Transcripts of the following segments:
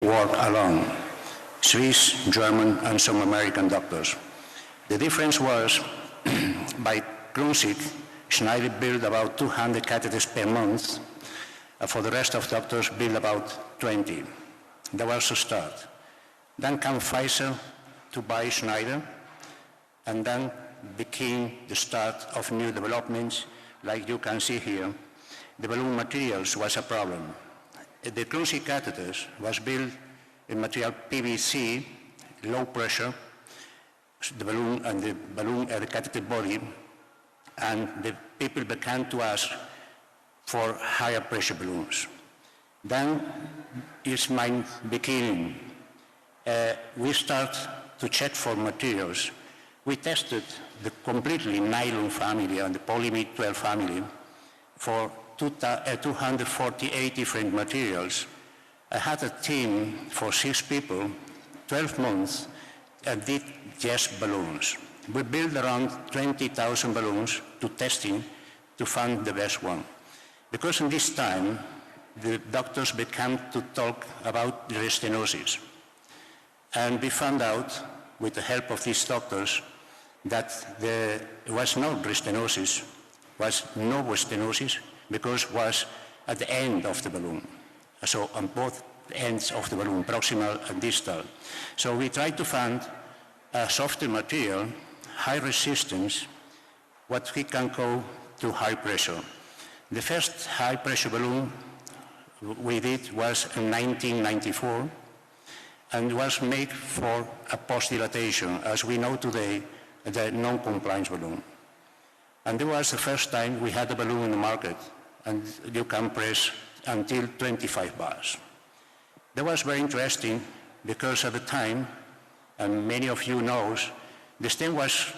work alone, Swiss, German, and some American doctors. The difference was, by Krumsick, Schneider built about 200 catheters per month. For the rest of doctors, build about 20. That was a start. Then came Pfizer to buy Schneider, and then became the start of new developments, like you can see here. The balloon materials was a problem. The Krumsick catheters was built in material PVC, low pressure, the balloon and the catheter body, and the people began to ask for higher pressure balloons. Then is my beginning. We start to check for materials. We tested the completely nylon family and the polyimide 12 family for 248 different materials. I had a team for 6 people, 12 months, and did just balloons. We built around 20,000 balloons to testing to find the best one. Because in this time, the doctors began to talk about the stenosis. And we found out, with the help of these doctors, that there was no stenosis, was no stenosis, because it was at the end of the balloon. So on both ends of the balloon, proximal and distal. So we tried to find a softer material, high resistance, what we can go to high pressure. The first high pressure balloon we did was in 1994, and was made for a post-dilatation, as we know today, the non-compliance balloon. And it was the first time we had a balloon in the market, and you can press until 25 bars. That was very interesting because at the time, and many of you knows, the stent was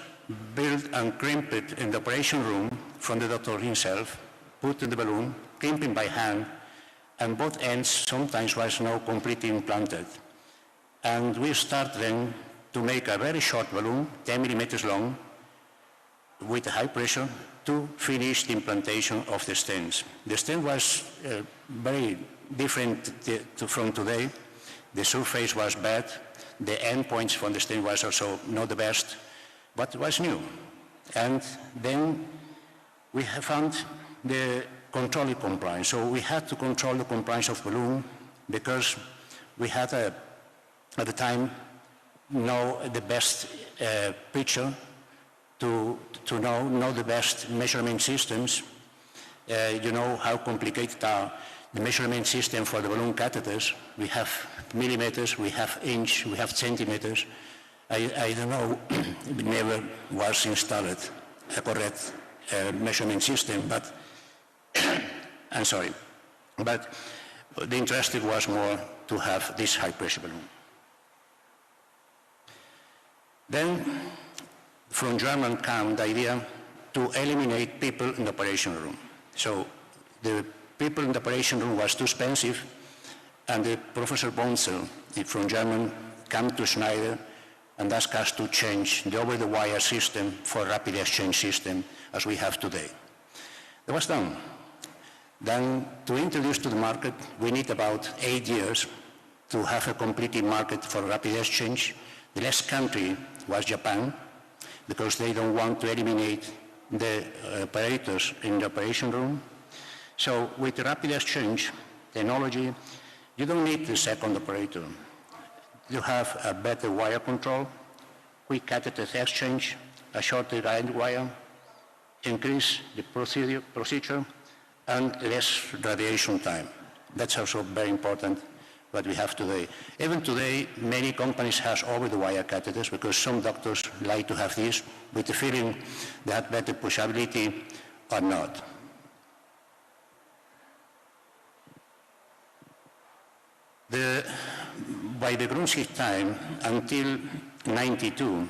built and crimped in the operation room from the doctor himself, put in the balloon, crimping by hand, and both ends sometimes was not completely implanted. And we start then to make a very short balloon, 10 millimeters long, with high pressure, to finish the implantation of the stents. The stent was very different from today. The surface was bad. The endpoints from the stent was also not the best, but it was new. And then we have found the controlling compliance. So we had to control the compliance of balloon because we had at the time know the best picture to know the best measurement systems. You know how complicated are the measurement system for the balloon catheters. We have millimeters, we have inch, we have centimeters. I don't know, it never was installed a correct measurement system, but I'm sorry. But the interest was more to have this high pressure balloon. Then from German came the idea to eliminate people in the operation room. So the people in the operation room was too expensive, and the Professor Bonzel from German came to Schneider and asked us to change the over-the-wire system for a rapid exchange system as we have today. That was done. Then to introduce to the market, we need about 8 years to have a complete market for rapid exchange. The last country was Japan, because they don't want to eliminate the operators in the operation room. So with the rapid exchange technology, you don't need the second operator. You have a better wire control, quick catheter exchange, a shorter guide wire, increase the procedure, and less radiation time. That's also very important, what we have today. Even today, many companies have over-the-wire catheters because some doctors like to have this with the feeling they have better pushability or not. By the Krumsick time, until 92,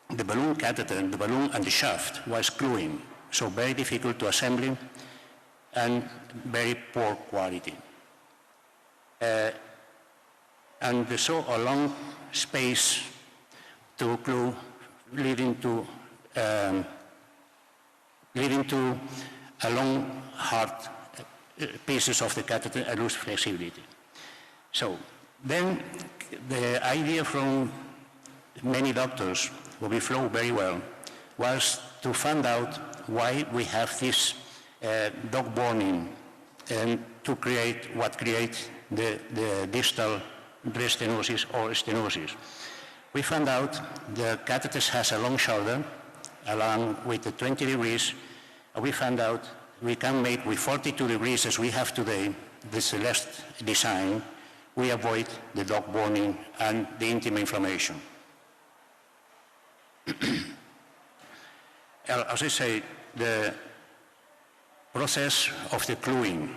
the balloon catheter, the balloon and the shaft was gluing, so very difficult to assemble and very poor quality. And so a long space to glue, leading to a long, hard pieces of the catheter and lose flexibility. So Then the idea from many doctors, who we flow very well, was to find out why we have this dog burning and to create what creates the distal restenosis or stenosis. We found out the catheter has a long shoulder along with the 20 degrees. We found out we can make with 42 degrees as we have today, the Celeste design, we avoid the dog burning and the intima inflammation. As I say, the process of the gluing.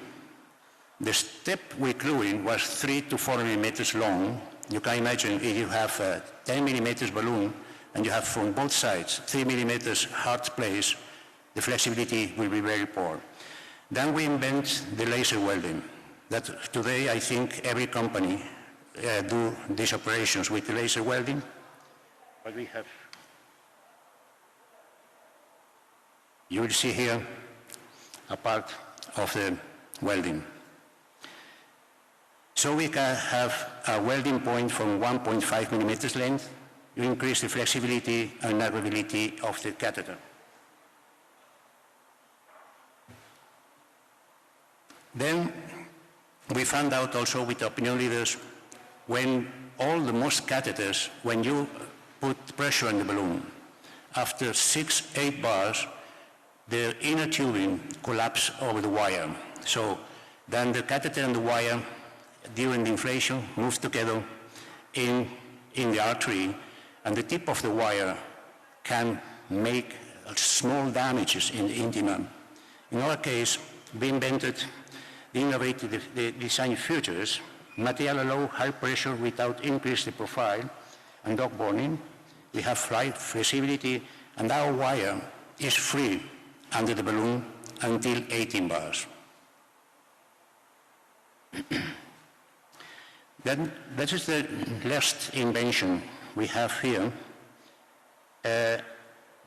The step with gluing was 3 to 4 millimeters long. You can imagine if you have a 10 millimeters balloon and you have from both sides 3 millimeters hard place, the flexibility will be very poor. Then we invent the laser welding. That today I think every company do these operations with the laser welding. But we have, you will see here a part of the welding. So we can have a welding point from 1.5 millimeters length. You increase the flexibility and maneuverability of the catheter. Then we found out also with opinion leaders, when all the most catheters, when you put pressure on the balloon, after 6-8 bars, the inner tubing collapse over the wire. So then the catheter and the wire during the inflation move together in the artery, and the tip of the wire can make small damages in the intima. In our case, we invented the innovative design features, material allow high pressure without increase the profile and dog burning. We have flexibility, and our wire is free under the balloon until 18 bars. Then that is the last invention we have here.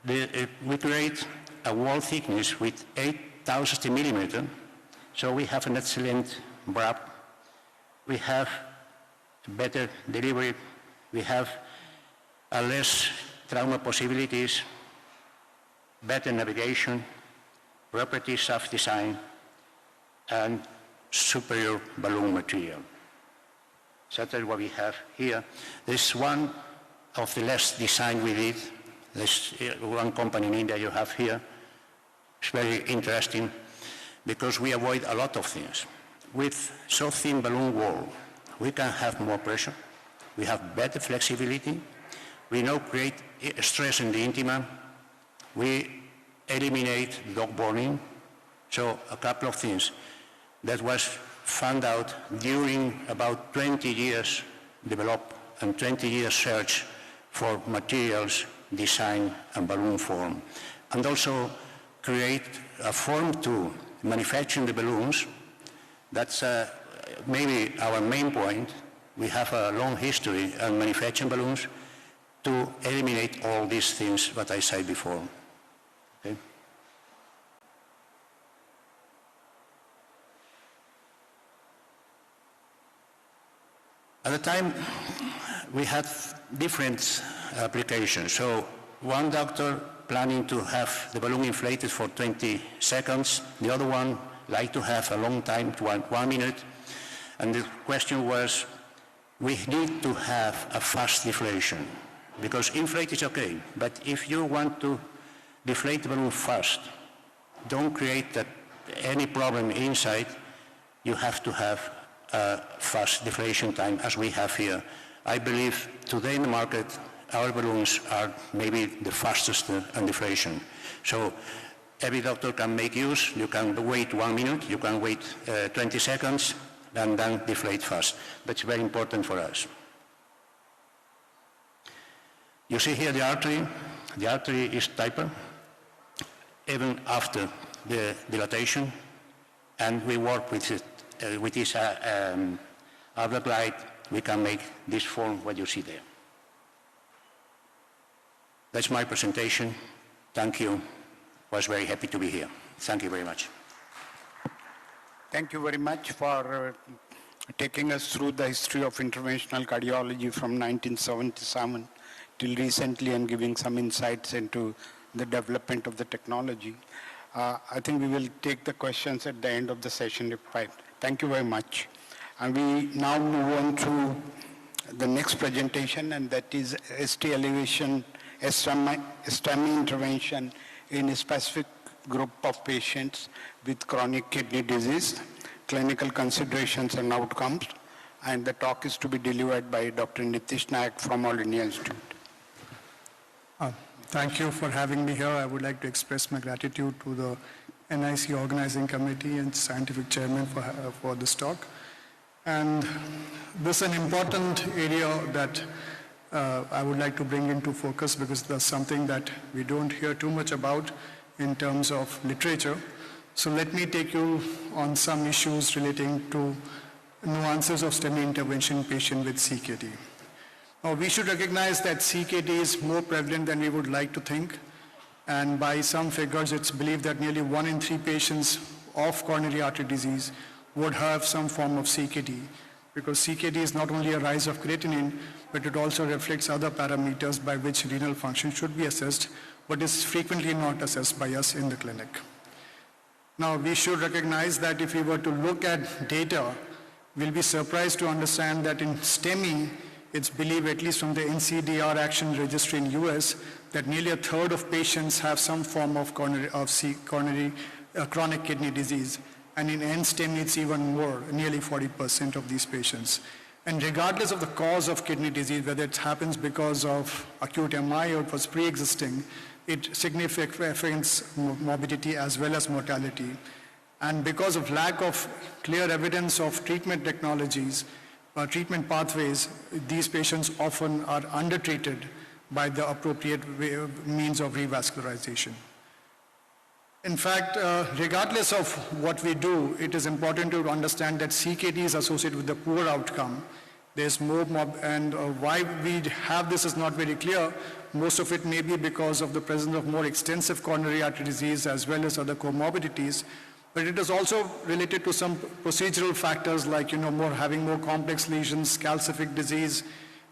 We create a wall thickness with 8,000 millimeters. So we have an excellent wrap. We have better delivery. We have less trauma possibilities, better navigation, properties of design, and superior balloon material. So that's what we have here. This is one of the last design we did. This one company in India you have here. It's very interesting because we avoid a lot of things. With so thin balloon wall, we can have more pressure. We have better flexibility. We now create stress in the intima. We eliminate dog burning. So a couple of things that was found out during about 20 years develop and 20 years search for materials, design, and balloon form. And also create a form to manufacture the balloons. That's maybe our main point. We have a long history in manufacturing balloons to eliminate all these things that I said before. Okay? At the time, we had different applications. So one doctor planning to have the balloon inflated for 20 seconds. The other one liked to have a long time, 1 minute. And the question was, we need to have a fast deflation because inflate is okay. But if you want to deflate the balloon fast, don't create any problem inside, you have to have a fast deflation time as we have here. I believe today in the market, our balloons are maybe the fastest in deflation. So every doctor can make use. You can wait 1 minute, you can wait 20 seconds, and then deflate fast. That's very important for us. You see here the artery. The artery is taper, even after the dilatation, and we work with it. With this outlet light, we can make this form what you see there. That's my presentation. Thank you. Was very happy to be here. Thank you very much. Thank you very much for taking us through the history of interventional cardiology from 1977 till recently and giving some insights into the development of the technology. I think we will take the questions at the end of the session. Thank you very much. And we now move on to the next presentation, and that is ST elevation, STEMI intervention in a specific group of patients with chronic kidney disease, clinical considerations and outcomes. And the talk is to be delivered by Dr. Nitish Nayak from All India Institute. Thank you for having me here. I would like to express my gratitude to the NIC Organizing Committee and Scientific Chairman for this talk. And this is an important area that I would like to bring into focus because that's something that we don't hear too much about in terms of literature. So let me take you on some issues relating to nuances of STEMI intervention in patients with CKD. Now, we should recognize that CKD is more prevalent than we would like to think. And by some figures, it's believed that nearly 1 in 3 patients of coronary artery disease would have some form of CKD, because CKD is not only a rise of creatinine, but it also reflects other parameters by which renal function should be assessed, but is frequently not assessed by us in the clinic. Now, we should recognize that if we were to look at data, we'll be surprised to understand that in STEMI, it's believed, at least from the NCDR Action Registry in US, that nearly a third of patients have some form of chronic kidney disease. And in NSTEMI, it's even more, nearly 40% of these patients. And regardless of the cause of kidney disease, whether it happens because of acute MI or it was pre-existing, it significantly affects morbidity as well as mortality. And because of lack of clear evidence of treatment technologies, treatment pathways, these patients often are undertreated by the appropriate means of revascularization. In fact, regardless of what we do, it is important to understand that CKD is associated with a poor outcome. There's more and why we have this is not very clear. Most of it may be because of the presence of more extensive coronary artery disease as well as other comorbidities. But it is also related to some procedural factors like, having more complex lesions, calcific disease,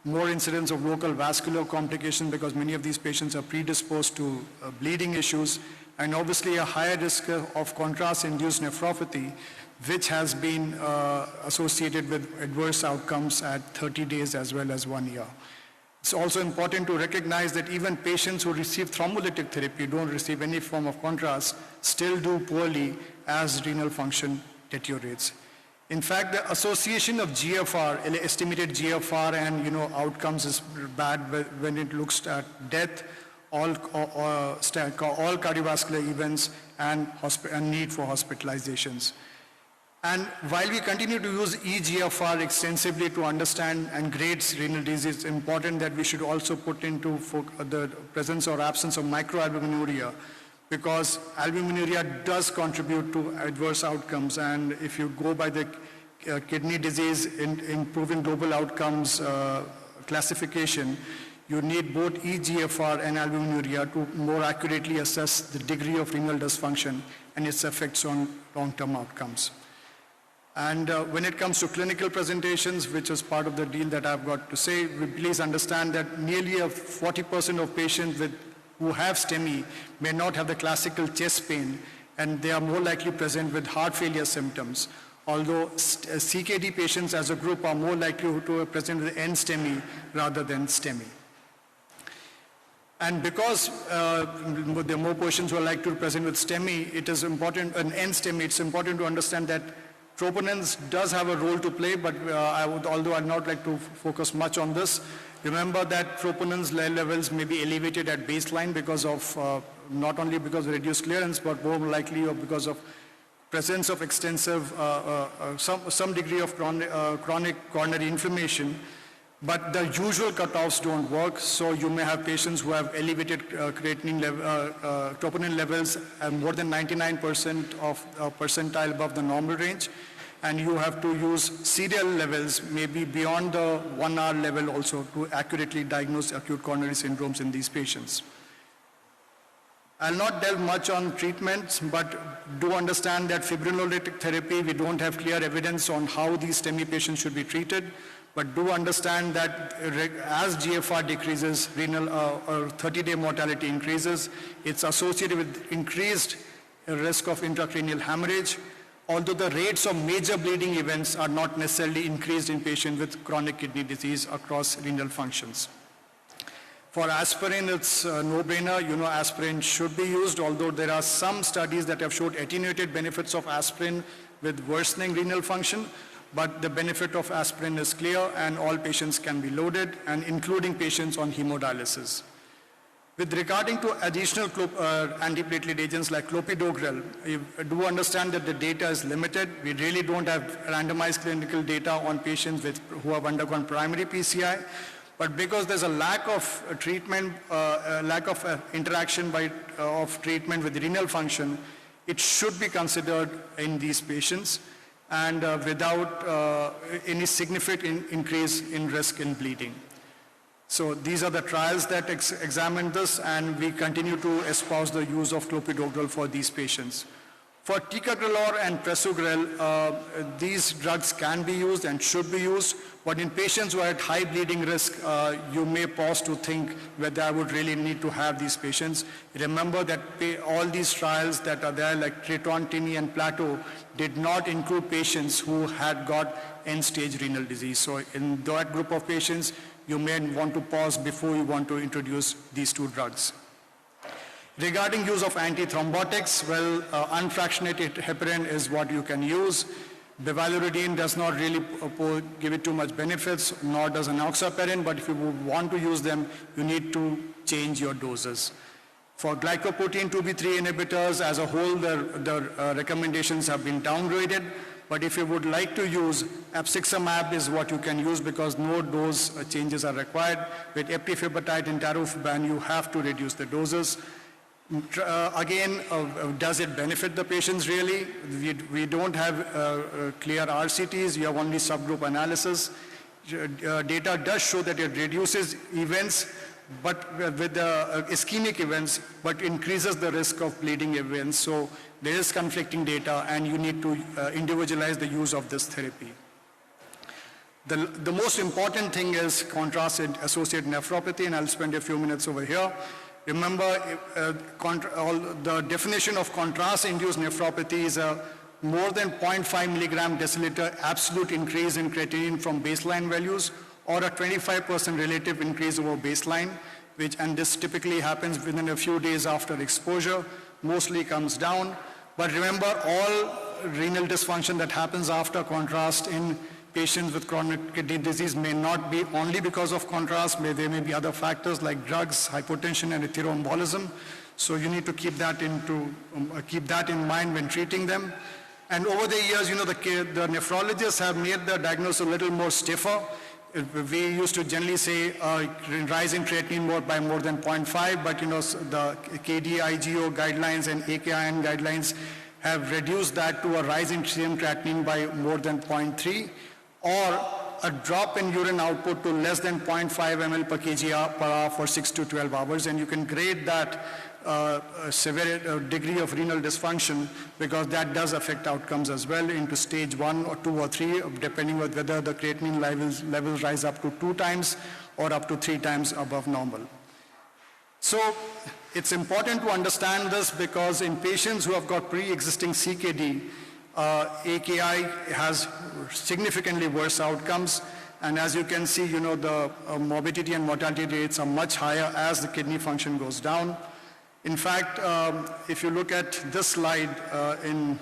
more incidence of local vascular complications because many of these patients are predisposed to bleeding issues, and obviously a higher risk of contrast-induced nephropathy, which has been associated with adverse outcomes at 30 days as well as 1 year. It's also important to recognize that even patients who receive thrombolytic therapy, don't receive any form of contrast, still do poorly as renal function deteriorates. In fact, the association of GFR, estimated GFR and outcomes is bad when it looks at death, all cardiovascular events, and need for hospitalizations. And while we continue to use eGFR extensively to understand and grade renal disease, it's important that we should also put into the presence or absence of microalbuminuria, because albuminuria does contribute to adverse outcomes. And if you go by the kidney disease in improving global outcomes classification, you need both eGFR and albuminuria to more accurately assess the degree of renal dysfunction and its effects on long-term outcomes. And when it comes to clinical presentations, which is part of the deal that I've got to say, please understand that nearly 40% of patients who have STEMI may not have the classical chest pain, and they are more likely present with heart failure symptoms, although CKD patients as a group are more likely to present with NSTEMI rather than STEMI. And because there are more patients who are likely to present with STEMI, it is important, and NSTEMI, it's important to understand that troponins does have a role to play, but although I'd not like to focus much on this, remember that troponins levels may be elevated at baseline because of, not only because of reduced clearance, but more likely because of presence of extensive, some degree of chronic coronary inflammation. But the usual cutoffs don't work, so you may have patients who have elevated creatinine troponin levels more than 99% of percentile above the normal range, and you have to use serial levels maybe beyond the 1 hour level also to accurately diagnose acute coronary syndromes in these patients. I'll not delve much on treatments, but do understand that fibrinolytic therapy, we don't have clear evidence on how these STEMI patients should be treated, but do understand that as GFR decreases, renal or 30-day mortality increases, it's associated with increased risk of intracranial hemorrhage, although the rates of major bleeding events are not necessarily increased in patients with chronic kidney disease across renal functions. For aspirin, it's a no-brainer. Aspirin should be used, although there are some studies that have showed attenuated benefits of aspirin with worsening renal function, but the benefit of aspirin is clear and all patients can be loaded, and including patients on hemodialysis. With regarding to additional antiplatelet agents like clopidogrel, you do understand that the data is limited. We really don't have randomized clinical data on patients who have undergone primary PCI. But because there's a lack of treatment, interaction of treatment with renal function, it should be considered in these patients and without any significant increase in risk in bleeding. So these are the trials that examine this, and we continue to espouse the use of clopidogrel for these patients. For ticagrelor and prasugrel, these drugs can be used and should be used, but in patients who are at high bleeding risk, you may pause to think whether I would really need to have these patients. Remember that all these trials that are there, like Triton, Tini, and Plateau, did not include patients who had got end-stage renal disease. So in that group of patients, you may want to pause before you want to introduce these two drugs. Regarding use of antithrombotics, well, unfractionated heparin is what you can use. Bivalirudin does not really give it too much benefits, nor does enoxaparin, but if you want to use them, you need to change your doses. For glycoprotein 2B3 inhibitors as a whole, the recommendations have been downgraded, but if you would like to use, abciximab is what you can use because no dose changes are required. With eptifibatide and darolutamide, you have to reduce the doses. Again, does it benefit the patients really? We don't have clear RCTs, you have only subgroup analysis. Data does show that it reduces events, but with the ischemic events, but increases the risk of bleeding events. So there is conflicting data and you need to individualize the use of this therapy. The most important thing is contrast-associated nephropathy, and I'll spend a few minutes over here. Remember, the definition of contrast-induced nephropathy is a more than 0.5 milligram deciliter absolute increase in creatinine from baseline values, or a 25% relative increase over baseline, and this typically happens within a few days after exposure, mostly comes down. But remember, all renal dysfunction that happens after contrast in patients with chronic kidney disease may not be only because of contrast, there may be other factors like drugs, hypotension, and thromboembolism. So you need to keep that in mind when treating them. And over the years, the nephrologists have made the diagnosis a little more stiffer. We used to generally say rise in creatinine by more than 0.5, but the KDIGO guidelines and AKIN guidelines have reduced that to a rise in serum creatinine by more than 0.3, or a drop in urine output to less than 0.5 ml per kg per hour for 6 to 12 hours, and you can grade that severe degree of renal dysfunction because that does affect outcomes as well into stage 1 or 2 or 3, depending on whether the creatinine levels rise up to 2 times or up to 3 times above normal. So it's important to understand this because in patients who have got pre-existing CKD, AKI has significantly worse outcomes, and as you can see, the morbidity and mortality rates are much higher as the kidney function goes down. In fact, if you look at this slide in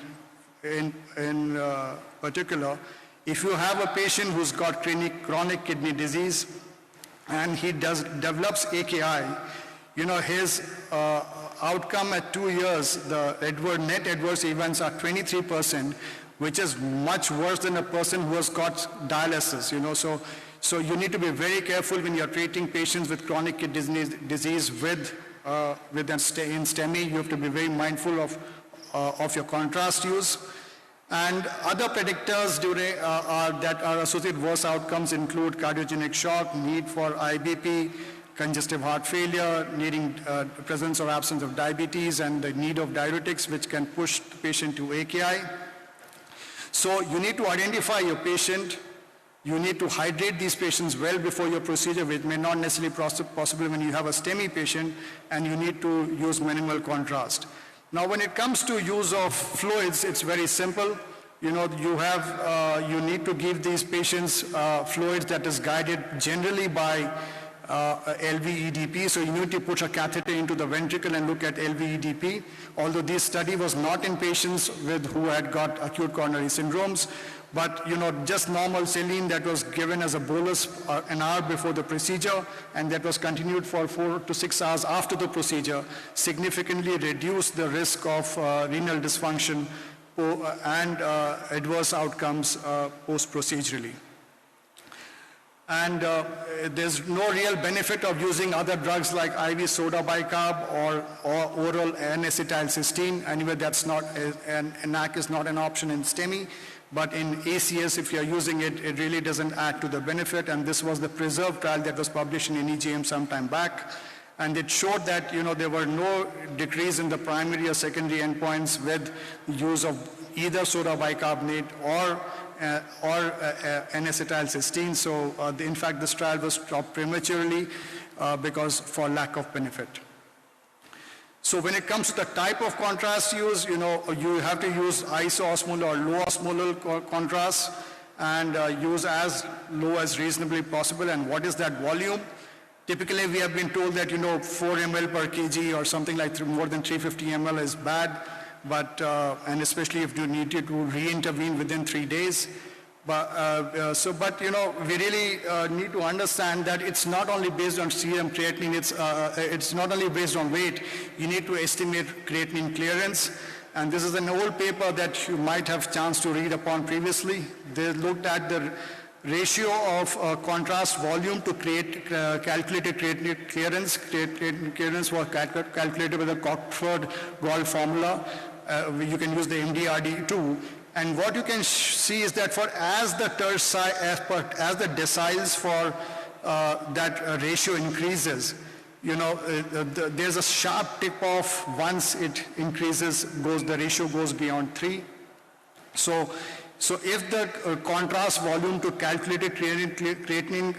particular, if you have a patient who's got chronic kidney disease and he develops AKI, his outcome at 2 years, the net adverse events are 23%, which is much worse than a person who has got dialysis, So you need to be very careful when you're treating patients with chronic kidney disease with STEMI. You have to be very mindful of your contrast use. And other predictors that are associated with worse outcomes include cardiogenic shock, need for IBP, congestive heart failure, needing presence or absence of diabetes, and the need of diuretics, which can push the patient to AKI. So you need to identify your patient. You need to hydrate these patients well before your procedure, which may not necessarily possible when you have a STEMI patient, and you need to use minimal contrast. Now, when it comes to use of fluids, it's very simple. You know, you need to give these patients fluids that is guided generally by LVEDP, so you need to put a catheter into the ventricle and look at LVEDP. Although this study was not in patients who had got acute coronary syndromes, but just normal saline that was given as a bolus an hour before the procedure, and that was continued for 4 to 6 hours after the procedure, significantly reduced the risk of renal dysfunction and adverse outcomes post-procedurally. And there's no real benefit of using other drugs like IV soda bicarb or oral N-acetylcysteine. Anyway, that's not, NAC is not an option in STEMI, but in ACS, if you're using it, it really doesn't add to the benefit. And this was the PRESERVE trial that was published in NEJM some time back. And it showed that, there were no decrease in the primary or secondary endpoints with use of either soda bicarbonate or N-acetylcysteine. So, in fact, this trial was stopped prematurely because for lack of benefit. So when it comes to the type of contrast used, you have to use isoosmolar or low osmolar contrast and use as low as reasonably possible. And what is that volume? Typically, we have been told that, 4 ml per kg or something like more than 350 ml is bad, but, and especially if you need to re-intervene within 3 days. But, we really need to understand that it's not only based on serum creatinine, it's not only based on weight. You need to estimate creatinine clearance. And this is an old paper that you might have chance to read upon previously. They looked at the ratio of contrast volume to calculated creatinine clearance. Creatinine clearance was calculated with the Cockford-Gall formula. You can use the MDRD2. And what you can see is that as the deciles for that ratio increases, there's a sharp tip off once it increases, the ratio goes beyond 3. So if the contrast volume to calculated creatinine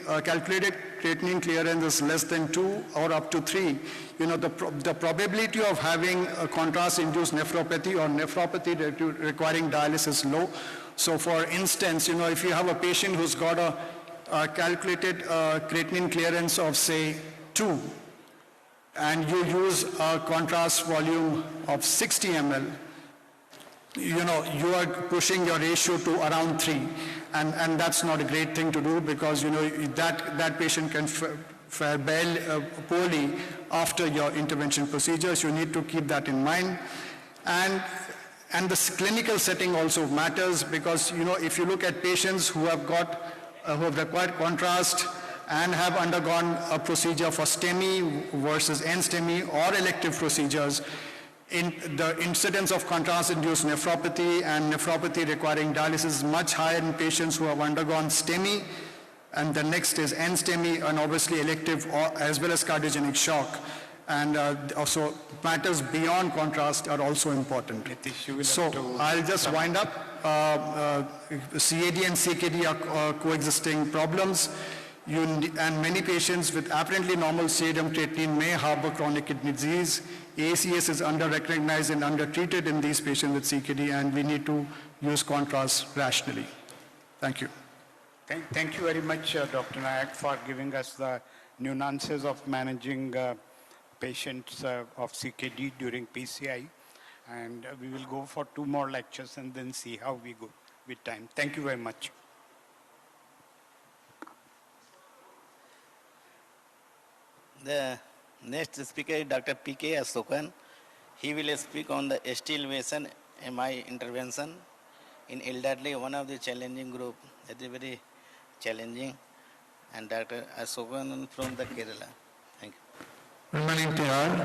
clearance is less than 2 or up to 3, the probability of having a contrast-induced nephropathy or nephropathy requiring dialysis is low. So for instance, if you have a patient who's got a calculated creatinine clearance of say 2, and you use a contrast volume of 60 ml, you are pushing your ratio to around 3, and that's not a great thing to do because that patient can fare poorly after your intervention procedures. You need to keep that in mind, and the clinical setting also matters because if you look at patients who have required contrast and have undergone a procedure for STEMI versus NSTEMI or elective procedures, in the incidence of contrast-induced nephropathy and nephropathy requiring dialysis is much higher in patients who have undergone STEMI, and the next is NSTEMI, and obviously elective as well as cardiogenic shock. And also matters beyond contrast are also important. So I'll just wind up. CAD and CKD are coexisting problems. And many patients with apparently normal serum creatinine may harbor chronic kidney disease. ACS is under-recognized and under-treated in these patients with CKD, and we need to use contrast rationally. Thank you. Thank you very much, Dr. Nayak, for giving us the nuances of managing patients of CKD during PCI. And we will go for 2 more lectures and then see how we go with time. Thank you very much. The next speaker is Dr. P.K. Asokan. He will speak on the ST elevation MI intervention in elderly, one of the challenging group. That is very challenging. And Dr. Asokan from the Kerala. Thank you. Good morning to all.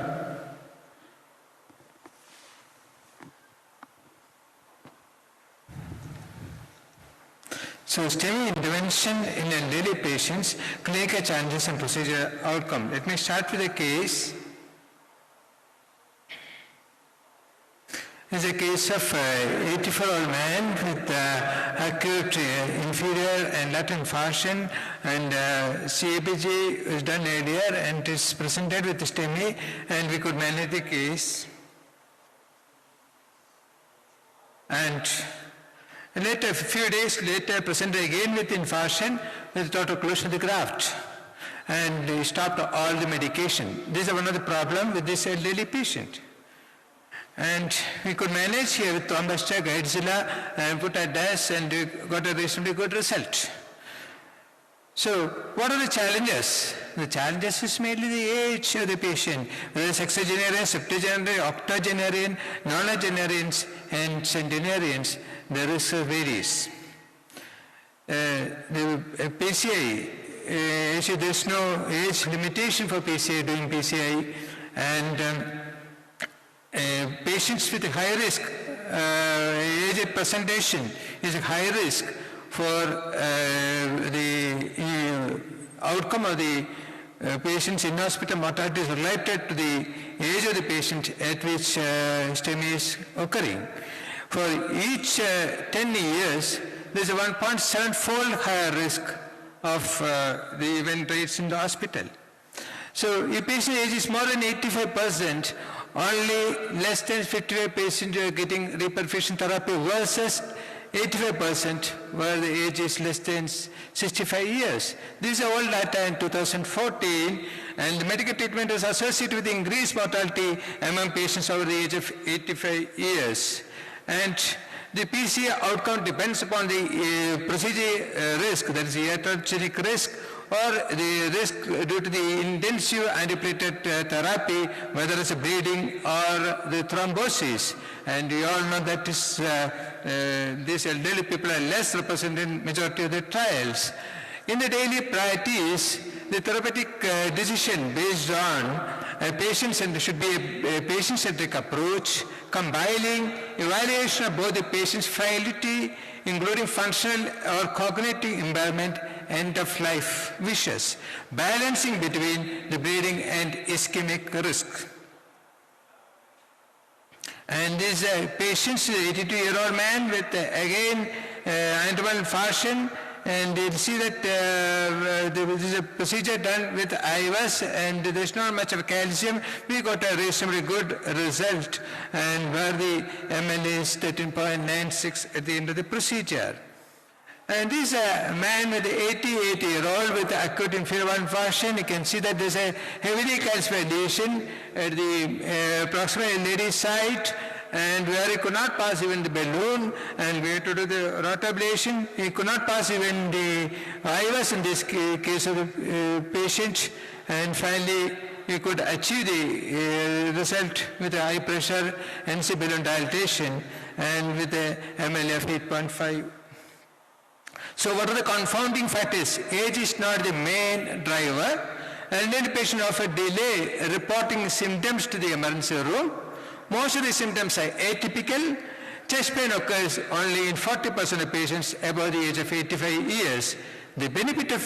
So STEMI intervention in elderly patients, clinical challenges and procedure outcome. Let me start with a case. It's a case of an 84-year-old man with acute inferior and lateral infarction, and CABG was done earlier and is presented with STEMI, and we could manage the case. And later, a few days later, presented again with infarction with total closure of the graft, and he stopped all the medication. This is one of the problems with this elderly patient. And we could manage here with Thrombustor, Hybiztv, and put a DAS, and we got a reasonably good result. So, what are the challenges? The challenges is mainly the age of the patient, whether sexagenarian, septuagenarian, octogenarian, nonagenarians, and centenarians, the risk varies. The PCI, actually there is no age limitation for PCI, doing PCI, and patients with a high risk, age presentation is a high risk for the outcome of the patient's in-hospital mortality is related to the age of the patient at which STEMI is occurring. For each 10 years, there is a 1.7-fold higher risk of the event rates in the hospital. So if patient age is more than 85%, only less than 55 patients are getting reperfusion therapy versus 85% where the age is less than 65 years. This is all data in 2014, and the medical treatment is associated with increased mortality among patients over the age of 85 years. And the PCI outcome depends upon the procedure risk, that is the iatrogenic risk, or the risk due to the intensive antiplatelet therapy, whether it's a bleeding or the thrombosis. And we all know that is, these elderly people are less represented in majority of the trials. In the daily priorities, the therapeutic decision based on a patient-centric should be a patient-centric approach, combining evaluation of both the patient's frailty, including functional or cognitive impairment, end-of-life wishes, balancing between the bleeding and ischemic risk. And this patient, 82-year-old man with, again, interval infarction, and you see that there is a procedure done with IVAS, and there is not much of calcium. We got a reasonably good result, and where the ML is 13.96 at the end of the procedure. And this is a man with 88-year-old with acute inferior infarction. You can see that there is a heavily calcified lesion at the approximately lady side, and where he could not pass even the balloon, and we had to do the rotablation. He could not pass even the IVAS in this case of the patient, and finally he could achieve the result with a high pressure NC balloon dilatation and with a MLF 8.5. So what are the confounding factors? Age is not the main driver, and then the patient often delay reporting symptoms to the emergency room. Most of the symptoms are atypical. Chest pain occurs only in 40% of patients above the age of 85 years. The benefit of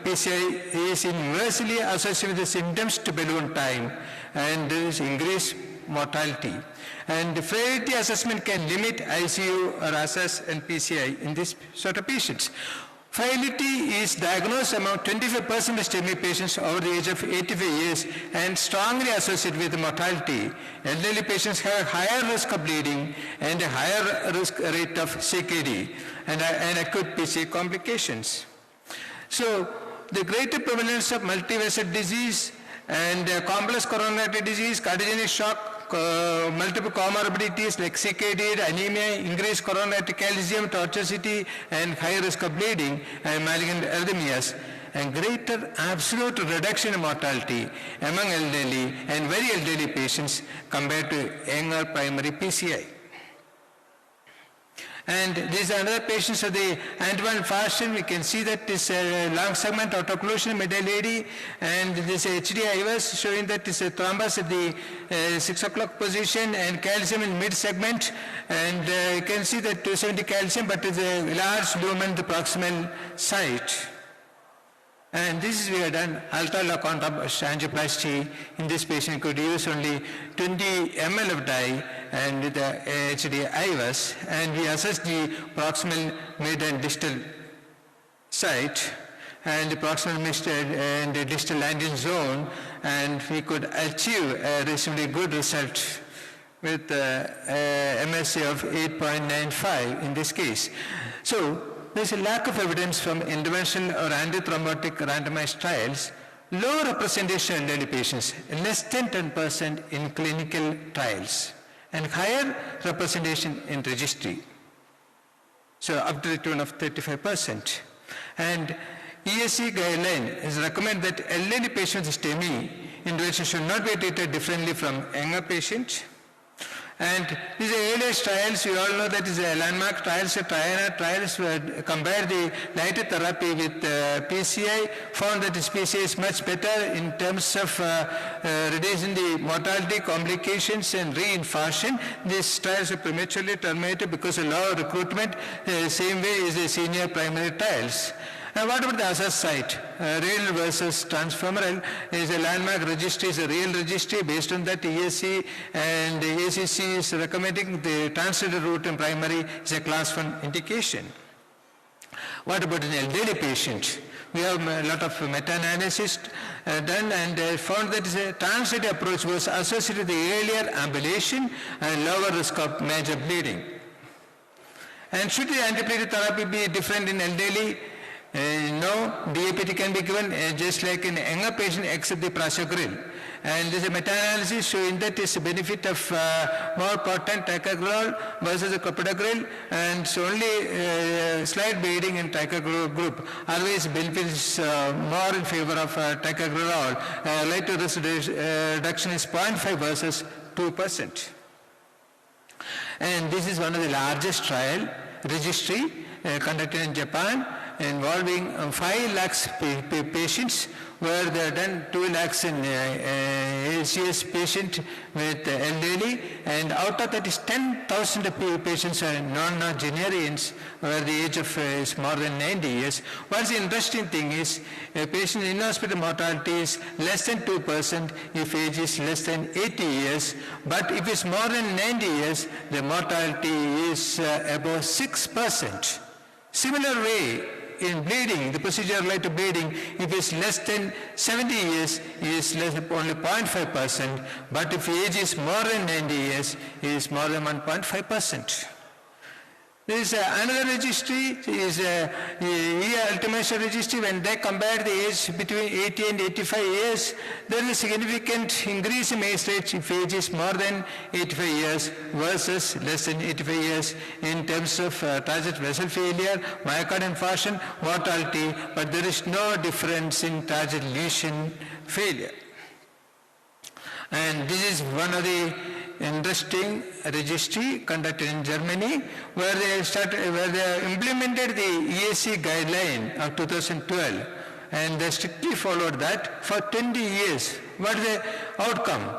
PCI is inversely associated with the symptoms to balloon time, and there is increased mortality. And the frailty assessment can limit ICU or ASAS and PCI in this sort of patients. Frailty is diagnosed among 25% of STEMI patients over the age of 85 years and strongly associated with mortality. Elderly patients have a higher risk of bleeding and a higher risk rate of CKD and acute PCI complications. So the greater prevalence of multivessel disease and complex coronary disease, cardiogenic shock, multiple comorbidities like CKD, anemia, increased coronary calcium, toxicity, and high risk of bleeding and malignant arrhythmias, and greater absolute reduction in mortality among elderly and very elderly patients compared to younger primary PCI. And this is another patient of the antimal infarction. We can see that this long segment autoocclusion middle AD, and this HD Hybiz showing that this thrombus at the 6 o'clock position and calcium in mid segment. And you can see that 270 calcium, but it's a large lumen at the proximal site. And this is we have done ultra-low contrast angioplasty. In this patient could use only 20 ml of dye and with the HD Hybiz, and we assessed the proximal mid and distal site and the proximal mid and the distal landing zone, and we could achieve a reasonably good result with MSA of 8.95 in this case. So there is a lack of evidence from interventional or antithrombotic randomized trials, low representation in elderly patients, less than 10% in clinical trials, and higher representation in registry. So up to the tune of 35%. And ESC guideline is recommend that elderly patients with STEMI intervention should not be treated differently from younger patients. And these are earliest trials. We all know that is a landmark trials. Trials compare the lighted therapy with PCI, found that this PCI is much better in terms of reducing the mortality, complications, and reinfarction. These trials are prematurely terminated because of low recruitment, same way as the senior primary trials. And what about the other site? Real versus transfemoral is a landmark registry, is a real registry. Based on that, ESC and the ACC is recommending the translated route in primary is a class 1 indication. What about an elderly patient? We have a lot of meta-analysis done and found that a translated approach was associated with the earlier ambulation and lower risk of major bleeding. And should the antiplatelet therapy be different in elderly? No, DAPT can be given just like in a younger patient except the prasugrel. And there is a meta-analysis showing that is a benefit of more potent ticagrelor versus the clopidogrel, and it's only slight bleeding in ticagrelor group. Otherwise, benefit is more in favor of ticagrelor. Rate to risk reduction is 0.5 versus 2%. And this is one of the largest trial registry conducted in Japan, involving 5 lakhs patients, where they have done 2 lakhs in ACS patient with elderly, and out of that is 10,000 patients are non-Generians, where the age of is more than 90 years. What's the interesting thing is, a patient in hospital mortality is less than 2% if age is less than 80 years, but if it's more than 90 years, the mortality is above 6%. Similar way, in bleeding, the procedure related to bleeding, if it's less than 70 years, is less than only 0.5%, but if age is more than 90 years, is more than 1.5%. There is another registry, is a ultimate registry. When they compare the age between 80 and 85 years, there is a significant increase in MACE rate if age is more than 85 years versus less than 85 years in terms of target vessel failure, myocardial infarction, mortality, but there is no difference in target lesion failure. And this is one of the interesting registry conducted in Germany, where they implemented the ESC guideline of 2012, and they strictly followed that for 20 years. What is the outcome?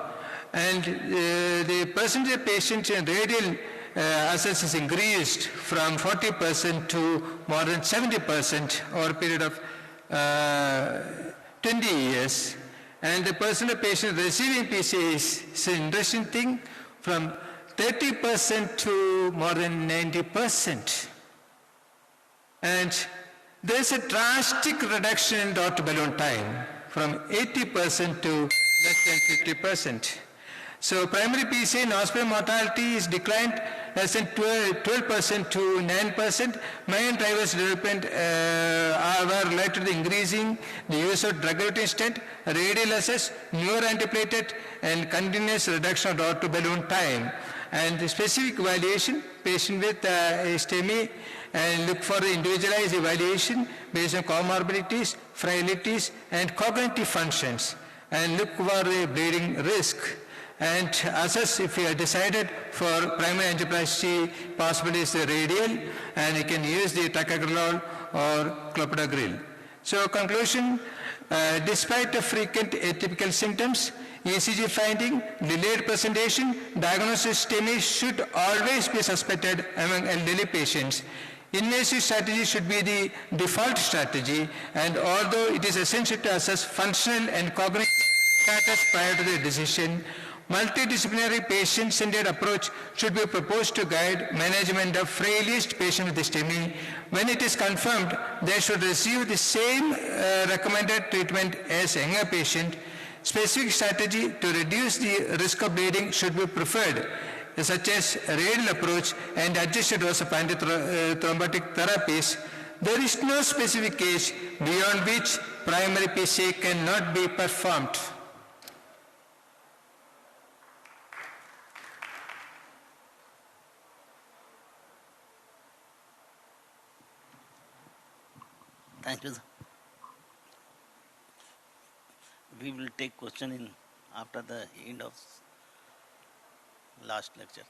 And the percentage of patients in radial access is increased from 40% to more than 70% over a period of 20 years. And the percent of patients receiving PCI is an interesting thing, from 30% to more than 90%. And there is a drastic reduction in door-to balloon time, from 80% to less than 50%. So primary PCI in hospital mortality is declined less than 12% to 9%. Main drivers development were related to the increasing the use of drug-eluting stent, radial access, newer antiplatelet, and continuous reduction of door-to-balloon time. And the specific evaluation, patient with STEMI, and look for the individualized evaluation based on comorbidities, frailties, and cognitive functions, and look for the bleeding risk. and assess if you are decided for primary angioplasty, possibly is the radial, and you can use the ticagrelor or clopidogrel. So conclusion, despite the frequent atypical symptoms, ECG finding, delayed presentation, diagnosis STEMI should always be suspected among elderly patients. Invasive strategy should be the default strategy, and although it is essential to assess functional and cognitive status prior to the decision, multidisciplinary patient-centered approach should be proposed to guide management of frailest patients with STEMI. When it is confirmed, they should receive the same recommended treatment as younger patient. Specific strategy to reduce the risk of bleeding should be preferred, such as radial approach and adjusted dose of antithrombotic therapies. There is no specific case beyond which primary PCA cannot be performed. Thank you. We will take question after the end of last lecture.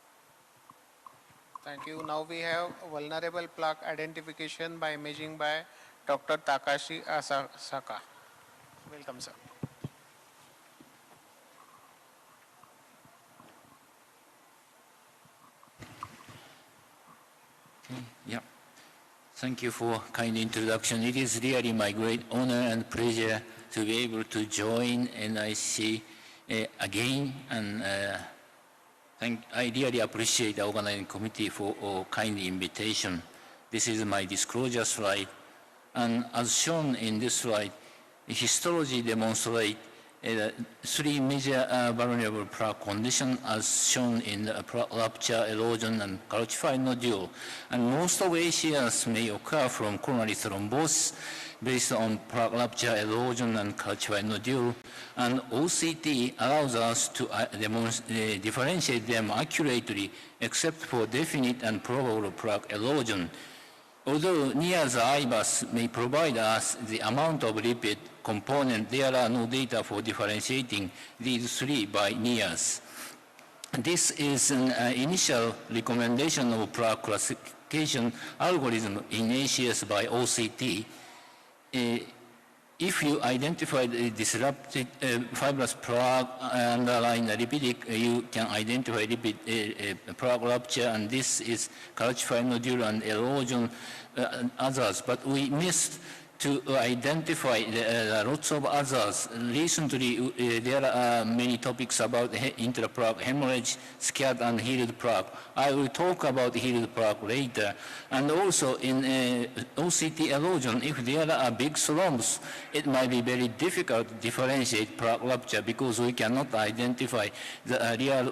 Thank you. Now we have vulnerable plaque identification by imaging by Dr. Takashi Asaka. Welcome, sir. Yeah. Thank you for kind introduction. It is really my great honor and pleasure to be able to join NIC again, and I really appreciate the organizing committee for kind invitation. This is my disclosure slide, and as shown in this slide, histology demonstrates three major vulnerable plaque conditions as shown in the plaque rupture, erosion, and calcified nodule. And most of ACS may occur from coronary thrombosis based on plaque rupture, erosion, and calcified nodule. And OCT allows us to differentiate them accurately except for definite and probable plaque erosion. Although NIA's Hybiz may provide us the amount of lipid component, there are no data for differentiating these three by NIAS. This is an initial recommendation of plaque classification algorithm in ACS by OCT. If you identify the disrupted fibrous plaque underlying lipidic, you can identify lipid plaque rupture, and this is calcified nodule and erosion and others. But we missed to identify lots of others. Recently, there are many topics about intraplaque hemorrhage, scarred and healed plaque. I will talk about healed plaque later. And also in OCT erosion, if there are big thrombosis, it might be very difficult to differentiate plaque rupture because we cannot identify the real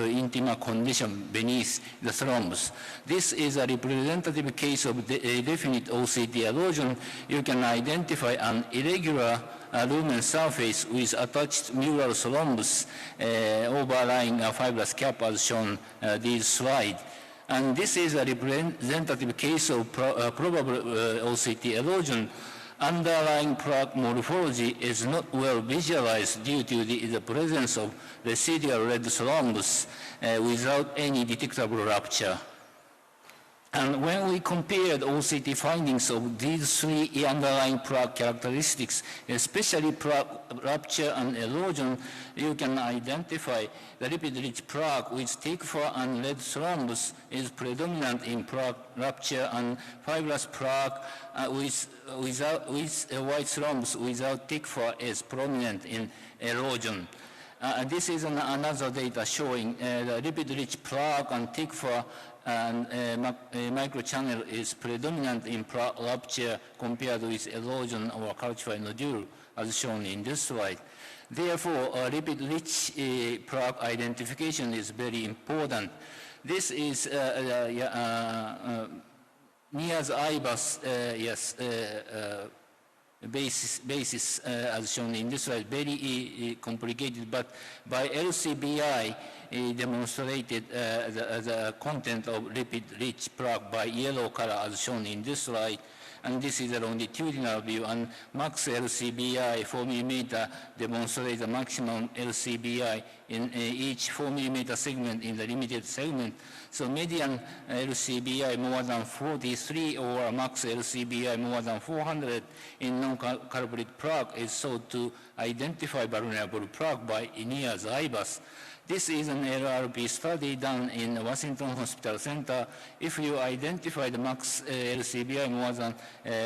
intima condition beneath the thrombus. This is a representative case of definite OCT erosion. You can identify an irregular lumen surface with attached mural thrombus overlying a fibrous cap as shown this slide. And this is a representative case of probable OCT erosion. Underlying plaque morphology is not well visualized due to the presence of residual red thrombus without any detectable rupture. And when we compared OCT findings of these three underlying plaque characteristics, especially plaque rupture and erosion, you can identify the lipid-rich plaque with thick-4 and red thrombus is predominant in plaque rupture, and fibrous plaque with a white thrombus without thick-4 is prominent in erosion. This is another data showing the lipid-rich plaque and thick-4 and microchannel is predominant in plaque rupture compared with erosion or calcified nodule, as shown in this slide. Therefore, lipid-rich plaque identification is very important. This is NIA's Hybiz basis as shown in this slide, very complicated, but by LCBI demonstrated the content of lipid-rich plaque by yellow color as shown in this slide, and this is a longitudinal view, and max LCBI 4 millimeter demonstrates the maximum LCBI in each 4 millimeter segment in the limited segment. So median LCBI more than 43 or max LCBI more than 400 in non-culprit plaque is sought to identify vulnerable plaque by NIAS Hybiz. This is an LRP study done in Washington Hospital Center. If you identify the max LCBI more than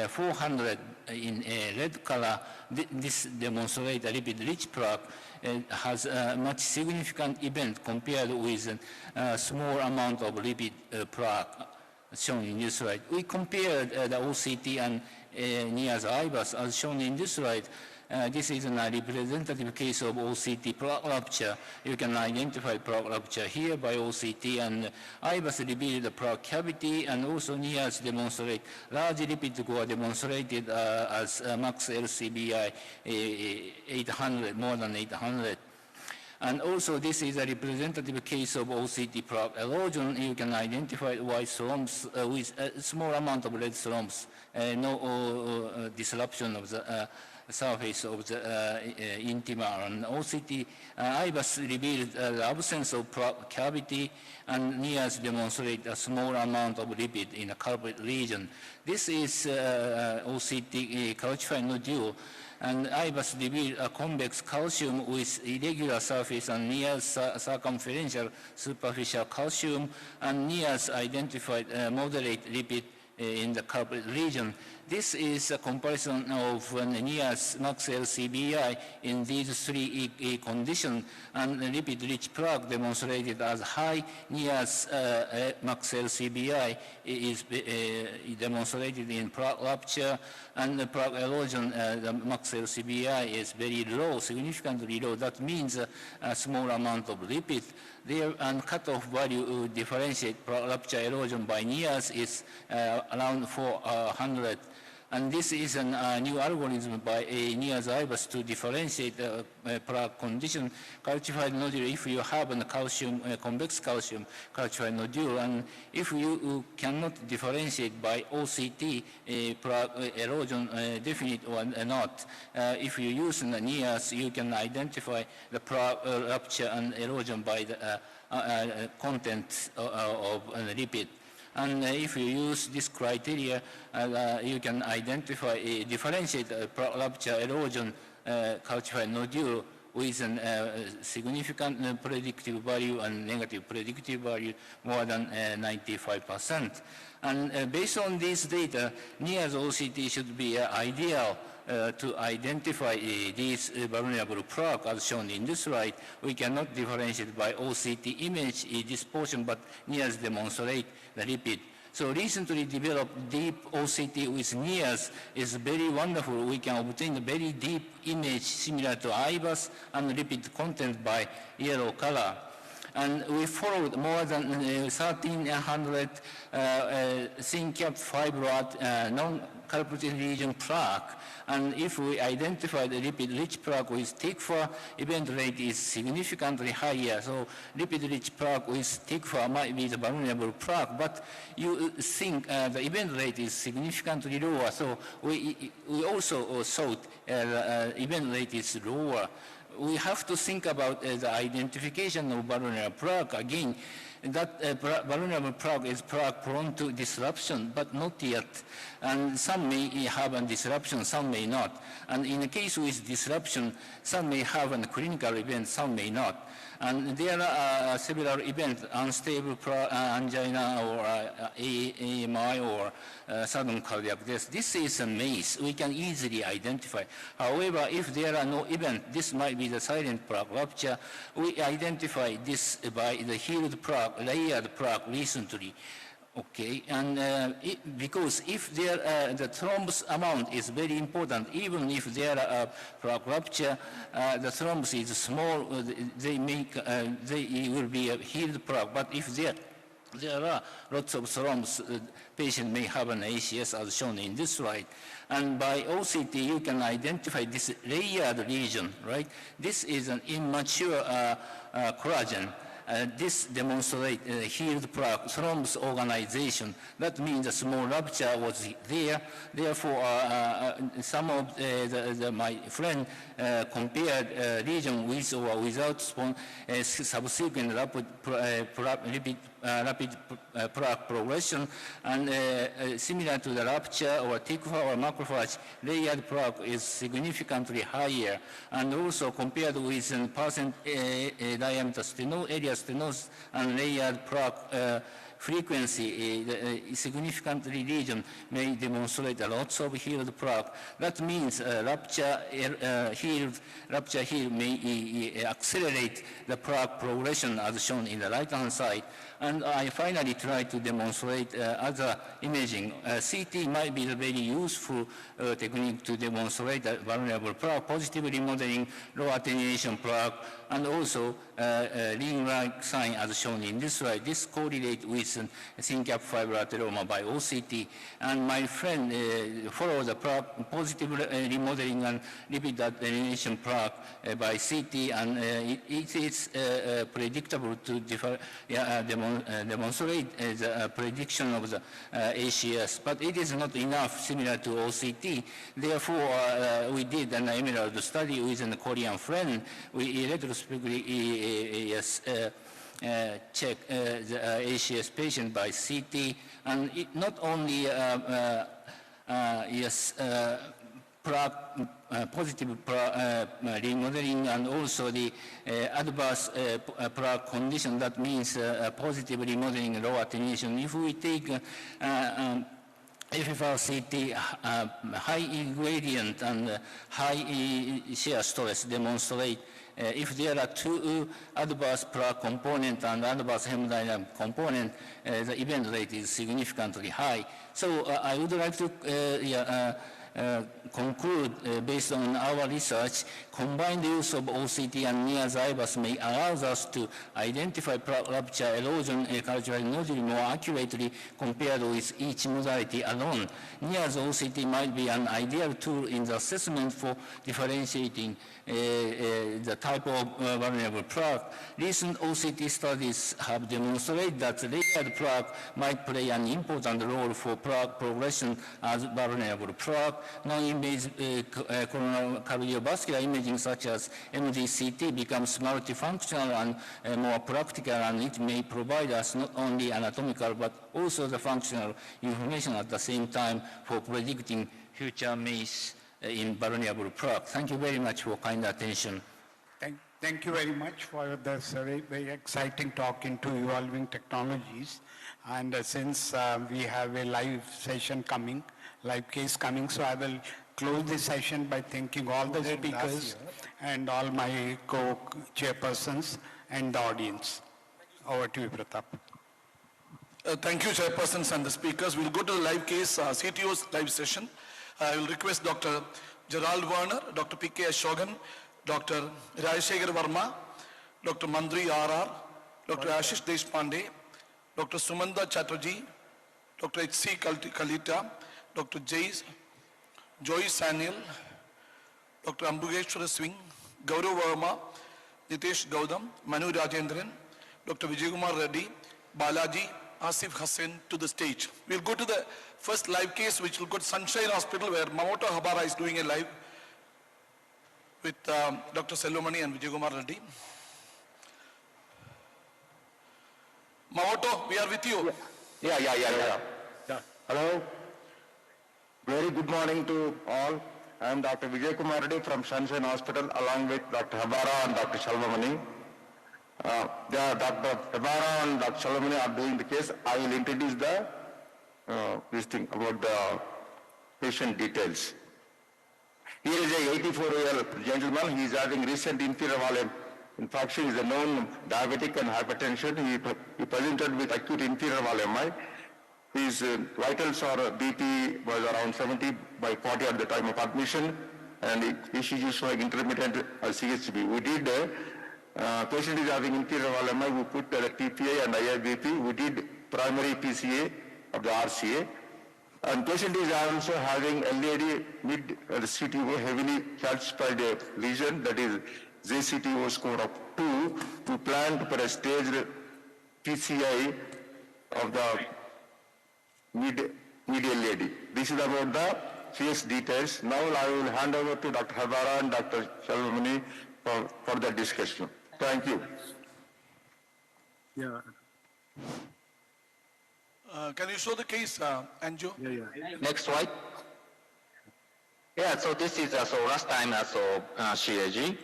400 in red color, this demonstrates a lipid-rich plaque has a much significant event compared with a small amount of lipid plaque shown in this slide. We compared the OCT and NIAS Hybiz as shown in this slide. This is a representative case of OCT plaque rupture. You can identify plaque rupture here by OCT, and Hybiz revealed the plaque cavity, and also NIAS demonstrate large lipid core demonstrated as max LCBI 800, more than 800. And also this is a representative case of OCT plaque erosion. You can identify white thrombosis with a small amount of red thrombosis, no disruption of the surface of the intima. And OCT, Hybiz revealed the absence of plaque cavity, and NIAS demonstrate a small amount of lipid in the culprit region. This is OCT calcified nodule, and Hybiz revealed a convex calcium with irregular surface and NIAS circumferential superficial calcium, and NIAS identified moderate lipid in the culprit region. This is a comparison of NIAS max LCBI in these three conditions, and lipid-rich plaque demonstrated as high NIAS max LCBI is demonstrated in plaque rupture, and the plaque erosion, the max LCBI is very low, significantly low. That means a small amount of lipid. There, and cutoff value differentiate plaque rupture erosion by NIAS is around 400. And this is a new algorithm by NIAS Hybiz to differentiate plaque condition, calcified nodule, if you have a calcium, convex calcium calcified nodule, and if you cannot differentiate by OCT plaque erosion definite or not, if you use the NIAS, you can identify the plaque rupture and erosion by the content of lipid. And if you use this criteria, you can identify, differentiate plaque rupture erosion calcified nodule with a significant predictive value and negative predictive value more than 95%. And based on this data, NIAS OCT should be ideal to identify these vulnerable plaque as shown in this slide. We cannot differentiate by OCT image in this portion, but NIAS demonstrate the lipid. So recently developed deep OCT with NIAS is very wonderful. We can obtain a very deep image similar to Hybiz and lipid content by yellow color. And we followed more than 1,300 thin cap fibroid non-culprit region plaque. And if we identify the lipid-rich plaque with TIGFA, event rate is significantly higher. So lipid-rich plaque with TIGFA might be the vulnerable plaque, but you think the event rate is significantly lower. So we also thought the event rate is lower. We have to think about the identification of vulnerable plaque. Again, that vulnerable plaque is plaque prone to disruption, but not yet. And some may have a disruption, some may not. And in the case with disruption, some may have a clinical event, some may not. And there are several events, unstable angina or AMI or sudden cardiac death. This is a maze. We can easily identify. However, if there are no events, this might be the silent plaque rupture. We identify this by the healed plaque, layered plaque recently. Okay, and because if there the thrombus amount is very important, even if there are plaque rupture, the thrombus is small, they will be a healed plaque. But if there are lots of thrombus, patient may have an ACS as shown in this slide. And by OCT, you can identify this layered region, right? This is an immature collagen. this demonstrates healed plaque thrombus organization. That means a small rupture was there. Therefore, some of my friend compared region with or without subsequent rapid plaque progression, and similar to the rupture or Tikva or macrophage, layered plaque is significantly higher, and also compared with percent diameter area stenosis and layered plaque frequency, significantly region may demonstrate lots of healed plaque. That means rupture healed may accelerate the plaque progression as shown in the right-hand side. And I finally tried to demonstrate other imaging. CT might be a very useful technique to demonstrate vulnerable plaque, positive remodeling, low attenuation plaque, and also ring-like sign as shown in this slide. This correlates with thin cap fiber ateroma by OCT. And my friend followed the plaque, positive remodeling and lipid attenuation plaque by CT, and it is predictable to demonstrate the prediction of the ACS, but it is not enough similar to OCT. Therefore, we did an emerald study with a Korean friend. We retrospectively check the ACS patient by CT, and it not only positive remodeling and also the adverse plaque condition. That means positive remodeling, low attenuation. If we take FFRCT, high gradient and high shear stress demonstrate if there are two adverse plaque component and adverse hemodynamic component, the event rate is significantly high. So I would like to conclude based on our research, combined use of OCT and near-Zybus may allow us to identify plaque rupture, erosion, cultural nodule more accurately compared with each modality alone. Near-OCT might be an ideal tool in the assessment for differentiating the type of vulnerable plaque. Recent OCT studies have demonstrated that layered plaque might play an important role for plaque progression as vulnerable plaque. Non-invasive coronary cardiovascular imaging such as MDCT becomes multifunctional and more practical, and it may provide us not only anatomical but also the functional information at the same time for predicting future MACE in vulnerable plaque. Thank you very much for kind attention. Thank you very much for this very exciting talk into evolving technologies. And since we have a live session coming, live case coming, so I will close this session by thanking all the speakers and all my co-chairpersons and the audience. Over to you, Pratap. Thank you, chairpersons and the speakers. We'll go to the live case, CTO's live session. I will request Dr. Gerald Werner, Dr. P.K. Ashogan, Dr. Rajshekhar Verma, Dr. Mandri R.R., Dr. Ashish Deshpande, Dr. Sumanda Chatterjee, Dr. H.C. Kalita, Dr. Joy Sanyal, Dr. Ambugeshwara Swing, Gaurav Verma, Nitesh Gaudam, Manu Rajendran, Dr. Vijaykumar Reddy, Balaji, Asif Hussain to the stage. We'll go to the first live case, which will go to Sunshine Hospital, where Mamoto Habara is doing a live with Dr. Selomani and Vijaykumar Reddy. Mamoto, we are with you. Yeah. Hello. Very good morning to all. I am Dr. Vijaykumar Reddy from Sunshine Hospital, along with Dr. Habara and Dr. Shalvamani. Dr. Habara and Dr. Shalvamani are doing the case. I will introduce this thing about the patient details. Here is a 84-year-old gentleman. He is having recent inferior valve infarction. He is a known diabetic and hypertension. He presented with acute inferior valve MI. His vitals or BP was around 70/40 at the time of admission, and ECG showing intermittent CHB. We did, patient is having inferior valve MI, we put the TPA and IIBP. We did primary PCA of the RCA. And patient is also having LAD mid CTO heavily calcified lesion, that is JCTO score of 2 to plan for a staged PCI of the medial lady. This is about the case details. Now I will hand over to Dr. Habara and Dr. Shalvamani for the discussion. Thank you. Yeah. Can you show the case, Anju? Next slide. Yeah, so this is last time CAG.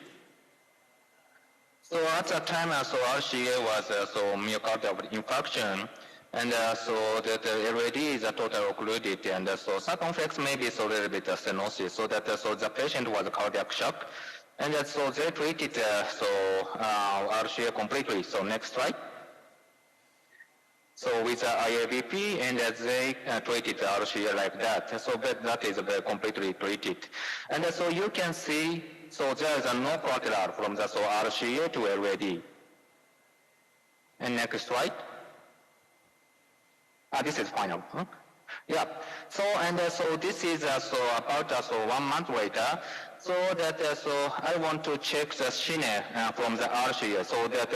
So at that time RCA was myocardial infarction, and so that LAD is total occluded, and so circumflex maybe a little bit stenosis, so that so the patient was cardiac shock, and so they treated RCA completely. So next slide. So with IABP, and they treated RCA like that. So that is completely treated. And so you can see, so there is no collateral from the RCA to LAD. And next slide. This is final. Huh? Yeah. So and so this is about 1 month later. So that I want to check the shine from the RCA. So that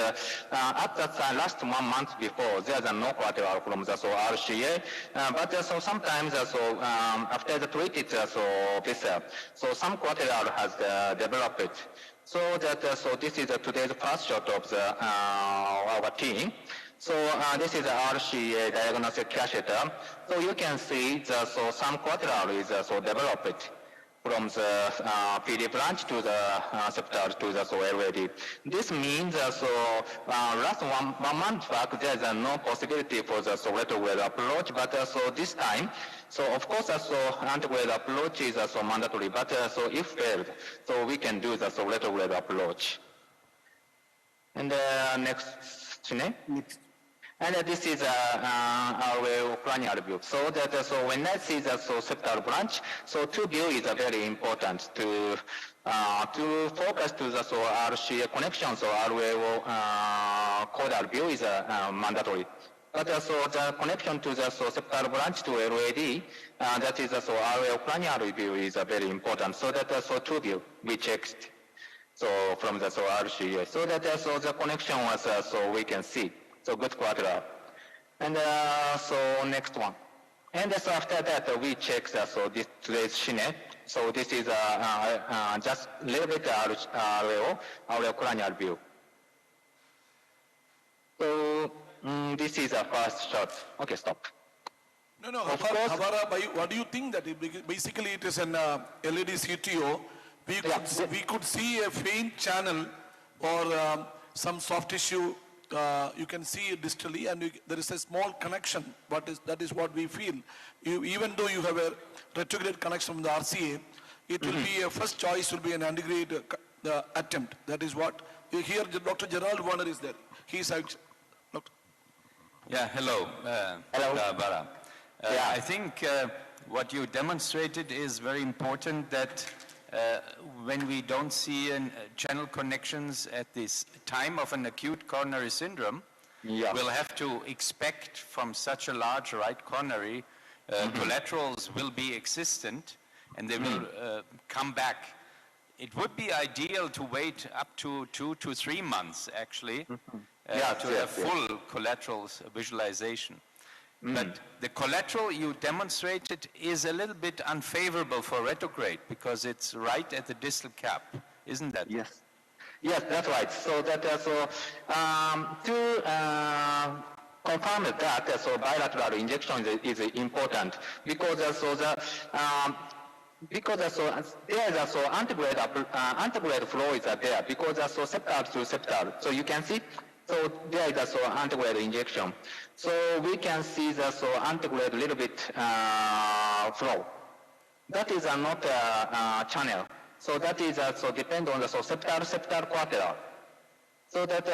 at the last 1 month before, there is no collateral from the RCA. But sometimes after the treated vessel, so some collateral has developed. So that this is today's first shot of the our team. So this is the RCA diagnostic catheter. So you can see that some collateral is developed from the PD branch to the septal to the LAD. This means last one month back there is no possibility for the retrograde approach, but this time, so of course antegrade approach is mandatory, but if failed, so we can do the retrograde approach. And next. And this is our cranial view. So that when I see the septal branch, so two view is very important to focus to the RCA connection. So RAO caudal view is mandatory. But the connection to the septal branch to LAD, that is RAO cranial view is very important. So that two view we checked. So from the RCA, so that the connection was so we can see. So good collateral. And so next one. And so after that we check this today's shine. So this is just a little bit our cranial view. So this is a first shot. Okay, stop. No, Habara, what do you think that basically it is an LED CTO? We could see a faint channel or some soft tissue. You can see it distally, and there is a small connection. That is what we feel. Even though you have a retrograde connection from the RCA, it will be a first choice will be an antegrade attempt. That is what here. Dr. Gerald Warner is there. He is out. Yeah. Hello. Hello. Bara. I think what you demonstrated is very important. That when we don't see channel connections at this time of an acute coronary syndrome, we'll have to expect from such a large right coronary collaterals will be existent, and they will come back. It would be ideal to wait up to 2 to 3 months, actually, to have full collaterals visualization. But the collateral you demonstrated is a little bit unfavorable for retrograde because it's right at the distal cap, isn't that? Yes. Yes, that's right. So that to confirm that, so bilateral injection is important because there is antegrade flow is there because septal to septal. So you can see. So there is antegrade injection. So we can see the antegrade little bit flow. That is not a channel. So that is depend on the septal collateral. So that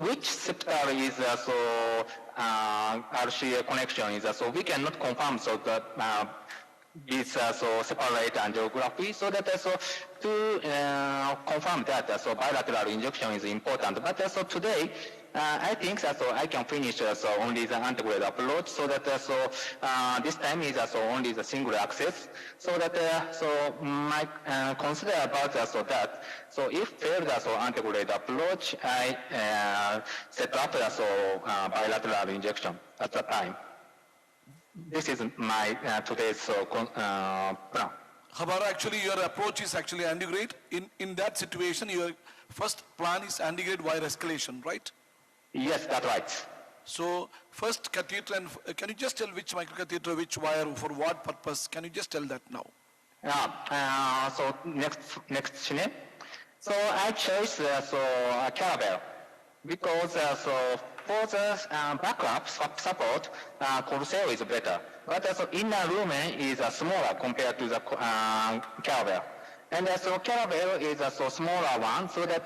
which septal is RCA connection is so we cannot confirm so that is separate angiography. So that to confirm that so bilateral injection is important. But so today, I think that so I can finish so only the antegrade approach, so that this time is only the single access. So that so my consider about so if failed antegrade approach, I set up bilateral injection at the time. This is my today's plan. Habara, actually your approach is actually antegrade. In that situation, your first plan is antegrade wire escalation, right? Yes, that's right. So first catheter, and can you just tell which microcatheter, which wire, for what purpose? Can you just tell that now? Yeah. So next scene. So I chose Caravel because so for the backup support, Corsair is better. But so inner lumen is smaller compared to the Caravel. And so Caravel is a smaller one, so that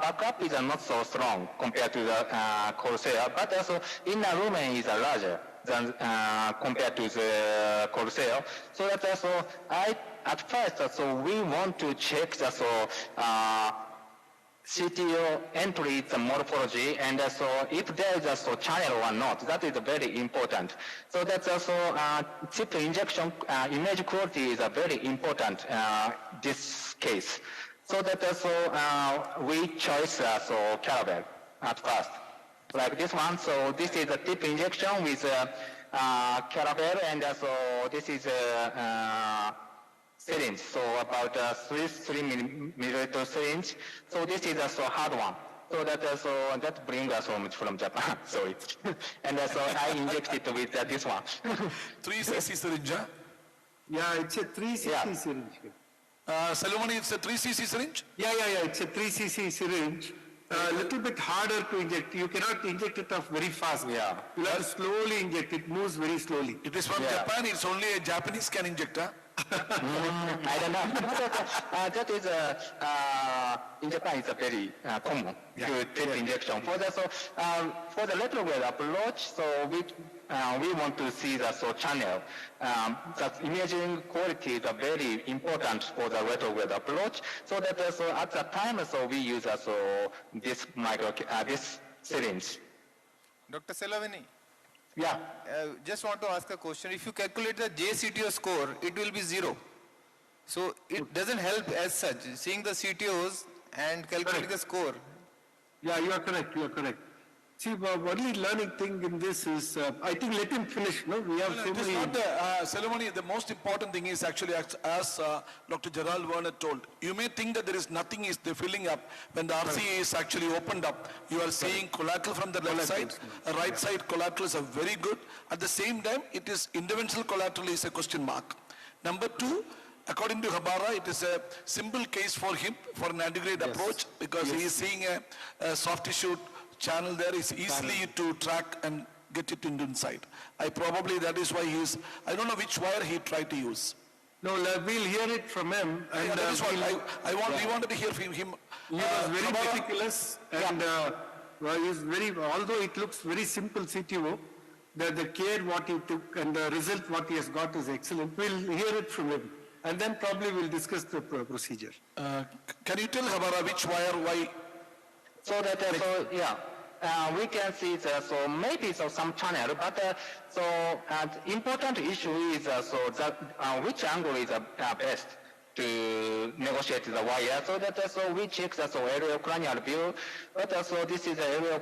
backup is not so strong compared to the Corsair. But inner lumen is larger than compared to the Corsair. So that I at first we want to check the CTO entry the morphology, and so if there is a channel or not, that is very important. So that's also chip injection image quality is very important this case. So that also we choose Caravel at first, like this one. So this is a tip injection with Caravel, and so this is syringe, so about 3 millimeter syringe. So this is a hard one. So that brings us home from Japan. Sorry. And so I inject it with this one. 3 cc syringe, huh? Yeah, it's a 3 cc syringe. Salomon, it's a 3 cc syringe? Yeah, it's a 3 cc syringe. A little bit harder to inject. You cannot inject it off very fast. Yeah. You have to slowly inject. It moves very slowly. It is from Japan. It's only a Japanese can inject, huh? I don't know. That is in Japan. It's a very common to tip injection. For the retrograde approach, so we want to see the channel. The imaging quality is very important for the retrograde approach. So that at the time, we use this this syringe. Dr. Selavini. Yeah. Just want to ask a question. If you calculate the JCTO score, it will be 0. So it doesn't help as such, seeing the CTOs and calculating the score. Yeah, you are correct. See, only learning thing in this is, I think let him finish, no? We have so many... Not the ceremony. The most important thing is actually, as Dr. Gerald Werner told, you may think that there is nothing is filling up. When the RCA is actually opened up, you are seeing collateral from the left side, right side collaterals are very good. At the same time, it is interventional collateral is a question mark. Number 2, according to Habara, it is a simple case for him for an antegrade approach, because he is seeing a soft tissue channel there is easily to track and get it into inside. That is why he is, I don't know which wire he tried to use. No, we'll hear it from him. And that is what we wanted to hear from him. He was very meticulous, and he's very, although it looks very simple CTO, the care what he took and the result what he has got is excellent. We'll hear it from him. And then probably we'll discuss the procedure. Can you tell Habara which wire, why? So that, we can see maybe some channel, but the important issue is which angle is best to negotiate the wire. So that we check the aerial view, but this is aerial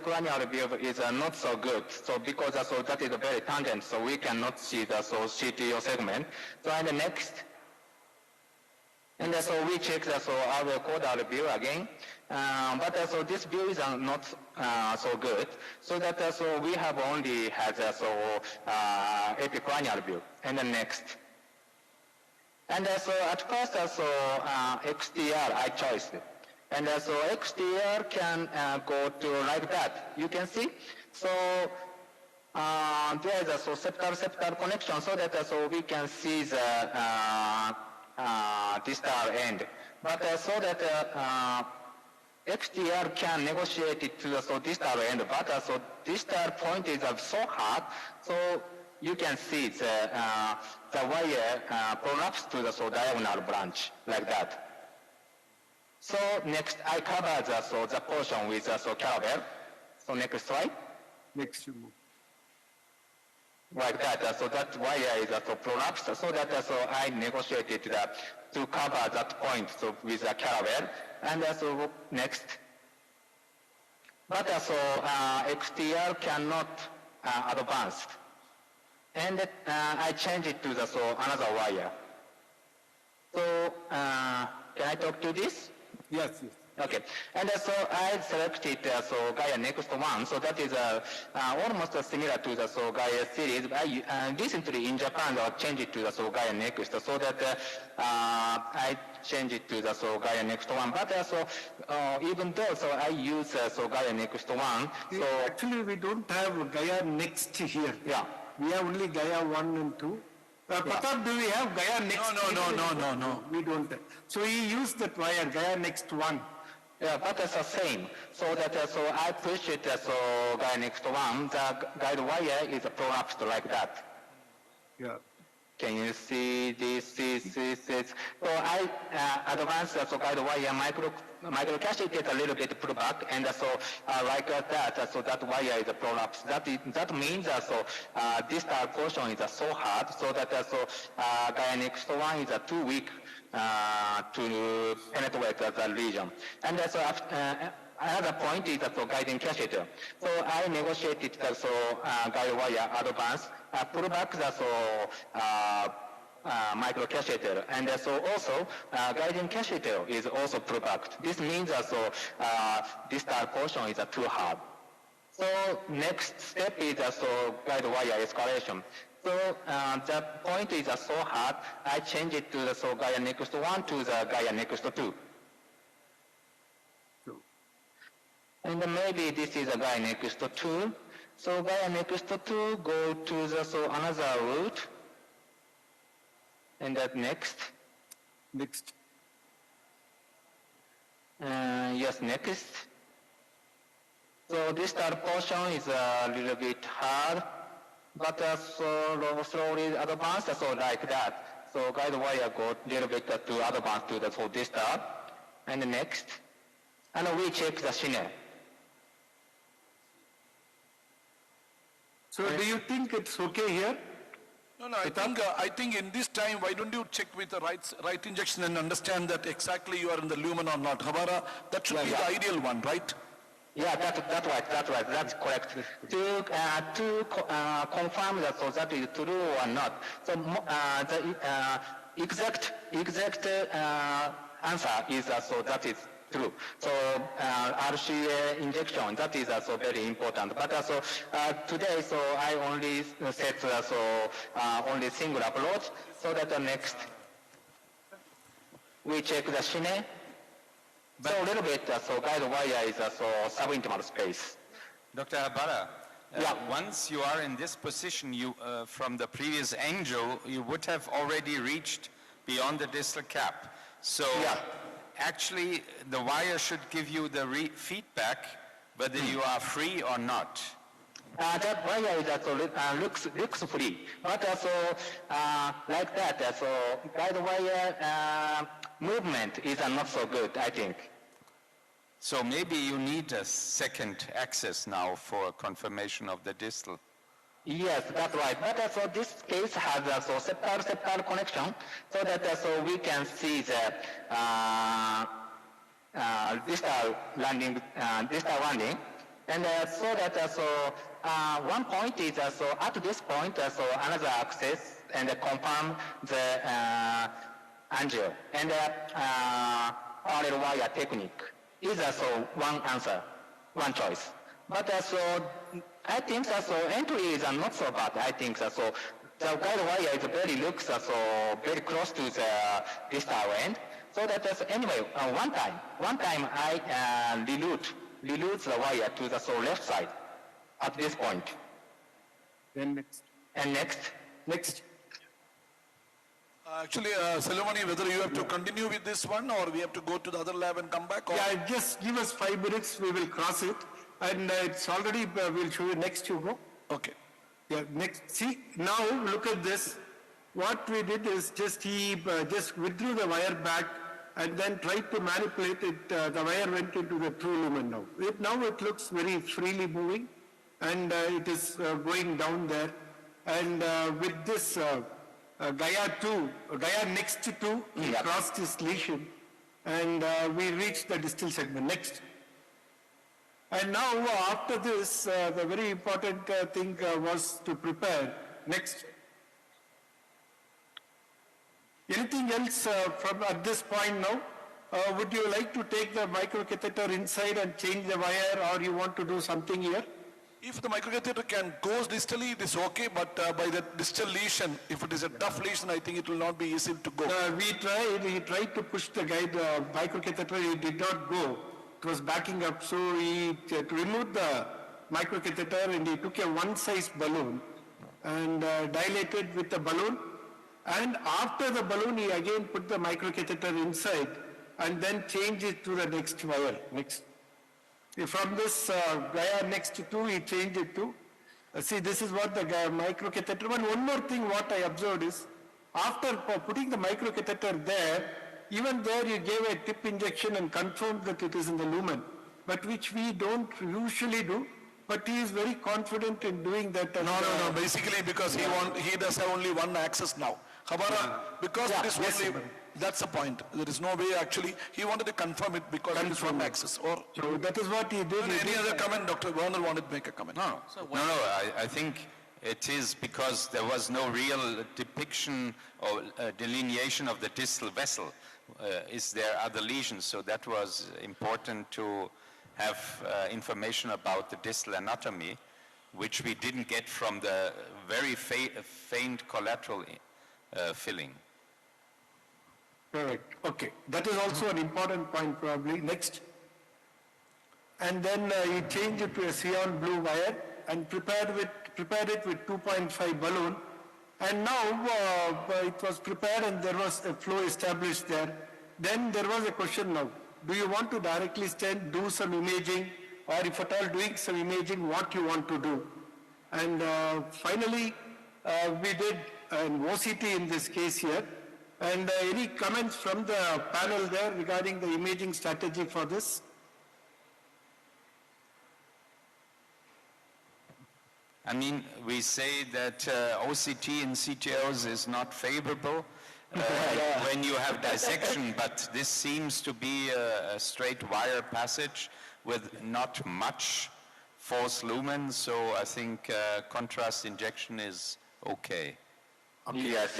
view is not so good. So because that is very tangent, so we cannot see the CTO segment. So and the next. And we check our caudal view again, but this view is not so good. So that we have only had epicranial view. And the next. And at first XTR I chose. And XTR can go to like that. You can see. So there is a septal connection, so that we can see the distal end. But so that XTR can negotiate it to the distal end, but distal point is so hard, so you can see the wire prolapse to the diagonal branch like that. So next, I cover the portion with caravel. So next slide. Next you move. Like that. So that wire is prolapsed. So that I negotiated to cover that point with a caravel. And so next. But XTR cannot advance. And I changed it to another wire. So can I talk to this? Yes, yes. Okay, and so I selected Gaia Next One, so that is almost similar to the Gaia series. I recently in Japan I changed it to the Gaia Next, so that I changed it to the Gaia Next One. But even though I use Gaia Next One, so actually we don't have Gaia Next here. Yeah, we have only Gaia 1 and 2. Pratap, do we have Gaia Next? No. We don't. So he used that wire, Gaia Next 1. Yeah, but it's the same. So that I push it Gaia Next One. The guide wire is prolapsed like that. Yeah. Can you see this? So I advance guide wire micro cacheted a little bit put back, and like that. So that wire is prolapsed. That means distal portion is so hard. So that Gaia Next One is too weak to penetrate the region. And another point is guiding catheter. So I negotiated guide wire advance, pull back the micro catheter, and also guiding catheter is also pull back. This means distal portion is too hard. So next step is guide wire escalation. So the point is so hard, I change it to the Gaia Next 1 to the Gaia Next 2. And maybe this is a Gaia Next 2. So Gaia Next 2 go to the another route. And that next. Next. Yes, next. So this third portion is a little bit hard. But slowly advance, so like that. So guide wire go a little bit to advance to the distal. And next. And we check the shine. So do you think it's okay here? No, I think in this time, why don't you check with the right injection and understand that exactly you are in the lumen or not. Habara, that should be the ideal one, right? Yeah, that's right, that's correct. To confirm that that is true or not. So the exact answer is that is true. So RCA injection, that is also very important. But today, I only set only single approach. So that the next we check the shine. So a little bit, guide wire is subintimal space. Dr. Habara, once you are in this position, you from the previous angle, you would have already reached beyond the distal cap. So actually, the wire should give you the feedback whether you are free or not. That wire is looks free, but like that, guide wire movement is not so good, I think. So maybe you need a second access now for confirmation of the distal. Yes, that's right. But this case has septal connection, so that we can see the distal landing, and so that one point is at this point another access and confirm the angle and parallel wire technique is one answer, one choice. But I think entry is not so bad. I think so. The guide wire is looks very close to the distal end. So that anyway, one time I dilute the wire to the left side at this point. Then next. And next. Actually, Salomoni, whether you have to continue with this one or we have to go to the other lab and come back? Or? Yeah, just give us 5 minutes, we will cross it. And it's already, we'll show you next, Hugo. Okay. Yeah, next. See, now look at this. What we did is he just withdrew the wire back and then tried to manipulate it, the wire went into the true lumen now. Now it looks very freely moving, and it is going down there. And with this Gaia next to, he crossed his lesion, and we reached the distal segment. Next. And now after this, the very important thing was to prepare. Next. Anything else from at this point now? Would you like to take the microcatheter inside and change the wire, or you want to do something here? If the microcatheter can go distally, it is okay, but by the distal lesion, if it is a tough lesion, I think it will not be easy to go. He tried to push the microcatheter, he did not go. It was backing up, so he removed the microcatheter and he took a one-size balloon and dilated with the balloon. And after the balloon, he again put the microcatheter inside and then changed it to the next wire. Next. From this Gaia next to 2, he changed it to, see, this is what the microcatheter, one more thing what I observed is, after putting the microcatheter there, even there you gave a tip injection and confirmed that it is in the lumen, but which we don't usually do, but he is very confident in doing that. No, basically because he does have only one access now. Because it is only, that's the point. There is no way actually, he wanted to confirm it because it is one access. Or so that is what he did. Any other comment? Dr. Warner wanted to make a comment. No, I think it is because there was no real depiction or delineation of the distal vessel. Is there other lesions? So that was important to have information about the distal anatomy, which we didn't get from the very faint collateral filling. Correct. Okay. That is also an important point probably. Next. And then he changed it to a cyan blue wire and prepared it with 2.5 balloon. And now it was prepared and there was a flow established there. Then there was a question now. Do you want to directly stand, do some imaging, or if at all doing some imaging, what you want to do? And finally, we did an OCT in this case here. And any comments from the panel there regarding the imaging strategy for this? I mean, we say that OCT in CTOs is not favorable when you have dissection, but this seems to be a straight wire passage with not much false lumen, so I think contrast injection is okay. Okay. Yes.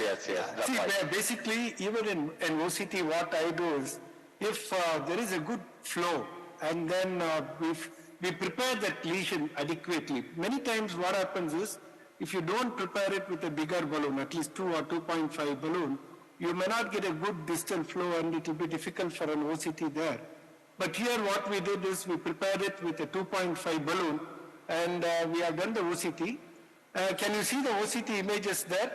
See, basically, even in OCT, what I do is, if there is a good flow, and then we prepare that lesion adequately. Many times what happens is, if you don't prepare it with a bigger balloon, at least 2 or 2.5 balloon, you may not get a good distal flow and it will be difficult for an OCT there. But here what we did is we prepared it with a 2.5 balloon and we have done the OCT. Can you see the OCT images there?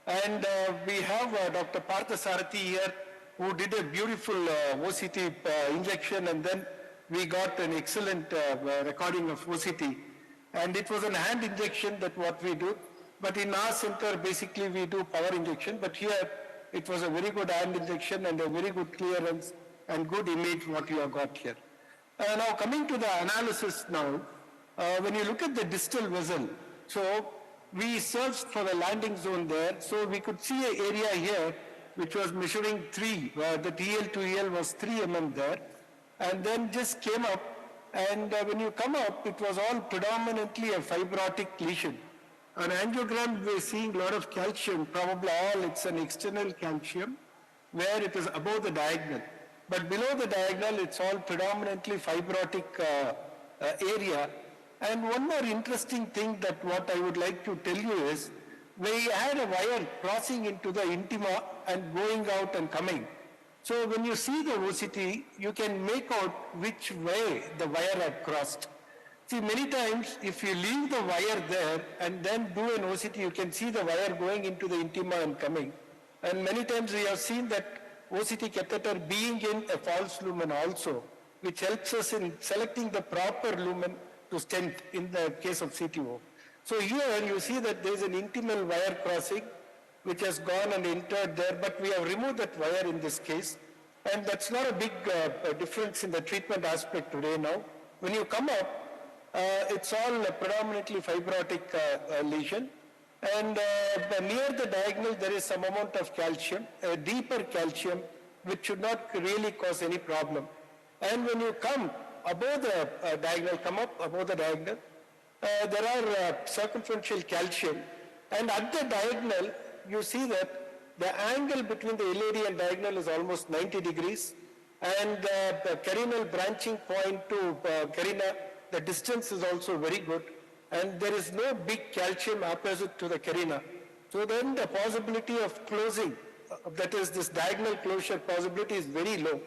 And we have Dr. Parthasarathi here who did a beautiful OCT injection, and then we got an excellent recording of OCT. And it was a hand injection that what we do. But in our center, basically we do power injection. But here it was a very good hand injection and a very good clearance and good image what you have got here. Now coming to the analysis now, when you look at the distal vessel, so we searched for the landing zone there, so we could see an area here which was measuring 3, where the TL to EL was 3 mm there, and then just came up, and when you come up, it was all predominantly a fibrotic lesion. On angiogram, we're seeing a lot of calcium, probably all it's an external calcium, where it is above the diagonal. But below the diagonal, it's all predominantly fibrotic area. And one more interesting thing that what I would like to tell you is, we had a wire crossing into the intima and going out and coming. So when you see the OCT, you can make out which way the wire had crossed. See, many times if you leave the wire there and then do an OCT, you can see the wire going into the intima and coming. And many times we have seen that OCT catheter being in a false lumen also, which helps us in selecting the proper lumen to stent in the case of CTO. So here you see that there is an intimal wire crossing which has gone and entered there, but we have removed that wire in this case. And that's not a big difference in the treatment aspect today now. When you come up, it's all predominantly fibrotic lesion. And near the diagonal, there is some amount of calcium, a deeper calcium, which should not really cause any problem. And when you come above the diagonal, come up above the diagonal, there are circumferential calcium. And at the diagonal, you see that the angle between the LAD and diagonal is almost 90 degrees. And the carinal branching point to carina, the distance is also very good. And there is no big calcium opposite to the carina. So then the possibility of closing, that is this diagonal closure possibility, is very low.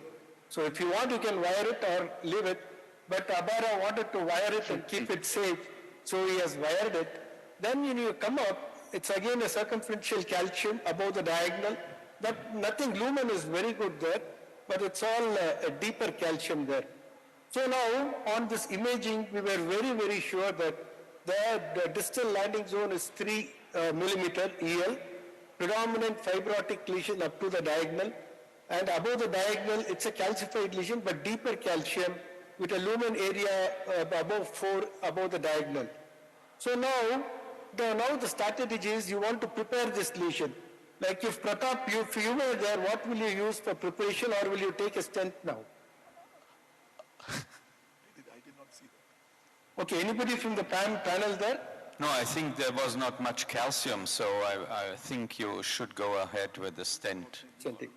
So if you want, you can wire it or leave it. But Abara wanted to wire it and keep it safe, so he has wired it. Then when you come up, it's again a circumferential calcium above the diagonal. But nothing, lumen is very good there, but it's all a deeper calcium there. So now on this imaging, we were very, very sure that the distal landing zone is 3 millimeter EL, predominant fibrotic lesion up to the diagonal, and above the diagonal, it's a calcified lesion, but deeper calcium with a lumen area above 4 above the diagonal. So now the strategy is you want to prepare this lesion. Like if Pratap, if you were there, what will you use for preparation, or will you take a stent now? I did not see that. Okay, anybody from the panel there? No, I think there was not much calcium, so I think you should go ahead with the stent.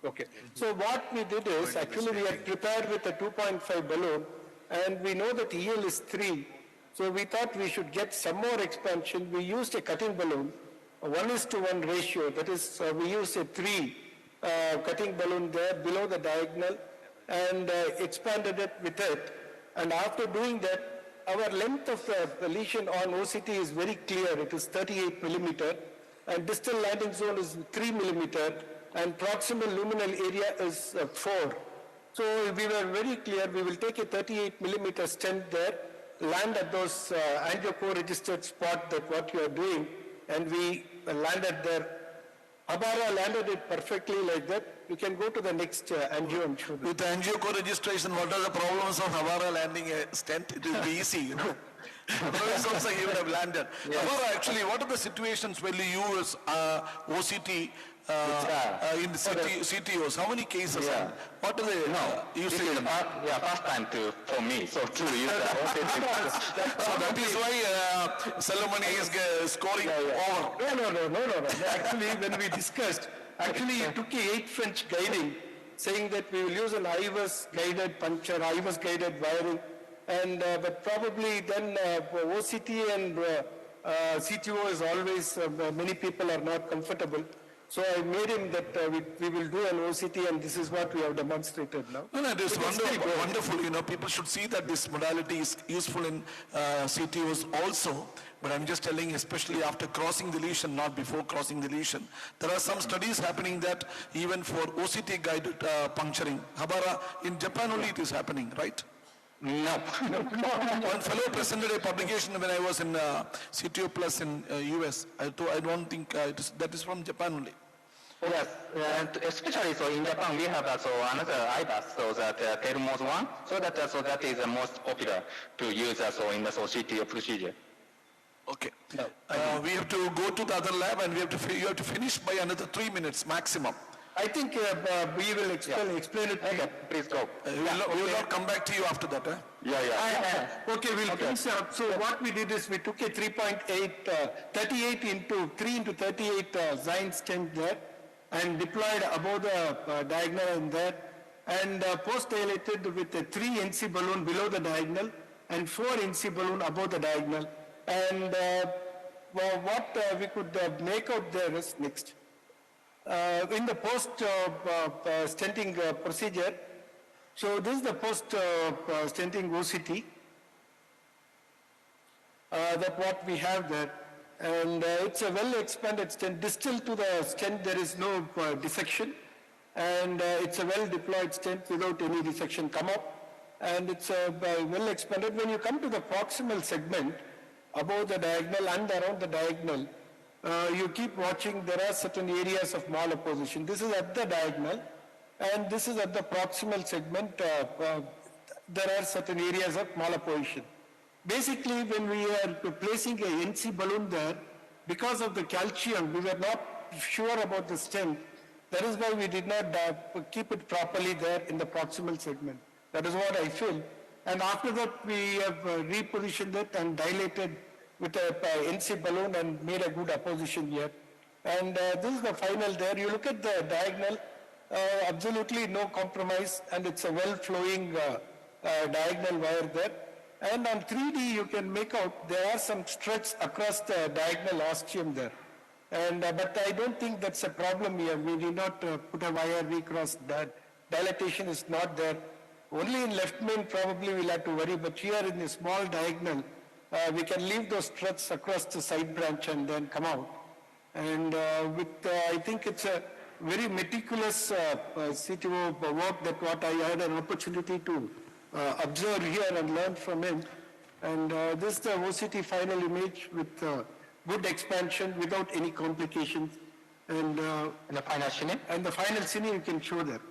Okay. So what we did is, actually we had prepared with a 2.5 balloon, and we know that EL is 3. So we thought we should get some more expansion. We used a cutting balloon, a 1:1 ratio. That is, we used a 3 cutting balloon there below the diagonal and expanded it with it. And after doing that, our length of the lesion on OCT is very clear. It is 38 millimeter, and distal landing zone is 3 millimeter, and proximal luminal area is 4. So we were very clear. We will take a 38 millimeter stent there, land at those angio-co-registered spot that what you are doing, and we landed there. Abara landed it perfectly like that. You can go to the next angio and show them. With angio registration, what are the problems of Havara landing a stent? It will be easy, you know. Otherwise also he would have landed. Yes. Havara, actually, what are the situations where you use OCT in the CTOs? How many cases? Yeah. What are they using? This is first time for me, so to use the OCT. So that is why ceremony is scoring over. No. Actually, when we discussed, he took a 8 French guiding, saying that we will use an Hybiz guided puncture, Hybiz guided wiring, and but probably then OCT and CTO is always, many people are not comfortable. So I made him that we will do an OCT, and this is what we have demonstrated now. No, it is wonderful. You know, people should see that this modality is useful in CTOs also. But I'm just telling, especially after crossing the lesion, not before crossing the lesion. There are some studies happening that even for OCT guided puncturing, Habara, in Japan only it is happening, right? No. One fellow presented a publication when I was in CTO Plus in US. I don't think that is from Japan only. Yes, and especially so in Japan we have another Hybiz, so that Telmos 1, so that is the most popular to use so in the CTO procedure. Okay. No. We have to go to the other lab, and you have to finish by another 3 minutes maximum. I think we will explain it. Okay, please go. We will not come back to you after that. Okay, we'll finish up. So what we did is we took a 38 into 3 into 38 Zine stent there, and deployed above the diagonal in there, and post-dilated with a 3 NC balloon below the diagonal and 4 NC balloon above the diagonal. And what we could make out there is next. In the post-stenting procedure, so this is the post-stenting OCT, that what we have there. And it's a well-expanded stent. Distal to the stent, there is no dissection. And it's a well-deployed stent without any dissection come up. And it's well-expanded. When you come to the proximal segment, above the diagonal and around the diagonal, you keep watching, there are certain areas of malopposition. This is at the diagonal, and this is at the proximal segment. There are certain areas of malapposition. Basically, when we are placing a NC balloon there, because of the calcium, we were not sure about the strength. That is why we did not keep it properly there in the proximal segment. That is what I feel. And after that, we have repositioned it and dilated with a NC balloon and made a good apposition here. And this is the final there. You look at the diagonal, absolutely no compromise, and it's a well-flowing diagonal wire there. And on 3D, you can make out there are some struts across the diagonal ostium there. And but I don't think that's a problem here. We did not put a wire recross that. Dilatation is not there. Only in left main probably we'll have to worry, but here in the small diagonal, we can leave those struts across the side branch and then come out. And I think it's a very meticulous CTO work that what I had an opportunity to observe here and learn from him. And this is the OCT final image with good expansion without any complications. And the final cine? And the final cine you can show there.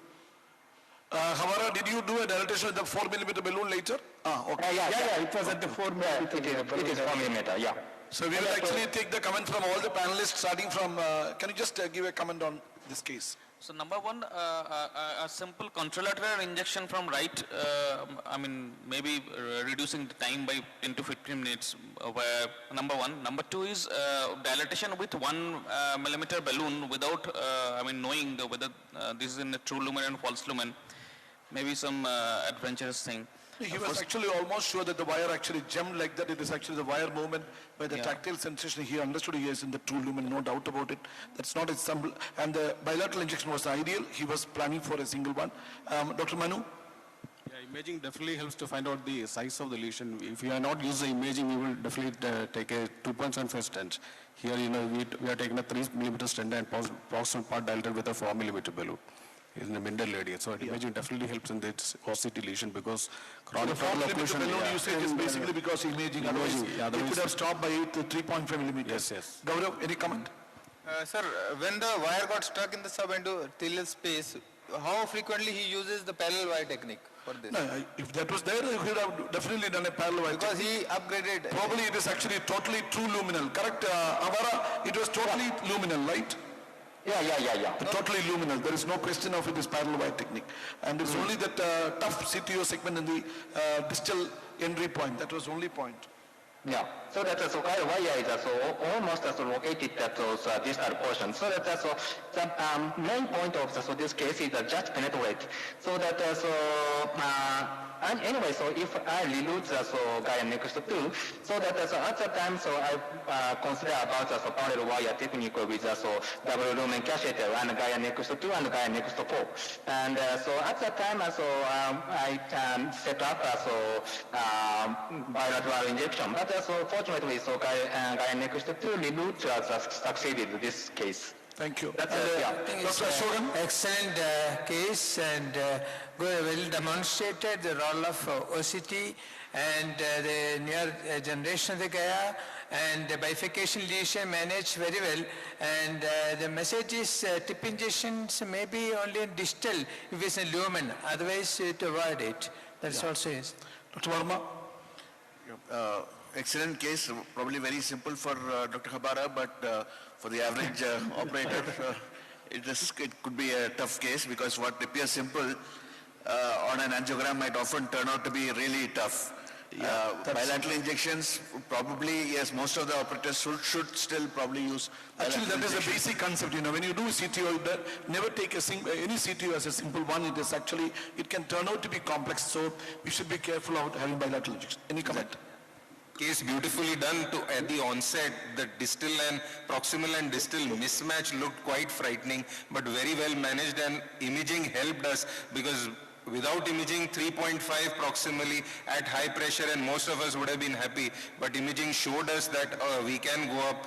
However, did you do a dilatation with the 4mm balloon later? Okay. Yeah, it was at the 4mm. It is 4mm, yeah. So we will actually take the comment from all the panelists, starting from, can you just give a comment on this case? So number one, a simple contralateral injection from right, maybe reducing the time by 10 to 15 minutes, number one. Number two is dilatation with 1mm balloon without, knowing whether this is in a true lumen and false lumen. Maybe some adventurous thing. He was actually almost sure that the wire actually jammed like that. It is actually the wire movement by the tactile sensation. He understood he is in the true lumen, no doubt about it. That's not a sample. And the bilateral injection was ideal. He was planning for a single one. Dr. Manu? Yeah, imaging definitely helps to find out the size of the lesion. If you are not using imaging, you will definitely take a 2.75 stent. Here, we are taking a 3mm stent and proximal part dilated with a 4mm balloon in the middle radius. So imaging definitely helps in this OCT lesion because chronic occlusion. balloon you said is basically because imaging. Otherwise, they could have stopped by 3.5mm. Yes. Gaurav, any comment? Sir, when the wire got stuck in the subendothelial space, how frequently he uses the parallel wire technique for this? No, if that was there, he would have definitely done a parallel wire because he upgraded. Probably it is actually totally true luminal. Correct, Avara? It was totally luminal, right? Yeah. Totally luminal. There is no question of it is parallel wire technique. And it's only that tough CTO segment in the distal entry point. That was the only point. Yeah. So that is why wire is almost located at those distal portions. So that the main point of this case is just penetrate. So that and anyway, so if I reload the guy next to, so that at the time, so I consider about the parallel wire technique with double lumen catheter and guy next to 2 and guy next to 4. And so at that time, I can set up bilateral injection. But fortunately, so guy next to 2 reload succeeded in this case. Thank you. Dr. Ashogan? Excellent case and well demonstrated the role of OCT and the near generation of the Gaya and the bifurcation lesion managed very well. And the message is tip injections may be only in distal if it's in lumen, otherwise to avoid it. That's also is. Dr. Verma? Excellent case, probably very simple for Dr. Habara, but for the average operator, it could be a tough case because what appears simple on an angiogram might often turn out to be really tough. Bilateral injections, probably, yes, most of the operators should still probably use Actually, that is the basic concept, when you do CTO, never take any CTO as a simple one. It is actually, it can turn out to be complex, so we should be careful about having bilateral injections. Any comment? Case beautifully done at the onset. The distal and proximal and distal mismatch looked quite frightening, but very well managed, and imaging helped us because without imaging 3.5 proximally at high pressure and most of us would have been happy, but imaging showed us that we can go up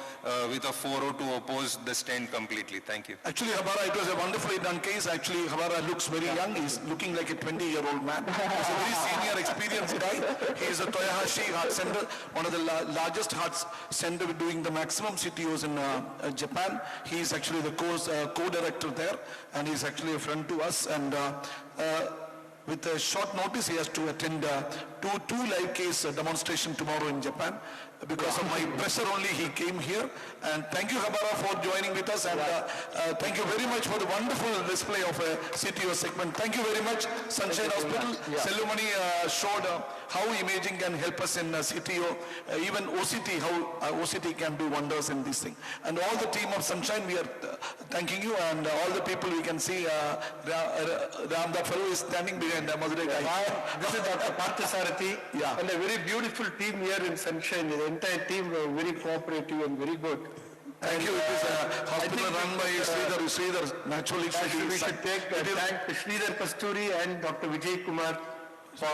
with a 4.0 to oppose the stent completely. Thank you. Actually, Habara, it was a wonderfully done case. Actually, Habara looks very young. He's looking like a 20-year-old man. He's a very senior experienced guy. He is a Toyohashi Heart Center, one of the largest heart center doing the maximum CTOs in Japan. He is actually the co-director there, and he is actually a friend to us. And with a short notice, he has to attend two live case demonstration tomorrow in Japan. Because of my pressure only, he came here. And thank you, Habara, for joining with us. And thank you very much for the wonderful display of a CTO segment. Thank you very much, Sunshine Hospital. Selumani showed how imaging can help us in CTO, even OCT, how OCT can do wonders in this thing. And all the team of Sunshine, we are thanking you, and all the people we can see. Ram, that fellow is standing behind the Madurai guy. This is Dr. Parthasarathi, and a very beautiful team here in Sunshine. The entire team were very cooperative and very good. Thank you. It is a hospital run by Sridhar. Naturally, we should thank Sridhar Kasturi and Dr. Vijay Kumar for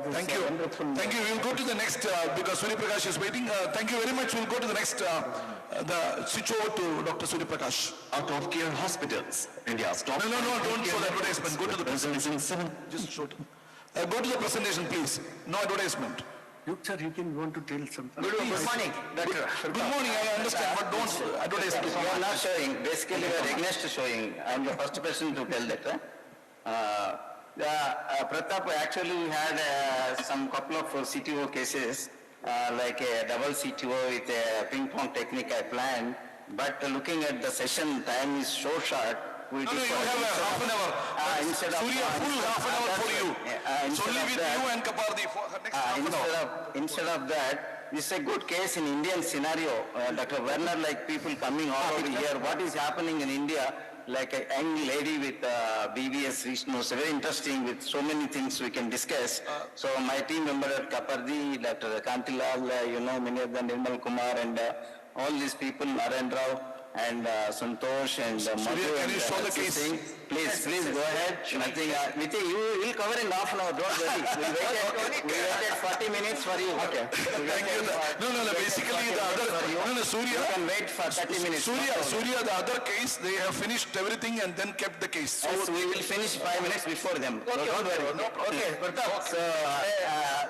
this Thank you. wonderful... Thank you. We'll go to the next, because Surya Prakash is waiting. Thank you very much. We'll go to the next, the switch over to Dr. Surya Prakash. Out of care hospitals, India's top... No, don't show the advertisement. Go to the presentation. Just show it. Go to the presentation, please. No advertisement. Look, sir, you can want to tell something. Good morning, Doctor. Good morning, I understand, but don't advertise. You are not showing. Basically, we are against showing. I am the first person to tell that. Pratap, actually we had some couple of CTO cases, like a double CTO with a ping pong technique I planned, but looking at the session time is so short. You have a half an hour. Instead of Surya, full half an hour for you. It's only with you and Kapardi for next half an hour. Instead of that, this is a good case in Indian scenario. Dr. Werner, like people coming all over here, what is happening in India, like a young lady with BBS Rishnos, very interesting with so many things we can discuss. So my team member at Kapardi, Dr. Kantilal, many of them, Nirmal Kumar, and all these people, Naren Rao, and Santosh and Madhu. Can you show the case? Please go ahead. Nothing. Vijay, you will cover in half an hour. Don't worry. We waited 40 minutes for you. Okay. Thank you. No. Basically, the other. Surya. You can wait for 30 minutes. Surya, the other case, they have finished everything and then kept the case. So we will finish 5 minutes before them. Okay, don't worry. No problem. Okay, Pratap. So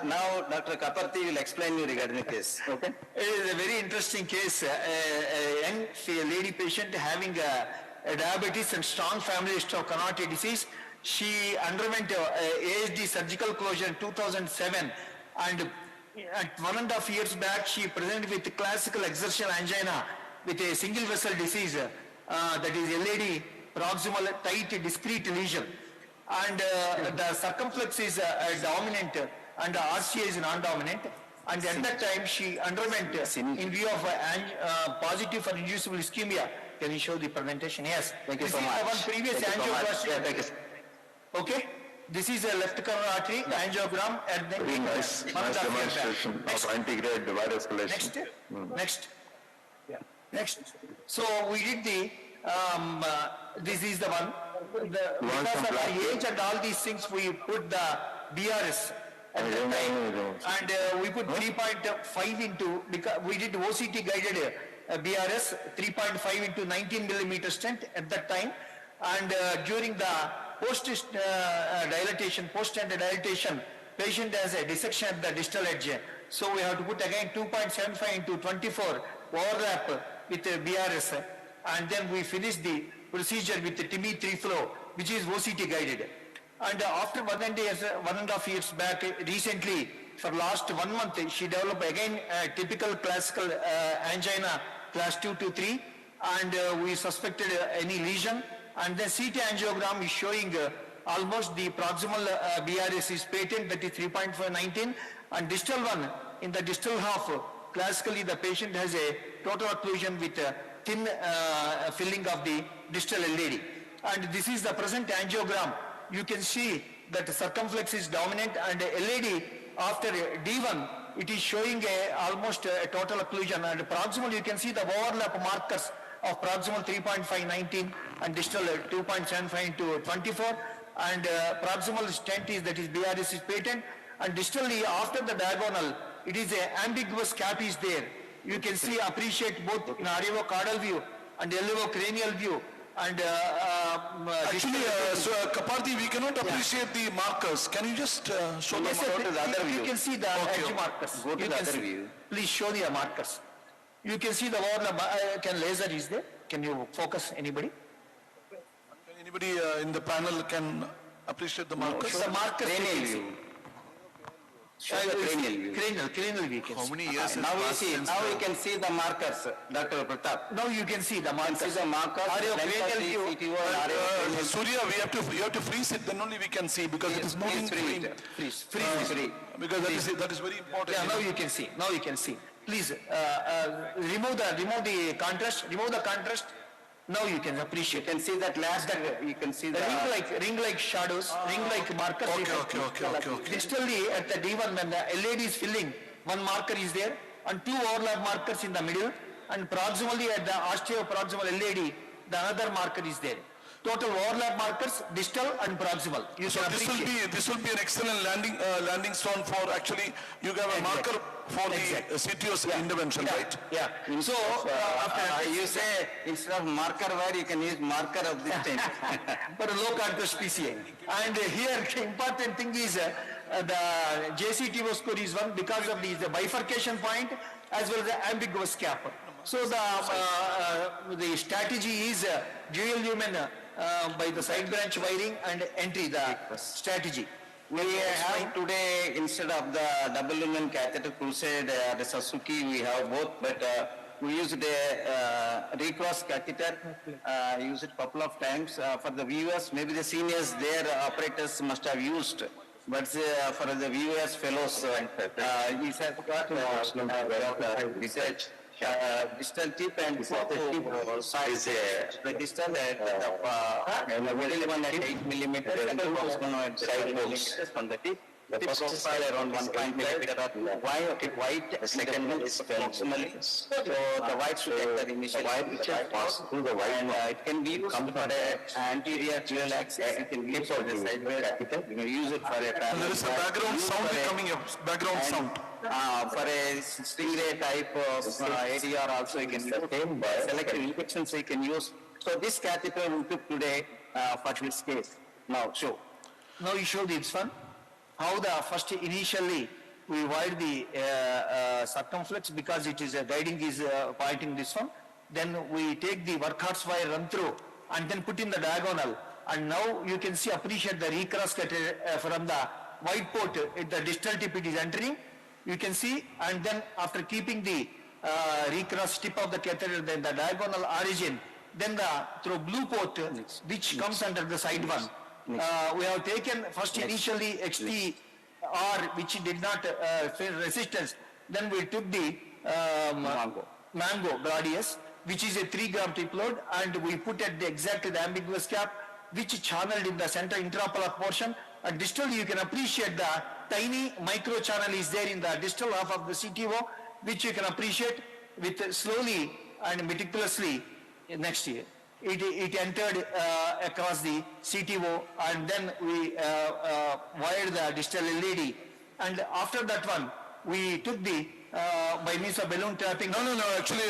now Dr. Kaparti will explain you regarding the case. Okay. It is a very interesting case. A young lady patient having a diabetes and strong family history of carotid disease. She underwent ASD surgical closure in 2007, and at 1.5 years back she presented with classical exertional angina with a single vessel disease, that is LAD, proximal tight discrete lesion, and the circumflex is dominant and the RCA is non-dominant. And at that time, she underwent, in view of positive for inducible ischemia. Can you show the presentation? Yes. Thank you so much. One previous angioplasty. Okay. This is a left coronary artery angiogram. And then very nice demonstration of antegrade virus collection. Next. Next. So we did the, this is the one. Because of the age and all these things, we put the BRS. At that time, and we put 3.5 into, because we did OCT guided BRS, 3.5 into 19 millimeter stent at that time, and during the post-dilatation, post-stent dilatation, patient has a dissection at the distal edge, so we have to put again 2.75 into 24 overlap with BRS, and then we finish the procedure with the TIMI 3 flow, which is OCT guided. And after 1.5 years back, recently, for last 1 month, she developed again typical classical angina, class 2 to 3, and we suspected any lesion. And the CT angiogram is showing almost the proximal BRS is patent, that is 3.419, and distal one, in the distal half, classically the patient has a total occlusion with a thin filling of the distal LAD. And this is the present angiogram. You can see that the circumflex is dominant, and LAD after D1, it is showing almost a total occlusion, and proximal you can see the overlap markers of proximal 3.519 and distal 2.75 into 24, and proximal stent is, that is BRS is patent, and distally after the diagonal, it is a ambiguous cap is there. You can see, appreciate both in caudal view and cranial view, And actually, Kaparthi, we cannot appreciate the markers. Can you just show them? Go to the other view. You can see the edge markers. Go to the other view. Please show the markers. You can see the can laser is there. Can you focus anybody? Anybody in the panel can appreciate the markers? Show the markers. Cranial view. Show the cranial view. Cranial view. How many years now we can see the markers, Dr. Pratap. Now you can see the markers. See the markers. cranial view. Surya, you have to freeze it, then only we can see, because it is moving. Freeze. Because that is very important. Yeah, now you can see. Now you can see. Please remove the contrast. Remove the contrast. Now you can appreciate. You can see that last. You can see the ring-like shadows, ring-like markers. Okay. Distally at the Day-1, when the LED is filling, one marker is there, and two overlap markers in the middle, and proximally at the osteoproximal LED, the other marker is there. Total overlap markers, distal and proximal. So this will be an excellent landing stone for actually you have a marker for the CTO's intervention, right? Yeah. So you say instead of marker wire, you can use marker of this type. For a low contrast PCA. And here the important thing is the JCTO score is 1 because of the bifurcation point as well as the ambiguous cap. So the strategy is dual lumen by the side branch wiring and entry, the strategy. We have today, instead of the double lumen catheter Crusade, the Suzuki, we have both, but we used a recross catheter, used it a couple of times. For the viewers, maybe the seniors, their operators must have used, but for the viewers, fellows, we have got research. Distal tip and the size, the distal the middle one at 8 millimeters and the first one at 5 millimeters from the tip. The first profile around 1.5 millimeters white, the second one is proximally. So the white should enter initially. White which pass through the white, and it can be used for an anterior dual axis. It can be used for the sideways catheter. You can use it for a parallel. There is a background sound coming up. Background sound. For a stingray type of ADR also you can use. Selective infections you can use. So this catheter we took today for this case. Now show. Now you show this one. How the first initially we wire the circumflex because it is guiding is pointing this one. Then we take the workhorse wire run through and then put in the diagonal. And now you can see appreciate the recross catheter from the white port at the distal tip it is entering. You can see, and then after keeping the recross tip of the catheter, then the diagonal origin, then through blue port, which comes under the side one. We have taken first initially XTR, which did not face resistance. Then we took the Mango Gladius, which is a 3 gram tip load, and we put at exactly the ambiguous cap, which channeled in the center intraocular portion. And distally you can appreciate the tiny micro channel is there in the distal half of the CTO, which you can appreciate with slowly and meticulously next year. It entered across the CTO, and then we wired the distal LED. And after that one, we took the by means of balloon tapping. No. Actually,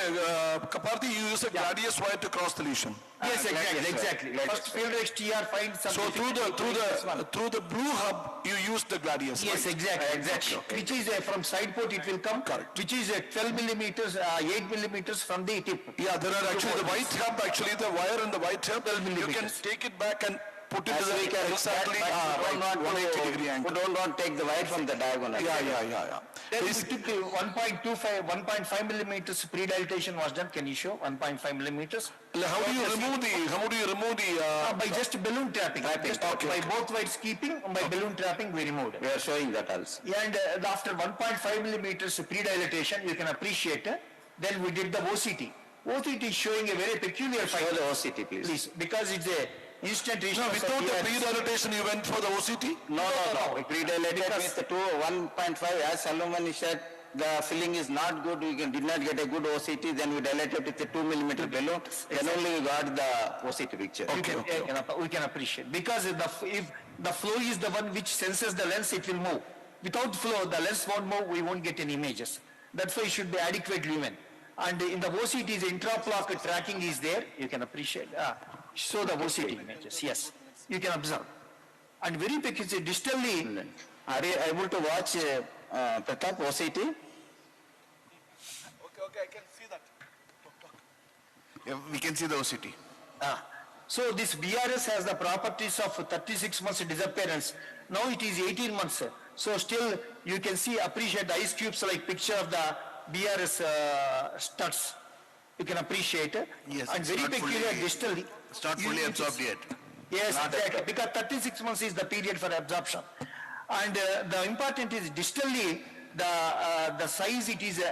Kaparthi, you use a Gladius wire to cross the lesion. Yes, exactly. First field XTR finds some. So through the blue hub, you use the Gladius. Yes, right? exactly. Okay. Which is from side port it will come. Correct. Which is 12 millimeters, 8 millimeters from the tip. Yeah, there are actually the white hub. Actually, the wire and the white hub. 12 millimeters. You can take it back and put it to the exactly right, 180 degree angle. We don't take the wire from the diagonal. Yeah. Then we took the 1.5 millimeters pre-dilatation was done. Can you show 1.5 millimeters? How do you remove the? By just balloon trapping. By both wires keeping, by balloon trapping we removed. We are showing that also. And after 1.5 millimeters pre-dilatation, you can appreciate. Then we did the OCT. OCT is showing a very peculiar. Show the OCT, please. Because it's a instant No, without the pre-dilatation you went for the OCT? No. We pre-dilated with the 1.5 as Salomon said. The filling is not good, we did not get a good OCT, then we dilated with a 2 millimeter balloon, then only we got the OCT picture. Okay. We can appreciate. Because if the flow is the one which senses the lens, it will move. Without flow, the lens won't move, we won't get any images. That's why it should be adequate lumen. And in the OCTs, intra-block tracking is there, you can appreciate. show the OCT images, yes. You can observe. And very peculiar, distally. Are you able to watch Pratap OCT? Okay, I can see that. Yeah, we can see the OCT. So this BRS has the properties of 36 months disappearance. Now it is 18 months. So still you can see, appreciate the ice cubes like picture of the BRS studs. You can appreciate. Yes, and very peculiar distally. It's not fully absorbed yet. Yes, exactly. Because 36 months is the period for absorption. And the important is distally, the size it is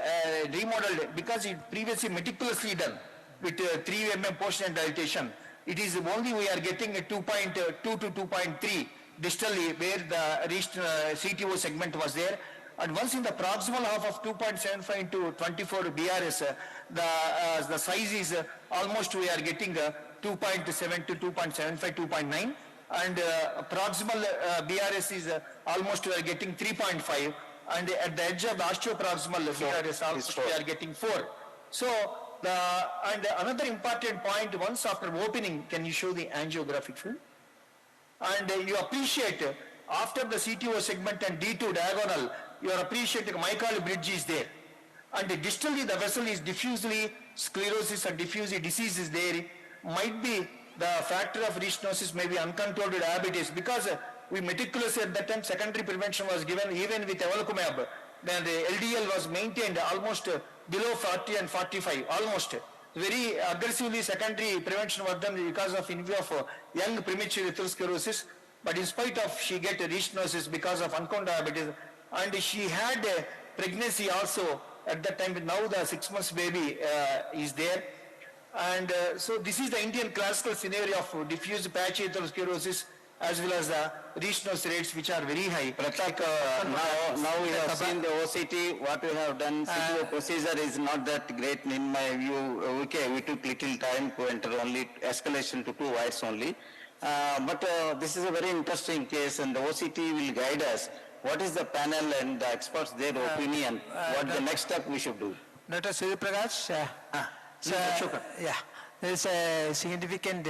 remodeled because it previously meticulously done with 3 mm portion and dilatation. It is only we are getting a 2.2 to 2.3 distally where the reached CTO segment was there. And once in the proximal half of 2.75 into 24 BRS, the size is almost we are getting 2.7 to 2.75, 2.9. And proximal BRS is almost we are getting 3.5. And at the edge of the osteoproximal BRS almost we are getting 4. So, and another important point, once after opening, can you show the angiographic film? And you appreciate after the CTO segment and D2 diagonal, you are appreciating mycal bridge is there. And distally the vessel is diffusely sclerosis and diffuse disease is there. Might be the factor of restenosis, may be uncontrolled diabetes, because we meticulously at that time secondary prevention was given even with evolocumab. Then the LDL was maintained almost below 40 and 45, almost. Very aggressively secondary prevention was done because of in view of young premature atherosclerosis, but in spite of she get restenosis because of uncontrolled diabetes, and she had pregnancy also at that time. Now the 6 months baby is there. And so this is the Indian classical scenario of diffuse patchy atherosclerosis as well as the restenosis rates which are very high. Now we have seen the OCT, what we have done, CTO procedure is not that great in my view. Okay, we took little time to enter only escalation to 2 wires only. But this is a very interesting case and the OCT will guide us. What is the panel and the experts, their opinion, what the next step we should do? Dr. Surya Prakash, yeah, there is a significant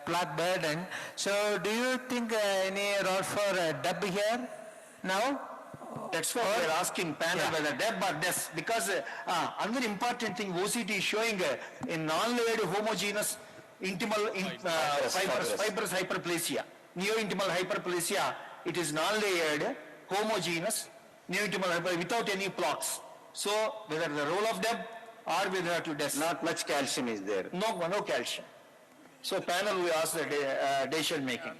plaque burden. So do you think any role for DEB here now? That's what we are asking panel whether DEB or DES, because another important thing OCT is showing in non-layered homogeneous intimal fibrous hyperplasia, neointimal hyperplasia. It is non-layered, homogeneous, neointimal hyperplasia without any plaques. So whether the role of DEB or whether to DES. Not much calcium is there. No calcium. So panel we ask the decision making.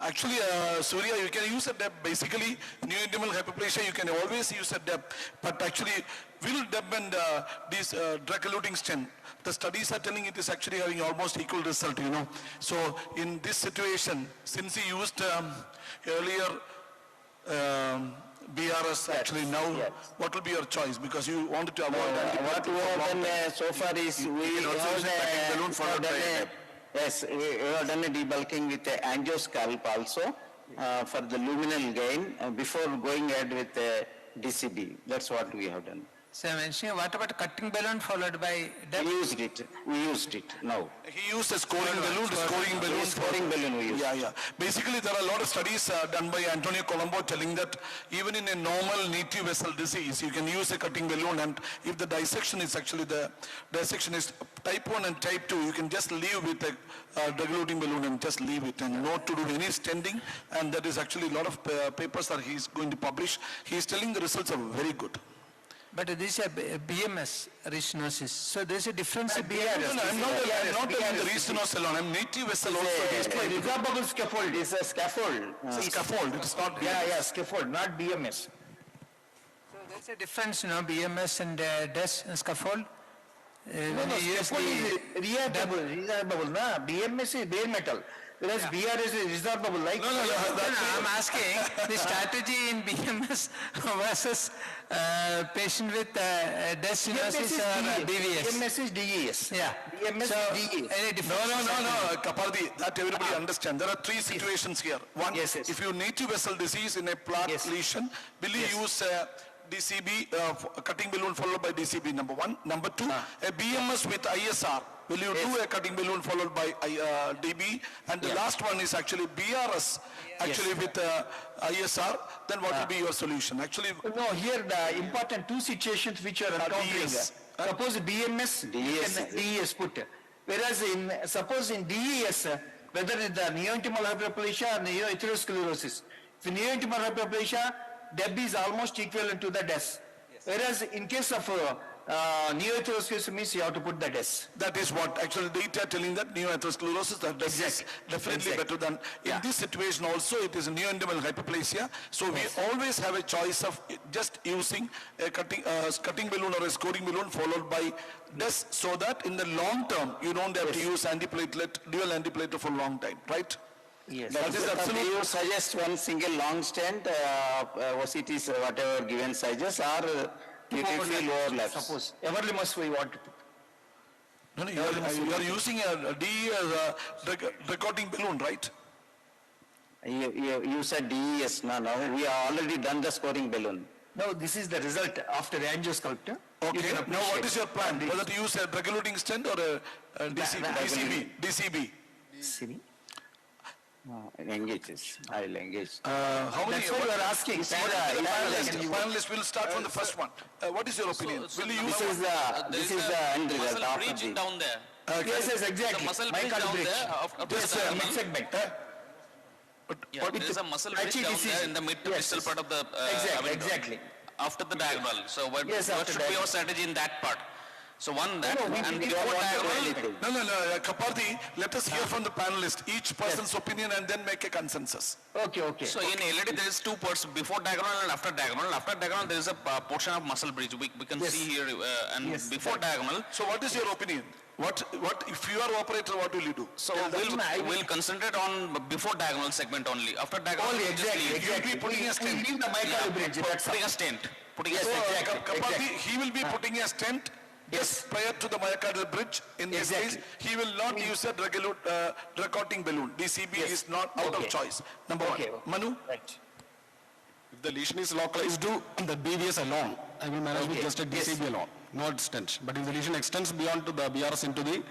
Actually, Surya, you can use a DEB. Basically, neointimal hyperplasia, you can always use a DEB. But actually, will DEB and this drug-eluting stent, the studies are telling it is actually having almost equal result, you know. So in this situation, since he used earlier BRS, actually now, what will be your choice? Because you wanted to avoid what we have done so far is we have done a debulking with the angioscalp also for the luminal gain before going ahead with the DCB. That's what we have done. So mentioning, what about cutting balloon followed by DEB? We used it now. He used a scoring balloon. Scoring balloon we used. Yeah. Basically, there are a lot of studies done by Antonio Colombo telling that even in a normal native vessel disease, you can use a cutting balloon, and if the dissection is actually type 1 and type 2, you can just leave with a drug-eluting balloon and just leave it and not to do any stenting, and that is actually a lot of papers that he is going to publish. He is telling the results are very good. But this is a BMS restenosis. So there is a difference in BMS. No, I'm not telling the restenosis alone. I'm native vessel also. Resorbable scaffold is a scaffold. It's a scaffold. It's not BMS. Yeah, scaffold, not BMS. So there's a difference, BMS and DES and scaffold. Scaffold is resorbable. BMS is bare metal. Whereas BRS is resorbable. Like I'm asking the strategy in BMS versus patient with destinosis or BVS. BMS is DES. Yeah. BMS is DES. Any difference? No, Kapaldi, that everybody understand. There are 3 situations here. One, if you native vessel disease in a plaque lesion, will you use DCB, cutting balloon followed by DCB, number 1. Number 2, a BMS with ISR, Will you do a cutting balloon followed by DB? And the last one is actually BRS, actually with ISR. Then what will be your solution? Actually, no, here the important two situations which are encountering. Suppose BMS, DES put. Whereas suppose in DES, whether it's the neointimal hyperplasia or neoatherosclerosis, if neointimal hyperplasia, DEB is almost equivalent to the DES. Whereas in case of neoatherosclerosis means you have to put the DES. That is what actually data telling that neoatherosclerosis, that DES is definitely better than, in this situation also it is a neointimal hyperplasia. So we always have a choice of just using a cutting balloon or a scoring balloon followed by DES, so that in the long term you don't have to use antiplatelet, dual antiplatelet for a long time, right? Yes. That is absolutely. You suggest one single long stent, OCTs, whatever given sizes, or relatively lower laps. Suppose everolimus we want to put. No, you are using a DE as a recording balloon, right? You said DES, no, we have already done the scoring balloon. No, this is the result after the angiosculpture. Okay, now what is your plan? Whether to use a regulating stent or a DCB? DCB? Engages. I will engage. How many? That's what you are asking. Panelists will start from the first one. What is your opinion? Will you use this is the end result muscle after bridge the. down there. Yes, exactly. The muscle bridge down there after the mid-segment. there is a muscle bridge down there in the mid to distal part of the Exactly. after the diagonal. So what should be your strategy in that part? So one that and before diagonal. No, Kapardi, let us hear from the panelists, each person's opinion, and then make a consensus. Okay. So in LED there is two parts, before diagonal and after diagonal. After diagonal there is a portion of muscle bridge we can see here, and before diagonal. So what is your opinion? What if you are operator, what will you do? So we'll concentrate on before diagonal segment only. After diagonal, only exactly. You'll be putting a stent. Leave the myocardial bridge. Putting a stent. Kapardi, he will be putting a stent. Yes, prior to the myocardial bridge. In this case, he will not use a recording balloon. DCB is not out of choice. Number one. Manu? Right. If the lesion is localized to the BVS alone, I will manage with just a DCB alone, not stent. But if the lesion extends beyond to the BRS into the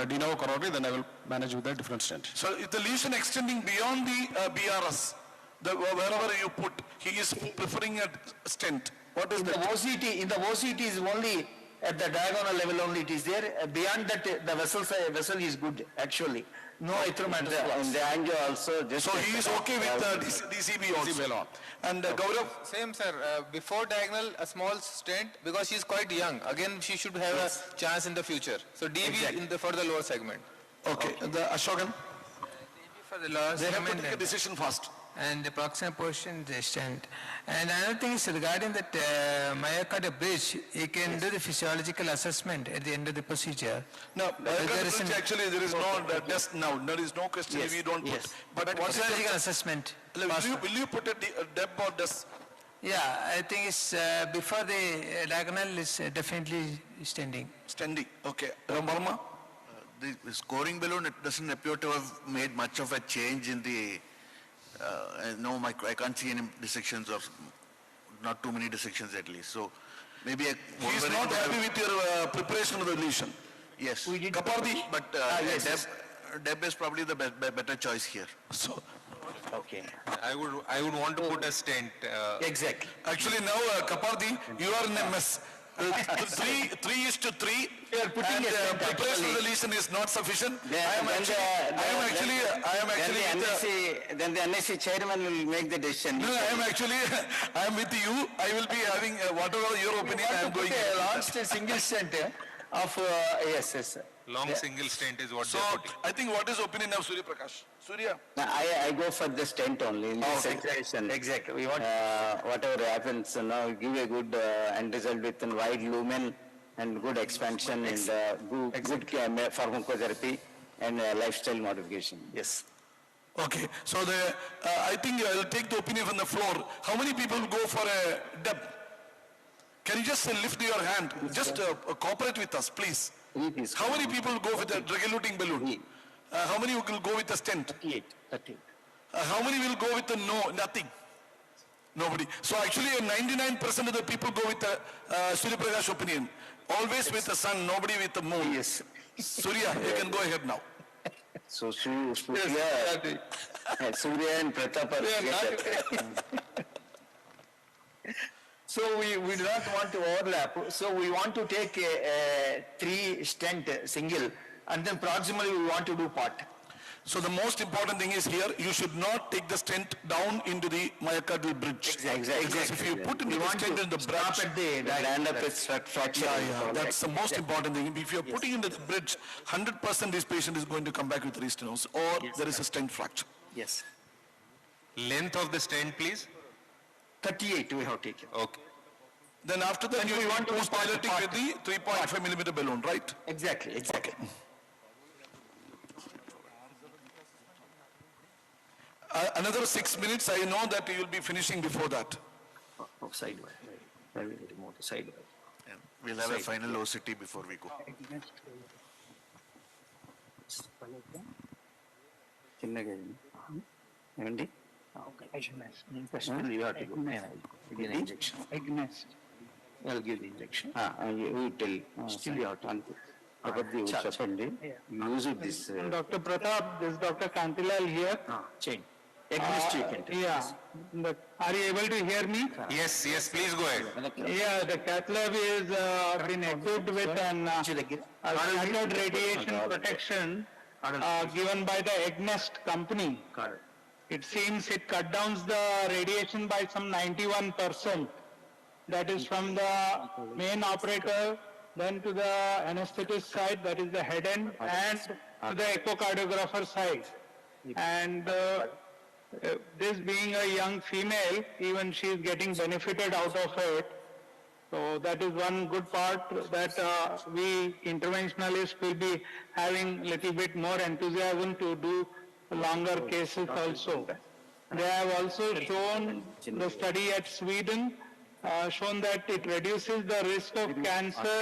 de novo coronary, then I will manage with a different stent. So if the lesion extending beyond the BRS, wherever you put, he is preferring a stent. What is that? In the OCT is only at the diagonal level only it is there. Beyond that, the vessel is good actually. No atheromatous. In the angio also. So he is okay with DCB also. And Gaurav? Same sir. Before diagonal, a small stent because she is quite young. Again, she should have a chance in the future. So DB for the lower segment. Okay. The Ashokan? For the lower they segment. Have to take a decision fast. And the proximal portion is the stent. And another thing is regarding that myocardial bridge, you can do the physiological assessment at the end of the procedure. No, myocardial bridge actually there is no test now. There is no question if you don't put. But what physiological assessment? Will you put a DEB or DES? Yeah, I think it's before the diagonal is definitely standing. Standing, okay. Rambarma? The scoring balloon, it doesn't appear to have made much of a change in the I can't see any dissections or not too many dissections at least. So maybe he is not happy with your preparation of the lesion. Yes. We did Kapardi, but DEB is probably the better choice here. So okay. I would want to put a stent. Exactly. Actually now Kapardi, you are in a mess. 3:3. And preparation of the lesion is not sufficient. Then the NSI chairman will make the decision. No, I am with you. I will be having whatever your opinion. I am going to launch a single stent of yes. Long single stent is what so they are putting. I think what is opinion of Surya Prakash? Surya? I go for the stent only in this situation. Exactly. We want whatever happens, give a good end result with a wide lumen and good expansion and good pharmacotherapy and lifestyle modification. Yes. Okay. So I think I will take the opinion from the floor. How many people go for a DEB? Can you just lift your hand? Just cooperate with us, please. How many people go with a regulating balloon? How many will go with a stent? 38. How many will go with nothing? Nobody. So actually 99% of the people go with the Surya Prakash opinion. Always with the sun, nobody with the moon. Yes. Surya, you can go ahead now. So Surya and Pratap are together. So we do not want to overlap. So we want to take a 3 stent single, and then proximally we want to do part. So the most important thing is here, you should not take the stent down into the myocardial bridge. Exactly. Because if you put in the stent in the bridge, at the land of its fracture. that's the most important thing. If you are putting into the bridge, 100% this patient is going to come back with restenosis, or there is a stent fracture. Yes. Length of the stent, please. 38 we have taken. Okay. Then after that, you want to post dilating with the 3.5 millimeter balloon, right? Exactly. Another 6 minutes, I know that you will be finishing before that. Sideway. I will remove the sideway. We'll have a final OCT before we go. ఏమండి you have to go. Again injection. I'll give the injection. You tell. Still you have to about the చెప్పండి. Use of this. Dr. Pratap, this is Dr. Kantilal here. Chain. Treatment. Are you able to hear me? Yes, please go ahead. Yeah, the cath lab is been equipped with an standard radiation protection given by the Agnest company. It seems it cut down the radiation by some 91%. That is from the main operator, then to the anesthetist side, that is the head end, and to the echocardiographer side. And this being a young female, even she is getting benefited out of it. So that is one good part that we interventionalists will be having little bit more enthusiasm to do longer cases also. They have also shown the study at Sweden, shown that it reduces the risk of cancer,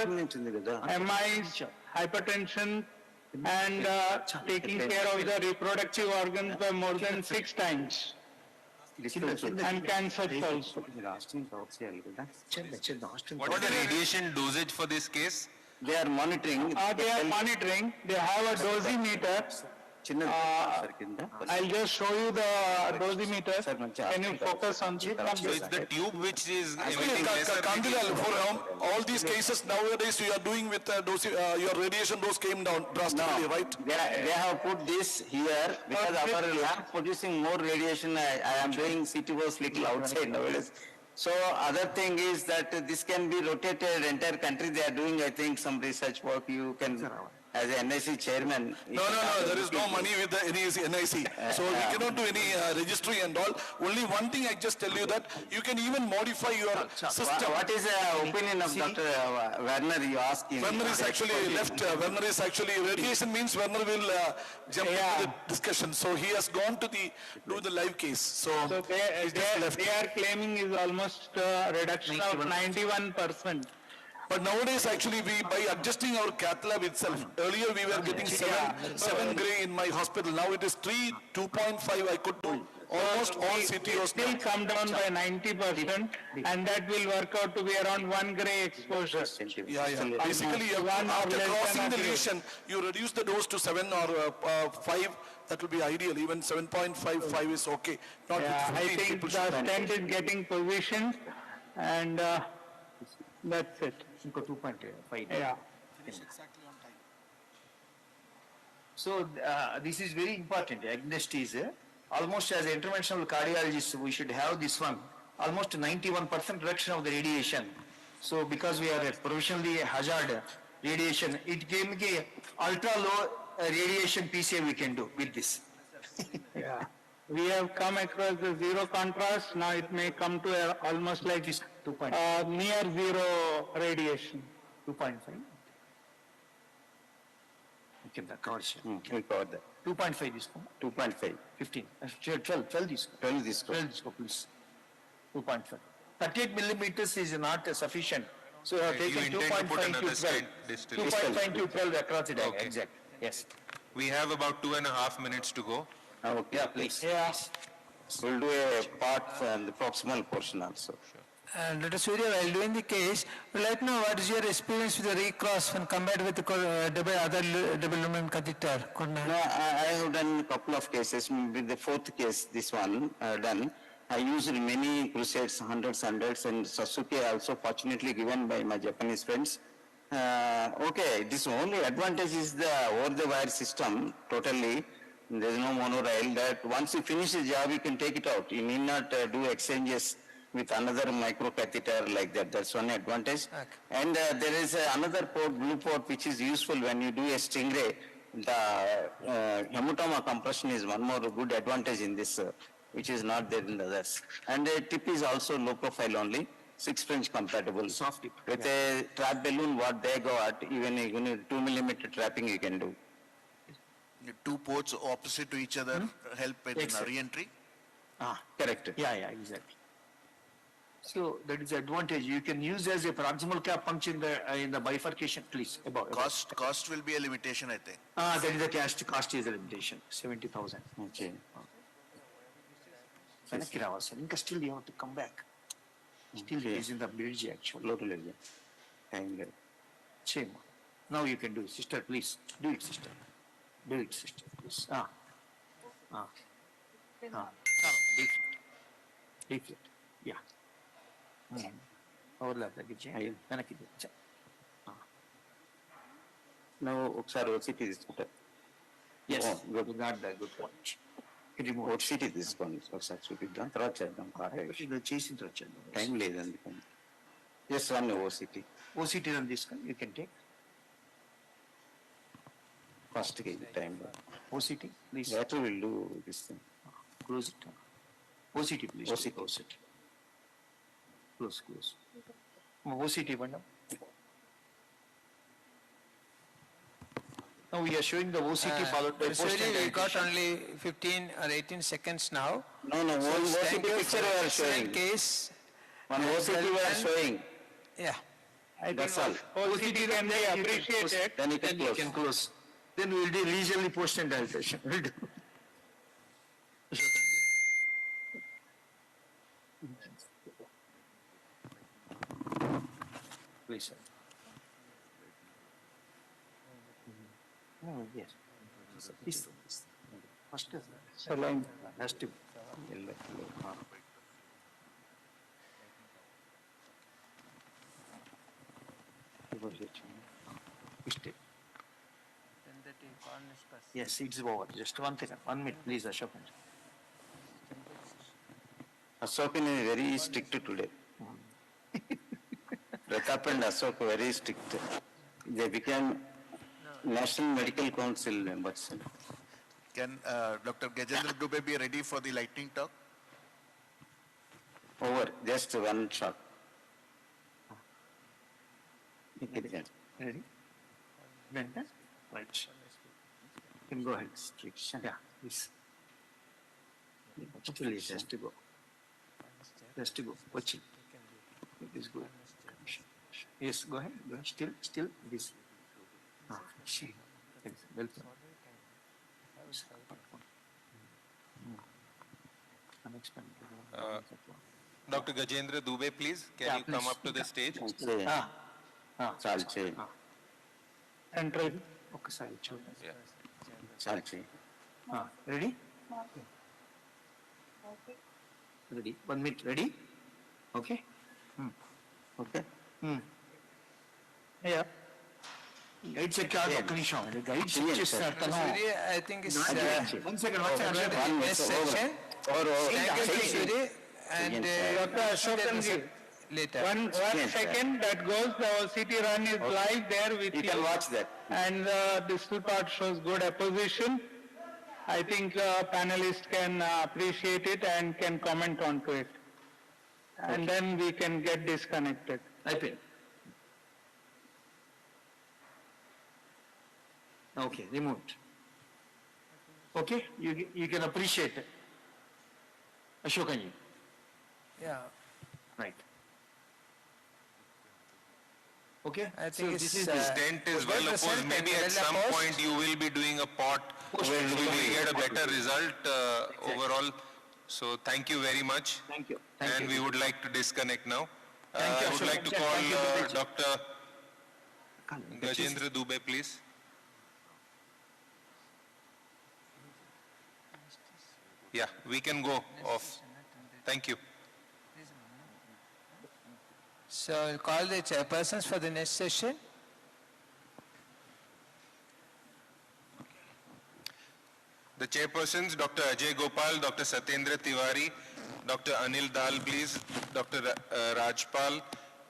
MIs, hypertension, and taking care of the reproductive organs by more than 6 times. And cancer also. What is the radiation dosage for this case? They are monitoring. They have a dosimeter. I'll just show you the dosimeter. Can you focus on this? So it's the tube which is emitting lesser Kandilal, for all these cases nowadays you are doing with your radiation dose came down drastically, right? They have put this here because our lab producing more radiation. I am doing CTOs little outside nowadays. So other thing is that this can be rotated entire country. They are doing, I think, some research work. You can, as an NSI chairman. No, there is no money with the NIC. So we cannot do any registry and all. Only one thing I just tell you that you can even modify your system. What is the opinion of Dr. Werner? You ask him. Werner is actually left. Werner is actually, radiation means Werner will jump into the discussion. So he has gone to do the live case. So they are claiming is almost reduction of 91%. But nowadays, actually, by adjusting our cath lab itself, earlier we were getting 7 gray in my hospital. Now it is 3, 2.5. I could do almost all CTOs. Still come down by 90%, and that will work out to be around 1 gray exposure. Basically, after crossing the lesion, you reduce the dose to 7 or 5. That will be ideal. Even 7.55 is okay. Not with 15 I think people. the stent is getting positioned, and that's it. 2.5. Yeah. So this is very important. Agnest is almost as interventional cardiologist, we should have this one. Almost 91% reduction of the radiation. So because we are a professionally hazard radiation, it gave me ultra low radiation PCA we can do with this. We have come across the zero contrast. Now it may come to almost like near zero radiation. 2.5. Okay, that covers it. We covered that. 2.5 this one. 2.5. 15. 12 this. 12 this. 12 this, please. 2.5. 38 millimeters is not sufficient. So you have taken 2.5 to 12. 2.5 to 12 across the diagram. Exactly. Yes. We have about 2.5 minutes to go. Okay, please. We'll do a part and the proximal portion also. Dr. Surya, while doing the case, we'd like to know what is your experience with the recross when compared with the other double lumen catheter? No, I have done a couple of cases. With the fourth case, this one done. I used many crusades, hundreds, and Sasuke also fortunately given by my Japanese friends. Okay, this only advantage is the over-the-wire system totally. There is no monorail that once you finish the job, you can take it out. You need not do exchanges with another micro catheter like that. That's one advantage. Okay. And there is another port, blue port, which is useful when you do a stingray. The hematoma compression is one more good advantage in this, which is not there in the others. And the tip is also low profile only, 6 French compatible. Soft tip. With a trap balloon, what they got, even a 2 millimeter trapping you can do. The two ports opposite to each other help with re-entry? Correct. Yeah, exactly. So that is the advantage. You can use as a proximal cap puncture in the bifurcation, please. Cost will be a limitation, I think. That is the cost is a limitation, 70,000. Okay. Still you have to come back. Still he is in the bridge actually. Local area. Same. Now you can do it, sister, please. Do it, sister. Do it, sister, please. Deflate. Yeah. Overlap the Now, OCT is good. Yes, good. Got that good point. OCT this one is actually done. The chasing time later. Yes, one OCT. OCT on this one, you can take. First time. OCT, please. Later we'll do this thing. Close it. OCT, please. OCT. Close. OCT, one. Now we are showing the OCT followed by post. We got only 15 or 18 seconds now. No, one OCT picture we are showing. Case. One OCT we are showing. Yeah. That's all. OCT can be appreciated. Then you can close. Then we will do regionally post and dilatation. We'll do. Please, sir. Oh, yes. This. First, saline has to. Yes, it's over. Just 1 second. 1 minute, please, Ashok. Ashok is very strict today. Pratap and Ashok very strict. They became National Medical Council members. Can Dr. Gajendra Dubey be ready for the lightning talk? Over. Just one shot. Ready? Benta? Right. You can go ahead. Yeah, please. Please, just to go. Just to go. Watch it. It is good. Yes, go ahead. Go ahead. Still, this. She. Welcome. Dr. Gajendra Dubey, please, can you come up to the stage? Salche. And ready? Okay, sorry. Salche. Ready? Ready. 1 minute. Ready? Okay? Okay? Yeah. Guide check the guide check. I think it's 1 second. next section. Thank you, and Dr. Ashokan, later. One second, that goes, the OCT run is live there with you. You can watch that. And the distal part shows good apposition. I think panelists can appreciate it and can comment onto it. And then we can get disconnected. I think. Okay, removed. Okay, you can appreciate it. Ashokanji. Yeah. Right. Okay. I think so this stent is well opposed. Maybe at some point you will be doing a pot where you will get a better result overall. So thank you very much. Thank you. And we would like to disconnect now. I would like to call Dr. Gajendra Dubey, please. Yeah, we can go off. Thank you. So I'll call the chairpersons for the next session. The chairpersons, Dr. Ajay Gopal, Dr. Satyendra Tiwari, Dr. Anil Dal, please, Dr. Rajpal,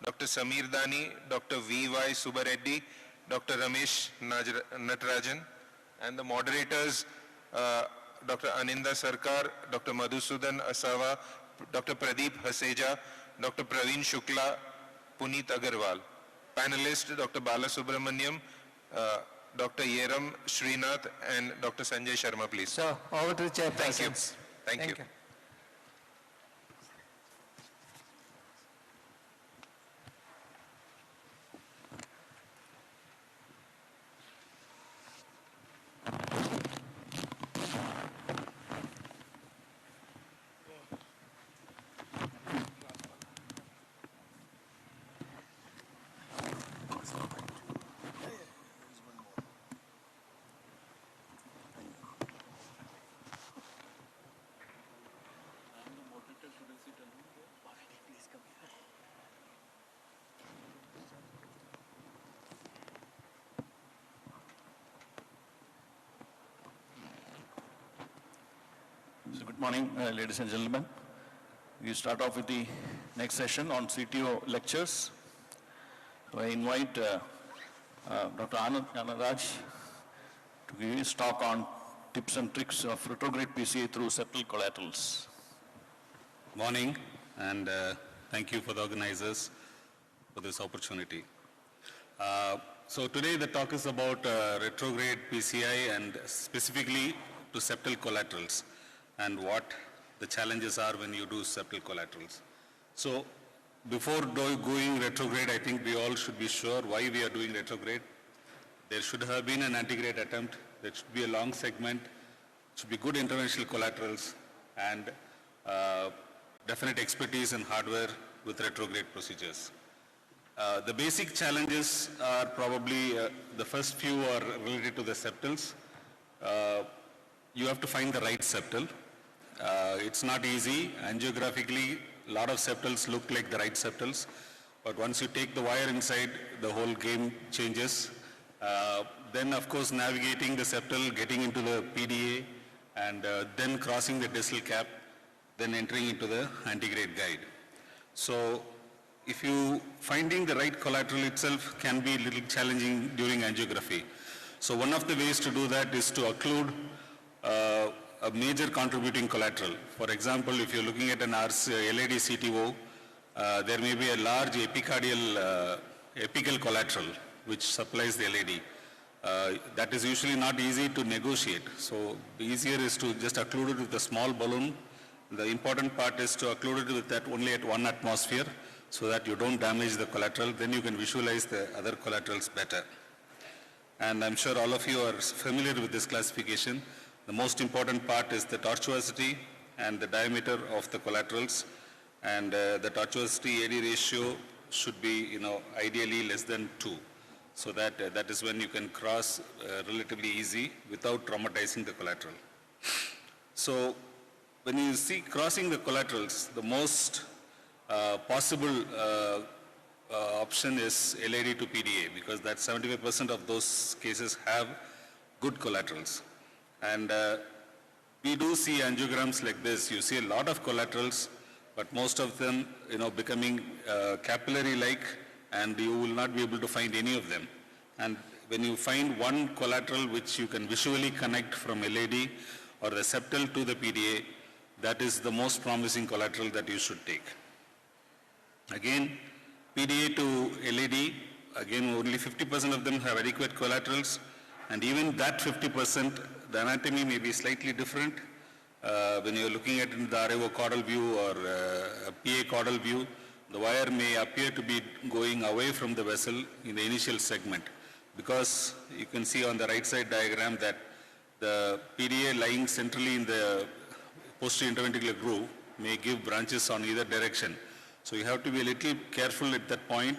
Dr. Samir Dani, Dr. V.Y. Subareddy, Dr. Ramesh Natarajan, and the moderators, Dr. Aninda Sarkar, Dr. Madhusudan Asawa, Dr. Pradeep Haseja, Dr. Praveen Shukla, Puneet Agarwal. Panelists, Dr. Bala Subramaniam, Dr. Yeram Srinath, and Dr. Sanjay Sharma, please. So, over to the chairpersons. Thank you. Thank you. So good morning, ladies and gentlemen. We start off with the next session on CTO lectures. So I invite Dr. Anand Raj to give his talk on tips and tricks of retrograde PCA through septal collaterals. Morning, and thank you for the organizers for this opportunity. So today the talk is about retrograde PCI and specifically to septal collaterals and what the challenges are when you do septal collaterals. So before going retrograde, I think we all should be sure why we are doing retrograde. There should have been an antegrade attempt. There should be a long segment. Should be good interventional collaterals and definite expertise in hardware with retrograde procedures. The basic challenges are probably the first few are related to the septals. You have to find the right septal. It's not easy. Angiographically, a lot of septals look like the right septals, but once you take the wire inside, the whole game changes. Then, of course, navigating the septal, getting into the PDA, and then crossing the distal cap, then entering into the antegrade guide. So, if you finding the right collateral itself can be a little challenging during angiography. So, one of the ways to do that is to occlude a major contributing collateral. For example, if you're looking at an LAD CTO, there may be a large epicardial apical collateral which supplies the LAD. That is usually not easy to negotiate. So easier is to just occlude it with a small balloon. The important part is to occlude it with that only at 1 atmosphere so that you don't damage the collateral. Then you can visualize the other collaterals better. And I'm sure all of you are familiar with this classification. The most important part is the tortuosity and the diameter of the collaterals, and the tortuosity AD ratio should be, ideally less than 2, so that that is when you can cross relatively easy without traumatizing the collateral. So when you see crossing the collaterals, the most possible option is LAD to PDA, because that 75% of those cases have good collaterals. And we do see angiograms like this. You see a lot of collaterals, but most of them, becoming capillary-like, and you will not be able to find any of them. And when you find one collateral which you can visually connect from LAD or the septal to the PDA, that is the most promising collateral that you should take. Again, PDA to LAD, again, only 50% of them have adequate collaterals, and even that 50%, the anatomy may be slightly different. When you're looking at the RAO caudal view or PA caudal view, the wire may appear to be going away from the vessel in the initial segment, because you can see on the right side diagram that the PDA lying centrally in the posterior interventricular groove may give branches on either direction. So you have to be a little careful at that point.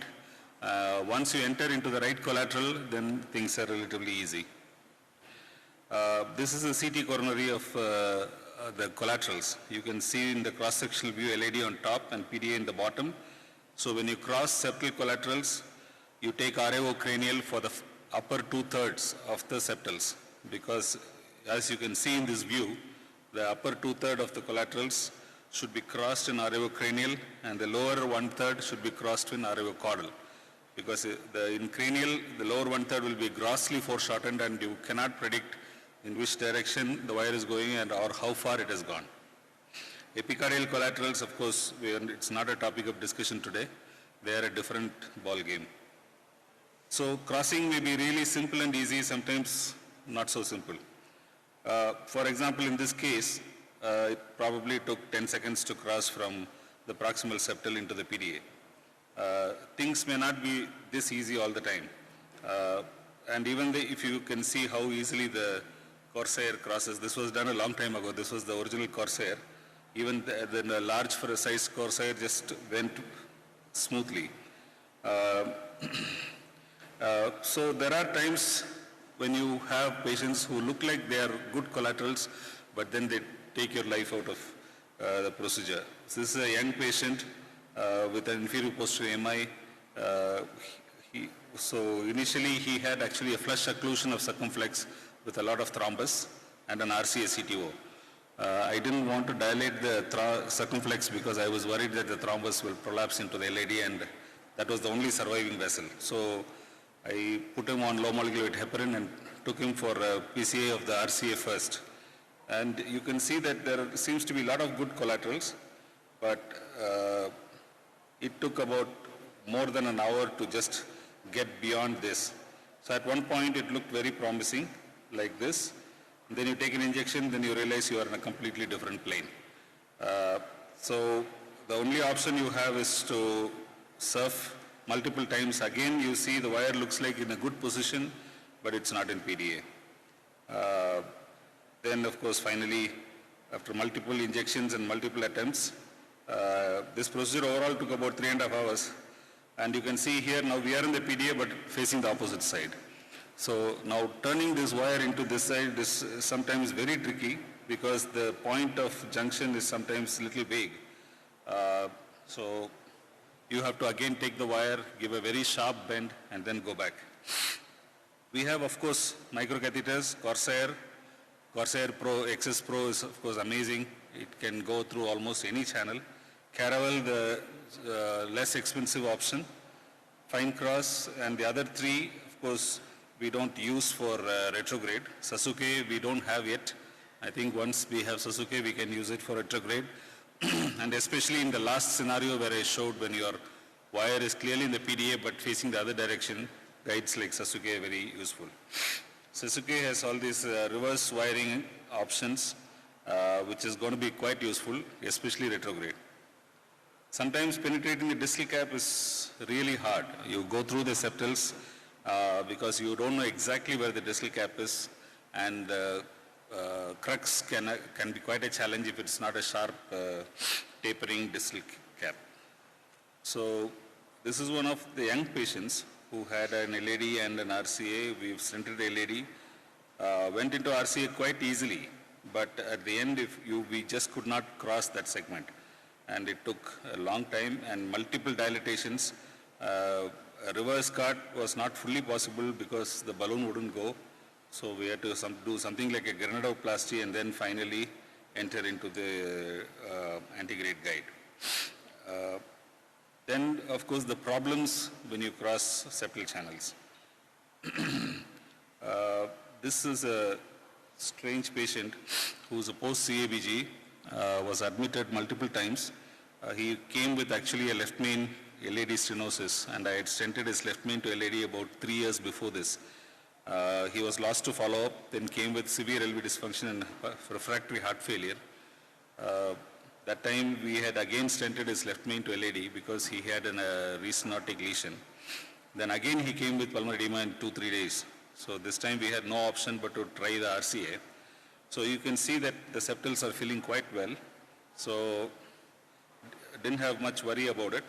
Once you enter into the right collateral, then things are relatively easy. This is a CT coronary of the collaterals. You can see in the cross-sectional view LAD on top and PDA in the bottom. So when you cross septal collaterals, you take RAO cranial for the upper 2/3 of the septals, because as you can see in this view, the upper 2/3 of the collaterals should be crossed in RAO cranial and the lower 1/3 should be crossed in RAO caudal. Because in cranial, the lower 1/3 will be grossly foreshortened and you cannot predict in which direction the wire is going and or how far it has gone. Epicardial collaterals, of course, it's not a topic of discussion today. They are a different ball game. So crossing may be really simple and easy, sometimes not so simple. For example, in this case, it probably took 10 seconds to cross from the proximal septal into the PDA. Things may not be this easy all the time. And even if you can see how easily the Corsair crosses, this was done a long time ago. This was the original Corsair. Even the large for a size Corsair just went smoothly. So there are times when you have patients who look like they are good collaterals, but then they take your life out of the procedure. So this is a young patient with an inferior posterior MI. So initially he had actually a flush occlusion of circumflex with a lot of thrombus and an RCA CTO. I didn't want to dilate the circumflex because I was worried that the thrombus will prolapse into the LAD, and that was the only surviving vessel. So I put him on low molecular weight heparin and took him for PCA of the RCA first. And you can see that there seems to be a lot of good collaterals, but it took about more than an hour to just get beyond this. So at one point it looked very promising, like this. Then you take an injection, then you realize you are in a completely different plane. So the only option you have is to surf multiple times. Again, you see the wire looks like in a good position, but it's not in PDA. Then, of course, finally, after multiple injections and multiple attempts, this procedure overall took about 3.5 hours. And you can see here, now we are in the PDA, but facing the opposite side. So now turning this wire into this side is sometimes very tricky because the point of junction is sometimes a little vague. So you have to again take the wire, give a very sharp bend, and then go back. We have, of course, microcatheters, Corsair. Corsair Pro, XS Pro is, of course, amazing. It can go through almost any channel. Caravel, the less expensive option. Fine Cross, and the other three, of course, we don't use for retrograde. Sasuke, we don't have yet. I think once we have Sasuke, we can use it for retrograde. And especially in the last scenario where I showed when your wire is clearly in the PDA but facing the other direction, guides like Sasuke are very useful. Sasuke has all these reverse wiring options, which is going to be quite useful, especially retrograde. Sometimes penetrating the distal cap is really hard. You go through the septals because you don't know exactly where the distal cap is, and crux can be quite a challenge if it's not a sharp tapering distal cap. So this is one of the young patients who had an LAD and an RCA. We've stented the LAD, went into RCA quite easily, but at the end we just could not cross that segment. And it took a long time and multiple dilatations. A reverse cut was not fully possible because the balloon wouldn't go. So we had to do something like a granuloplasty and then finally enter into the antegrade guide. Then, of course, the problems when you cross septal channels. This is a strange patient who's a post-CABG, was admitted multiple times. He came with actually a left main LAD stenosis, and I had stented his left main to LAD about 3 years before this. He was lost to follow-up, then came with severe LV dysfunction and refractory heart failure. That time we had again stented his left main to LAD because he had a restenotic lesion. Then again he came with pulmonary edema in 2-3 days. So this time we had no option but to try the RCA. So you can see that the septals are filling quite well. So didn't have much worry about it.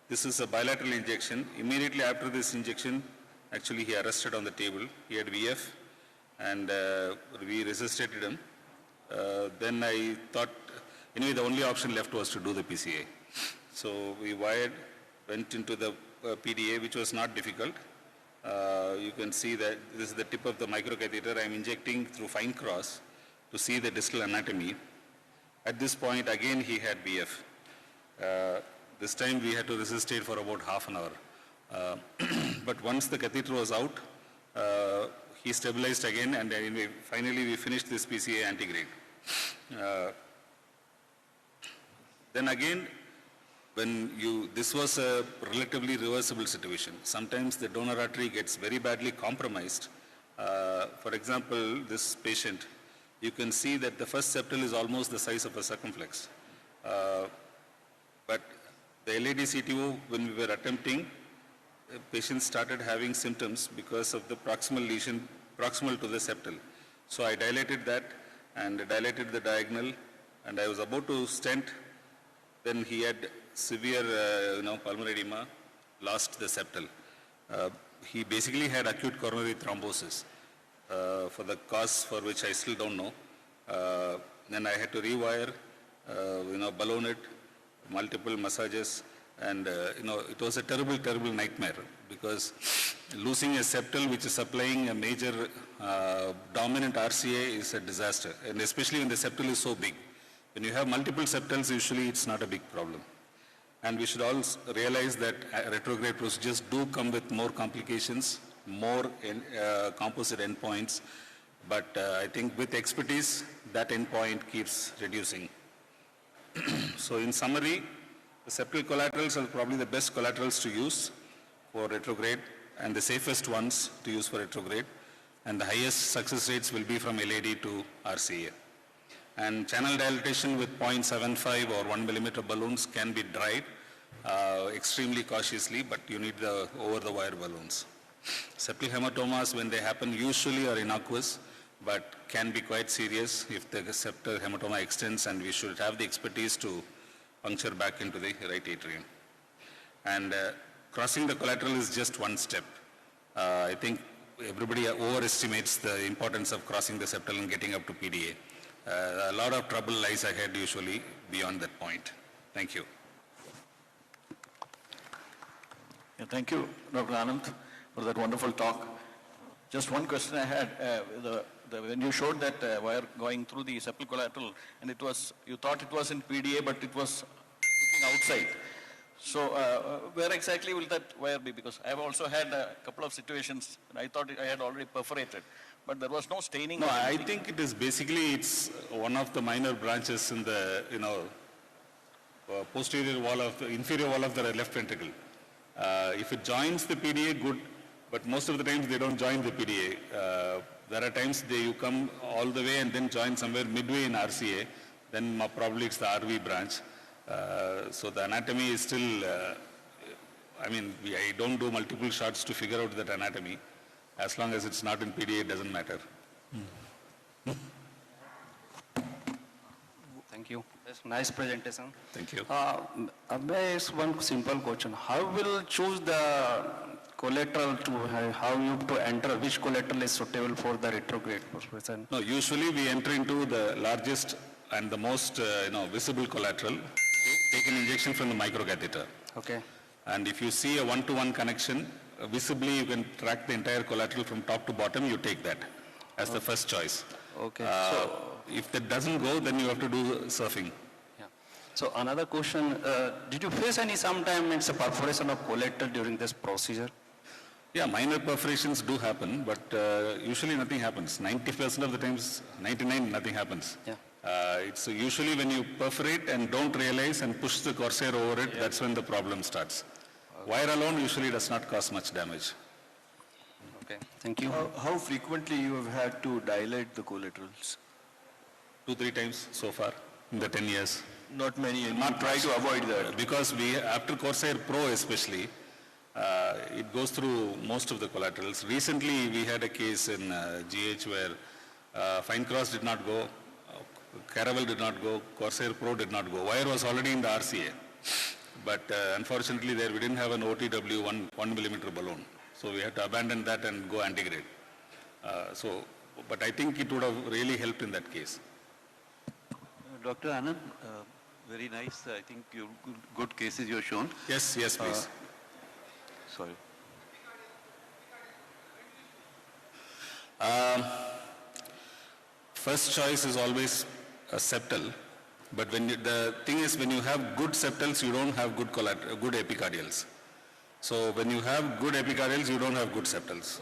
This is a bilateral injection. Immediately after this injection, actually he arrested on the table. He had VF and we resuscitated him. Then I thought, anyway, the only option left was to do the PCA. So we went into the PDA, which was not difficult. You can see that this is the tip of the microcatheter. I'm injecting through fine cross to see the distal anatomy. At this point, again, he had BF. This time we had to resuscitate for about half an hour. But once the catheter was out, he stabilized again, and finally we finished this PCA antegrade. Then again, this was a relatively reversible situation. Sometimes the donor artery gets very badly compromised. For example, this patient, you can see that the first septal is almost the size of a circumflex. But the LAD CTO, when we were attempting, patients started having symptoms because of the proximal lesion, proximal to the septal. So I dilated that and dilated the diagonal, and I was about to stent. Then he had severe pulmonary edema, lost the septal. He basically had acute coronary thrombosis for the cause for which I still don't know. Then I had to rewire, balloon it, multiple massages, and it was a terrible, terrible nightmare because losing a septal which is supplying a major dominant RCA is a disaster, and especially when the septal is so big. When you have multiple septals, usually it's not a big problem. And we should also realize that retrograde procedures do come with more complications, more composite endpoints, but I think with expertise, that endpoint keeps reducing. So in summary, the septal collaterals are probably the best collaterals to use for retrograde and the safest ones to use for retrograde, and the highest success rates will be from LAD to RCA. And channel dilatation with 0.75 or 1 millimeter balloons can be dried extremely cautiously, but you need the over-the-wire balloons. Septal hematomas, when they happen, usually are innocuous, but can be quite serious if the septal hematoma extends, and we should have the expertise to puncture back into the right atrium. And crossing the collateral is just one step. I think everybody overestimates the importance of crossing the septal and getting up to PDA. A lot of trouble lies ahead usually beyond that point. Thank you. Yeah, thank you, Dr. Anand, for that wonderful talk. Just one question I had. When you showed that wire going through the septal collateral, and you thought it was in PDA, but it was looking outside. So where exactly will that wire be? Because I've also had a couple of situations, and I thought I had already perforated, but there was no staining. No, I think it is basically, it's one of the minor branches in the, posterior wall of the, inferior wall of the left ventricle. If it joins the PDA, good, but most of the times they don't join the PDA. There are times you come all the way and then join somewhere midway in RCA, then probably it's the RV branch. So the anatomy is still, I don't do multiple shots to figure out that anatomy. As long as it's not in PDA, it doesn't matter. Thank you. That's nice presentation. Thank you. There is one simple question. How will choose the collateral to how you to enter, which collateral is suitable for the retrograde person? No, usually we enter into the largest and the most visible collateral, take an injection from the microcatheter. Okay. And if you see a one-to-one connection, visibly you can track the entire collateral from top to bottom, you take that as the first choice. Okay. If that doesn't go, then you have to do surfing. Yeah. So another question, did you face sometimes a perforation of collateral during this procedure? Yeah, minor perforations do happen, but usually nothing happens. 90% of the times, 99, nothing happens. Yeah. It's usually when you perforate and don't realize and push the corsair over it, that's when the problem starts. Okay. Wire alone usually does not cause much damage. Okay, thank you. How frequently you have had to dilate the collaterals? 2-3 times so far in the 10 years. Not many, and you try to avoid that. Because after Corsair Pro especially, it goes through most of the collaterals. Recently we had a case in GH where fine cross did not go, Caravel did not go, Corsair Pro did not go. Wire was already in the RCA. But unfortunately there we didn't have an OTW 1 millimeter balloon. So we had to abandon that and go anti-grade. But I think it would have really helped in that case. Dr. Anand, very nice. I think good cases you have shown. Yes, please. Sorry. First choice is always a septal, but the thing is when you have good septals, you don't have good epicardials. So when you have good epicardials, you don't have good septals.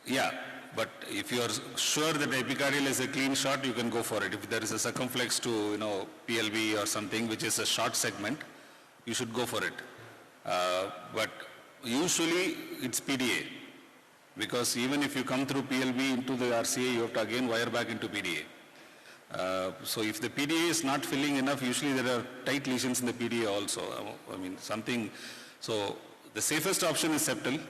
Yeah, but if you are sure that the epicardial is a clean shot, you can go for it. If there is a circumflex to PLV or something which is a short segment, you should go for it. But usually it's PDA, because even if you come through PLV into the RCA, you have to again wire back into PDA. So if the PDA is not filling enough, usually there are tight lesions in the PDA also. I mean so the safest option is septal.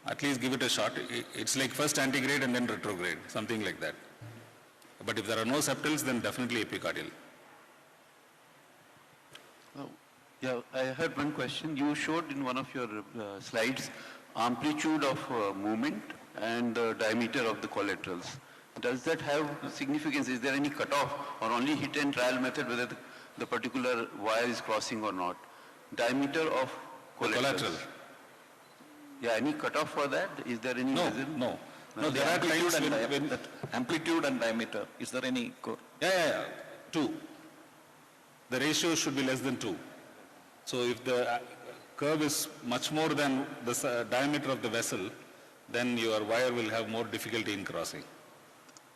At least give it a shot. It's like first antigrade and then retrograde, something like that. But if there are no septals, then definitely epicardial. Yeah, I had one question. You showed in one of your slides amplitude of movement and the diameter of the collaterals. Does that have significance? Is there any cutoff or only hit and trial method whether the particular wire is crossing or not? Diameter of collateral. Yeah, any cutoff for that? Is there any reason? No, there are times when that amplitude and diameter, is there any? Yeah. 2. The ratio should be less than 2. So if the curve is much more than the diameter of the vessel, then your wire will have more difficulty in crossing.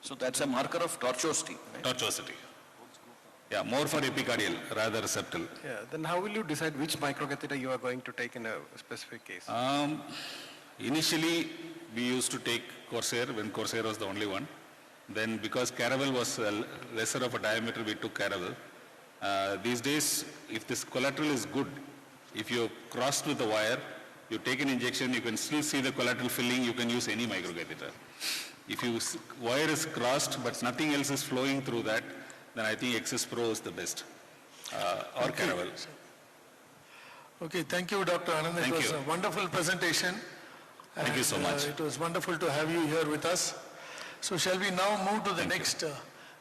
So that's a marker of tortuosity, right? Tortuosity. Yeah, more for epicardial rather septal. Yeah, then how will you decide which microcatheter you are going to take in a specific case? Initially, we used to take Corsair when Corsair was the only one. Then because Caravel was lesser of a diameter, we took Caravel. These days, if this collateral is good, if you crossed with the wire, you take an injection, you can still see the collateral filling, you can use any microcatheter. If your wire is crossed but nothing else is flowing through that, then I think XS Pro is the best, or Caravel. Okay, thank you, Dr. Anand. It was a wonderful presentation. Thank you so much. It was wonderful to have you here with us. So shall we now move to the next,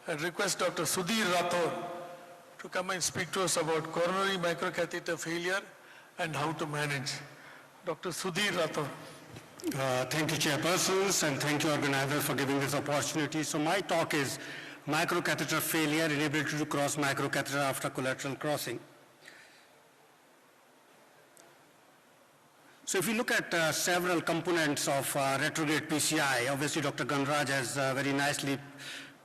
and request Dr. Sudhir Rathod to come and speak to us about coronary microcatheter failure and how to manage. Dr. Sudhir Rathod. Thank you, chairpersons, and thank you, organizers, for giving this opportunity. So my talk is microcatheter failure, inability to cross microcatheter after collateral crossing. So if you look at several components of retrograde PCI, obviously Dr. Ganraj has very nicely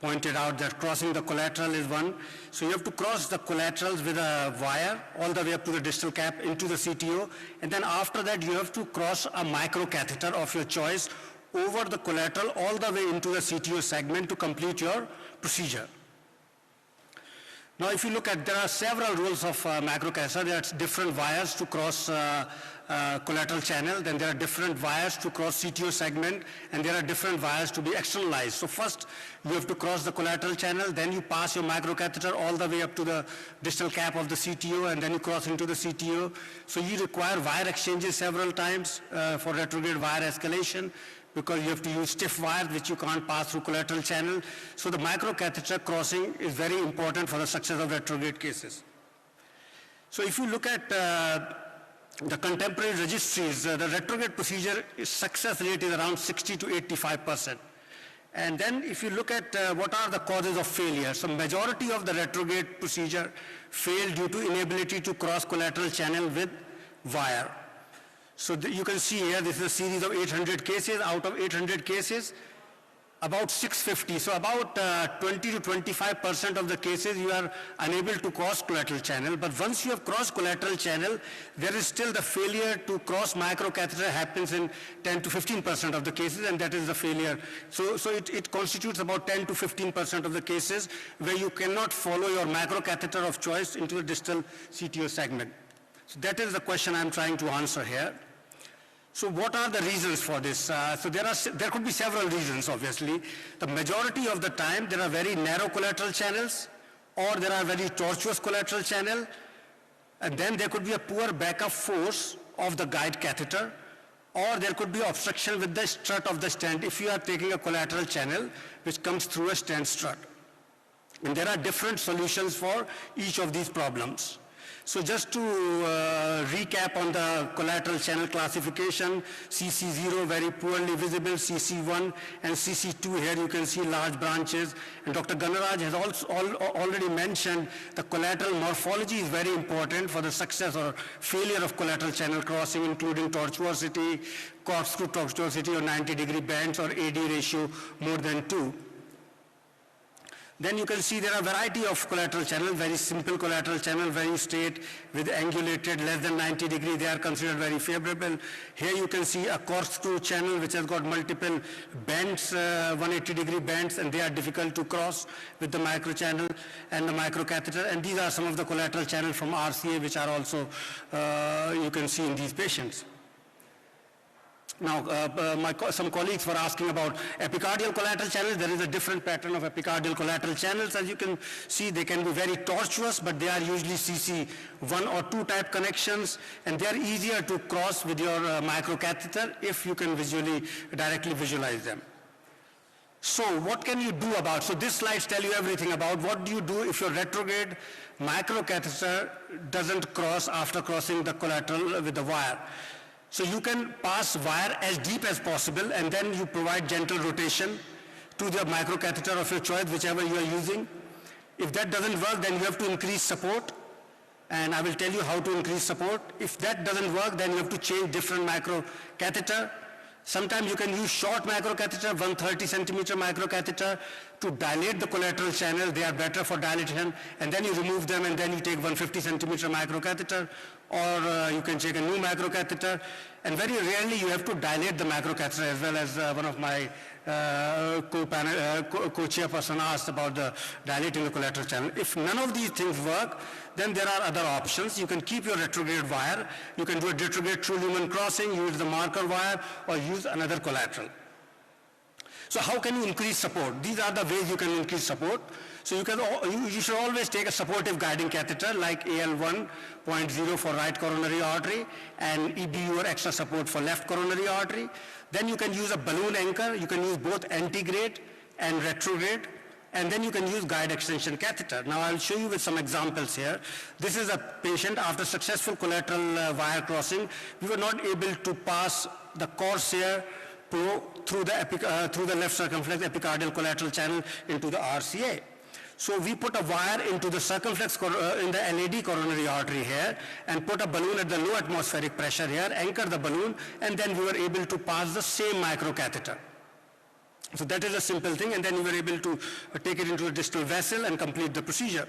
pointed out that crossing the collateral is one. So you have to cross the collaterals with a wire all the way up to the distal cap into the CTO, and then after that you have to cross a microcatheter of your choice over the collateral all the way into the CTO segment to complete your procedure. Now if you look at, there are several rules of microcatheter. There are different wires to cross collateral channel, then there are different wires to cross CTO segment, and there are different wires to be externalized. So first you have to cross the collateral channel, then you pass your microcatheter all the way up to the distal cap of the CTO, and then you cross into the CTO. So you require wire exchanges several times for retrograde wire escalation, because you have to use stiff wire which you can't pass through collateral channel. So the microcatheter crossing is very important for the success of retrograde cases. So if you look at the contemporary registries, the retrograde procedure success rate is around 60 to 85%. And then if you look at what are the causes of failure, so majority of the retrograde procedure fail due to inability to cross collateral channel with wire. So you can see here, this is a series of 800 cases. Out of 800 cases, about 650, so about 20 to 25% of the cases you are unable to cross collateral channel. But once you have crossed collateral channel, there is still the failure to cross microcatheter happens in 10 to 15% of the cases, and that is the failure. So it constitutes about 10 to 15% of the cases where you cannot follow your microcatheter of choice into the distal CTO segment. So that is the question I'm trying to answer here. So what are the reasons for this? So there could be several reasons, obviously. The majority of the time, there are very narrow collateral channels, or there are very tortuous collateral channel, and then there could be a poor backup force of the guide catheter, or there could be obstruction with the strut of the stent if you are taking a collateral channel which comes through a stent strut. And there are different solutions for each of these problems. So just to recap on the collateral channel classification, CC0 very poorly visible, CC1 and CC2 here you can see large branches. And Dr. Ganaraj has also already mentioned the collateral morphology is very important for the success or failure of collateral channel crossing, including tortuosity, corkscrew tortuosity or 90-degree bends or AD ratio more than 2. Then you can see there are a variety of collateral channels, very simple collateral channel, very straight with angulated less than 90 degree, they are considered very favorable. Here you can see a corkscrew channel which has got multiple bends, 180 degree bends, and they are difficult to cross with the micro channel and the micro catheter. And these are some of the collateral channels from RCA which are also you can see in these patients. Now, some colleagues were asking about epicardial collateral channels. There is a different pattern of epicardial collateral channels. As you can see, they can be very tortuous, but they are usually CC1 or 2 type connections, and they are easier to cross with your microcatheter if you can directly visualize them. So what can you do about, so these slides tell you everything about what do you do if your retrograde microcatheter doesn't cross after crossing the collateral with the wire. So you can pass wire as deep as possible, and then you provide gentle rotation to the microcatheter of your choice, whichever you are using. If that doesn't work, then you have to increase support, and I will tell you how to increase support. If that doesn't work, then you have to change different microcatheter. Sometimes you can use short microcatheter, 130 centimeter microcatheter, to dilate the collateral channel. They are better for dilation, and then you remove them, and then you take 150 centimeter microcatheter, or you can take a new microcatheter. And very rarely you have to dilate the microcatheter, as well as one of my co-chairperson asked about the dilating the collateral channel. If none of these things work, then there are other options. You can keep your retrograde wire. You can do a retrograde true lumen crossing, use the marker wire, or use another collateral. So how can you increase support? These are the ways you can increase support. So you should always take a supportive guiding catheter like AL1.0 for right coronary artery and EBU or extra support for left coronary artery. Then you can use a balloon anchor. You can use both antegrade and retrograde. And then you can use guide extension catheter. Now I'll show you with some examples here. This is a patient after successful collateral wire crossing. We were not able to pass the Corsair Pro through the left circumflex epicardial collateral channel into the RCA. So we put a wire into the circumflex in the LAD coronary artery here, and put a balloon at the low atmospheric pressure here, anchor the balloon, and then we were able to pass the same microcatheter. So that is a simple thing, and then we were able to take it into a distal vessel and complete the procedure.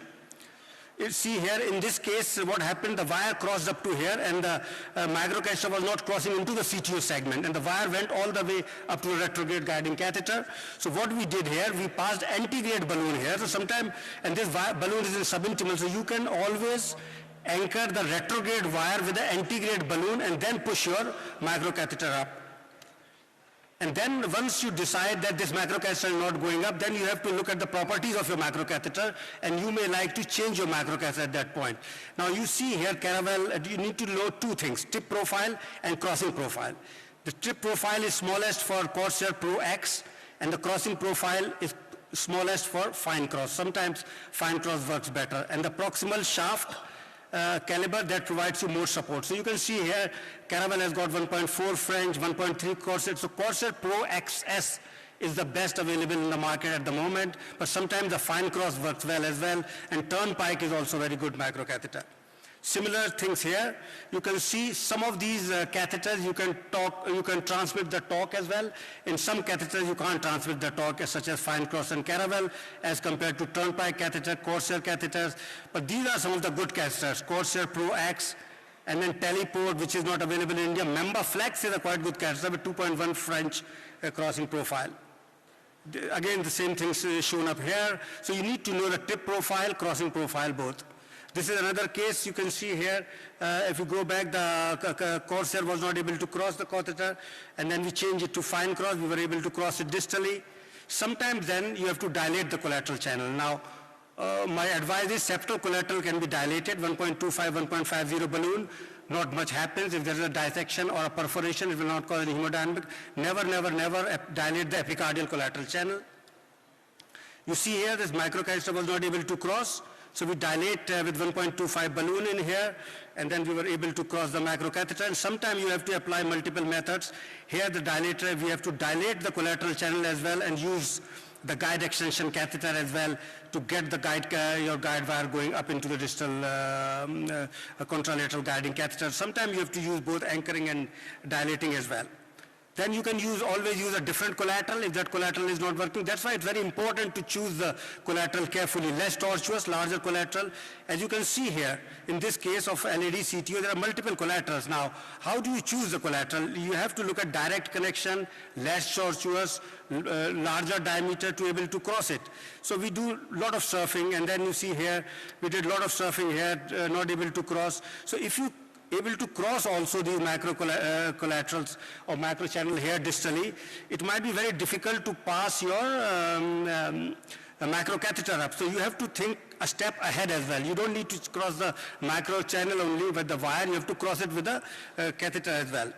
You see here in this case what happened, the wire crossed up to here, and the microcatheter was not crossing into the CTO segment, and the wire went all the way up to the retrograde guiding catheter. So what we did here, we passed antegrade balloon here. So sometime, and this balloon is in subintimal, so you can always anchor the retrograde wire with the antegrade balloon and then push your microcatheter up. And then once you decide that this microcatheter is not going up, then you have to look at the properties of your microcatheter, and you may like to change your microcatheter at that point. Now you see here, Caravel, you need to know 2 things, tip profile and crossing profile. The tip profile is smallest for Corsair Pro X, and the crossing profile is smallest for fine cross. Sometimes fine cross works better. And the proximal shaft caliber that provides you more support. So you can see here, Caravel has got 1.4 French, 1.3 Corsair. So Corsair Pro XS is the best available in the market at the moment, but sometimes the fine cross works well as well, and Turnpike is also very good microcatheter. Similar things here. You can see some of these catheters, you can transmit the torque as well. In some catheters, you can't transmit the torque, such as fine cross and Caravel, as compared to Turnpike catheter, Corsair catheters. But these are some of the good catheters, Corsair Pro X, and then Teleport, which is not available in India. Memba Flex is a quite good catheter with 2.1 French crossing profile. Again, the same things shown up here. So you need to know the tip profile, crossing profile both. This is another case you can see here. If you go back, the corsair was not able to cross the catheter, and then we changed it to fine cross. We were able to cross it distally. Sometimes then you have to dilate the collateral channel. Now, my advice is septal collateral can be dilated, 1.25, 1.50 balloon. Not much happens. If there is a dissection or a perforation, it will not cause any hemodynamic. Never, never, never dilate the epicardial collateral channel. You see here, this microcatheter was not able to cross. So we dilate with 1.25 balloon in here, and then we were able to cross the microcatheter. And sometimes you have to apply multiple methods. Here the dilator, we have to dilate the collateral channel as well and use the guide extension catheter as well to get the your guide wire going up into the distal contralateral guiding catheter. Sometimes you have to use both anchoring and dilating as well. Then you can always use a different collateral if that collateral is not working. That's why it's very important to choose the collateral carefully. Less tortuous, larger collateral. As you can see here, in this case of LAD CTO, there are multiple collaterals. Now, how do you choose the collateral? You have to look at direct connection, less tortuous, larger diameter to able to cross it. So we do a lot of surfing, and then you see here, we did a lot of surfing here, not able to cross. So if you able to cross also these macro collaterals or macro channel here distally, it might be very difficult to pass your macro catheter up. So you have to think a step ahead as well. You don't need to cross the macro channel only with the wire, you have to cross it with the catheter as well.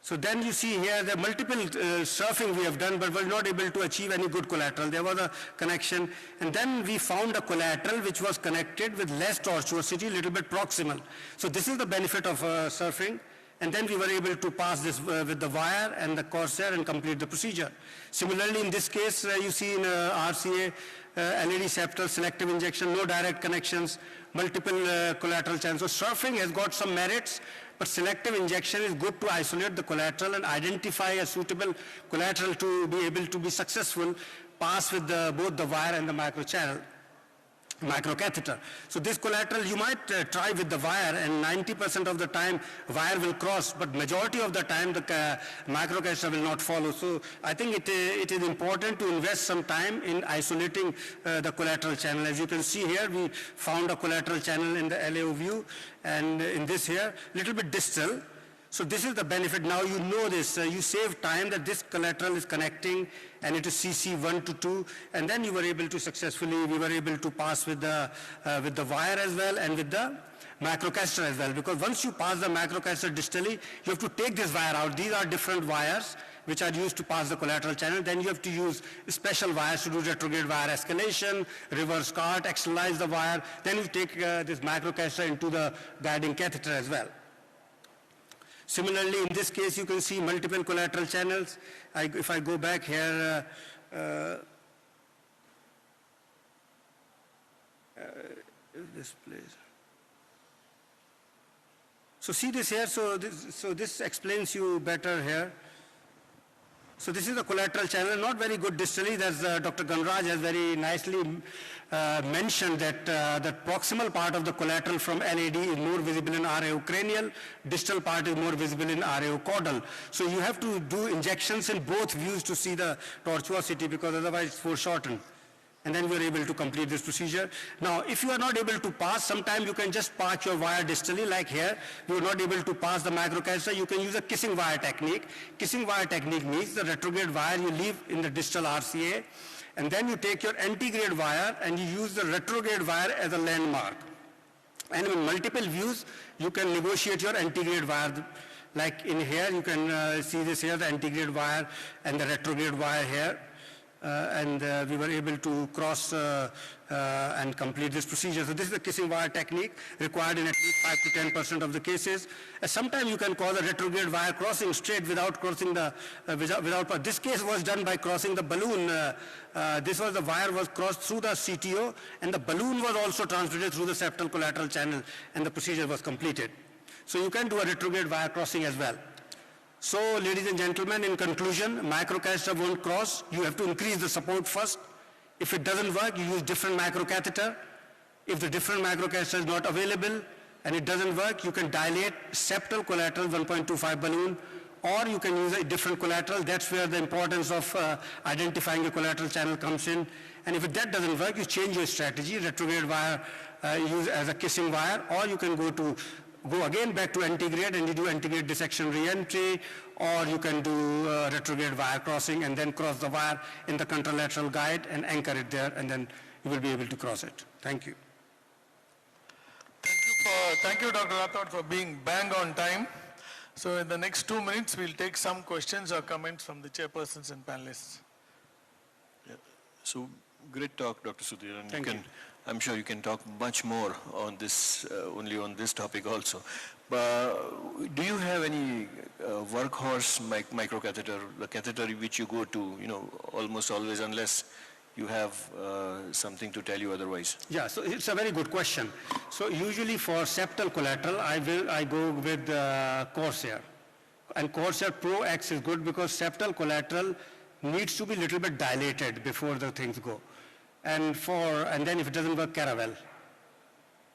So then you see here the multiple surfing we have done, but we're not able to achieve any good collateral. There was a connection, and then we found a collateral which was connected with less tortuosity, little bit proximal. So this is the benefit of surfing, and then we were able to pass this with the wire and the corsair and complete the procedure. Similarly, in this case, you see in RCA, LAD septal, selective injection, no direct connections, multiple collateral channels. So surfing has got some merits, but selective injection is good to isolate the collateral and identify a suitable collateral to be able to be successful, pass with both the wire and the macro channel, macro catheter. So this collateral you might try with the wire, and 90% of the time wire will cross, but majority of the time the macro catheter will not follow. So I think it is important to invest some time in isolating the collateral channel. As you can see here, we found a collateral channel in the LAO view, and in this here, little bit distal. So this is the benefit. Now you know this, you save time that this collateral is connecting and it is CC1 to 2, and then you were able to successfully, we were able to pass with the wire as well and with the macrocatheter as well, because once you pass the macrocatheter distally, you have to take this wire out. These are different wires which are used to pass the collateral channel. Then you have to use special wires to do retrograde wire escalation, reverse cart, externalize the wire. Then you take this macrocatheter into the guiding catheter as well. Similarly, in this case, you can see multiple collateral channels. If I go back here, this place. So see this here. So this explains you better here. So this is the collateral channel, not very good distally. As Dr. Ganraj has very nicely mentioned that the proximal part of the collateral from LAD is more visible in RAO cranial, distal part is more visible in RAO caudal. So you have to do injections in both views to see the tortuosity, because otherwise it's foreshortened. And then we are able to complete this procedure. Now, if you are not able to pass, sometimes you can just pass your wire distally, like here. You are not able to pass the macrocatheter, you can use a kissing wire technique. Kissing wire technique means the retrograde wire you leave in the distal RCA, and then you take your antegrade wire and you use the retrograde wire as a landmark. And in multiple views, you can negotiate your antegrade wire. Like in here, you can see this here, the antegrade wire and the retrograde wire here. And we were able to cross and complete this procedure. So this is the kissing wire technique required in at least 5 to 10% of the cases. Sometimes you can cause a retrograde wire crossing straight without crossing the, this case was done by crossing the balloon. The wire was crossed through the CTO, and the balloon was also transmitted through the septal collateral channel, and the procedure was completed. So you can do a retrograde wire crossing as well. So, ladies and gentlemen, in conclusion, macrocatheter won't cross. You have to increase the support first. If it doesn't work, you use different macrocatheter. If the different macrocatheter is not available and it doesn't work, you can dilate septal collateral 1.25 balloon, or you can use a different collateral. That's where the importance of identifying the collateral channel comes in. And if that doesn't work, you change your strategy. Retrograde wire use as a kissing wire, or you can go again back to antegrade and you do antegrade dissection re-entry, or you can do retrograde wire crossing and then cross the wire in the contralateral guide and anchor it there, and then you will be able to cross it. Thank you. Thank you, Dr. Rathod, for being bang on time. So in the next 2 minutes, we'll take some questions or comments from the chairpersons and panelists. Yeah. So great talk, Dr. Sudhir. And Thank you. I'm sure you can talk much more on this, only on this topic also. But do you have any workhorse microcatheter, the catheter which you go to, almost always, unless you have something to tell you otherwise? Yeah, so it's a very good question. So usually for septal collateral, I go with Corsair. And Corsair Pro X is good because septal collateral needs to be a little bit dilated before the things go. And then if it doesn't work, Caravel.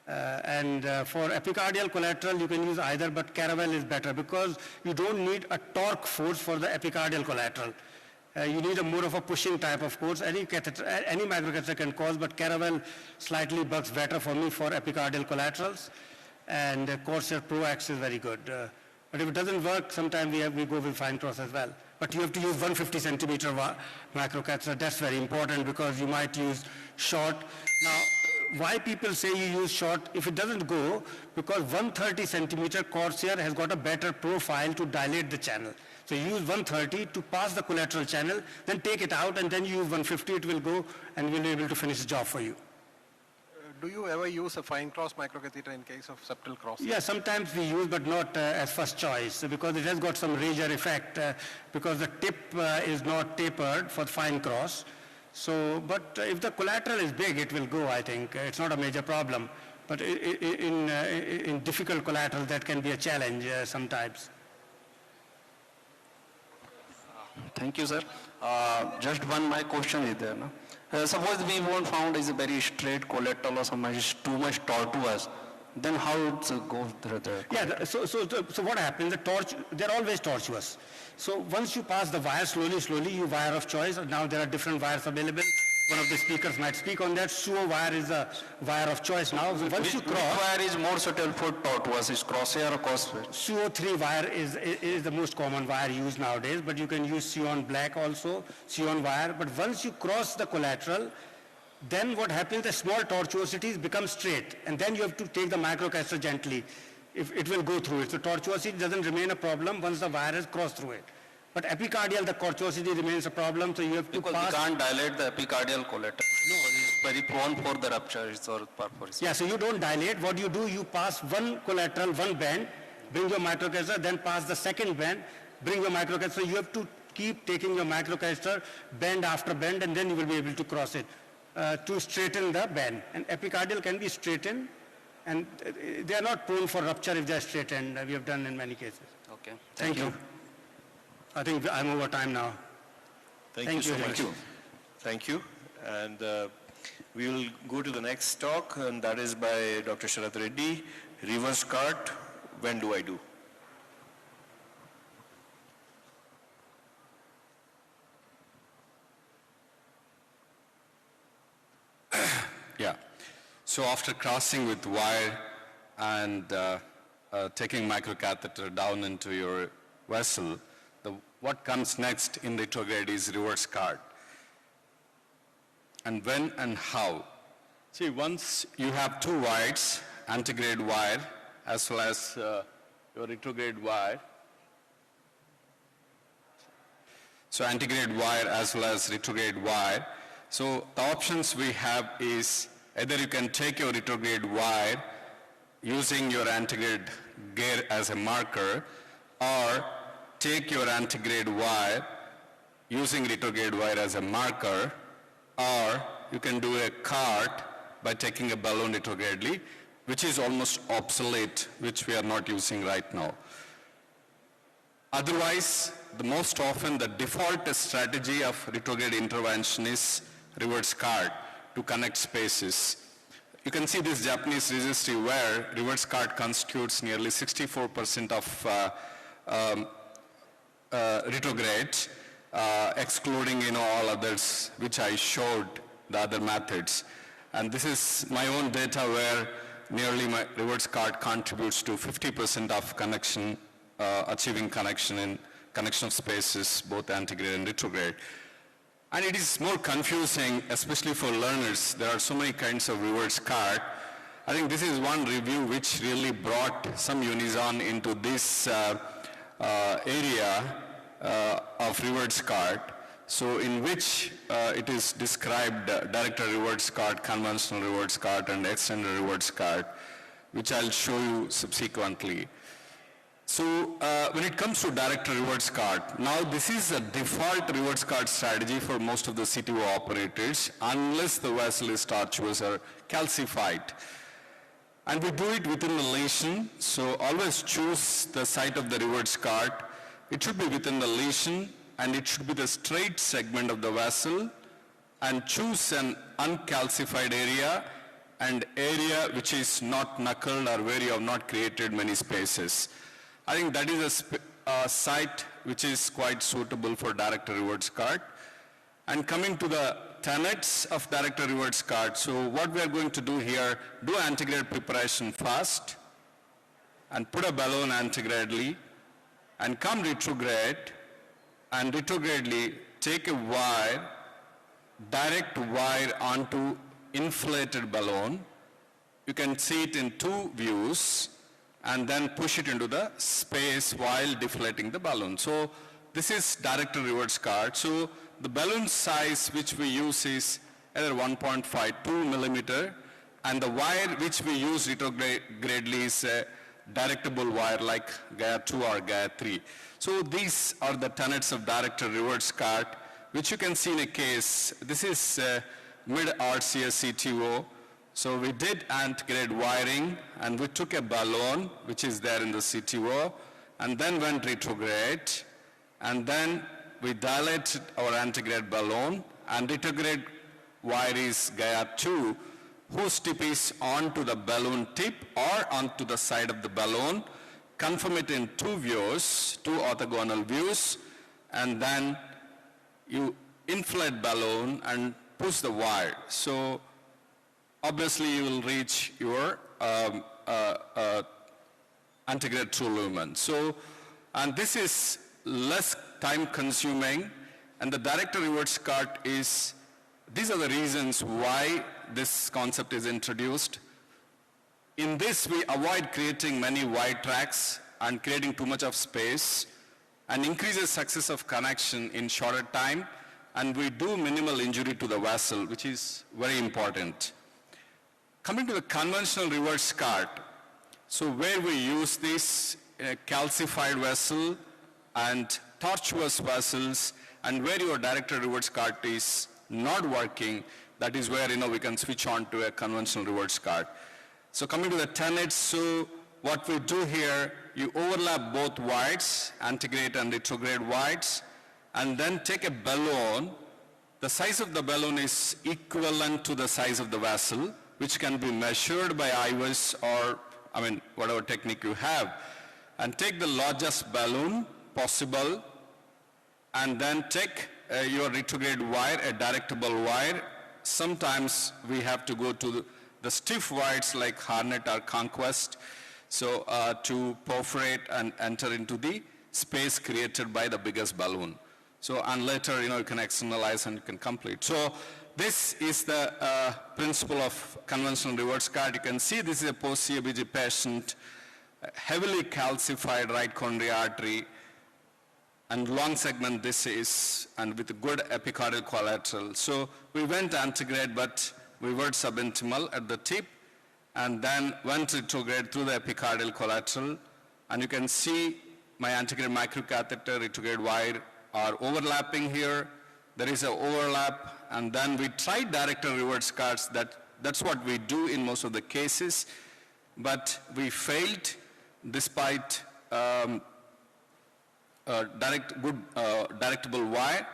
For epicardial collateral, you can use either, but Caravel is better because you don't need a torque force for the epicardial collateral. You need more of a pushing type of force. Any microcatheter can cause, but Caravel slightly works better for me for epicardial collaterals. And Corsair Pro X is very good. But if it doesn't work, sometimes we go with fine cross as well. But you have to use 150 centimeter microcatheter. That's very important because you might use short. Now, why people say you use short if it doesn't go? Because 130 centimeter Corsair has got a better profile to dilate the channel. So you use 130 to pass the collateral channel, then take it out, and then you use 150, it will go, and we'll be able to finish the job for you. Do you ever use a fine cross microcatheter in case of septal crossing? Yeah, sometimes we use, but not as first choice, because it has got some razor effect, because the tip is not tapered for fine cross. So, but if the collateral is big, it will go, I think. It's not a major problem. But in difficult collateral, that can be a challenge sometimes. Thank you, sir. Just my question is there. No? Suppose we won't found is a very straight collateral or something is too much tortuous, then how it goes there? Yeah, so what happens, they're always tortuous. So once you pass the wire slowly, you wire of choice. Now there are different wires available. One of the speakers might speak on that. Suo wire is a wire of choice now. So once you cross... Which wire is more suitable for tortuous? Is Crosshair or Crosshair? Suo 3 wire is the most common wire used nowadays, but you can use Sion black also, Sion wire. But once you cross the collateral, then what happens, the small tortuosities become straight, and then you have to take the microcatheter gently. If it will go through it. So tortuosity doesn't remain a problem once the wire has crossed through it. But epicardial, the tortuosity remains a problem, so you have to pass... Because we can't dilate the epicardial collateral. No. It's very prone for the rupture or perforation. Yeah, so you don't dilate. What you do, you pass one collateral, one band, bring your microcatheter, then pass the second band, bring your microcatheter. So you have to keep taking your microcatheter band after band, and then you will be able to cross it to straighten the band. And epicardial can be straightened, and they are not prone for rupture if they are straightened. We have done in many cases. Okay. Thank you. I think I'm over time now. Thank you so much. Thank you. And we will go to the next talk, and that is by Dr. Sharath Reddy, Reverse Cart, When Do I Do? Yeah. So after crossing with wire and taking microcatheter down into your vessel, what comes next in retrograde is reverse cart. And when and how? See, once you have two wires, antegrade wire as well as your retrograde wire. So antegrade wire as well as retrograde wire. So the options we have is either you can take your retrograde wire using your antegrade gear as a marker, or take your antegrade wire using retrograde wire as a marker, or you can do a cart by taking a balloon retrogradely, which is almost obsolete, which we are not using right now. Otherwise, the most often the default strategy of retrograde intervention is reverse cart to connect spaces. You can see this Japanese registry where reverse cart constitutes nearly 64% of retrograde, excluding all others which I showed, the other methods. And this is my own data where nearly my reverse cart contributes to 50% of connection, achieving connection in connection spaces, both antegrade and retrograde. And it is more confusing, especially for learners. There are so many kinds of reverse cart. I think this is one review which really brought some unison into this area of reverse cart. So in which it is described directed reverse cart, conventional reverse cart, and extended reverse cart, which I'll show you subsequently. So when it comes to directed reverse cart, now this is a default reverse cart strategy for most of the CTO operators, unless the vessel is tortuous or calcified. And we do it within the lesion, so always choose the site of the reverse cart. It should be within the lesion, and it should be the straight segment of the vessel, and choose an uncalcified area and area which is not knuckled or where you have not created many spaces. I think that is a site which is quite suitable for directed reverse cart. And coming to the tenets of directed reverse cart, so what we are going to do here, do antegrade preparation first and put a balloon antegradely and come retrograde, and retrogradely take a wire, direct wire onto inflated balloon. You can see it in two views, and then push it into the space while deflating the balloon. So this is directed reverse cart. So the balloon size which we use is either 1.52 millimeter, and the wire which we use retrogradely is a directable wire like Gaia 2 or Gaia 3. So these are the tenets of directed reverse cart, which you can see in a case. This is mid-RCS CTO. So we did antegrade wiring, and we took a balloon, which is there in the CTO, and then went retrograde, and then we dilated our antegrade balloon, and retrograde wire is Gaia 2, whose tip is onto the balloon tip or onto the side of the balloon. Confirm it in two views, two orthogonal views, and then you inflate balloon and push the wire. So obviously you will reach your antegrade true lumen. So, and this is less time consuming, and the directed reverse cart is, these are the reasons why this concept is introduced. In this, we avoid creating many wide tracks and creating too much of space, and increases success of connection in shorter time, and we do minimal injury to the vessel, which is very important. Coming to the conventional reverse cart, so where we use this in a calcified vessel and tortuous vessels, and where your directed reverse cart is not working, that is where we can switch on to a conventional reverse cart. So coming to the tenets, so what we do here, you overlap both wires, antegrade and retrograde wires, and then take a balloon. The size of the balloon is equivalent to the size of the vessel, which can be measured by Hybiz or, whatever technique you have. And take the largest balloon possible, and then take your retrograde wire, a directable wire. Sometimes we have to go to the stiff wires like Hornet or Conquest, so to perforate and enter into the space created by the biggest balloon. So, and later, you can externalize and you can complete. So this is the principle of conventional reverse cart. You can see this is a post-CABG patient, heavily calcified right coronary artery, and long segment this is, and with good epicardial collateral. So we went antegrade, but we were subintimal at the tip, and then went retrograde through the epicardial collateral. And you can see my antegrade microcatheter, retrograde wire are overlapping here. There is an overlap, and then we tried directed reverse carts. That's what we do in most of the cases, but we failed despite directable wire,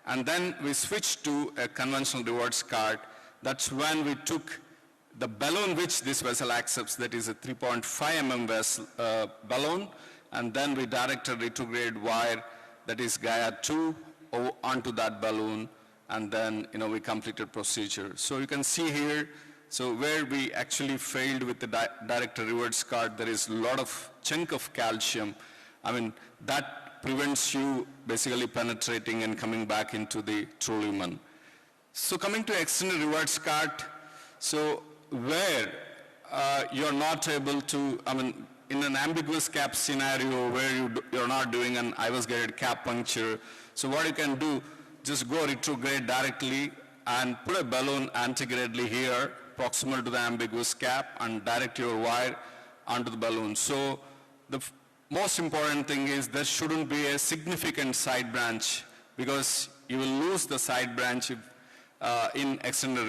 and then we switched to a conventional reverse cart. That's when we took the balloon which this vessel accepts, that is a 3.5 mm vessel, balloon, and then we directed retrograde wire, that is Gaia 2, onto that balloon, and then, we completed procedure. So you can see here, so where we actually failed with the direct reverse cart, there is a lot of chunk of calcium. That prevents you basically penetrating and coming back into the true lumen. So coming to extended reverse cart, so where you're not able to, in an ambiguous cap scenario where you're not doing an IVUS-guided cap puncture, so what you can do, just go retrograde directly and put a balloon antegradally here, proximal to the ambiguous cap, and direct your wire onto the balloon. So the most important thing is there shouldn't be a significant side branch, because you will lose the side branch in extended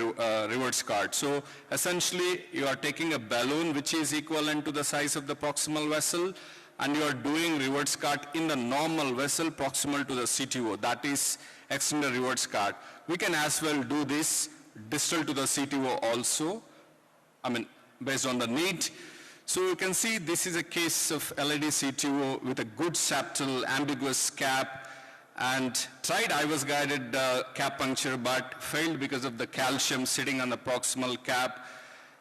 reverse cart. So essentially you are taking a balloon which is equivalent to the size of the proximal vessel, and you are doing reverse cart in the normal vessel proximal to the CTO. That is extended reverse cart. We can as well do this distal to the CTO also, based on the need. So you can see this is a case of LAD CTO with a good septal ambiguous cap, and tried IVUS-guided cap puncture but failed because of the calcium sitting on the proximal cap.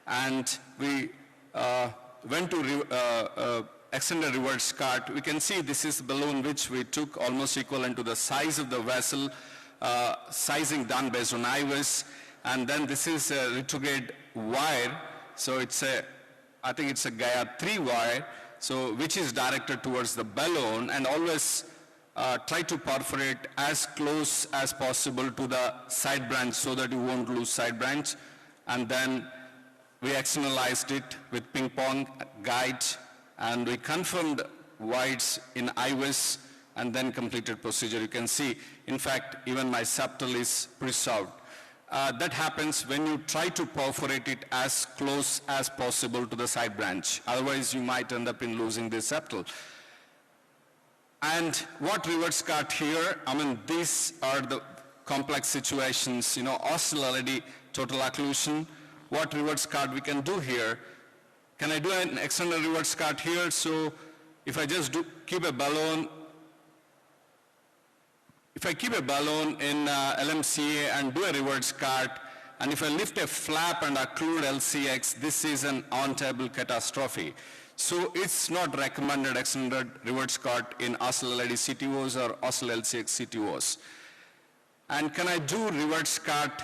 And we went to extended reverse cart. We can see this is a balloon which we took almost equivalent to the size of the vessel, sizing done based on IVUS. And then this is a retrograde wire. So I think it's a Gaia 3 wire, so which is directed towards the balloon, and always try to perforate as close as possible to the side branch so that you won't lose side branch. And then we externalized it with ping pong guide, and we confirmed wides in IVUS and then completed procedure. You can see, in fact, even my septal is preserved. That happens when you try to perforate it as close as possible to the side branch. Otherwise, you might end up in losing the septal. And what reverse cart here, these are the complex situations, oscillatory total occlusion. What reverse cart we can do here? Can I do an external reverse cart here? So if I just keep a balloon, if I keep a balloon in LMCA and do a reverse cart, and if I lift a flap and occlude LCX, this is an on-table catastrophe. So it's not recommended extended reverse cart in oscillatory CTOs or oscill LCX CTOs. And can I do reverse cart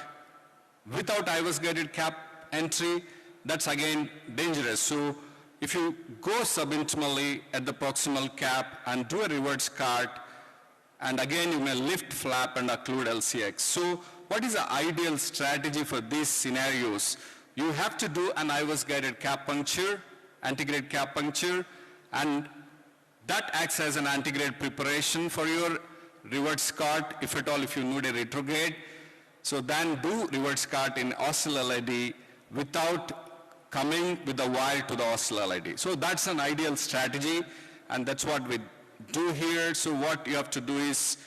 without IVUS-guided cap entry? That's again dangerous. So if you go subintimally at the proximal cap and do a reverse cart, and again you may lift flap and occlude LCX. So what is the ideal strategy for these scenarios? You have to do an IVUS-guided cap puncture, antegrade cap puncture, and that acts as an antegrade preparation for your reverse cart, if at all, if you need a retrograde. So then do reverse cart in oscill LAD without coming with the wire to the oscill LAD. So that's an ideal strategy, and that's what we do here. So what you have to do is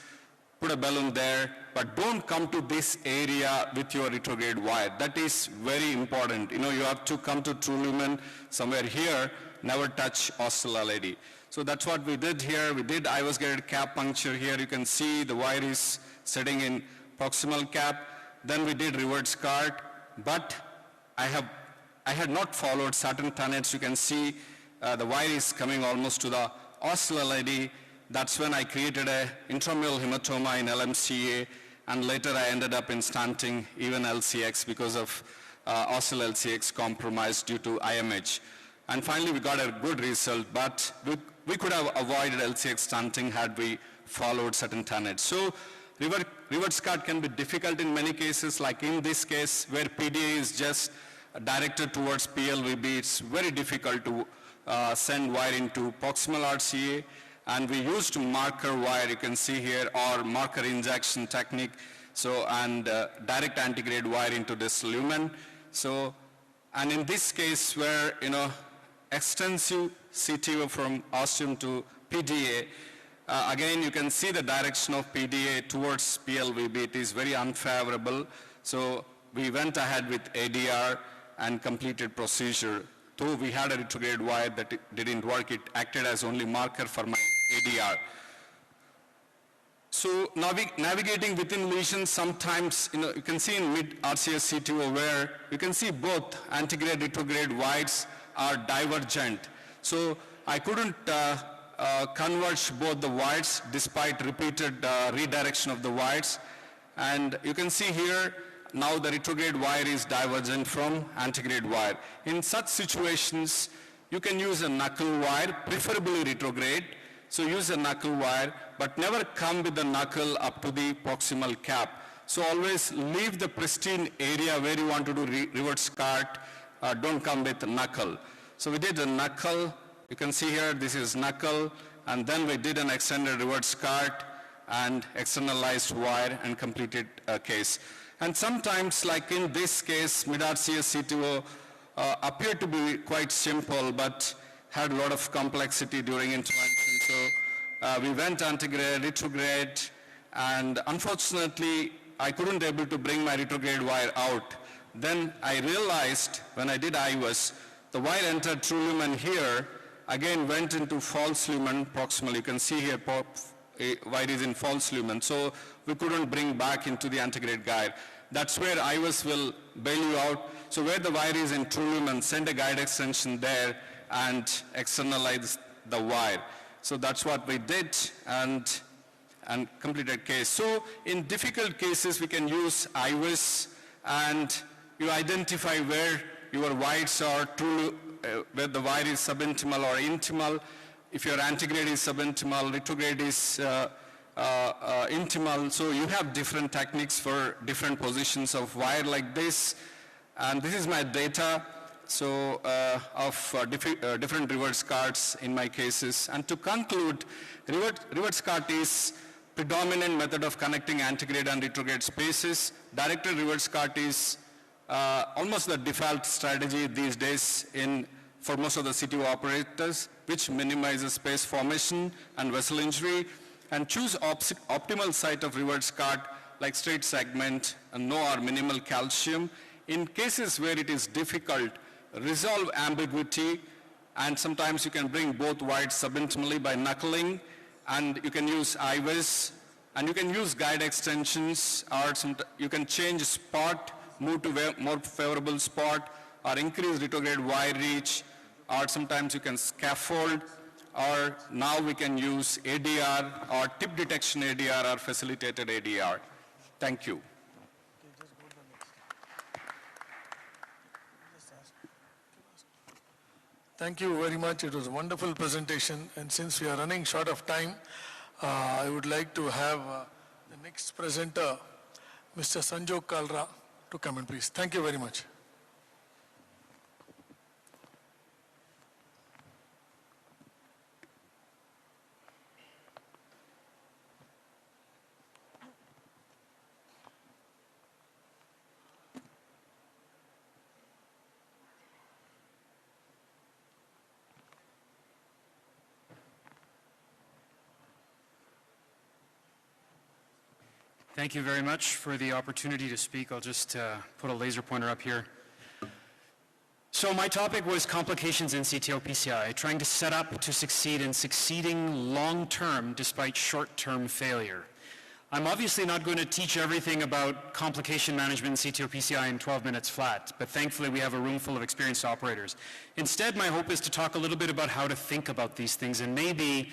put a balloon there, but don't come to this area with your retrograde wire. That is very important. You have to come to true lumen somewhere here, never touch oscill LAD. So that's what we did here. We did IVUS-guided cap puncture here. You can see the wire is sitting in proximal cap. Then we did reverse cart, but I had not followed certain tenets. You can see the wire is coming almost to the oscill LAD. That's when I created a intramural hematoma in LMCA, and later I ended up in stanting even LCX because of oscill LCX compromise due to IMH. And finally we got a good result, but we could have avoided LCX stanting had we followed certain tenets. So reverse cart can be difficult in many cases, like in this case where PDA is just directed towards PLVB. It's very difficult to send wire into proximal RCA, and we used marker wire, you can see here, or marker injection technique, so, and direct antegrade wire into this lumen. So, and in this case where, extensive CTO from ostium to PDA, again you can see the direction of PDA towards PLVB. It is very unfavorable. So we went ahead with ADR and completed procedure. Though we had a retrograde wire that didn't work, it acted as only marker for my ADR. So navigating within lesions, sometimes, you can see in mid-RCS CTO where you can see both antegrade, retrograde wides are divergent. So I couldn't converge both the wides despite repeated redirection of the wides. And you can see here, now the retrograde wire is divergent from antegrade wire. In such situations, you can use a knuckle wire, preferably retrograde. So use a knuckle wire, but never come with the knuckle up to the proximal cap. So always leave the pristine area where you want to do reverse SCART. Don't come with knuckle. So we did a knuckle. You can see here, this is knuckle. And then we did an extended reverse SCART and externalized wire and completed a case. And sometimes, like in this case, mid-RCS CTO appeared to be quite simple, but had a lot of complexity during intervention. So we went antegrade, retrograde, and unfortunately, I couldn't able to bring my retrograde wire out. Then I realized when I did IVUS, the wire entered true lumen here, again went into false lumen proximal. You can see here, wire is in false lumen. So we couldn't bring back into the antegrade guide. That's where IVUS will bail you out. So where the wire is in true lumen, send a guide extension there and externalize the wire. So that's what we did and completed case. So in difficult cases, we can use IVUS and you identify where your wides are true, where the wire is subintimal or intimal. If your antegrade is subintimal, retrograde is intimal. So you have different techniques for different positions of wire like this. And this is my data. So of different reverse SCARTs in my cases. And to conclude, reverse SCART is predominant method of connecting antegrade and retrograde spaces. Directed reverse SCART is almost the default strategy these days for most of the CTO operators, which minimizes space formation and vessel injury. And choose optimal site of reverse SCART like straight segment and no or minimal calcium. In cases where it is difficult, resolve ambiguity, and sometimes you can bring both wides subintimally by knuckling, and you can use IVUS, and you can use guide extensions, or you can change spot, move to more favorable spot, or increase retrograde wire reach, or sometimes you can scaffold, or now we can use ADR, or tip detection ADR, or facilitated ADR. Thank you. Thank you very much. It was a wonderful presentation. And since we are running short of time, I would like to have the next presenter, Mr. Sanjog Kalra, to come in, please. Thank you very much. Thank you very much for the opportunity to speak. I'll just put a laser pointer up here. So my topic was complications in CTO PCI, trying to set up to succeed and succeeding long-term despite short-term failure. I'm obviously not going to teach everything about complication management in CTO PCI in 12 minutes flat, but thankfully we have a room full of experienced operators. Instead, my hope is to talk a little bit about how to think about these things and maybe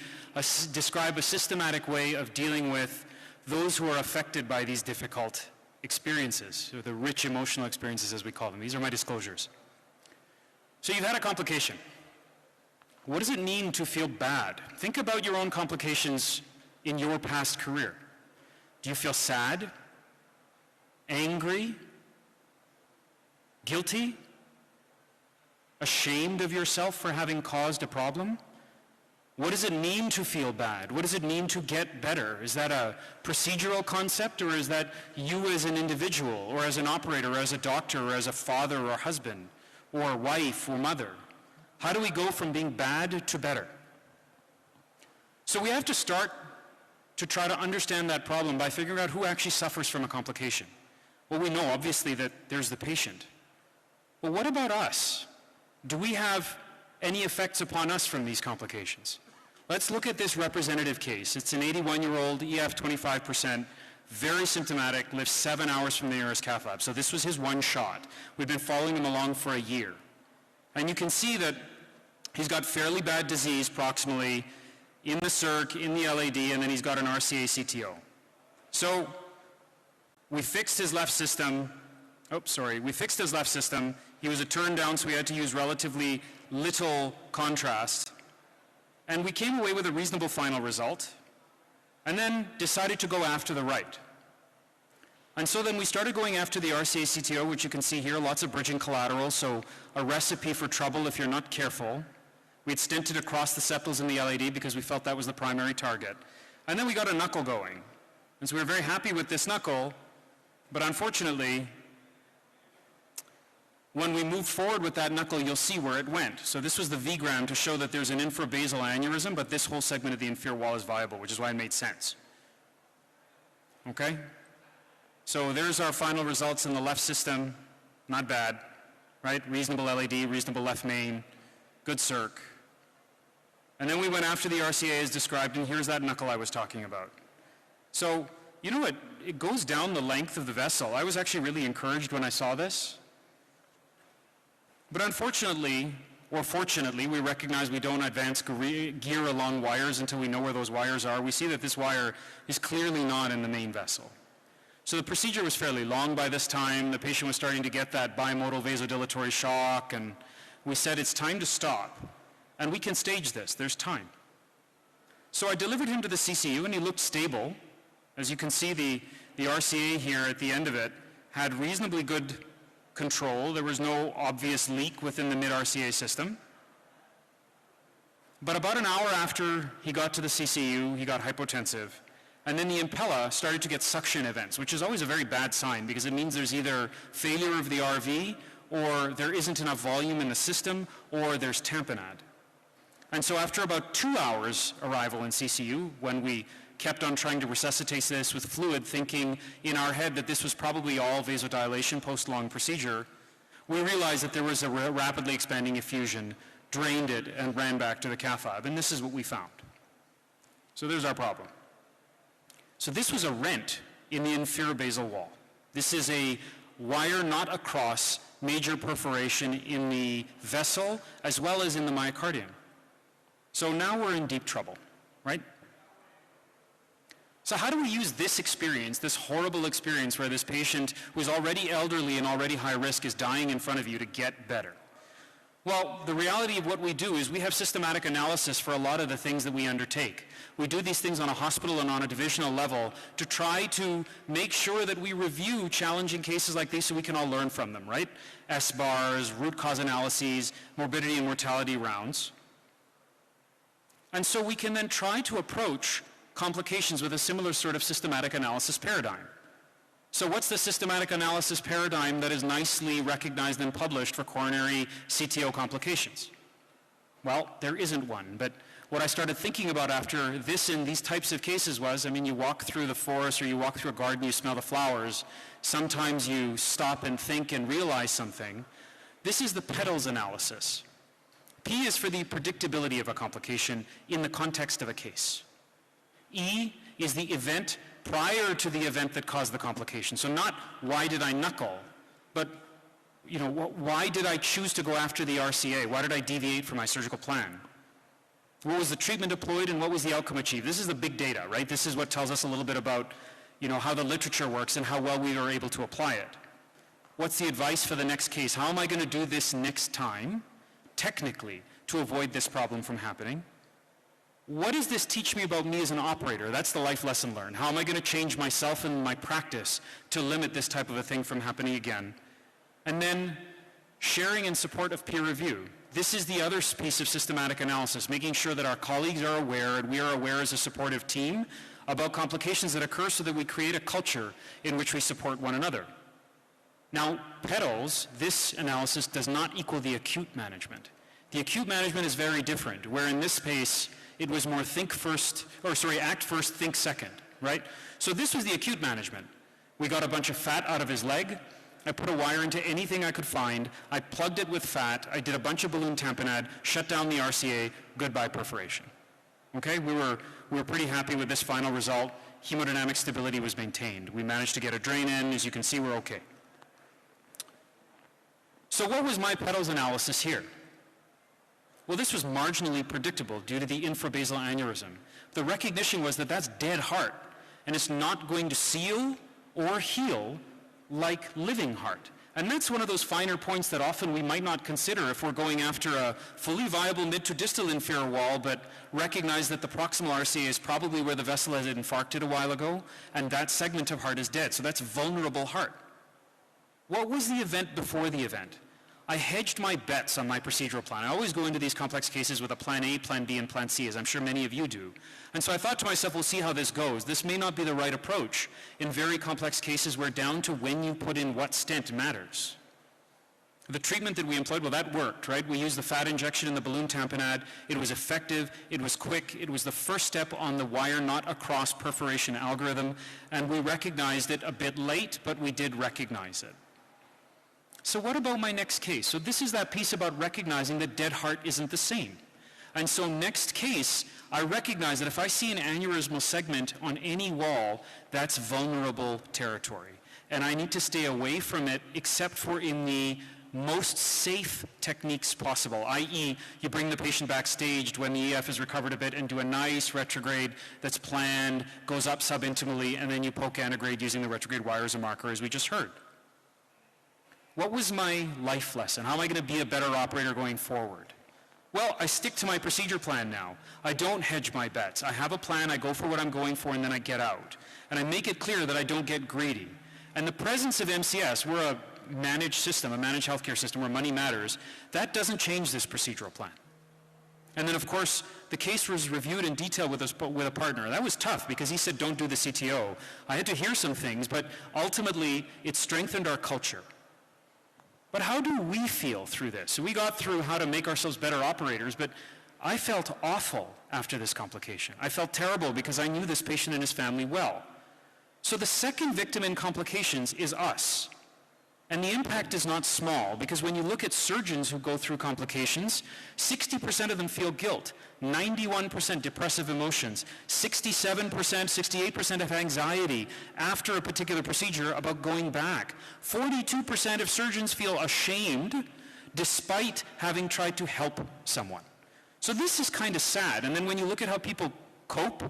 describe a systematic way of dealing with those who are affected by these difficult experiences, or the rich emotional experiences as we call them. These are my disclosures. So you've had a complication. What does it mean to feel bad? Think about your own complications in your past career. Do you feel sad? Angry? Guilty? Ashamed of yourself for having caused a problem? What does it mean to feel bad? What does it mean to get better? Is that a procedural concept, or is that you as an individual, or as an operator, or as a doctor, or as a father or husband, or wife or mother? How do we go from being bad to better? So we have to start to try to understand that problem by figuring out who actually suffers from a complication. Well, we know obviously that there's the patient. But what about us? Do we have any effects upon us from these complications? Let's look at this representative case. It's an 81-year-old, EF 25%, very symptomatic, lives 7 hours from the nearest cath lab. So this was his one shot. We've been following him along for a year. And you can see that he's got fairly bad disease proximally in the circ, in the LAD, and then he's got an RCA CTO. So we fixed his left system. We fixed his left system. He was a turn down, so we had to use relatively little contrast. And we came away with a reasonable final result, and then decided to go after the right. And so then we started going after the RCA CTO, which you can see here, lots of bridging collateral, so a recipe for trouble if you're not careful. We'd stented across the septals in the LAD because we felt that was the primary target. And then we got a knuckle going. And so we were very happy with this knuckle, but unfortunately, when we moved forward with that knuckle, you'll see where it went. So this was the V-gram to show that there's an infrabasal aneurysm, but this whole segment of the inferior wall is viable, which is why it made sense. Okay? So there's our final results in the left system. Not bad, right? Reasonable LAD, reasonable left main, good circ. And then we went after the RCA as described, and here's that knuckle I was talking about. So, you know what? It goes down the length of the vessel. I was actually really encouraged when I saw this. But unfortunately, or fortunately, we recognize we don't advance gear along wires until we know where those wires are. We see that this wire is clearly not in the main vessel. So the procedure was fairly long by this time. The patient was starting to get that bimodal vasodilatory shock, and we said it's time to stop. And we can stage this, there's time. So I delivered him to the CCU, and he looked stable. As you can see, the RCA here at the end of it had reasonably good control. There was no obvious leak within the mid-RCA system. But about an hour after he got to the CCU, he got hypotensive. And then the impella started to get suction events, which is always a very bad sign because it means there's either failure of the RV, or there isn't enough volume in the system, or there's tamponade. And so after about 2 hours arrival in CCU, when we kept on trying to resuscitate this with fluid, thinking in our head that this was probably all vasodilation post-long procedure, we realized that there was a rapidly expanding effusion, drained it, and ran back to the cath lab. And this is what we found. So there's our problem. So this was a rent in the inferior basal wall. This is a wire not across major perforation in the vessel as well as in the myocardium. So now we're in deep trouble, right? So how do we use this experience, this horrible experience where this patient who is already elderly and already high risk is dying in front of you to get better? Well, the reality of what we do is we have systematic analysis for a lot of the things that we undertake. We do these things on a hospital and on a divisional level to try to make sure that we review challenging cases like these so we can all learn from them, right? S-bars, root cause analyses, morbidity and mortality rounds. And so we can then try to approach complications with a similar sort of systematic analysis paradigm. So what's the systematic analysis paradigm that is nicely recognized and published for coronary CTO complications? Well, there isn't one, but what I started thinking about after this in these types of cases was, you walk through the forest or you walk through a garden, you smell the flowers. Sometimes you stop and think and realize something. This is the petals analysis. P is for the predictability of a complication in the context of a case. E is the event prior to the event that caused the complication. So not why did I knuckle, but why did I choose to go after the RCA? Why did I deviate from my surgical plan? What was the treatment deployed and what was the outcome achieved? This is the big data, right? This is what tells us a little bit about how the literature works and how well we are able to apply it. What's the advice for the next case? How am I going to do this next time, technically, to avoid this problem from happening? What does this teach me about me as an operator? That's the life lesson learned. How am I going to change myself and my practice to limit this type of a thing from happening again? And then sharing in support of peer review. This is the other piece of systematic analysis, making sure that our colleagues are aware and we are aware as a supportive team about complications that occur so that we create a culture in which we support one another. Now, petals, this analysis does not equal the acute management. The acute management is very different, where in this case, it was more act first, think second, right? So this was the acute management. We got a bunch of fat out of his leg. I put a wire into anything I could find. I plugged it with fat. I did a bunch of balloon tamponade, shut down the RCA, goodbye perforation. Okay, we were pretty happy with this final result. Hemodynamic stability was maintained. We managed to get a drain in. As you can see, we're okay. So what was my petals analysis here? Well, this was marginally predictable due to the infrabasal aneurysm. The recognition was that that's dead heart, and it's not going to seal or heal like living heart. And that's one of those finer points that often we might not consider if we're going after a fully viable mid to distal inferior wall, but recognize that the proximal RCA is probably where the vessel has infarcted a while ago, and that segment of heart is dead. So that's vulnerable heart. What was the event before the event? I hedged my bets on my procedural plan. I always go into these complex cases with a plan A, plan B, and plan C, as I'm sure many of you do. And so I thought to myself, we'll see how this goes. This may not be the right approach in very complex cases where down to when you put in what stent matters. The treatment that we employed, well, that worked, right? We used the fat injection in the balloon tamponade. It was effective. It was quick. It was the first step on the wire, not across perforation algorithm. And we recognized it a bit late, but we did recognize it. So what about my next case? So this is that piece about recognizing that dead heart isn't the same. And so next case, I recognize that if I see an aneurysmal segment on any wall, that's vulnerable territory. And I need to stay away from it except for in the most safe techniques possible, i.e. you bring the patient back staged when the EF is recovered a bit and do a nice retrograde that's planned, goes up subintimally, and then you poke antegrade using the retrograde wire as a marker, as we just heard. What was my life lesson? How am I going to be a better operator going forward? Well, I stick to my procedure plan now. I don't hedge my bets. I have a plan, I go for what I'm going for, and then I get out. And I make it clear that I don't get greedy. And the presence of MCS, we're a managed system, a managed healthcare system where money matters, that doesn't change this procedural plan. And then, of course, the case was reviewed in detail with a partner. That was tough because he said, don't do the CTO. I had to hear some things, but ultimately, it strengthened our culture. But how do we feel through this? So we got through how to make ourselves better operators, but I felt awful after this complication. I felt terrible because I knew this patient and his family well. So the second victim in complications is us. And the impact is not small because when you look at surgeons who go through complications, 60% of them feel guilt, 91% depressive emotions, 67%, 68% have anxiety after a particular procedure about going back. 42% of surgeons feel ashamed despite having tried to help someone. So this is kind of sad. And then when you look at how people cope,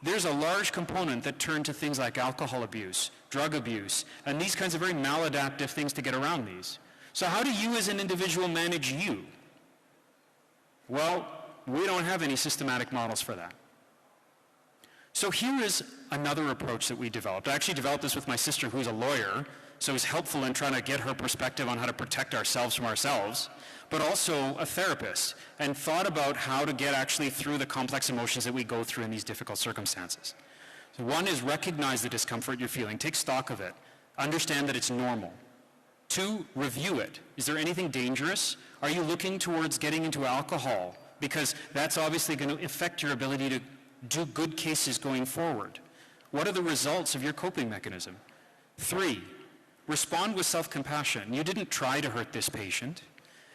there's a large component that turn to things like alcohol abuse, drug abuse, and these kinds of very maladaptive things to get around these. So how do you as an individual manage you? Well, we don't have any systematic models for that. So here is another approach that we developed. I actually developed this with my sister who's a lawyer, so it was helpful in trying to get her perspective on how to protect ourselves from ourselves, but also a therapist, and thought about how to get actually through the complex emotions that we go through in these difficult circumstances. So one is recognize the discomfort you're feeling, take stock of it, understand that it's normal. 2, review it. Is there anything dangerous? Are you looking towards getting into alcohol? Because that's obviously going to affect your ability to do good cases going forward. What are the results of your coping mechanism? 3, respond with self-compassion. You didn't try to hurt this patient.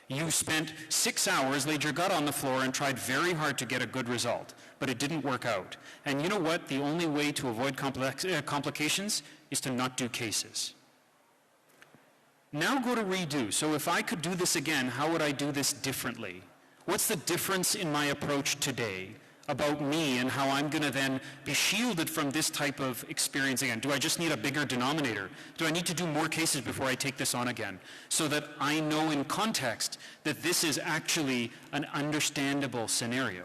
You spent 6 hours, laid your gut on the floor, and tried very hard to get a good result, but it didn't work out. And you know what? The only way to avoid complications is to not do cases. Now go to redo. So if I could do this again, how would I do this differently? What's the difference in my approach today about me and how I'm going to then be shielded from this type of experience again? Do I just need a bigger denominator? Do I need to do more cases before I take this on again? So that I know in context that this is actually an understandable scenario.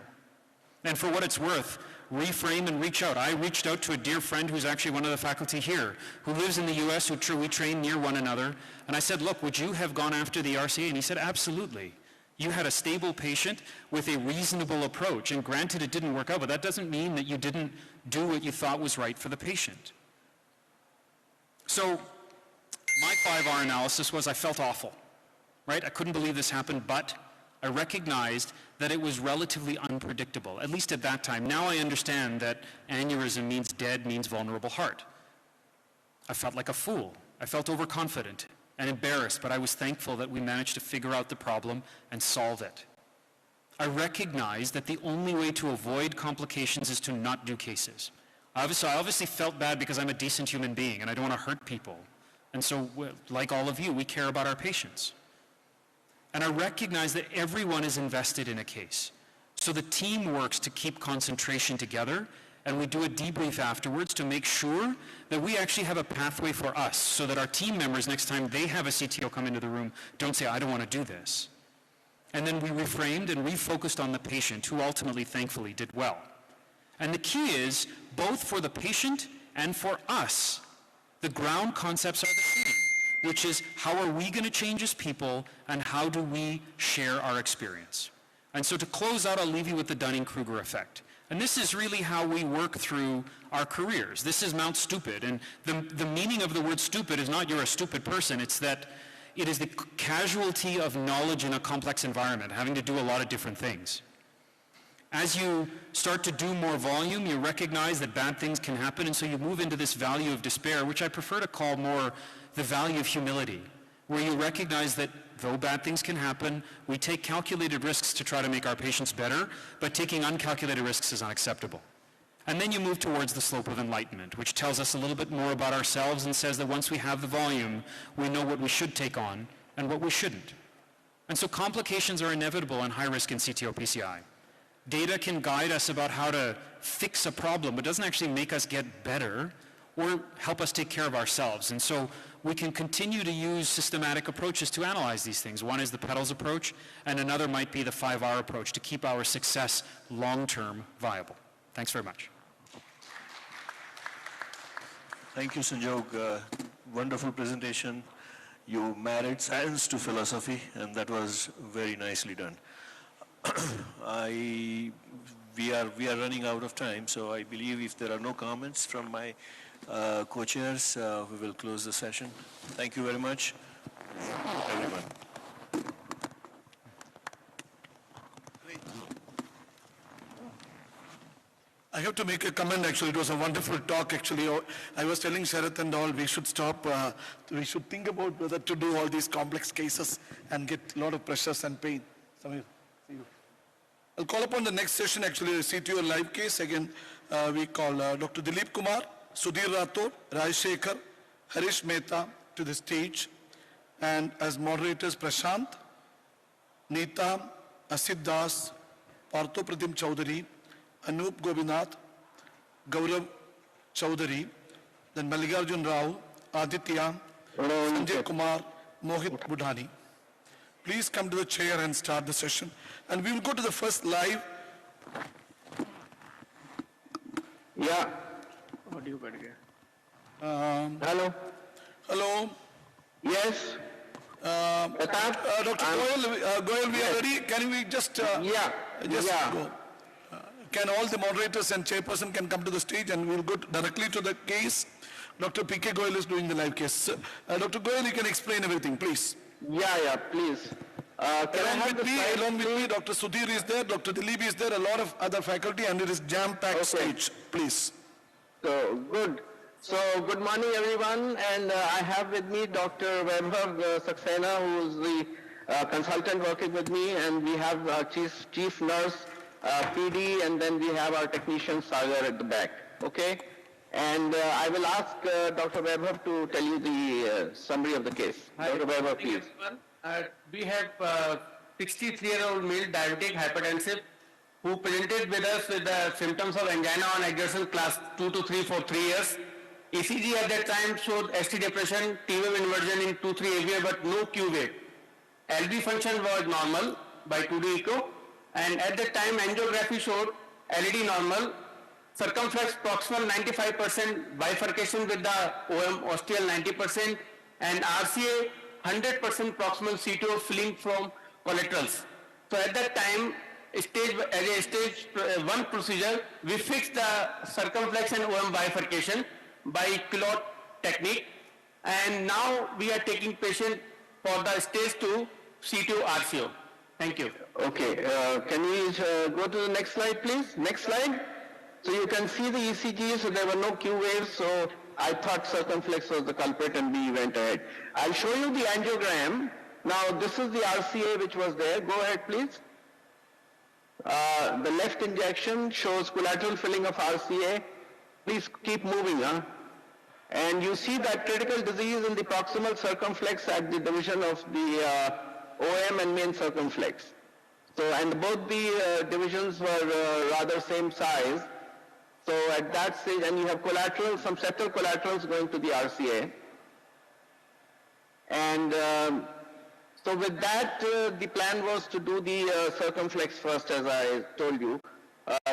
And for what it's worth, reframe and reach out. I reached out to a dear friend who's actually one of the faculty here, who lives in the US, we train near one another. And I said, look, would you have gone after the RCA? And he said, absolutely. You had a stable patient with a reasonable approach. And granted, it didn't work out, but that doesn't mean that you didn't do what you thought was right for the patient. So my 5R analysis was I felt awful, right? I couldn't believe this happened, but I recognized that it was relatively unpredictable, at least at that time. Now I understand that aneurysm means dead, means vulnerable heart. I felt like a fool. I felt overconfident and embarrassed, but I was thankful that we managed to figure out the problem and solve it. I recognize that the only way to avoid complications is to not do cases. I obviously felt bad because I'm a decent human being and I don't want to hurt people. And so, like all of you, we care about our patients. And I recognize that everyone is invested in a case. So the team works to keep concentration together, and we do a debrief afterwards to make sure that we actually have a pathway for us so that our team members, next time they have a CTO come into the room, don't say, I don't want to do this. And then we reframed and refocused on the patient, who ultimately, thankfully, did well. And the key is, both for the patient and for us, the ground concepts are the same, which is how are we going to change as people and how do we share our experience. And so to close out, I'll leave you with the Dunning-Kruger effect. And this is really how we work through our careers. This is Mount Stupid. And the meaning of the word stupid is not you're a stupid person. It's that it is the casualty of knowledge in a complex environment, having to do a lot of different things. As you start to do more volume, you recognize that bad things can happen, and so you move into this value of despair, which I prefer to call more the value of humility, where you recognize that though bad things can happen, we take calculated risks to try to make our patients better, but taking uncalculated risks is unacceptable. And then you move towards the slope of enlightenment, which tells us a little bit more about ourselves and says that once we have the volume, we know what we should take on and what we shouldn't. And so complications are inevitable and high risk in CTO-PCI. Data can guide us about how to fix a problem, but doesn't actually make us get better or help us take care of ourselves. And so we can continue to use systematic approaches to analyze these things. One is the PETALS approach, and another might be the 5R approach to keep our success long-term viable. Thanks very much. Thank you, Sanjog. Wonderful presentation. You married science to philosophy, and that was very nicely done. We are running out of time, so I believe if there are no comments from my co-chairs, we will close the session. Thank you very much, everyone. I have to make a comment actually. It was a wonderful talk actually. I was telling Sharath and all, we should stop, we should think about whether to do all these complex cases and get a lot of pressures and pain. Samir, see you. I'll call upon the next session actually, a CTO live case. Again, we call Dr. Dilip Kumar, Sudhir Rathod, Rai Shekhar, Harish Mehta to the stage. And as moderators, Prashant, Neeta, Asid Das, Partho Pratim Chaudhary, Anup Gobinath, Gaurav Chaudhary, then Mallikarjun Rao, Aditya, Sanjay Kumar, Mohit Budhani. Please come to the chair and start the session. And we will go to the first live. Yeah. Hello. Hello. Yes. Dr. Goyal, we are ready. Can we just, go? Can all the moderators and chairperson can come to the stage and we'll go directly to the case. Dr. P.K. Goyal is doing the live case. Dr. Goyal, you can explain everything, please. Yeah, please. Along with me, Dr. Sudhir is there, Dr. Dilip is there, a lot of other faculty, and it is jam-packed stage. Please. So, good. So, good morning, everyone. And I have with me Dr. Vaibhav Saxena, who is the consultant working with me, and we have our chief nurse, PD, and then we have our technician Sagar at the back. Okay? And I will ask Dr. Vaibhav to tell you the summary of the case. Dr. Vaibhav, please. We have 63-year-old male diabetic hypertensive who presented with us with the symptoms of angina on exertion class 2 to 3 for 3 years. ECG at that time showed ST depression, T-wave inversion in 2-3 AVA but no Q-wave. LV function was normal by 2D echo, and at that time angiography showed LED normal, circumflex proximal 95%, bifurcation with the OM ostial 90%, and RCA 100% proximal CTO filling from collaterals. So at that time, as a stage 1 procedure, we fixed the circumflex and OM bifurcation by Kilot technique, and now we are taking patient for the stage 2 CTO RCO. Thank you. Okay, can we go to the next slide, please? Next slide. So you can see the ECG, so there were no Q waves, so I thought circumflex was the culprit and we went ahead. I'll show you the angiogram. Now this is the RCA which was there. Go ahead, please. The left injection shows collateral filling of RCA. Please keep moving, huh? And you see that critical disease in the proximal circumflex at the division of the OM and main circumflex. So, and both the divisions were rather same size. So at that stage, and you have collateral, some septal collaterals going to the RCA. And so with that, the plan was to do the circumflex first, as I told you,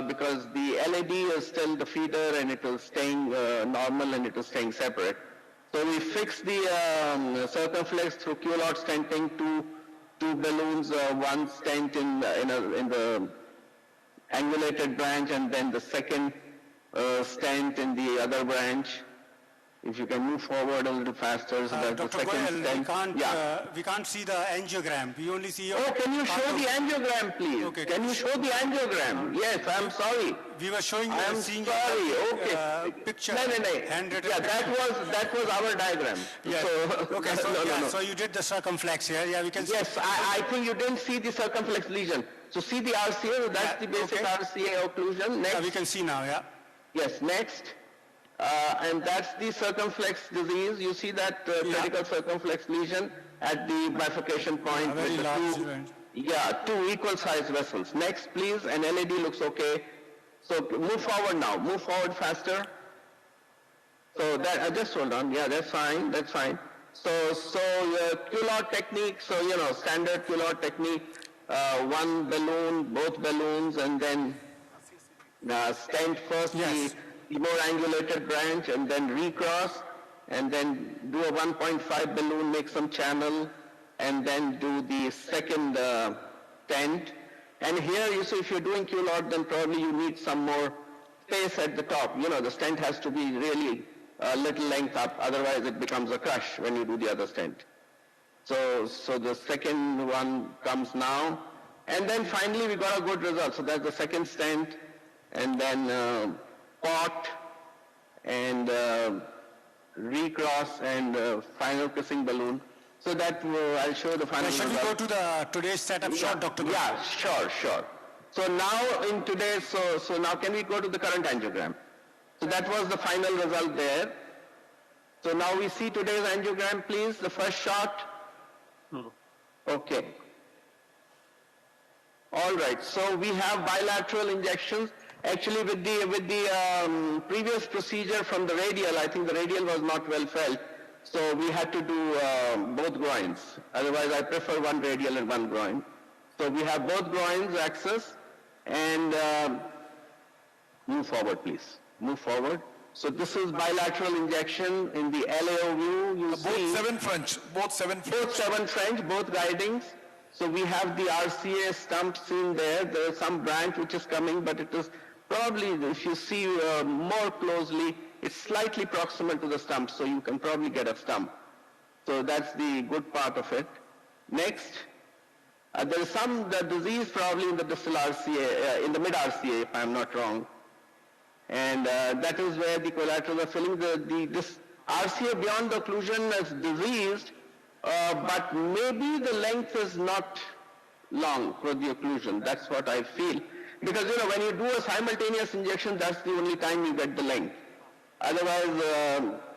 because the LAD is still the feeder and it was staying normal and it was staying separate. So we fixed the circumflex through Q-Lot stenting, two balloons, one stent in the angulated branch and then the second stent in the other branch. If you can move forward a little faster so that Dr. the second Goyal, stent. we can't see the angiogram. We only see your... Oh, can you show the angiogram, please? Okay. Can you show the angiogram? Yes, I'm sorry. We were showing you. I'm sorry. Okay. Picture. No. Handwritten. Yeah, that was our diagram. Yes. So, Okay. So, no. So you did the circumflex here. Yeah, we can. Yes, I think you didn't see the circumflex lesion. So see the RCA. That's the basic RCA occlusion. Next. Yeah, we can see now. Yeah. Yes. Next. And that's the circumflex disease. You see that critical circumflex lesion at the bifurcation point Very with large. two equal sized vessels. Next, please. And LAD looks okay. So move forward now. Move forward faster. So that just hold on. Yeah, that's fine. That's fine. So Q-Lot technique. So standard Q-Lot technique. One balloon, both balloons, and then stent first. Yes. The more angulated branch and then recross and then do a 1.5 balloon, make some channel and then do the second stent. And here you see if you're doing Q-Lot then probably you need some more space at the top. The stent has to be really a little length up, otherwise it becomes a crush when you do the other stent. So the second one comes now and then finally we got a good result. So that's the second stent and then pot and recross and final kissing balloon. So that I'll show the final Shall we go to the today's setup shot, Dr. Yeah, sure. So now in today's, so now can we go to the current angiogram? So that was the final result there. So now we see today's angiogram, please, the first shot. Okay. All right, so we have bilateral injections. Actually, with the previous procedure from the radial, I think the radial was not well felt, so we had to do both groins. Otherwise, I prefer one radial and one groin. So we have both groins access, and move forward, please. Move forward. So this is bilateral injection in the LAO view. You see both 7 French. Both 7 French, both guidings. So we have the RCA stump seen there. There is some branch which is coming, but it is probably, if you see more closely, it's slightly proximal to the stump, so you can probably get a stump. So that's the good part of it. Next, there is some disease probably in the distal RCA, in the mid RCA, if I'm not wrong. And that is where the collaterals are filling. This RCA beyond the occlusion is diseased, but maybe the length is not long for the occlusion. That's what I feel. Because when you do a simultaneous injection, that's the only time you get the length. Otherwise,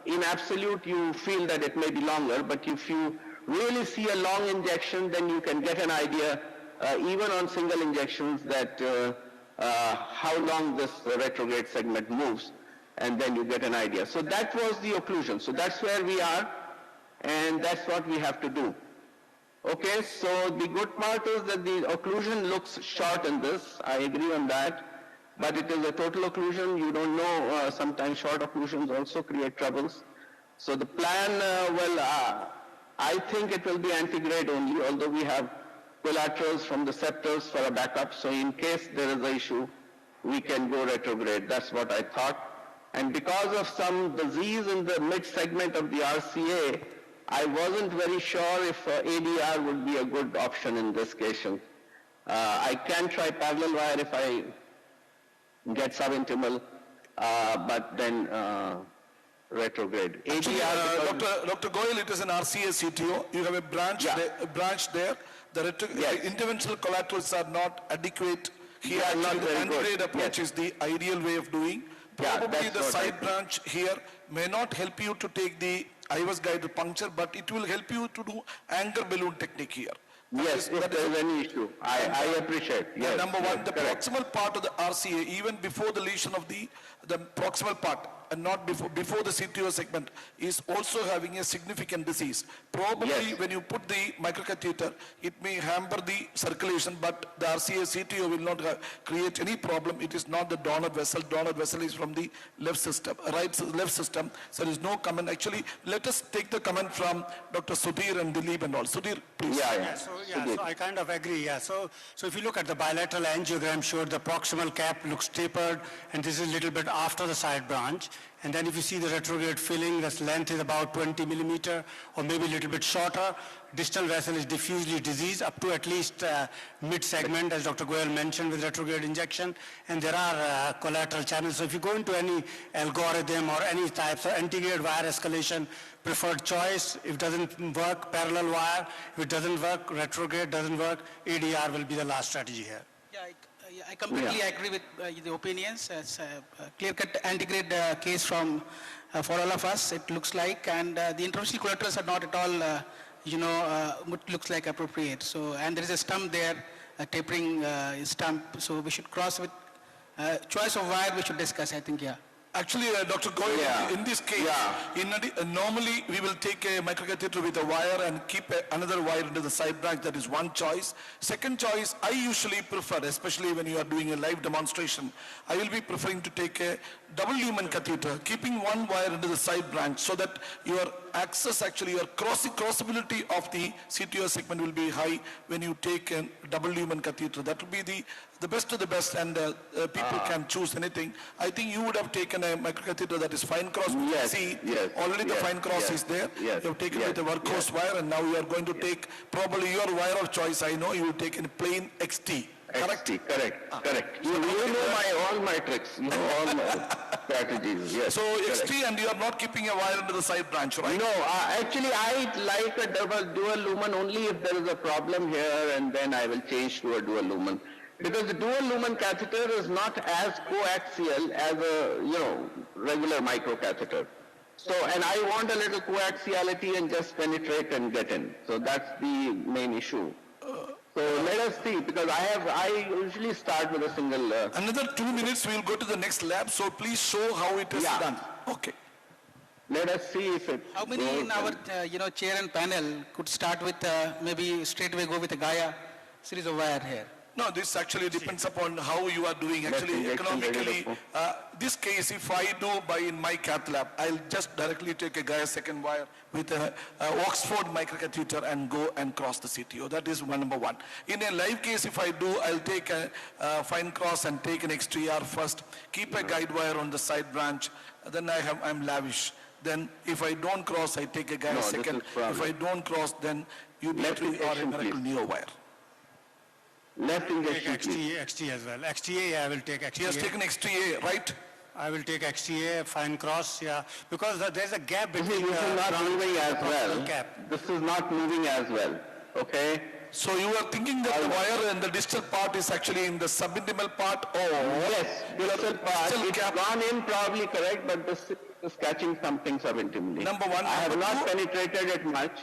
in absolute, you feel that it may be longer, but if you really see a long injection, then you can get an idea, even on single injections, that how long this retrograde segment moves, and then you get an idea. So that was the occlusion. So that's where we are, and that's what we have to do. Okay, so the good part is that the occlusion looks short in this. I agree on that. But it is a total occlusion. You don't know, sometimes short occlusions also create troubles. So the plan, I think it will be antegrade only, although we have collaterals from the septals for a backup. So in case there is an issue, we can go retrograde. That's what I thought. And because of some disease in the mid segment of the RCA, I wasn't very sure if ADR would be a good option in this case. I can try parallel wire if I get subintimal, but then retrograde. ADR, Dr. Goyal, it is an RCA CTO. You have a branch there. The interventional collaterals are not adequate Here Yeah, not actually the very antegrade good. approach is the ideal way of doing. Yeah, Probably that's the what I side think. branch here may not help you to take the IVS guided puncture, but it will help you to do anchor balloon technique here. Yes, if there is any issue, I appreciate. Yes, Number one, yes, the correct. proximal part of the RCA, even before the lesion of the proximal part, and not before the CTO segment, is also having a significant disease. Probably when you put the microcatheter, it may hamper the circulation, but the RCA CTO will not create any problem. It is not the donor vessel. Donor vessel is from the left system, left system. So there is no comment. Actually, let us take the comment from Dr. Sudhir and Dilip and all. Sudhir, please. So I kind of agree, yeah. So if you look at the bilateral angiogram showed the proximal cap looks tapered, and this is a little bit after the side branch. And then if you see the retrograde filling, that's length is about 20 millimeter or maybe a little bit shorter. Distal vessel is diffusely diseased up to at least mid-segment, as Dr. Goyal mentioned, with retrograde injection. And there are collateral channels. So if you go into any algorithm or any types of antegrade wire escalation, preferred choice, if it doesn't work, parallel wire. If it doesn't work, retrograde doesn't work, ADR will be the last strategy here. I completely agree with the opinions. It's a clear-cut antegrade case from for all of us, it looks like, and the interventional collaterals are not at all, what looks like appropriate. So, and there is a stump there, a tapering stump. So we should cross with choice of wire. We should discuss. I think, Actually, Dr. Goyal, in this case, normally we will take a microcatheter with a wire and keep another wire into the side branch. That is one choice. Second choice, I usually prefer, especially when you are doing a live demonstration, I will be preferring to take a double lumen catheter, keeping one wire into the side branch so that your access, actually your crossability of the CTO segment will be high when you take a double lumen catheter. That will be the best of the best, and people can choose anything. I think you would have taken a microcatheter that is fine cross. Already the fine cross is there. You have taken with a workhorse wire, and now you are going to take probably your wire of choice. I know you will take in plain XT. Correct. You know all my tricks, you know all my strategies. Yes. So XT, and you are not keeping a wire into the side branch, right? No, actually I like a dual lumen only if there is a problem here, and then I will change to a dual lumen. Because the dual lumen catheter is not as coaxial as a regular microcatheter. So, and I want a little coaxiality and just penetrate and get in. So that's the main issue. So let us see, because I usually start with a single. Another 2 minutes, we will go to the next lab. So please show how it is done. Okay. Let us see if it. How many in our chair and panel could start with maybe straight away go with a Gaia series of wire here? No, this actually depends upon how you are doing. Actually, economically, this case, if I do in my cath lab, I'll just directly take a Gaia second wire with a Oxford microcatheter and go and cross the CTO. That is number one. In a live case, if I do, I'll take a fine cross and take an XTR first, keep a guide wire on the side branch, then I'm lavish. Then if I don't cross, I take a Gaia second. If I don't cross, then you need to or a Miracle Neo wire. Left injection, XTA as well. XTA, I will take XTA. He has taken XTA, right? I will take XTA, fine cross, because there's a gap between this is not moving as well. This is not moving as well, okay? So you are thinking that the wire and the distal part is actually in the subintimal part? Yes, distal part. It's gone in probably correct, but this is catching something subintimally. Number one. I have not penetrated it much.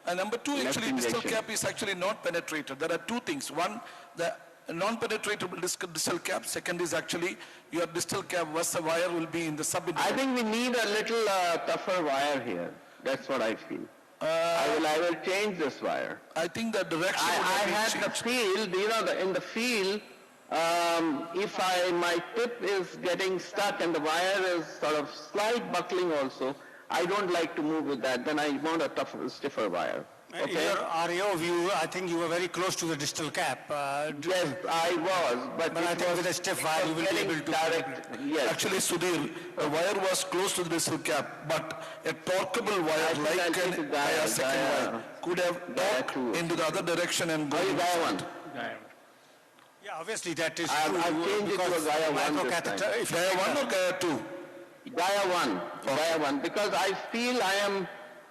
And number two, actually, distal cap is actually not penetrated. There are two things. One, the non-penetratable distal cap. Second is actually your distal cap versus wire will be in the subintimal. I think we need a little tougher wire here. That's what I feel. I will change this wire. I think the direction. I had the field, in the field, if my tip is getting stuck and the wire is sort of slight buckling also, I don't like to move with that. Then I want a tougher, stiffer wire. In your RAO view, I think you were very close to the distal cap. Yes, I was, but I think with a stiff wire you will be able to direct. Yes. Actually, Sudhir, the wire was close to the distal cap, but a torqueable wire like an Gaia second wire could have torqued into the other direction and go. Gaia 1. Yeah, obviously that is true. I've changed it to a Gaia 1 this time. Gaia 1 or Gaia 2? Gaia 1. Gaia 1. Because I feel I am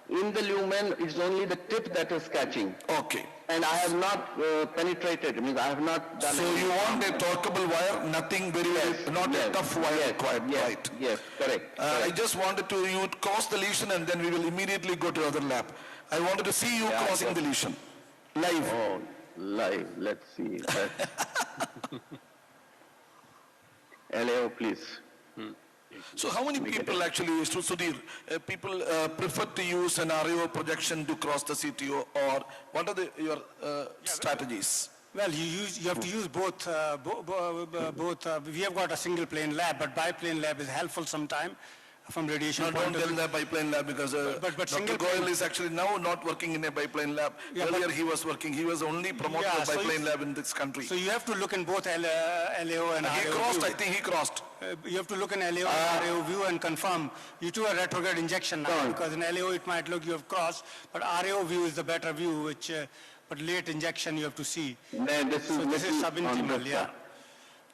in the lumen, it's only the tip that is catching. Okay. And I have not penetrated, means I have not done. So you want a torqueable wire, nothing very, not a tough wire required, right? Yes, correct. I just wanted to, you cross the lesion and then we will immediately go to other lab. I wanted to see you crossing the lesion, live. Oh, live, let's see. LAO, please. So how many people actually, Sudhir, people prefer to use an RAO projection to cross the CTO, or what are your strategies? Well, you have to use both. We have got a single plane lab, but biplane lab is helpful sometime from radiation point don't of tell view. that biplane lab because Dr. Goyal is actually now not working in a biplane lab. Earlier he was working. He was only promoting a biplane lab in this country. So you have to look in both LAO and RAO He crossed, view. I think he crossed. You have to look in LAO and RAO view and confirm. You do a retrograde injection now, because in LAO it might look you have crossed, but RAO view is the better view, which but late injection you have to see. This is subintimal, yeah.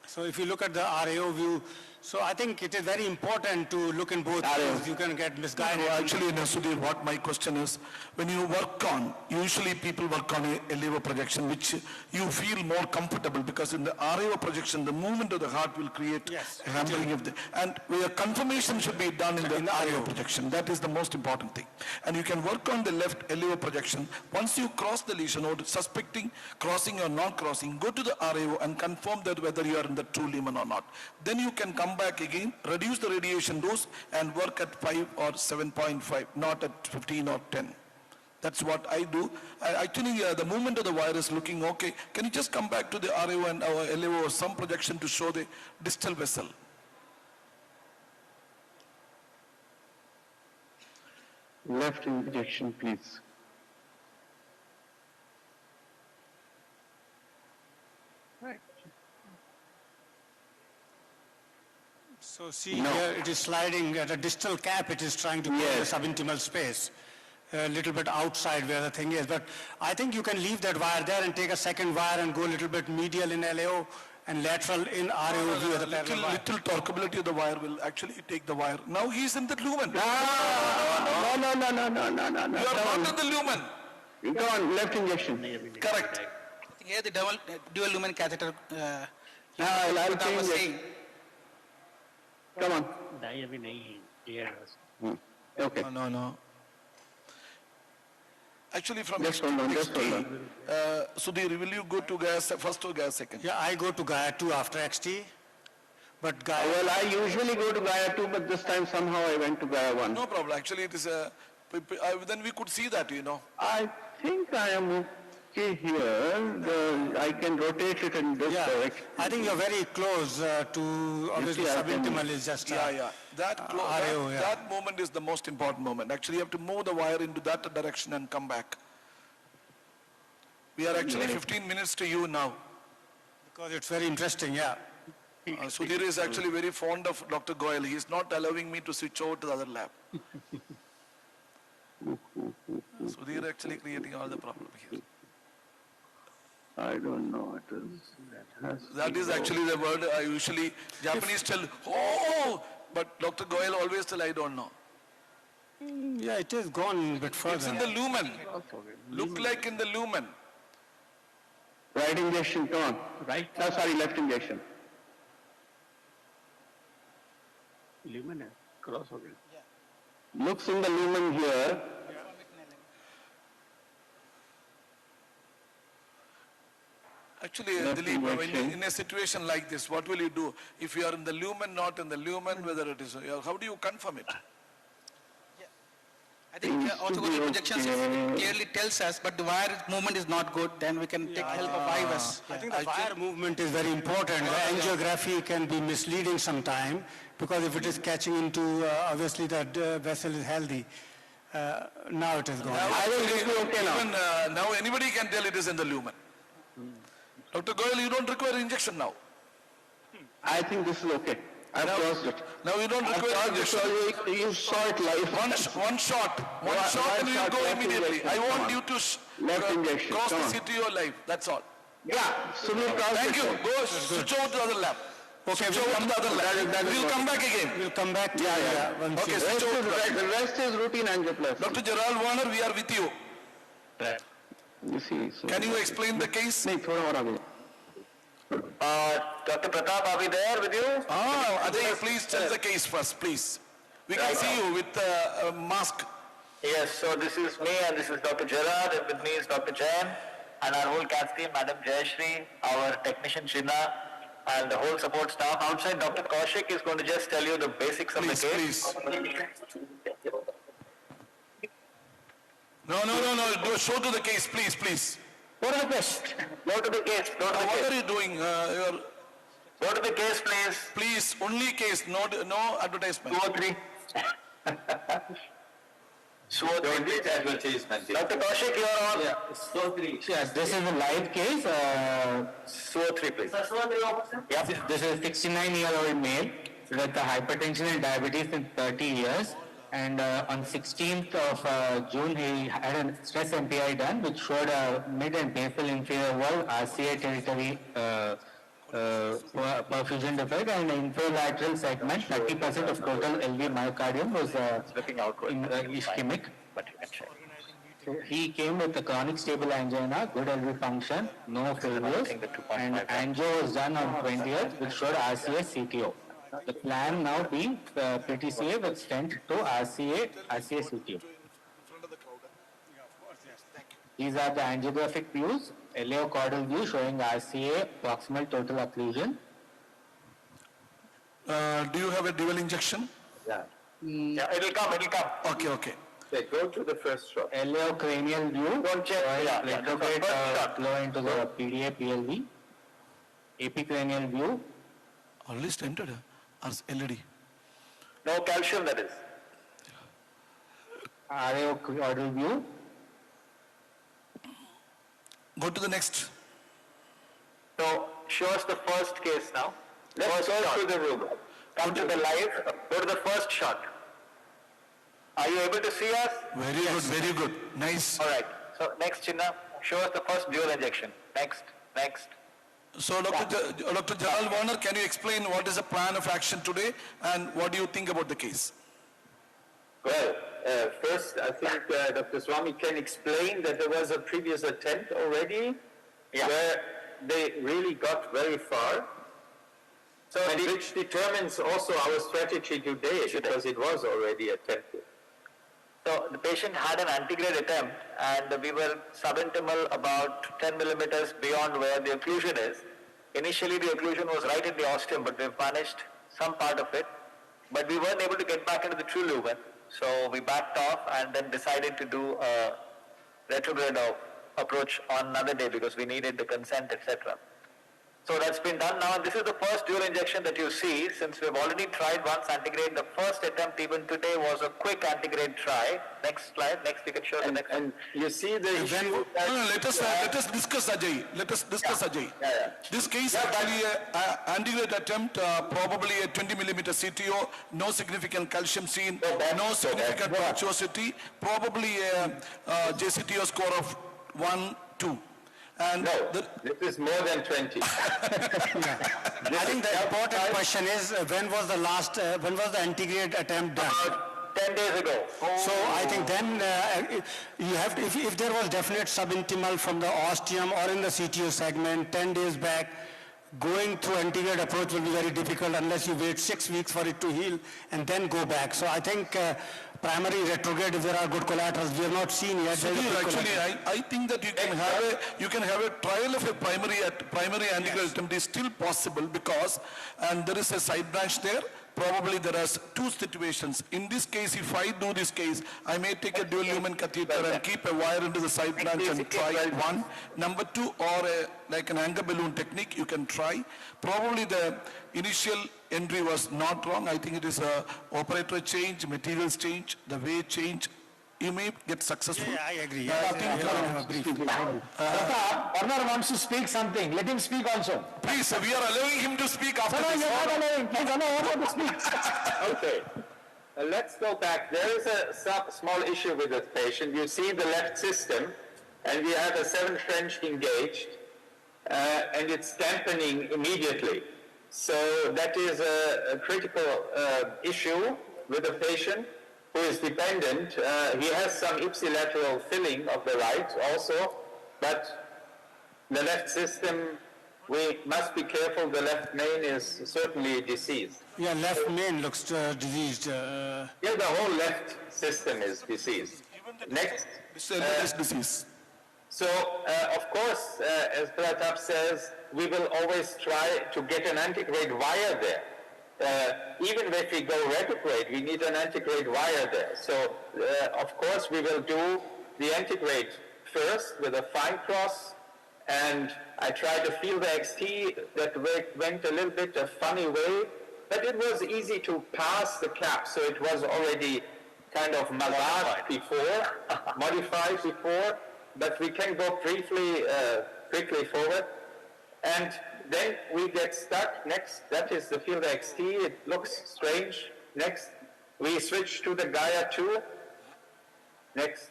So if you look at the RAO view, so I think it is very important to look in both views. You can get misguided. Actually, Sudhir, what my question is, when you work on, usually people work on a LAO projection, which you feel more comfortable, because in the RAO projection, the movement of the heart will create a hampering of the, and where confirmation should be done in the RAO projection. That is the most important thing. And you can work on the left LAO projection. Once you cross the lesion or suspecting crossing or not crossing, go to the RAO and confirm that whether you are in the true lumen or not. Then you can come back again, reduce the radiation dose and work at 5 or 7.5, not at 15 or 10. That's what I do. Actually, the movement of the wire is looking okay. Can you just come back to the RAO and our LAO or some projection to show the distal vessel? Left injection, please. So see here it is sliding at a distal cap, it is trying to clear the subintimal space, a little bit outside where the thing is. But I think you can leave that wire there and take a second wire and go a little bit medial in LAO and lateral in RAO view of the parallel wire. Little torqueability of the wire will actually take the wire. Now he is in the lumen. No. You are not in the lumen. Go on, left injection. Correct. I think here the dual lumen catheter. I'll change it. Come on. Okay. No. Actually, from just hold on. Sudhir, will you go to gas first or gas second? Yeah, I go to Gaia 2 after XT. But Gaia... Well, I usually go to Gaia 2, but this time somehow I went to Gaia 1. No problem. Actually, it is then we could see that, you know. I think I am okay here. I can rotate it in this direction. I think you're very close to, obviously, subintimal is just That moment is the most important moment. Actually, you have to move the wire into that direction and come back. We are actually 15 minutes to you now. Because it's very interesting, yeah. Sudhir is actually very fond of Dr. Goyal. He is not allowing me to switch over to the other lab. Sudhir actually creating all the problem here. I don't know. That is actually the word I usually, Japanese tell, oh, but Dr. Goyal always tell, I don't know. Yeah, it has gone a bit further. It's in the lumen. Look like in the lumen. Right injection, come on. Right? No, sorry, left injection. Lumen cross over. Looks in the lumen here. Actually, Dilip, in a situation like this, what will you do? If you are in the lumen, not in the lumen, whether it is, how do you confirm it? I think orthogonal projections clearly tells us, but the wire movement is not good, then we can take help of Hybiz. I think the wire movement is very important. The angiography can be misleading sometime, because if it is catching into, obviously that vessel is healthy. Now it is gone. Now anybody can tell it is in the lumen. Dr. Goyal, you don't require injection now. I think this is okay. I've crossed it. Now you don't require injection. You saw it live. One shot and you go immediately. I want you to cross the CTO live. That's all. Yeah. So thank you. Go switch over to the other lab. Okay, we'll come to the other lab. We'll come back again. We'll come back to Okay, the rest is routine angioplasty. Dr. Gerald Warner, we are with you. You see. So Can you explain the case? Dr. Pratap, are we there with you? Ajay, please tell the case first, please. We can see you with a mask. Yes, so this is me and this is Dr. Gerard, and with me is Dr. Jain and our whole cast team, Madam Jayashri, our technician Shinna, and the whole support staff. Outside, Dr. Kaushik is going to just tell you the basics of the case. No. Do show to the case, please. Go to the case. Go to the case. What are you doing? Go to the case, please. Please, only case, no advertisement. 203. Don't need advertisement. Dr. Kaushik, you are on. Yes, this is a live case. 203, please. This is a 69-year-old male with hypertension and diabetes in 30 years. And on 16th of June, he had a stress MPI done, which showed a mid and painful inferior wall, RCA territory perfusion defect, and infralateral segment, 30% of total LV myocardium was ischemic. So he came with a chronic stable angina, good LV function, no failures, and angio was done on 20th, which showed RCA CTO. The plan now being PTCA with stent to RCA CTO. These are the angiographic views, LAO-caudal view showing RCA proximal total occlusion. Do you have a dual injection? Yeah, it'll come. Okay. Okay, go to the first shot. LAO cranial view. Don't check. Retrograde flow into the PDA, PLV. Epicranial view. Already stented as LED. No calcium, that is. RAO caudal view. Go to the next. So, show us the first case now. Let's go to the room. Come to the live. Go to the first shot. Are you able to see us? Very good. Nice. All right. So, next, Chinna, show us the first dual injection. Next. So, Dr. Jalal Warner, can you explain what is the plan of action today and what do you think about the case? Well, first, I think Dr. Swami can explain that there was a previous attempt already where they really got very far. So, which determines also our strategy today because it was already attempted. So, the patient had an antegrade attempt and we were subintimal about 10 millimeters beyond where the occlusion is. Initially, the occlusion was right in the ostium, but we've managed some part of it. But we weren't able to get back into the true lumen. So we backed off and then decided to do a retrograde approach on another day because we needed the consent, etc. So that's been done now. This is the first dual injection that you see. Since we've already tried once antegrade, the first attempt even today was a quick antegrade try. Next slide. Next, you can show the next. And you see the issue. Let us discuss, Ajay. Ajay. This case actually antegrade attempt, probably a 20 millimeter CTO, no significant calcium seen, no significant tortuosity, probably a JCTO score of 1, 2. And this is more than 20. I think the important question is when was the antegrade attempt done? 10 days ago. So I think then you have to, if there was definite subintimal from the ostium or in the CTO segment 10 days back, going through antegrade approach will be very difficult unless you wait 6 weeks for it to heal and then go back. So I think primary retrograde, if there are good collaterals, we have not seen yet. Actually, I think that you can have a trial of a primary antegrade attempt is still possible because, and there is a side branch there. Probably there are two situations. In this case, if I do this case, I may take a dual lumen catheter and keep a wire into the side branch and try one. Number two, or like an anger balloon technique, you can try. Probably the initial entry was not wrong. I think it is a operator change, materials change, the way change. You may get successful. Yeah, I agree. Warner wants to speak something. Let him speak also. Please, we are allowing him to speak after this. No, you're not allowing. Please allow Warner to speak. Okay. Let's go back. There is a small issue with this patient. You see the left system, and we have a 7th French engaged, and it's dampening immediately. So that is a critical issue with the patient who is dependent. He has some ipsilateral filling of the right also, but the left system, we must be careful. The left main is certainly diseased. Yeah, left main looks diseased. Yeah, the whole left system is diseased. Next. Disease. So, of course, as Pratap says, we will always try to get an antigrade wire there. Even if we go retrograde, we need an antigrade wire there. So, of course, we will do the antigrade first with a fine cross, and I tried to feel the XT that went a little bit a funny way, but it was easy to pass the cap, so it was already kind of modified before, but we can go briefly, quickly forward. And then we get stuck. Next, that is the Field XT. It looks strange. Next, we switch to the Gaia 2. Next.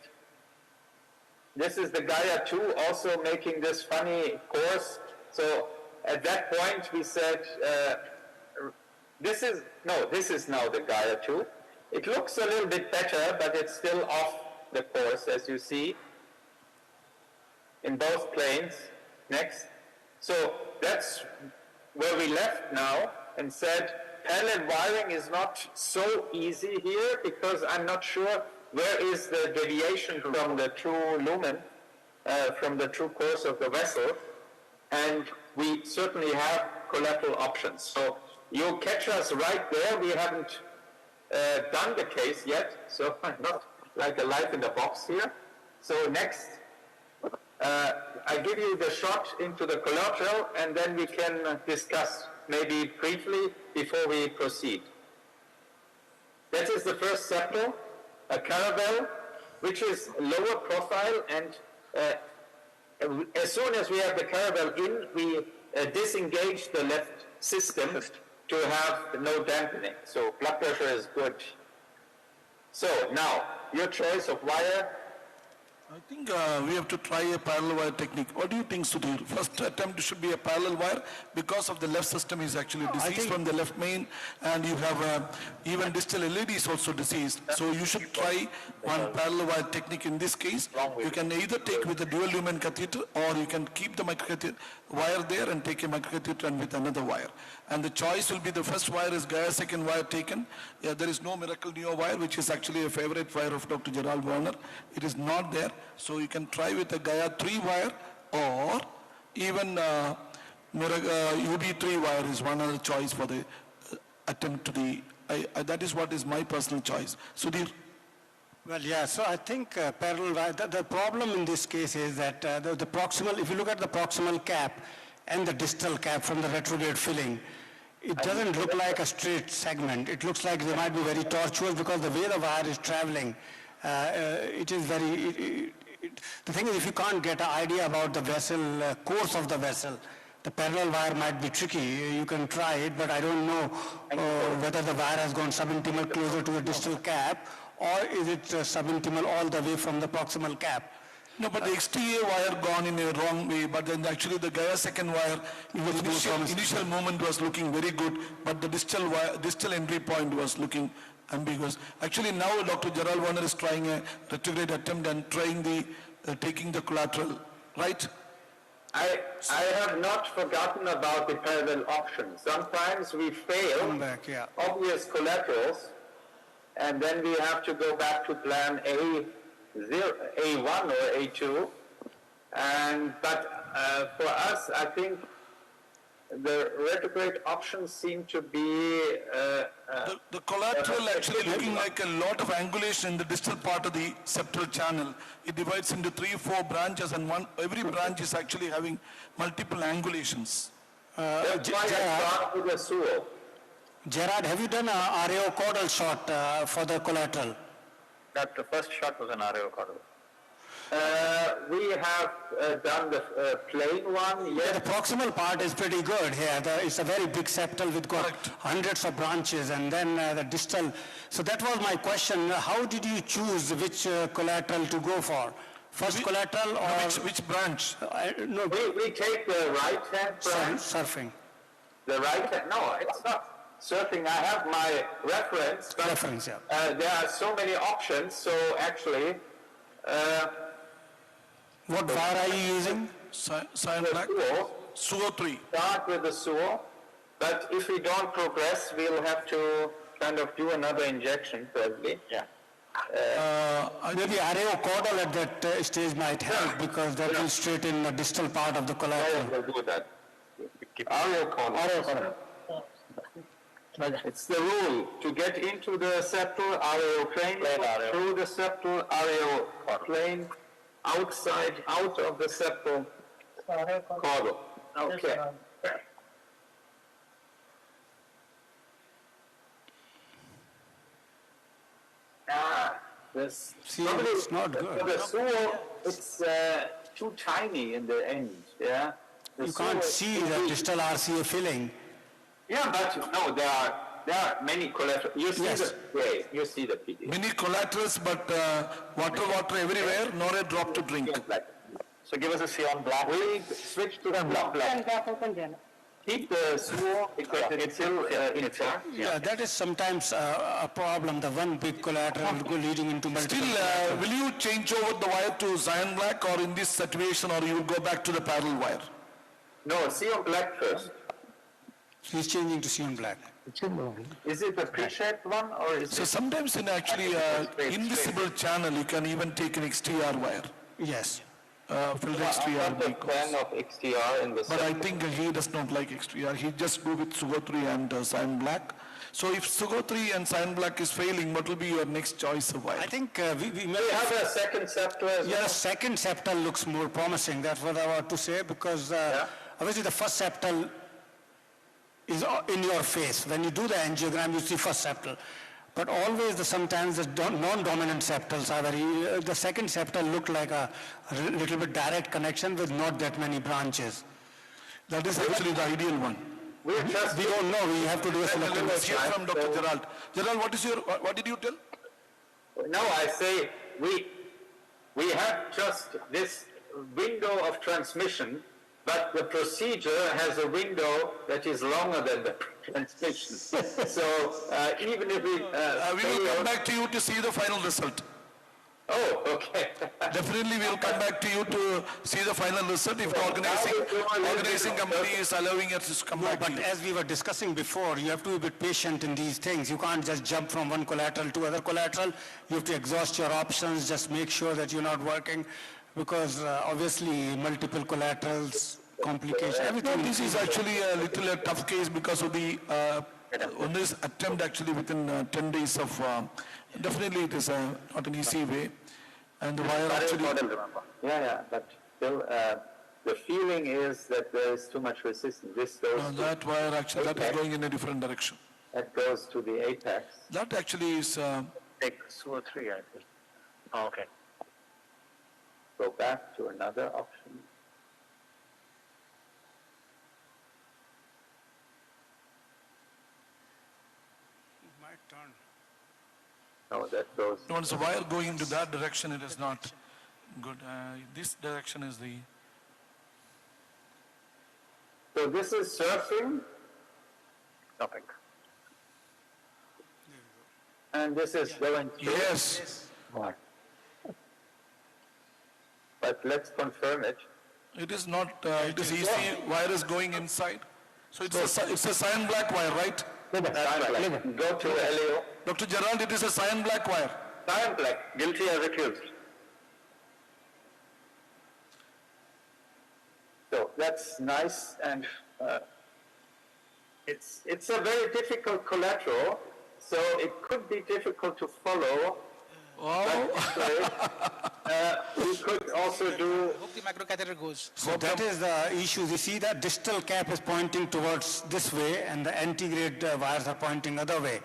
This is the Gaia 2 also making this funny course. So at that point we said, this is now the Gaia 2. It looks a little bit better, but it's still off the course, as you see, in both planes. Next. So that's where we left now and said, parallel wiring is not so easy here because I'm not sure where is the deviation from the true lumen, from the true course of the vessel, and we certainly have collateral options. So you catch us right there. We haven't done the case yet, so not like a life in the box here. So next, I give you the shot into the collateral, and then we can discuss maybe briefly before we proceed. That is the first septal, a caravel, which is lower profile, and as soon as we have the caravel in, we disengage the left system to have no dampening. So blood pressure is good. So now, your choice of wire. I think we have to try a parallel wire technique. What do you think, Sudhir? First attempt should be a parallel wire because of the left system is actually diseased from the left main, and you have even distal LED is also diseased. So you should try one parallel wire technique in this case. You can either take with a dual lumen catheter, or you can keep the microcatheter wire there and take a microcatheter and with another wire. And the choice will be the first wire is Gaia second wire taken. Yeah, there is no Miracle Neo wire, which is actually a favorite wire of Dr. Gerald Warner. It is not there. So you can try with a Gaia 3 wire, or even UB3 wire is one other choice for the attempt to the, that is what is my personal choice. Sudhir? Well, yeah, so I think parallel wire, the problem in this case is that the proximal, if you look at the proximal cap and the distal cap from the retrograde filling, it doesn't look like a straight segment. It looks like they might be very tortuous because the way the wire is traveling, it is very, the thing is, if you can't get an idea about the vessel, course of the vessel, the parallel wire might be tricky. You can try it, but I don't know whether the wire has gone subintimal closer to the distal cap, or is it subintimal all the way from the proximal cap. No, but the XTA wire gone in a wrong way, but then actually the Gaia second wire, initial movement was looking very good, but the distal entry point was looking ambiguous. Actually now Dr. Gerald Warner is trying a retrograde attempt and trying the, taking the collateral, right? I have not forgotten about the parallel options. Sometimes we fail obvious collaterals, and then we have to go back to plan A1 or A2. But for us, I think the retrograde options seem to be... the collateral actually looking like a lot of angulation in the distal part of the septal channel. It divides into 3-4 branches, and every branch is actually having multiple angulations. That's why I start with the SUO. Gerard, have you done an RAO caudal shot for the collateral? That the first shot was an RAO caudal. We have done the plain one. Yes. Yeah, the proximal part is pretty good here. It's a very big septal with got hundreds of branches, and then the distal. So that was my question. How did you choose which collateral to go for? First collateral or which branch? No, we take the right hand branch. Surfing. The right hand? No, it's not surfing. I have my reference. But, there are so many options. So actually. What wire are you using? Cyan black. Suo 3. Start with the Suo, but if we don't progress, we'll have to kind of do another injection probably. Yeah. Maybe areo caudal at that stage might help because that will straighten the distal part of the collateral. We'll do that. Areo caudal. It's the rule to get into the septal areo plane, through the septal areo plane, outside, out of the septal caudal. Okay. This it's not good. For the Suo, it's too tiny in the end. Yeah. You can't see the distal RCA filling. Yeah, but no, there are many collaterals. You see the gray, you see the PD. Many collaterals, but water everywhere, nor a drop to drink. So give us a Sion black. We switch to the black. Keep the Suo because it's still intact. Yeah, that is sometimes a problem, the one big collateral leading into multiple. Still, will you change over the wire to Sion black or in this situation, or you will go back to the parallel wire? No, Sion black first. He's changing to Sion black. Is it the pre-shaped one or is So sometimes in actually invisible channel, you can even take an XTR wire. Yes. Filter XTR. I'm not a fan of XTR in the But I think he does not like XTR. He just go with Sugo 3 and Cyan black. So if Sugo 3 and Cyan black is failing, what will be your next choice of wire? I think we may have a second septal as well. Yeah, second septal looks more promising. That's what I want to say because obviously the first septal is in your face. When you do the angiogram, you see first septal. But always sometimes the non-dominant septals are the second septal look like a little bit direct connection with not that many branches. That is actually the ideal one. We don't know. We have to do a selective. Let's hear from Dr. Gerald. Gerald, what did you tell? No, I say we have just this window of transmission, but the procedure has a window that is longer than the transmission. So even if we will come back to you to see the final result. Oh, okay. Definitely we will come back to you to see the final result if the organizing company is allowing us to come back to you. But as we were discussing before, you have to be a bit patient in these things. You can't just jump from one collateral to other collateral. You have to exhaust your options, just make sure that you're not working because obviously multiple collaterals, complications, everything. No, this is actually a little tough case because of the on this attempt actually within 10 days of, definitely it is not an easy way. And the wire actually... Yeah, but still the feeling is that there is too much resistance. This goes that wire actually, that is going in a different direction. That goes to the apex. That actually is... Take Suo 3, I think. Oh, okay. Go back to another option. No, that goes. Once the wire going into that direction, it is not good. This direction is the. So this is surfing. Nothing. And this is going through. Yes. What? But let's confirm it. It is not. It is easy. Wire is going inside. So it's a cyan black wire, right? Go to LAO. Dr. Gerald, it is a cyan black wire. Cyan black. Guilty as accused. So that's nice, and it's a very difficult collateral. So it could be difficult to follow. We could also do. Hope the microcatheter goes. So that is the issue. You see that distal cap is pointing towards this way, and the antegrade wires are pointing other way.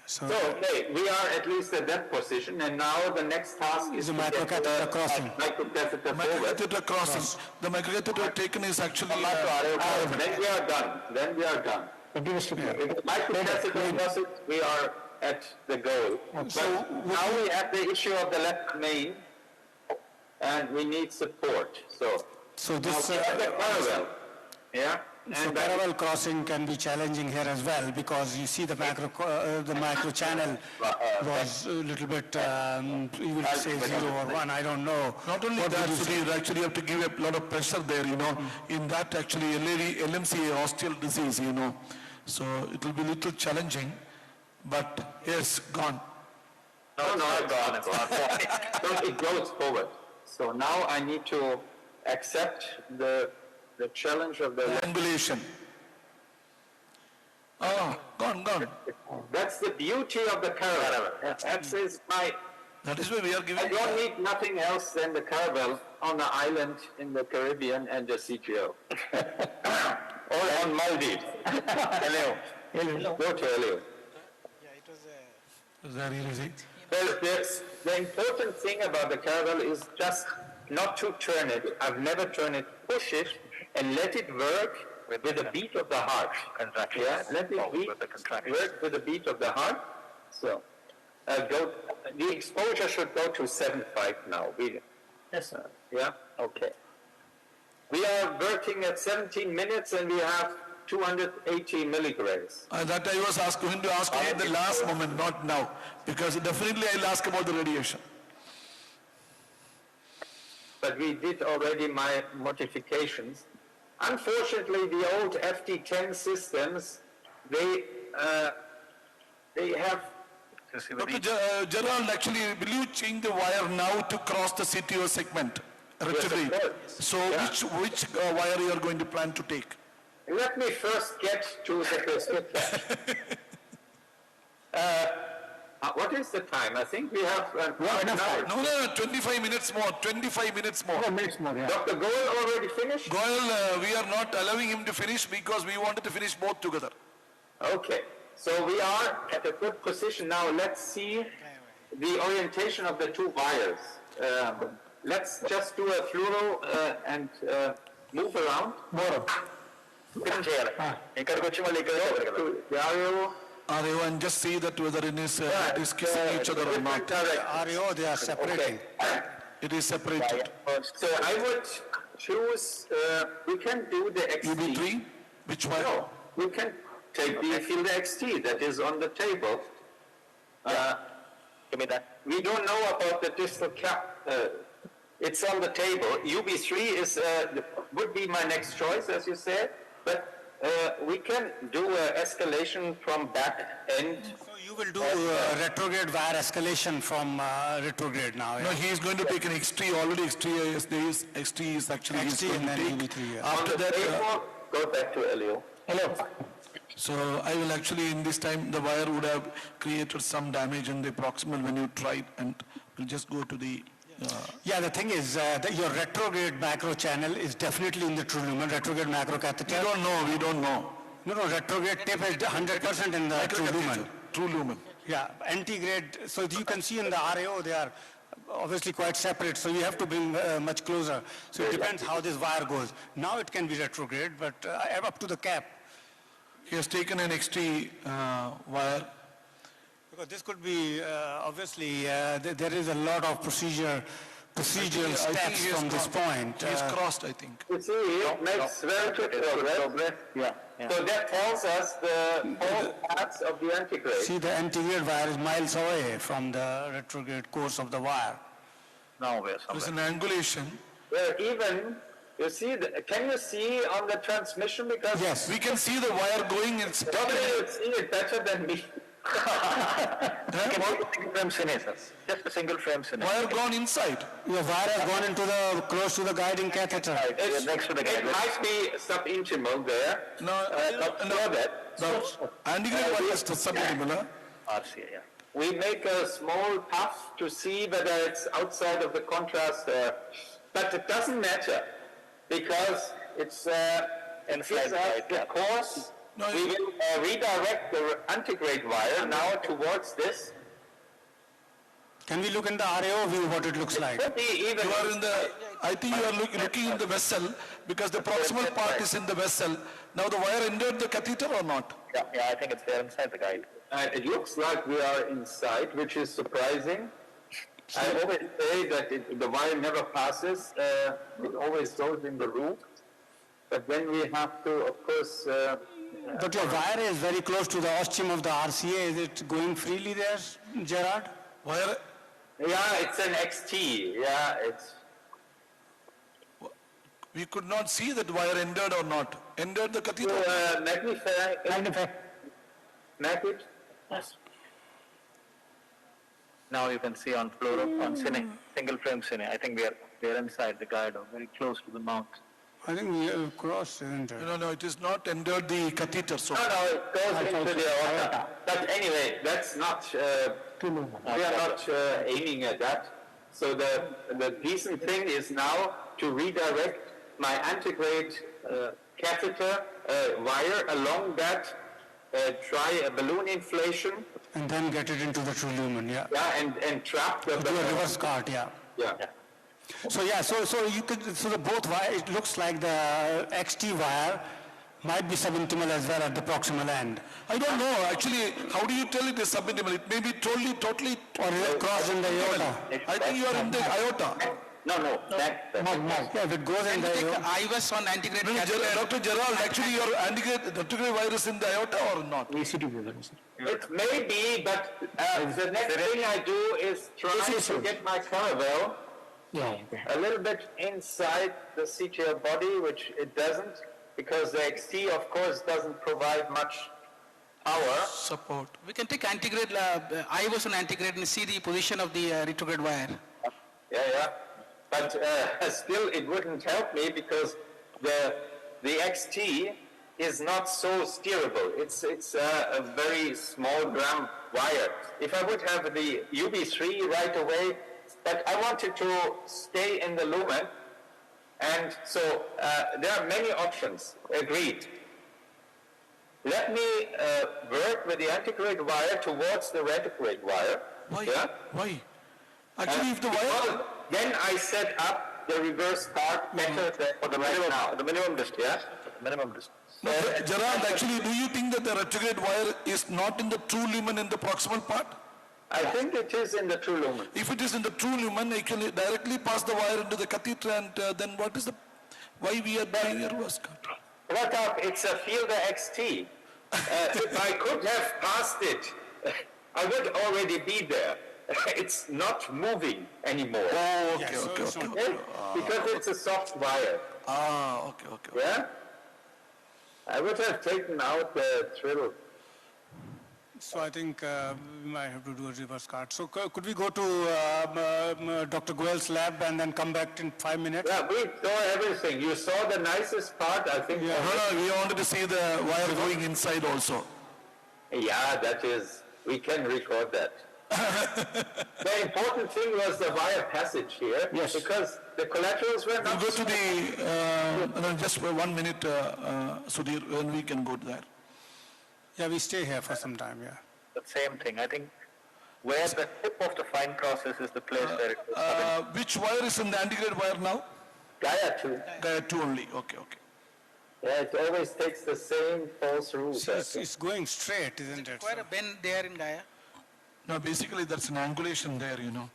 So okay, we are at least at that position, and now the next task is the microcatheter crossing. Microcatheter crossing. The microcatheter taken is actually. Then we are done. Then we are done. If the microcatheter does it, we are at the goal. So now we have the issue of the left main, and we need support. So this now we have the parallel. Yeah. So parallel crossing can be challenging here as well, because you see the micro channel was a little bit, you will say 0 or 1, I don't know. Not only that, Sudhir, actually you have to give a lot of pressure there, in that actually LMC, osteal disease, So it will be a little challenging, but yes, gone. No, gone. So it goes forward. So now I need to accept the challenge of the angulation. Oh, gone. That's the beauty of the caravel. That is why we are giving. I don't need nothing else than the caravel on the island in the Caribbean and the CTO. Or on Maldives. Hello. Go to Hello. Is that easy? Well, the important thing about the caravel is just not to turn it. I've never turned it. Push it and let it work with the beat of the heart. Yeah, let it work with the beat of the heart. So, the exposure should go to 7.5 now. Yes, sir. Yeah, okay. We are working at 17 minutes and we have 280 milligrams. That I was going to ask you at the last moment, not now, because definitely I'll ask about the radiation. But we did already my modifications. Unfortunately, the old FT10 systems, they have. Dr. Gerald, actually, will you change the wire now to cross the CTO segment? Retrograde. Yes, so which wire you are going to plan to take? Let me first get to the prescription. What is the time? I think we have 1 hour. No, 25 minutes more. 25 minutes more. Dr. Goel already finished? Goel, we are not allowing him to finish because we wanted to finish both together. Okay. So we are at a good position now. Let's see the orientation of the two wires. Let's just do a fluoro and move around. RAO and just see that whether it is kissing each other or not. RAO, they are separating. It is separated. So I would choose, we can do the XT. UB3? Which one? No, we can take the field XT that is on the table. Give me that. We don't know about the distal cap. It's on the table. UB3 would be my next choice, as you said, but we can do escalation from back end. So you will do retrograde wire escalation from retrograde now. No, he is going to take an XT. Already XT is actually XT and then UB3. After that, go back to Elio. Hello. So I will actually, in this time, the wire would have created some damage in the proximal when you tried, and we'll just go to the. Yeah, the thing is that your retrograde macro channel is definitely in the true lumen, retrograde macro catheter. We don't know. No, retrograde tip is 100% in the true lumen. True lumen. Yeah, antegrade, so you can see in the RAO, they are obviously quite separate, so you have to bring much closer. So it depends how this wire goes. Now it can be retrograde, but up to the cap. He has taken an XT wire. Because this could be, obviously, there is a lot of procedural steps from this point. He is crossed, I think. You see, it makes very good progress. Yeah. So that tells us the whole paths of the antegrade. See, the antegrade wire is miles away from the retrograde course of the wire. Now we're There's an angulation. Where even, you see, can you see on the transmission? Because yes, we can see the wire going. It's you see it better than me. Just a single frame cynic. Wire gone inside. Your wire has gone into close to the guiding catheter. Next to the guiding. It might be subintimal there. No, antegrade wire is subintimal. RCA, yeah. We make a small puff to see whether it's outside of the contrast, but it doesn't matter because it's the course. No, we will redirect the antegrade wire now towards this. Can we look in the RAO view what it looks like? You are in the. I think you are looking in the vessel because the proximal part is in the vessel. Now the wire entered the catheter or not? Yeah, I think it's there inside the guide. It looks like we are inside, which is surprising. I always say that the wire never passes. It always goes in the root. But then we have to, of course... but your wire is very close to the ostium of the RCA. Is it going freely there, Gerard? Wire? Yeah, it's an XT. Yeah, it's... We could not see that wire entered or not. Entered the catheter? So, magnify. Map it? Yes. Now you can see on fluoro, on cine, single frame cine. I think we are inside the guide, or very close to the mouth. I think we have crossed, isn't it? No, it is not entered the catheter. So. No, it goes into the aorta. But anyway, that's not, we are not aiming at that. So the decent thing is now to redirect my antegrade catheter wire along that, try a balloon inflation. And then get it into the true lumen, yeah. Yeah, and trap the... Do a reverse cart, yeah. Yeah. So yeah, so you could, so the both wire, it looks like the XT wire might be subintimal as well at the proximal end. I don't know, actually, how do you tell it is subintimal? It may be totally... Or is it crossed in the aorta? I think you are in the aorta. No. Yeah, if it goes in the aorta. Hybiz on antegrade catheter. Dr. Gerald, actually your antegrade virus in the aorta or not? It may be, but the next thing I do is try to get my caravel a little bit inside the CTO body, which it doesn't, because the XT, of course, doesn't provide much power. Support. We can take antegrade, Hybiz on antegrade and see the position of the retrograde wire. Yeah. But still, it wouldn't help me because the XT is not so steerable. It's a very small gram wire. If I would have the UB3 right away, but I wanted to stay in the lumen, and so there are many options. Agreed. Let me work with the antegrade wire towards the retrograde wire. Why? Yeah? Why? Actually, if the wire... Then I set up the reverse cart method for the minimum distance. Yeah? Minimum distance. Gerard, actually, do you think that the retrograde wire is not in the true lumen in the proximal part? I think it is in the true lumen. If it is in the true lumen, I can directly pass the wire into the catheter, and then what is the... Why we are doing a reverse cart? Pratap, it's a field XT. If I could have passed it, I would already be there. It's not moving anymore. Oh, okay. Because it's a soft wire. Okay. Yeah? I would have taken out the thrill. So I think we might have to do a reverse cart. So could we go to Dr. Goel's lab and then come back in 5 minutes? Yeah, we saw everything. You saw the nicest part, I think. Yeah. No, we wanted to see the wire going inside also. Yeah, that is, we can record that. The important thing was the wire passage here, because the collaterals were not... We'll go to the, just for 1 minute, Sudhir, when we can go to that. Yeah, we stay here for some time, yeah. The same thing. I think where the tip of the fine process is the place where it was. Which wire is in the antegrade wire now? Gaia 2. Gaia 2 only, okay. Yeah, it always takes the same false route. It's going straight, isn't it? Quite a bend there in Gaia. No, basically that's an angulation there, you know.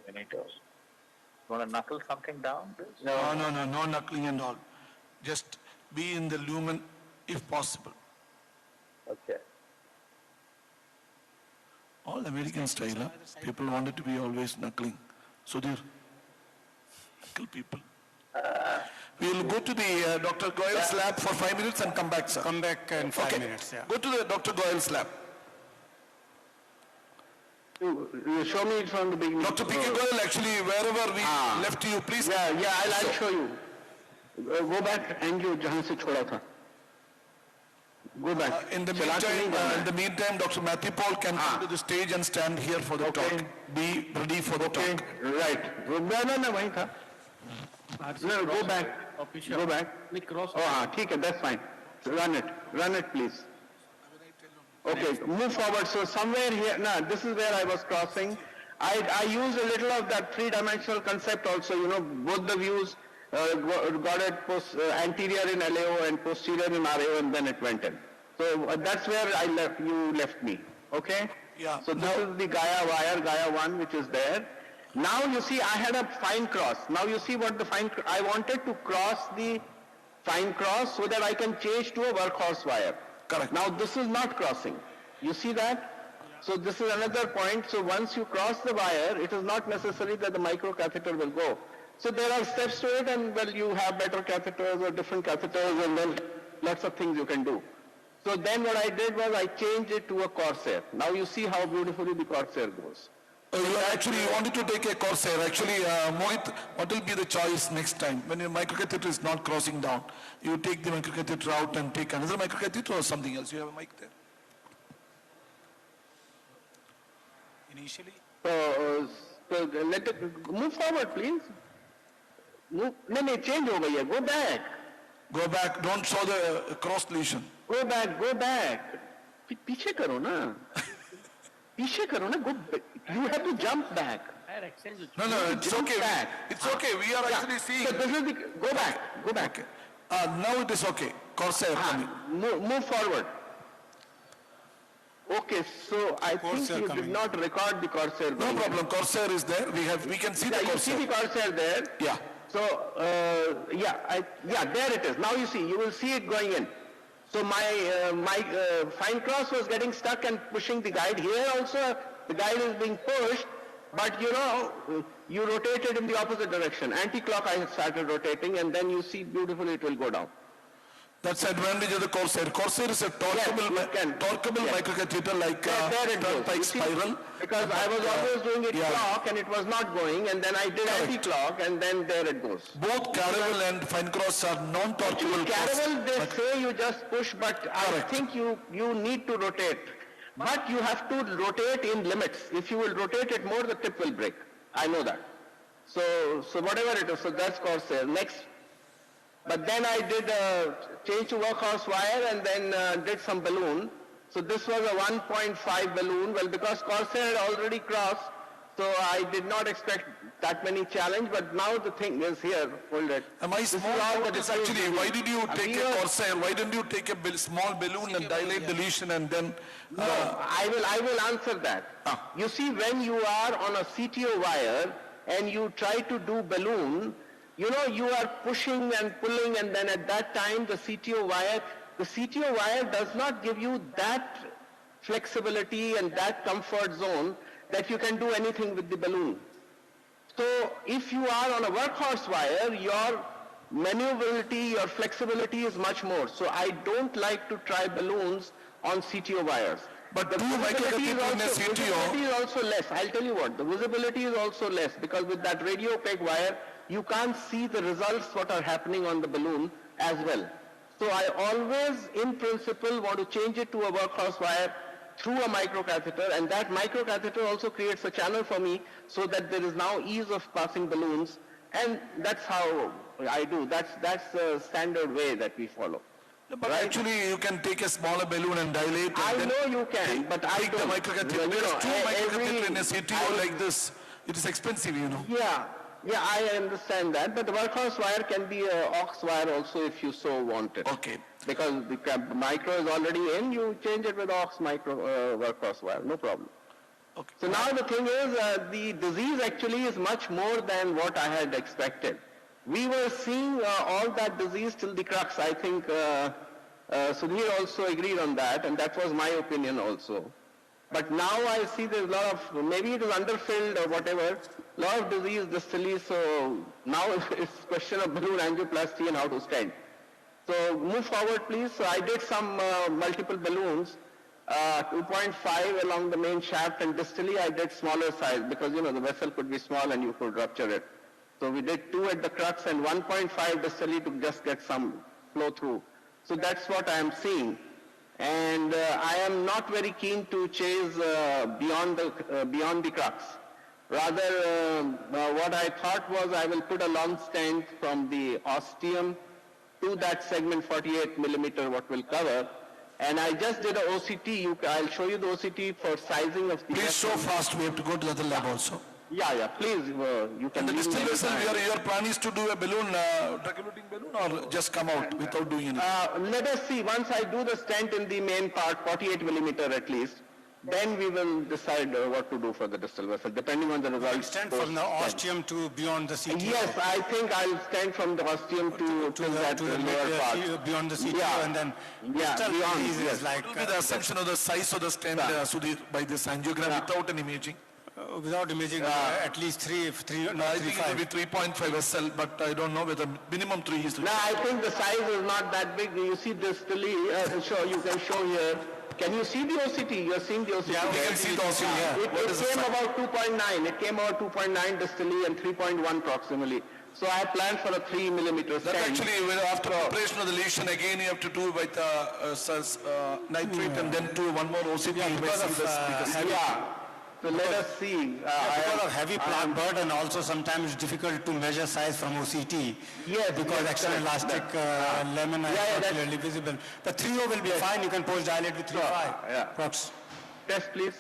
We need to. You want to knuckle something down? No knuckling and all. Just be in the lumen if possible. Okay. All American style, huh? People wanted to be always knuckling. Sudhir, knuckle people. We will go to the Dr. Goel's lab for 5 minutes and come back, sir. Come back in 5 minutes, yeah. Go to the Dr. Goel's lab. You show me it from the beginning. Dr. P.K. Goel, actually, wherever we left you, please. Yeah, I'll show you. Go back and you jahan se choda tha. Go back. In the meantime, Dr. Matthew Paul can come to the stage and stand here for the talk. Be ready for the talk. Right. No, wahi tha. No, go back. Go back. Oh, okay, that's fine. Run it, please. Okay, move forward. So somewhere here, this is where I was crossing. I used a little of that three-dimensional concept also, both the views got it anterior in LAO and posterior in RAO, and then it went in. So that's where you left me, okay? Yeah. So this is the Gaia wire, Gaia 1, which is there. Now you see I had a fine cross. Now you see what the I wanted to cross the fine cross so that I can change to a workhorse wire. Correct. Now this is not crossing. You see that? So this is another point. So once you cross the wire, it is not necessary that the microcatheter will go. So there are steps to it, and well, you have better catheters or different catheters, and then lots of things you can do. So then what I did was I changed it to a Corsair. Now you see how beautifully the Corsair goes. You wanted to take a Corsair. Actually, Mohit, what will be the choice next time? When your microcatheter is not crossing down, you take the microcatheter out and take another microcatheter or something else. You have a mic there. Initially? So let it move forward, please. Move. No, change over here. Go back. Go back. Don't show the cross lesion. Go back. Go back. पीछे करो ना. पीछे करो ना. Go back. You have to jump back. No, it's okay. Back. It's okay. We are actually seeing. So this is the, go back. Go back. Okay. Now it is okay. Corsair coming. Move forward. Okay, so I think you did not record the Corsair. No problem. Corsair is there. We can see the Corsair. You see the Corsair there. Yeah. So there it is. Now you will see it going in. So my fine cross was getting stuck and pushing the guide. Here also the guide is being pushed, but you rotate it in the opposite direction. Anti-clock I started rotating, and then you see beautifully it will go down. That's the advantage of the Corsair. Corsair is a torqueable microcatheter like turnpike spiral. Because I was always doing it clock and it was not going, and then I did anti-clock, and then there it goes. Both Caravel and fine cross are non-torqueable. Caravel, they say you just push, but I think you need to rotate. But you have to rotate in limits. If you will rotate it more, the tip will break. I know that. So whatever it is, so that's Corsair. Next. But then I did change to workhorse wire and then did some balloon. So this was a 1.5 balloon. Well, because Corsair had already crossed, so I did not expect that many challenge. But now the thing is here. Hold it. My small doubt is actually, why did you take a Corsair? Why didn't you take a small balloon and dilate the lesion and then? No, I will answer that. You see, when you are on a CTO wire and you try to do balloon, you are pushing and pulling, and then at that time the CTO wire does not give you that flexibility and that comfort zone that you can do anything with the balloon. So if you are on a workhorse wire, your maneuverability, your flexibility is much more. So I don't like to try balloons on CTO wires. But the visibility is also less. I'll tell you what, the visibility is also less, because with that radio opaque wire, you can't see the results what are happening on the balloon as well. So I always, in principle, want to change it to a workhorse wire through a microcatheter, and that microcatheter also creates a channel for me so that there is now ease of passing balloons, and that's how I do. That's the standard way that we follow. But actually, you can take a smaller balloon and dilate. I know you can, but I don't. The microcatheter. There's two microcatheters in a CTO like this. It is expensive, Yeah, I understand that, but the workhorse wire can be an aux wire also if you so want it. Okay. Because the micro is already in, you change it with aux micro workhorse wire, no problem. Okay. So now the thing is, the disease actually is much more than what I had expected. We were seeing all that disease till the crux. I think Sudhir also agreed on that, and that was my opinion also. But now I see there's a lot of, maybe it is underfilled or whatever, a lot of disease distally, so now it's a question of balloon angioplasty and how to stent. So move forward please. So I did some multiple balloons, 2.5 along the main shaft, and distally I did smaller size because the vessel could be small and you could rupture it. So we did 2 at the crux and 1.5 distally to just get some flow through. So that's what I am seeing. And I am not very keen to chase beyond the crux. Rather, what I thought was I will put a long stent from the ostium to that segment 48 millimeter what will cover. And I just did a OCT. I'll show you the OCT for sizing of the... Please show fast. We have to go to the other lab also. Yeah, please. You can... And the distal vessel, your plan is to do a balloon, drug-eluting balloon, or just come out without doing anything? Let us see. Once I do the stent in the main part, 48 millimeter at least, then we will decide what to do for the distal vessel, depending on the results. Extend from the ostium to beyond the CTO. Yes, I think I'll extend from the ostium to that lower part. Beyond the CTO, Yeah. and then Yeah, beyond, yes. like What will be the assumption of the size of the stent Sudhir, by this angiogram without an imaging? Without imaging, at least three, I think it will be 3.5 SL, but I don't know whether minimum 3 is. No, I think the size is not that big. You see distally, you can show here. Can you see the OCT? You're seeing the OCT? Yeah, we can see the OCT, yeah. It came about 2.9. It came about 2.9 distally and 3.1 proximally. So I planned for a 3 millimeter That stent. actually, after operation of the lesion, again you have to do with nitrate and then do one more OCT. because of So let us see. because of heavy plant burden, also sometimes it's difficult to measure size from OCT. Yes, because extra elastic lamina is not clearly visible. The 3O will be fine. You can post dilate with 3.5. Prox. Test, please.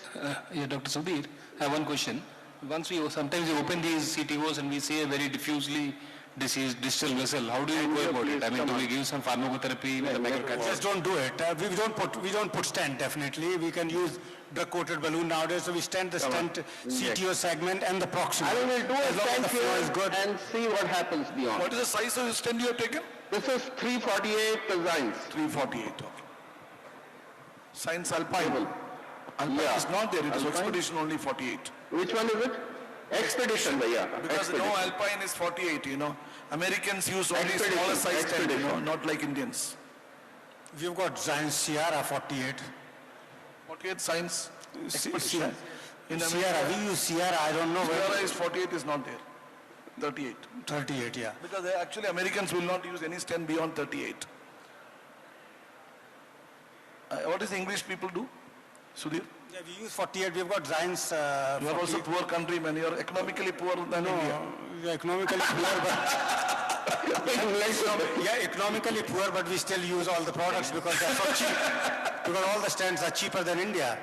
Yeah, Dr. Sudhir, I have one question. Once sometimes we open these CTOs and we see a very diffusely diseased distal vessel. How do you go about it? I mean, do we give some pharmacotherapy with the microcatheter? Just don't do it. We don't put stent, definitely. We can use drug-coated balloon nowadays, so we stent the stent CTO segment and the proximal. I will do a As long as stent the flow is good. here and see what happens beyond. What is the size of the stent you have taken? This is 348 designs. 348, okay. Science Alpine. Alpine is not there, it is Expedition only 48. Which one is it? Expedition, yeah. Because Alpine is 48, Americans use only smaller size stent, not like Indians. We've got Science Sierra 48. 48 Science Expedition. In Sierra, we use Sierra, I don't know where. Sierra is 48 is not there. 38. 38, yeah. Because actually Americans will not use any stent beyond 38. What does the English people do? Sudhir? Yeah, we use 48. We've got Science. You are also poor countrymen. You are economically poor than India. Yeah, economically poor, but economically poor, but we still use all the products because they're so cheap. Because all the stents are cheaper than India.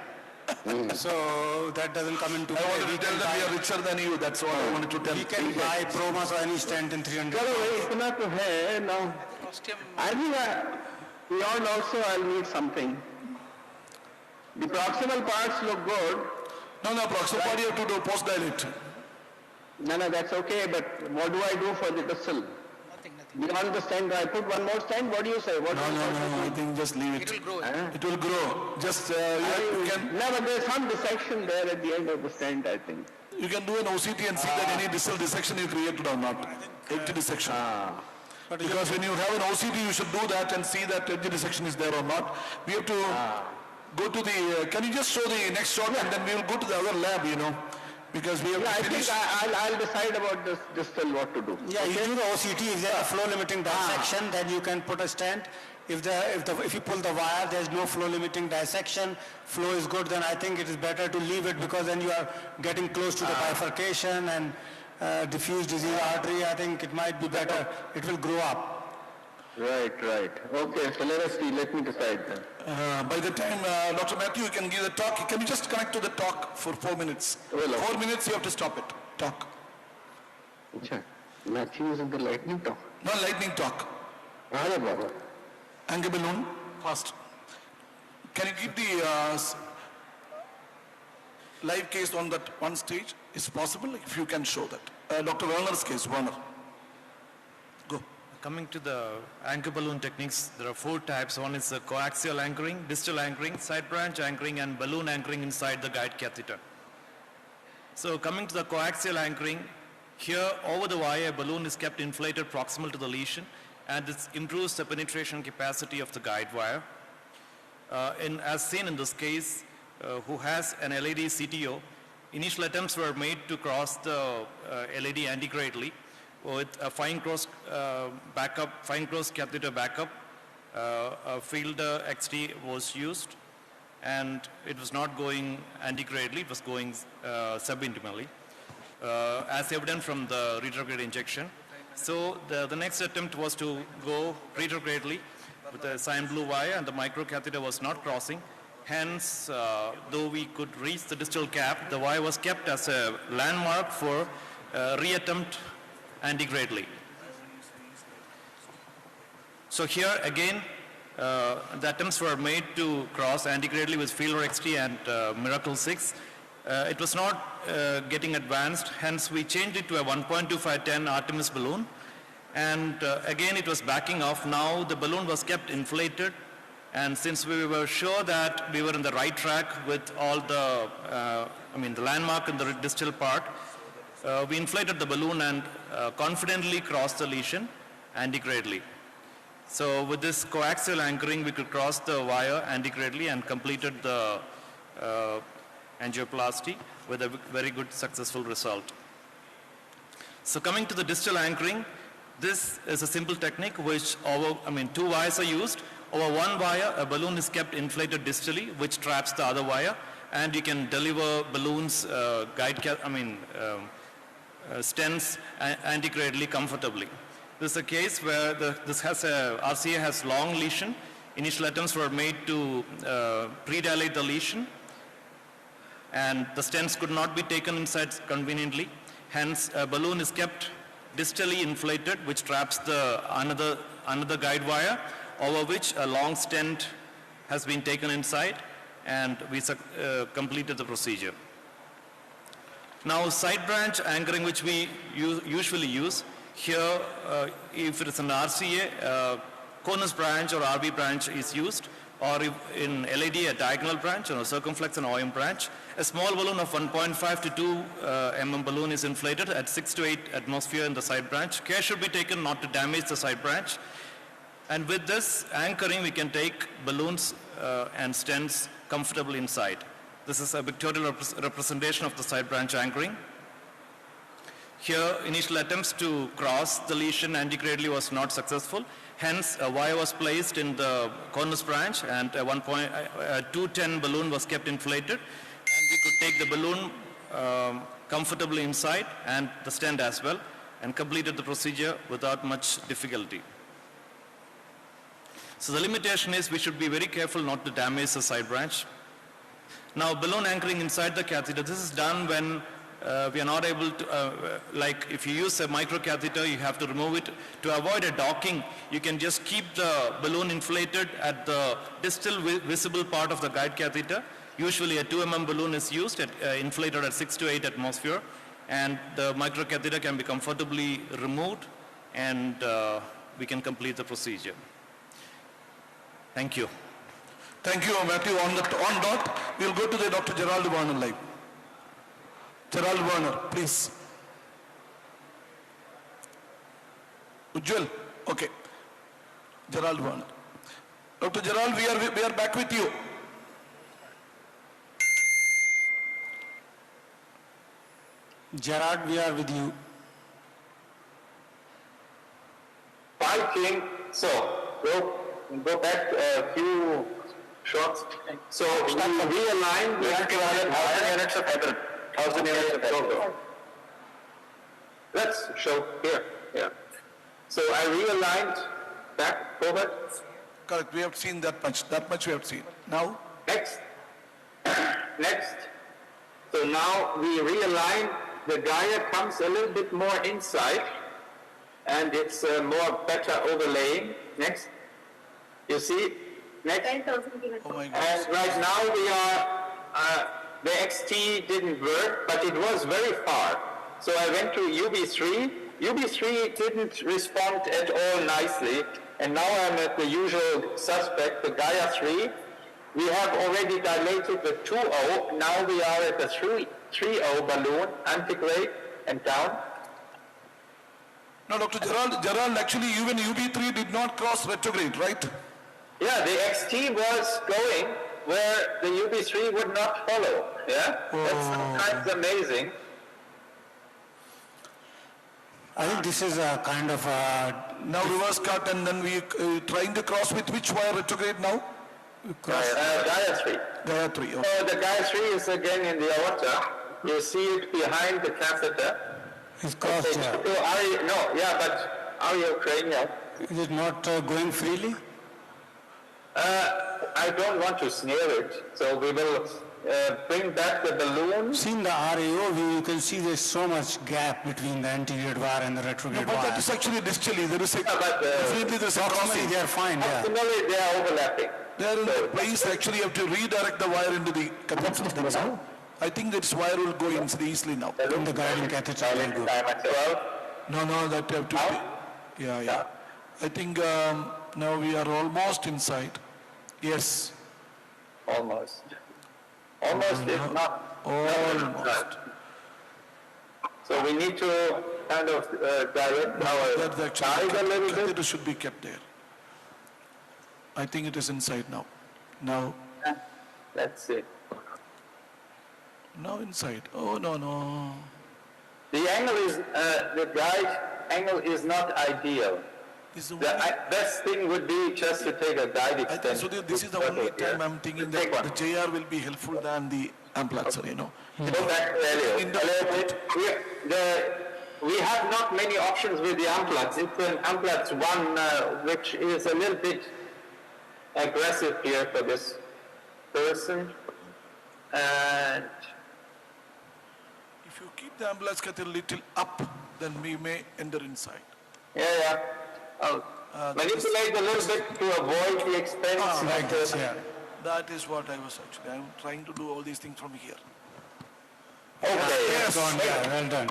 So that doesn't come into play. I wanted to tell them we are richer than you. That's what I wanted to tell. We can buy Promas or any stent in 300. Now, I think beyond also I'll need something. The proximal parts look good. No, proximal part you have to do post-dilate. No, that's okay, but what do I do for the distal? Nothing. Beyond the stent, I put one more stent, what do you say? No, I think just leave it. It will grow. It will grow. Just, you can... No, but there's some dissection there at the end of the stent, I think. You can do an OCT and see that any distal dissection you created or not. Empty dissection. Because when you have an OCT, you should do that and see that empty dissection is there or not. We have to go to the, can you just show the next shot and then we will go to the other lab, because we have to finish. I think I'll decide about this distal what to do. Yeah, you do the OCT. If there's a flow limiting dissection, then you can put a stent. If you pull the wire, there's no flow limiting dissection, flow is good, then I think it is better to leave it because then you are getting close to the bifurcation and diffuse disease artery. I think it might be better. It will grow up. Right. Okay, so let us see. Let me decide then. By the time, Dr. Matthew, you can give the talk. Can you just connect to the talk for 4 minutes? 4 minutes, you have to stop it. Talk. Matthew is in the lightning talk. No, lightning talk. Angle balloon, fast. Can you give the live case on that one stage? Is possible if you can show that. Dr. Werner's case, Werner. Go. Coming to the anchor balloon techniques, there are 4 types. One is the coaxial anchoring, distal anchoring, side branch anchoring, and balloon anchoring inside the guide catheter. So coming to the coaxial anchoring, here over the wire, a balloon is kept inflated proximal to the lesion, and this improves the penetration capacity of the guide wire. As seen in this case, who has an LED CTO, initial attempts were made to cross the LED antigradally with a fine cross catheter backup. A field XT was used, and it was not going antigradally, it was going subintimally, as evident from the retrograde injection. So the next attempt was to go retrogradely with a cyan blue wire, and the microcatheter was not crossing. Hence, though we could reach the distal cap, the wire was kept as a landmark for reattempt antigradally. So here again, the attempts were made to cross antegradally with Fielder XT and Miracle 6. It was not getting advanced, hence we changed it to a 1.2510 Artemis balloon. And again it was backing off. Now the balloon was kept inflated, and since we were sure that we were in the right track with all the, the landmark in the distal part, we inflated the balloon and confidently crossed the lesion antegradally. So with this coaxial anchoring, we could cross the wire antegradally and completed the angioplasty with a very good successful result. So coming to the distal anchoring, this is a simple technique which two wires are used. Over one wire, a balloon is kept inflated distally, which traps the other wire, and you can deliver balloons, stents antegradally comfortably. This is a case where RCA has long lesion. Initial attempts were made to predilate the lesion, and the stents could not be taken inside conveniently. Hence, a balloon is kept distally inflated, which traps the another guide wire, over which a long stent has been taken inside, and we completed the procedure. Now, side branch anchoring, which we usually use, here if it is an RCA, conus branch or RB branch is used, or if in LAD a diagonal branch or a circumflex and OM branch. A small balloon of 1.5 to 2 mm balloon is inflated at 6 to 8 atmosphere in the side branch. Care should be taken not to damage the side branch. And with this anchoring, we can take balloons and stents comfortably inside. This is a pictorial representation of the side branch anchoring. Here, initial attempts to cross the lesion antegradally was not successful. Hence, a wire was placed in the conus branch, and a 210 balloon was kept inflated, and we could take the balloon comfortably inside and the stent as well, and completed the procedure without much difficulty. So the limitation is we should be very careful not to damage the side branch. Now, balloon anchoring inside the catheter, this is done when we are not able to, like if you use a microcatheter, you have to remove it. To avoid a docking, you can just keep the balloon inflated at the distal visible part of the guide catheter. Usually a 2 mm balloon is used, inflated at 6 to 8 atmosphere, and the microcatheter can be comfortably removed, and we can complete the procedure. Thank you. Thank you, Matthew. On dot, we'll go to the Dr. Gerald Warner live. Gerald Warner, please. Ujjwal, okay. Gerald Warner. Dr. Gerald, we are back with you. Gerard, we are with you. Fighting. So, go back a few shots. So, we realign the 1,000 units of effort. 1,000 units of effort. Let's show here. Yeah. So, I realigned back, forward. Correct. We have seen that much. That much we have seen. Now? Next. Next. So, now we realign. The Gaia comes a little bit more inside, and it's more better overlaying. Next. You see? Next. Oh my God. And right now we are, the XT didn't work, but it was very far. So I went to UB3. UB3 didn't respond at all nicely, and now I'm at the usual suspect, the Gaia 3. We have already dilated the 2.0. Now we are at the 3.0 balloon, antegrade and down. No, Dr. Gerald, actually even UB3 did not cross retrograde, right? Yeah, the XT was going where the UB3 would not follow. Yeah, that's sometimes amazing. I think this is a kind of a... Now reverse cut, and then we trying to cross with which wire retrograde now? Gaia 3. Gaia 3, okay. So the Gaia 3 is again in the aorta. You see it behind the catheter. It's crossed, okay. So but are you cranial? Is it not going freely? I don't want to snare it, so we will bring back the balloon. See in the RAO view, you can see there's so much gap between the anterior wire and the retrograde But wire. that is actually distally. There is a, definitely there is a crossing. They are fine, yeah. Optimally, they are overlapping. They are in the place, actually you have to redirect the wire into the catheter. I think this wire will go in easily now. In the guiding catheter. No, that have to be, yeah. I think now we are almost inside. Yes. Almost. Almost, if not. Almost. So we need to kind of direct our eyes a little bit. Catheter should be kept there. I think it is inside now. Now. Let's see. Now inside. Oh, no. The angle is, the guide angle is not ideal. The best thing would be just to take a guide extension. So this is the only time I'm thinking that the JR will be helpful than the amplatzer, you know. Go back to we have not many options with the amplats. It's an amplats 1, which is a little bit aggressive here for this person. And if you keep the ambulance catheter a little up, then we may enter inside. Yeah. Manipulate a little bit to avoid the expense. That is what I was actually. I'm trying to do all these things from here. Okay. Yes. Well done.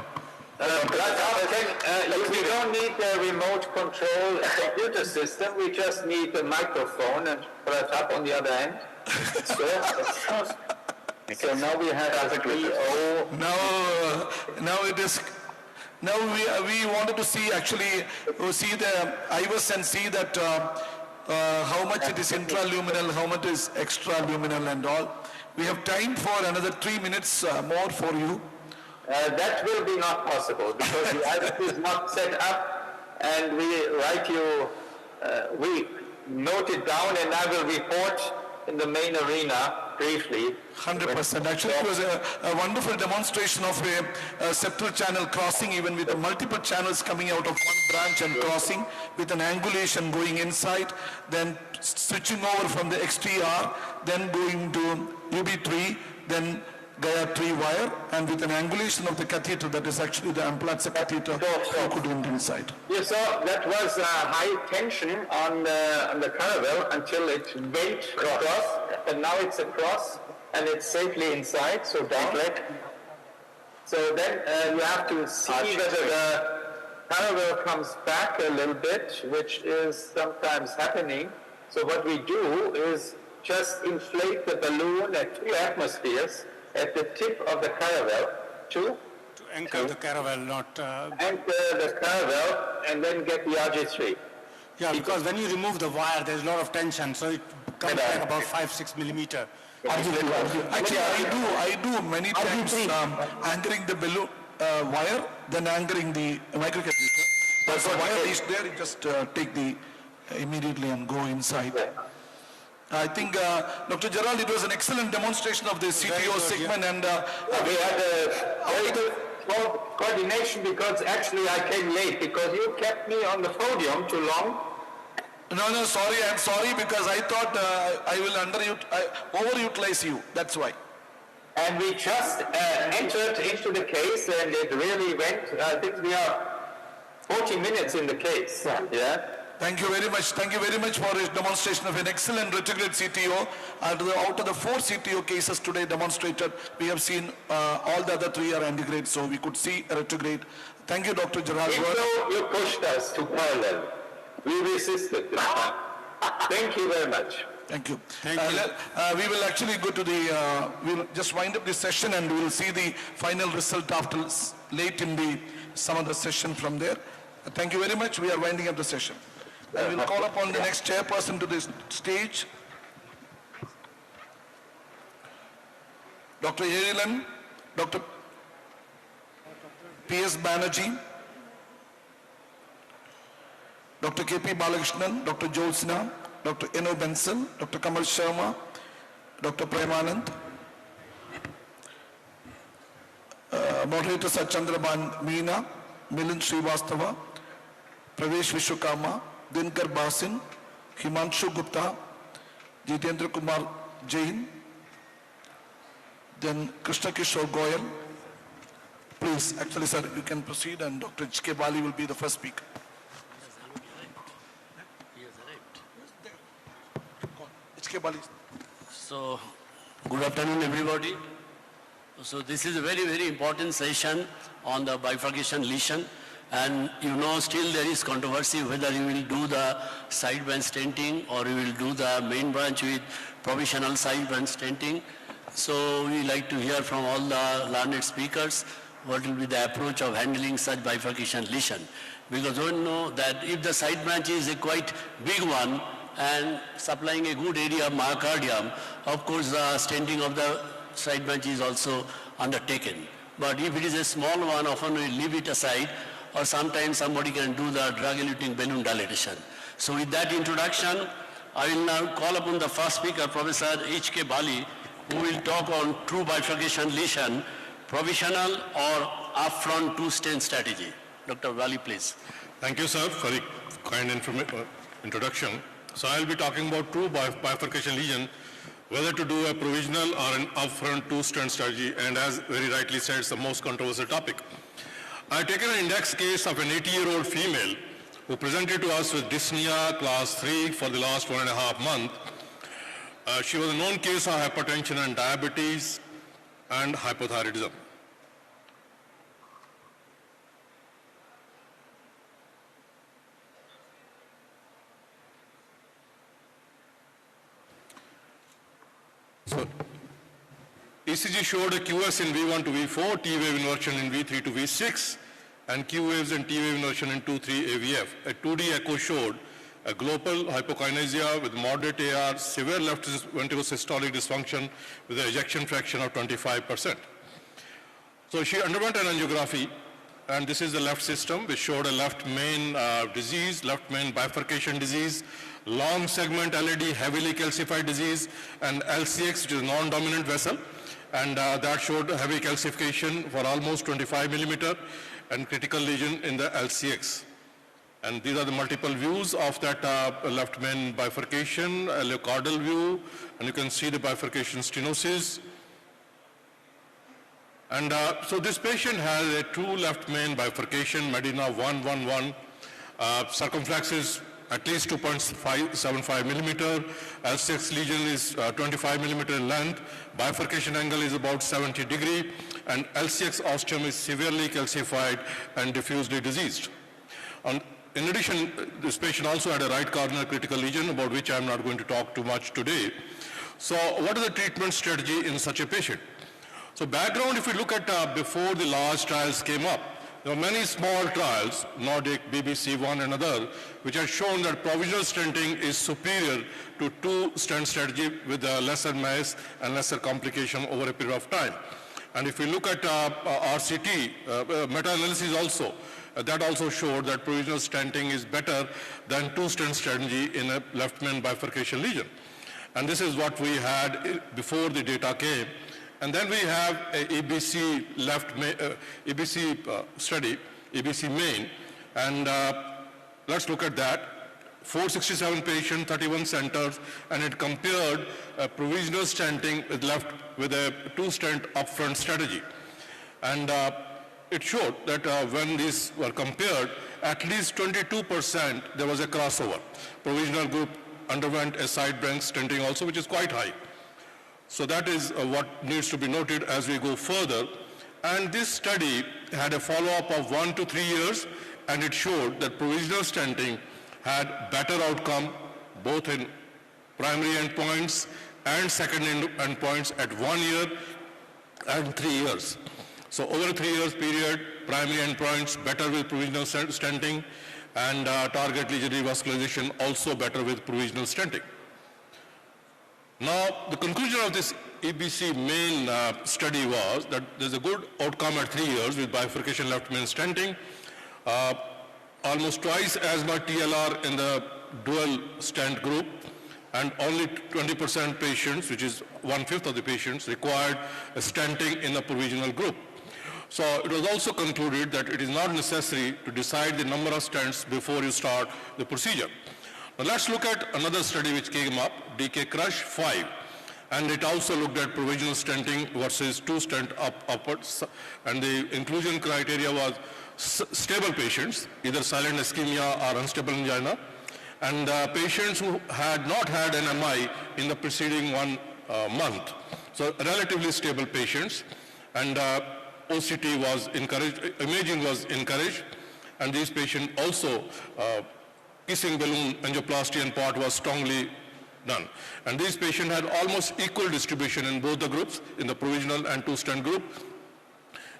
We don't need a remote control computer system. We just need a microphone and Pratap on the other end. So now we have a 3-0. Now it is. Now we wanted to see actually the Hybiz and see that how much it is intraluminal, how much is extraluminal and all. We have time for another 3 minutes more for you. That will be not possible because the Hybiz is not set up, and we write you, we note it down, and I will report in the main arena briefly. 100%. Actually, it was a wonderful demonstration of a septal channel crossing, even with the multiple channels coming out of one branch and crossing with an angulation going inside, then switching over from the XTR, then going to UB3, then Gaia 3 wire, and with an angulation of the catheter, that is actually the amplatzer catheter, you could enter inside. You saw that was high tension on the caravel until it went across, and now it's across, and it's safely inside, so down. So then you have to see whether the caravel comes back a little bit, which is sometimes happening. So what we do is just inflate the balloon at 2 atmospheres at the tip of the caravel to anchor the caravel, not... anchor the caravel and then get the RG3. Yeah, because when you remove the wire, there's a lot of tension, so it comes back about 5-6 millimeter. Actually, I do many times anchoring the balloon wire, then anchoring the microcatheter. Once the wire is there, you just take the immediately and go inside. I think, Dr. Gerald, it was an excellent demonstration of the CTO segment, and we had a very good coordination because actually I came late because you kept me on the podium too long. No, sorry, I'm sorry because I thought I will overutilize you, that's why. And we just entered into the case and it really went, I think we are 40 minutes in the case. Yeah. Thank you very much. Thank you very much for his demonstration of an excellent retrograde CTO. Out of the 4 CTO cases today demonstrated, we have seen all the other 3 are antegrade, so we could see a retrograde. Thank you, Dr. Gerald. Even though you pushed us to parallel, we resisted this time. Thank you very much. Thank you. We will actually go to the, we'll just wind up this session and we will see the final result after late in the some of the session from there. Thank you very much. We are winding up the session. I will call upon the next chairperson to this stage. Dr. Arilan, Dr. P.S. Banerjee, Dr. K.P. Balakrishnan, Dr. Jolsna, Dr. Eno Bensal, Dr. Kamal Sharma, Dr. Premanand, Moderators are Chandraban Meena, Milind Srivastava, Pravesh Vishwakarma, Dinkar Basin, Himanshu Gupta, Jitendra Kumar Jain, then Krishna Kishore Goyal. Please, actually, sir, you can proceed, and Dr. H.K. Bali will be the first speaker. H.K. Bali. So, good afternoon, everybody. So, this is a very, very important session on the bifurcation lesion. And you know, still there is controversy whether you will do the side branch stenting or you will do the main branch with provisional side branch stenting. So, we like to hear from all the learned speakers what will be the approach of handling such bifurcation lesion. Because we know that if the side branch is a quite big one and supplying a good area of myocardium, of course the stenting of the side branch is also undertaken. But if it is a small one, often we leave it aside, or sometimes somebody can do the drug-eluting balloon dilatation. So with that introduction, I will now call upon the first speaker, Professor H.K. Bali, who will talk on true bifurcation lesion, provisional or upfront two-stent strategy. Dr. Bali, please. Thank you, sir, for the kind introduction. So I'll be talking about true bifurcation lesion, whether to do a provisional or an upfront two-stent strategy, and as very rightly said, it's the most controversial topic. I've taken an index case of an 80-year-old female who presented to us with dyspnea class 3 for the last 1.5 months. She was a known case of hypertension and diabetes and hypothyroidism. So, ECG showed a QS in V1 to V4, T-wave inversion in V3 to V6, and Q waves and T-wave inversion in 2-3 AVF. A 2D echo showed a global hypokinesia with moderate AR, severe left ventricular systolic dysfunction with an ejection fraction of 25%. So she underwent an angiography, and this is the left system, which showed a left main disease, left main bifurcation disease, long segment LAD, heavily calcified disease, and LCX, which is non-dominant vessel, and that showed heavy calcification for almost 25 millimeter and critical lesion in the LCX. And these are the multiple views of that left main bifurcation, a leocardal view, and you can see the bifurcation stenosis. And so this patient has a true left main bifurcation, Medina 111, circumflex is at least 2.75 millimeter, L6 lesion is 25 millimeter in length, bifurcation angle is about 70 degree, and LCX ostium is severely calcified and diffusely diseased. In addition, this patient also had a right corner critical lesion, about which I'm not going to talk too much today. So what is the treatment strategy in such a patient? So background, if we look at before the large trials came up, there were many small trials, Nordic, BBC1 and other, which have shown that provisional stenting is superior to two-stent strategy with a lesser mass and lesser complication over a period of time. And if we look at RCT, meta-analysis also, that also showed that provisional stenting is better than two-stent strategy in a left main bifurcation lesion. And this is what we had before the data came. And then we have a EBC study, EBC main, and let's look at that. 467 patients, 31 centers, and it compared provisional stenting with a two-stent upfront strategy. And it showed that when these were compared, at least 22% there was a crossover. Provisional group underwent a side branch stenting also, which is quite high. So that is what needs to be noted as we go further. And this study had a follow-up of 1 to 3 years, and it showed that provisional stenting had better outcome both in primary endpoints and secondary endpoints at 1 year and 3 years. So over a 3 years period, primary endpoints better with provisional stenting, and target lesion revascularization also better with provisional stenting. Now, the conclusion of this EBC main study was that there's a good outcome at 3 years with bifurcation left main stenting, almost twice as much TLR in the dual stent group, and only 20% patients, which is 1/5 of the patients, required a stenting in the provisional group. So it was also concluded that it is not necessary to decide the number of stents before you start the procedure. Now let's look at another study which came up, DK Crush 5. And it also looked at provisional stenting versus two stent upwards. And the inclusion criteria was stable patients, either silent ischemia or unstable angina, and patients who had not had an MI in the preceding 1 month. So relatively stable patients, and OCT was encouraged, imaging was encouraged, and these patients also kissing balloon angioplasty and part was strongly done. And these patients had almost equal distribution in both the groups, in the provisional and two stent group.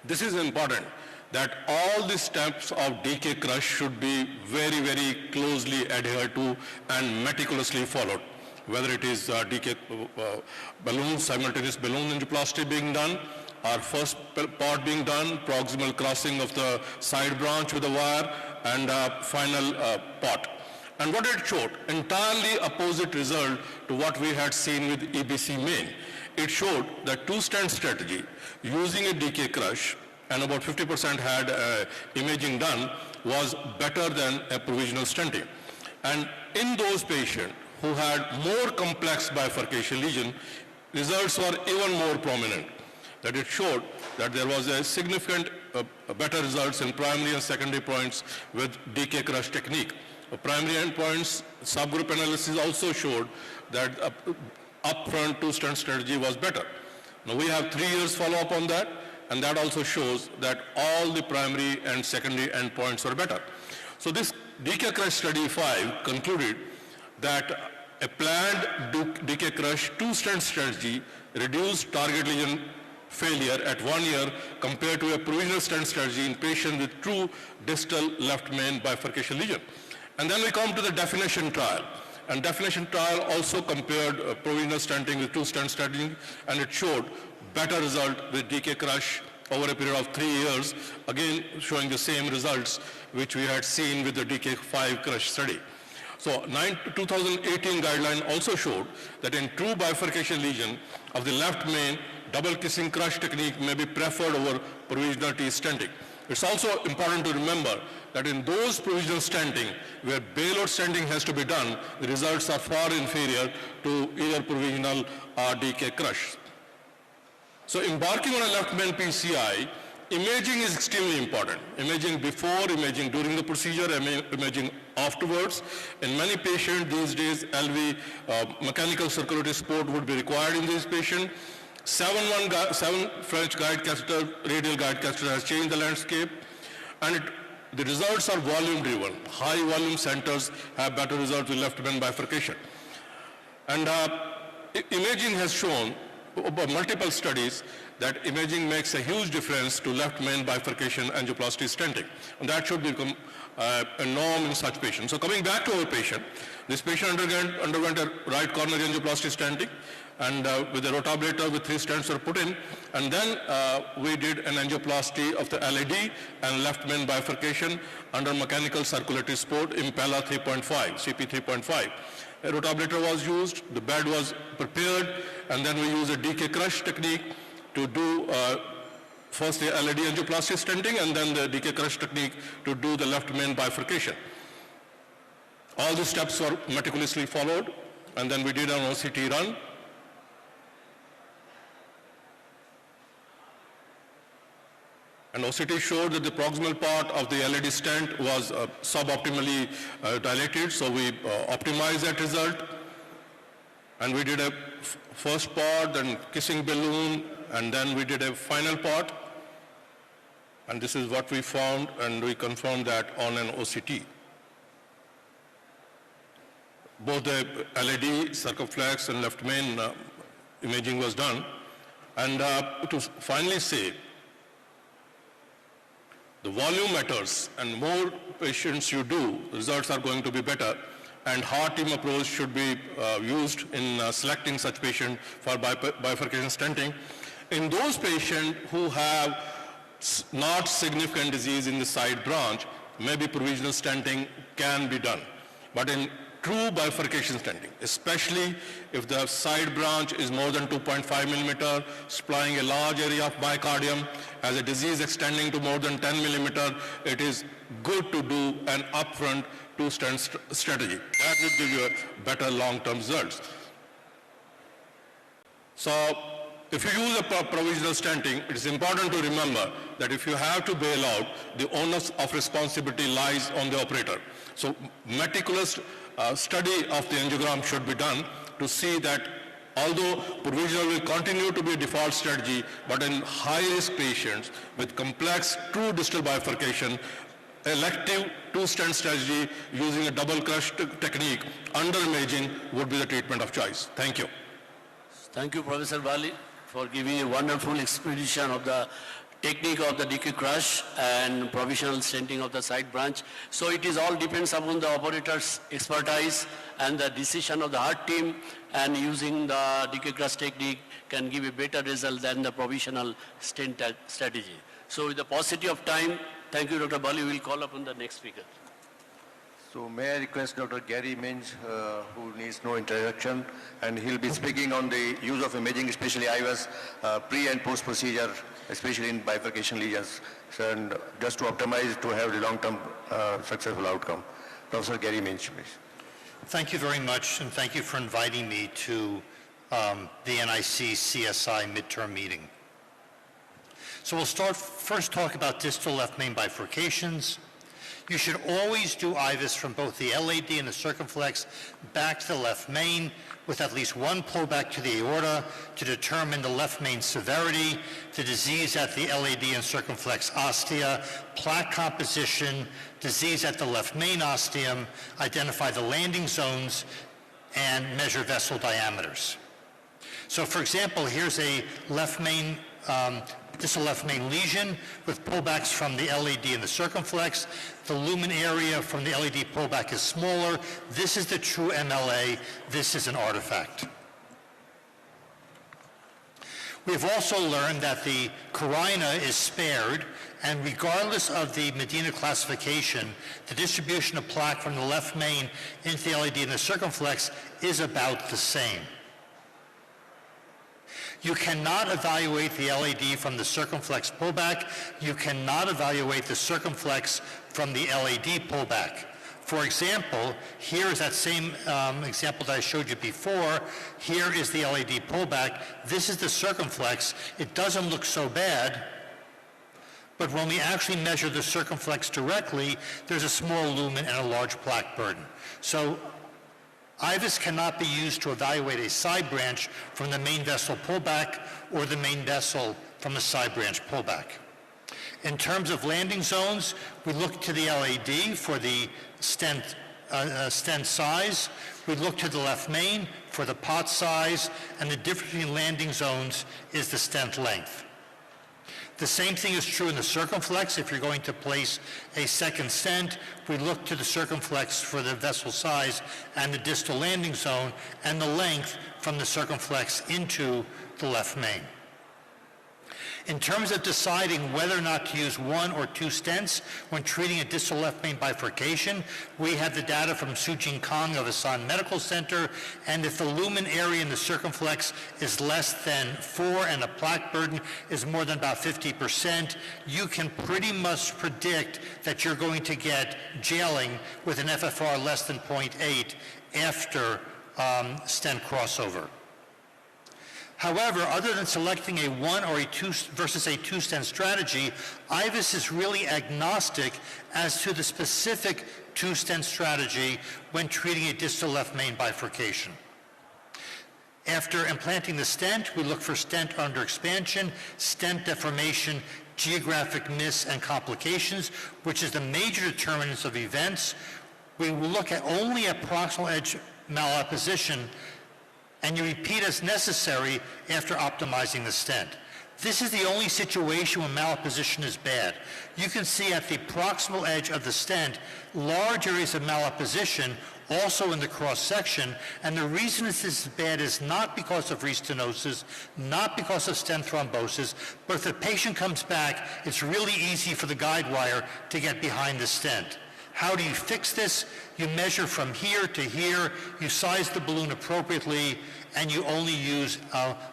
This is important, that all the steps of DK Crush should be very, very closely adhered to and meticulously followed. Whether it is DK balloon, simultaneous balloon angioplasty being done, or first part being done, proximal crossing of the side branch with a wire, and final part. And what it showed, entirely opposite result to what we had seen with EBC main. It showed that two stent strategy using a DK Crush, and about 50% had imaging done, was better than a provisional stenting. And in those patients who had more complex bifurcation lesion, results were even more prominent. That it showed that there was a significant better results in primary and secondary points with DK Crush technique. The primary endpoints subgroup analysis also showed that upfront two stent strategy was better. Now we have 3 years follow-up on that, and that also shows that all the primary and secondary endpoints were better. So this DK Crush study 5 concluded that a planned DK Crush two stent strategy reduced target lesion failure at 1 year compared to a provisional stent strategy in patients with true distal left main bifurcation lesion. And then we come to the definition trial. And definition trial also compared provisional stenting with two stent strategy, and it showed better result with DK Crush over a period of 3 years, again showing the same results which we had seen with the DK5 Crush study. So 2018 guideline also showed that in true bifurcation lesion of the left main, double kissing crush technique may be preferred over provisional T stenting. It's also important to remember that in those provisional stenting where Baylor stenting has to be done, the results are far inferior to either provisional or DK Crush. So embarking on a left main PCI, imaging is extremely important. Imaging before, imaging during the procedure, imaging afterwards. In many patients these days, LV mechanical circulatory support would be required in this patient. 7 French guide catheter, radial guide catheter has changed the landscape, and the results are volume driven. High volume centers have better results with left main bifurcation. And imaging has shown multiple studies that imaging makes a huge difference to left main bifurcation angioplasty stenting. And that should become a norm in such patients. So coming back to our patient, this patient underwent a right coronary angioplasty stenting, and with a rotablator with 3 stents were put in, and then we did an angioplasty of the LAD and left main bifurcation under mechanical circulatory support, Impella 3.5, CP 3.5. A rotablator was used, the bed was prepared, and then we used a DK Crush technique to do first the LAD angioplasty stenting and then the DK Crush technique to do the left main bifurcation. All the steps were meticulously followed, and then we did an OCT run. And OCT showed that the proximal part of the LAD stent was suboptimally dilated, so we optimized that result. And we did a first part, then kissing balloon, and then we did a final part. And this is what we found, and we confirmed that on an OCT. Both the LAD, circumflex, and left main imaging was done. And to finally say, the volume matters, and more patients you do, results are going to be better, and heart team approach should be used in selecting such patient for bifurcation stenting. In those patients who have not significant disease in the side branch, maybe provisional stenting can be done. But in true bifurcation stenting, especially if the side branch is more than 2.5 millimeter, supplying a large area of myocardium, as a disease extending to more than 10 millimeter, it is good to do an upfront two-stent strategy. That will give you a better long-term results. So if you use a provisional stenting, it is important to remember that if you have to bail out, the onus of responsibility lies on the operator. So meticulous study of the angiogram should be done to see that although provisional will continue to be a default strategy, but in high-risk patients with complex true distal bifurcation, elective two-stent strategy using a double crush technique under imaging would be the treatment of choice. Thank you. Thank you, Professor Bali, for giving a wonderful explanation of the technique of the decay crush and provisional stenting of the side branch. So it is all depends upon the operator's expertise and the decision of the heart team, and using the decay crush technique can give a better result than the provisional stent strategy. So with the paucity of time, thank you, Dr. Bali. We will call upon the next speaker. So may I request Dr. Gary Minch, who needs no introduction, and he'll be speaking on the use of imaging, especially IVAS, pre and post procedure, especially in bifurcation lesions, and just to optimize to have the long-term successful outcome. Professor Gary Minch, please. Thank you very much, and thank you for inviting me to the NIC CSI midterm meeting. So we'll first talk about distal left main bifurcations. You should always do IVAS from both the LAD and the circumflex back to the left main with at least one pullback to the aorta to determine the left main severity, the disease at the LAD and circumflex ostia, plaque composition, disease at the left main ostium, identify the landing zones, and measure vessel diameters. So for example, here's a left main distal left main lesion with pullbacks from the LAD and the circumflex. The lumen area from the LAD pullback is smaller. This is the true MLA. This is an artifact. We've also learned that the carina is spared, and regardless of the Medina classification, the distribution of plaque from the left main into the LAD and the circumflex is about the same. You cannot evaluate the LAD from the circumflex pullback. You cannot evaluate the circumflex from the LAD pullback. For example, here is that same example that I showed you before. Here is the LAD pullback. This is the circumflex. It doesn't look so bad, but when we actually measure the circumflex directly, there's a small lumen and a large plaque burden. So IVAS cannot be used to evaluate a side branch from the main vessel pullback or the main vessel from a side branch pullback. In terms of landing zones, we look to the LAD for the stent size. We look to the left main for the pot size, and the difference between landing zones is the stent length. The same thing is true in the circumflex. If you're going to place a second stent, we look to the circumflex for the vessel size and the distal landing zone and the length from the circumflex into the left main. In terms of deciding whether or not to use one or two stents when treating a distal left main bifurcation, we have the data from Sujin Kong of Asan Medical Center, and if the lumen area in the circumflex is less than 4 and the plaque burden is more than about 50%, you can pretty much predict that you're going to get jailing with an FFR less than 0.8 after stent crossover. However, other than selecting a one or a two versus a two stent strategy, IVAS is really agnostic as to the specific two stent strategy when treating a distal left main bifurcation. After implanting the stent, we look for stent under expansion, stent deformation, geographic miss, and complications, which is the major determinants of events. We will look at only at proximal edge malapposition, and you repeat as necessary after optimizing the stent. This is the only situation when malapposition is bad. You can see at the proximal edge of the stent large areas of malapposition also in the cross-section, and the reason this is bad is not because of restenosis, not because of stent thrombosis, but if the patient comes back, it's really easy for the guide wire to get behind the stent. How do you fix this? You measure from here to here, you size the balloon appropriately, and you only use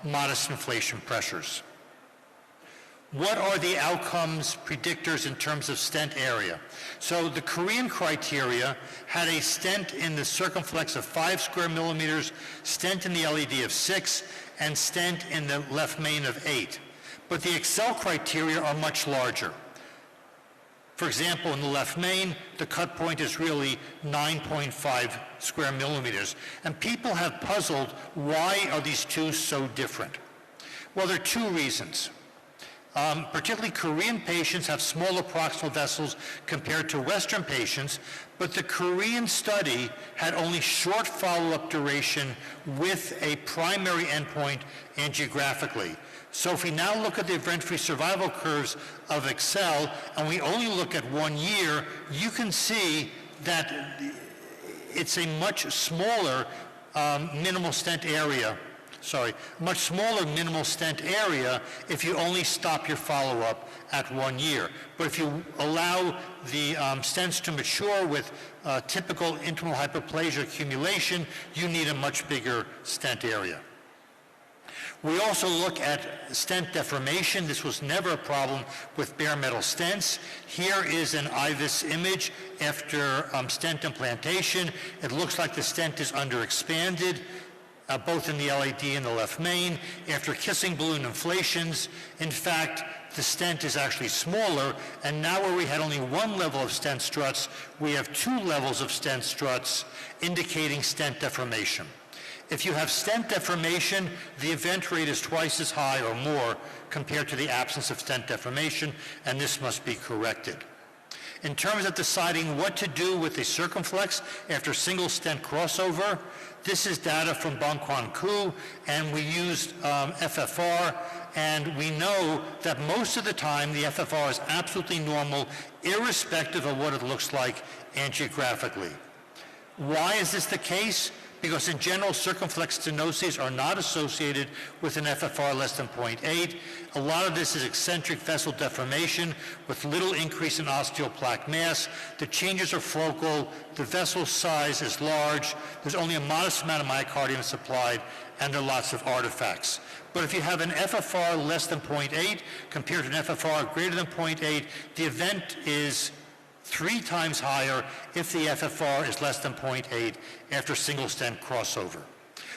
modest inflation pressures. what are the outcomes predictors in terms of stent area? So the Korean criteria had a stent in the circumflex of 5 square millimeters, stent in the LED of 6, and stent in the left main of 8. But the Excel criteria are much larger. For example, in the left main, the cut point is really 9.5 square millimeters. And people have puzzled, why are these two so different? Well, there are two reasons. Particularly Korean patients have smaller proximal vessels compared to Western patients, but the Korean study had only short follow-up duration with a primary endpoint angiographically. So if we now look at the event-free survival curves of Excel and we only look at 1 year, you can see that it's a much smaller minimal stent area. Much smaller minimal stent area if you only stop your follow-up at 1 year. But if you allow the stents to mature with typical intimal hyperplasia accumulation, you need a much bigger stent area. We also look at stent deformation. This was never a problem with bare metal stents. Here is an IVUS image after stent implantation. It looks like the stent is underexpanded, both in the LAD and the left main. After kissing balloon inflations, in fact, the stent is actually smaller, and now where we had only one level of stent struts, we have 2 levels of stent struts indicating stent deformation. If you have stent deformation, the event rate is twice as high or more compared to the absence of stent deformation, and this must be corrected. In terms of deciding what to do with a circumflex after single stent crossover, this is data from Bangkwan Koo, and we used FFR, and we know that most of the time the FFR is absolutely normal, irrespective of what it looks like angiographically. Why is this the case? Because in general, circumflex stenoses are not associated with an FFR less than 0.8. A lot of this is eccentric vessel deformation with little increase in osteoplaque mass. The changes are focal, the vessel size is large, there's only a modest amount of myocardium supplied, and there are lots of artifacts. But if you have an FFR less than 0.8 compared to an FFR greater than 0.8, the event is 3 times higher if the FFR is less than 0.8 after single stent crossover.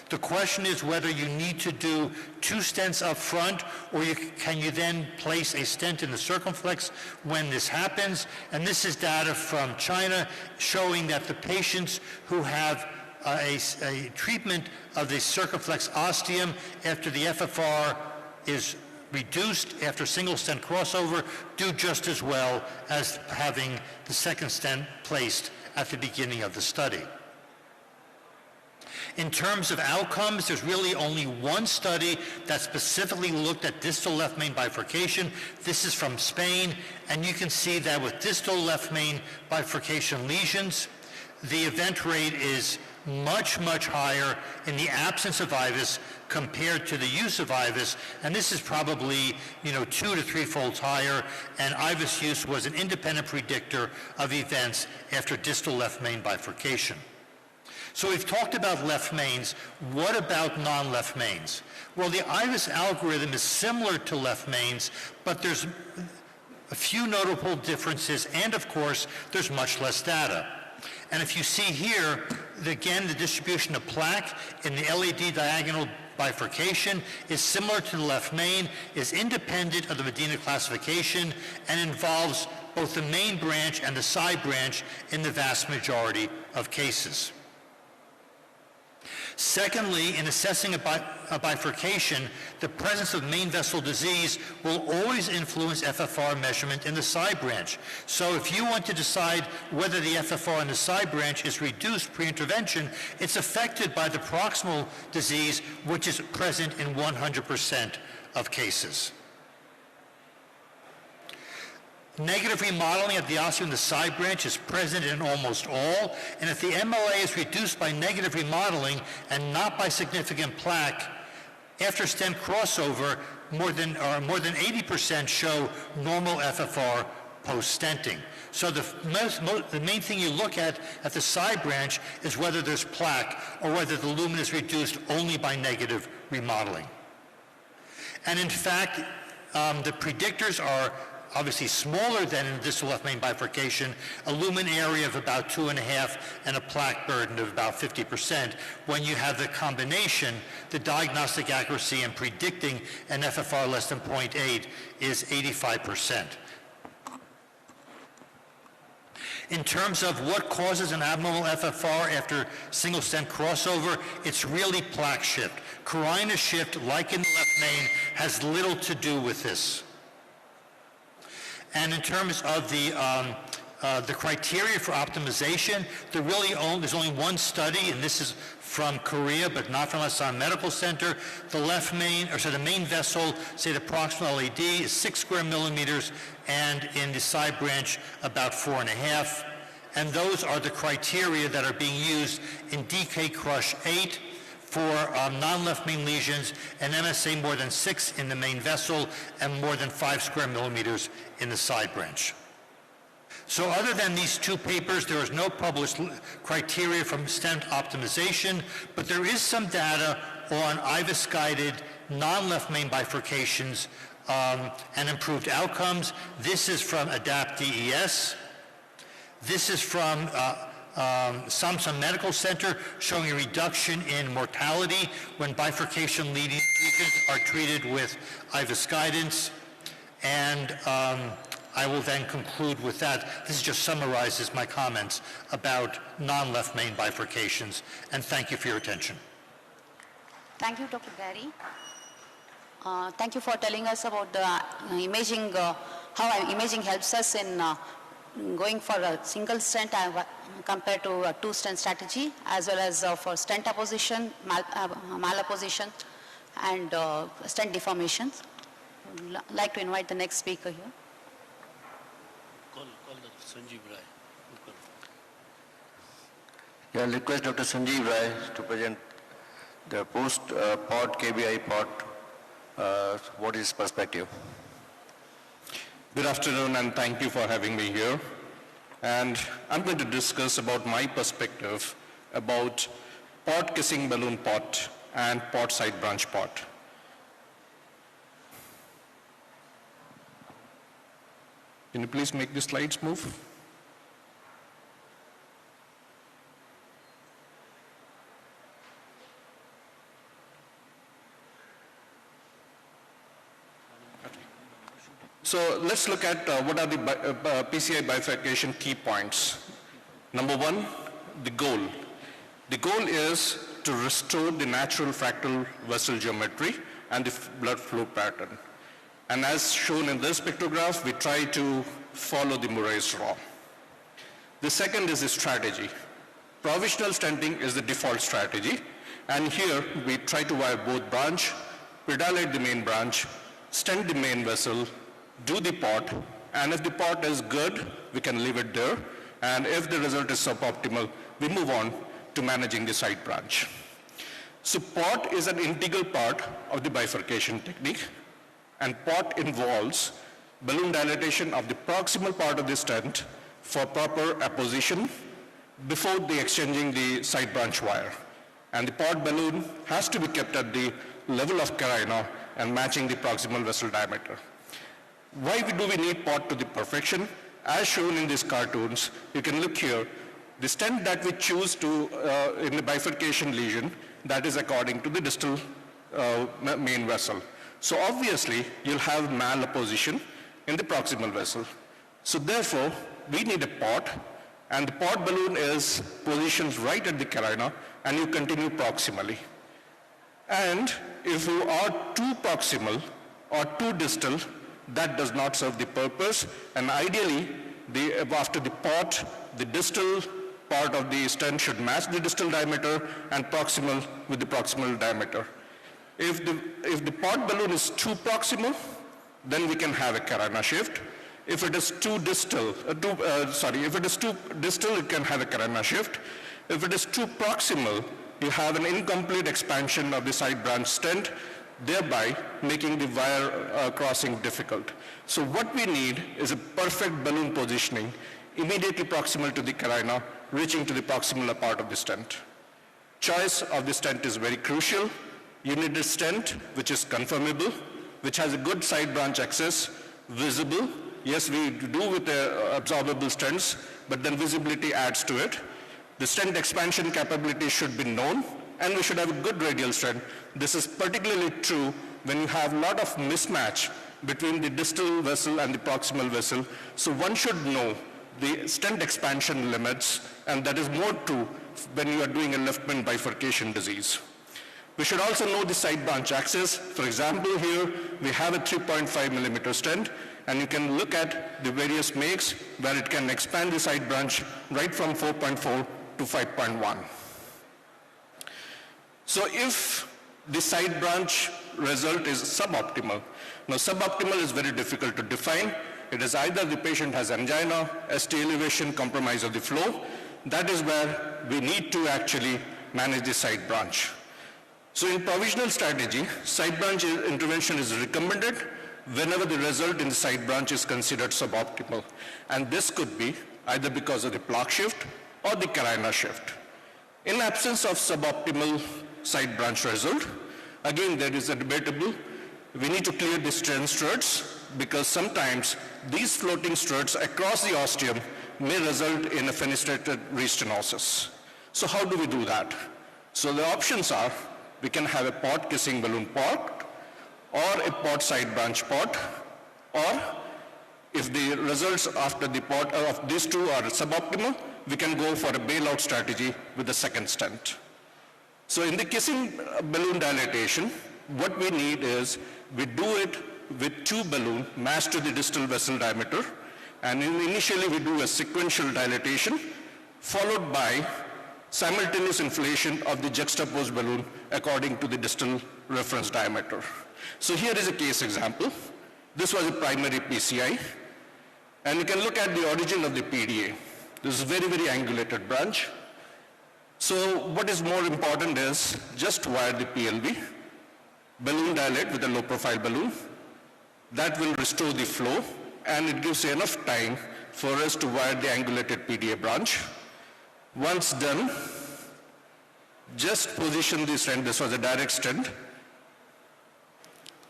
The question is whether you need to do 2 stents up front, or can you then place a stent in the circumflex when this happens. And this is data from China showing that the patients who have a treatment of the circumflex ostium after the FFR is reduced after single stent crossover do just as well as having the second stent placed at the beginning of the study. In terms of outcomes, there's really only one study that specifically looked at distal left main bifurcation. This is from Spain, and you can see that with distal left main bifurcation lesions, the event rate is much, much higher in the absence of IVUS compared to the use of IVUS, and this is probably 2 to 3-fold higher, and IVUS use was an independent predictor of events after distal left main bifurcation. So we've talked about left mains. What about non-left mains? Well, the IVUS algorithm is similar to left mains, but there's a few notable differences, and of course, there's much less data. And if you see here, again, the distribution of plaque in the LAD diagonal bifurcation is similar to the left main, is independent of the Medina classification, and involves both the main branch and the side branch in the vast majority of cases. Secondly, in assessing a bifurcation, the presence of main vessel disease will always influence FFR measurement in the side branch. So if you want to decide whether the FFR in the side branch is reduced pre-intervention, it's affected by the proximal disease, which is present in 100% of cases. Negative remodeling of the ostium in the side branch is present in almost all, and if the MLA is reduced by negative remodeling and not by significant plaque, after stent crossover, more than 80% show normal FFR post-stenting. So the main thing you look at the side branch is whether there's plaque or whether the lumen is reduced only by negative remodeling. And in fact, The predictors are obviously smaller than in distal left main bifurcation, a lumen area of about 2.5 and a plaque burden of about 50%. When you have the combination, the diagnostic accuracy in predicting an FFR less than 0.8 is 85%. In terms of what causes an abnormal FFR after single stent crossover, it's really plaque shift. Carina shift, like in the left main, has little to do with this. And in terms of the criteria for optimization, there's only one study, and this is from Korea, but not from Assam Medical Center. The left main, or so the main vessel, say the proximal LAD is 6 square millimeters, and in the side branch about 4.5. And those are the criteria that are being used in DK Crush 8 for non-left main lesions, and MSA more than 6 in the main vessel and more than 5 square millimeters in the side branch. So other than these two papers, there is no published criteria from stent optimization, but there is some data on IVUS-guided non-left main bifurcations and improved outcomes. This is from ADAPT-DES. This is from Samsung Medical Center, showing a reduction in mortality when bifurcation lesions are treated with IVUS guidance. And I will then conclude with that. This just summarizes my comments about non-left main bifurcations, and thank you for your attention. Thank you, Dr. Gary. Thank you for telling us about the imaging, how imaging helps us in going for a single stent compared to a two-stent strategy, as well as for stent apposition, malapposition, and stent deformations. I'd like to invite the next speaker here. Call the Sanjeev Rai. Yeah, I'll request Dr. Sanjeev Rai to present the post-POT, KBI POT, what is perspective. Good afternoon, and thank you for having me here. And I'm going to discuss about my perspective about POT kissing balloon POT and POT side branch POT. Can you please make the slides move? So let's look at what are the PCI bifurcation key points. Number one, the goal. The goal is to restore the natural fractal vessel geometry and the blood flow pattern. And as shown in this pictograph, we try to follow the Murray's law. The second is the strategy. Provisional stenting is the default strategy. And here we try to wire both branch, pedalate the main branch, stent the main vessel, do the POT, and if the POT is good, we can leave it there. And if the result is suboptimal, we move on to managing the side branch. So POT is an integral part of the bifurcation technique, and POT involves balloon dilatation of the proximal part of the stent for proper apposition before the exchanging the side branch wire. And the POT balloon has to be kept at the level of carina and matching the proximal vessel diameter. Why do we need POT to the perfection? As shown in these cartoons, you can look here, the stent that we choose to in the bifurcation lesion, that is according to the distal main vessel. So obviously, you'll have malapposition in the proximal vessel. So therefore, we need a POT, and the POT balloon is positioned right at the carina, and you continue proximally. And if you are too proximal or too distal, that does not serve the purpose, and ideally, after the POT, the distal part of the stent should match the distal diameter and proximal with the proximal diameter. If the POT balloon is too proximal, then we can have a carina shift. If it is too distal, if it is too distal, it can have a carina shift. If it is too proximal, you have an incomplete expansion of the side branch stent, thereby making the wire crossing difficult. So what we need is a perfect balloon positioning, immediately proximal to the carina, reaching to the proximal part of the stent. Choice of the stent is very crucial. You need a stent which is conformable, which has a good side branch access, visible. Yes, we do with absorbable stents, but then visibility adds to it. The stent expansion capability should be known, and we should have a good radial stent. This is particularly true when you have a lot of mismatch between the distal vessel and the proximal vessel. So one should know the stent expansion limits, and that is more true when you are doing a left main bifurcation disease. We should also know the side branch access. For example, here we have a 3.5 millimeter stent, and you can look at the various makes where it can expand the side branch right from 4.4 to 5.1. So if the side branch result is suboptimal, now suboptimal is very difficult to define. It is either the patient has angina, ST elevation, compromise of the flow. That is where we need to actually manage the side branch. So in provisional strategy, side branch intervention is recommended whenever the result in the side branch is considered suboptimal. And this could be either because of the plaque shift or the carina shift. In absence of suboptimal side branch result, again there is a debatable, we need to clear the stent struts because sometimes these floating struts across the ostium may result in a fenestrated restenosis. So how do we do that? So the options are, we can have a port kissing balloon port, or a port side branch port, or if the results after the port of these two are suboptimal, we can go for a bailout strategy with the second stent. So in the kissing balloon dilatation, what we need is, we do it with two balloons matched to the distal vessel diameter, and initially we do a sequential dilatation, followed by simultaneous inflation of the juxtaposed balloon according to the distal reference diameter. So here is a case example. This was a primary PCI, and you can look at the origin of the PDA. This is very, very angulated branch. So what is more important is just wire the PLV, balloon dilate with a low profile balloon. That will restore the flow, and it gives enough time for us to wire the angulated PDA branch. Once done, just position the stent. This was a direct stent.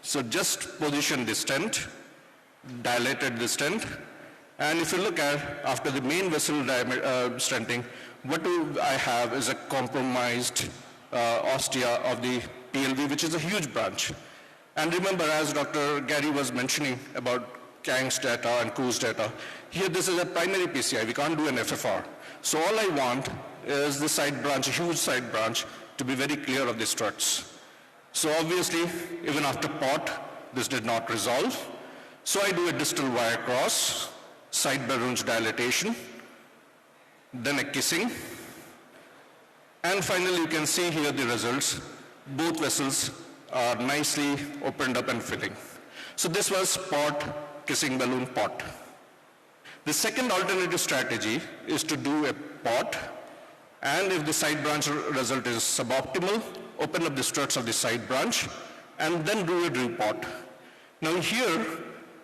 So just position the stent, dilated the stent, and if you look at after the main vessel stenting, what I have is a compromised ostia of the PLV, which is a huge branch. And remember, as Dr. Gary was mentioning about Kang's data and Ku's data, here this is a primary PCI. We can't do an FFR. So all I want is the side branch, a huge side branch, to be very clear of the struts. So obviously, even after POT, this did not resolve. So I do a distal wire cross, side balloons dilatation, then a kissing, and finally you can see here the results. Both vessels are nicely opened up and filling. So this was POT, kissing balloon POT. The second alternative strategy is to do a POT, and if the side branch result is suboptimal, open up the struts of the side branch, and then do a report. Now here,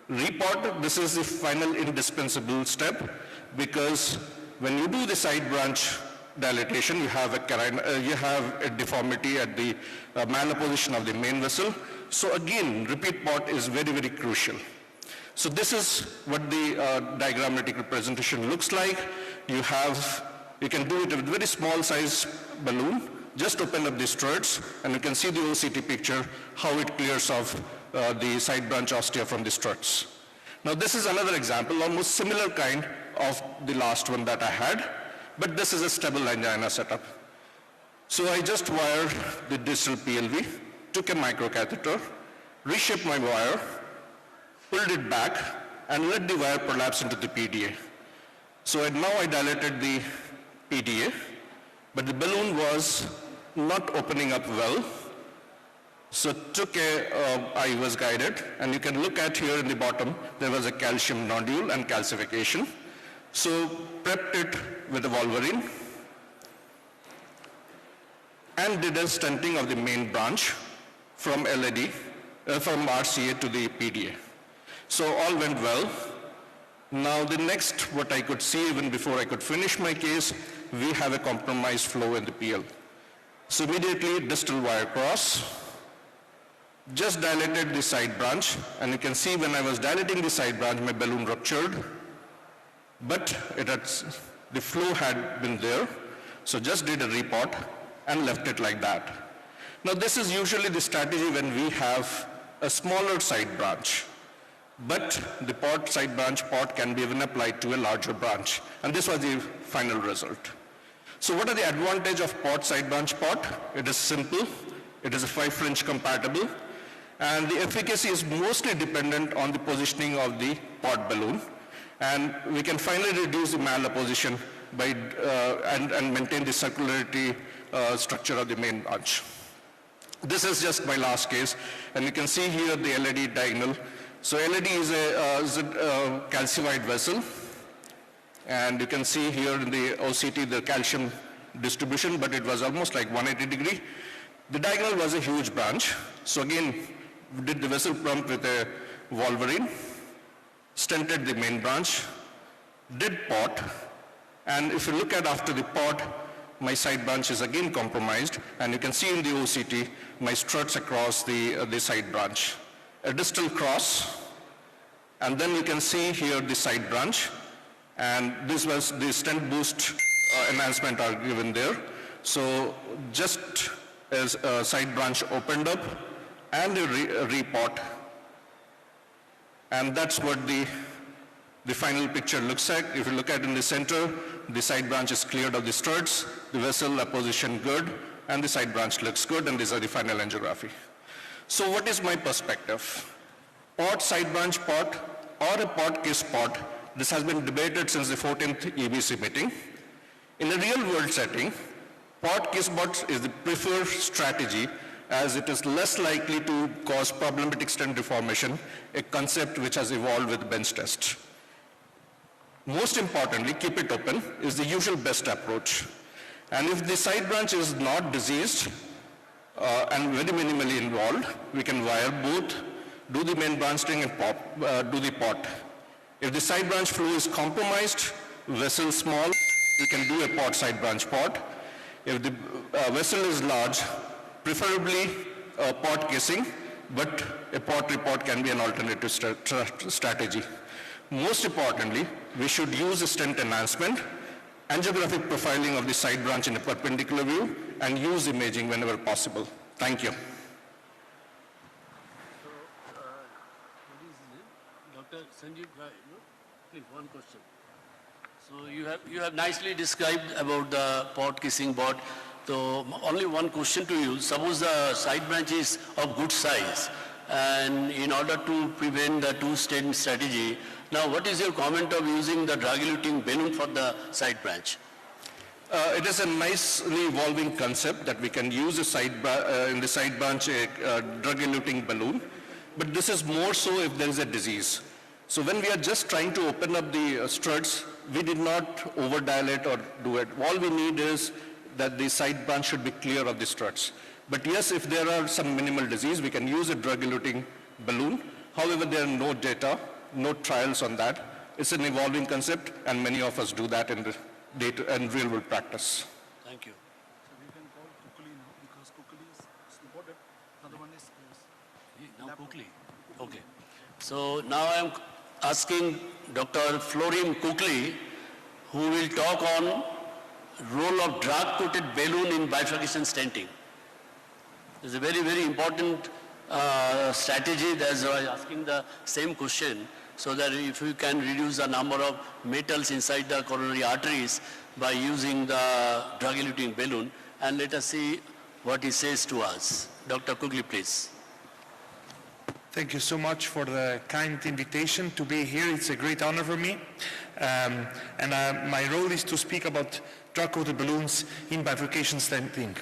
report, this is the final indispensable step, because when you do the side branch dilatation, you have a deformity at the malposition of the main vessel. So again, repeat POT is very, very crucial. So this is what the diagrammatic representation looks like. You can do it with very small size balloon. Just open up the struts, and you can see the OCT picture, how it clears off the side branch ostia from the struts. Now this is another example, almost similar kind of the last one that I had, but this is a stable angina setup. So I just wired the distal PLV, took a microcatheter, reshaped my wire, pulled it back, and let the wire prolapse into the PDA. So now I dilated the PDA, but the balloon was not opening up well. So I was guided, and you can look at here in the bottom, there was a calcium nodule and calcification. So prepped it with a Wolverine and did a stenting of the main branch from LAD, from RCA to the PDA. So all went well. Now the next, what I could see even before I could finish my case, we have a compromised flow in the PL. So immediately distal wire cross, just dilated the side branch, and you can see when I was dilating the side branch, my balloon ruptured, but the flow had been there, so just did a report and left it like that. Now this is usually the strategy when we have a smaller side branch, but the side branch port can be even applied to a larger branch, and this was the final result. So what are the advantages of side branch port? It is simple, it is a 5 French compatible, and the efficacy is mostly dependent on the positioning of the port balloon, and we can finally reduce the malapposition by, and maintain the circularity structure of the main branch. This is just my last case, and you can see here the LED diagonal. So LED is a calcified vessel, and you can see here in the OCT the calcium distribution, but it was almost like 180 degree. The diagonal was a huge branch. So again, we did the vessel pump with a Wolverine, stented the main branch, did port, and if you look at after the port, my side branch is again compromised, and you can see in the OCT my struts across the side branch. A distal cross, and then you can see here the side branch, and this was the stent boost enhancement are given there. So just as a side branch opened up and a report, and that's what the final picture looks like. If you look at in the center, the side branch is cleared of the struts, the vessel position good, and the side branch looks good, and these are the final angiography. So what is my perspective? Port, side branch port, or a port kiss port, this has been debated since the 14th EBC meeting. In a real world setting, port kiss port is the preferred strategy, as it is less likely to cause problematic stent deformation, a concept which has evolved with bench test. Most importantly, keep it open is the usual best approach. And if the side branch is not diseased and very minimally involved, we can wire both, do the main branch string and do the port. If the side branch flow is compromised, vessel small, we can do a port side branch port. If the vessel is large, preferably port kissing, but a port report can be an alternative strategy. Most importantly, we should use a stent enhancement, angiographic profiling of the side branch in a perpendicular view, and use imaging whenever possible. Thank you. Dr. Sanjeev, please, one question. So you have nicely described about the port kissing port. So only one question to you. Suppose the side branch is of good size, and in order to prevent the two-stent strategy, now what is your comment of using the drug-eluting balloon for the side branch? It is a nicely evolving concept that we can use in the side branch a drug-eluting balloon, but this is more so if there is a disease. So when we are just trying to open up the struts, we did not over-dilate or do it. All we need is that the side branch should be clear of the struts. But yes, if there are some minimal disease, we can use a drug-eluting balloon. However, there are no data, no trials on that. It's an evolving concept, and many of us do that in the data and real-world practice. Thank you. So we can call Kukuli now, because Kukuli is important. Another one is now Kukli. Okay. So now I am asking Dr. Florin Kukli, who will talk on role of drug-coated balloon in bifurcation stenting. It's a very, very important strategy. That's why I'm asking the same question, so that if we can reduce the number of metals inside the coronary arteries by using the drug-eluting balloon, and let us see what he says to us. Dr. Kukli, please. Thank you so much for the kind invitation to be here. It's a great honor for me. My role is to speak about drug-coated balloons in bifurcation stenting.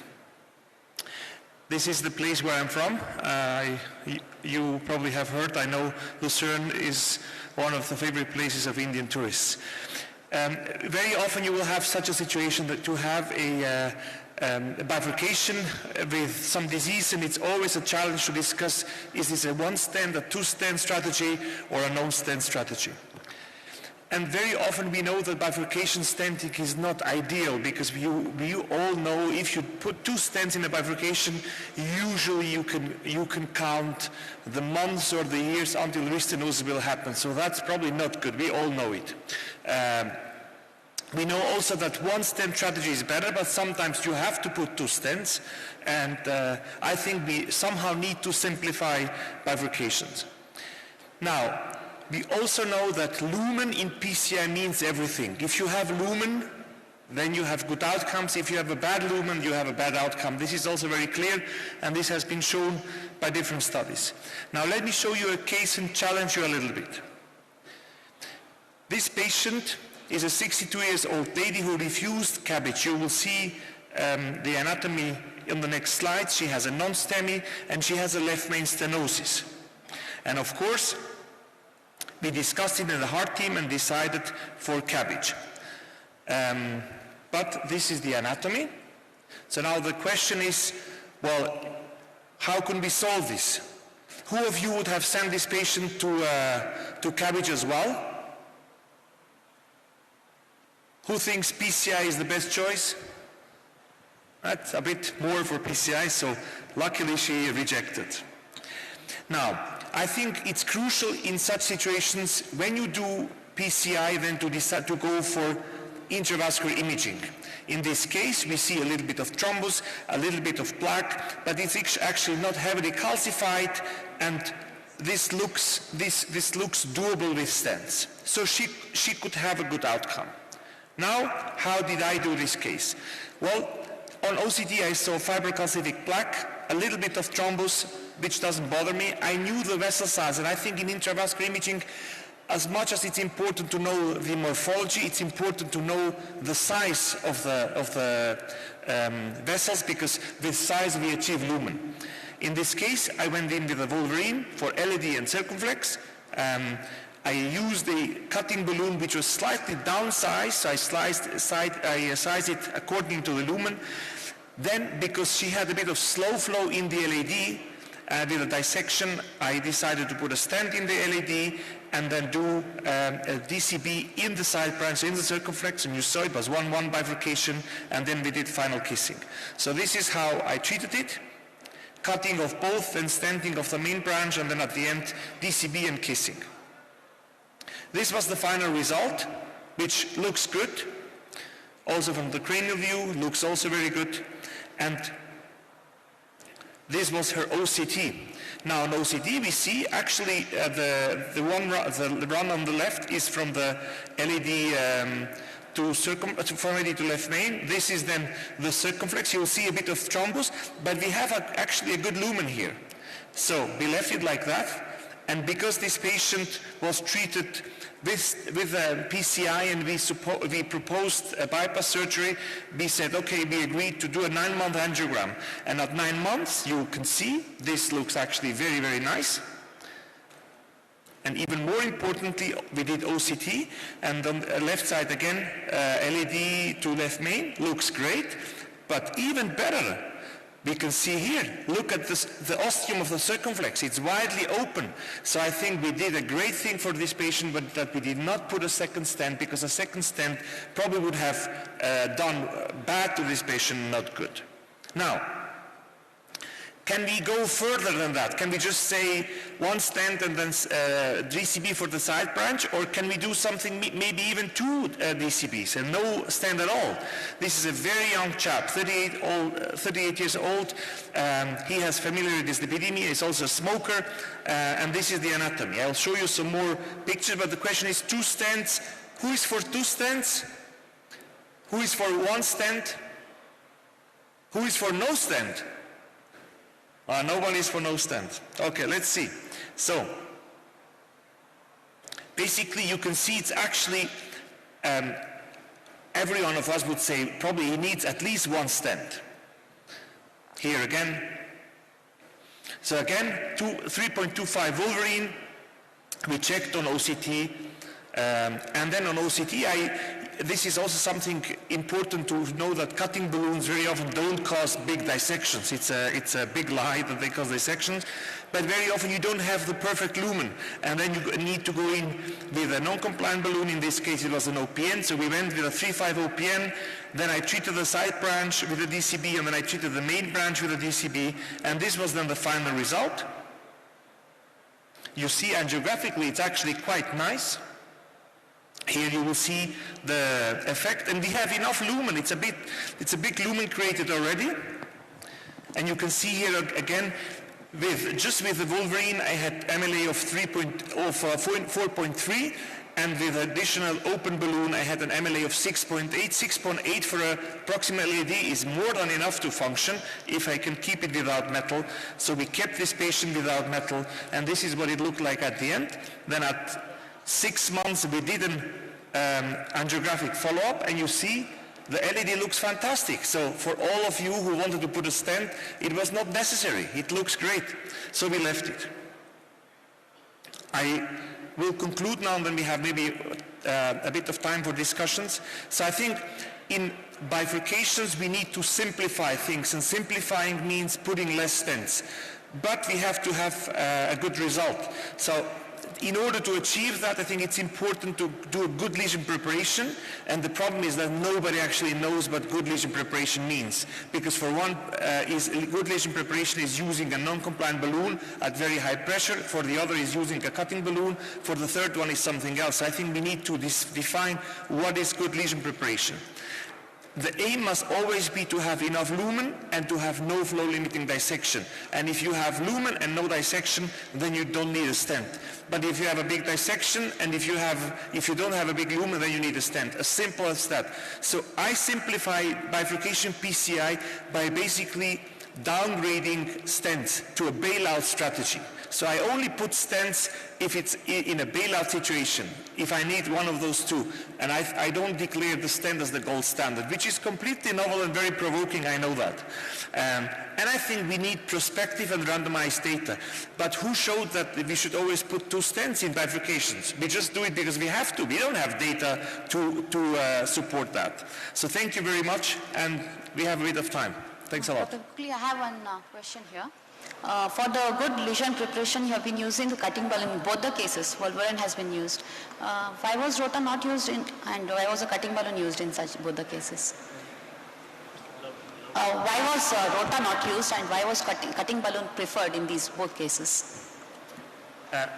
This is the place where I'm from. You probably have heard, I know Lucerne is one of the favorite places of Indian tourists. Very often you will have such a situation that you have a bifurcation with some disease, and it's always a challenge to discuss, is this a one-stent, a two-stent strategy, or a no-stent strategy? And very often we know that bifurcation stenting is not ideal because we all know if you put 2 stents in a bifurcation, usually you can count the months or the years until restenosis will happen. So that's probably not good. We all know it. We know also that 1 stent strategy is better, but sometimes you have to put 2 stents. And I think we somehow need to simplify bifurcations. Now, we also know that lumen in PCI means everything. If you have lumen, then you have good outcomes. If you have a bad lumen, you have a bad outcome. This is also very clear, and this has been shown by different studies. Now let me show you a case and challenge you a little bit. This patient is a 62-year-old lady who refused CABG. You will see the anatomy in the next slide. She has a non-STEMI, and she has a left main stenosis. And of course, we discussed it in the heart team and decided for CABG. But this is the anatomy. So now the question is, well, how can we solve this? Who of you would have sent this patient to CABG as well? Who thinks PCI is the best choice? That's a bit more for PCI, so luckily she rejected. Now, I think it's crucial in such situations when you do PCI then to decide to go for intravascular imaging. In this case, we see a little bit of thrombus, a little bit of plaque, but it's actually not heavily calcified, and this looks doable with stents. So she could have a good outcome. Now, how did I do this case? Well, on OCT I saw fibrocalcific plaque, a little bit of thrombus, which doesn't bother me. I knew the vessel size, and I think in intravascular imaging, as much as it's important to know the morphology, it's important to know the size of the vessels, because with size we achieve lumen. In this case, I went in with a Wolverine for LED and circumflex. I used a cutting balloon which was slightly downsized, so I sized it according to the lumen. Then, because she had a bit of slow flow in the LED, with a dissection, I decided to put a stent in the LED and then do a DCB in the side branch, in the circumflex, and you saw it was 1-1 bifurcation, and then we did final kissing. So this is how I treated it. Cutting of both and stenting of the main branch, and then at the end, DCB and kissing. This was the final result, which looks good. Also from the cranial view, looks also very good. And this was her OCT. Now on OCT we see actually the run on the left is from the LED from LED to left main. This is then the circumflex. You'll see a bit of thrombus, but we have actually a good lumen here. So we left it like that. And because this patient was treated with a PCI and we proposed a bypass surgery, we said, okay, we agreed to do a 9-month angiogram. And at 9 months, you can see this looks actually very, very nice. And even more importantly, we did OCT, and on the left side again, LED to left main, looks great. But even better, we can see here, look at this, the ostium of the circumflex. It's widely open. So I think we did a great thing for this patient, but that we did not put a second stent, because a second stent probably would have done bad to this patient, not good. Now, can we go further than that? Can we just say 1 stent and then DCB for the side branch? Or can we do something, maybe even 2 DCBs and no stent at all? This is a very young chap, 38 years old. He has familial dyslipidemia. He's also a smoker. And this is the anatomy. I'll show you some more pictures, but the question is 2 stents. Who is for 2 stents? Who is for 1 stent? Who is for no stent? No one is for no stent. Okay, let's see. So, basically you can see it's actually, every one of us would say probably he needs at least 1 stent. Here again. So again, 3.25 Wolverine. We checked on OCT. And then on OCT, this is also something important to know, that cutting balloons very often don't cause big dissections. It's a big lie that they cause dissections, but very often you don't have the perfect lumen, and then you need to go in with a non-compliant balloon. In this case it was an OPN, so we went with a 3.5 OPN, then I treated the side branch with a DCB, and then I treated the main branch with a DCB, and this was then the final result. You see angiographically it's actually quite nice. Here you will see the effect, and we have enough lumen. It's a big lumen created already, and you can see here again, just with the Wolverine I had MLA of 4.3, and with additional open balloon I had an MLA of 6.8. 6.8 for a proximal LED is more than enough to function if I can keep it without metal. So we kept this patient without metal, and this is what it looked like at the end. Then at 6 months we did an angiographic follow-up, and you see the LED looks fantastic. So for all of you who wanted to put a stent, it was not necessary. It looks great. So we left it. I will conclude now, and then we have maybe a bit of time for discussions. So I think in bifurcations we need to simplify things, and simplifying means putting less stents. But we have to have a good result. So in order to achieve that, I think it's important to do a good lesion preparation, and the problem is that nobody actually knows what good lesion preparation means, because for one, good lesion preparation is using a non-compliant balloon at very high pressure, for the other is using a cutting balloon, for the third one is something else. I think we need to define what is good lesion preparation. The aim must always be to have enough lumen and to have no flow limiting dissection. And if you have lumen and no dissection, then you don't need a stent. But if you have a big dissection and if you don't have a big lumen, then you need a stent. As simple as that. So I simplify bifurcation PCI by basically downgrading stents to a bailout strategy. So I only put stents if it's in a bailout situation, if I need one of those two. And I don't declare the stent as the gold standard, which is completely novel and very provoking, I know that. And I think we need prospective and randomized data. But who showed that we should always put 2 stents in bifurcations? We just do it because we have to. We don't have data to support that. So thank you very much, and we have a bit of time. Thanks a lot. Dr. Quickly, I have one question here. For the good lesion preparation, you have been using the cutting balloon in both the cases. Wolverine has been used. Why was rota not used and why was a cutting balloon used in both the cases? Why was rota not used, and why was cutting balloon preferred in these both cases?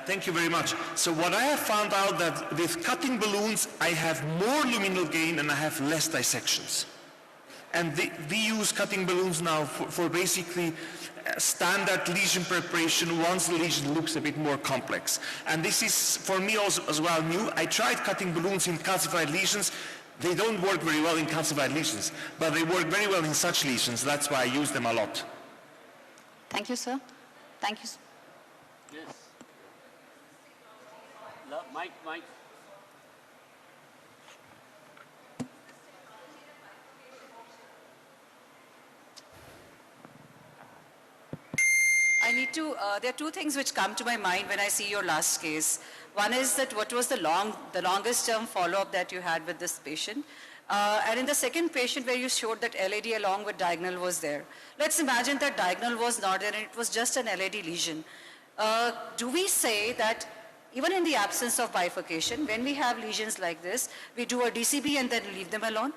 Thank you very much. So what I have found out that with cutting balloons, I have more luminal gain and I have less dissections. And we use cutting balloons now for basically standard lesion preparation once the lesion looks a bit more complex. And this is for me also as well new. I tried cutting balloons in calcified lesions. They don't work very well in calcified lesions, but they work very well in such lesions. That's why I use them a lot. Thank you, sir. Thank you. Yes. Mike. There are 2 things which come to my mind when I see your last case. One is that what was the longest term follow-up that you had with this patient? And in the second patient where you showed that LAD along with diagonal was there. Let's imagine that diagonal was not there and it was just an LAD lesion. Do we say that even in the absence of bifurcation, when we have lesions like this, we do a DCB and then leave them alone?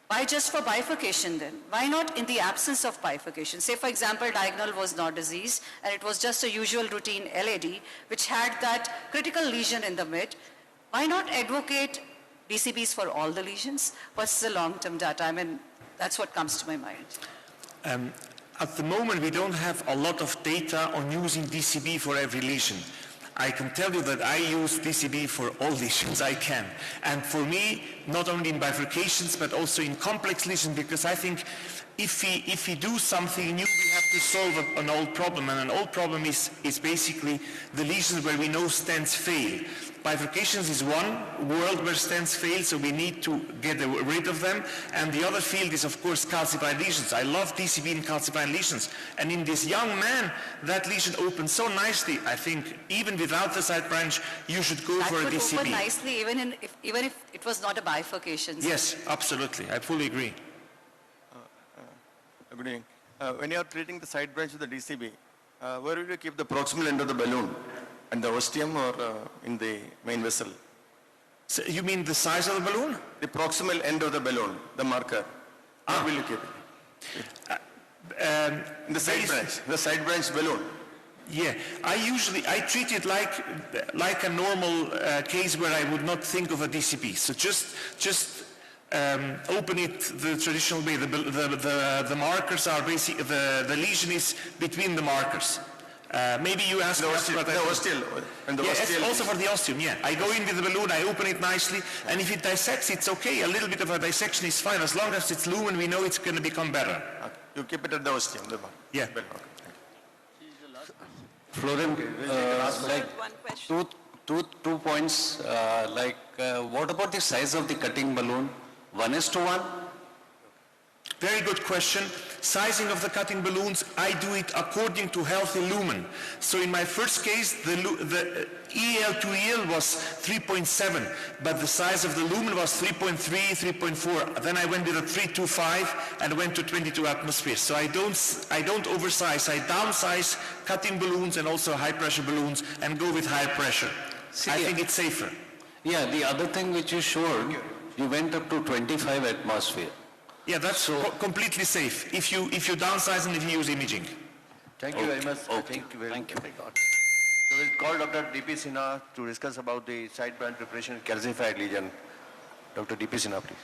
Why just for bifurcation then? Why not in the absence of bifurcation? Say for example, diagonal was not diseased and it was just a usual routine LAD which had that critical lesion in the mid. Why not advocate DCBs for all the lesions? What's the long-term data? I mean, that's what comes to my mind. At the moment, we don't have a lot of data on using DCB for every lesion. I can tell you that I use DCB for all lesions I can. And for me, not only in bifurcations, but also in complex lesions, because I think if we do something new, we have to solve an old problem, and an old problem is basically the lesions where we know stents fail. Bifurcations is one world where stents fail, so we need to get rid of them. And the other field is, of course, calcified lesions. I love DCB in calcified lesions. And in this young man, that lesion opened so nicely. I think even without the side branch, you should go for a DCB. That would open nicely even if it was not a bifurcation. Yes, absolutely. I fully agree. Good evening. When you are treating the side branch with the DCB, where will you keep the proximal end of the balloon? And the ostium or in the main vessel? So you mean the size of the balloon? The proximal end of the balloon, the marker. Where will you keep it? In the side branch balloon. Yeah, I treat it like a normal case where I would not think of a DCB. So just open it the traditional way. The markers are basically, the lesion is between the markers. Maybe you asked about the ostium. Yes, also for the ostium, yeah. I go in with the balloon, I open it nicely, and if it dissects, it's okay. A little bit of a dissection is fine. As long as it's lumen, we know it's going to become better. Okay. You keep it at the ostium. Yeah. Florent, like two points, what about the size of the cutting balloon? 1:1? Very good question. Sizing of the cutting balloons, I do it according to healthy lumen. So in my first case, the EL to EL was 3.7, but the size of the lumen was 3.3, 3.4. Then I went with a 3.25 and went to 22 atmospheres. So I don't oversize. I downsize cutting balloons and also high pressure balloons and go with higher pressure. I think it's safer. Yeah, the other thing which you showed, you went up to 25 atmosphere. Yeah, that's completely safe if you downsize and if you use imaging. Thank you very much. Okay. Thank you. So we'll call Dr. D.P. Sinha to discuss about the side branch preparation in calcified lesion. Dr. D.P. Sinha, please.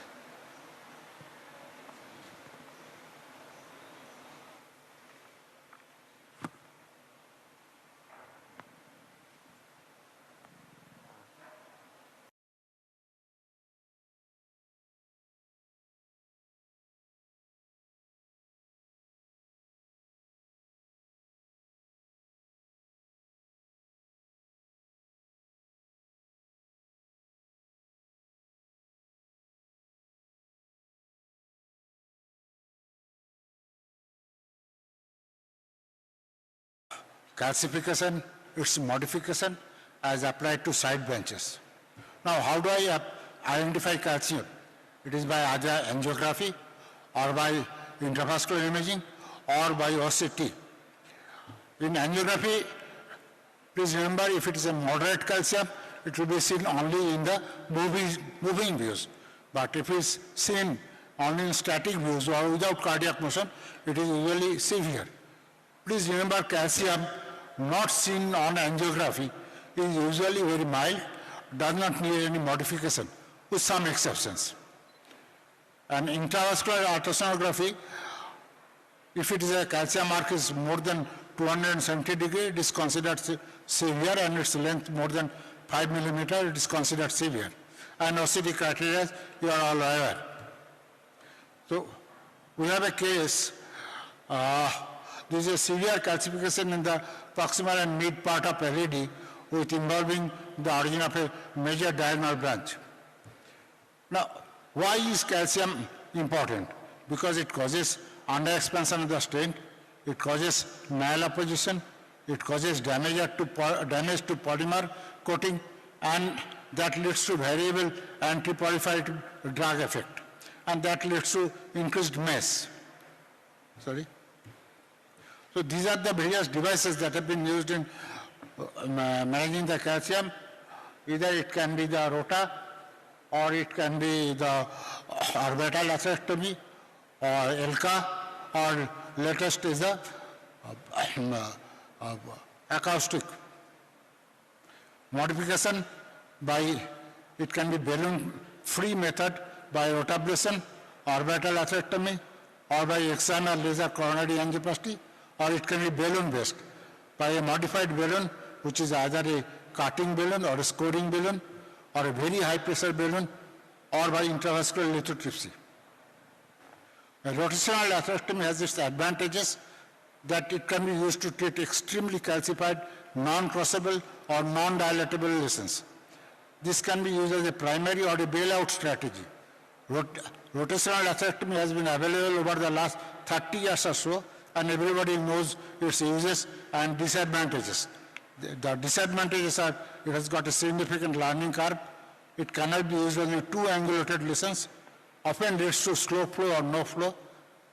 Calcification, its modification as applied to side branches. Now, how do I identify calcium? It is by either angiography or by intravascular imaging or by OCT. In angiography, please remember, if it is a moderate calcium, it will be seen only in the moving views. But if it is seen only in static views or without cardiac motion, it is usually severe. Please remember, calcium not seen on angiography is usually very mild, does not need any modification, with some exceptions. And intravascular ultrasonography, if it is a calcium mark is more than 270 degrees, it is considered severe, and its length more than 5 millimeters, it is considered severe. And OCT criteria, you are all aware. So we have a case, there is a severe calcification in the proximal and mid part of LED with involving the origin of a major diagonal branch. Now, why is calcium important? Because it causes under-expansion of the stent, it causes malapposition, it causes damage to polymer coating, and that leads to variable anti-proliferative drug effect, and that leads to increased mass. Sorry? So these are the various devices that have been used in managing the calcium. Either it can be the rota, or it can be the orbital atherectomy, or ELCA, or latest is the acoustic. Modification by, it can be balloon-free method by rotablation, orbital atherectomy, or by external laser coronary angioplasty, or it can be balloon-based by a modified balloon, which is either a cutting balloon or a scoring balloon, or a very high pressure balloon, or by intravascular lithotripsy. A rotational atherectomy has its advantages that it can be used to treat extremely calcified, non-crossable or non-dilatable lesions. This can be used as a primary or a bailout strategy. Rotational atherectomy has been available over the last 30 years or so, and everybody knows its uses and disadvantages. The disadvantages are it has got a significant learning curve, it cannot be used on two angulated lesions, often leads to slow flow or no flow,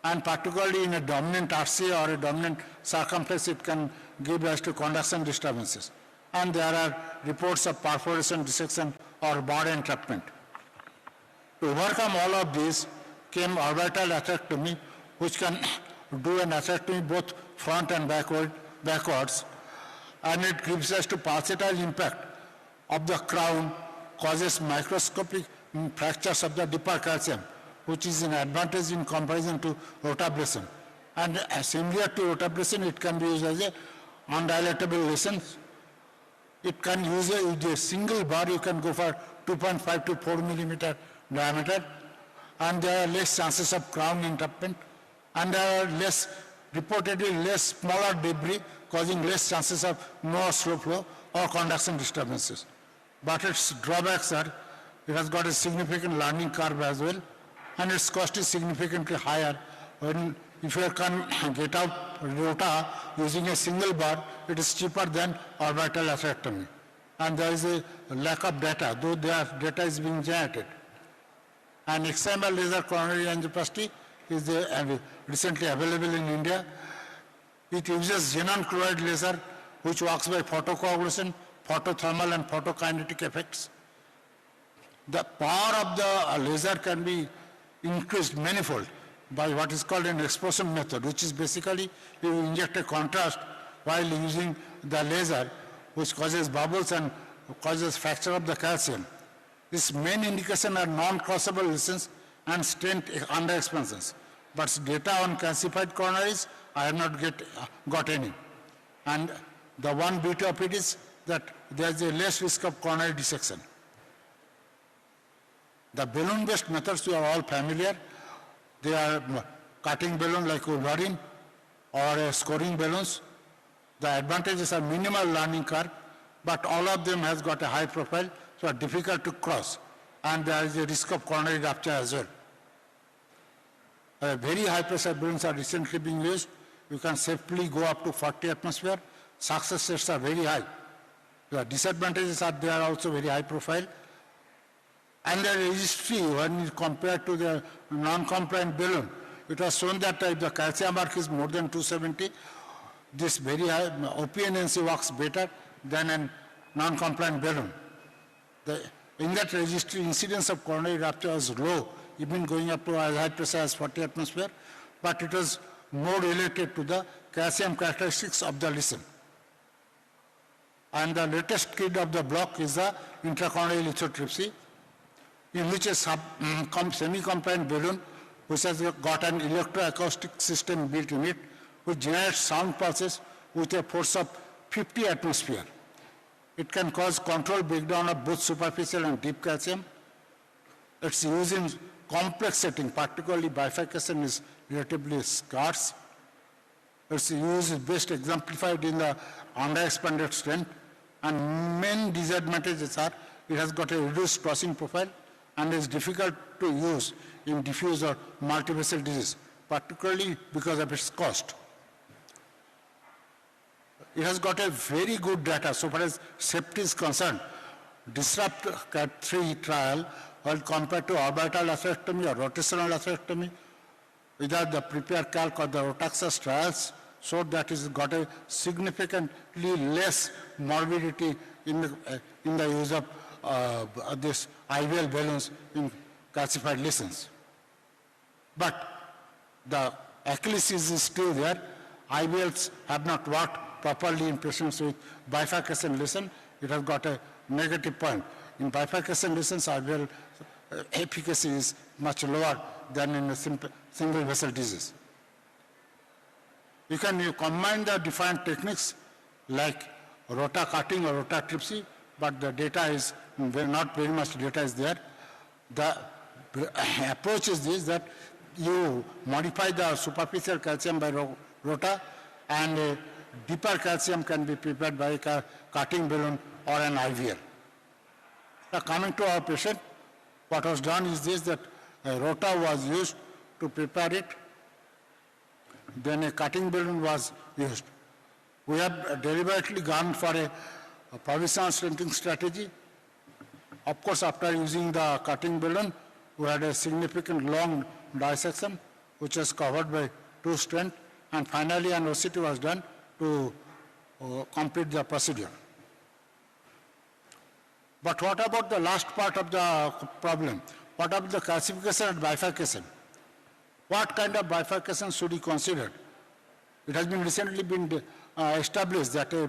and particularly in a dominant RCA or a dominant circumflex, it can give rise to conduction disturbances. And there are reports of perforation, dissection, or bar entrapment. To overcome all of these came orbital atherectomy, which can do an atherectomy both front and backwards, and it gives us to pulsatile impact of the crown, causes microscopic fractures of the deeper calcium, which is an advantage in comparison to rotablation. And similar to rotablation, it can be used as a undilatable lesion. It can use a single bar, you can go for 2.5 to 4 millimeter diameter, and there are less chances of crown entrapment, and there are reportedly less smaller debris, causing less chances of no slow flow or conduction disturbances. But its drawbacks are, it has got a significant learning curve as well, and its cost is significantly higher. If you can get out rota using a single bar, it is cheaper than orbital atherectomy. And there is a lack of data, though data is being generated. And XML laser coronary angioplasty is recently available in India. It uses xenon chloride laser, which works by photocoagulation, photothermal and photokinetic effects. The power of the laser can be increased manifold by what is called an exposure method, which is basically you inject a contrast while using the laser, which causes bubbles and causes fracture of the calcium. Its main indication are non-crossable lesions and stent underexpansions. But data on calcified coronaries, I have not got any. And the one beauty of it is that there is a less risk of coronary dissection. The balloon-based methods we are all familiar. They are cutting balloon like Wolverine or scoring balloons. The advantages are minimal learning curve, but all of them has got a high profile, so are difficult to cross. And there is a risk of coronary rupture as well. Very high pressure balloons are recently being used. You can safely go up to 40 atmosphere. Success rates are very high. The disadvantages are they are also very high profile. And the registry, when compared to the non-compliant balloon, it was shown that if the calcium mark is more than 270, this very high OPNNC works better than a non-compliant balloon. In that registry, incidence of coronary rupture was low, even going up to as high pressure as 40 atmosphere, but it was more related to the calcium characteristics of the lesion. And the latest kid of the block is the intracoronary lithotripsy, in which a semi-compliant balloon, which has got an electroacoustic system built in it, which generates sound pulses with a force of 50 atmosphere. It can cause controlled breakdown of both superficial and deep calcium. Its use in complex setting, particularly bifurcation, is relatively scarce. Its use is best exemplified in the underexpanded stent, and main disadvantages are it has got a reduced crossing profile and is difficult to use in diffuse or multivessel disease, particularly because of its cost. It has got a very good data so far as safety is concerned. Disrupt CAT3 trial, while compared to orbital atherectomy or rotational atherectomy, either the Prepare Calc or the Rotaxas trials showed that it's got a significantly less morbidity in the use of this IVL balloons in calcified lesions. But the Achilles is still there. IVLs have not worked properly in patients with bifurcation lesion. It has got a negative point. In bifurcation lesions, IVL efficacy is much lower than in a single vessel disease. You combine the different techniques like rota cutting or rotatripsy, but the data is not very much data is there. The approach is this, that you modify the superficial calcium by rota, and a deeper calcium can be prepared by a cutting balloon or an IVL. Now coming to our patient, what was done is this, that a rota was used to prepare it, then a cutting balloon was used. We have deliberately gone for a provisional stenting strategy. Of course, after using the cutting balloon, we had a significant long dissection, which was covered by 2 stents, and finally an OCT was done to complete the procedure. But what about the last part of the problem? What about the calcification and bifurcation? What kind of bifurcation should be considered? It has been recently been established that a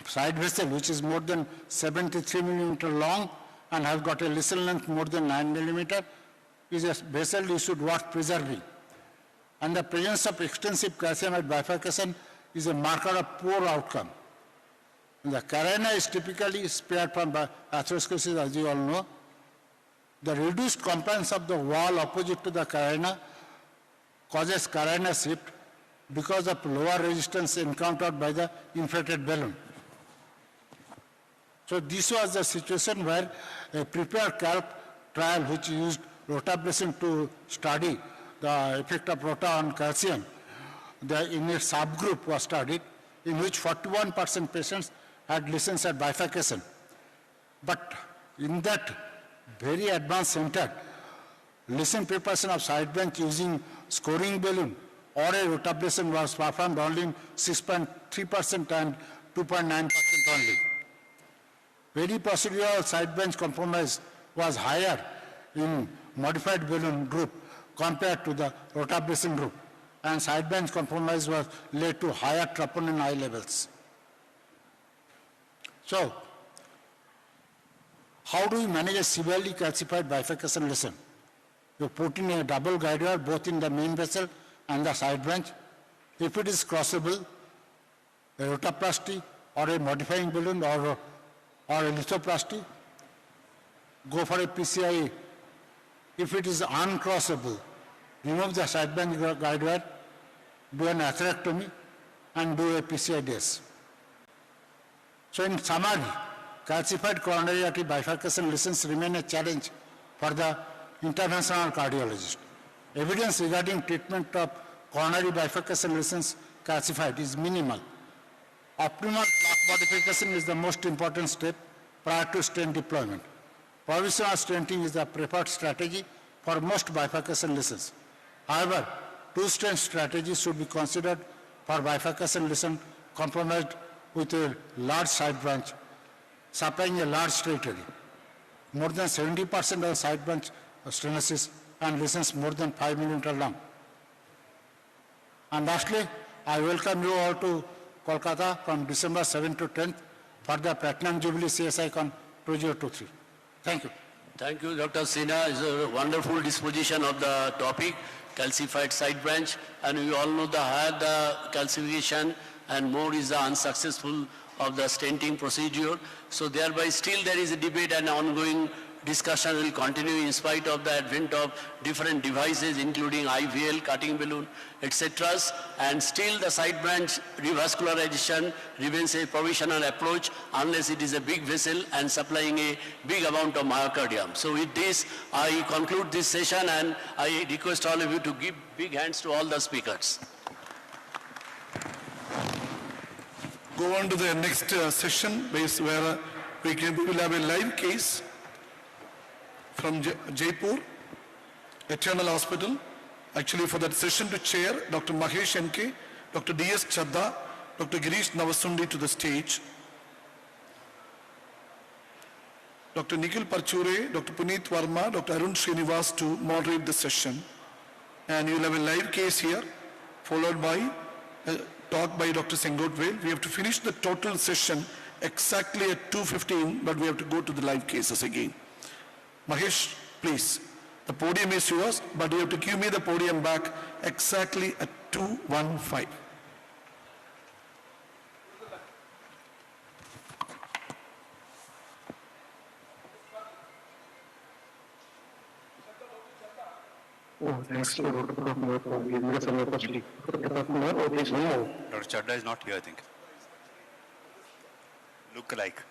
side vessel which is more than 73 millimeter long and has got a lesion length more than 9 millimeter is a vessel you should worth preserving. And the presence of extensive calcium at bifurcation is a marker of poor outcome. The carina is typically spared from atherosclerosis, as you all know. The reduced compliance of the wall opposite to the carina causes carina shift because of lower resistance encountered by the inflated balloon. So this was the situation where a prepared calc trial which used rotablation to study the effect of rota on calcium, in a subgroup was studied in which 41% patients had lesions at bifurcation. But in that very advanced center, lesion preparation of side branch using scoring balloon or a rotablation was performed only in 6.3% and 2.9% only. Very procedural side branch compromise was higher in modified balloon group compared to the rotablation group, and side branch compromise was led to higher troponin I levels. So, how do we manage a severely calcified bifurcation lesion? You put in a double guide wire both in the main vessel and the side branch. If it is crossable, a rotoplasty or a modifying balloon or a lithoplasty, go for a PCI. If it is uncrossable, remove the side branch guide wire, do an atherectomy, and do a PCI DAS. So in summary, calcified coronary artery bifurcation lesions remain a challenge for the interventional cardiologist. Evidence regarding treatment of coronary bifurcation lesions calcified is minimal. Optimal plaque modification is the most important step prior to stent deployment. Provisional stenting is the preferred strategy for most bifurcation lesions. However, 2-stent strategy should be considered for bifurcation lesion compromised with a large side branch, supplying a large territory. More than 70% of the side branch stenosis and lesions more than 5 millimeter long. And lastly, I welcome you all to Kolkata from December 7th to 10th for the Platinum Jubilee CSI Con 2023. Thank you. Thank you, Dr. Sinha. It's a wonderful disposition of the topic, calcified side branch, and we all know the higher the calcification and more is the unsuccessful of the stenting procedure. So thereby still there is a debate and ongoing discussion will continue in spite of the advent of different devices including IVL, cutting balloon, etc. And still the side branch revascularization remains a provisional approach unless it is a big vessel and supplying a big amount of myocardium. So with this, I conclude this session and I request all of you to give big hands to all the speakers. Go on to the next session where we will have a live case from Jaipur, Eternal Hospital. Actually for that session to chair, Dr. Mahesh NK, Dr. D.S. Chadda, Dr. Girish Navasundi to the stage. Dr. Nikhil Parchure, Dr. Puneet Verma, Dr. Arun Srinivas to moderate the session. And you will have a live case here, followed by a talk by Dr. Sengotvale. We have to finish the total session exactly at 2:15, but we have to go to the live cases again. Mahesh, please. The podium is yours, but you have to give me the podium back exactly at 2:15. Thanks to Dr. Pratap Kumar for giving us an opportunity. Dr. Pratap Kumar, or please one more. Dr. Chadda is not here, I think. Look alike.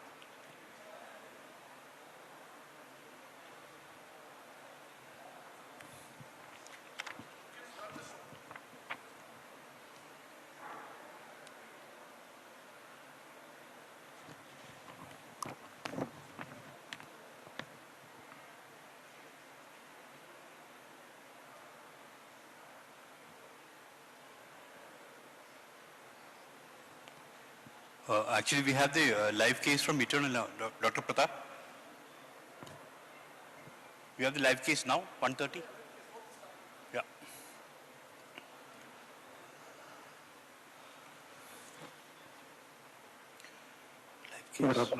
Actually, we have the live case from Eternal now. Dr. Pratap? We have the live case now, 1:30? Yeah. Live case.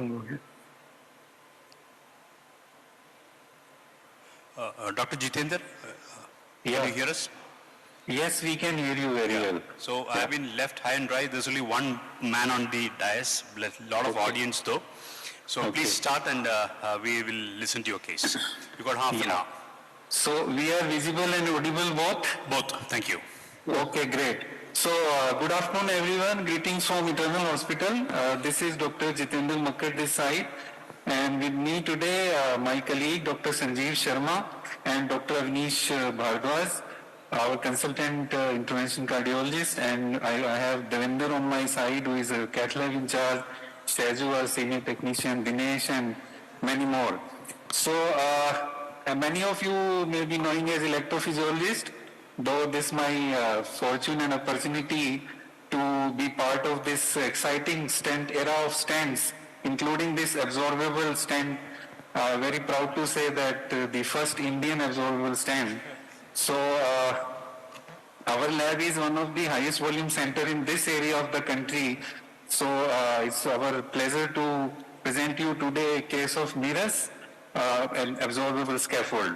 Dr. Jitendra, can you hear us? Yes, we can hear you very well. So I've been left high and dry. There's only one man on the dais, a lot of audience though. So please start and we will listen to your case. You've got half an hour. So we are visible and audible both? Both, thank you. Okay, great. So good afternoon everyone. Greetings from Eternal Hospital. This is Dr. Jitendra Makkar this side. And with me today, my colleague Dr. Sanjeev Sharma and Dr. Avnish Bhardwaj, our consultant intervention cardiologist, and I have Devender on my side, who is a cath lab in charge, Shaju, our senior technician, Dinesh, and many more. So many of you may be knowing as electrophysiologist, though this is my fortune and opportunity to be part of this exciting stent era of stents, including this absorbable stent. Very proud to say that the first Indian absorbable stent. So our lab is one of the highest volume center in this area of the country. So it's our pleasure to present you today a case of Miras, an absorbable scaffold.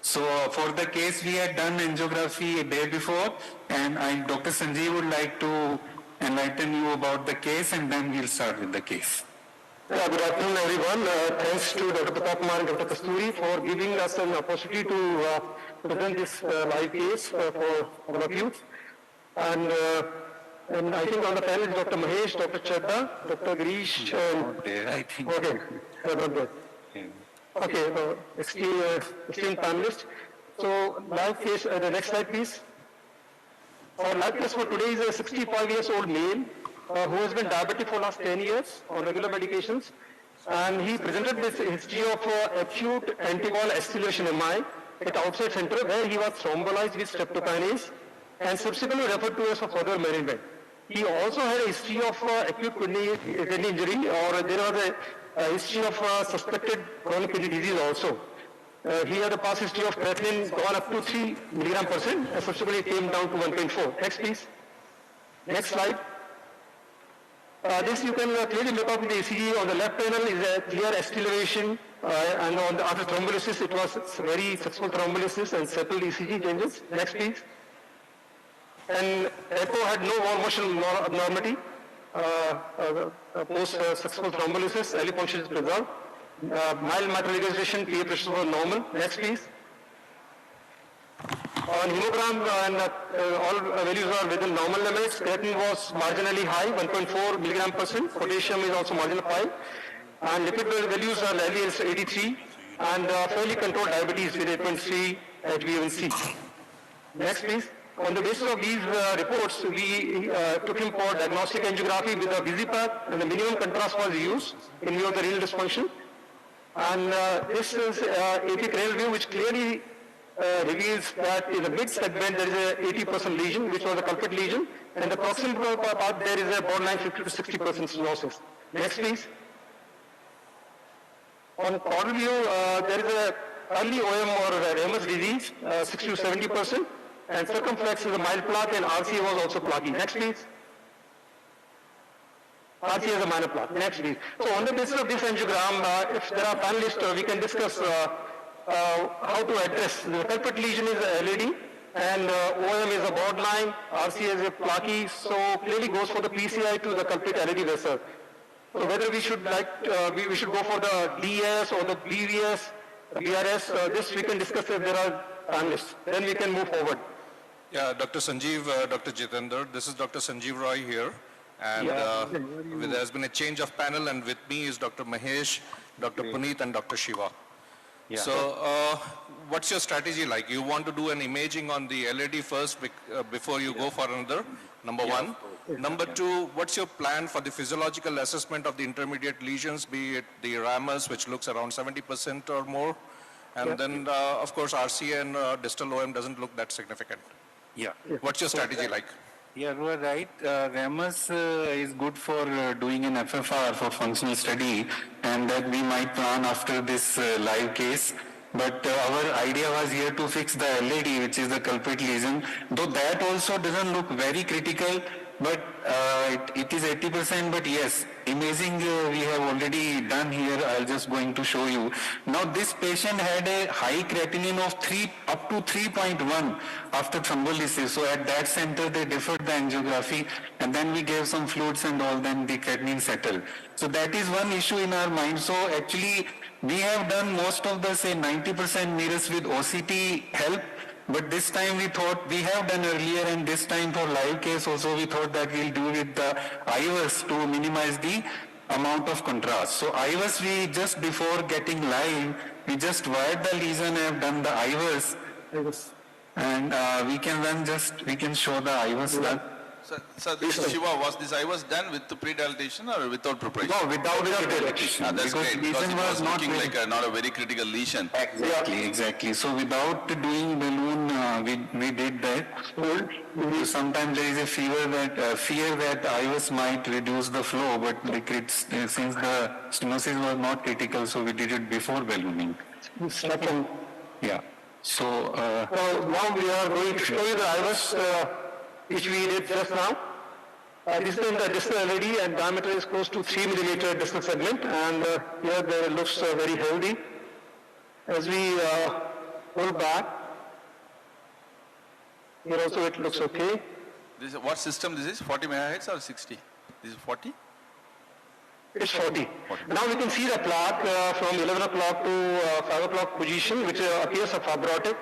So for the case we had done angiography a day before, and Dr. Sanjeev would like to enlighten you about the case, and then we'll start with the case. Good afternoon, everyone. Thanks to Dr. Pratap Kumar and Dr. Kasturi for giving us an opportunity to present this live case for all of you. And I think on the panel is Dr. Mahesh, Dr. Chadda, Dr. Girish. I think. Okay, not there. Okay, esteemed panelists. So live case, the next slide please. Our live case for today is a 65-year-old male who has been diabetic for last 10 years on regular medications, and he presented with a history of acute antiviral acceleration MI at outside center where he was thrombolized with streptokinase and subsequently referred to us for further management. He also had a history of acute kidney injury, or there was a history of suspected chronic kidney disease also. He had a past history of creatinine gone up to 3 mg/% and subsequently came down to 1.4. Next please. Next slide. This you can clearly make out with the ECG. On the left panel is a clear acceleration, and on the after thrombolysis it was very successful thrombolysis and settled ECG changes. Next please. And echo had no wall motion abnormality. Post successful thrombolysis, early function is preserved. Mild mitral regurgitation, PA pressure was normal. Next please. On hemogram, and all values are within normal limits. Creatinine was marginally high, 1.4 mg/%. Potassium is also marginally high. And lipid values are LDL 83, and fairly controlled diabetes with 8.3 at VOC. Next please. On the basis of these reports, we took him for diagnostic angiography with a VisiPath, and the minimum contrast was used in view of the renal dysfunction. And this is AP cranial view, which clearly reveals that in the mid segment there is a 80% lesion, which was a culprit lesion, and the proximal part there is a borderline 50 to 60% stenosis. Next please. On caudal view, there is a early OM or Raymer's disease, 60 to 70%, and circumflex is a mild plaque, and RCA was also plaquey. Next please. RCA is a minor plaque. Next please. So on the basis of this angiogram, if there are panelists, we can discuss how to address. The culprit lesion is a LED, and OM is a borderline, RCA is a plaquey, so clearly goes for the PCI to the culprit LED vessel. So whether we should we should go for the DS or the BVS, BRS, this we can discuss if there are panelists. Then we can move forward. Yeah, Dr. Sanjeev, Dr. Jitendra, this is Dr. Sanjeev Roy here. And there has been a change of panel, and with me is Dr. Mahesh, Dr. Puneet, and Dr. Shiva. Yeah. So what's your strategy like? You want to do an imaging on the LED first before you go for another, number one. Number two, what's your plan for the physiological assessment of the intermediate lesions, be it the ramus, which looks around 70% or more, and then, of course, RCA and distal OM doesn't look that significant. Yeah. What's your strategy like? Yeah, you are right. RAMUS is good for doing an FFR for functional study, and that we might plan after this live case. But our idea was here to fix the LED, which is the culprit lesion. Though that also doesn't look very critical, but it is 80%. But yes, imaging we have already done here. I'll just going to show you. Now this patient had a high creatinine of up to 3.1 after thrombolysis. So at that center they deferred the angiography, and then we gave some fluids and all. Then the creatinine settled. So that is one issue in our mind. So actually we have done most of the say 90% mirrors with OCT help. But this time we thought, we have done earlier, and this time for live case also we thought that we'll do with the IVUS to minimize the amount of contrast. So IVUS, we just before getting live, we just wired the lesion and have done the IVUS. And we can then we can show the IVUS done. So this Shiva, was this IVUS done with the pre-dilatation or without preparation? No, without pre-dilatation. That's because great, because lesion it was was looking like not a very critical lesion. Exactly. So without doing balloon, we did that. So sometimes there is a fear that IVUS might reduce the flow, but since the stenosis was not critical, so we did it before ballooning. Yeah. So now we are going to show you the IVUS, which we did just now. This is in the distal LED, and diameter is close to 3 millimeter distal segment, and here it looks very healthy. As we pull back, here also it looks okay. This, what system this is? 40 megahertz or 60? This is 40? It's 40. Now we can see the plaque from 11 o'clock to 5 o'clock position, which appears a fibrotic,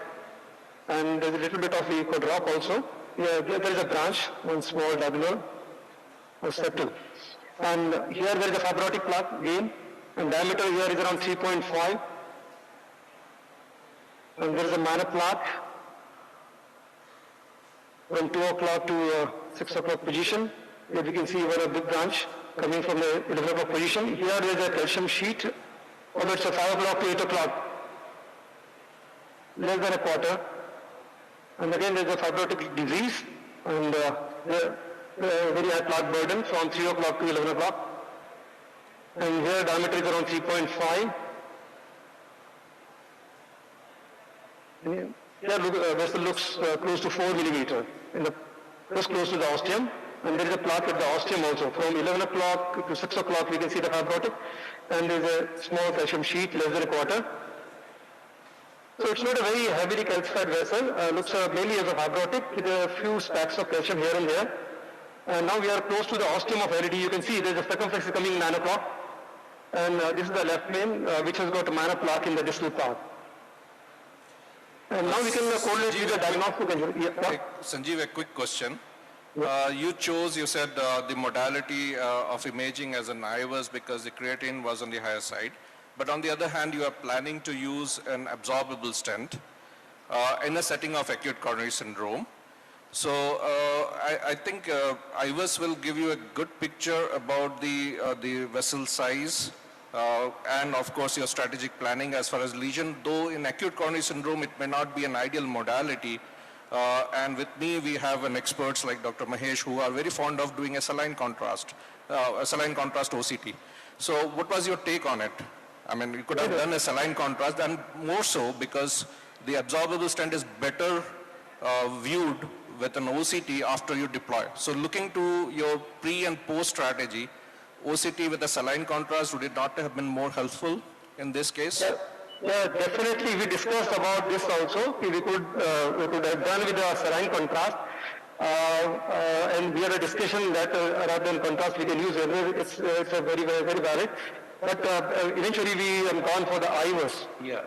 and there's a little bit of echo drop also. Yeah, there is a branch, one small diagonal, or septal. And here there is a fibrotic plaque again, and diameter here is around 3.5. And there is a minor plaque from 2 o'clock to 6 o'clock position. Here we can see one a big branch coming from the 11 o'clock position. Here there is a calcium sheet, although it's a 5 o'clock to 8 o'clock, less than a quarter. And again there is a fibrotic disease, and very high plaque burden from 3 o'clock to 11 o'clock. And here diameter is around 3.5. Here vessel looks close to 4 millimeter, just close to the ostium. And there is a plaque at the ostium also. From 11 o'clock to 6 o'clock we can see the fibrotic, and there is a small calcium sheet, less than a quarter. So it's not a very heavily calcified vessel, looks mainly as a fibrotic with a few specks of calcium here and there. And now we are close to the ostium of LED. You can see there's a circumflex coming 9 o'clock. And this is the left main, which has got a minor plaque in the distal part. And now we can correlate with the diagnostic. Sanjeev, a quick question. You said the modality of imaging as an IVUS because the creatinine was on the higher side. But on the other hand, you are planning to use an absorbable stent in a setting of acute coronary syndrome. So I think IVUS will give you a good picture about the vessel size and of course your strategic planning as far as lesion. Though in acute coronary syndrome, it may not be an ideal modality. And with me, we have an experts like Dr. Mahesh who are very fond of doing a saline contrast OCT. So what was your take on it? I mean, you could have done a saline contrast, and more so because the absorbable stent is better viewed with an OCT after you deploy. So looking to your pre and post strategy, OCT with a saline contrast, would it not have been more helpful in this case? Yeah, definitely. We discussed about this also. We could have done with a saline contrast. And we had a discussion that rather than contrast, we can use it. It's a very valid. But eventually we have gone for the IVUS. Yeah,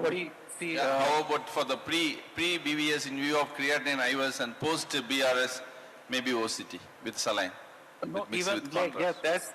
How about for the pre-BVS in view of creatinine IVS and post-BRS, maybe OCT with saline? No, mixed even with like, yeah, contrast.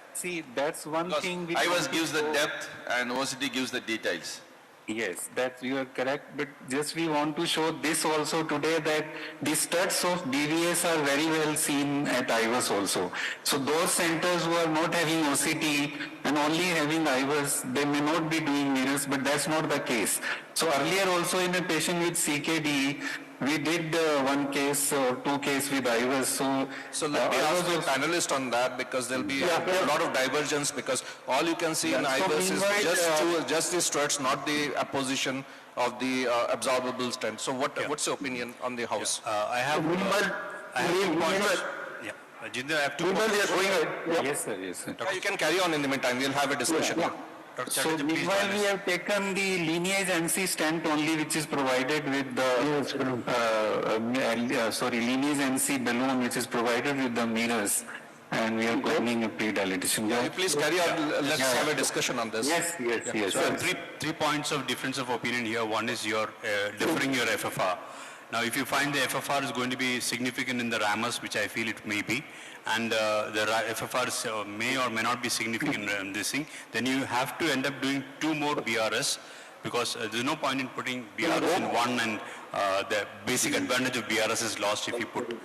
that's one Because thing. IVS gives the depth and OCT gives the details. Yes, that you are correct, but just we want to show this also today that the studs of BVS are very well seen at IVUS also. So those centers who are not having OCT and only having IVUS, they may not be doing mirrors, but that's not the case. So earlier also in a patient with CKD, we did one case or two cases with IVUS. So let me ask the panelist on that, because there'll be a lot of divergence, because all you can see in IVUS is just the struts, not the apposition of the absorbable stent. So what's your opinion on the house? I have 2 points. Yeah, Jinder, I have 2 points. Yes, sir. Yes, sir. You can carry on in the meantime. We'll have a discussion. So meanwhile we have taken the lineage NC stent only, which is provided with the lineage NC balloon, which is provided with the mirrors, and we are planning a pre-dilatation. Please carry on. Let's have a discussion on this. Yes. So I have three points of difference of opinion here. One is your differing your FFR. Now, if you find the FFR is going to be significant in the ramus, which I feel it may be, and the FFR may or may not be significant in this thing, then you have to end up doing 2 more BRS, because there's no point in putting BRS in one, and the basic advantage of BRS is lost if you put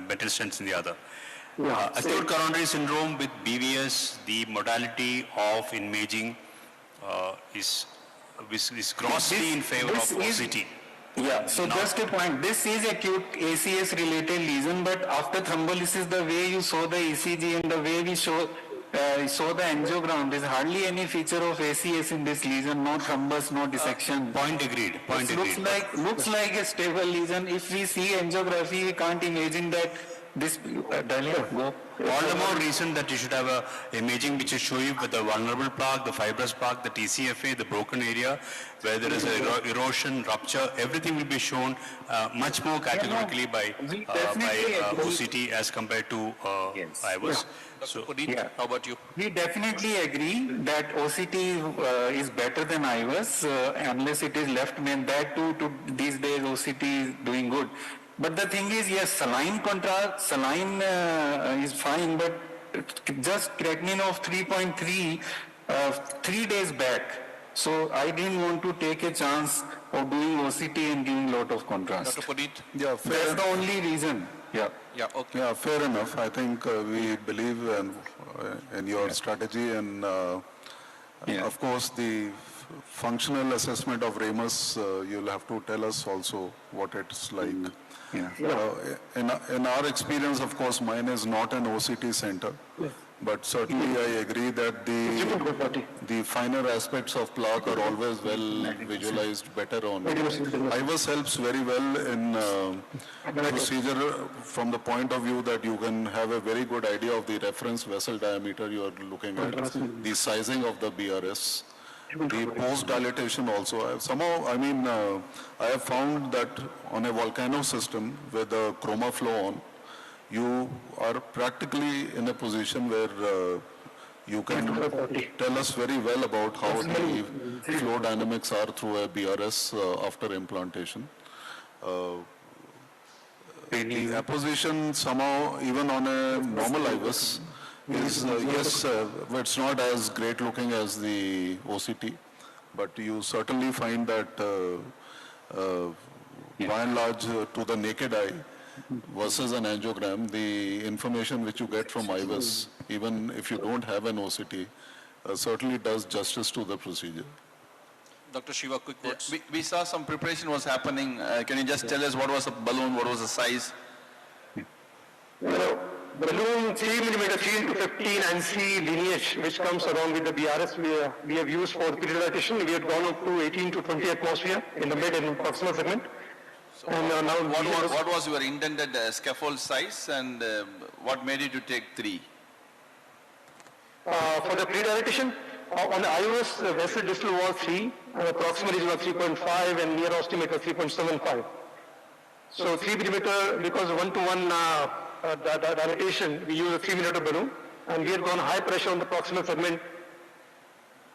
better stents in the other. Acute coronary syndrome with BVS, the modality of imaging is grossly in favor of OCT. Yeah, so just a point, this is acute ACS related lesion, but after thrombolysis, the way you saw the ECG and the way we saw the angiogram, there's hardly any feature of ACS in this lesion, no thrombus, no dissection. Point agreed. Looks like a stable lesion. If we see angiography, we can't imagine that this All the more reason that you should have a imaging which will show you with the vulnerable plaque, the fibrous plaque, the TCFA, the broken area, where there is erosion, rupture, everything will be shown much more categorically by OCT as compared to IVUS. So, how about you? We definitely agree that OCT is better than IVUS unless it is left main. That too, these days OCT is doing good. But the thing is, yes, saline is fine, but just creatinine of 3.3 3 days back. So I didn't want to take a chance of doing OCT and giving a lot of contrast. Dr. Puneet? Yeah, that's the only reason. Yeah, fair enough. I think we believe in your strategy, and of course the functional assessment of ramus, you'll have to tell us also what it's like. In our experience, of course, mine is not an OCT center, but certainly I agree that the finer aspects of plaque are always well visualized better on. IVUS helps very well in procedure from the point of view that you can have a very good idea of the reference vessel diameter you are looking at, the sizing of the BRS. The post-dilatation also. I have found that on a volcano system with the chroma flow on, you are practically in a position where you can tell us very well about how the flow dynamics are through a BRS after implantation. The apposition somehow, even on a normal IVUS, is, it's not as great looking as the OCT, but you certainly find that by and large to the naked eye versus an angiogram, the information which you get from IVUS, even if you don't have an OCT, certainly does justice to the procedure. Dr. Shiva, quick words. We saw some preparation was happening. Can you just tell us what was the balloon, what was the size? Balloon 3 mm 3 into 15 NC lineage, which comes along with the BRS we have used for pre-dilatation. We had gone up to 18 to 20 atmosphere in the mid and proximal segment. So what was your intended scaffold size, and what made you to take 3? For the pre-dilatation, on the IVUS, the vessel distal wall 3, and the proximal is about 3.5, and near ostometer 3.75. So 3 mm, because 1-to-1 dilatation, we use a 3 mm balloon, and we had gone high pressure on the proximal segment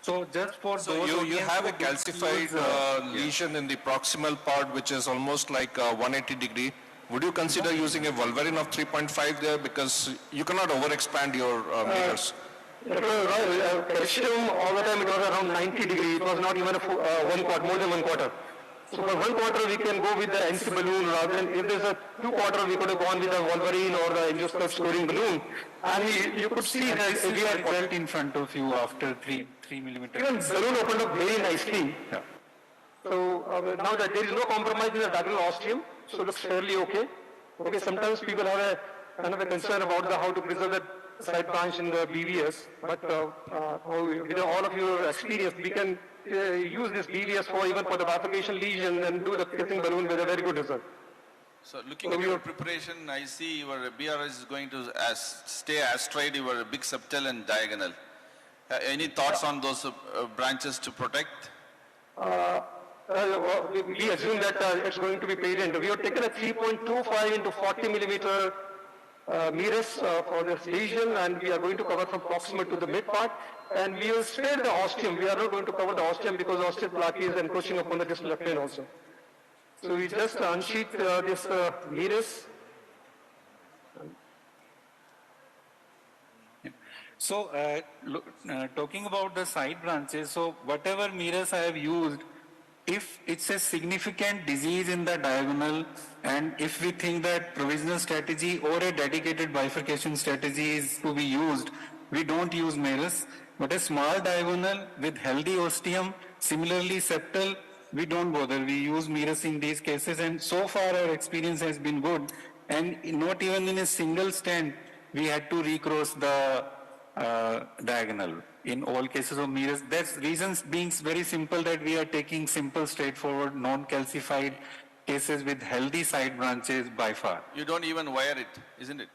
So just for So those you have a audience who calcified use, lesion in the proximal part, which is almost like 180 degree. Would you consider using a Wolverine of 3.5 there, because you cannot overexpand your meters? Calcium, all the time it was around 90 degrees. It was not even one quarter, more than one quarter. So for one quarter we can go with the NC balloon, rather than if there's a 2 quarter we could have gone with the Wolverine or the angiosperm storing balloon. And you could see that this is the result in front of you after 3 millimeters. Even balloon opened up very nicely. Yeah. So now that there is no compromise in the diagonal ostium, so it looks fairly okay. Okay, sometimes people have a kind of a concern about how to preserve the side branch in the BVS, but with all of your experience, we can use this BVS for even for the bifurcation lesion and do the piercing balloon with a very good result. So looking at your preparation, I see your BRS is going to stay astride your big septal and diagonal. Any thoughts on those branches to protect? We assume that it's going to be patent. We have taken a 3.25 into 40 millimeter mirrors for this lesion, and we are going to cover from proximal to the mid part, and we will spare the ostium. We are not going to cover the ostium because osteal plaque is encroaching upon the distal plane also. So we just unsheath this mirrors. So talking about the side branches, so whatever mirrors I have used, if it's a significant disease in the diagonal, and if we think that provisional strategy or a dedicated bifurcation strategy is to be used, we don't use mirrors. But a small diagonal with healthy ostium, similarly septal, we don't bother. We use mirrors in these cases, and so far our experience has been good. And not even in a single stent, we had to recross the diagonal in all cases of mirrors. That's reasons being very simple, that we are taking simple, straightforward, non-calcified cases with healthy side branches by far. You don't even wire it, isn't it?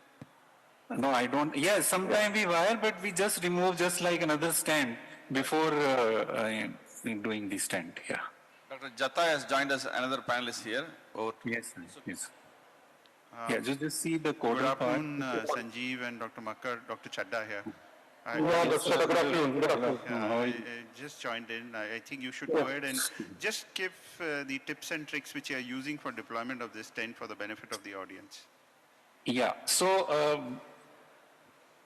No, I don't. Yeah, sometimes we wire, but we just remove just like another stent before doing the stent. Yeah. Dr. Jatta has joined us, another panelist here. Yes, yes. Yeah, just see the Good codal part. afternoon, Sanjeev and Dr. Makkar, Dr. Chadda here. Good afternoon. I just joined in. I think you should go ahead and just give the tips and tricks which you are using for deployment of this tent for the benefit of the audience. Yeah, so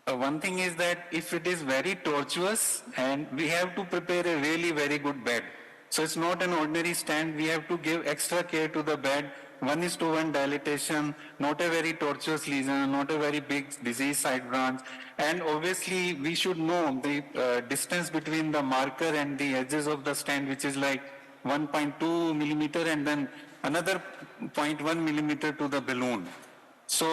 one thing is that if it is very tortuous, and we have to prepare a really very good bed. So it's not an ordinary stand, we have to give extra care to the bed. 1:1 dilatation, not a very tortuous lesion, not a very big disease side branch. And obviously we should know the distance between the marker and the edges of the stand, which is like 1.2 millimeter, and then another 0.1 millimeter to the balloon. So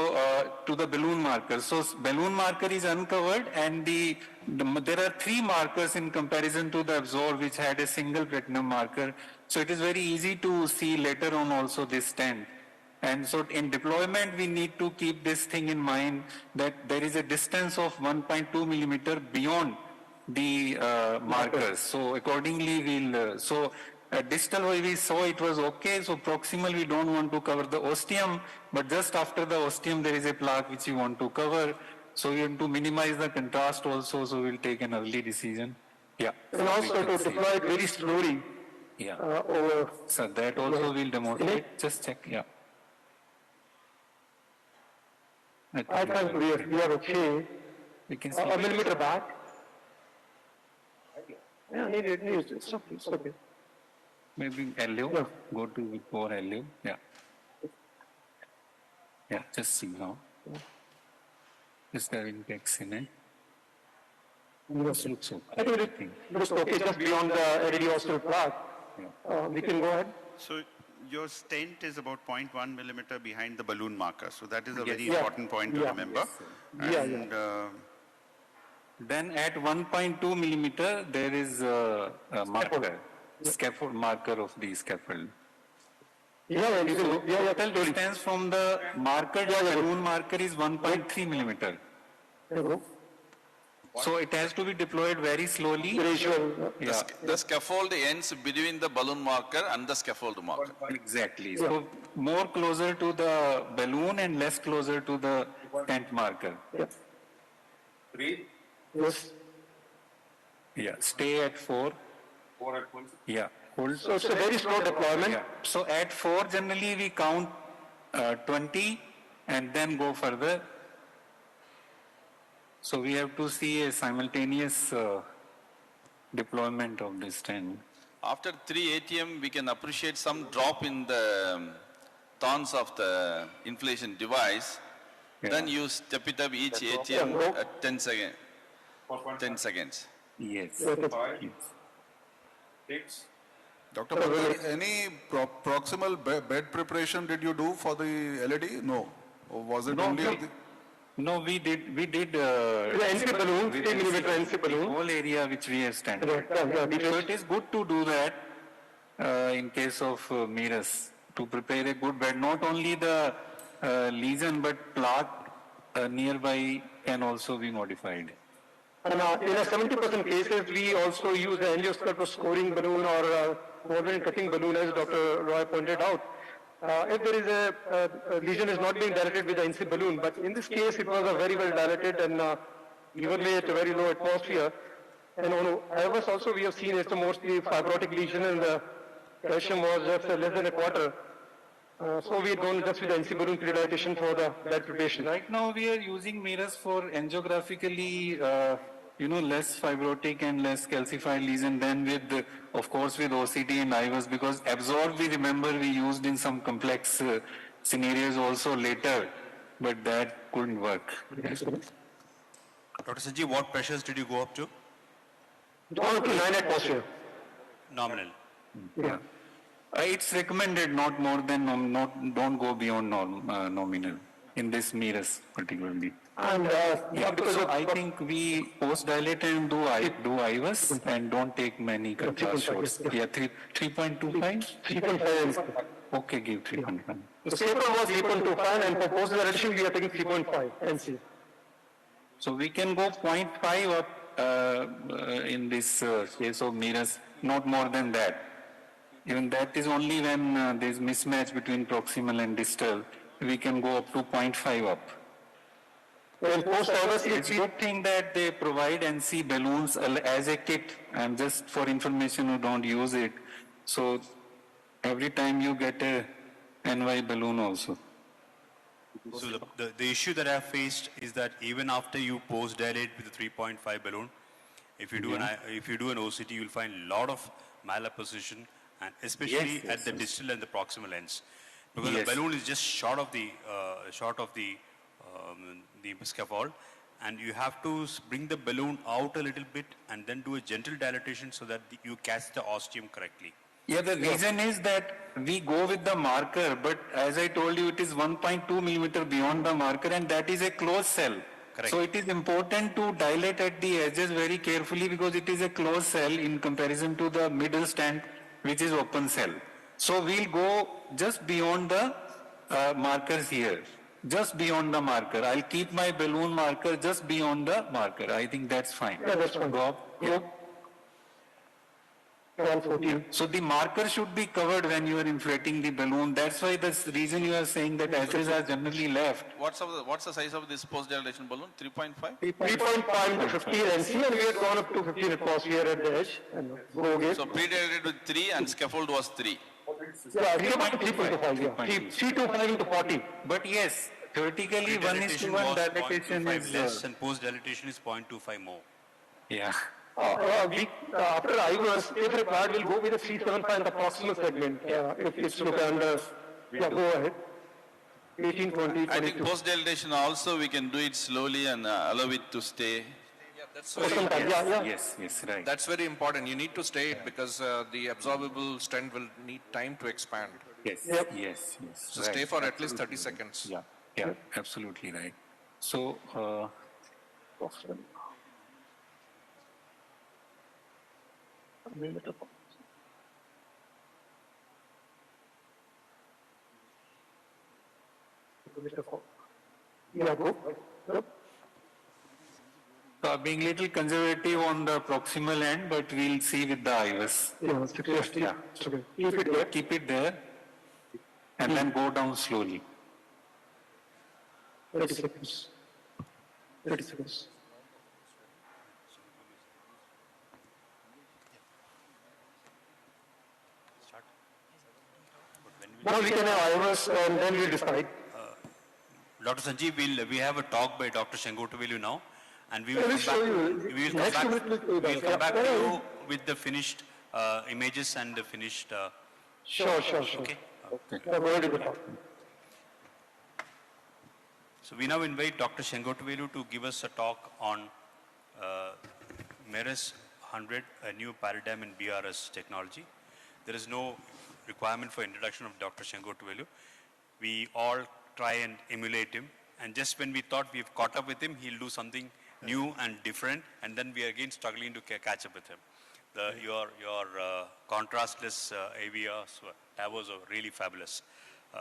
to the balloon marker. So balloon marker is uncovered, and there are 3 markers in comparison to the absorb, which had a single platinum marker. So it is very easy to see later on also this stand. And so in deployment, we need to keep this thing in mind, that there is a distance of 1.2 millimeter beyond the markers. So accordingly, we'll, distal we saw it was okay. So proximal, we don't want to cover the ostium, but just after the ostium, there is a plaque which we want to cover. So we want to minimize the contrast also. So we'll take an early decision. Yeah. And also to deploy it very slowly. Yeah. So that also we'll demonstrate. Just check. Yeah. I think we are okay. We can see a millimeter back. Yeah, it's okay. Maybe LU, go to more LU, yeah. Yeah, just see now. Just having text in it. Yes, looks okay. I think it looks okay, just beyond the radiostal plaque. We can go ahead. So your stent is about 0.1 millimeter behind the balloon marker. So that is a very important point to remember. And then at 1.2 millimeter, there is a marker. Scaffold marker of the scaffold. Total distance from the marker to the balloon marker is 1.3 millimeter. So it has to be deployed very slowly. The scaffold ends between the balloon marker and the scaffold marker. Exactly. So more closer to the balloon and less closer to the tent marker. Yes. Yeah, stay at 4. 4 at 1. Yeah, hold. So it's a very slow deployment. Yeah. So at 4 generally we count 20 and then go further. So we have to see a simultaneous deployment of this 10. After 3 ATM, we can appreciate some drop in the tons of the inflation device. Yeah. Then you step it up each ATM at 10 seconds. 10 seconds. Yes. Takes. Dr. Bhattacharya, any proximal bed preparation did you do for the LED? No. Or was it only... No, we did the NC balloon, 3 millimeter NC balloon. The whole area which we have standard. So it is good to do that in case of mirrors, to prepare a good bed. Not only the lesion, but plaque nearby can also be modified. And in a 70% cases, we also use the angioscope scoring balloon or overall cutting balloon, as Dr. Roy pointed out. If there is a lesion is not being dilated with the NC balloon, but in this case it was a very well dilated and givenly at a very low atmosphere. And on Hybiz also we have seen it's a mostly fibrotic lesion and the calcium was just less than a quarter. So we had gone just with the NC balloon pre-dilatation for the bed preparation. Right now we are using mirrors for angiographically, less fibrotic and less calcified lesion than with, of course, with OCT and Hybiz, because absorb, we remember we used in some complex scenarios also later, but that couldn't work. Dr. Sanjeev, what pressures did you go up to? Gone up to 9 atmosphere. Nominal. Yeah. It's recommended not more than, don't go beyond nominal in this mirrors particularly. And so I think we post-dilate and do Hybiz and don't take many contrast shots. Yeah, 3.25? 3.5. Okay, give 3.5. The safer was 3.25 and for post-dilation we are taking 3.5 NC. So we can go 0.5 up in this case of mirrors, not more than that. Even that is only when there is mismatch between proximal and distal. We can go up to 0.5 up. It's a good thing that they provide NC balloons as a kit, and just for information who don't use it. So every time you get a NY balloon also. So the issue that I have faced is that even after you post dilate with the 3.5 balloon, if you do an OCT, you will find a lot of malapposition, and especially at the distal and the proximal ends, because the balloon is just short of the scaffold, and you have to bring the balloon out a little bit and then do a gentle dilatation so that you catch the ostium correctly. Yeah, the reason is that we go with the marker, but as I told you, it is 1.2 millimeter beyond the marker, and that is a closed cell. Correct. So it is important to dilate at the edges very carefully, because it is a closed cell in comparison to the middle stent, which is open cell. So we'll go just beyond the markers here. Just beyond the marker. I'll keep my balloon marker just beyond the marker. I think that's fine. Yeah, that's fine. Go up. Yeah. So the marker should be covered when you are inflating the balloon. That's why the reason you are saying that edges are generally left. What's the size of this post-dilation balloon? 3.5? 3.5 to 15 NC, and we had gone up to 15 atmosphere at the edge. So pre-dilated with 3 and scaffold was 3. Yeah, 3.5, yeah. 3.25 into 40. But yes, theoretically 1:1 dilatation is less and post-dilatation is 0.25 more. Yeah. After Hybiz, if required, we'll go with the 3.75 in the proximal segment. If it's look under, go ahead. 18, 20, 22. I think post-dilatation also we can do it slowly and allow it to stay. Yeah, that's very, yes, right. That's very important. You need to stay it because the absorbable stent will need time to expand. Yes, yes. So stay for at least 30 seconds. Yeah, absolutely right. So, being little conservative on the proximal end, but we'll see with the Hybiz. Keep it there, and then go down slowly. 30 seconds. 30 seconds. Now we can have IVS and then we'll decide. Dr. Sanjeev, we have a talk by Dr. Shengotavilu now, and we will Yeah, come back, we we will next come back, minute we will come back to yeah. you with the finished images and the finished... Sure. Okay. Yeah, go ahead with the talk. So we now invite Dr. Shengotavilu to give us a talk on MERS 100, a new paradigm in BRS technology. There is no requirement for introduction of Dr. Shengotavilu. We all try and emulate him, and just when we thought we've caught up with him, he'll do something new and different, and then we are again struggling to catch up with him. Your contrastless AVRs, TAVOs are really fabulous.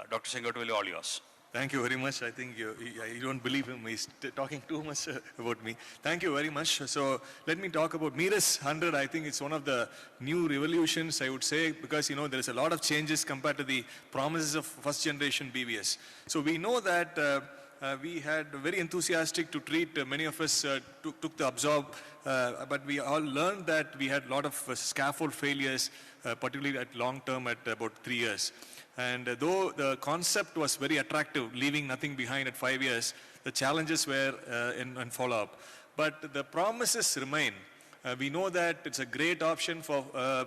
Dr. Shengotavilu, all yours. Thank you very much. I think you don't believe him. He's talking too much about me. Thank you very much. So let me talk about MERS 100. I think it's one of the new revolutions, I would say, because, there is a lot of changes compared to the promises of first generation BVS. So we know that we had very enthusiastic to treat. Many of us took the absorb, but we all learned that we had a lot of scaffold failures, particularly at long term at about 3 years. And though the concept was very attractive, leaving nothing behind at 5 years, the challenges were in follow-up. But the promises remain. We know that it's a great option for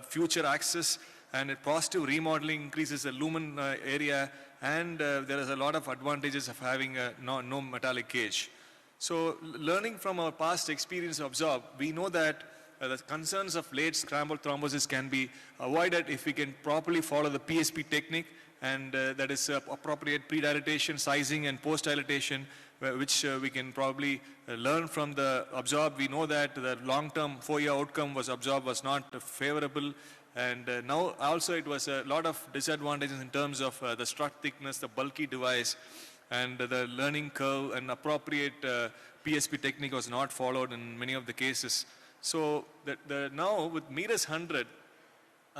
future access, and a positive remodeling increases the lumen area, and there is a lot of advantages of having no metallic cage. So learning from our past experience of Absorb, we know that the concerns of late scrambled thrombosis can be avoided if we can properly follow the PSP technique, and that is appropriate pre-dilatation, sizing, and post-dilatation, which we can probably learn from the Absorb. We know that the long-term 4-year outcome was Absorb was not favorable, and now also it was a lot of disadvantages in terms of the strut thickness, the bulky device, and the learning curve, and appropriate PSP technique was not followed in many of the cases. So now with MERS 100,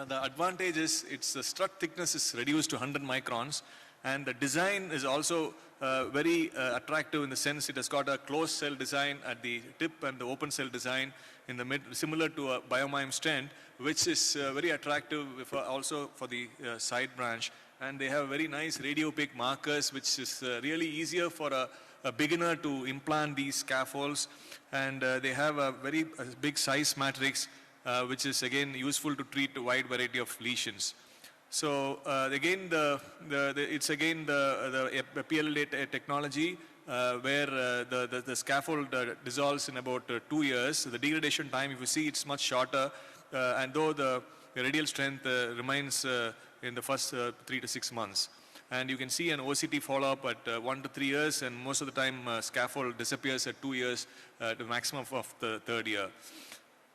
the advantage is its strut thickness is reduced to 100 microns, and the design is also very attractive in the sense it has got a closed cell design at the tip and the open cell design in the mid, similar to a biomime stent, which is very attractive also for the side branch. And they have very nice radiopaque markers, which is really easier for a beginner to implant these scaffolds. And they have a very big size matrix, which is again useful to treat a wide variety of lesions. So again, it's again the PLA technology where the scaffold dissolves in about 2 years. The degradation time, if you see, it's much shorter, and though the radial strength remains in the first 3 to 6 months. And you can see an OCT follow-up at 1 to 3 years, and most of the time scaffold disappears at 2 years, the maximum of the 3rd year.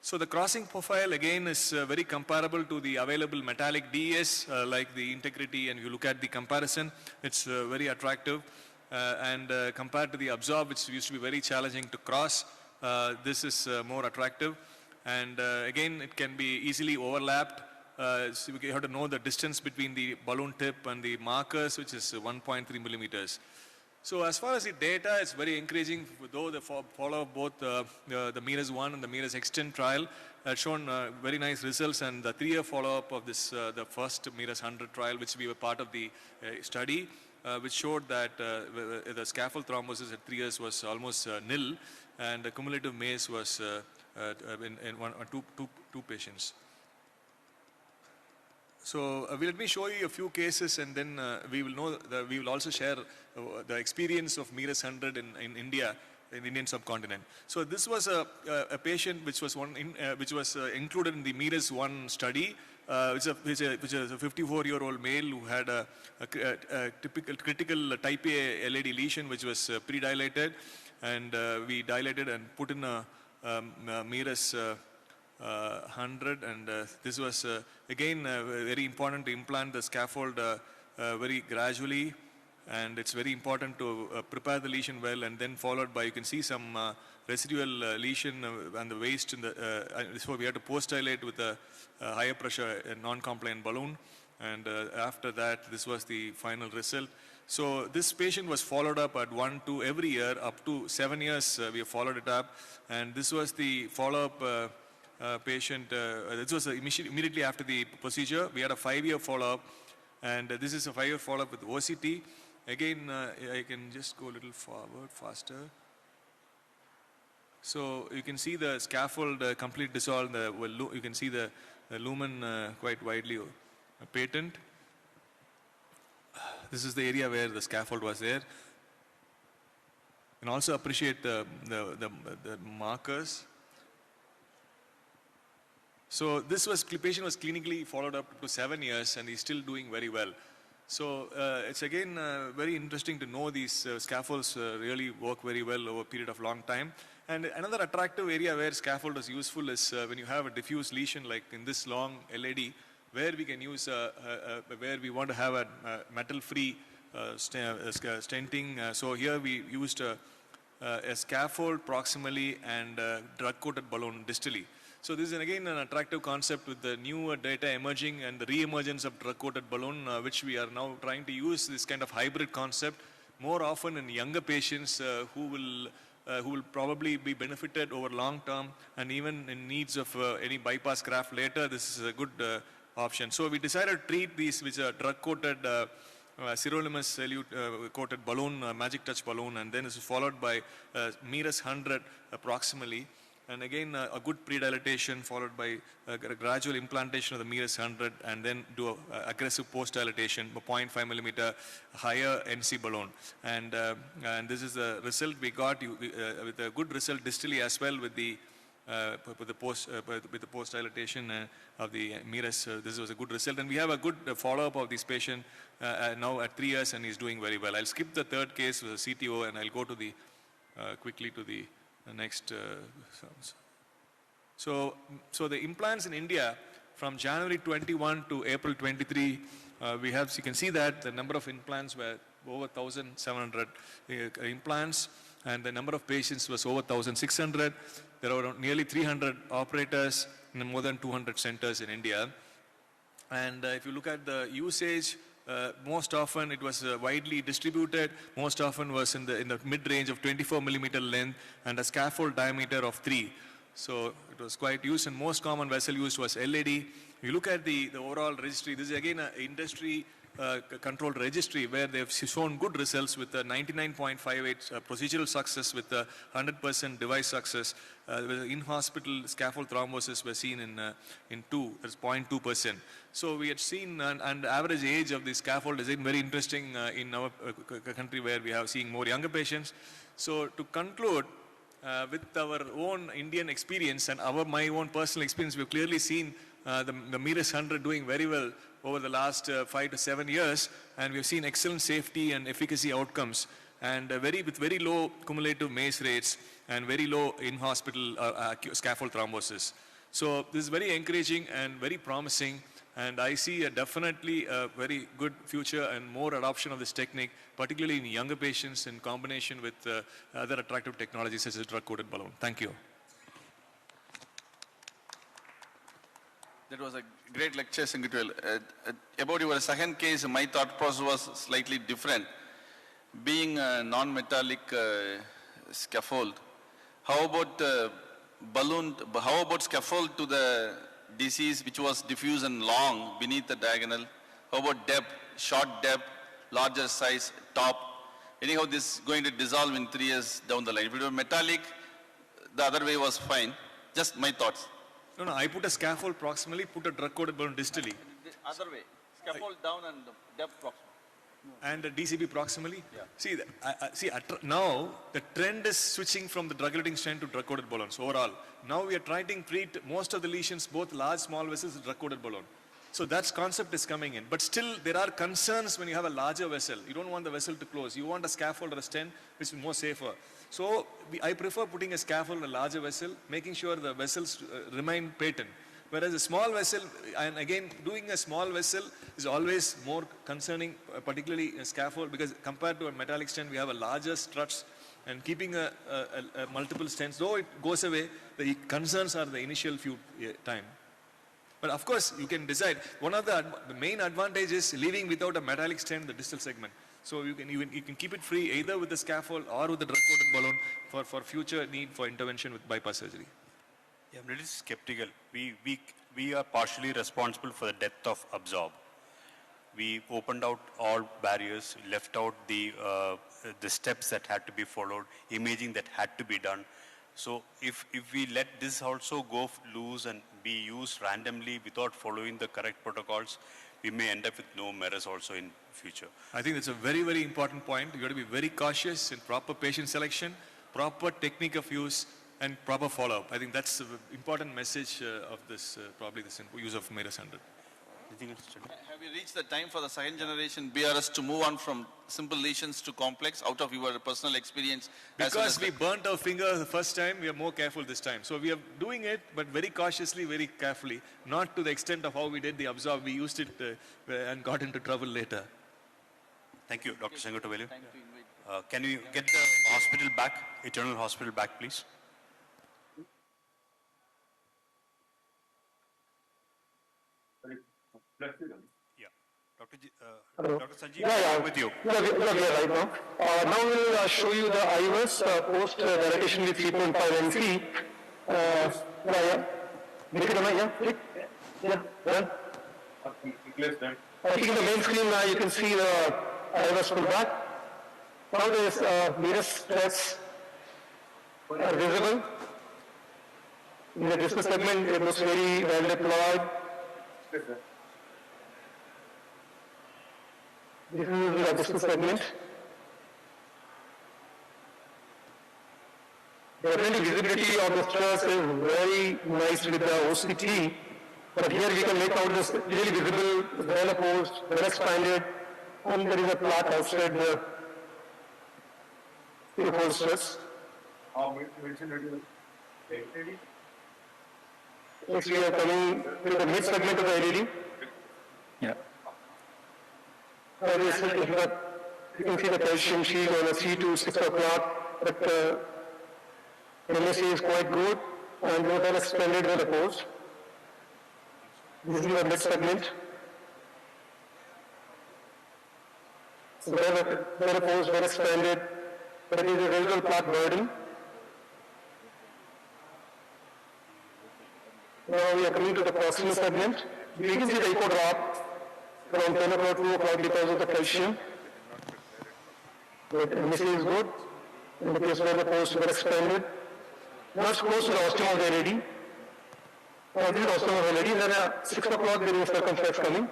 So the crossing profile again is very comparable to the available metallic DES, like the integrity, and you look at the comparison, it's very attractive. And compared to the Absorb, which used to be very challenging to cross, this is more attractive. And again, it can be easily overlapped. So we have to know the distance between the balloon tip and the markers, which is 1.3 millimeters. So as far as the data, it's very encouraging, though the follow both the MERS 1 and the MERS Extend trial has shown very nice results, and the 3-year follow-up of this, the first MERS 100 trial, which we were part of the study, which showed that the scaffold thrombosis at 3 years was almost nil, and the cumulative MACE was in 1 or 2 patients. So let me show you a few cases, and then we will also share the experience of MERS 100 in India, in the Indian subcontinent. So this was a patient which was included in the MERS 1 study, which is a 54-year-old male who had a typical critical type A LAD lesion, which was pre-dilated, and we dilated and put in a MERS 100, and this was again very important to implant the scaffold very gradually, and it's very important to prepare the lesion well, and then followed by, you can see some residual lesion and the waist in the so we had to post dilate with a higher pressure non-compliant balloon, and after that this was the final result. So this patient was followed up at 1 to every year up to 7 years. We have followed it up, and this was the follow-up patient. This was immediately after the procedure. We had a 5-year follow-up, And this is a 5-year follow-up with OCT. Again, I can just go a little forward, faster. So you can see the scaffold complete dissolved. You can see the lumen quite widely patent. This is the area where the scaffold was there. You can also appreciate the markers. So this patient was clinically followed up to 7 years and he's still doing very well. So it's again very interesting to know these scaffolds really work very well over a period of long time. And another attractive area where scaffold is useful is when you have a diffuse lesion like in this long LAD, where we can use, where we want to have a metal-free stenting. So here we used a scaffold proximally and drug-coated balloon distally. So this is again an attractive concept with the new data emerging and the re-emergence of drug-coated balloon, which we are now trying to use this kind of hybrid concept more often in younger patients who will probably be benefited over long term, and even in needs of any bypass graft later. This is a good option. So we decided to treat these with a drug-coated sirolimus solute coated balloon, magic touch balloon, and then this is followed by Miras 100 proximally. And again, a good pre-dilatation followed by a gradual implantation of the Miras 100, and then do aggressive post-dilatation, 0.5 millimeter higher NC balloon. And this is the result we got with a good result distally as well with the post-dilatation of the Miras. This was a good result, and we have a good follow-up of this patient now at 3 years, and he's doing very well. I'll skip the third case with the CTO, and I'll go to the quickly to the next. So the implants in India from January 21 to April 23, we have, you can see that the number of implants were over 1,700 implants, and the number of patients was over 1,600. There are nearly 300 operators in more than 200 centers in India. And if you look at the usage, most often it was widely distributed. Most often was in the mid-range of 24 millimeter length and a scaffold diameter of 3. So it was quite used, and most common vessel used was LAD. You look at the overall registry. This is again an industry controlled registry where they've shown good results with a 99.58 procedural success with a 100% device success. In-hospital scaffold thrombosis were seen in 2, that's 0.2%. So we had seen, and the average age of the scaffold is very interesting in our country where we have seen more younger patients. So to conclude, with our own Indian experience and my own personal experience, we've clearly seen the Miras 100 doing very well over the last 5 to 7 years, and we've seen excellent safety and efficacy outcomes, and with very low cumulative MACE rates and very low in-hospital scaffold thrombosis. So this is very encouraging and very promising, and I see definitely a very good future and more adoption of this technique, particularly in younger patients in combination with other attractive technologies such as drug-coated balloon. Thank you. That was a great lecture, Singitwell. About your second case, my thought process was slightly different. Being a non-metallic scaffold, how about how about scaffold to the disease which was diffuse and long beneath the diagonal? How about depth, short depth, larger size, top? Anyhow, this is going to dissolve in 3 years down the line. If it were metallic, the other way was fine. Just my thoughts. No, I put a scaffold proximally, put a drug-coated balloon distally. The other way, scaffold down and depth proximally. And DCB proximally? Yeah. Now the trend is switching from the drug-eluting stent to drug-coated balloons overall. Now we are trying to treat most of the lesions, both large, small vessels, with drug-coated balloon. So that concept is coming in. But still, there are concerns when you have a larger vessel. You don't want the vessel to close. You want a scaffold or a stent which is more safer. So I prefer putting a scaffold in a larger vessel, making sure the vessels remain patent. Whereas a small vessel, and again, doing a small vessel is always more concerning, particularly a scaffold, because compared to a metallic stent, we have a larger struts, and keeping a multiple stents, though it goes away, the concerns are the initial few time. But of course, you can decide. One of the main advantages is leaving without a metallic stent the distal segment. So you can keep it free either with the scaffold or with the drug-coated balloon for future need for intervention with bypass surgery. Yeah, I'm a little skeptical. We are partially responsible for the death of absorb. we opened out all barriers, left out the steps that had to be followed, imaging that had to be done. So if we let this also go loose and be used randomly without following the correct protocols, we may end up with no mirrors also in future. I think that's a very, very important point. You got to be very cautious in proper patient selection, proper technique of use, and proper follow-up. I think that's the important message of this, probably this use of Mirrors 100. Have you reached the time for the second generation BRS to move on from simple lesions to complex out of your personal experience? Because we burnt our finger the first time, we are more careful this time. So we are doing it, but very cautiously, very carefully, not to the extent of how we did the absorb. We used it and got into trouble later. Thank you, Dr. Sengutavelu. Can you get the hospital back, Eternal Hospital back, please? Yeah. Dr. Sanjeev, with you. We are right now. Now we'll show you the IVUS post dilatation with 3.5 NC. Make it on, yeah, click. Yeah, done. I think in the main screen you can see the IVUS pull back. Now the mirror threads are visible. In the distal segment, it looks very well deployed. This is the distal segment. Definitely visibility of the stress is very nice with the OCT, but here we can make out this really visible, well opposed, well expanded, and there is a plaque outside the whole stress. Next we are coming to the mid segment of the LED. Yeah. You can see the calcium shield on a C2 6 o'clock, but NSI is quite good and not well expanded, well opposed. This is the mid segment. Well opposed, well expanded, but it is a residual plaque burden. Now we are coming to the proximal segment. You can see the echo drop around 10 o'clock, 2 o'clock because of the calcium. But NSI is good. In the case where the post were expanded. Now it's close to the ostium of the LED. Now this is ostium of the LED. Then at 6 o'clock there is a circumflex coming.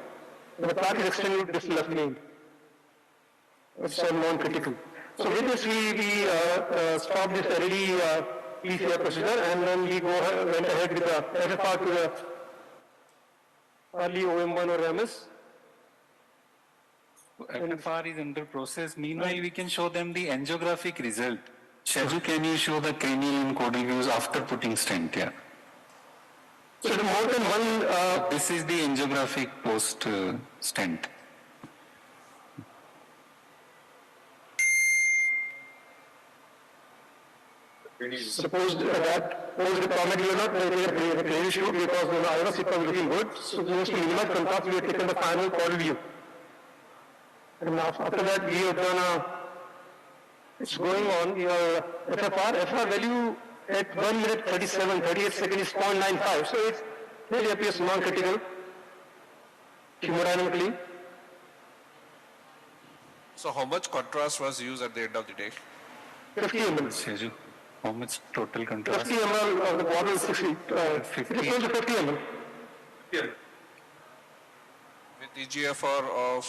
And the plaque is extended to this left main. It's non-critical. So with this we stopped this LED PCR procedure and then we went ahead with the FFR to the early OM1 or MS. FFR is under process. Meanwhile, we can show them the angiographic result. Shaju, can you show the cranial and caudal views after putting stent? Yeah. So more than one. This is the angiographic post stent. Suppose that post-deployment you are not making a cranial shoot because the IVUS was looking good. So just to minimize contrast, we have taken the final caudal view. And after that, we have done it's going on, your FFR value at 1 minute 38 seconds is 0.95. So it really appears non-critical hemodynamically. So how much contrast was used at the end of the day? 50 ml. How much total contrast? 50 ml of the bottle is 50. 50. It is close to 50 ml. Yeah. With EGFR of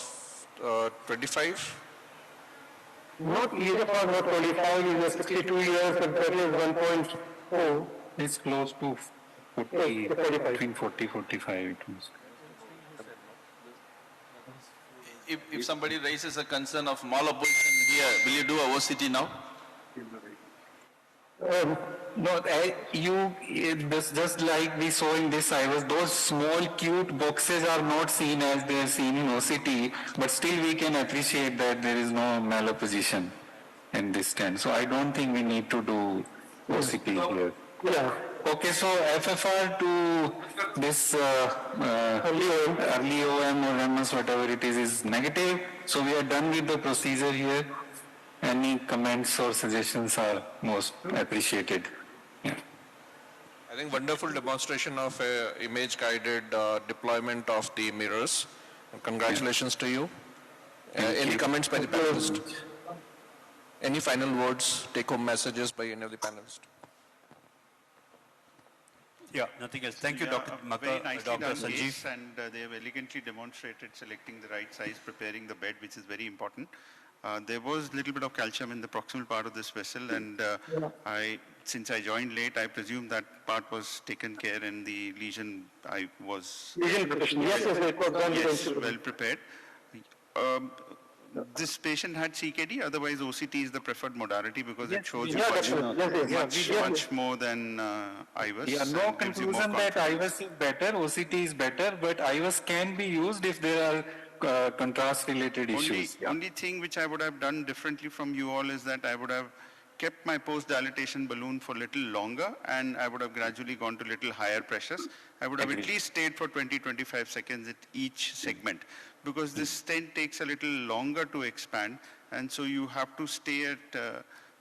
25? Not EGFR, not 25, it is 62 years, and 30 is 1.4. It's close to 40, between 40, 45 it was. If somebody raises a concern of malabsorption here, will you do a OCT now? No, just like we saw in this IVUS, those small cute boxes are not seen as they are seen in OCT, but still we can appreciate that there is no malapposition in this stent. So I don't think we need to do OCT here. Yeah. Okay, so FFR to this early OM or MS, whatever it is negative. So we are done with the procedure here. Any comments or suggestions are most appreciated. Yeah. I think wonderful demonstration of image-guided deployment of the mirrors. Congratulations to you. Any comments by the panelists? Any final words, take-home messages by any of the panelists? Yeah, nothing else. Thank you, Dr. Very nicely Dr. done Sanjeev. case, and they have elegantly demonstrated selecting the right size, preparing the bed, which is very important. There was a little bit of calcium in the proximal part of this vessel, and since I joined late, I presume that part was taken care in the lesion. I was Lesion preparation. Yes, it was done. Yes, well prepared. This patient had CKD, otherwise OCT is the preferred modality because it shows you much more than IVUS. Yeah, no conclusion that IVUS is better, OCT is better, but IVUS can be used if there are contrast-related issues. Only thing which I would have done differently from you all is that I would have kept my post-dilatation balloon for a little longer, and I would have gradually gone to little higher pressures. I would have at least stayed for 20-25 seconds at each segment, because this stent takes a little longer to expand, and so you have to stay at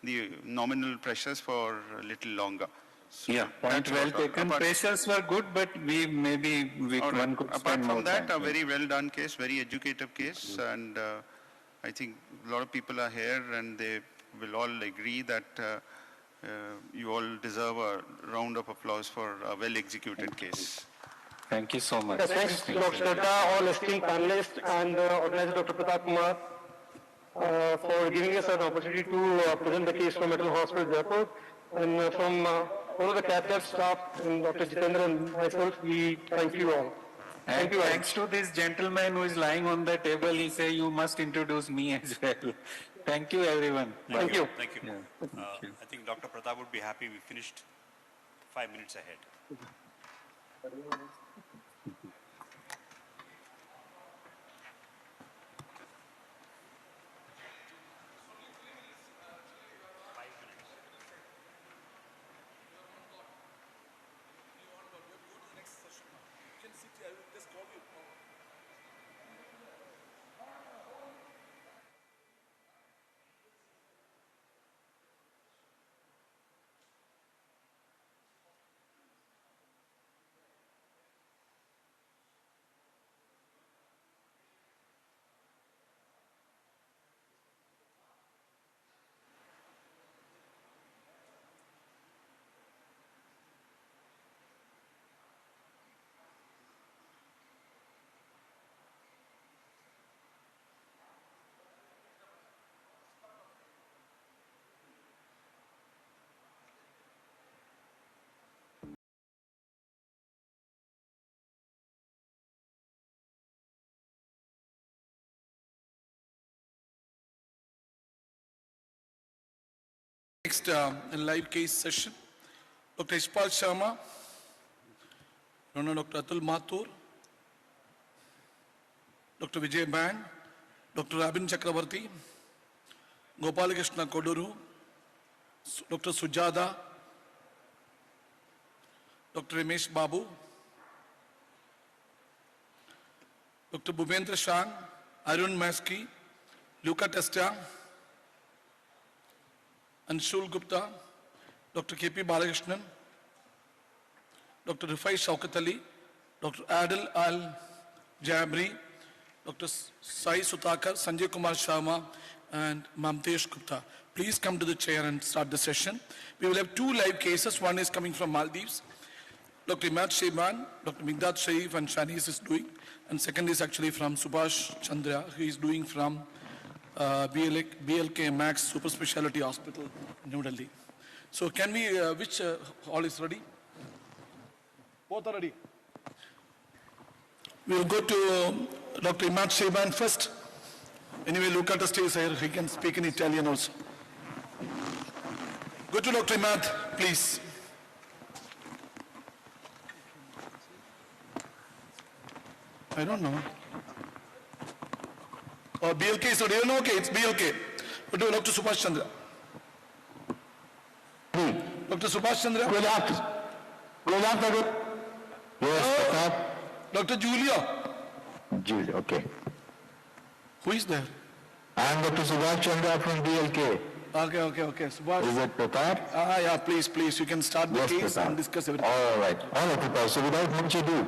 the nominal pressures for a little longer. So yeah, point well taken. Pressures were good, but one could apart from more that, time. a very well done case, very educative case, and I think a lot of people are here and they will all agree that you all deserve a round of applause for a well-executed case. Thank you so much. Thanks to Dr. Shraddha, all esteemed panelists, and organizer Dr. Pratap Kumar for giving us an opportunity to present the case from Metal Hospital, Jaipur. And from all of the cath lab staff and Dr. Jitendra and myself, we thank you all. Thank you. Thanks to this gentleman who is lying on the table, he say you must introduce me as well. Thank you, everyone. Thank you. Thank you. I think Dr. Pratap would be happy we finished 5 minutes ahead. Next live case session, Dr. Ishpal Sharma, Dr. Atul Mathur, Dr. Vijay Band, Dr. Abhin Chakravarti, Gopalakrishna Koduru, Dr. Sujada, Dr. Ramesh Babu, Dr. Bhupendra Shan, Arun Maski, Luca Testa, Anshul Gupta, Dr. K.P. Balakrishnan, Dr. Rifai Shaukat Ali, Dr. Adil Al-Jabri, Dr. Sai Sutakar, Sanjay Kumar Sharma, and Mamtesh Gupta. Please come to the chair and start the session. We will have 2 live cases. One is coming from Maldives. Dr. Imad Shehban, Dr. Migdad Sharif and Shanice is doing. And second is actually from Subhash Chandra, who is doing from BLK Max Super Speciality Hospital, New Delhi. So can we, which hall is ready? Both are ready. We will go to Dr. Imad Shehban first. Anyway, Luca stays here. He can speak in Italian also. Go to Dr. Imad, please. I don't know. Or BLK, so do you know? Okay, it's BLK. What do Dr. Subhash Chandra? Dr. Subhash Chandra? Good afternoon. Good afternoon. Yes, Dr. Julia. Julia, okay. Who is there? I am Dr. Subhash Chandra from BLK. Okay. Subhash. Is it Pratap? Yeah, please. You can start the case Pratap. and discuss everything. All right. All right, Pratap. So without much ado,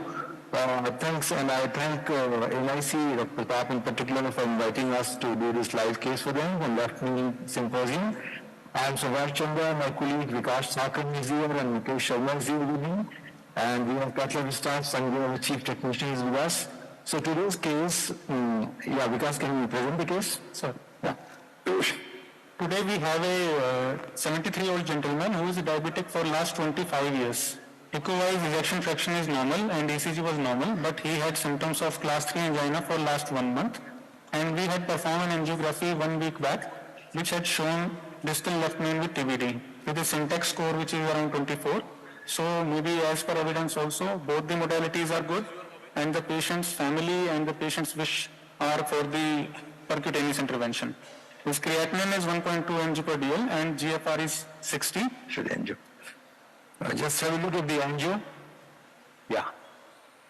Thanks, and I thank NIC, Dr. Pap in particular, for inviting us to do this live case for them on left knee symposium. I am Subhash Chandra, my colleague Vikas Sakam is here, and Mukesh Sharma is here with me. And we have Catholic staff, Sanjay, the chief technician, is with us. So today's case, Vikas, can you present the case? Sir. Yeah. Today we have a 73-year-old gentleman who is diabetic for last 25 years. Echo-wise ejection fraction is normal and ECG was normal, but he had symptoms of class 3 angina for last 1 month. And we had performed an angiography 1 week back, which had shown distal left main with TBD, with a syntax score which is around 24. So maybe as per evidence also, both the modalities are good, and the patient's family and the patient's wish are for the percutaneous intervention. His creatinine is 1.2 mg per dl and GFR is 60. Should angio. Just have a look at the angio. Yeah.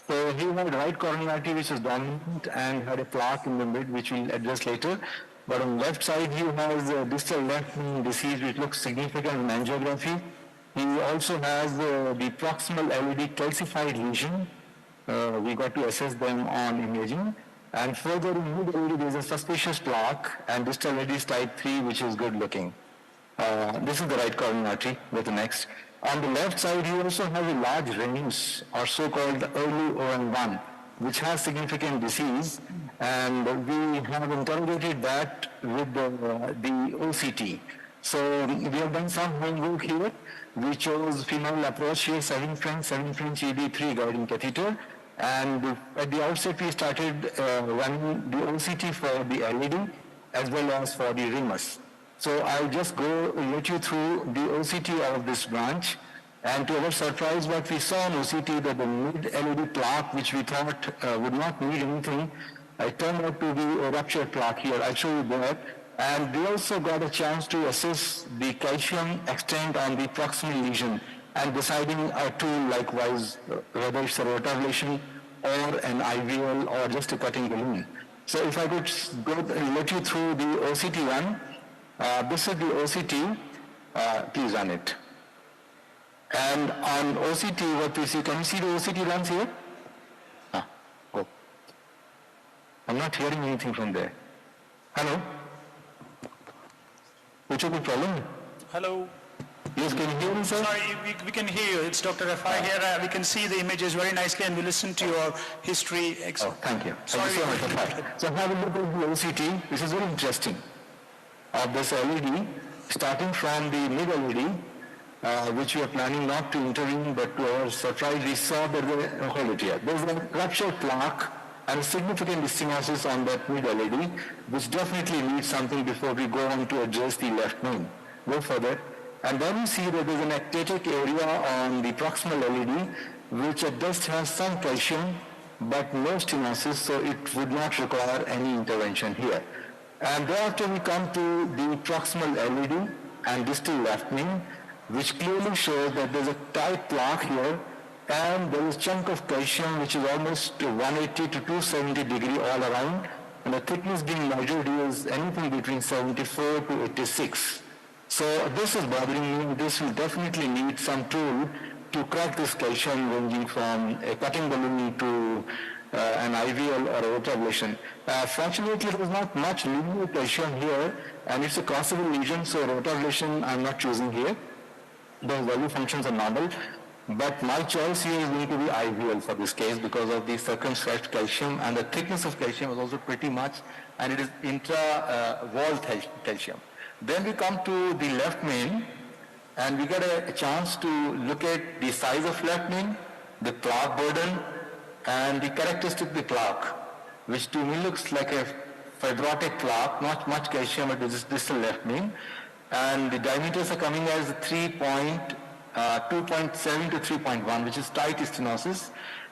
So he had right coronary artery which is dominant and had a plaque in the mid, which we'll address later. But on the left side, he has a distal left main disease which looks significant in angiography. He also has the proximal LED calcified lesion. We got to assess them on imaging. And further in mid LED, there is a suspicious plaque, and distal LED is type 3, which is good looking. This is the right coronary artery. Go to next. On the left side, he also has a large range, or so-called early OM1, which has significant disease, and we have interrogated that with the OCT. So we have done some homework here. We chose femoral approach here, 7 French ED3 guiding catheter, and at the outset we started running the OCT for the LED as well as for the RIMUS. So I'll just let you through the OCT of this branch, and to our surprise what we saw on OCT that the mid LED plaque, which we thought would not need anything, it turned out to be a ruptured plaque here. I'll show you that. And we also got a chance to assess the calcium extent on the proximal lesion and deciding a tool likewise, whether it's a rotablation or an IVL or just a cutting balloon. So if I could let you through the OCT one. This is the OCT, please run it. And on OCT, what we see, can you see the OCT runs here? Go. I'm not hearing anything from there. Hello? Which is the problem? Hello. Yes, can you hear me, sir? Sorry, we can hear you. It's Dr. Rafai here. We can see the images very nicely and we listen to your history. Oh, thank you. Sorry. Thank you so much. So have a look at the OCT. This is very interesting. Of this LED, starting from the mid LED, which we are planning not to intervene, but to our surprise, we saw that there's a ruptured plaque and significant stenosis on that mid LED, which definitely needs something before we go on to address the left main. Go further. And then you see that there's an ectatic area on the proximal LED, which at best has some calcium, but no stenosis, so it would not require any intervention here. And thereafter we come to the proximal LED and distal left main, which clearly shows that there's a tight plaque here, and there is a chunk of calcium which is almost 180 to 270 degree all around, and the thickness being measured is anything between 74 to 86. So this is bothering me. This will definitely need some tool to crack this calcium, ranging from a cutting balloon to an IVL or a rotablation. Fortunately, there is not much linear calcium here, and it's a crossable lesion, so rotablation I'm not choosing here. The value functions are normal, but my choice here is going to be IVL for this case because of the circumscribed calcium, and the thickness of calcium is also pretty much, and it is intra-wall calcium. Then we come to the left main, and we get a chance to look at the size of left main, the plaque burden, and the characteristic of the plaque, which to me looks like a fibrotic plaque, not much calcium at this distal left main, and the diameters are coming as 2.7 to 3.1, which is tight stenosis,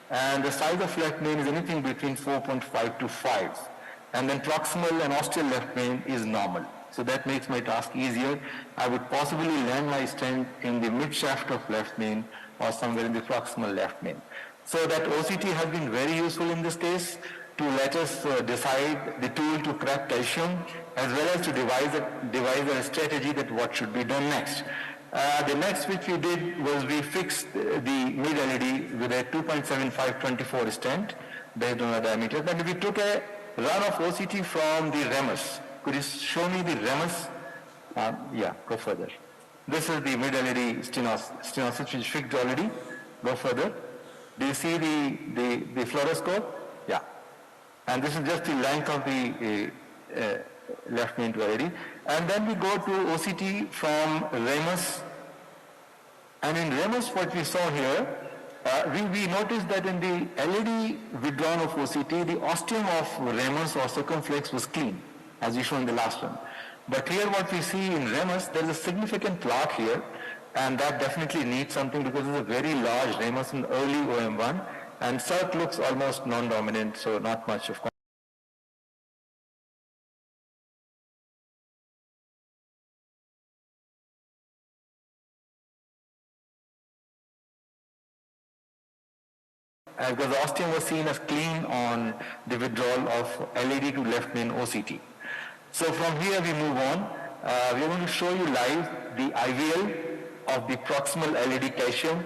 and the size of left main is anything between 4.5 to 5, and then proximal and ostial left main is normal. So that makes my task easier. I would possibly land my stent in the mid shaft of left main or somewhere in the proximal left main. So that OCT has been very useful in this case to let us decide the tool to crack calcium, as well as to devise a strategy that what should be done next. The next which we did was we fixed the mid-LED with a 2.75/24 stent based on the diameter. Then we took a run of OCT from the ramus. Could you show me the ramus? Yeah, go further. This is the mid-LED stenosis which is fixed already. Go further. Do you see the fluoroscope? Yeah. And this is just the length of the left main to LED. And then we go to OCT from ramus. And in ramus, what we saw here, we noticed that in the LED withdrawn of OCT, the ostium of ramus or circumflex was clean, as we showed in the last one. But here what we see in ramus, there is a significant plaque here, and that definitely needs something because it's a very large ramus in early OM1, and circ looks almost non-dominant, so not much of because the ostium was seen as clean on the withdrawal of LED to left main OCT. So from here we move on. We are going to show you live the IVL of the proximal LED calcium,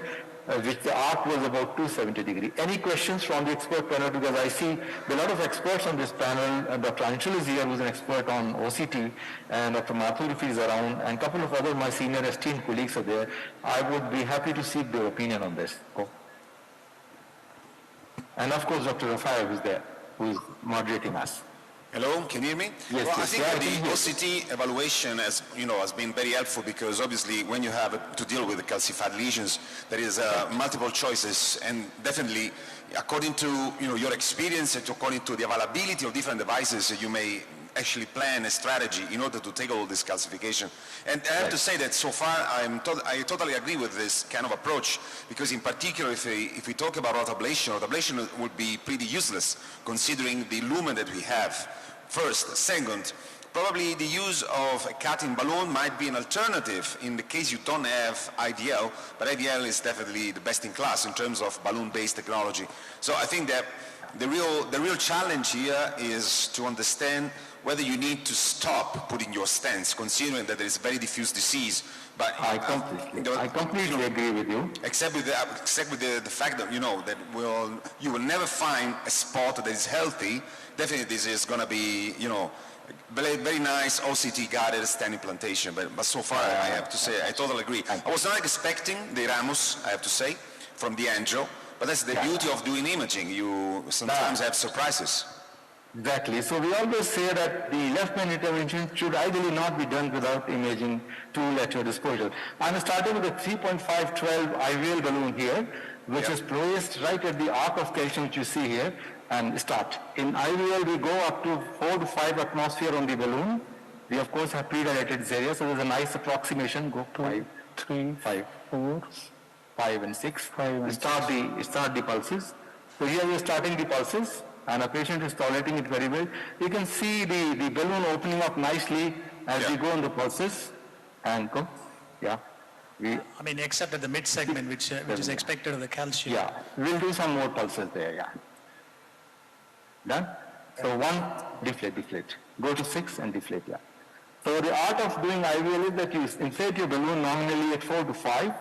which the arc was about 270 degrees. Any questions from the expert panel? Because I see there are a lot of experts on this panel. Dr. Anshul is here, who's an expert on OCT, and Dr. Mathur is around, and a couple of other my senior esteemed colleagues are there. I would be happy to seek their opinion on this. And of course, Dr. Rafai is there, who is moderating us. Hello, can you hear me? Yes, well, yes. I think the OCT evaluation has been very helpful because obviously when you have to deal with the calcified lesions, there is multiple choices, and definitely according to your experience and according to the availability of different devices, you may actually plan a strategy in order to tackle this calcification. And I have to say that so far I totally agree with this kind of approach, because in particular if we talk about rotablation would be pretty useless considering the lumen that we have. First. Second, probably the use of a cutting balloon might be an alternative in the case you don't have IVL, but IVL is definitely the best in class in terms of balloon-based technology. So I think that the real challenge here is to understand whether you need to stop putting your stents, considering that there is very diffuse disease. But I completely agree with you. Except with the fact that that you will never find a spot that is healthy. Definitely, this is going to be very, very nice OCT guided stent implantation. But so far, I have to say, I totally agree. I was not expecting the ramus, I have to say, from the angel. But that's the beauty of doing imaging. You sometimes have surprises. Exactly. So we always say that the left main intervention should ideally not be done without imaging tool at your disposal. I'm starting with a 3.512 IVL balloon here, which is placed right at the arc of calcium which you see here, and start. In IVL, we go up to 4 to 5 atmosphere on the balloon. We of course have pre-dilated this area, so there's a nice approximation. Go 5, 3, 5, 4, 5 and 6. Start the pulses. So here we are starting the pulses, and a patient is tolerating it very well. You can see the balloon opening up nicely as we go on the pulses, and go. I mean, except at the mid segment, which is expected of the calcium. Yeah, we'll do some more pulses there. Done? So 1, deflate. Go to 6 and deflate. So the art of doing IVL is that you inflate your balloon nominally at 4 to 5.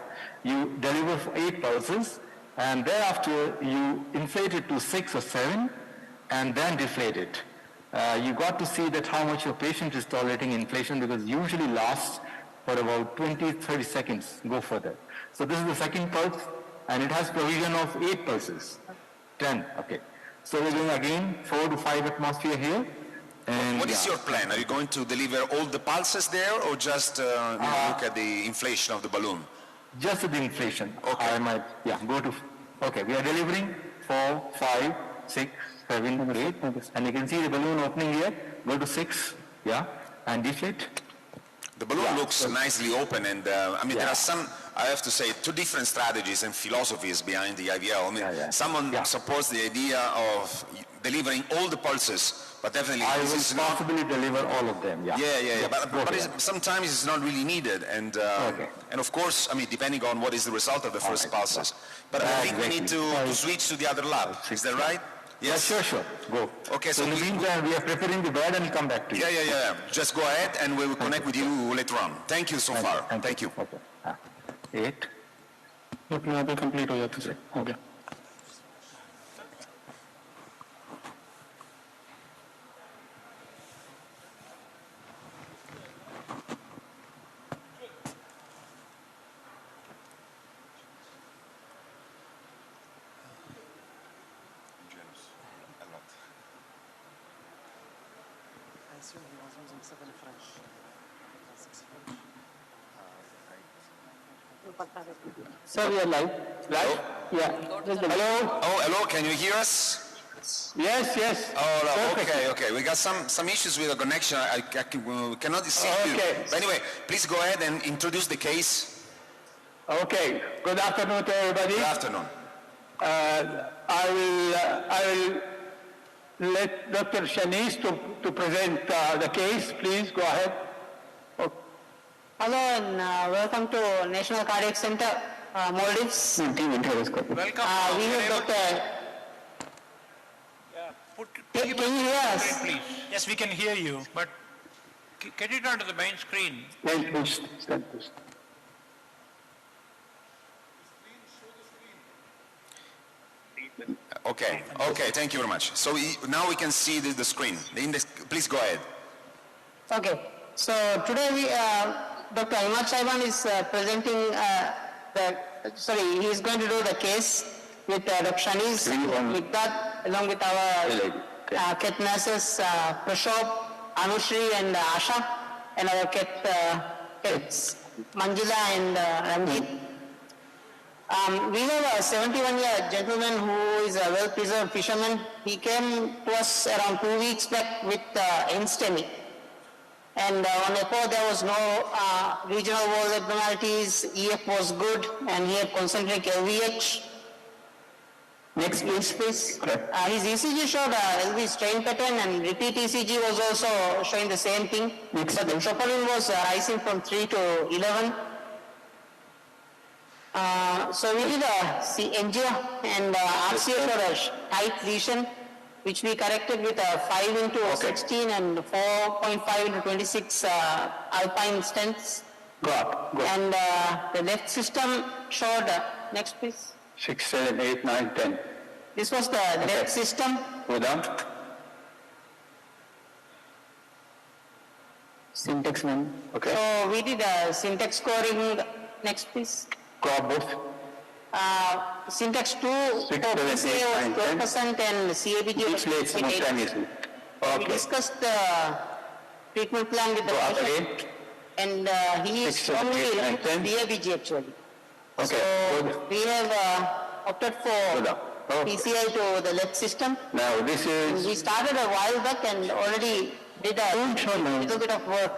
You deliver 8 pulses, and thereafter you inflate it to 6 or 7, and then deflate it. You got to see that how much your patient is tolerating inflation, because it usually lasts for about 20-30 seconds. Go further. So this is the second pulse, and it has provision of 8 pulses. 10, okay. So we're doing again 4 to 5 atmosphere here. And what is your plan? Are you going to deliver all the pulses there, or just look at the inflation of the balloon? Just the inflation. Okay. I might, go to, okay, we are delivering 4, 5, 6, 7, 8, and you can see the balloon opening here. Go to 6, and deflate. The balloon looks nicely open, and there are some, I have to say, 2 different strategies and philosophies behind the IVL. Someone supports the idea of delivering all the pulses, but definitely I will possibly deliver all of them. But sometimes it's not really needed, and of course, depending on what is the result of the first pulses. But I think we need to switch to the other lab. Is that right? Yes? Sure. Go. Okay, so in the meantime, we are preparing the bed and we'll come back to you. Yeah. Just go ahead and we will connect with you later on. Thank you so far. Thank you. Okay. 8. अपने आप ही complete हो जाता है हो गया Sir, we are live. Live? Yeah. Hello? Oh, hello, can you hear us? Yes. Oh, no. Okay. We got some issues with the connection. We cannot see you. But anyway, please go ahead and introduce the case. Okay. Good afternoon to everybody. Good afternoon. I will let Dr. Shanice to present the case. Please go ahead. Hello and welcome to National Cardiac Center, Maldives. Welcome. We have Dr. Can you hear us? Please. Yes, we can hear you, but get it onto the main screen. Okay, thank you very much. So now we can see the screen. The index, please go ahead. Okay. So today Dr. Ahmad Saiban is presenting he is going to do the case with Dr. Shanice, with that, along with our cat nurses, Prashop, Anushri and Asha, and our cats, Manjula and Ranjit. We have a 71-year gentleman who is a well-preserved fisherman. He came to us around 2 weeks back with STEMI. And on EPO there was no regional wall abnormalities, EF was good, and he had concentric LVH. Next please. His ECG showed LV strain pattern, and repeat ECG was also showing the same thing. But the troponin was rising from 3 to 11. So we did a angio, and RCA showed a tight lesion, which we corrected with a 5 into 16 and 4.5 into 26 alpine stents. And the left system showed, next please. 6, 7, 8, 9, 10. This was the left system. Go down. Syntax 1. Okay. So we did a syntax scoring, next please. Go both. Syntax 2, 6, 7, 8, 9, 10. 12% and CABG was 8%. We discussed the treatment plan with the patient, and he is strongly linked to DABG actually. Okay. So we have opted for PCI to the left system. Now this is... We started a while back and already did a little bit of work.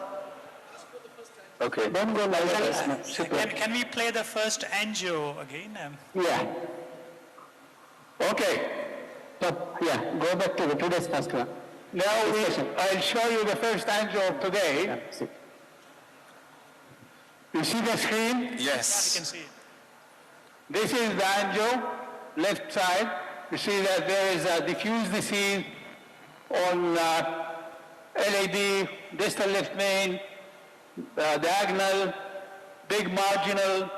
Okay. Don't go like that. Can we play the first angio again? Yeah. Okay. So, go back to today's first one. Now I'll show you the first angio of today. You see the screen? Yes. We can see it. This is the angio, left side. You see that there is a diffuse disease on LAD, distal left main, diagonal, big marginal,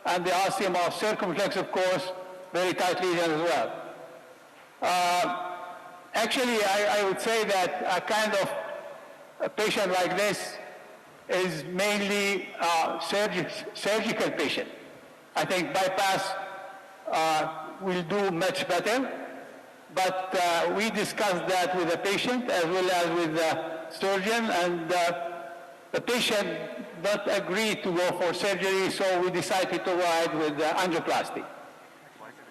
and the ostium of circumflex, of course, very tight lesion as well. Actually, I would say that a kind of a patient like this is mainly a surgical patient. I think bypass will do much better, but we discussed that with the patient as well as with the surgeon, and the patient not agreed to go for surgery, so we decided to go ahead with angioplasty.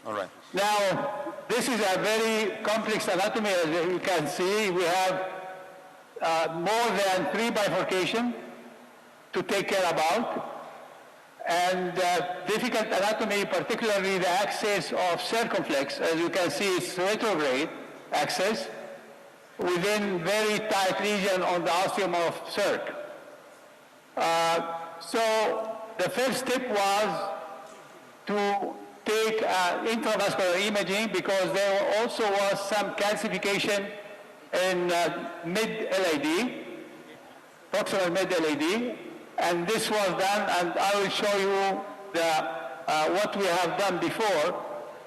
All right. Now, this is a very complex anatomy, as you can see. We have more than 3 bifurcations to take care about. And difficult anatomy, particularly the axis of circumflex, as you can see, it's retrograde axis within very tight lesion on the ostium of circ. So the first step was to take intravascular imaging because there also was some calcification in mid-LAD, proximal mid-LAD, and this was done, and I will show you what we have done before,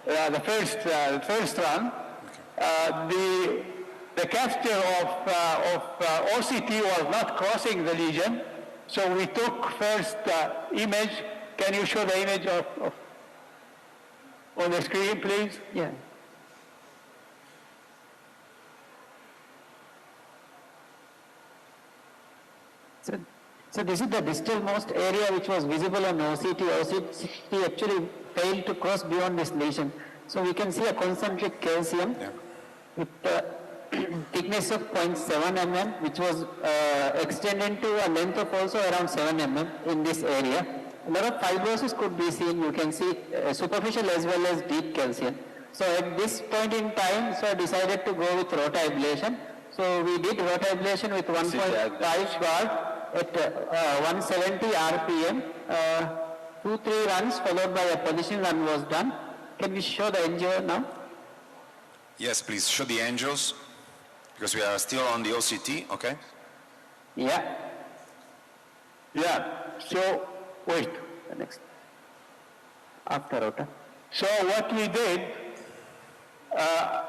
the first run. The catheter of OCT was not crossing the lesion, so we took first image. Can you show the image on the screen, please? Yeah. So this is the distal-most area which was visible on OCT. OCT actually failed to cross beyond this lesion. So we can see a concentric calcium with thickness of 0.7 mm, which was extended to a length of also around 7 mm in this area. A lot of fibrosis could be seen. You can see superficial as well as deep calcium. So at this point in time, so I decided to go with rotablation. So we did rotablation with 1.5 guard at 170 RPM. 2-3 runs followed by a position run was done. Can we show the angio now? Yes, please show the angios, because we are still on the OCT, okay? Yeah. Yeah. So, wait. The next. After rota. So what we did, I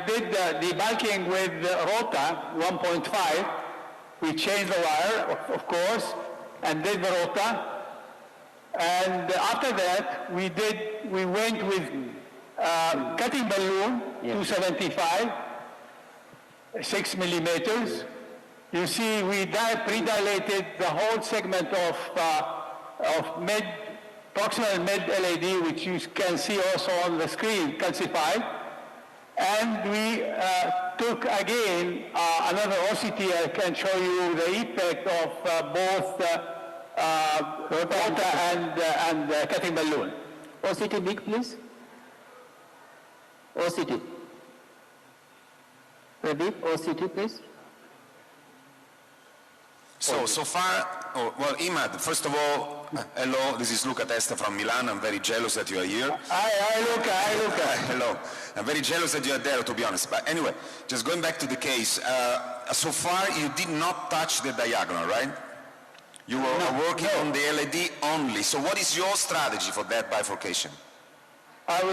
did the debulking with rota 1.5. We changed the wire, of course, and did the rota. And after that, we went with cutting balloon, 275, 6 millimeters. You see, we pre-dilated the whole segment of proximal mid-LAD, which you can see also on the screen, calcified. And we took again another OCT. I can show you the effect of both rota and cutting balloon. OCT big, please. OCT. Pradeep, OCT, please. So far, well, Imad, first of all, hello, this is Luca Testa from Milan. I'm very jealous that you are here. Hi, Luca. Hello. I'm very jealous that you are there, to be honest. But anyway, just going back to the case, so far you did not touch the diagonal, right? You were working on the LAD only. So what is your strategy for that bifurcation? I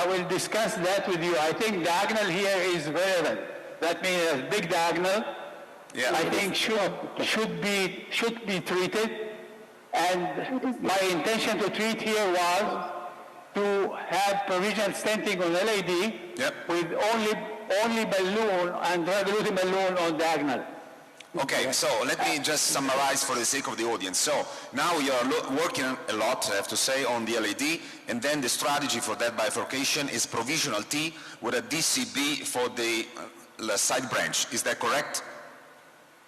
will discuss that with you. I think diagonal here is relevant. That means a big diagonal. Yeah. I think should be treated, and my intention to treat here was to have provisional stenting on LAD with only balloon and drug-eluting balloon on diagonal. Okay, so let me just summarize for the sake of the audience. So now you are working a lot, I have to say, on the LAD, and then the strategy for that bifurcation is provisional T with a DCB for the side branch. Is that correct?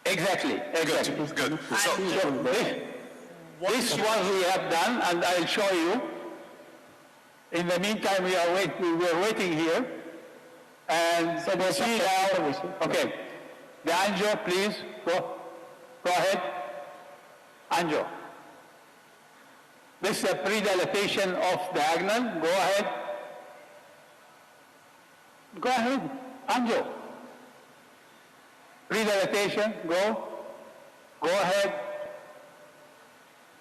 Exactly. Good. So this one we have done, and I'll show you. In the meantime, we are waiting here, and so we see now. Okay, the angio, please go ahead. Angio. This is a pre-dilatation of diagonal. Go ahead. Angio. Pre-dilatation, go ahead.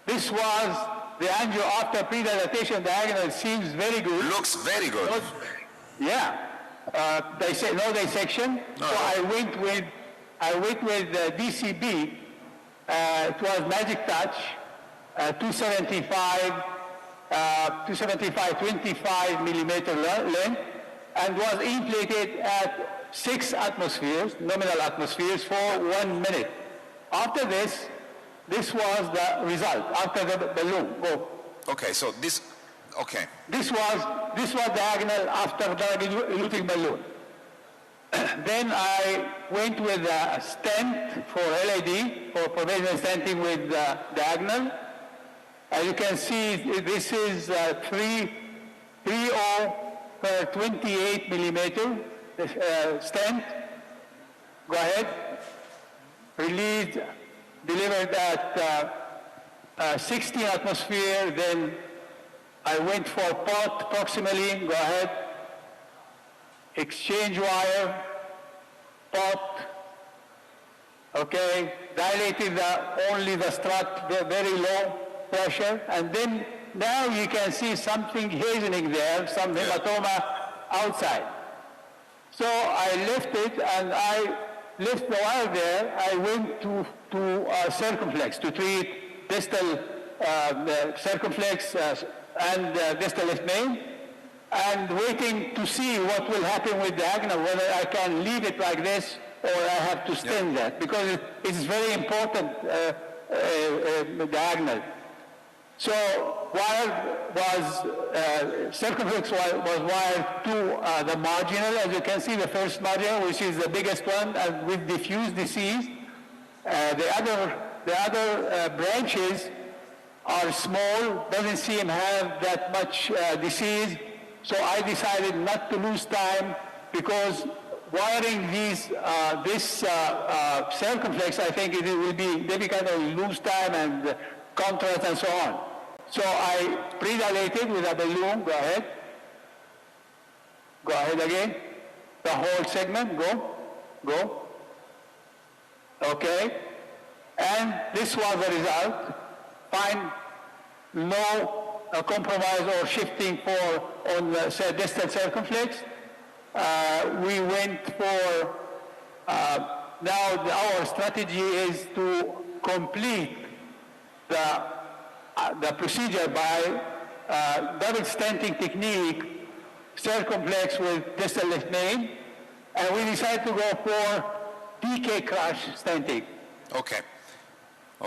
This was the angio after pre-dilatation diagonal. Seems very good. Looks very good. Yeah. They say no dissection. So I went with DCB. It was magic touch, 275, 25 millimeter length, and was inflated at 6 atmospheres, nominal atmospheres, for 1 minute. After this was the result. After the balloon, go. Okay, so this was diagonal after the eluting balloon. Then I went with a stent for LAD, for provisional stenting with diagonal. As you can see, this is 3.0 per 28 millimeter. Stent, go ahead, released, delivered at 16 atmosphere, then I went for pot proximally, go ahead. Exchange wire, pot, okay, dilated only the strut, very low pressure, and then now you can see something hazening there, some hematoma outside. So I lift it, and I lift the wire there. I went to circumflex to treat distal circumflex and distal left main, and waiting to see what will happen with diagonal, whether I can leave it like this or I have to stent that, because it's very important diagonal. So wire was, circumflex was wired to the marginal, as you can see, the first marginal, which is the biggest one, and with diffuse disease. The other branches are small, doesn't seem have that much disease. So I decided not to lose time, because wiring this circumflex, I think it will be difficult to lose time and contrast and so on. So I pre-dilated with a balloon. Go ahead. Go ahead again. The whole segment. Go. Okay. And this was the result. Find no compromise or shifting on the distal circumflex. We went for, now our strategy is to complete the procedure by double stenting technique, circumflex with distal left main, and we decided to go for DK crush stenting. Okay.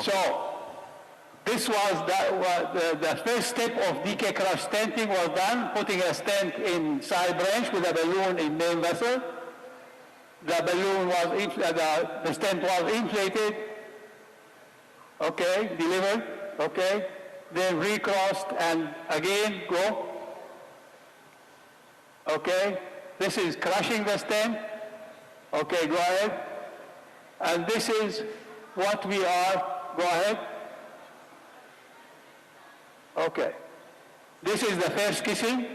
So this was the first step of DK crush stenting was done, putting a stent in side branch with a balloon in main vessel. The balloon was, the stent was inflated, okay, delivered, okay, then recrossed and again go, okay. This is crushing the stent, okay, go ahead. And this is what we are, go ahead. Okay. This is the first kissing.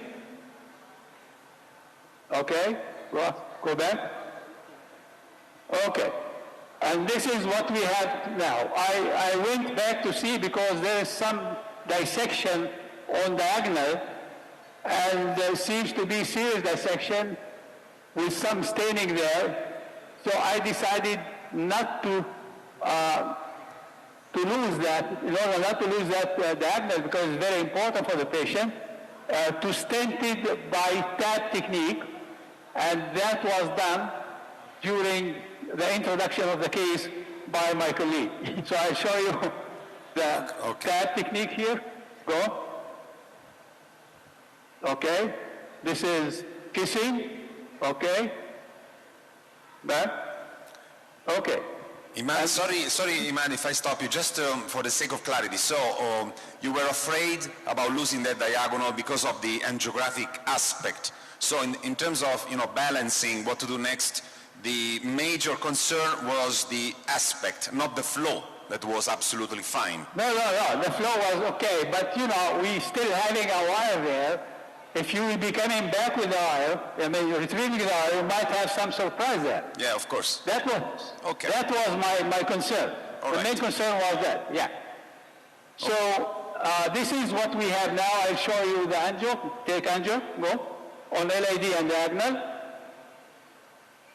Okay. Go back. Okay. And this is what we have now. I went back to see because there is some dissection on diagonal, and there seems to be serious dissection with some staining there. So I decided not to lose that, in order not to lose that diagonal, because it's very important for the patient, to stent it by TAP technique, and that was done during the introduction of the case by my colleague. So I'll show you the TAP technique here. Go. Okay. This is kissing. Okay. Back. Okay. Iman, sorry, Iman, if I stop you, just for the sake of clarity. So you were afraid about losing that diagonal because of the angiographic aspect. So in terms of balancing what to do next, the major concern was the aspect, not the flow. That was absolutely fine. No. The flow was okay, but we still having a wire there. If you will be coming back with the wire, retrieving the wire, you might have some surprise there. Yeah, of course. That was my concern. The main concern was that, yeah. So this is what we have now. I'll show you the angio. Take angio, go. On LAD and diagonal.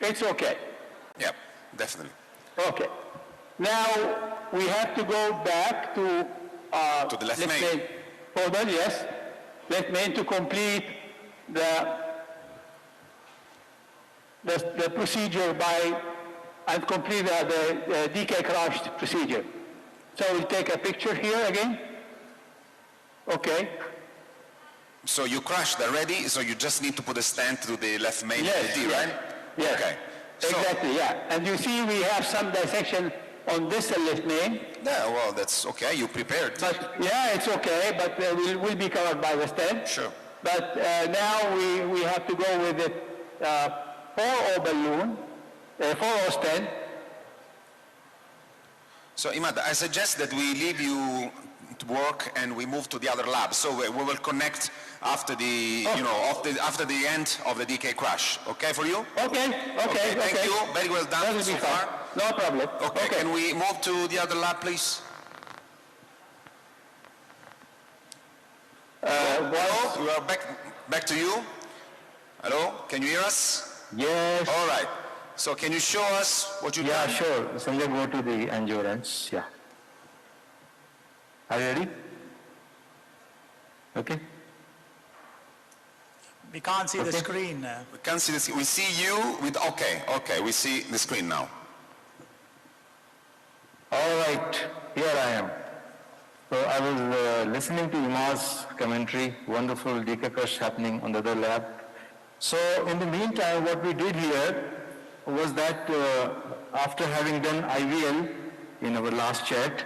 It's okay. Yeah, definitely. Okay. Now we have to go back to the left main. Hold on, yes. Left main to complete the procedure and complete the DK crushed procedure. So we'll take a picture here again. Okay. So you crushed already, so you just need to put a stent to the left main LAD, right? Yes. Okay. Exactly, yeah. And you see we have some dissection on this left main. Yeah, well, that's okay. You prepared. But yeah, it's okay, but will be covered by the stent. Sure. But now we have to go with the 4O balloon, 4O stent. So Imad, I suggest that we leave you work and we move to the other lab. So we will connect after the, after the end of the DK crash. Okay for you? Okay. Thank you. Very well done That will so be fine. far. No problem. Okay, can we move to the other lab, please? Hello, we are back to you. Hello, can you hear us? Yes. All right. So can you show us what you've done? Yeah, sure. Sanjay, go to the endurance. Yeah. Are you ready? Okay. We can't see the screen. We can't see the screen. We see you with, okay, we see the screen now. All right, here I am. So I was listening to Ima's commentary, wonderful DK crush happening on the other lab. So in the meantime, what we did here was that after having done IVL in our last chat,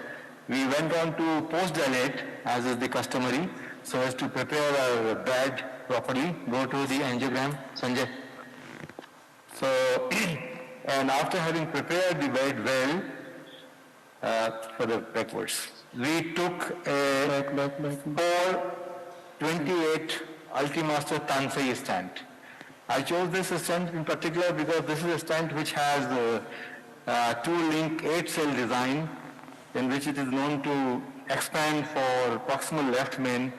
we went on to post-dilate, as is the customary, so as to prepare our bed properly. Go to the angiogram, Sanjay. So, and after having prepared the bed well, for the backwards, we took a 428 Ultimaster Tansei stent. I chose this stent in particular because this is a stent which has a two-link 8-cell design in which it is known to expand for proximal left main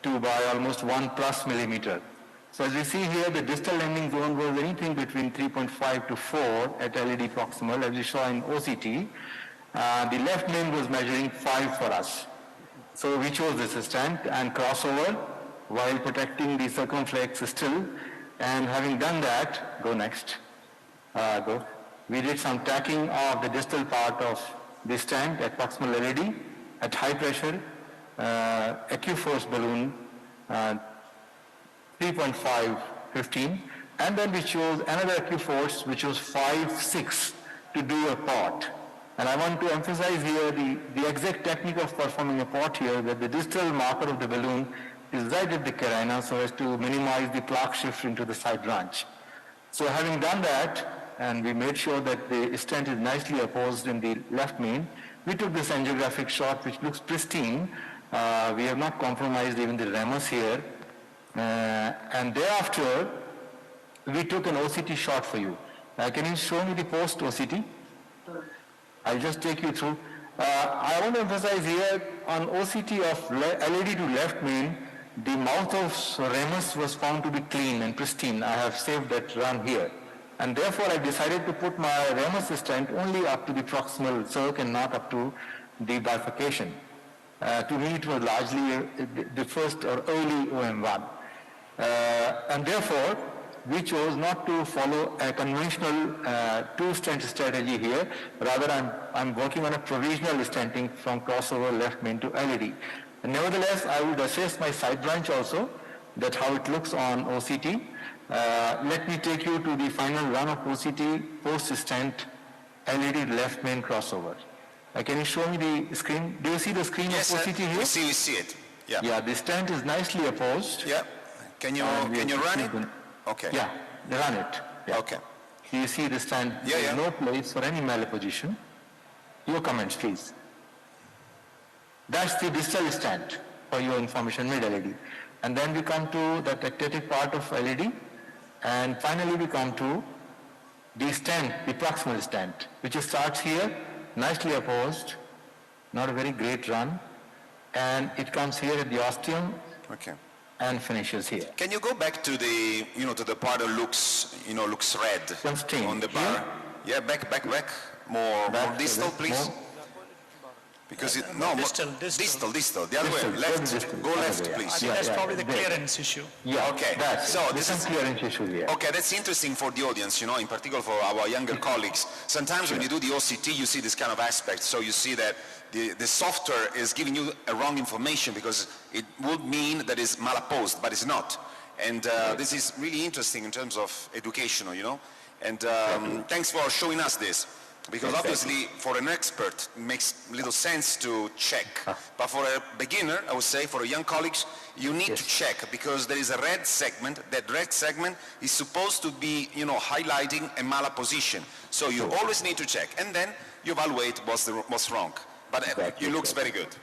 to by almost 1+ millimeter. So as we see here, the distal landing zone was anything between 3.5 to 4 at LED proximal, as we saw in OCT. The left main was measuring 5 for us. So we chose this stent and crossover while protecting the circumflex still. And having done that, go next. Go. We did some tacking of the distal part of the stent at proximal LED at high pressure, AccuForce balloon, 3.5-15, and then we chose another AccuForce which was 5-6 to do a pot. And I want to emphasize here the exact technique of performing a pot here, that the distal marker of the balloon is right at the carina so as to minimize the plaque shift into the side branch. So having done that, and we made sure that the stent is nicely opposed in the left main, we took this angiographic shot which looks pristine. We have not compromised even the ramus here. And thereafter, we took an OCT shot for you. Can you show me the post OCT? I'll just take you through. I want to emphasize here on OCT of LED to left main, the mouth of ramus was found to be clean and pristine. I have saved that run here. And therefore I decided to put my ramus stent only up to the proximal circ and not up to the bifurcation. To me it was largely the first or early OM1. And therefore we chose not to follow a conventional two-stent strategy here. Rather, I'm working on a provisional stenting from crossover left main to LED. And nevertheless, I would assess my side branch also, that how it looks on OCT. Let me take you to the final run of OCT post-stent LED left main crossover. Can you show me the screen? Do you see the screen of OCT here? We see it. Yeah. Yeah, the stent is nicely opposed. Yeah. Can you run it? Okay. Yeah, run it. Yeah. Okay. You see the stand, there is no place for any malposition. Your comments, please. That's the distal stand for your information, mid-LED. And then we come to the tectatic part of LED. And finally we come to the stand, the proximal stand, which starts here, nicely opposed, not a very great run. And it comes here at the ostium. Okay. And finishes here. Can you go back to the, to the part that looks, looks red on the bar? Here? Yeah, back. More distal, please. Because distal. The other way, left. Go left, please. I think that's probably the clearance issue. Yeah. Okay. So this is clearance issue here. Okay, that's interesting for the audience. In particular for our younger colleagues. Sometimes when you do the OCT, you see this kind of aspect. So you see that the software is giving you a wrong information because it would mean that it's malapposed, but it's not. And this is really interesting in terms of educational, And thanks for showing us this. Because obviously for an expert it makes little sense to check. But for a beginner, I would say, for young colleagues, you need to check because there is a red segment. That red segment is supposed to be, highlighting a malposition. So you always need to check. And then you evaluate what's wrong. But it looks very good.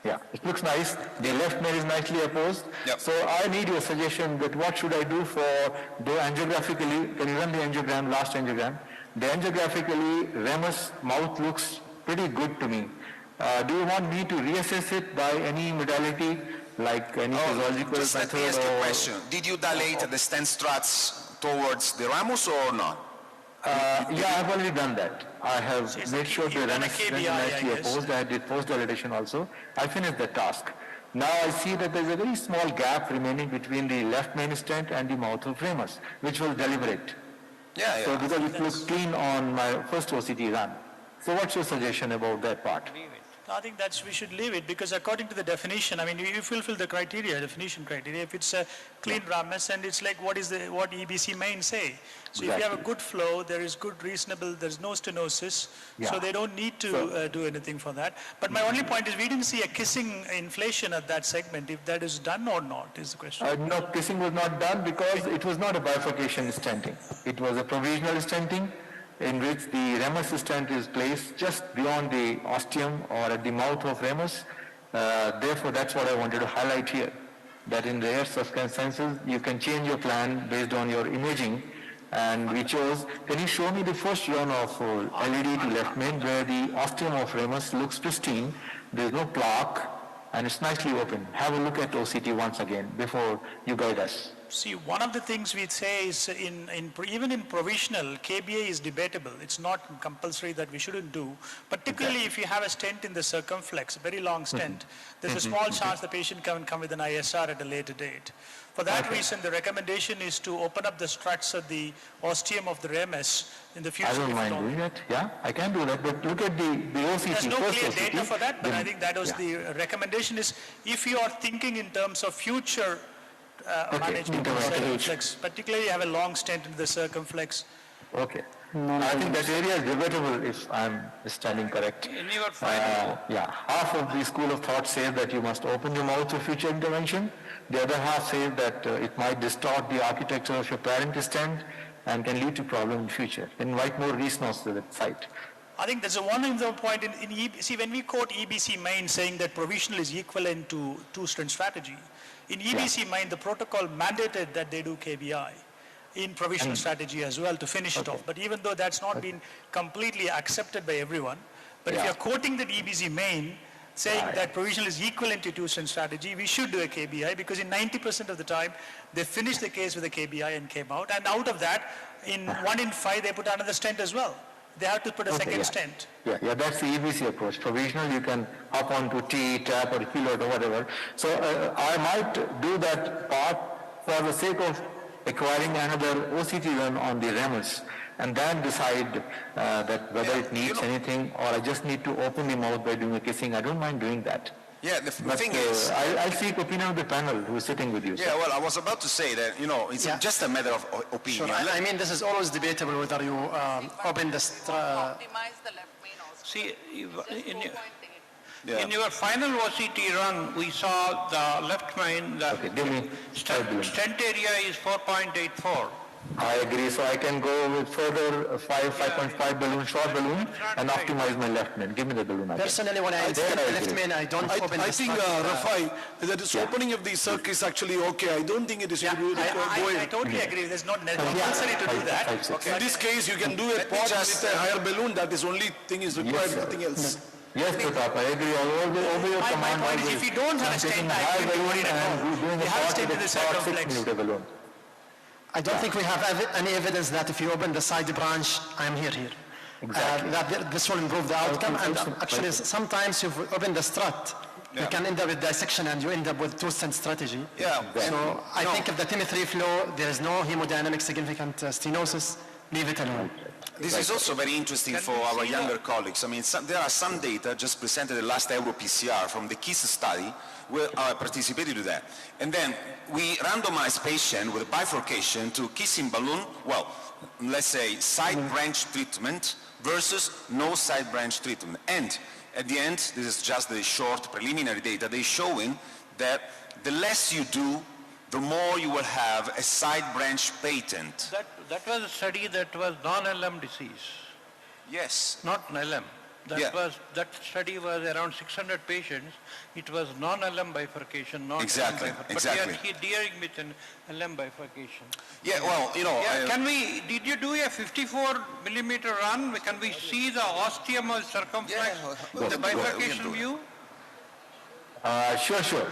Yeah, it looks nice. The left main is nicely opposed. Yep. So I need your suggestion that what should I do for the angiographically, can you run the angiogram, last angiogram? The angiographically, Ramus mouth looks pretty good to me. Do you want me to reassess it by any modality, like any physiological Just let me method ask you a or... question. Did you dilate the stent struts towards the ramus or not? Yeah, I've already done that. I have made sure the Ramus is KBI, I nicely guess. opposed. I did post-dilatation also. I finished the task. Now I see that there's a very small gap remaining between the left main stent and the mouth of Ramus, which will deliberate. Yeah. So because it looks clean on my first OCT run. So what's your suggestion about that part? I think we should leave it because according to the definition, I mean, you fulfill the criteria, definition criteria. If it's a clean ramus and it's like what EBC main say. So if you have a good flow, there is good reasonable, there's no stenosis, so they don't need to do anything for that. But my only point is we didn't see a kissing inflation at that segment. If that is done or not is the question. No, kissing was not done because it was not a bifurcation stenting. It was a provisional stenting in which the ramus stent is placed just beyond the ostium or at the mouth of ramus. Therefore, that's what I wanted to highlight here, that in rare circumstances, you can change your plan based on your imaging. And we chose, can you show me the first run of LED to left main where the ostium of ramus looks pristine, there's no plaque, and it's nicely open. Have a look at OCT once again before you guide us. See, one of the things we'd say is even in provisional, KBA is debatable. It's not compulsory that we shouldn't do, particularly if you have a stent in the circumflex, a very long stent. There's a small chance the patient can come with an ISR at a later date. For that reason, the recommendation is to open up the struts of the ostium of the ramus in the future. I don't mind doing it, yeah, I can do that, but look at the OCT. There's no clear OCT, data for that, but I think that was the recommendation is if you are thinking in terms of future management of the circumflex, particularly you have a long stent into the circumflex. Okay. I think that area is debatable if I'm standing correct. In your final half of the school of thought says that you must open your mouth to future intervention. The other half says that it might distort the architecture of your parent stent and can lead to problem in future. Invite more restenosis to the site. I think there's one other point see when we quote EBC main saying that provisional is equivalent to two-stent strategy, in EBC main the protocol mandated that they do KBI in provisional strategy as well to finish it off. But even though that's not been completely accepted by everyone, but if you're quoting the EBC main saying that provisional is equivalent to two-stent strategy, we should do a KBI because in 90% of the time they finished the case with a KBI and came out, and out of that, in 1 in 5 they put another stent as well. They have to put a second stent. Yeah, that's the EBC approach. Provisional, you can hop onto T, tap or pilot or whatever. So I might do that part for the sake of acquiring another OCT run on the ramus and then decide that whether it needs anything or I just need to open the mouth by doing a kissing. I don't mind doing that. Yeah, the thing is... I'll seek opinion of the panel who is sitting with you. Yeah, well, I was about to say that, it's just a matter of opinion. Sure. I mean, this is always debatable whether you open the... See, in your final OCT run, we saw the left main, the stent area is 4.84. I agree. So I can go with further 5.5 balloon, short balloon, and optimize my left main. Give me the balloon. Personally, when I stent the left main, I don't open I think, Rafai, that this opening of the circ is actually okay. I don't think it is... I totally agree. There's not necessary to do that. In this case, you can do a pot with a higher balloon. That is only thing is required, nothing else. Yes, Pratap, I agree. I'll obey your command. My point is, if you don't have a stent, I wouldn't be worried at all. You have a stent in the circumflex. I don't think we have any evidence that if you open the side branch, I'm here. Exactly. That this will improve the outcome. And actually, sometimes if you open the strut, you can end up with dissection and you end up with two-stent strategy. Yeah. So I think if the TIM3 flow, there is no hemodynamic significant stenosis, leave it alone. This is also very interesting for our younger colleagues. I mean, there are some data just presented at the last Euro-PCR from the KISS study where I participated to that. And then we randomized patient with bifurcation to kissing balloon, well, let's say side branch treatment versus no side branch treatment. And at the end, this is just the short preliminary data, they're showing that the less you do, the more you will have a side branch patent. That was a study that was non-LM disease. Yes. Not LM. That study was around 600 patients. It was non-LM bifurcation, not Exactly, LM bifurcation. exactly. But we are dealing with an LM bifurcation. Yeah, well, you know... did you do a 54 millimeter run? Can we see the ostium or circumflex, the bifurcation view? Sure. Show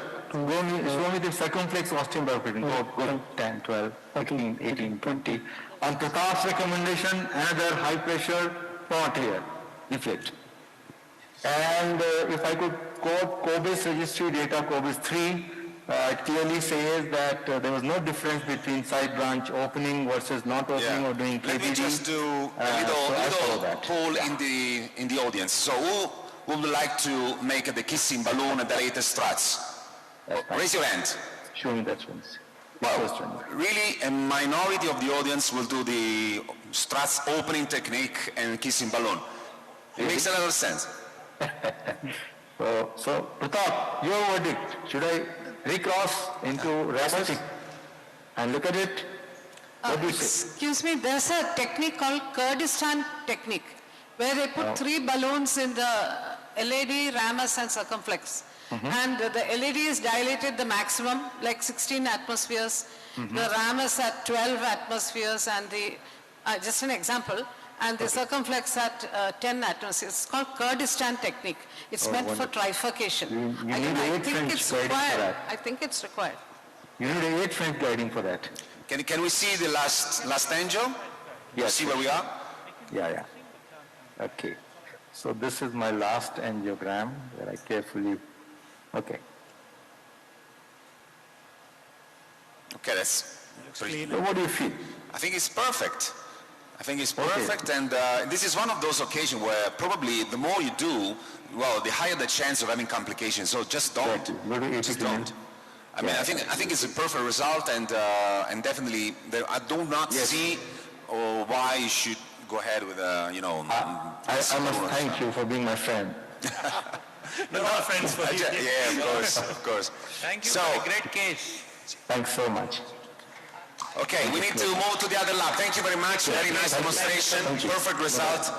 me the circumflex ostium bifurcation. Go 10, 12, 13, 18, 20. On Pratap's recommendation, another high pressure frontier deflect. And if I could quote COBIS registry data, COBIS 3, it clearly says that there was no difference between side branch opening versus not opening or doing KBD. Let me just do a little poll in the audience. So who would like to make the kissing balloon at the latest struts? Raise your hand. Show me that one. Well, really a minority of the audience will do the struts opening technique and kissing balloon. It makes a lot of sense. So Pratap, your verdict. Should I recross into Rabbit and look at it? What do you say? Excuse me, there's a technique called Kurdistan technique, where they put 3 balloons in the LAD, ramus and circumflex. And the LAD is dilated the maximum, like 16 atmospheres, the ramus at 12 atmospheres, and the, just an example, and the circumflex at 10 atmospheres. It's called Kurdistan technique. It's meant for trifurcation. I think it's required. I think it's required. You need a 8 French guiding for that. Can we see the last angio? Yes. See where we are? Yeah. Okay. So this is my last angiogram where I carefully... Okay. Okay, that's pretty... So what do you feel? I think it's perfect. And this is one of those occasions where probably the more you do, well, the higher the chance of having complications. So just don't. Just don't. I mean, I think it's a perfect result, and definitely I do not see why you should go ahead with I must thank you for being my friend. No friends for you. Yeah, of course. Thank you for a great case. Thanks so much. Okay, we need to move to the other lab. Thank you very much. Very nice demonstration. Perfect result.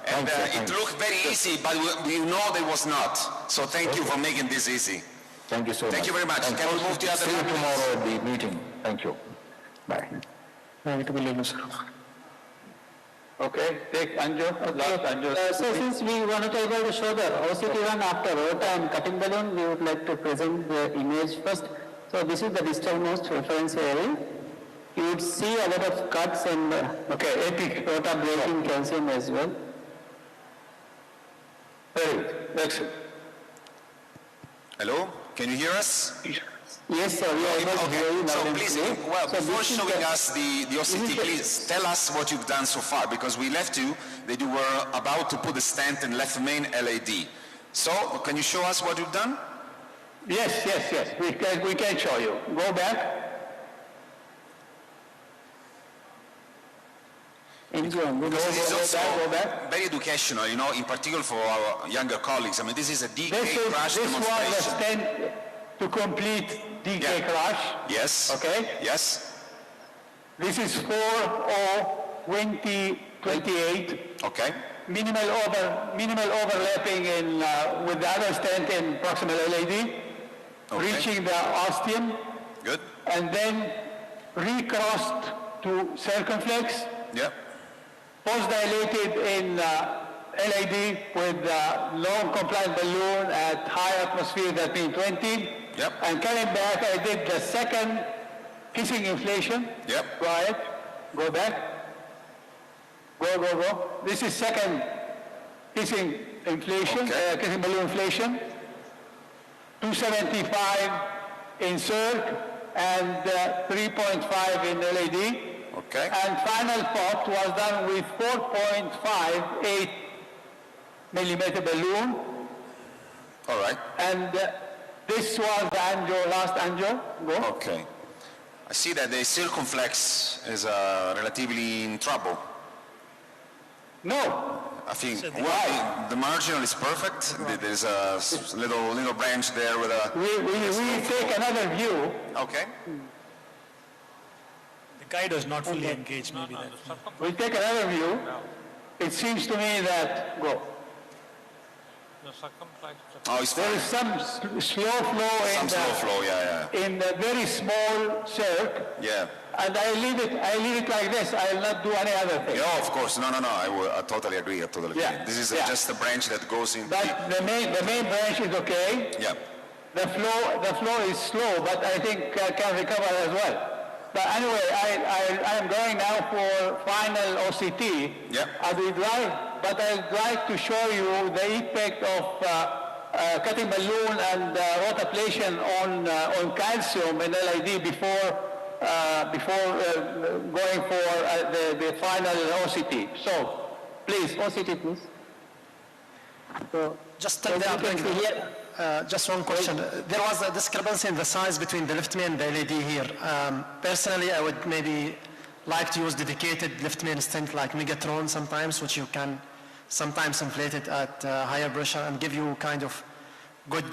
And it looked very easy, but we know that it was not. So thank you for making this easy. Thank you so much. Thank you very much. Can we move to the other lab? See lab? you tomorrow at the meeting. Thank you. Bye. Okay, take Anjo, last Anjo. So since we were not able to show the OCT run after aorta and cutting balloon, we would like to present the image first. So this is the distalmost reference area. You would see a lot of cuts and epic aorta breaking calcium as well. Very good. Excellent. Hello? Can you hear us? Yes, sir. We are able to hear you. So please, before showing us the OCT, please tell us what you've done so far, because we left you that you were about to put the stent in left main LAD. So can you show us what you've done? Yes. We can show you. Go back. Because this is also very educational, in particular for our younger colleagues. I mean, this is a DK crash demonstration. This was a stent to complete DK crash. Yes. Okay. Yes. This is 4/0/2028. Okay. Minimal overlapping with the other stent in proximal LAD, reaching the ostium. Good. And then recrossed to circumflex. Yep. Post-dilated in LAD with long compliant balloon at high atmosphere, that means 20. Yep. And coming back, I did the second kissing inflation. Yep. Go ahead. Go back. Go. This is second kissing inflation, kissing balloon inflation. 275 in circ and 3.5 in LAD. Okay. And final pot was done with 4.58 millimeter balloon. All right. And this was the angio, last angio. Go. Okay. I see that the circumflex is relatively in trouble. No. I think why the marginal is perfect. There's a little branch there with a. We take another view. Okay. The guy does not fully engage. Maybe that. We take another view. It seems to me that Oh, it's There is some slow flow in slow flow, in the very small circ. Yeah. And I leave it like this. I will not do any other thing. Yeah, of course. No. I totally agree. Yeah. This is Yeah. just a branch that goes in. But the main branch is okay. Yeah. The flow is slow, but I think can recover as well. But anyway, I am going now for final OCT. Yeah. I'd like to show you the effect of cutting balloon and rotablation on calcium in LID before going for the final OCT. So, please, OCT, please. So, just tell me, just one question. There was a discrepancy in the size between the left main and the LED here. Personally, I would maybe like to use dedicated left main stent like Megatron sometimes, which you can sometimes inflate it at higher pressure and give you kind of good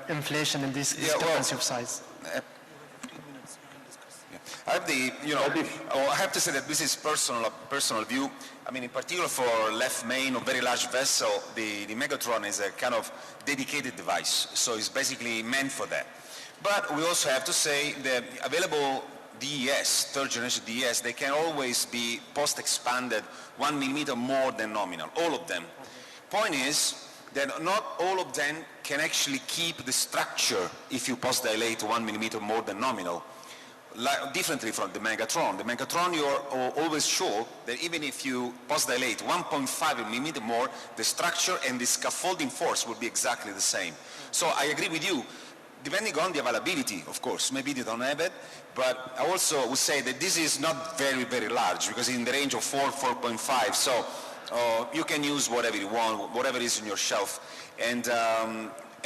inflation in this discrepancy of size. I have I have to say that this is personal view. I mean, in particular for left main or very large vessel, the Megatron is a kind of dedicated device. So it's basically meant for that. But we also have to say that available DES, third generation DES, they can always be post-expanded 1 millimeter more than nominal, all of them. Point is that not all of them can actually keep the structure if you post-dilate 1 millimeter more than nominal. Differently from the Megatron. The Megatron, you're always sure that even if you post-dilate 1.5 millimeter more, the structure and the scaffolding force will be exactly the same. So I agree with you, depending on the availability, of course. Maybe they don't have it, but I also would say that this is not very, very large, because in the range of 4.5, so you can use whatever you want, whatever is in your shelf.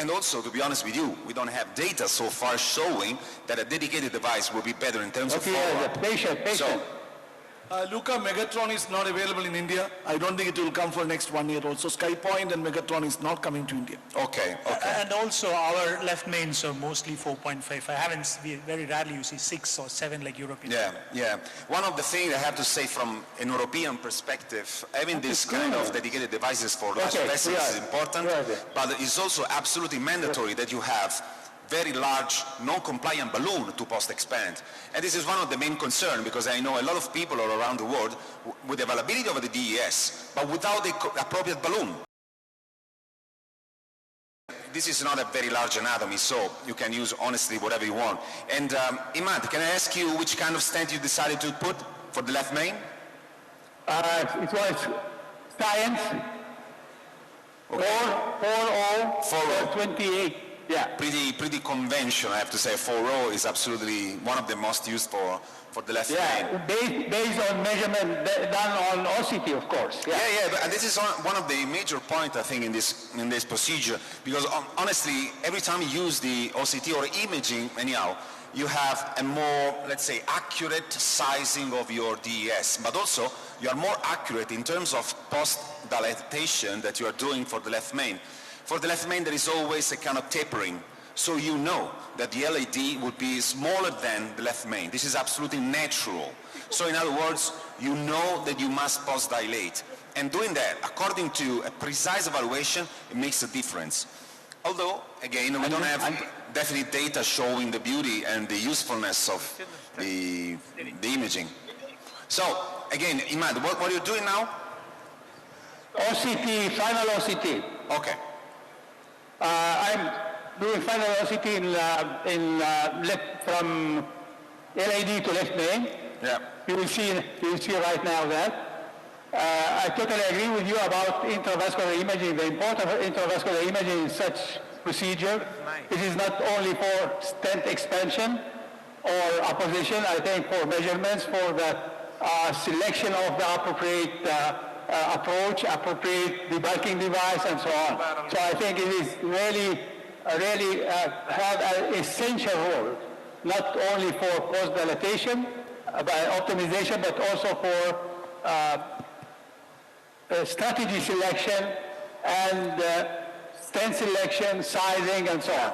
And also, to be honest with you, we don't have data so far showing that a dedicated device will be better in terms of follow-up. Patient. So, Luca, Megatron is not available in India. I don't think it will come for next 1 year also. SkyPoint and Megatron is not coming to India. Okay. And also our left mains are mostly 4.5. We very rarely you see 6 or 7 like European. Yeah. One of the things I have to say from an European perspective, having this kind of dedicated devices for large vessels is important, but it's also absolutely mandatory that you have very large non-compliant balloon to post-expand. And this is one of the main concerns, because I know a lot of people all around the world with the availability of the DES, but without the appropriate balloon. This is not a very large anatomy, so you can use honestly whatever you want. And Imad, can I ask you which kind of stent you decided to put for the left main? It was Science 4.28. Yeah. Pretty conventional, I have to say. 4.0 is absolutely one of the most used for the left main. Based on measurement done on OCT, of course. Yeah, but this is one of the major points, I think, in this procedure, because honestly, every time you use the OCT or imaging, anyhow, you have a more, let's say, accurate sizing of your DES, but also you are more accurate in terms of post-dilatation that you are doing for the left main. For the left main, there is always a kind of tapering. So you know that the LED would be smaller than the left main. This is absolutely natural. So in other words, you know that you must post-dilate. And doing that, according to a precise evaluation, it makes a difference. Although, again, we don't have definite data showing the beauty and the usefulness of the imaging. So, again, Imad, what are you doing now? OCT, final OCT. Okay. I'm doing final OCT from LAD to left main. Yeah. You will see right now that. I totally agree with you about intravascular imaging, the importance of intravascular imaging in such procedure. It is not only for stent expansion or apposition, I think for measurements, for the selection of the appropriate approach, appropriate debulking device, and so on. So I think it is really have an essential role, not only for post-dilatation, by optimization, but also for strategy selection and stent selection, sizing, and so on.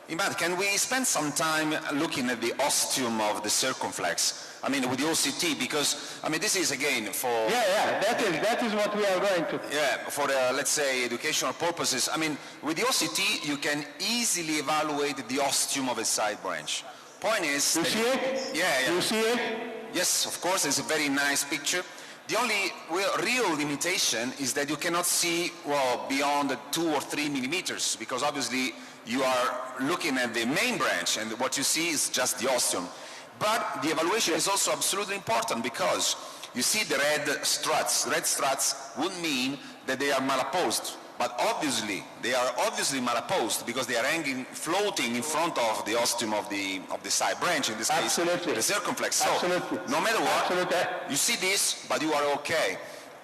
Imad, can we spend some time looking at the ostium of the circumflex? I mean, with the OCT, because, I mean, this is again for... that is what we are going to... Yeah, for, let's say, educational purposes. I mean, with the OCT, you can easily evaluate the ostium of a side branch. Point is... You see it? Yeah. You see it? Yes, of course, it's a very nice picture. The only real limitation is that you cannot see, well, beyond 2 or 3 millimeters, because obviously you are looking at the main branch, and what you see is just the ostium. But the evaluation is also absolutely important, because you see the red struts. Red struts would mean that they are malapposed, but obviously they are obviously malapposed because they are hanging, floating in front of the ostium of the side branch, in this case, the circumflex. So, no matter what, you see this, but you are okay.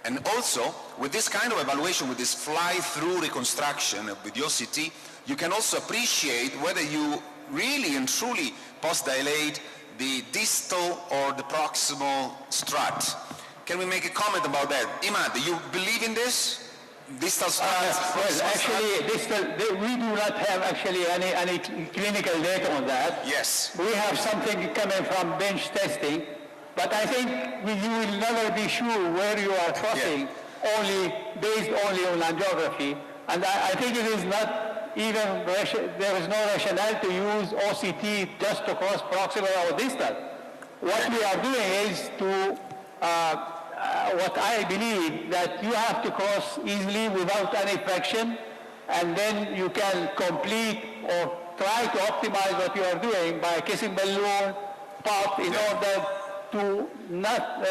And also, with this kind of evaluation, with this fly-through reconstruction with the OCT, you can also appreciate whether you really and truly post-dilate the distal or the proximal strut. Can we make a comment about that? Imad, do you believe in this? Distal strut? Well, actually, we do not have actually any clinical data on that. Yes. We have something coming from bench testing, but I think you will never be sure where you are crossing based only on angiography. And I think it is not even, there is no rationale to use OCT just to cross proximal or distal. What we are doing is to, what I believe, that you have to cross easily without any friction, and then you can complete or try to optimize what you are doing by kissing balloon path in order to not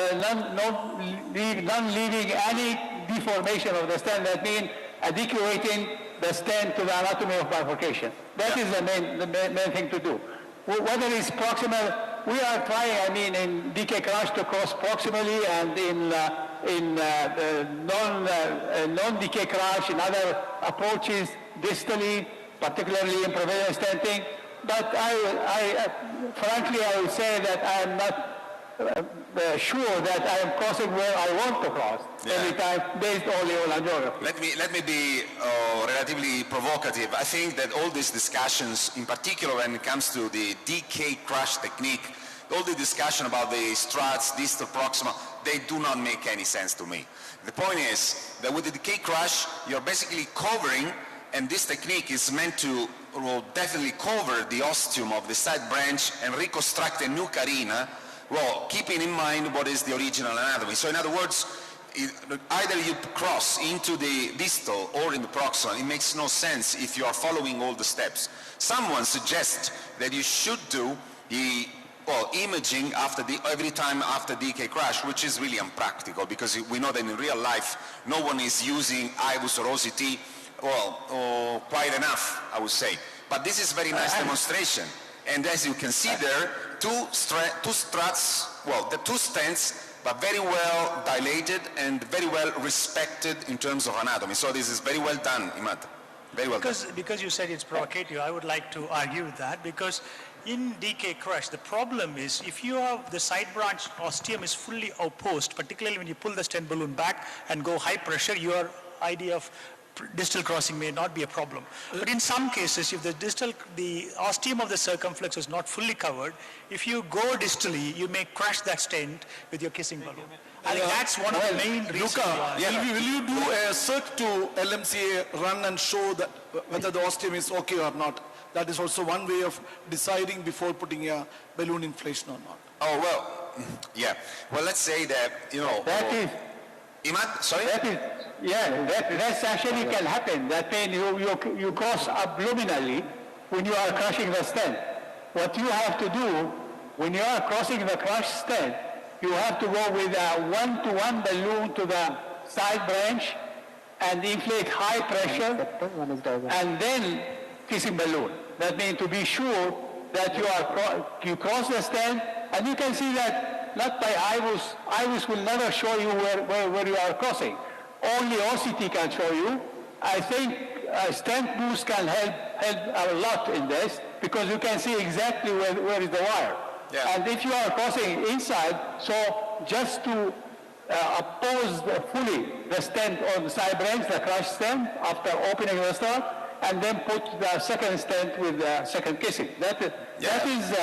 leaving any deformation of the stent. That means adequating the stent to the anatomy of bifurcation. That is the main thing to do. Whether it's proximal, we are trying, I mean, in DK crash to cross proximally, and in non-DK crash, in other approaches distally, particularly in prevalent stenting. But frankly, I would say that I am not sure that I am crossing where I want to cross every time based only on angiography. Let me be relatively provocative. I think that all these discussions, in particular when it comes to the DK crash technique, all the discussion about the struts, distal, proximal, they do not make any sense to me. The point is that with the DK crash, you're basically covering, and this technique is meant to definitely cover the ostium of the side branch and reconstruct a new carina, well, keeping in mind what is the original anatomy. So in other words, either you cross into the distal or in the proximal. It makes no sense if you are following all the steps. Someone suggests that you should do the imaging every time after DK crash, which is really impractical, because we know that in real life no one is using Hybiz or OCT quite enough, I would say. But this is very nice demonstration. And as you can see there, two struts, the two stents, but very well dilated and very well respected in terms of anatomy. So this is very well done, Imad. Very well done. Because you said it's provocative, I would like to argue with that, because in DK crash, the problem is if you have the side branch ostium is fully opposed, particularly when you pull the stent balloon back and go high pressure, your idea of distal crossing may not be a problem. But in some cases, if the ostium of the circumflex is not fully covered, if you go distally, you may crash that stent with your kissing balloon. I think that's one of the main reasons. Will you do a cert to LMCA run and show that whether the ostium is okay or not? That is also one way of deciding before putting a balloon inflation or not. Oh, well, yeah. Well, let's say that, That is... Imad, sorry? That actually can happen. That means you cross abdominally when you are crushing the stent. What you have to do when you are crossing the crushed stent, you have to go with a one-to-one balloon to the side branch and inflate high pressure and then kissing balloon. That means to be sure that you cross the stent, and you can see that not by Hybiz. Hybiz will never show you where you are crossing. Only OCT can show you. I think stent boost can help a lot in this, because you can see exactly where is the wire. Yeah. And if you are crossing inside, so just to oppose fully the stent on the side branch, the crush stent, after opening the stent, and then put the second stent with the second casing. That is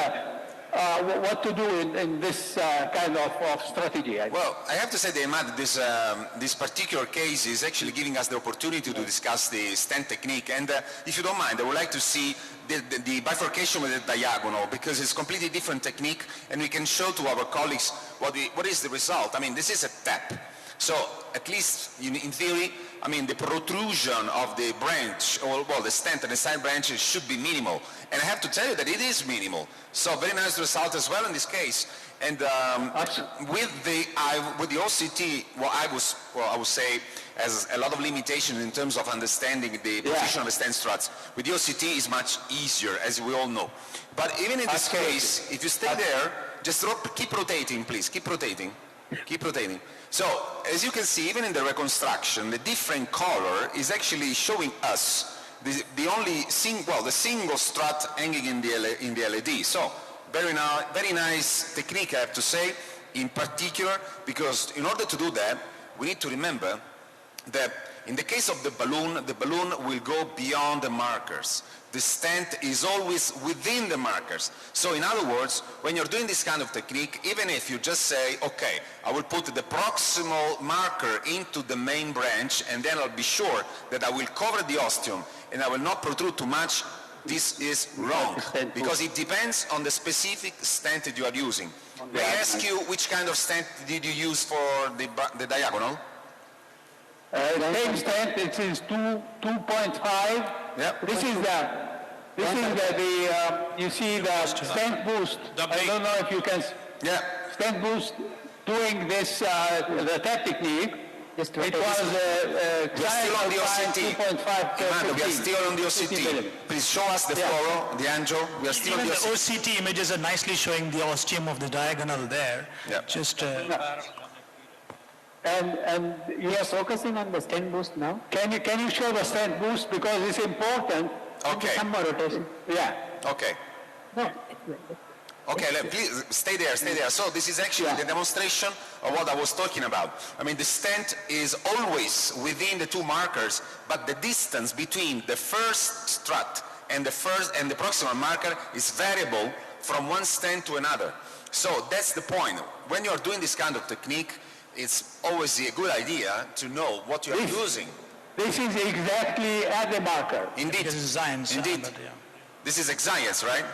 what to do in this kind of strategy. Well, I have to say, Ahmad, this particular case is actually giving us the opportunity to discuss the stent technique. And if you don't mind, I would like to see the bifurcation with the diagonal, because it's a completely different technique, and we can show to our colleagues what is the result. I mean, this is a tap. So at least in theory, I mean, the protrusion of the branch, or well, the stent and the side branches should be minimal. And I have to tell you that it is minimal. So very nice result as well in this case. And with the OCT, I would say has a lot of limitations in terms of understanding the position of the stent struts. With the OCT is much easier, as we all know. But even in this case, if you stay there, just keep rotating, please. Keep rotating. Keep rotating. So, as you can see, even in the reconstruction, the different color is actually showing us the single strut hanging in the LED. So, very nice technique, I have to say, in particular, because in order to do that, we need to remember that in the case of the balloon will go beyond the markers. The stent is always within the markers. So in other words, when you're doing this kind of technique, even if you just say, okay, I will put the proximal marker into the main branch, and then I'll be sure that I will cover the ostium and I will not protrude too much, this is wrong, because it depends on the specific stent that you are using. May I ask you, which kind of stent did you use for the diagonal? Same stent, it is 2.5. Yep. This is you see the stent boost. I don't know if you can. Yeah. Stent boost doing this the tap technique. It was we are still on the OCT. 2.5. We are still on the OCT. Please show us the fluoro, the angio. We are still Even on the OCT images are nicely showing the ostium of the diagonal there. Yeah. Just. And you are focusing on the stent boost now? Can you show the stent boost, because it's important? Okay. Some more rotation. Yeah. Okay. No. Okay, please stay there. So this is actually the demonstration of what I was talking about. I mean, the stent is always within the two markers, but the distance between the first strut and the proximal marker is variable from one stent to another. So that's the point. When you're doing this kind of technique, it's always a good idea to know what you're using. This is exactly at the marker. Indeed. This is science. Indeed. This is Excience, right?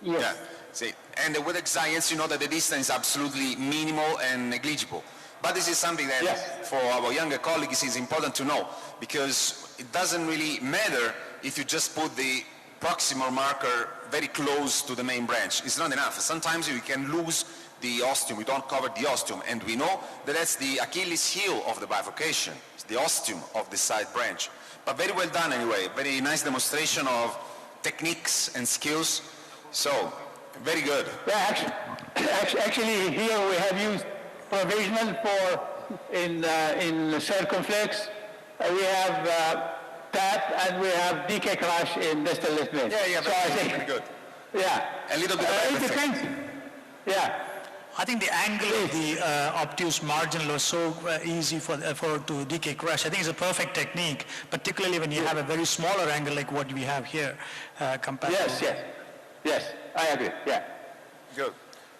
Yes. Yeah. See, and with Excience, you know that the distance is absolutely minimal and negligible. But this is something that for our younger colleagues is important to know, because it doesn't really matter if you just put the proximal marker very close to the main branch. It's not enough. Sometimes you can lose the ostium, we don't cover the ostium, and we know that that's the Achilles heel of the bifurcation, it's the ostium of the side branch. But very well done anyway, very nice demonstration of techniques and skills, so very good. Yeah, actually here we have used provisional in circumflex, we have tap, and we have DK crash in distal left main. Yeah, so I think, very good. Yeah. A little bit of it depends. Yeah. I think the angle of the obtuse marginal was so easy for to DK crush. I think it's a perfect technique, particularly when you have a very smaller angle like what we have here compared to... Yes, I agree, yeah. Good.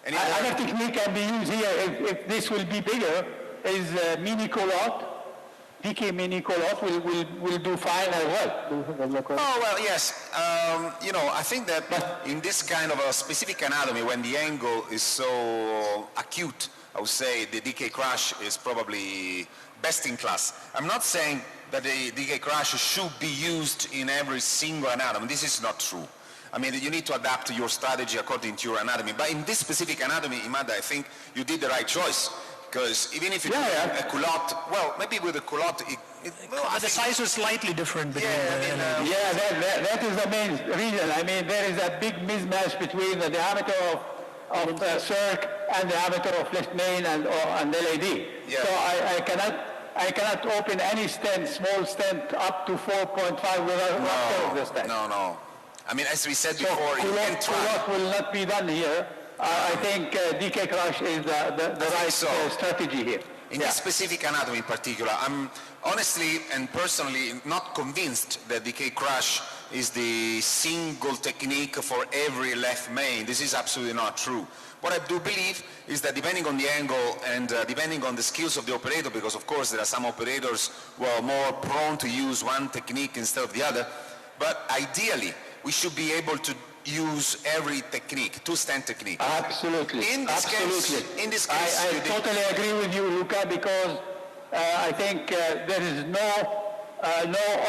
Another technique can be used here, if this will be bigger, is mini culotte. DK mini culotte will do fine as well. Oh, well, yes. I think that in this kind of a specific anatomy, when the angle is so acute, I would say the DK crash is probably best in class. I'm not saying that the DK crash should be used in every single anatomy. This is not true. I mean, you need to adapt to your strategy according to your anatomy. But in this specific anatomy, Imad, I think you did the right choice. Because even if you do a culotte, well, maybe with a culotte, but the size was slightly different between that is the main reason. I mean, there is a big mismatch between the diameter of circ and the diameter of left main and LAD. Yeah. So I cannot open any stent, small stent, up to 4.5 without the stent. No. I mean, as we said before, you can try. Culotte will not be done here. I think DK crush is the right strategy here. in this specific anatomy in particular, I'm honestly and personally not convinced that decay crush is the single technique for every left main. This is absolutely not true. What I do believe is that depending on the angle and depending on the skills of the operator, because of course there are some operators who are more prone to use one technique instead of the other, but ideally we should be able to use every technique, two-stent technique. Absolutely. In this case, I totally agree with you, Luca, because I think there is no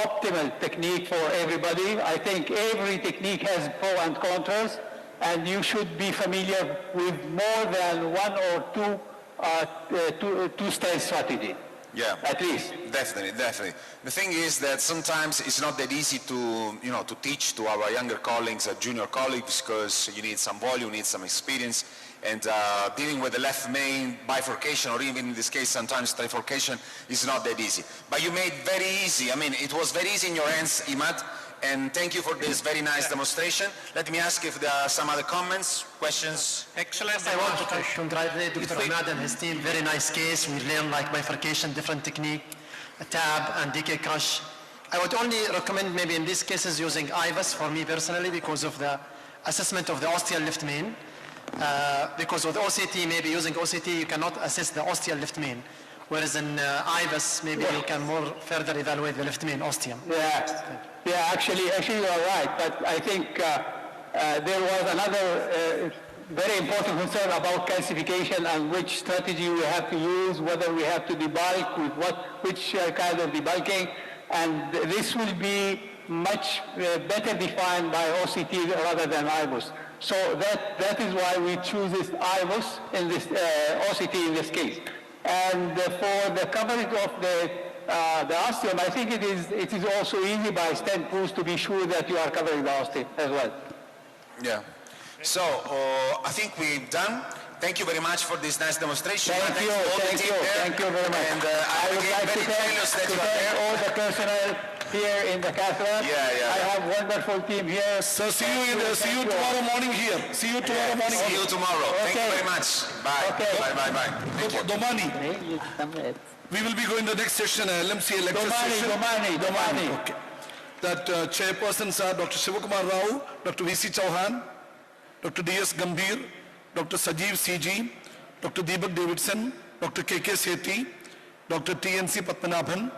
optimal technique for everybody. I think every technique has pros and cons, and you should be familiar with more than one or two-stent strategy. Yeah, at least. Definitely. The thing is that sometimes it's not that easy to, to teach to our younger colleagues, junior colleagues, because you need some volume, you need some experience, and dealing with the left main bifurcation, or even in this case sometimes trifurcation, is not that easy. But you made very easy. I mean, it was very easy in your hands, Imad, and thank you for this very nice demonstration. Let me ask if there are some other comments, questions. Excellent. I want to congratulate Dr. Ahmad and his team. Very nice case. We learned like bifurcation, different technique, a tab and decay crush. I would only recommend maybe in these cases using Hybiz for me personally because of the assessment of the ostial left main. Because with OCT, maybe using OCT, you cannot assess the ostial left main. Whereas in Hybiz, maybe you can more further evaluate the left main ostium. Yeah, actually you are right, but I think there was another very important concern about calcification and which strategy we have to use, whether we have to debulk with which kind of debulking, and this will be much better defined by OCT rather than Hybiz. So that is why we choose this Hybiz in this OCT in this case. And for the coverage of the ostium, I think it is also easy by stent pulls to be sure that you are covering the ostium as well. Yeah. So I think we've done. Thank you very much for this nice demonstration. Thank you very much. And I would like to thank all the personnel here in the cathedral. I have a wonderful team here. So see you tomorrow morning here. See you tomorrow morning. See you tomorrow. Thank you very much. Bye. Bye. Thank you. Domani. We will be going to the next session, LMCA lecture session. Domani. Okay. That chairpersons are Dr. Shivakumar Rao, Dr. V.C. Chauhan, Dr. D.S. Gambhir, Dr. Sajeev C.G., Dr. Deepak Davidson, Dr. K.K. Sethi, Dr. T.N.C. Patmanabhan,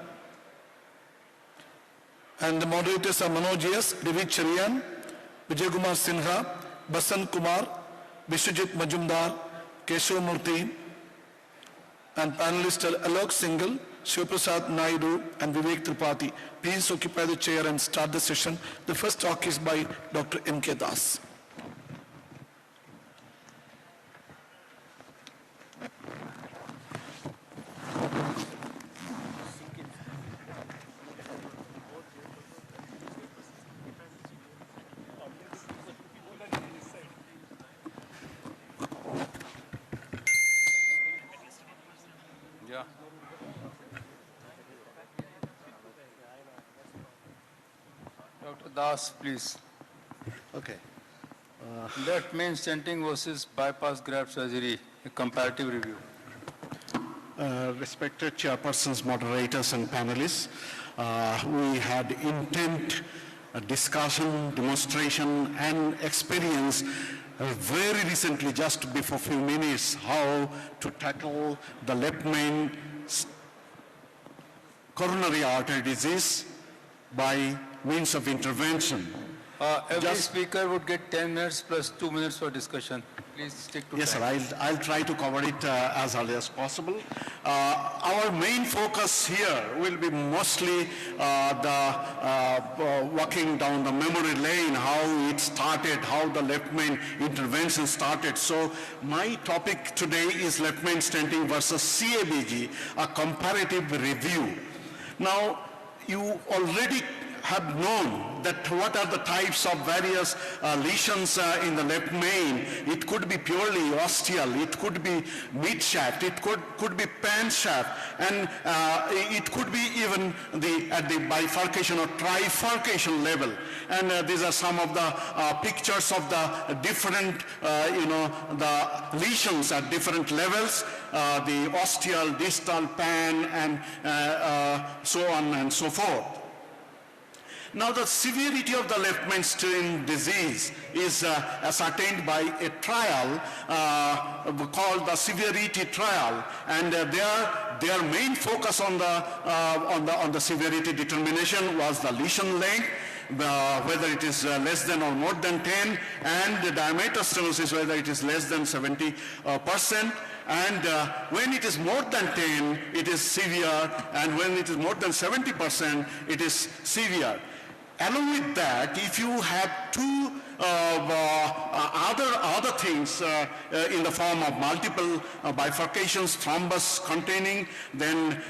and the moderators are Manoj S., David Charian, Vijay Kumar Sinha, Basant Kumar, Vishwajit Majumdar, Keshav Murthy, and panelists are Alok Singhal, Shivaprasad Naidu, and Vivek Tripathi. Please occupy the chair and start the session. The first talk is by Dr. M.K. Das. Dr. Das, please. Okay. Left main stenting versus bypass graft surgery, a comparative review. Respected chairpersons, moderators, and panelists, we had intent, discussion, demonstration, and experience very recently, just before a few minutes, how to tackle the left main coronary artery disease by means of intervention. Every speaker would get 10 minutes plus 2 minutes for discussion. Please stick to Yes, time. sir. I'll try to cover it as early as possible. Our main focus here will be mostly walking down the memory lane, how it started, how the left main intervention started. So my topic today is left main stenting versus CABG, a comparative review. Now, you already have known that what are the types of various lesions in the left main. It could be purely ostial, it could be mid shaft, it could be pan shaft, and it could be even at the bifurcation or trifurcation level. And these are some of the pictures of the different, the lesions at different levels, the ostial, distal, pan, and so on and so forth. Now the severity of the left mainstream disease is ascertained by a trial called the severity trial, and their main focus on the severity determination was the lesion length, whether it is less than or more than 10, and the diameter stenosis, whether it is less than 70%. And when it is more than 10, it is severe, and when it is more than 70%, it is severe. Along with that, if you have two other things in the form of multiple bifurcations, thrombus containing, then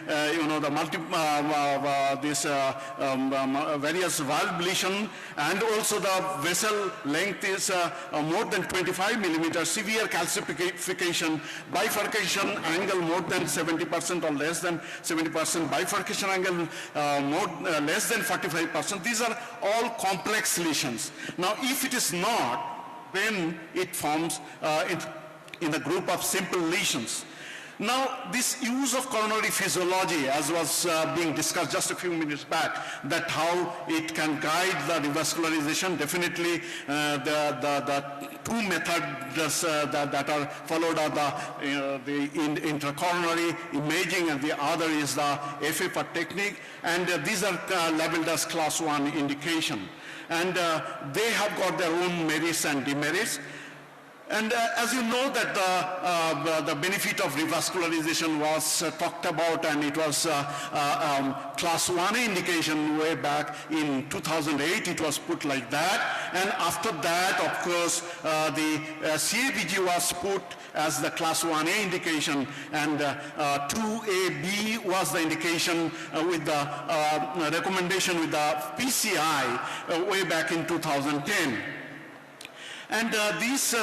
various valve lesion, and also the vessel length is more than 25 millimeters, severe calcification, bifurcation angle more than 70% or less than 70%, bifurcation angle less than 45%. These are all complex lesions. Now, if it is not, then it forms in the group of simple lesions. Now, this use of coronary physiology, as was being discussed just a few minutes back, that how it can guide the revascularization, definitely the two methods that are followed are the intracoronary imaging, and the other is the FFR technique, and these are labeled as class 1 indication. And they have got their own merits and demerits. And as you know that the benefit of revascularization was talked about, and it was class 1 indication way back in 2008, it was put like that. And after that, of course, the CABG was put as the class 1A indication, and 2AB was the indication with the recommendation with the PCI way back in 2010. And these,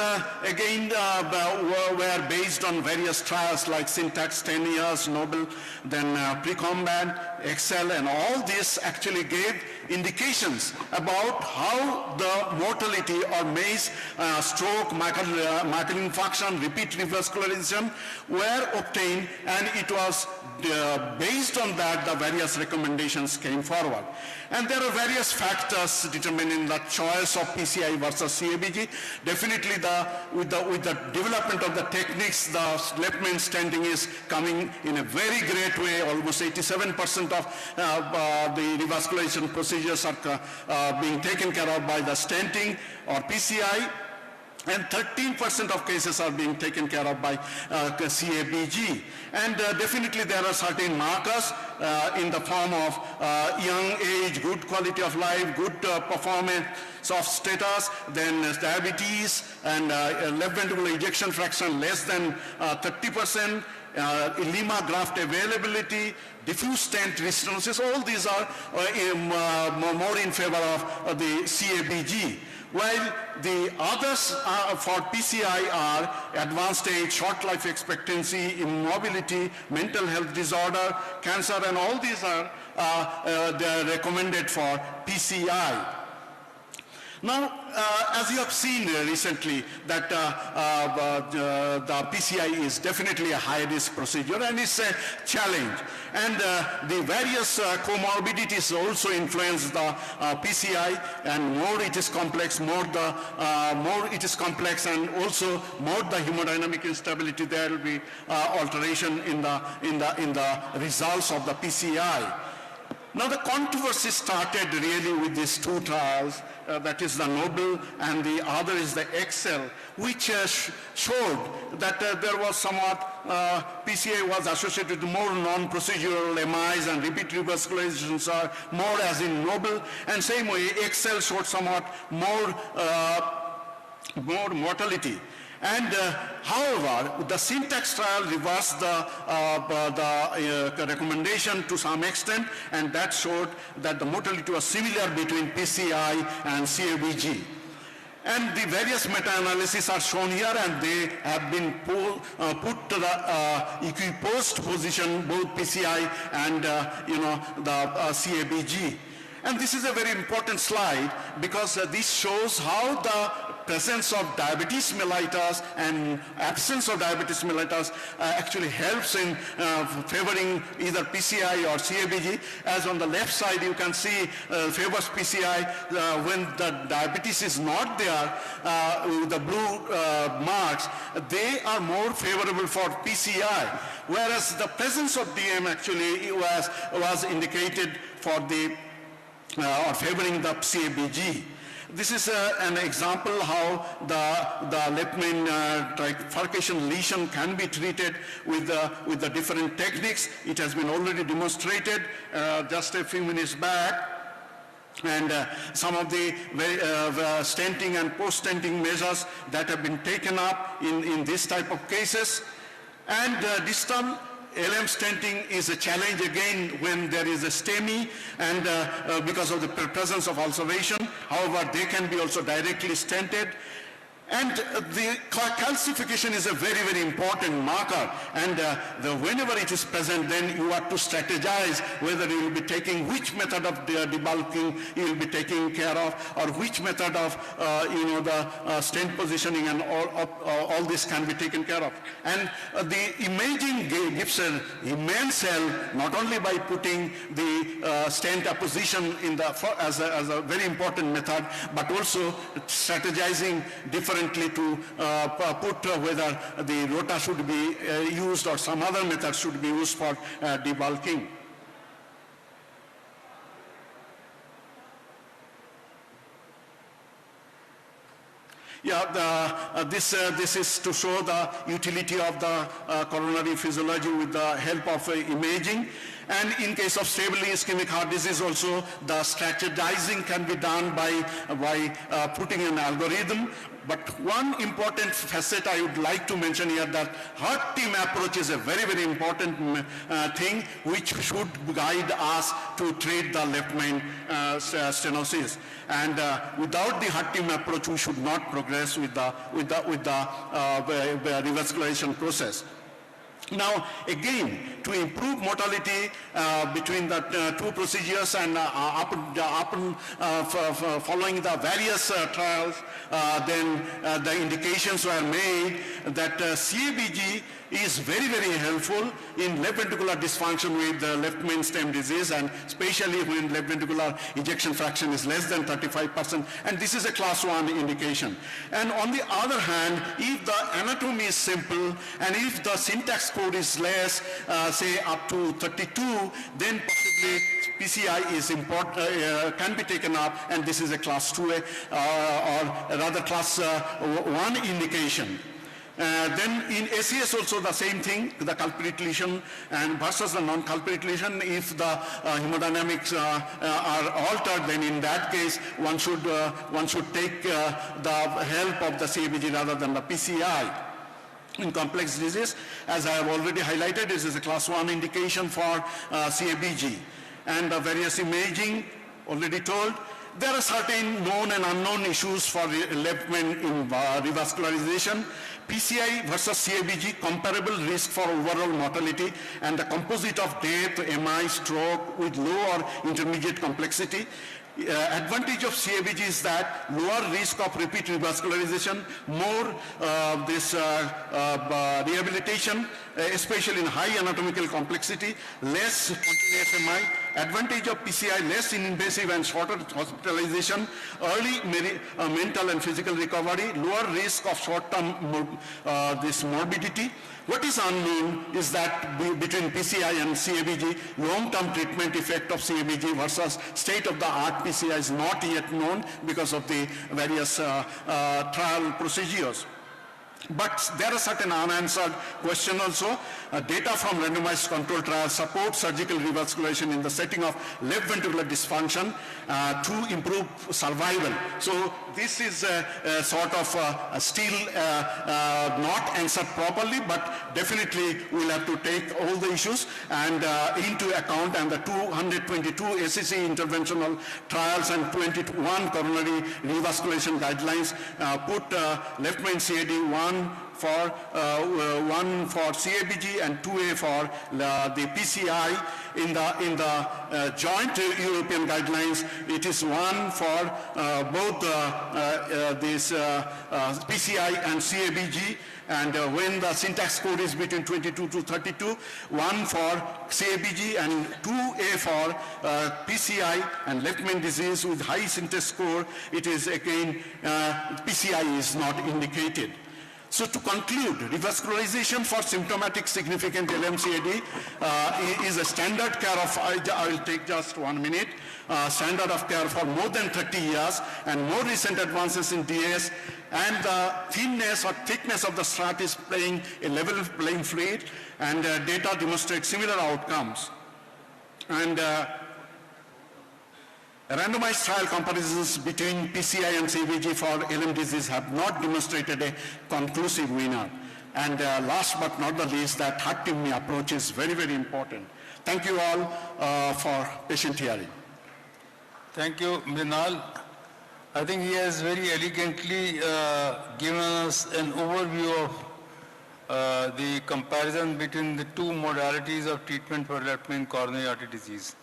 again, were based on various trials like Syntax, 10 years, Noble, then Pre-Combat, Excel, and all this actually gave indications about how the mortality or MACE, stroke, myocardial infarction, repeat revascularization were obtained, and it was based on that the various recommendations came forward. And there are various factors determining the choice of PCI versus CABG. Definitely with the development of the techniques, the left main stenting is coming in a very great way. Almost 87% of the revascularization procedures are being taken care of by the stenting or PCI. And 13% of cases are being taken care of by CABG. And definitely there are certain markers in the form of young age, good quality of life, good performance of status, then diabetes, and left ventricular ejection fraction less than 30%, lima graft availability, diffuse stent restenosis. All these are more in favor of the CABG. While the others for PCI are advanced age, short life expectancy, immobility, mental health disorder, cancer, and all these are they are recommended for PCI. Now, as you have seen recently, that the PCI is definitely a high-risk procedure, and it's a challenge. And the various comorbidities also influence the PCI, and more it is complex, more it is complex, and also more the hemodynamic instability. There will be alteration in the results of the PCI. Now the controversy started really with these two trials, that is the Noble and the other is the Excel, which showed that there was somewhat, PCI was associated with more non-procedural MIs and repeat revascularizations are more as in Noble, and same way Excel showed somewhat more mortality. And however, the syntax trial reversed the recommendation to some extent, and that showed that the mortality was similar between PCI and CABG. And the various meta-analyses are shown here, and they have been put to the equipost position, both PCI and the CABG. And this is a very important slide because this shows how the presence of diabetes mellitus and absence of diabetes mellitus actually helps in favoring either PCI or CABG. As on the left side you can see favors PCI when the diabetes is not there, with the blue marks, they are more favorable for PCI, whereas the presence of DM actually was indicated for the or favoring the CABG. This is an example how the left main trifurcation lesion can be treated with the different techniques. It has been already demonstrated just a few minutes back. And some of the stenting and post-stenting measures that have been taken up in this type of cases. And distal LM stenting is a challenge again when there is a STEMI and because of the presence of ulceration. However, they can be also directly stented. And the calcification is a very, very important marker. And whenever it is present, then you have to strategize whether you will be taking which method of debulking you will be taking care of, or which method of the stent positioning, and all this can be taken care of. And the imaging gives an immense help, not only by putting the stent position in the as a very important method, but also strategizing differently to put whether the rota should be used or some other method should be used for debulking. Yeah, this is to show the utility of the coronary physiology with the help of imaging. And in case of stably ischemic heart disease also, the strategizing can be done by putting an algorithm. But one important facet I would like to mention here, that heart team approach is a very, very important thing which should guide us to treat the left main stenosis. And without the heart team approach, we should not progress with the revascularization process. Now, again, to improve mortality between the two procedures and following the various trials, then the indications were made that CABG is very, very helpful in left ventricular dysfunction with left main stem disease, and especially when left ventricular ejection fraction is less than 35%, and this is a class 1 indication. And on the other hand, if the anatomy is simple and if the syntax code is less, say up to 32, then possibly PCI is can be taken up, and this is a class 2A or rather class 1 indication. Then in ACS also the same thing, the culprit lesion and versus the non-culprit lesion. If the hemodynamics are altered, then in that case one should take the help of the CABG rather than the PCI. In complex disease, as I have already highlighted, this is a class 1 indication for CABG. And the various imaging, already told. There are certain known and unknown issues for left main in revascularization. PCI versus CABG, comparable risk for overall mortality, and the composite of death, MI, stroke with low or intermediate complexity. Advantage of CABG is that lower risk of repeat revascularization, more rehabilitation, especially in high anatomical complexity, less continuous MI. Advantage of PCI, less invasive and shorter hospitalization, early mental and physical recovery, lower risk of short-term morbidity. What is unknown is that between PCI and CABG, long-term treatment effect of CABG versus state-of-the-art PCI is not yet known because of the various trial procedures. But there are certain unanswered questions also. Data from randomized control trials support surgical revascularization in the setting of left ventricular dysfunction to improve survival. So this is sort of still not answered properly, but definitely we'll have to take all the issues and into account, and the 222 SEC interventional trials and 21 coronary revascularization guidelines put left main CAD 1 for CABG and 2A for the PCI. In the joint European guidelines, it is 1 for both this PCI and CABG. And when the syntax code is between 22 to 32, 1 for CABG and 2A for PCI and left main disease with high syntax score, it is again PCI is not indicated. So to conclude, revascularization for symptomatic significant LMCAD is a standard care of, I will take just 1 minute, standard of care for more than 30 years, and more recent advances in DS, and the thinness or thickness of the strat is playing a level playing field, and data demonstrate similar outcomes. And randomized trial comparisons between PCI and CVG for LM disease have not demonstrated a conclusive winner. And last but not the least, that herd immunity approach is very, very important. Thank you all for patient hearing. Thank you, Mrinal. I think he has very elegantly given us an overview of the comparison between the two modalities of treatment for left main coronary artery disease.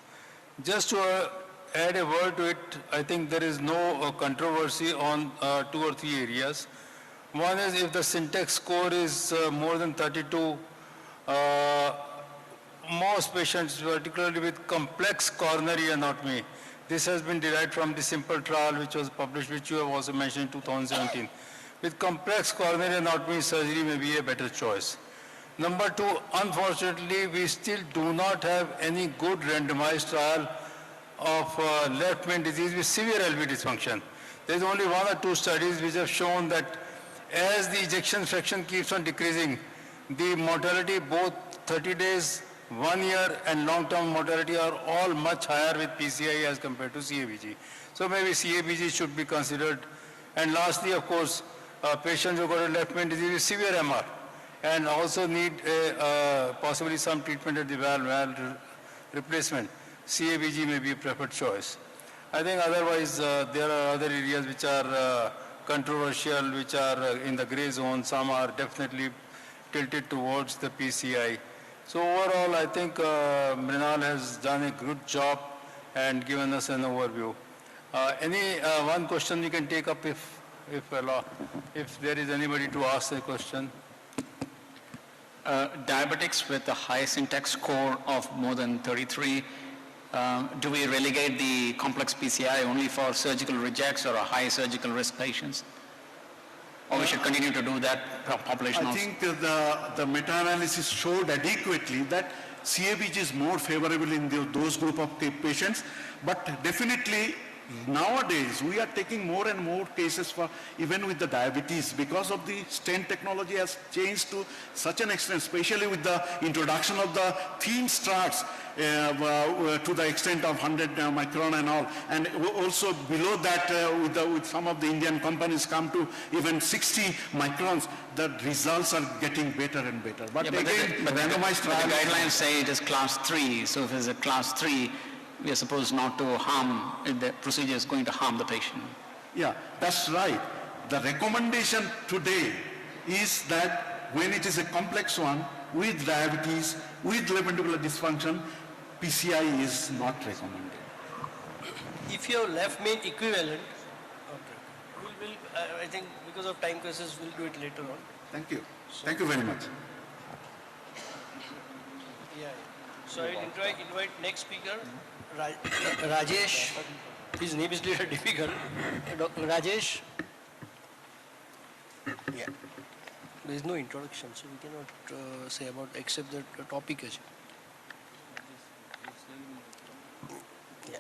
Just to add a word to it, I think there is no controversy on 2 or 3 areas. One is if the syntax score is more than 32, most patients, particularly with complex coronary anatomy, this has been derived from the simple trial which was published, which you have also mentioned in 2017. With complex coronary anatomy, surgery may be a better choice. Number 2, unfortunately, we still do not have any good randomized trial of left main disease with severe LV dysfunction. There is only 1 or 2 studies which have shown that as the ejection fraction keeps on decreasing, the mortality, both 30 days, 1 year, and long-term mortality are all much higher with PCI as compared to CABG. So maybe CABG should be considered. And lastly, of course, patients who got a left main disease with severe MR and also need possibly some treatment at the valve replacement. CABG may be a preferred choice. I think otherwise there are other areas which are controversial, which are in the gray zone. Some are definitely tilted towards the PCI. So overall, I think Mrinal has done a good job and given us an overview. Any one question we can take up if there is anybody to ask a question. Diabetics with a high syntax score of more than 33, do we relegate the complex PCI only for surgical rejects or high surgical risk patients? Or we should continue to do that population I also? think the meta-analysis showed adequately that CABG is more favorable in those group of patients, but definitely nowadays we are taking more and more cases for even with the diabetes because of the stent technology has changed to such an extent, especially with the introduction of the thin strats to the extent of 100 micron and all, and also below that with some of the Indian companies come to even 60 microns. The results are getting better and better. But Yeah, again, but randomized the trial guidelines say it is class 3, so if it's a class 3, we are supposed not to harm, if the procedure is going to harm the patient. Yeah, that's right. The recommendation today is that when it is a complex one with diabetes, with left ventricular dysfunction, PCI is not recommended. If you have left main equivalent, okay, I think because of time crisis, we'll do it later on. Thank you. Thank you very much. Yeah. So I invite next speaker, Rajesh. His name is little difficult. Dr. Rajesh. Yeah. There is no introduction, so we cannot say about except that the topic is. Yeah.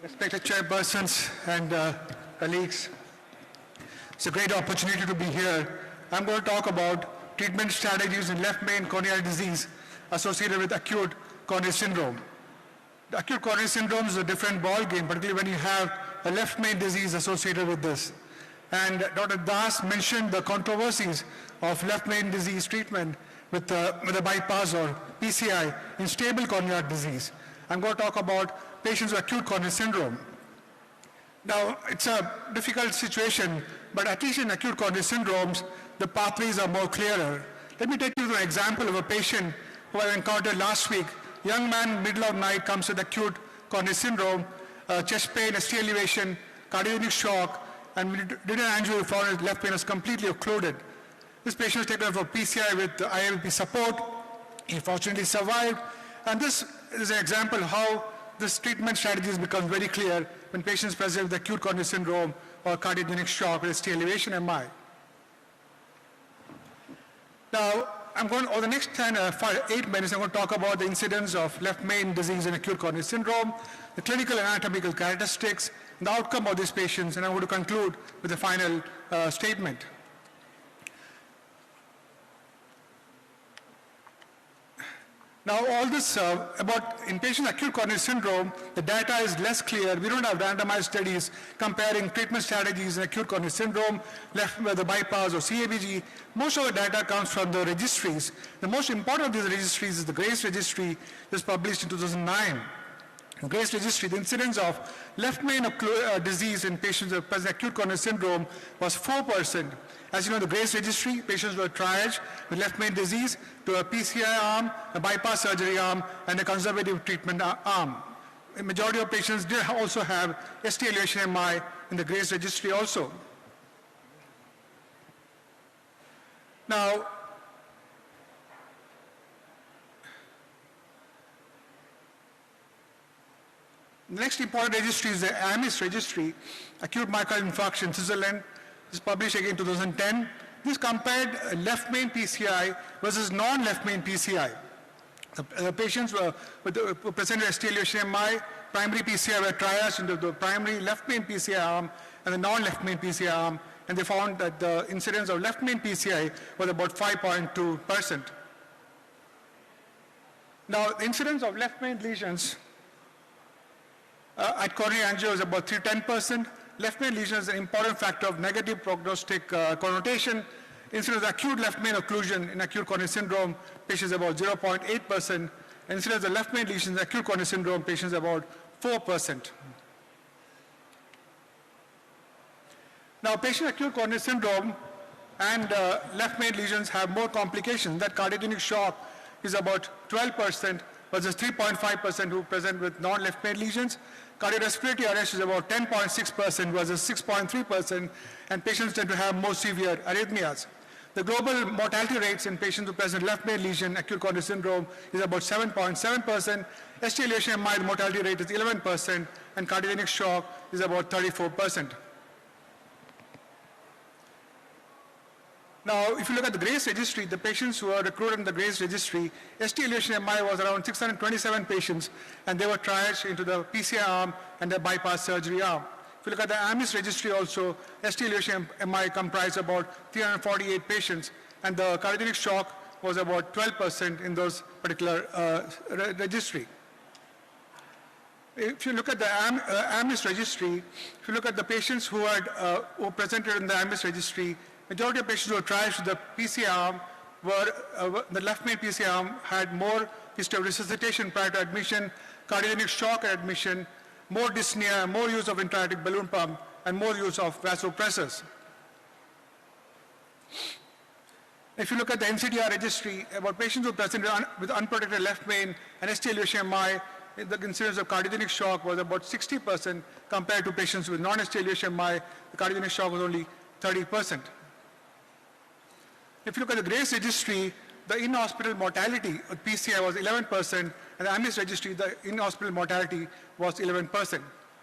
Respected chairpersons and colleagues, it's a great opportunity to be here. I'm going to talk about treatment strategies in left main coronary disease associated with acute coronary syndrome. The acute coronary syndrome is a different ball game, particularly when you have a left main disease associated with this. And Dr. Das mentioned the controversies of left main disease treatment with a bypass or PCI in stable coronary disease. I'm going to talk about patients with acute coronary syndrome. Now, it's a difficult situation, but at least in acute coronary syndromes, the pathways are more clearer. Let me take you to an example of a patient who I encountered last week. Young man, middle of night, comes with acute coronary syndrome, chest pain, ST elevation, cardiogenic shock, and we did an angio, found his left main was completely occluded. This patient was taken for PCI with ILP support. He fortunately survived. And this is an example of how this treatment strategies become very clear when patients present with acute coronary syndrome or cardiogenic shock with ST elevation MI. Now, I'm going, over the next 8 minutes, I'm going to talk about the incidence of left main disease and acute coronary syndrome, the clinical and anatomical characteristics, and the outcome of these patients, and I'm going to conclude with the final statement. Now, all this about in patient acute coronary syndrome, the data is less clear. We don't have randomized studies comparing treatment strategies in acute coronary syndrome, left with the bypass or CABG. Most of the data comes from the registries. The most important of these registries is the GRACE registry, was published in 2009. In GRACE registry, the incidence of left main disease in patients with present acute coronary syndrome was 4%. As you know, the GRACE registry, patients were triaged with left main disease to a PCI arm, a bypass surgery arm, and a conservative treatment arm. A majority of patients did also have ST elevation MI in the GRACE registry also. Now, the next important registry is the AMIS registry, acute myocardial infarction, Switzerland. This is published again in 2010. This compared left main PCI versus non-left main PCI. The patients were presented with ST elevation MI, primary PCI were triaged into the primary left main PCI arm and the non-left main PCI arm, and they found that the incidence of left main PCI was about 5.2%. Now, the incidence of left main lesions at coronary angio is about 10%. Left main lesion is an important factor of negative prognostic connotation. Incidence of acute left main occlusion in acute coronary syndrome, patients about 0.8%. Incidence of left main lesions in acute coronary syndrome, patients about 4%. Now, patient acute coronary syndrome and left main lesions have more complications. That cardiogenic shock is about 12% versus 3.5% who present with non-left main lesions. Cardiorespiratory arrest is about 10.6% versus 6.3%, and patients tend to have more severe arrhythmias. The global mortality rates in patients who present left main lesion, acute coronary syndrome, is about 7.7%. ST elevation MI, the mortality rate is 11%, and cardiogenic shock is about 34%. Now, if you look at the GRACE registry, the patients who are recruited in the GRACE registry, ST elevation MI was around 627 patients, and they were triaged into the PCI arm and the bypass surgery arm. If you look at the AMIS registry also, ST elevation MI comprised about 348 patients, and the cardiogenic shock was about 12% in those particular registry. If you look at the AMIS registry, if you look at the patients who presented in the AMIS registry, majority of patients who were triaged to the PCI arm were, the left main PCI arm had more history of resuscitation prior to admission, cardiogenic shock at admission, more dyspnea, more use of intra-aortic balloon pump, and more use of vasopressors. If you look at the NCDR registry, about patients who presented with unprotected left main and ST elevation MI, the incidence of cardiogenic shock was about 60% compared to patients with non-ST elevation MI, the cardiogenic shock was only 30%. If you look at the GRACE registry, the in-hospital mortality of PCI was 11%, and the AMIS registry, the in-hospital mortality was 11%.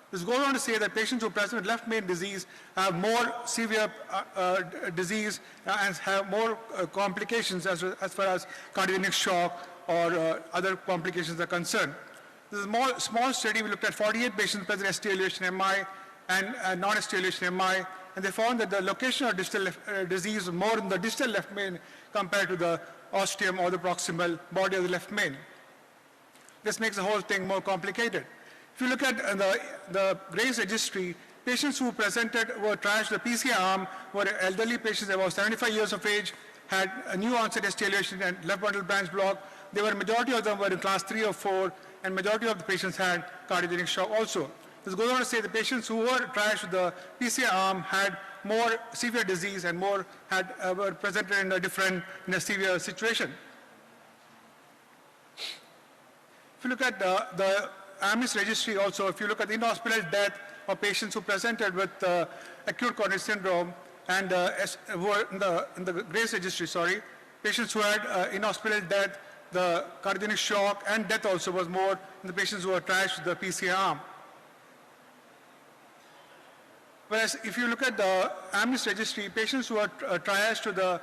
This goes on to say that patients who present with left main disease have more severe disease and have more complications as far as cardiogenic shock or other complications are concerned. This is a small study. We looked at 48 patients present ST elevation MI and non-ST elevation MI, and they found that the location of distal disease was more in the distal left main compared to the ostium or the proximal body of the left main. This makes the whole thing more complicated. If you look at the Graves registry, patients who presented were trashed. The PCI arm were elderly patients about 75 years of age, had a new onset ST elevation and left bundle branch block. Majority of them were in class 3 or 4, and majority of the patients had cardiogenic shock also. This goes on to say the patients who were trashed with the PCI arm had more severe disease and were presented in a severe situation. If you look at the AMIS registry also, if you look at the in-hospital death of patients who presented with acute coronary syndrome and who were in the Graves registry, patients who had in-hospital death, the cardiogenic shock and death also was more in the patients who were trashed with the PCI arm. Whereas if you look at the AMIS registry, patients who are triaged to the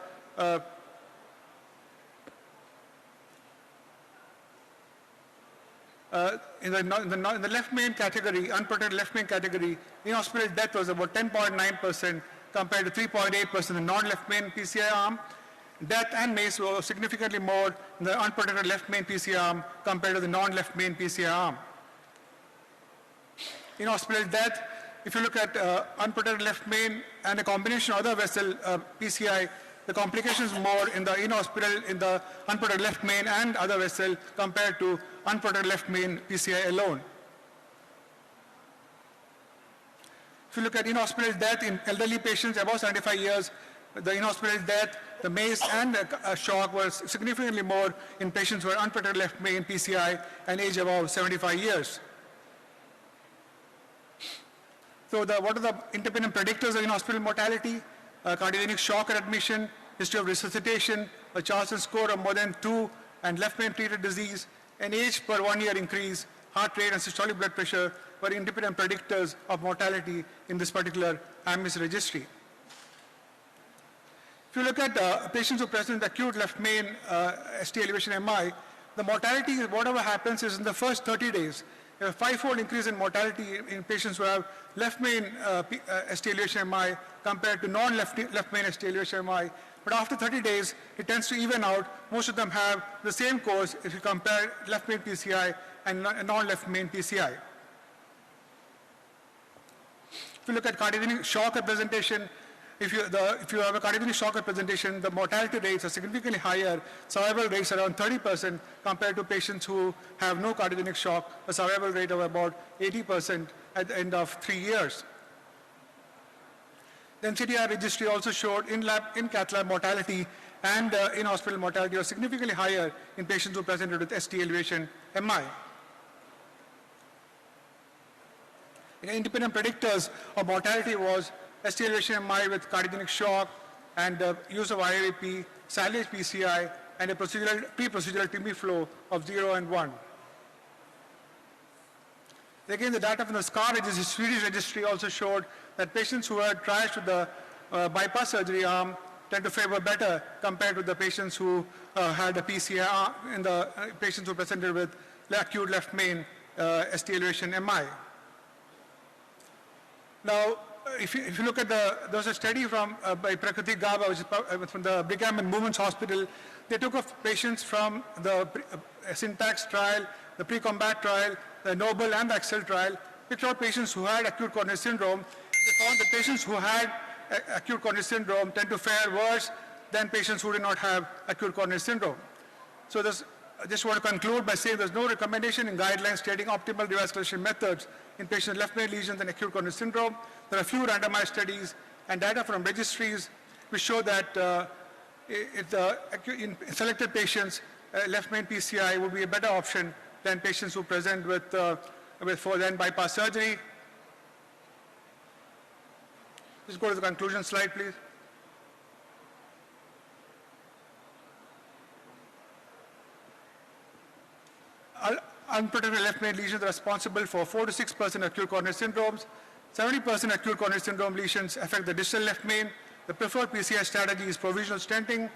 in the left main category, unprotected left main category, in-hospital death was about 10.9% compared to 3.8% in the non-left main PCI arm. Death and MACE were significantly more in the unprotected left main PCI arm compared to the non-left main PCI arm. In-hospital death, if you look at unprotected left main and a combination of other vessel PCI, the complications more in the in-hospital, in the unprotected left main and other vessel compared to unprotected left main PCI alone. If you look at in-hospital death in elderly patients above 75 years, the in-hospital death, the MACE and shock was significantly more in patients who are unprotected left main PCI and age above 75 years. So what are the independent predictors of in-hospital mortality? Cardiogenic shock at admission, history of resuscitation, a Charlson score of more than 2, and left main treated disease, and age per 1 year increase, heart rate and systolic blood pressure were independent predictors of mortality in this particular AMIS registry. If you look at patients who present acute left main ST elevation MI, the mortality, whatever happens, is in the first 30 days. A 5-fold increase in mortality in patients who have left main ST elevation MI compared to non-left main ST elevation MI. But after 30 days, it tends to even out. Most of them have the same course if you compare left main PCI and non-left main PCI. If you look at cardiogenic shock representation, if you have a cardiogenic shock representation, the mortality rates are significantly higher. Survival rates are around 30% compared to patients who have no cardiogenic shock, a survival rate of about 80% at the end of 3 years. The NCTR registry also showed in-cath lab mortality and in-hospital mortality was significantly higher in patients who presented with ST elevation MI. Independent predictors of mortality was ST elevation MI with cardiogenic shock and use of IAVP, salvage PCI, and a pre-procedural TIMI flow of 0 and 1. Again, the data from the SCAR registry, Swedish registry also showed that patients who were triaged with the bypass surgery arm tend to favor better compared with the patients who had a PCI in the patients who presented with acute left main ST elevation MI. Now, if you look at there was a study by Prakriti Gaba, which is from the Brigham and Women's Hospital. They took patients from the Syntax trial, the pre-combat trial, the Noble and the Excel trial, picked out patients who had acute coronary syndrome. They found that patients who had acute coronary syndrome tend to fare worse than patients who did not have acute coronary syndrome. So I just want to conclude by saying there's no recommendation in guidelines stating optimal revascularization methods in patients with left main lesions and acute coronary syndrome. There are few randomized studies and data from registries which show that in selected patients, left main PCI would be a better option than patients who present with then bypass surgery. Just go to the conclusion slide, please. unprotected left main lesions are responsible for 4 to 6% acute coronary syndromes. 70% acute coronary syndrome lesions affect the distal left main. The preferred PCI strategy is provisional stenting.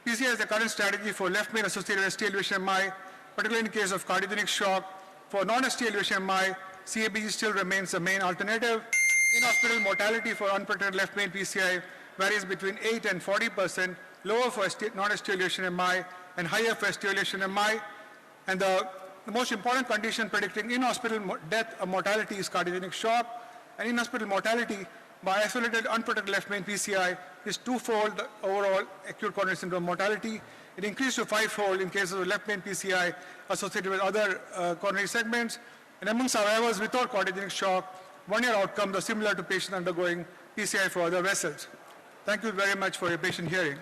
PCI is the current strategy for left main associated ST elevation MI, particularly in case of cardiogenic shock. For non-ST elevation MI, CABG still remains the main alternative. In-hospital mortality for unprotected left main PCI varies between 8 and 40%, lower for non-ST elevation MI and higher for ST elevation MI. And the most important condition predicting in-hospital death or mortality is cardiogenic shock. And in-hospital mortality by isolated unprotected left main PCI is twofold the overall acute coronary syndrome mortality. It increased to fivefold in cases of left main PCI associated with other coronary segments. And among survivors without cardiogenic shock, one-year outcomes are similar to patients undergoing PCI for other vessels. Thank you very much for your patient hearing.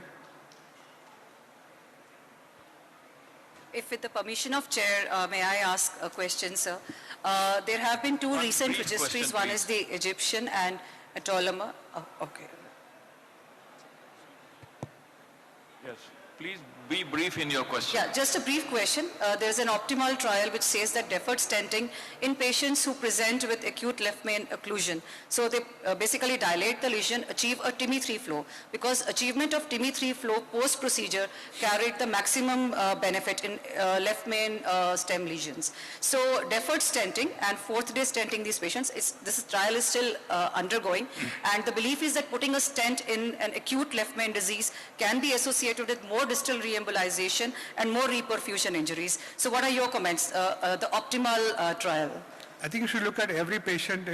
If with the permission of Chair, may I ask a question, sir? There have been two recent registries. One is the Egyptian and Ptolemy. Oh, okay. Yes, please be brief in your question. Yeah, just a brief question. There's an optimal trial which says that deferred stenting in patients who present with acute left main occlusion. So they basically dilate the lesion, achieve a TIMI-3 flow, because achievement of TIMI-3 flow post-procedure carried the maximum benefit in left main stem lesions. So deferred stenting and fourth-day stenting these patients, this trial is still undergoing, and the belief is that putting a stent in an acute left main disease can be associated with more distal embolization and more reperfusion injuries. So what are your comments, the optimal trial? I think you should look at every patient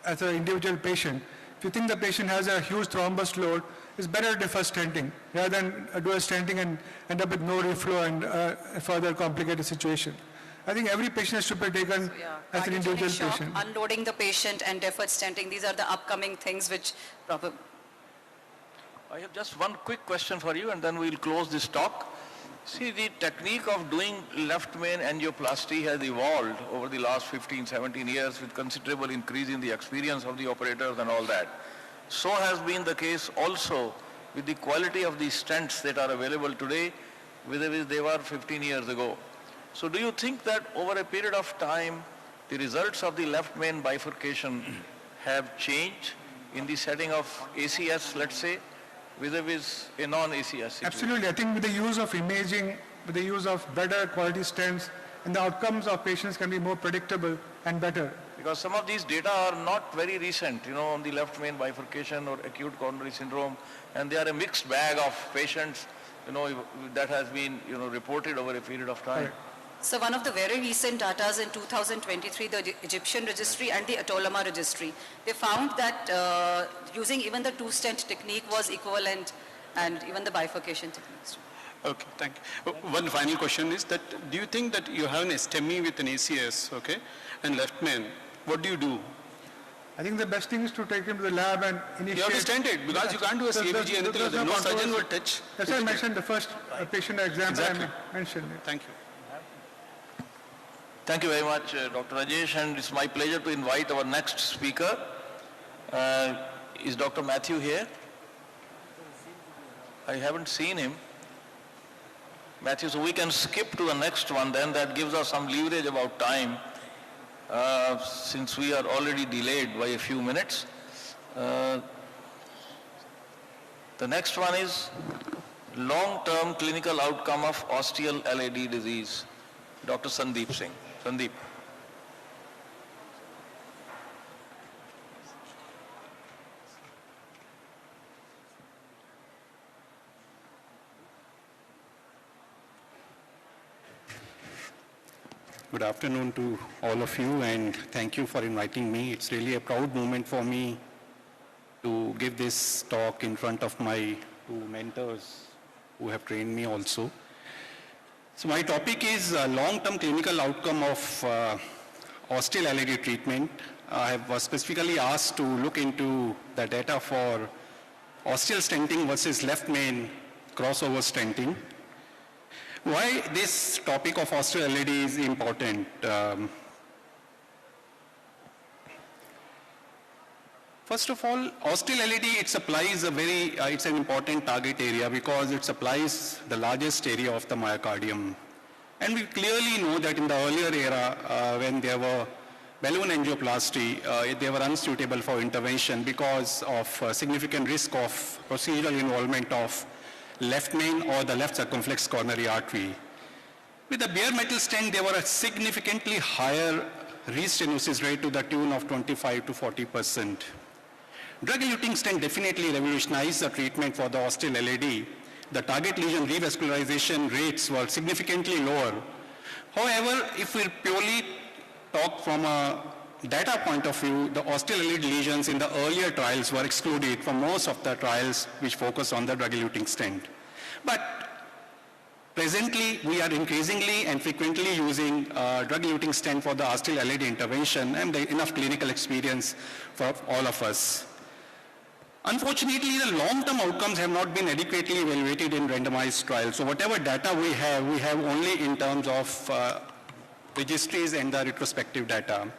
as an individual patient. If you think the patient has a huge thrombus load, it's better to defer stenting rather than do a stenting and end up with no reflow and a further complicated situation. I think every patient has to be taken as an individual shock, patient. Unloading the patient and deferred stenting, these are the upcoming things which probably... I have just one quick question for you and then we'll close this talk. See, the technique of doing left main angioplasty has evolved over the last 15, 17 years with considerable increase in the experience of the operators and all that. So has been the case also with the quality of the stents that are available today with which they were 15 years ago. So do you think that over a period of time, the results of the left main bifurcation have changed in the setting of ACS, let's say, vis-a-vis a non-ACS situation? Absolutely. I think with the use of imaging, with the use of better quality stents, and the outcomes of patients can be more predictable and better. Because some of these data are not very recent, on the left main bifurcation or acute coronary syndrome, and they are a mixed bag of patients, that has been, reported over a period of time. Right. So one of the very recent data in 2023, the Egyptian registry and the Ptolemy registry, they found that using even the two-stent technique was equivalent, and even the bifurcation techniques. Okay, thank you. One final question is that, do you think that you have an STEMI with an ACS, okay, and left main, what do you do? I think the best thing is to take him to the lab and initiate... You have to stent it, because you can't do a CABG, anything like that. No surgeon will touch. That's why I mentioned the first patient example I mentioned. Thank you. Thank you very much, Dr. Rajesh, and it's my pleasure to invite our next speaker. Is Dr. Matthew here? I haven't seen him. Matthew, so we can skip to the next one then. That gives us some leverage about time, since we are already delayed by a few minutes. The next one is long-term clinical outcome of osteal LAD disease. Dr. Sandeep Singh. Sandeep. Good afternoon to all of you, and thank you for inviting me. It's really a proud moment for me to give this talk in front of my two mentors who have trained me also. So my topic is long-term clinical outcome of osteal LAD treatment. I was specifically asked to look into the data for osteal stenting versus left main crossover stenting. Why this topic of osteal LAD is important? First of all, osteal LAD, it supplies it's an important target area because it supplies the largest area of the myocardium. And we clearly know that in the earlier era, when there were balloon angioplasty, they were unsuitable for intervention because of significant risk of procedural involvement of left main or the left circumflex coronary artery. With the bare metal stent, there were a significantly higher restenosis rate to the tune of 25 to 40%. Drug-eluting stent definitely revolutionized the treatment for the ostial LAD. The target lesion revascularization rates were significantly lower. However, if we purely talk from a data point of view, the ostial LAD lesions in the earlier trials were excluded from most of the trials which focus on the drug-eluting stent. But presently, we are increasingly and frequently using drug-eluting stent for the ostial LAD intervention, and enough clinical experience for all of us. Unfortunately, the long-term outcomes have not been adequately evaluated in randomized trials. So whatever data we have only in terms of registries and the retrospective data.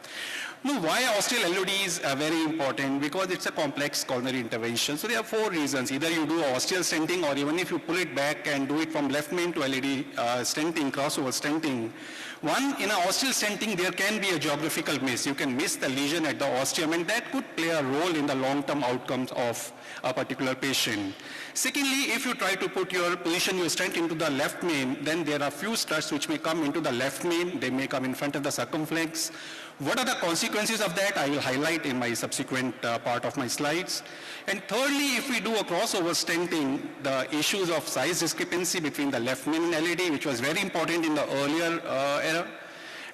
Now, why ostial LODs are very important? Because it's a complex coronary intervention. So there are 4 reasons. Either you do ostial stenting, or even if you pull it back and do it from left main to LAD stenting, crossover stenting. One, in an ostial stenting, there can be a geographical miss. You can miss the lesion at the ostium, and that could play a role in the long-term outcomes of a particular patient. Secondly, if you try to position your stent into the left main, then there are few struts which may come into the left main. They may come in front of the circumflex. What are the consequences of that? I will highlight in my subsequent part of my slides. And thirdly, if we do a crossover stenting, the issues of size discrepancy between the left main and LAD, which was very important in the earlier era,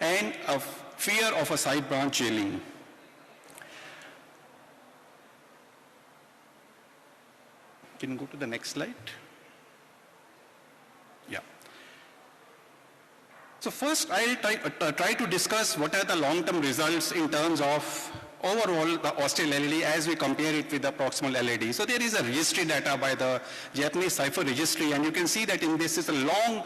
and a fear of a side branch jailing. Can you go to the next slide? Yeah. So first, I'll try to discuss what are the long-term results in terms of overall the ostial LAD as we compare it with the proximal LAD. So there is a registry data by the Japanese Cipher registry, and you can see that in this is a long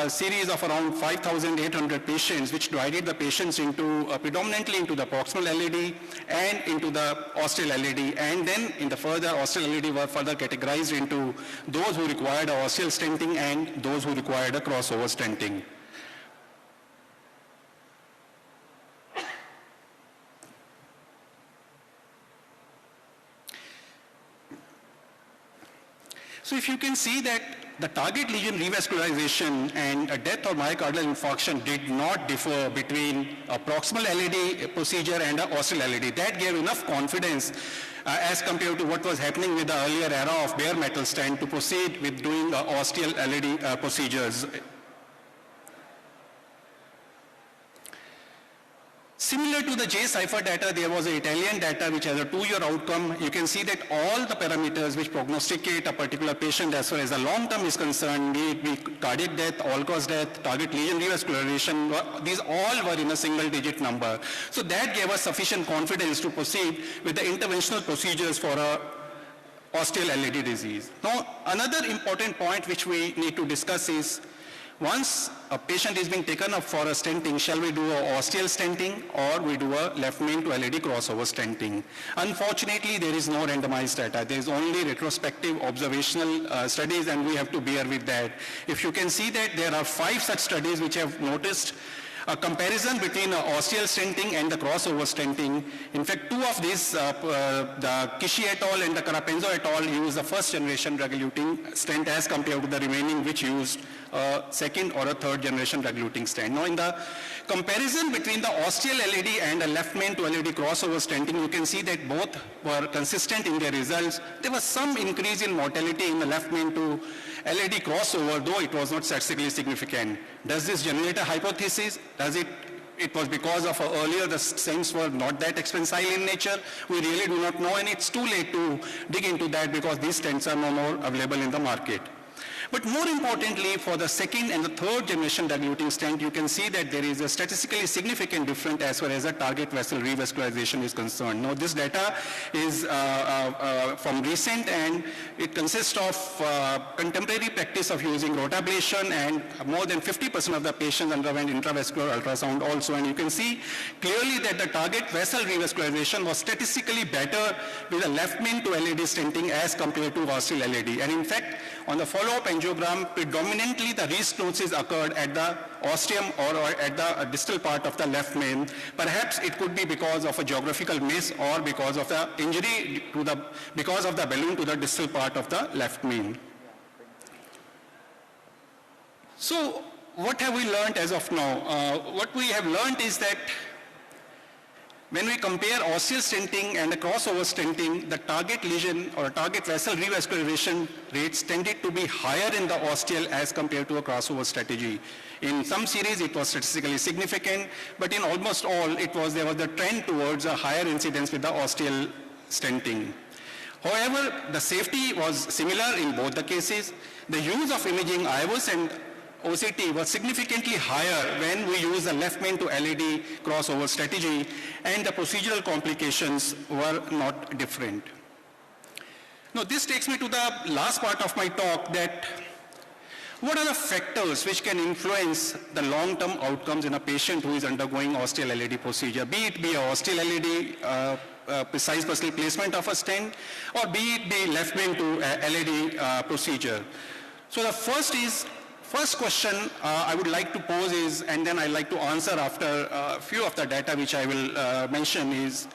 series of around 5,800 patients, which divided the patients into predominantly into the proximal LAD and into the ostial LAD, and then in the further ostial LAD were further categorized into those who required a ostial stenting and those who required a crossover stenting. So if you can see that the target lesion revascularization and a death or myocardial infarction did not differ between a proximal LAD procedure and an ostial LAD. That gave enough confidence as compared to what was happening with the earlier era of bare metal stent to proceed with doing ostial LAD procedures. Similar to the J-Cipher data, there was an Italian data which has a 2-year outcome. You can see that all the parameters which prognosticate a particular patient as far as the long term is concerned, be it cardiac death, all-cause death, target lesion revascularization, these all were in a single-digit number. So that gave us sufficient confidence to proceed with the interventional procedures for a ostial LAD disease. Now, another important point which we need to discuss is, once a patient is being taken up for a stenting, shall we do a ostial stenting or we do a left main to LAD crossover stenting? Unfortunately, there is no randomized data. There is only retrospective observational studies, and we have to bear with that. If you can see that there are 5 such studies which have noticed a comparison between ostial stenting and the crossover stenting. In fact, 2 of these, the Kishi et al. And the Carapenzo et al. Use the first generation drug-eluting stent as compared to the remaining which used a second or a third generation drug-eluting stent. Now, in the comparison between the ostial LAD and a left main to LAD crossover stenting, you can see that both were consistent in their results. There was some increase in mortality in the left main to LAD crossover, though it was not statistically significant. Does this generate a hypothesis? Does it was because of earlier the stents were not that extensile in nature? We really do not know, and it's too late to dig into that because these stents are no more available in the market. But more importantly, for the second and the third generation drug-eluting stent, you can see that there is a statistically significant difference as far as the target vessel revascularization is concerned. Now, this data is from recent, and it consists of contemporary practice of using rotablation, and more than 50% of the patients underwent intravascular ultrasound also. And you can see clearly that the target vessel revascularization was statistically better with a left main to LAD stenting as compared to ostial LAD. And in fact, on the follow post-op angiogram, predominantly the restenosis occurred at the ostium or at the distal part of the left main. Perhaps it could be because of a geographical miss or because of the injury because of the balloon to the distal part of the left main. So what have we learned as of now? What we have learned is that when we compare ostial stenting and the crossover stenting, the target lesion or target vessel revascularization rates tended to be higher in the ostial as compared to a crossover strategy. In some series it was statistically significant, but in almost all there was a trend towards a higher incidence with the ostial stenting. However, the safety was similar in both the cases. The use of imaging IVUS and OCT was significantly higher when we use the left main to LAD crossover strategy, and the procedural complications were not different. Now this takes me to the last part of my talk, that what are the factors which can influence the long-term outcomes in a patient who is undergoing ostial LAD procedure, be it a ostial LAD precise placement of a stent, or be it the left main to LAD procedure. So the first question I would like to pose is, and then I'd like to answer after a few of the data which I will mention, is,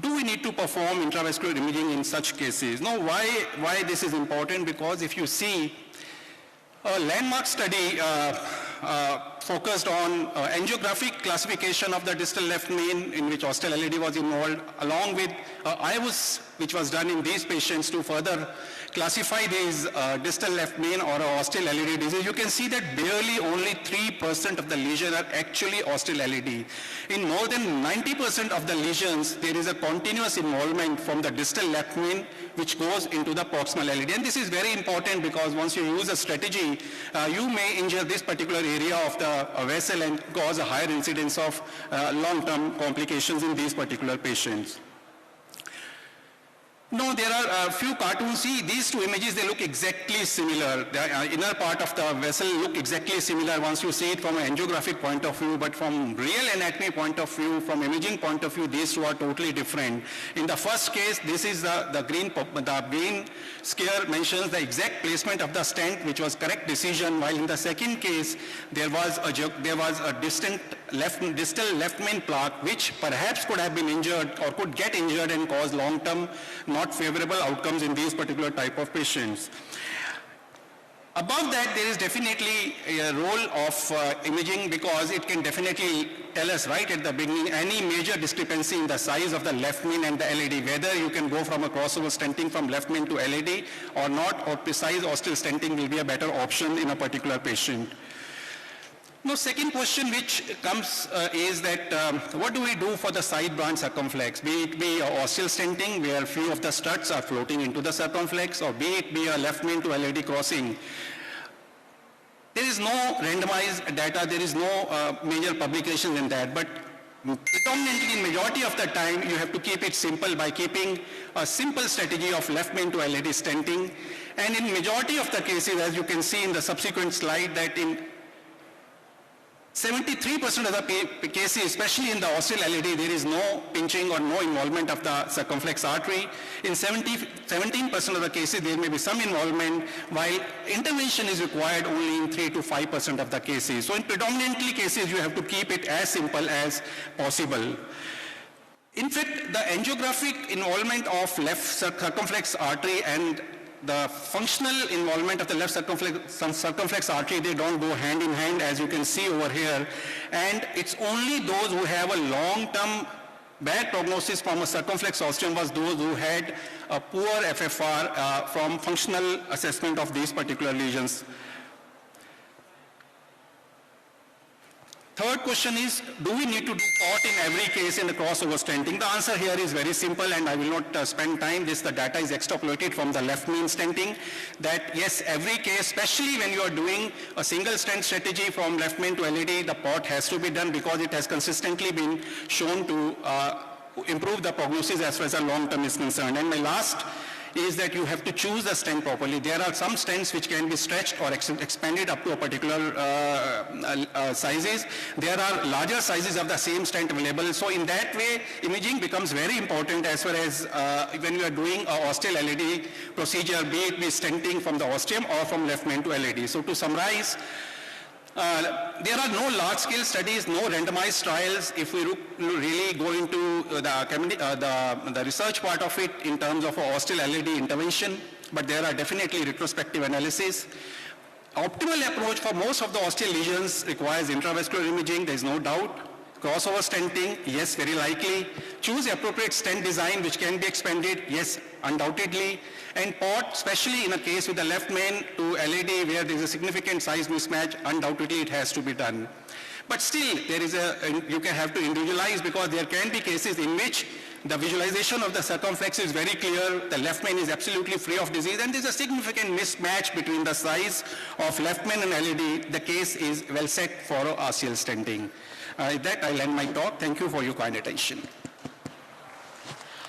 do we need to perform intravascular imaging in such cases? Now, why this is important? Because if you see a landmark study focused on angiographic classification of the distal left main, in which ostial LAD was involved, along with IVUS, which was done in these patients to further classify these distal left main or ostial LAD disease, you can see that barely only 3% of the lesions are actually ostial LAD. In more than 90% of the lesions, there is a continuous involvement from the distal left main which goes into the proximal LAD. And this is very important because once you use a strategy, you may injure this particular area of the vessel and cause a higher incidence of long-term complications in these particular patients. No, there are a few cartoons. See, these two images, they look exactly similar. The inner part of the vessel look exactly similar once you see it from an angiographic point of view, but from real anatomy point of view, from imaging point of view, these two are totally different. In the first case, this is the green square mentions the exact placement of the stent, which was correct decision, while in the second case, there was a distal left main plaque, which perhaps could have been injured or could get injured and cause long-term not favorable outcomes in these particular type of patients. Above that, there is definitely a role of imaging, because it can definitely tell us right at the beginning any major discrepancy in the size of the left main and the LAD, whether you can go from a crossover stenting from left main to LAD or not, or precise ostial stenting will be a better option in a particular patient. Now, second question which comes is that what do we do for the side branch circumflex? Be it ostial stenting, where few of the struts are floating into the circumflex, or be it a left main to LAD crossing. There is no randomized data, there is no major publications in that, but predominantly in majority of the time you have to keep it simple by keeping a simple strategy of left main to LAD stenting. And in majority of the cases, as you can see in the subsequent slide, that in 73% of the cases, especially in the ostial LAD, there is no pinching or no involvement of the circumflex artery. In 17% of the cases, there may be some involvement, while intervention is required only in 3 to 5% of the cases. So in predominantly cases, you have to keep it as simple as possible. In fact, the angiographic involvement of left circumflex artery and the functional involvement of the left circumflex artery, they don't go hand in hand, as you can see over here. And it's only those who have a long-term bad prognosis from a circumflex ostium was those who had a poor FFR from functional assessment of these particular lesions. Third question is, do we need to do POT in every case in the crossover stenting? The answer here is very simple, and I will not spend time. The data is extrapolated from the left main stenting, that yes, every case, especially when you are doing a single stent strategy from left main to LAD, the POT has to be done because it has consistently been shown to improve the prognosis as far as the long term is concerned. And my last is that you have to choose the stent properly. There are some stents which can be stretched or expanded up to a particular sizes. There are larger sizes of the same stent available. So in that way, imaging becomes very important as far as when you are doing a ostial LED procedure, be it stenting from the ostium or from left main to LED. So to summarize, there are no large-scale studies, no randomized trials if we really go into the research part of it in terms of ostial LED intervention, but there are definitely retrospective analysis. Optimal approach for most of the ostial lesions requires intravascular imaging, there is no doubt. Crossover stenting, yes, very likely. Choose appropriate stent design which can be expanded, yes, undoubtedly. And port, especially in a case with the left main to LED where there is a significant size mismatch, undoubtedly it has to be done. But still, there is you can have to individualize because there can be cases in which the visualization of the circumflex is very clear, the left main is absolutely free of disease, and there is a significant mismatch between the size of left main and LED. The case is well set for ostial stenting. With that, I'll end my talk. Thank you for your kind attention.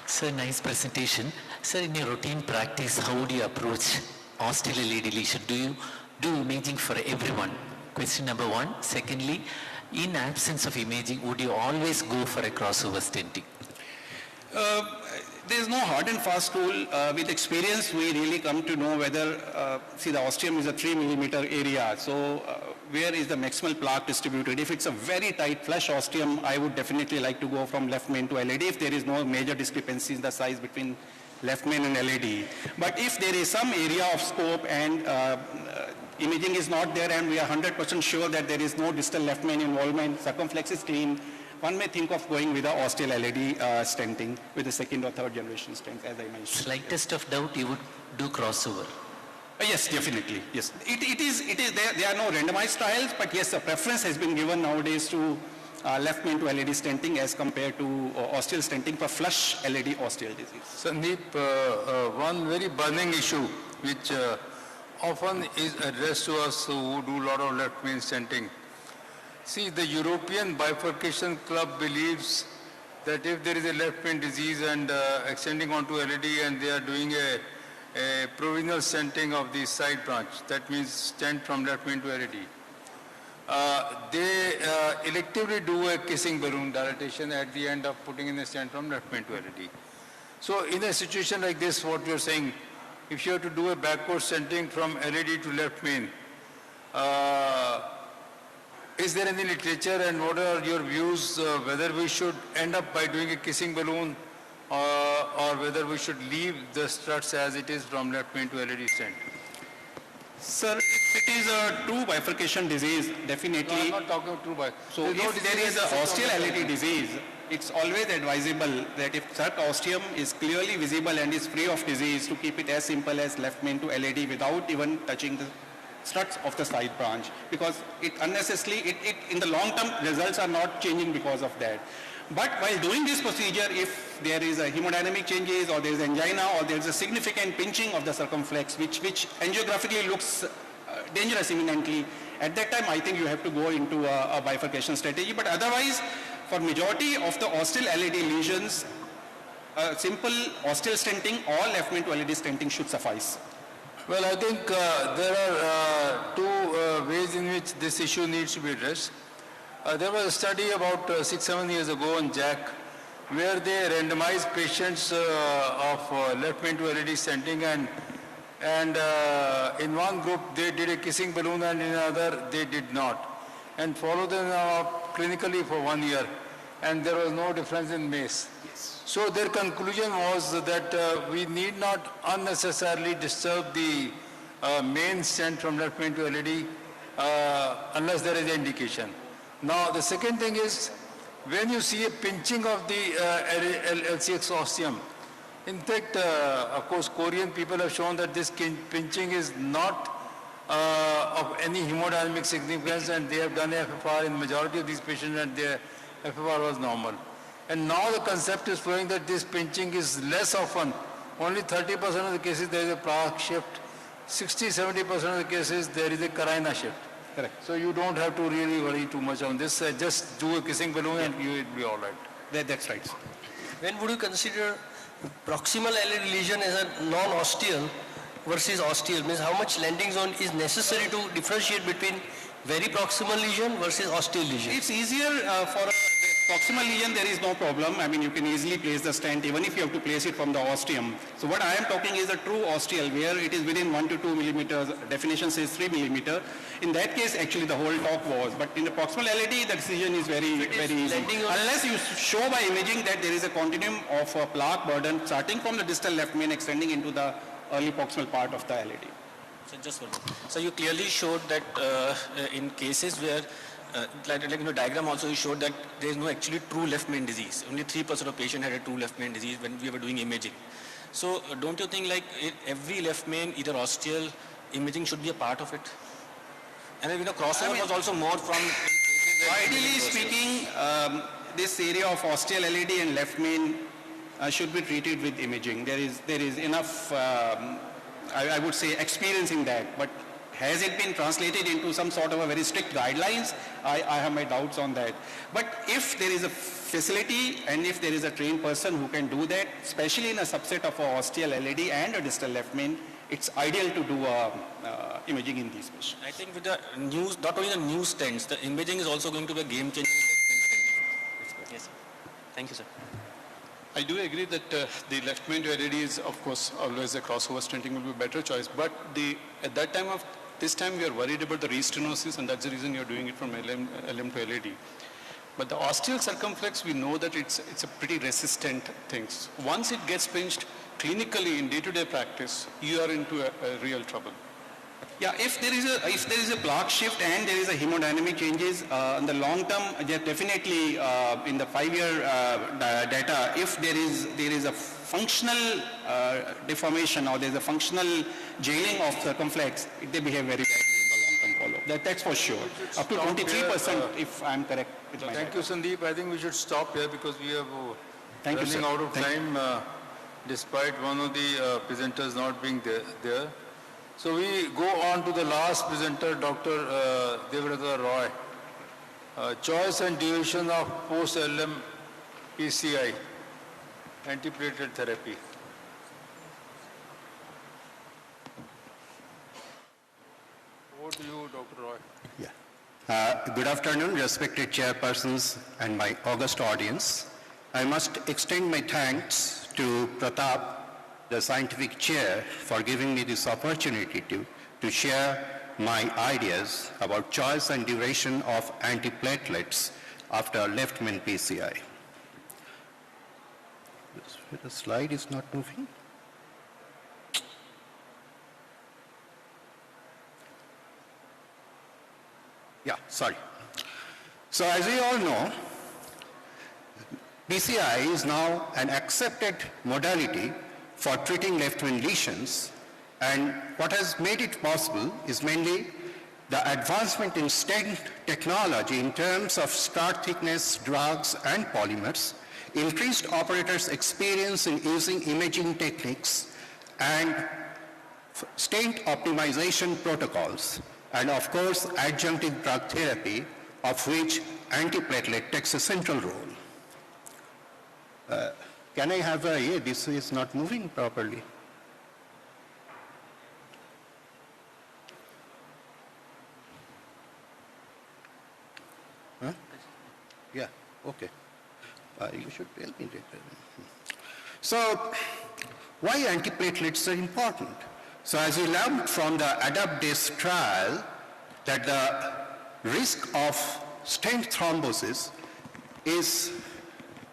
Sir, nice presentation. Sir, in your routine practice, how do you approach ostial LED lesion? Do you do imaging for everyone? Question number one. Secondly, in absence of imaging, would you always go for a crossover stenting? There is no hard and fast rule. With experience, we really come to know whether, see, the ostium is a 3 millimeter area. So where is the maximal plaque distributed? If it's a very tight flush ostium, I would definitely like to go from left main to LED if there is no major discrepancy in the size between left main and LED. But if there is some area of scope and imaging is not there and we are 100% sure that there is no distal left main involvement, circumflex is clean, one may think of going with the ostial LED stenting with the second or third generation stent, as I mentioned. Slightest of doubt, you would do crossover? Yes, definitely. Yes, it is. There are no randomized trials, but yes, a preference has been given nowadays to left main to LED stenting as compared to ostial stenting for flush LED ostial disease. Sandeep, one very burning issue which often is addressed to us who do a lot of left main stenting. See, the European Bifurcation Club believes that if there is a left main disease and extending onto LED and they are doing a provisional stenting of the side branch, that means stent from left main to LED. They electively do a kissing balloon dilatation at the end of putting in a stent from left main to LED. So in a situation like this, what you're saying, if you have to do a backward stenting from LED to left main, is there any literature and what are your views whether we should end up by doing a kissing balloon or whether we should leave the struts as it is from left main to LED stent? Sir, if it is a true bifurcation disease, definitely. No, I'm not talking true bifurcation. So if there is a ostial LED disease, it's always advisable that if circ ostium is clearly visible and is free of disease, to keep it as simple as left main to LED without even touching the struts of the side branch, because it unnecessarily, in the long term, results are not changing because of that. But while doing this procedure, if there is a hemodynamic changes or there is angina or there is a significant pinching of the circumflex, which angiographically looks dangerous imminently, at that time I think you have to go into a bifurcation strategy. But otherwise, for majority of the ostial LED lesions, simple ostial stenting or left main to LED stenting should suffice. Well, I think there are two ways in which this issue needs to be addressed. There was a study about 6-7 years ago on JAC where they randomized patients of left main to LED stenting and in one group they did a kissing balloon and in another they did not, and followed them up clinically for 1 year and there was no difference in MACE. Yes. So their conclusion was that we need not unnecessarily disturb the main stent from left main to LED unless there is an indication. Now, the second thing is, when you see a pinching of the LCX ostium, in fact, of course, Korean people have shown that this pinching is not of any hemodynamic significance, and they have done FFR in the majority of these patients, and their FFR was normal. And now the concept is flowing that this pinching is less often. Only 30% of the cases there is a plaque shift. 60-70% of the cases there is a carina shift. Correct. So you don't have to really worry too much on this. Just do a kissing balloon and you will be all right. That's right. When would you consider proximal LAD lesion is a non-osteal versus osteal, means how much landing zone is necessary to differentiate between very proximal lesion versus osteal lesion? It's easier for a proximal lesion, there is no problem. I mean, you can easily place the stent even if you have to place it from the ostium. So what I am talking is a true osteal where it is within 1 to 2 millimeters, definition says 3 millimeter. In that case, actually the whole talk was, but in the proximal LAD, the decision is very easy. Unless you show by imaging that there is a continuum of a plaque burden starting from the distal left main extending into the early proximal part of the LAD. So just one. So you clearly showed that in cases where like in the diagram also you showed that there is no actually true left main disease. Only 3% of patients had a true left main disease when we were doing imaging. So don't you think like every left main, either osteal, imaging should be a part of it? And crossover was also more from cases where ideally speaking, this area of osteal LAD and left main should be treated with imaging. There is enough, I would say, experience in that. But has it been translated into some sort of a very strict guidelines? I have my doubts on that. But if there is a facility and if there is a trained person who can do that, especially in a subset of a osteal LAD and a distal left main, it's ideal to do imaging in these patients. I think with the news, not only the new stents, the imaging is also going to be a game changer. Yes, sir. Thank you, sir. I do agree that the left main to LAD is, of course, always a crossover stenting will be a better choice. But at that time of this time, we are worried about the restenosis, and that's the reason you're doing it from LM to LAD. But the osteal circumflex, we know that it's a pretty resistant thing. Once it gets pinched, clinically in day-to-day practice, you are into a real trouble. Yeah, if there is a plaque shift and there is a hemodynamic changes in the long term, definitely in the 5-year data, if there is a functional deformation or there is a functional jailing of circumflex, they behave very badly in the long-term follow-up. That's for sure. Up to 23%, if I'm correct. Thank you, Sandeep. I think we should stop here because we are running out of time, despite one of the presenters not being there. So we go on to the last presenter, Dr. Devrata Roy. Choice and duration of post-LM PCI, antiplatelet therapy. Over to you, Dr. Roy. Good afternoon, respected chairpersons and my august audience. I must extend my thanks to Pratap, the scientific chair, for giving me this opportunity to share my ideas about choice and duration of antiplatelets after left main PCI. The slide is not moving. Yeah, sorry. So as we all know, PCI is now an accepted modality for treating left main lesions, and what has made it possible is mainly the advancement in stent technology in terms of scar thickness, drugs, and polymers, increased operators' experience in using imaging techniques, and stent optimization protocols, and of course adjunctive drug therapy, of which antiplatelet takes a central role. Can I have this is not moving properly. Huh? Yeah, okay. You should tell me later. So, why antiplatelets are important? So as we learned from the ADAPT-DAYS trial that the risk of stent thrombosis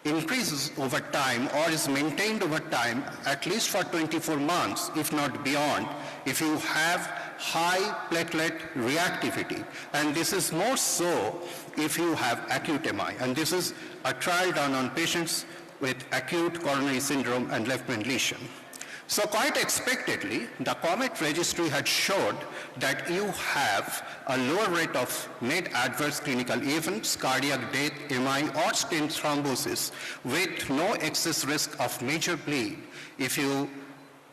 increases over time or is maintained over time at least for 24 months, if not beyond, if you have high platelet reactivity. And this is more so if you have acute MI. And this is a trial done on patients with acute coronary syndrome and left main lesion. So quite expectedly, the COMET registry had showed that you have a lower rate of net adverse clinical events, cardiac death, MI, or stent thrombosis with no excess risk of major bleed if you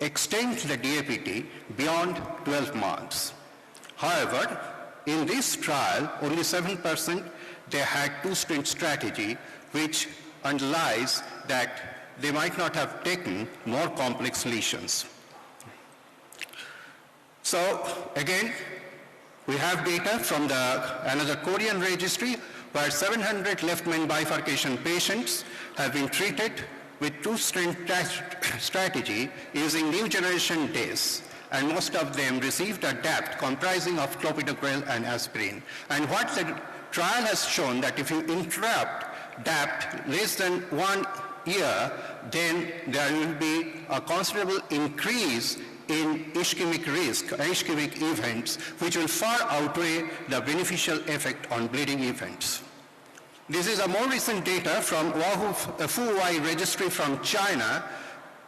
extend the DAPT beyond 12 months. However, in this trial, only 7% they had two-stent strategy, which underlies that they might not have taken more complex lesions. So again, we have data from another Korean registry where 700 left main bifurcation patients have been treated with two-stent strategy using new generation DAYS, and most of them received a DAPT comprising of clopidogrel and aspirin. And what the trial has shown that if you interrupt DAPT less than 1 year, then there will be a considerable increase in ischemic risk, ischemic events, which will far outweigh the beneficial effect on bleeding events. This is a more recent data from Fuwai registry from China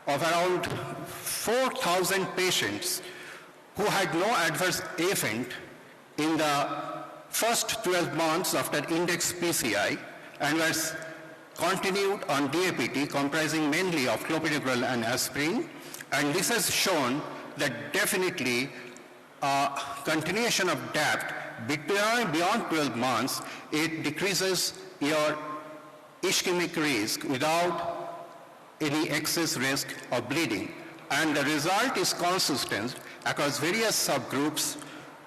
of around 4,000 patients who had no adverse event in the first 12 months after index PCI and was continued on DAPT comprising mainly of clopidogrel and aspirin. And this has shown that definitely continuation of DAPT beyond 12 months, it decreases your ischemic risk without any excess risk of bleeding. And the result is consistent across various subgroups,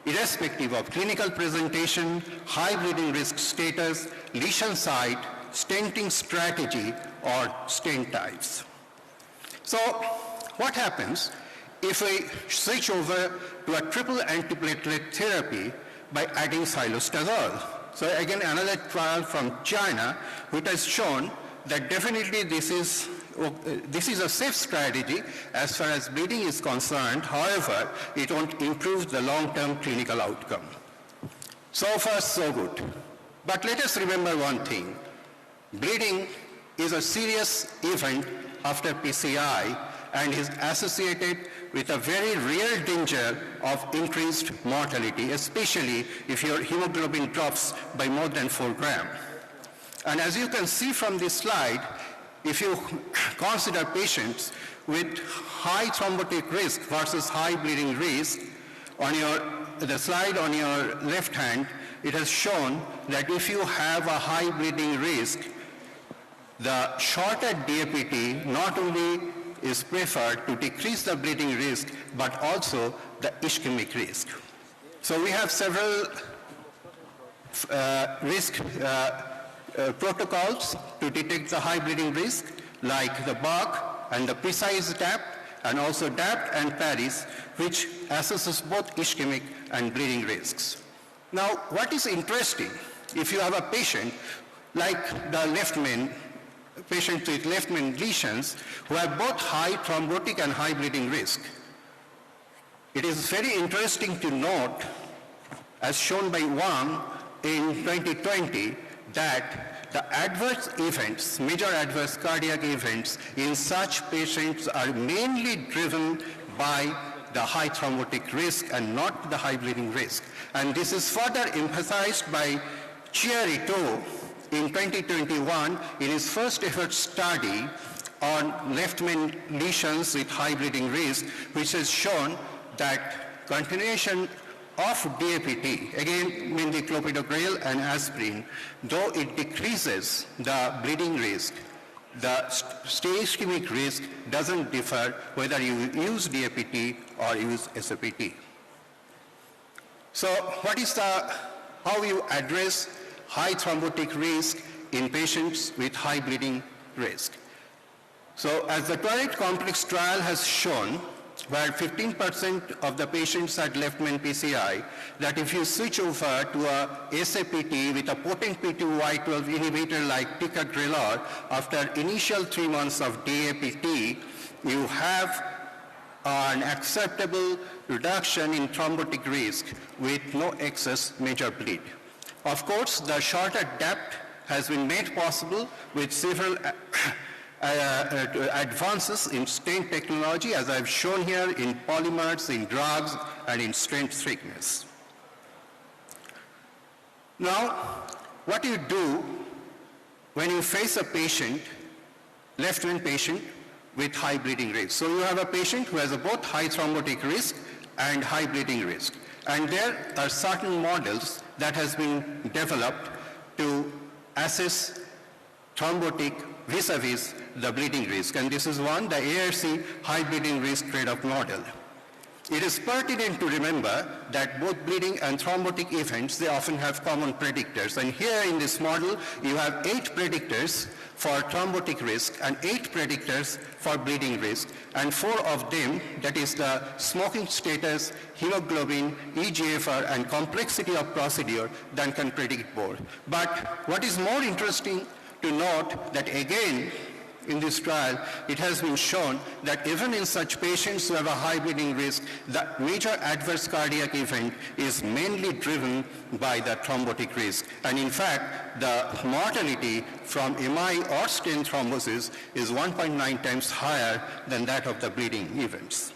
irrespective of clinical presentation, high bleeding risk status, lesion site, stenting strategy, or stent types. So what happens if we switch over to a triple antiplatelet therapy by adding xylostazol? So again, another trial from China, which has shown that definitely this is a safe strategy as far as bleeding is concerned. However, it won't improve the long-term clinical outcome. So far, so good. But let us remember one thing. Bleeding is a serious event after PCI and is associated with a very real danger of increased mortality, especially if your hemoglobin drops by more than 4 grams. And as you can see from this slide, if you consider patients with high thrombotic risk versus high bleeding risk, on the slide on your left hand, it has shown that if you have a high bleeding risk, the shorter DAPT not only is preferred to decrease the bleeding risk, but also the ischemic risk. So we have several risk protocols to detect the high bleeding risk, like the BARC and the precise DAPT, and also DAPT and PARIS, which assesses both ischemic and bleeding risks. Now, what is interesting, if you have a patient like the left main, patients with left main lesions who have both high thrombotic and high bleeding risk, it is very interesting to note, as shown by Wang in 2020, that the adverse events, major adverse cardiac events in such patients are mainly driven by the high thrombotic risk and not the high bleeding risk. And this is further emphasized by Chiarito in 2021 in his first ever study on left main lesions with high bleeding risk, which has shown that continuation of DAPT, again mainly clopidogrel and aspirin, though it decreases the bleeding risk, the ischemic risk doesn't differ whether you use DAPT or use SAPT. So what is how you address high thrombotic risk in patients with high bleeding risk? So as the Tourette complex trial has shown, where 15% of the patients had left main PCI, that if you switch over to a SAPT with a potent P2Y12 inhibitor like ticagrelor, after initial 3 months of DAPT, you have an acceptable reduction in thrombotic risk with no excess major bleed. Of course, the shorter DAPT has been made possible with several advances in stent technology, as I've shown here, in polymers, in drugs, and in stent thickness. Now, what do you do when you face a patient, left main patient, with high bleeding risk? So you have a patient who has both high thrombotic risk and high bleeding risk. And there are certain models that has been developed to assess thrombotic vis-a-vis the bleeding risk. And this is one, the ARC high bleeding risk trade-off model. It is pertinent to remember that both bleeding and thrombotic events, they often have common predictors. And here in this model, you have 8 predictors for thrombotic risk and 8 predictors for bleeding risk. And 4 of them, that is the smoking status, hemoglobin, EGFR, and complexity of procedure, then can predict both. But what is more interesting to note that again, in this trial, it has been shown that even in such patients who have a high bleeding risk, the major adverse cardiac event is mainly driven by the thrombotic risk. And in fact, the mortality from MI or stent thrombosis is 1.9 times higher than that of the bleeding events.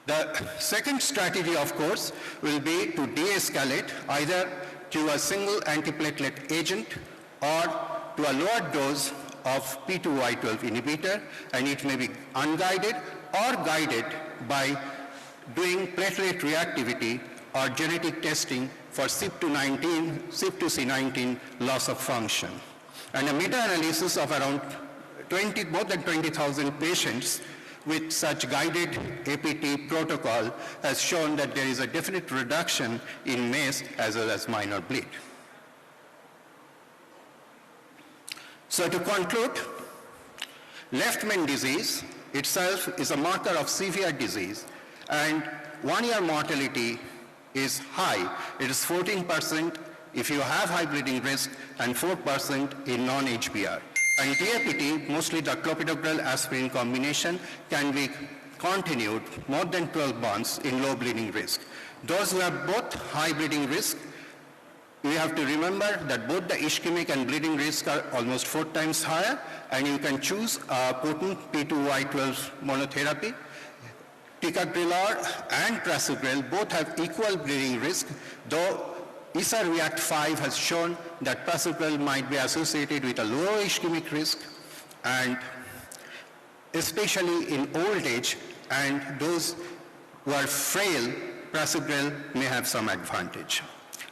The second strategy, of course, will be to de-escalate either to a single antiplatelet agent or to a lower dose of P2Y12 inhibitor, and it may be unguided or guided by doing platelet reactivity or genetic testing for CYP2C19 loss of function. And a meta-analysis of around more than 20,000 patients with such guided APT protocol has shown that there is a definite reduction in MACE as well as minor bleed. So to conclude, left main disease itself is a marker of severe disease, and 1-year mortality is high. It is 14% if you have high bleeding risk and 4% in non-HBR. And TAPT, mostly the clopidogrel aspirin combination, can be continued more than 12 months in low bleeding risk. Those who have both high bleeding risk, we have to remember that both the ischemic and bleeding risk are almost 4 times higher, and you can choose a potent P2Y12 monotherapy. Ticagrelor and prasugrel both have equal bleeding risk, though ESA React 5 has shown that prasugrel might be associated with a lower ischemic risk, and especially in old age and those who are frail, prasugrel may have some advantage.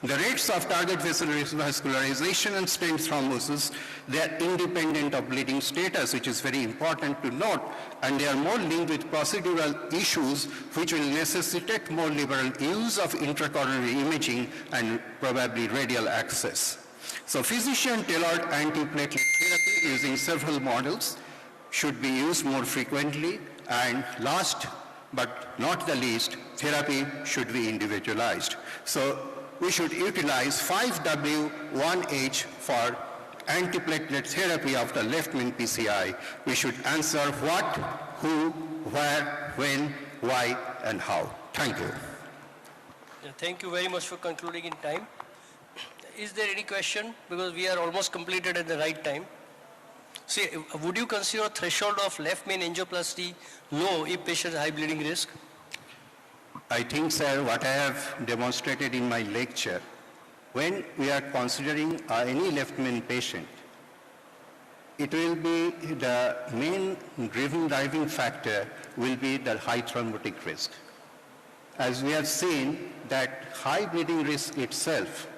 The rates of target vessel vascularization and stent thrombosis, they are independent of bleeding status, which is very important to note, and they are more linked with procedural issues which will necessitate more liberal use of intracoronary imaging and probably radial access. So physician-tailored antiplatelet therapy using several models should be used more frequently, and last but not the least, therapy should be individualized. So we should utilize 5W1H for antiplatelet therapy of the left main PCI. We should answer what, who, where, when, why, and how. Thank you. Yeah, thank you very much for concluding in time. Is there any question? Because we are almost completed at the right time. See, would you consider a threshold of left main angioplasty low if patient has high bleeding risk? I think, sir, what I have demonstrated in my lecture, when we are considering any left main patient, it will be the main driving factor will be the high thrombotic risk. As we have seen that high bleeding risk itself,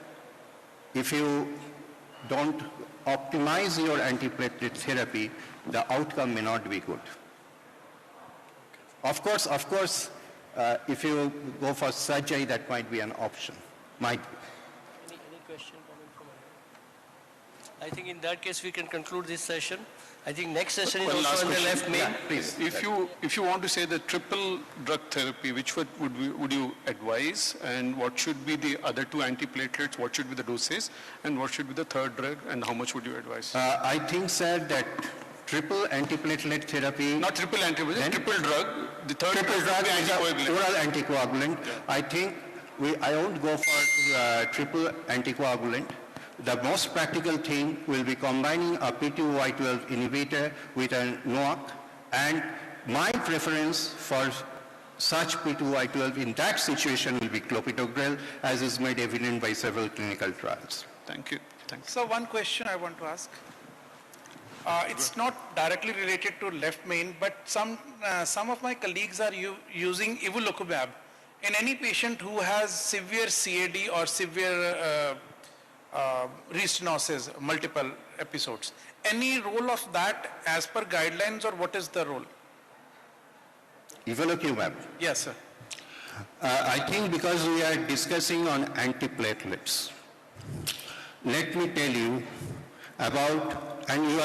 if you don't optimize your antiplatelet therapy, the outcome may not be good. Of course, if you go for surgery, that might be an option. Might be. Any question coming from here? I think in that case we can conclude this session. I think next session is also on the left main. Yeah, please. If you want to say the triple drug therapy, which would you advise, and what should be the other 2 antiplatelets, what should be the doses, and what should be the third drug, and how much would you advise? I think, sir, that triple antiplatelet therapy. Not triple antiplatelet, triple drug. The third triple drug is anticoagulant. Oral anticoagulant. Yeah. I think I won't go for triple anticoagulant. The most practical thing will be combining a P2Y12 inhibitor with a NOAC, and my preference for such P2Y12 in that situation will be clopidogrel, as is made evident by several clinical trials. Thank you. Thanks. So one question I want to ask. It's not directly related to left main, but some of my colleagues are using evolocumab in any patient who has severe CAD or severe restenosis, multiple episodes. any role of that as per guidelines, or what is the role? Evolocumab. Yes, sir. I think because we are discussing on antiplatelets, let me tell you about, and you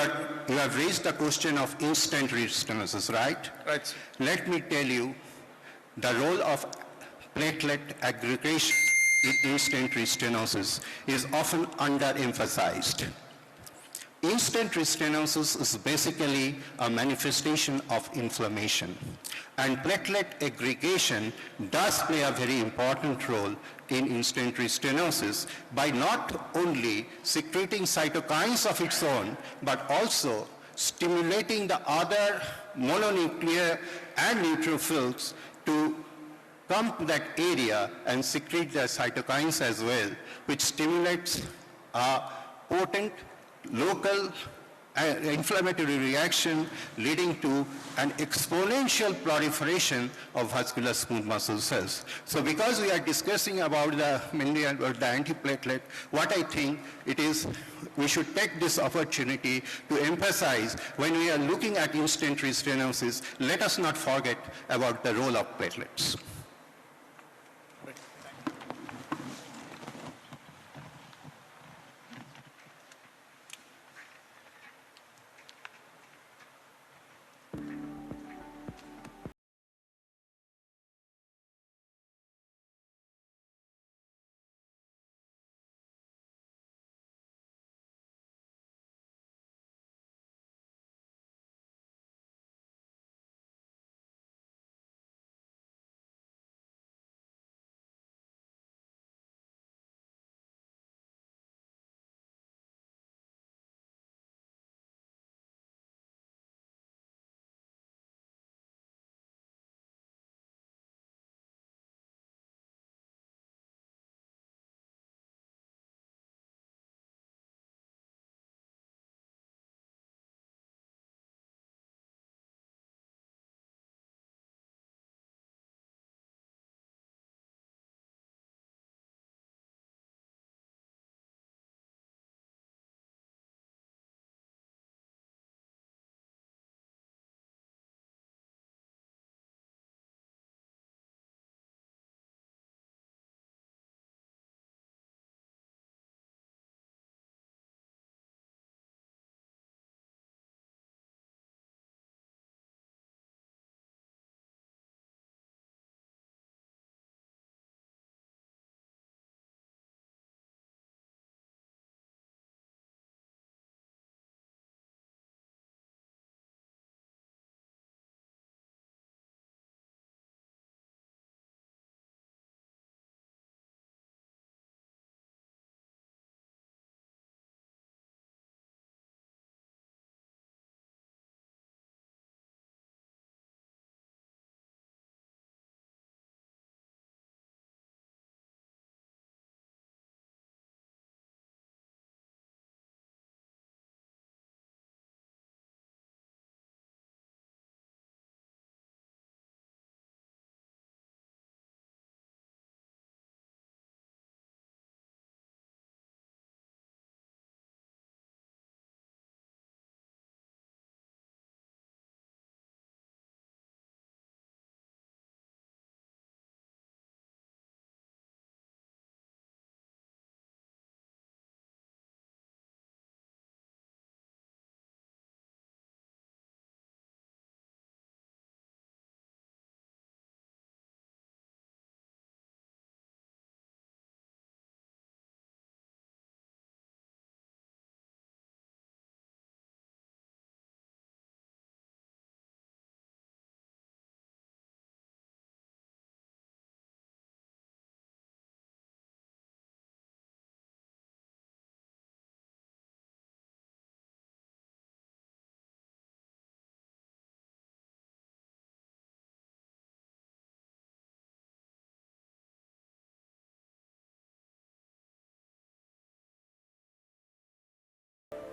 have raised the question of instant restenosis, right? Right, sir. Let me tell you the role of platelet aggregation in instant restenosis is often underemphasized. Instant restenosis is basically a manifestation of inflammation, and platelet aggregation does play a very important role in instant restenosis by not only secreting cytokines of its own, but also stimulating the other mononuclear and neutrophils to come to that area and secrete the cytokines as well, which stimulates a potent local inflammatory reaction leading to an exponential proliferation of vascular smooth muscle cells. So because we are discussing about mainly about the antiplatelet, what I think it is, we should take this opportunity to emphasize when we are looking at instant restenosis, let us not forget about the role of platelets.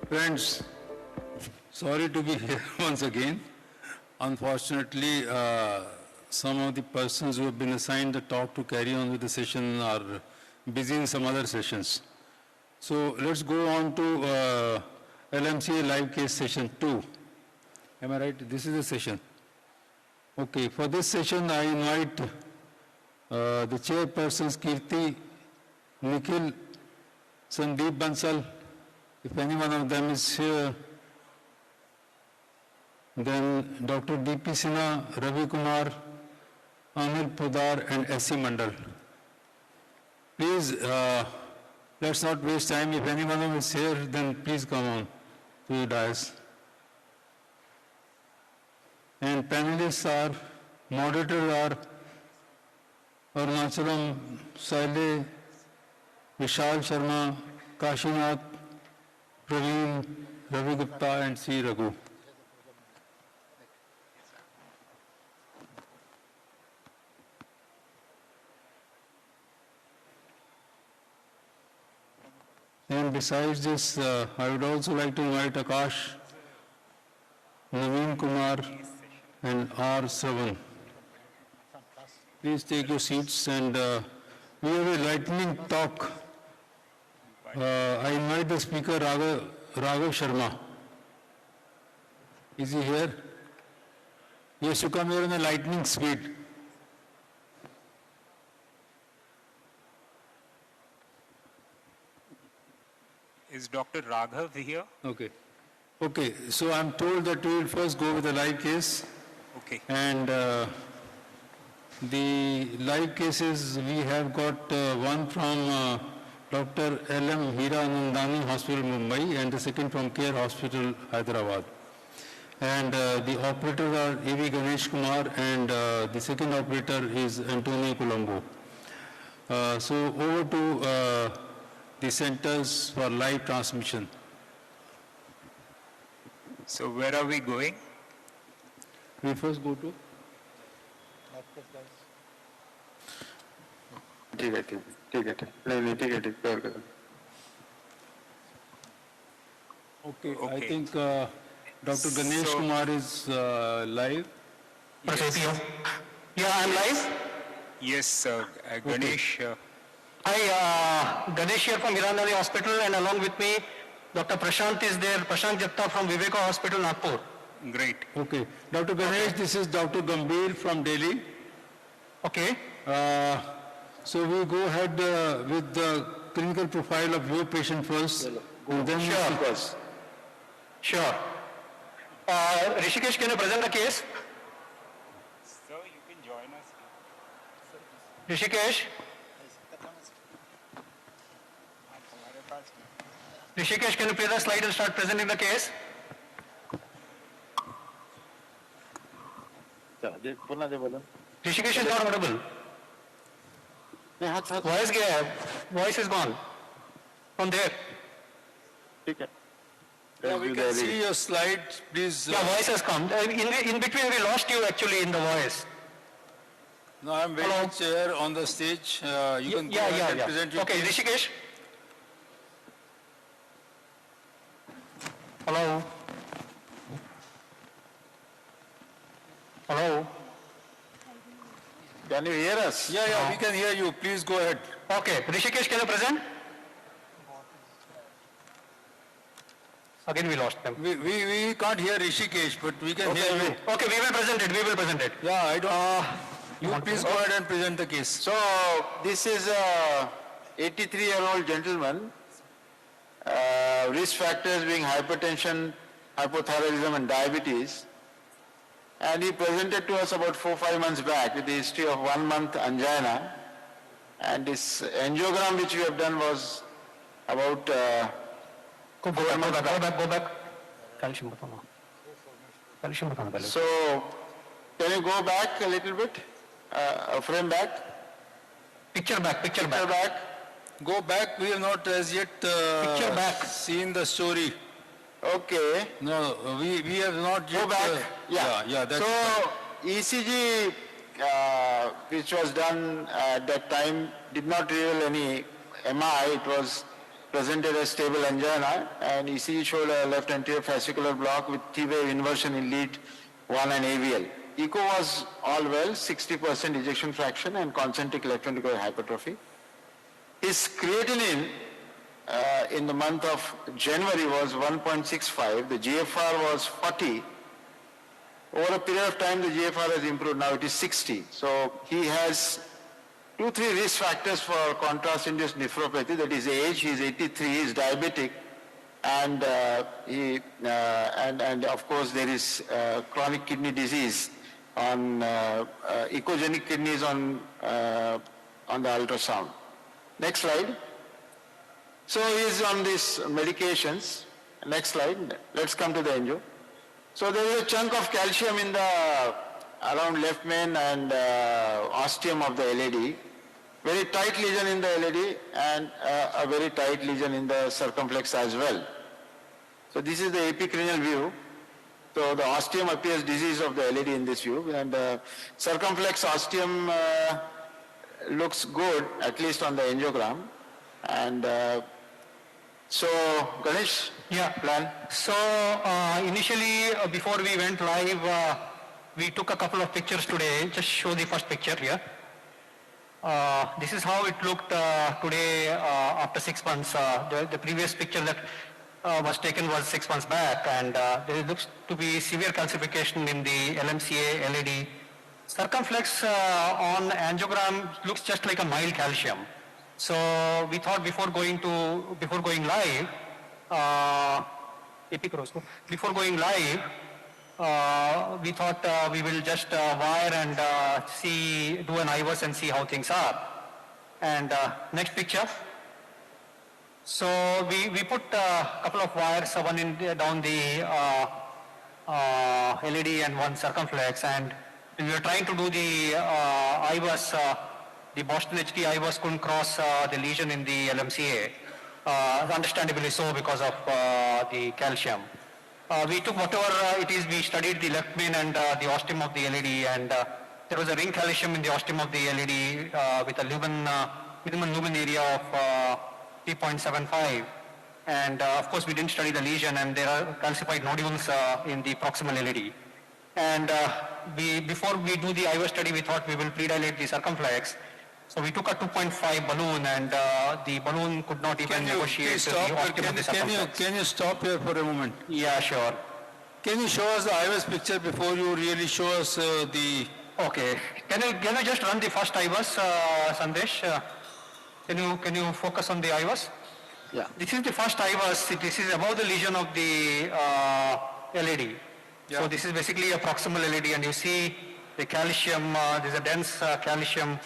Friends, sorry to be here once again. Unfortunately, some of the persons who have been assigned the talk to carry on with the session are busy in some other sessions. So let's go on to LMCA live case session 2. Am I right? This is the session. Okay, for this session I invite the chairpersons Kirti, Nikhil, Sandeep Bansal, if any one of them is here, then Dr. D.P. Sinha, Ravi Kumar, Anil Pudar and S.C. Mandal. Please, let's not waste time. If any one of them is here, then please come on to the dais. And panelists are, moderators are Arunachalam, Saile, Vishal Sharma, Kashinath, Praveen, Ravi Gupta and C. Raghu. And besides this, I would also like to invite Akash, Naveen Kumar and R. Savan. Please take your seats and we have a lightning talk. I invite the speaker Raghav Sharma. Is he here? Yes, you come here in a lightning speed. Is Dr. Raghav here? Okay. Okay, so I'm told that we will first go with the live case. Okay. And the live cases, we have got one from Dr. L.M. Hiranandani Hospital, Mumbai, and the second from Care Hospital, Hyderabad. And the operators are A.V. Ganesh Kumar, and the second operator is Antonio Colombo. So over to the centers for live transmission. So where are we going? We first go to? Okay, I think Dr. Ganesh Kumar is live. Yes. Yeah, I'm live. Yes, Ganesh. Hi, Ganesh here from Hiranandani Hospital, and along with me, Dr. Prashant is there, Prashant Japta from Viveka Hospital, Nagpur. Great. Okay. Dr. Ganesh, this is Dr. Gambhir from Delhi. Okay. So we go ahead with the clinical profile of your patient first. And then Sure. Sure. Rishikesh, can you present the case? So you can join us. Rishikesh? Rishikesh, can you play the slide and start presenting the case? Rishikesh is not audible. Voice is gone. From there. Yeah, we can see your slides, please. Yeah, voice has come. In between, we lost you actually in the voice. No, I'm very chair on the stage. You can go ahead and present your Okay, case. Rishikesh. Hello. Hello. Can you hear us? Yeah, we can hear you. Please go ahead. Okay, Rishikesh, can you present? Again, we lost them. We can't hear Rishikesh, but we can hear you. Okay, we will present it. Yeah, I don't. You please go ahead and present the case. So, this is a 83-year-old gentleman, risk factors being hypertension, hypothyroidism and diabetes. And he presented to us about 4-5 months back with a history of 1 month angina. And this angiogram which we have done was about Go back. So, can you go back a little bit? A frame back? Picture back. Go back. We have not as yet seen the story. Okay. No, we have not yet. Go back. Yeah. That's so, ECG which was done at that time did not reveal any MI. It was presented as stable angina, and ECG showed a left anterior fascicular block with T-wave inversion in lead 1 and AVL. Echo was all well, 60% ejection fraction and concentric left ventricular hypertrophy. His creatinine in the month of January was 1.65, the GFR was 40. Over a period of time, the GFR has improved. Now it is 60. So he has 2-3 risk factors for contrast-induced nephropathy. That is age. He is 83. He is diabetic, and and of course there is chronic kidney disease on echogenic kidneys on the ultrasound. Next slide. So he is on these medications. Next slide. Let's come to the angio. So there is a chunk of calcium in the around left main and ostium of the LAD. Very tight lesion in the LAD and a very tight lesion in the circumflex as well. So this is the epicranial view. So the ostium appears disease of the LAD in this view, and circumflex ostium looks good, at least on the angiogram. And so Ganesh, plan. So initially, before we went live, we took a couple of pictures today. Just show the first picture here. This is how it looked today after 6 months. The previous picture that was taken was 6 months back, and there looks to be severe calcification in the LMCA, LAD. Circumflex on angiogram looks just like a mild calcium. So we thought before going live, we thought we will just wire and do an IVUS and see how things are. And next picture. So we put a couple of wires, one down the LAD and one circumflex, and we were trying to do the IVUS. The Boston HD IVUS couldn't cross the lesion in the LMCA, understandably so because of the calcium. We took whatever it is, we studied the left main and the ostium of the LAD, and there was a ring calcium in the ostium of the LAD with a minimum lumen area of 3.75. And of course we didn't study the lesion, and there are calcified nodules in the proximal LAD. And before we do the IVUS study, we thought we will predilate the circumflex. So we took a 2.5 balloon, and the balloon could not even negotiate the ostium of the circumflex. Can you stop here for a moment? Yeah, sure. Can you show us the IVUS picture before you really show us the... Okay. Can you just run the first IVUS, Sandesh? Can you focus on the IVUS? Yeah. This is the first IVUS. This is above the lesion of the LAD. Yeah. So this is basically a proximal LAD, and you see the calcium, there's a dense calcium,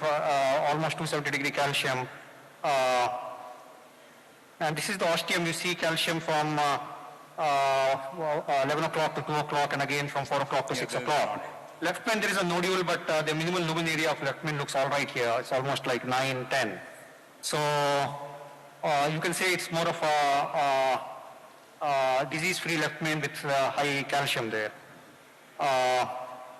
almost 270-degree calcium. And this is the ostium. You see calcium from 11 o'clock to 2 o'clock, and again from 4 o'clock to 6 o'clock. Left main, there is a nodule, but the minimal lumen area of left main looks all right here. It's almost like 9, 10. So you can say it's more of a disease-free left main with high calcium there.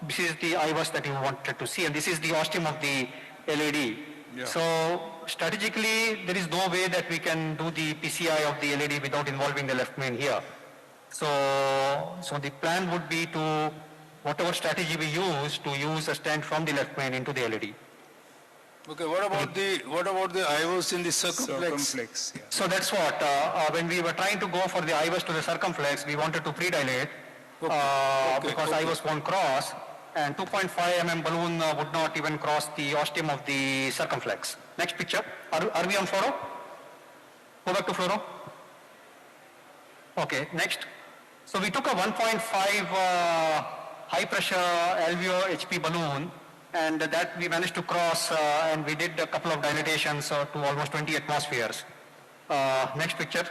This is the IVUS that you wanted to see, and this is the ostium of the LAD. Yeah. So strategically, there is no way that we can do the PCI of the LAD without involving the left main here. So the plan would be to, whatever strategy we use, to use a stent from the left main into the LAD. Okay, what about the IVUS in the circumflex? Yeah. So that's what, when we were trying to go for the IVUS to the circumflex, we wanted to predilate because IVUS won't cross, and 2.5 mm balloon would not even cross the ostium of the circumflex. Next picture. Are we on fluoro? Go back to fluoro. Okay, next. So we took a 1.5 high pressure alveolar HP balloon, and that we managed to cross, and we did a couple of dilatations to almost 20 atmospheres. Next picture.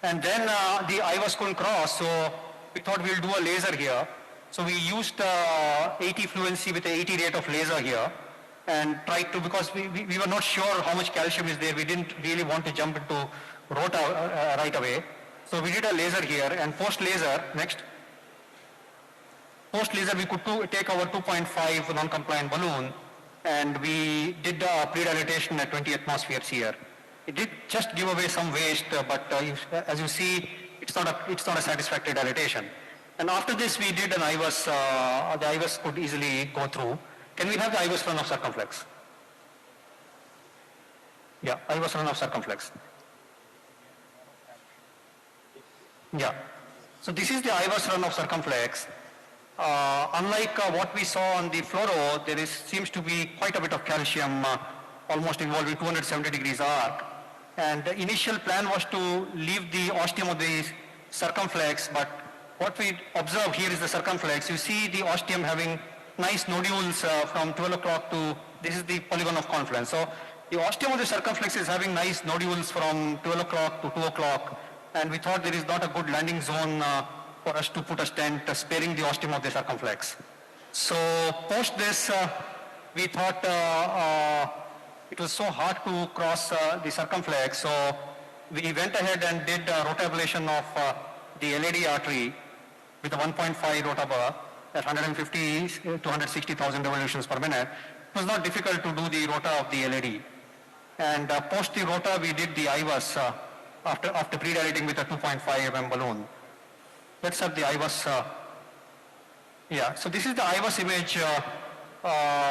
And then the IVUS couldn't cross, so we thought we'll do a laser here. So we used 80 fluency with the 80 rate of laser here, and tried to, because we were not sure how much calcium is there, we didn't really want to jump into rota right away. So we did a laser here, and post-laser, next. Post-laser we could take our 2.5 non-compliant balloon, and we did pre-dilatation at 20 atmospheres here. It did just give away some waste, but as you see, it's not a satisfactory dilatation. And after this, we did an IVUS. The IVUS could easily go through. Can we have the IVUS run of circumflex? Yeah, IVUS run of circumflex. Yeah. So this is the IVUS run of circumflex. Unlike what we saw on the fluoro, there seems to be quite a bit of calcium almost involving 270 degrees arc. And the initial plan was to leave the ostium of the circumflex, but what we observe here is the circumflex. You see the ostium having nice nodules from 12 o'clock to, this is the polygon of confluence. So the ostium of the circumflex is having nice nodules from 12 o'clock to 2 o'clock, and we thought there is not a good landing zone for us to put a stent sparing the ostium of the circumflex. So post this, we thought it was so hard to cross the circumflex, so we went ahead and did rotablation of the LAD artery with a 1.5 rotabur at 150 to 160,000 revolutions per minute. It was not difficult to do the rota of the LAD. And post the rota, we did the IVUS after pre-dilating with a 2.5 mm balloon. Let's have the IVUS. Yeah, so this is the IVUS image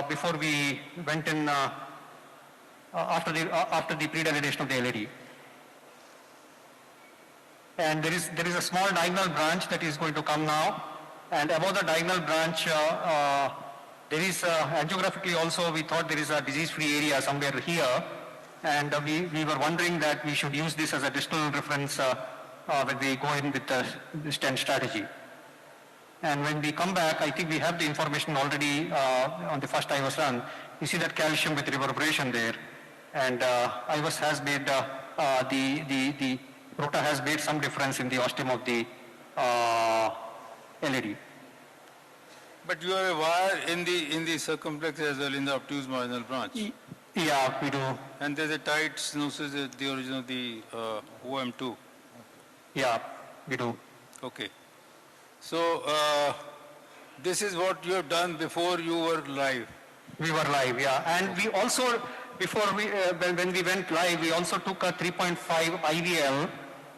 before we went in after the pre-dilatation of the LAD. And there is a small diagonal branch that is going to come now. And above the diagonal branch, there is angiographically also, we thought there is a disease-free area somewhere here. And we were wondering that we should use this as a distal reference when we go in with the stent strategy. And when we come back, I think we have the information already on the first IVUS run. You see that calcium with reverberation there. And IVUS has made, the rota has made some difference in the ostium of the LAD. But you have a wire in the circumflex as well, in the obtuse marginal branch. Yeah, we do. And there's a tight stenosis at the origin of the OM2. Yeah, we do. Okay. So this is what you have done before you were live. We were live, yeah. And we also, before we, when we went live, we also took a 3.5 IVL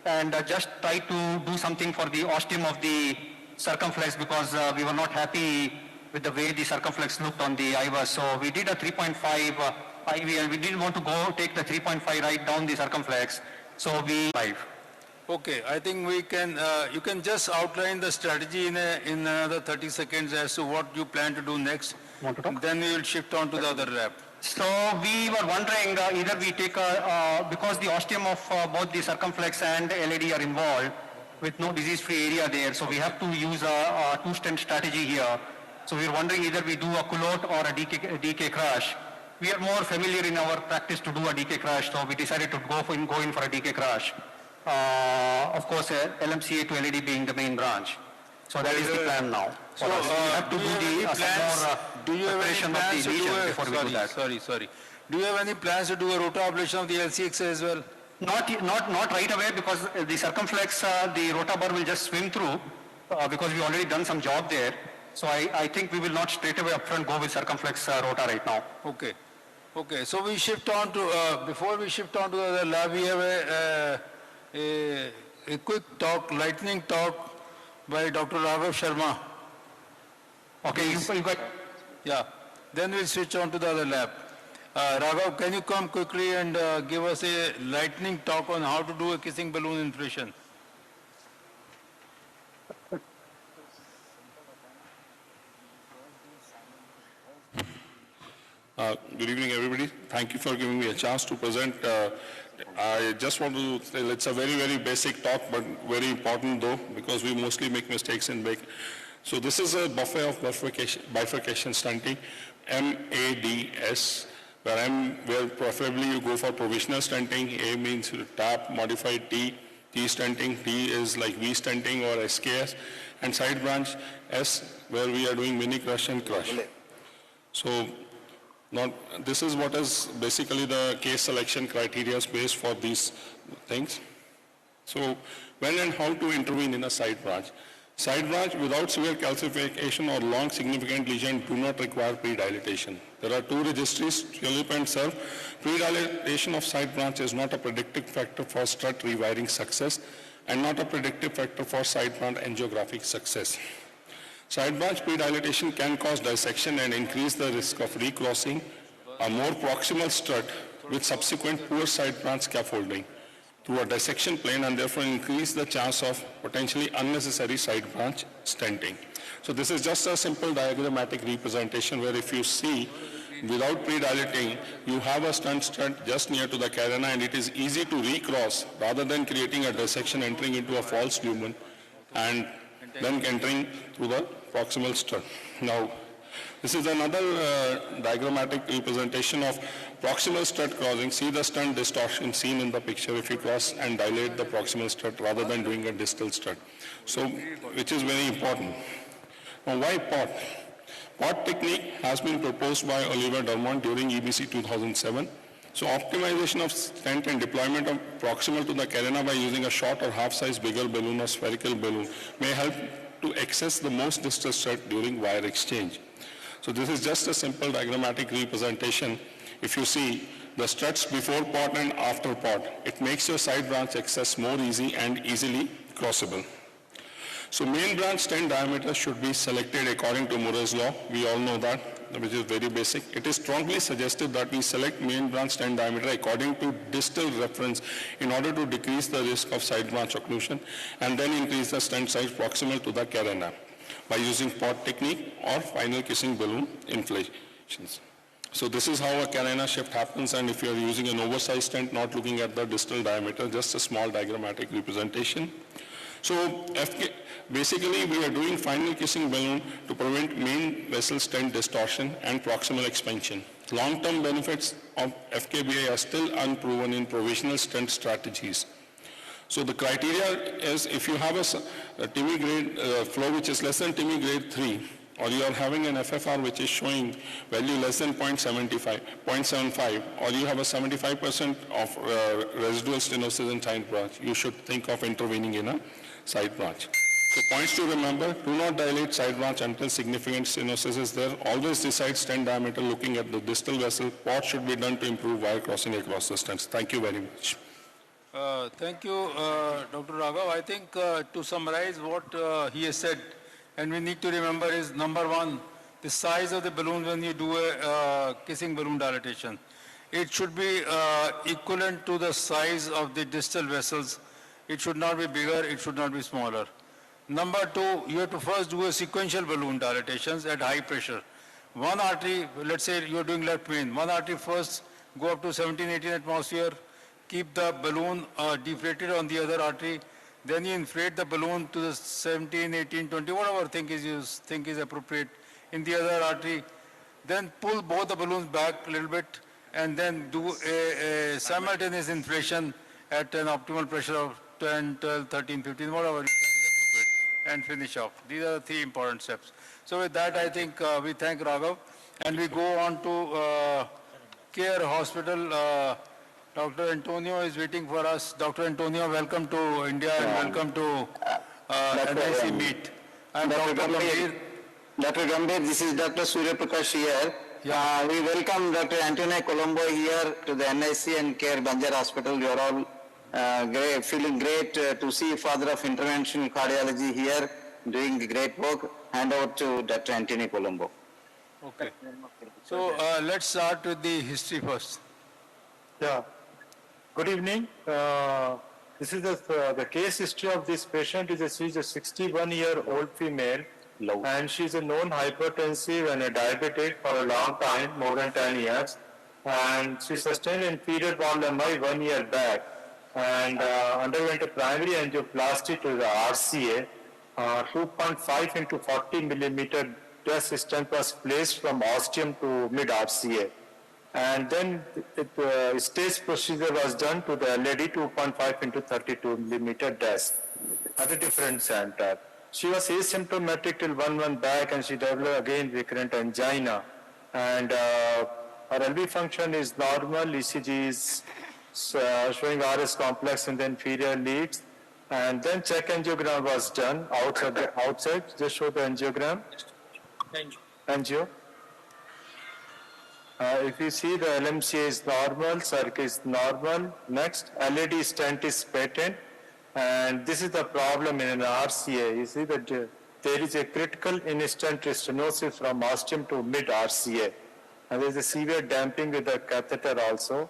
and just tried to do something for the ostium of the circumflex because we were not happy with the way the circumflex looked on the IVUS. So we did a 3.5 IVL. We didn't want to go take the 3.5 right down the circumflex. So we live. Okay, I think we can, you can just outline the strategy in another 30 seconds as to what you plan to do next. Then we will shift on to the other lab. So we were wondering either we take because the ostium of both the circumflex and LAD are involved with no disease-free area there, so we have to use a two-stent strategy here. So we are wondering either we do a culotte or a DK crush. We are more familiar in our practice to do a DK crush, so we decided to go in for a DK crush. Of course, LMCA to LAD being the main branch. So that is the plan now. So we have to do the preparation of the lesion before we do that. Sorry. Do you have any plans to do a rota ablation of the LCX as well? Not right away because the circumflex, the rotabur will just swim through because we already done some job there. So I think we will not straight away upfront go with circumflex rota right now. Okay. Okay. So we shift on to, before we shift on to the other lab, we have a quick talk, lightning talk by Dr. Raghav Sharma. Okay, you got... Yeah. Then we'll switch on to the other lab. Raghav, can you come quickly and give us a lightning talk on how to do a kissing balloon inflation? Good evening, everybody. Thank you for giving me a chance to present. I just want to say it's a very, very basic talk, but very important though, because we mostly make mistakes in big. So this is a buffet of bifurcation stunting, MADS, where preferably you go for provisional stenting. A means tap, modified T stenting, T is like V stenting or SKS, and side branch S, where we are doing mini crush and crush. So this is what is basically the case selection criteria based for these things. So when and how to intervene in a side branch. Side branch without severe calcification or long significant lesion do not require pre-dilatation. There are two registries, TULIP and SERV. Pre-dilatation of side branch is not a predictive factor for strut rewiring success and not a predictive factor for side branch angiographic success. Side branch pre-dilatation can cause dissection and increase the risk of recrossing a more proximal strut with subsequent poor side branch scaffolding. through a dissection plane and therefore increase the chance of potentially unnecessary side branch stenting. So this is just a simple diagrammatic representation where if you see without pre-dilating, you have a stent just near to the carina and it is easy to recross rather than creating a dissection entering into a false lumen and then entering through the proximal stent. Now, this is another diagrammatic representation of proximal stent crossing. See the stent distortion seen in the picture if you cross and dilate the proximal stent rather than doing a distal stent. So, which is very important. Now, why POT? POT technique has been proposed by Oliver Dermont during EBC 2007. So optimization of stent and deployment of proximal to the carina by using a short or half-size bigger balloon or spherical balloon may help to access the most distal stent during wire exchange. So this is just a simple diagrammatic representation. If you see the struts before POT and after POT, it makes your side branch access more easy and easily crossable. So main branch stent diameter should be selected according to Murray's law. We all know that, which is very basic. It is strongly suggested that we select main branch stent diameter according to distal reference in order to decrease the risk of side branch occlusion and then increase the stent size proximal to the carina by using POT technique or final kissing balloon inflations. So this is how a carina shift happens, and if you are using an oversized stent, not looking at the distal diameter, just a small diagrammatic representation. So basically we are doing final kissing balloon to prevent main vessel stent distortion and proximal expansion. Long-term benefits of FKBA are still unproven in provisional stent strategies. So the criteria is if you have a TIMI grade flow which is less than TIMI grade 3, or you are having an FFR which is showing value less than 0.75, or you have a 75% of residual stenosis in side branch, you should think of intervening in a side branch. So points to remember, do not dilate side branch until significant stenosis is there. Always decide stent diameter looking at the distal vessel. What should be done to improve wire crossing across the stents? Thank you very much. Thank you, Dr. Raghav. I think to summarize what he has said, and we need to remember is number one, the size of the balloon when you do a kissing balloon dilatation. It should be equivalent to the size of the distal vessels. It should not be bigger, it should not be smaller. Number two, you have to first do a sequential balloon dilatations at high pressure. One artery, let's say you're doing left main, one artery first go up to 17-18 atmosphere, keep the balloon deflated on the other artery, then you inflate the balloon to the 17, 18, 20, whatever you think is appropriate in the other artery, then pull both the balloons back a little bit and then do a simultaneous inflation at an optimal pressure of 10, 12, 13, 15, whatever is appropriate, and finish off. These are the three important steps. So with that, I think we thank Raghav, and we go on to Care Hospital. Dr. Antonio is waiting for us. Dr. Antonio, welcome to India and welcome to NIC Meet. I'm Dr. Gambhir. Dr. Gambhir, this is Dr. Surya Prakash here. Yeah. We welcome Dr. Antonio Colombo here to the NIC and Care Banjar Hospital. We are all feeling great to see Father of Interventional Cardiology here doing great work. Hand over to Dr. Antonio Colombo. Okay. So let's start with the history first. Yeah. Good evening. This is the case history of this patient. She's a 61-year-old female, and she's a known hypertensive and a diabetic for a long time, more than 10 years. And she sustained inferior wall MI 1 year back and underwent a primary angioplasty to the RCA. 2.5 into 40 millimeter DES stent was placed from ostium to mid RCA. And then stage procedure was done to the LAD 2.5 into 32 millimeter DES at a different center. She was asymptomatic till 1 month back, and she developed again recurrent angina. And her LV function is normal. ECG is showing RS complex in the inferior leads. And then check angiogram was done outside. Just show the angiogram. Angio. If you see the LMCA is normal, circ is normal. Next, LAD stent is patent. And this is the problem in an RCA. You see that there is a critical in-stent stenosis from ostium to mid RCA. And there is a severe damping with the catheter also.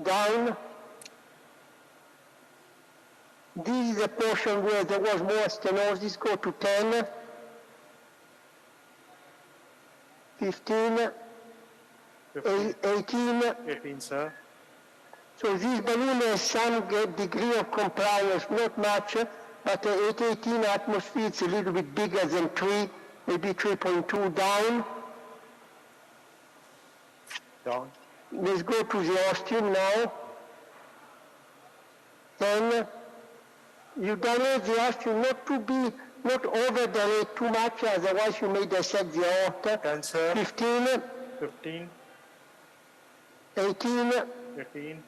down. This is a portion where there was more stenosis, go to 10, 15, 18. 18, sir. So this balloon has some degree of compliance, not much, but at 18 atmosphere it's a little bit bigger than 3, maybe 3.2 down. Down. Let's go to the ostium now. Then you dilate the ostium not over dilate too much, otherwise you may dissect the aorta. 10, sir. 15. 15. 18. 18.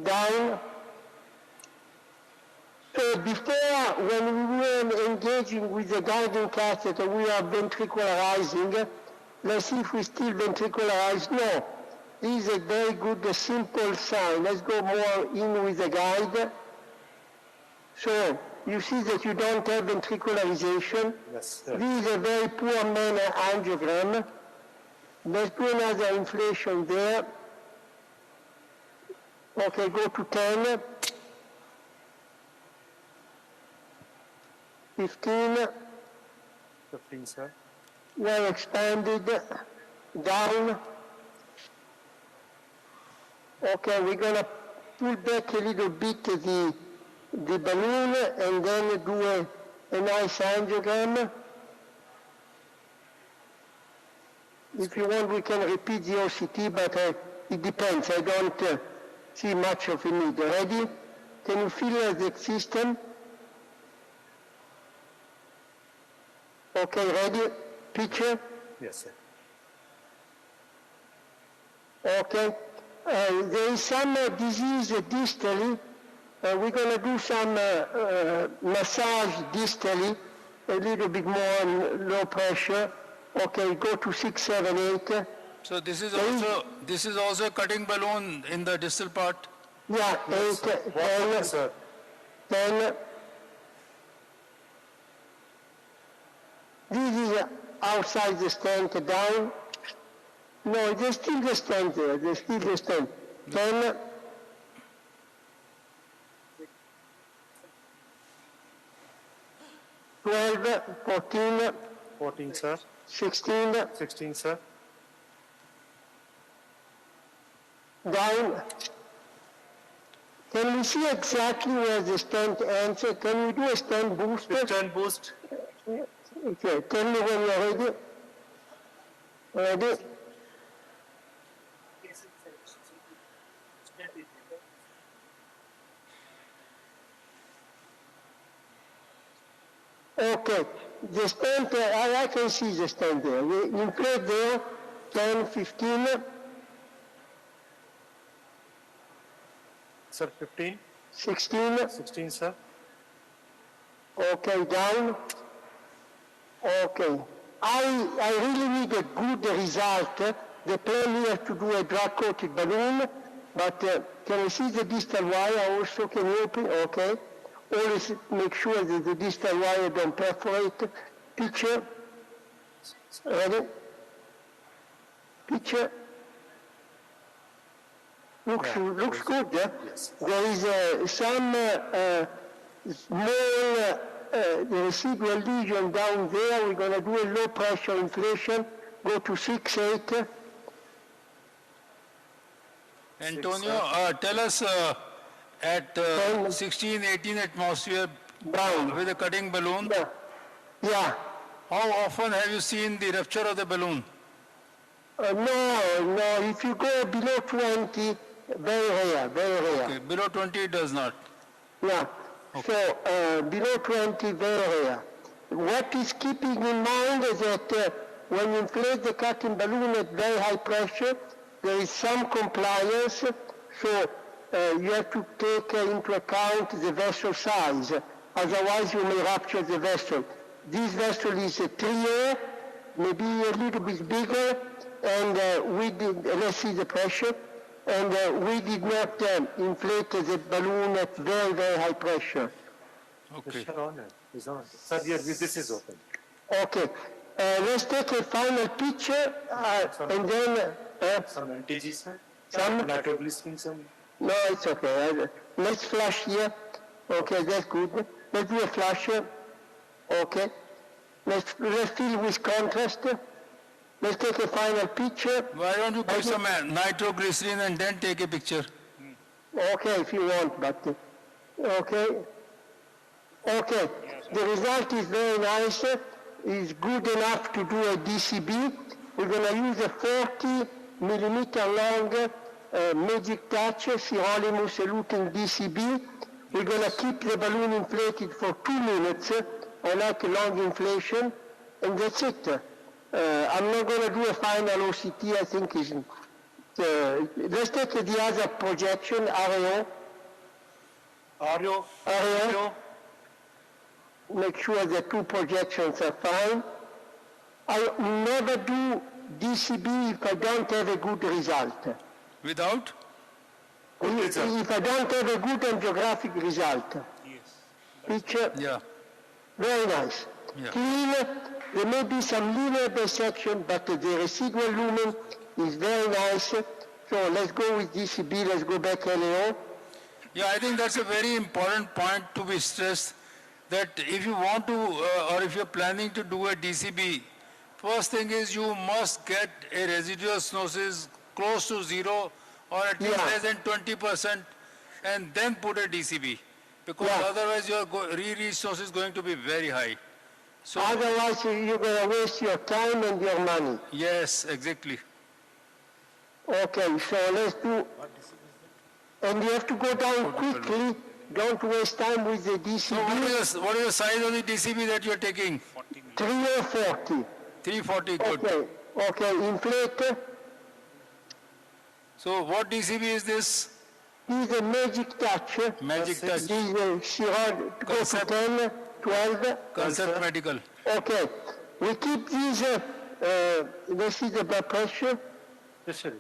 Down. So before, when we were engaging with the guiding catheter, we are ventricularizing. Let's see if we still ventricularize. No. This is a very good, simple sign. Let's go more in with the guide. So, you see that you don't have ventricularization. Yes, sir. This is a very poor manner angiogram. Let's do another inflation there. Okay, go to 10. 15. 15, sir. Well expanded. Down. Okay, we're going to pull back a little bit the balloon and then do a nice angiogram. If you want, we can repeat the OCT, but it depends. I don't see much of a need. Ready? Can you feel the system? Okay, ready? Picture? Yes, sir. Okay. There is some disease distally. We're going to do some massage distally, a little bit more low pressure. Okay, go to 6, 7, 8. So this is also a cutting balloon in the distal part? Yeah, Yes, 8, 10, sir. 10. This is outside the stent, down. No, there's still the stent there. There's still the stent. 10. 12, 14. 14, sir. 16. 16, sir. Down. Can we see exactly where the stent ends? Can we do a stent boost? Stent boost. Okay, tell me when you're ready. Ready? Okay, the stent, I can see the stent there. You inflate there, 10, 15. Sir, 15. 16. 16, sir. Okay, down. Okay. I really need a good result. The plan here to do a drug-coated balloon, but can I see the distal wire also? Can you open? Okay. Always make sure that the distal wire don't perforate. Picture. Ready? Picture. Looks good. Yes. There is some small residual lesion down there. We're going to do a low pressure inflation. Go to 6, 8. Antonio, tell us at 16, 18 atmosphere with a cutting balloon. Yeah. How often have you seen the rupture of the balloon? No. If you go below 20, very rare, very rare. Okay, below 20 it does not. Yeah. Okay. So below 20, very rare. What is keeping in mind is that when you inflate the cutting balloon at very high pressure, there is some compliance. So you have to take into account the vessel size. Otherwise, you may rupture the vessel. This vessel is a 3A, maybe a little bit bigger, and we did, let's see the pressure, and we did not inflate the balloon at very, very high pressure. Okay. It's on. Sir, here, this is open. Okay. Let's take a final picture, and then... Some NTG, sir. Some? Nitroglycerin, some. No, it's okay. Let's flash here. Okay, that's good. Let's do a flash here. Okay. Let's fill with contrast. Let's take a final picture. Why don't you put some nitroglycerin and then take a picture? Okay, if you want, but okay. Okay, the result is very nice. It's good enough to do a DCB. We're going to use a 40 millimeter long magic touch sirolimus eluting DCB. We're going to keep the balloon inflated for 2 minutes. I like long inflation, and that's it. I'm not going to do a final OCT. I think is. Let's take the other projection, RAO. RAO. Make sure the two projections are fine. I never do DCB if I don't have a good result. Without? If I don't have a good angiographic result. Yes. Picture? Yeah. Very nice. Yeah. Clean. There may be some linear dissection, but the residual lumen is very nice. So let's go with DCB. Let's go back LAO. Yeah, I think that's a very important point to be stressed, that if you want to, or if you're planning to do a DCB, first thing is you must get a residual stenosis close to zero or at least less than 20%, and then put a DCB. Because otherwise your re-stenosis is going to be very high. So otherwise you're going to waste your time and your money. Yes, exactly. Okay, so let's do, and you have to go down quickly. Don't waste time with the DCB. So what is the size of the DCB that you're taking? 340. 340, good. Okay, okay, inflate. So what DCB is this? This is a magic touch. Magic touch. This is a Shirod, go to 10, 12. Concept medical. Okay, we keep these, this is the blood pressure. Yes, sir.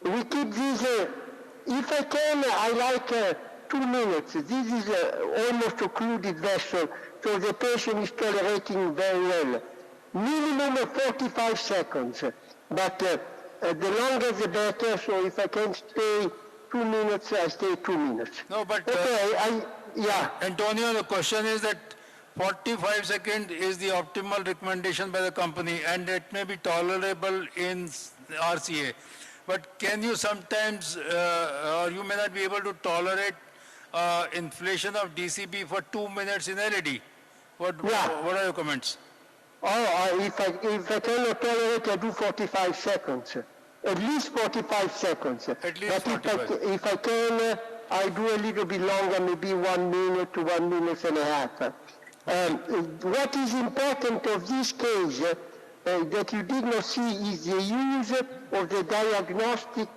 We keep these, if I can, I like 2 minutes. This is almost occluded vessel, so the patient is tolerating very well. Minimum of 45 seconds, but the longer the better, so if I can stay 2 minutes, I stay 2 minutes. No, but okay, Antonio, the question is that 45 seconds is the optimal recommendation by the company, and it may be tolerable in RCA. But can you sometimes, or you may not be able to tolerate inflation of DCB for 2 minutes in LED? What are your comments? If I cannot tolerate, I do 45 seconds. At least 45 seconds. At least but 45. If I can, I do a little bit longer, maybe 1 minute to 1 minute and a half. What is important of this case that you did not see is the use of the diagnostic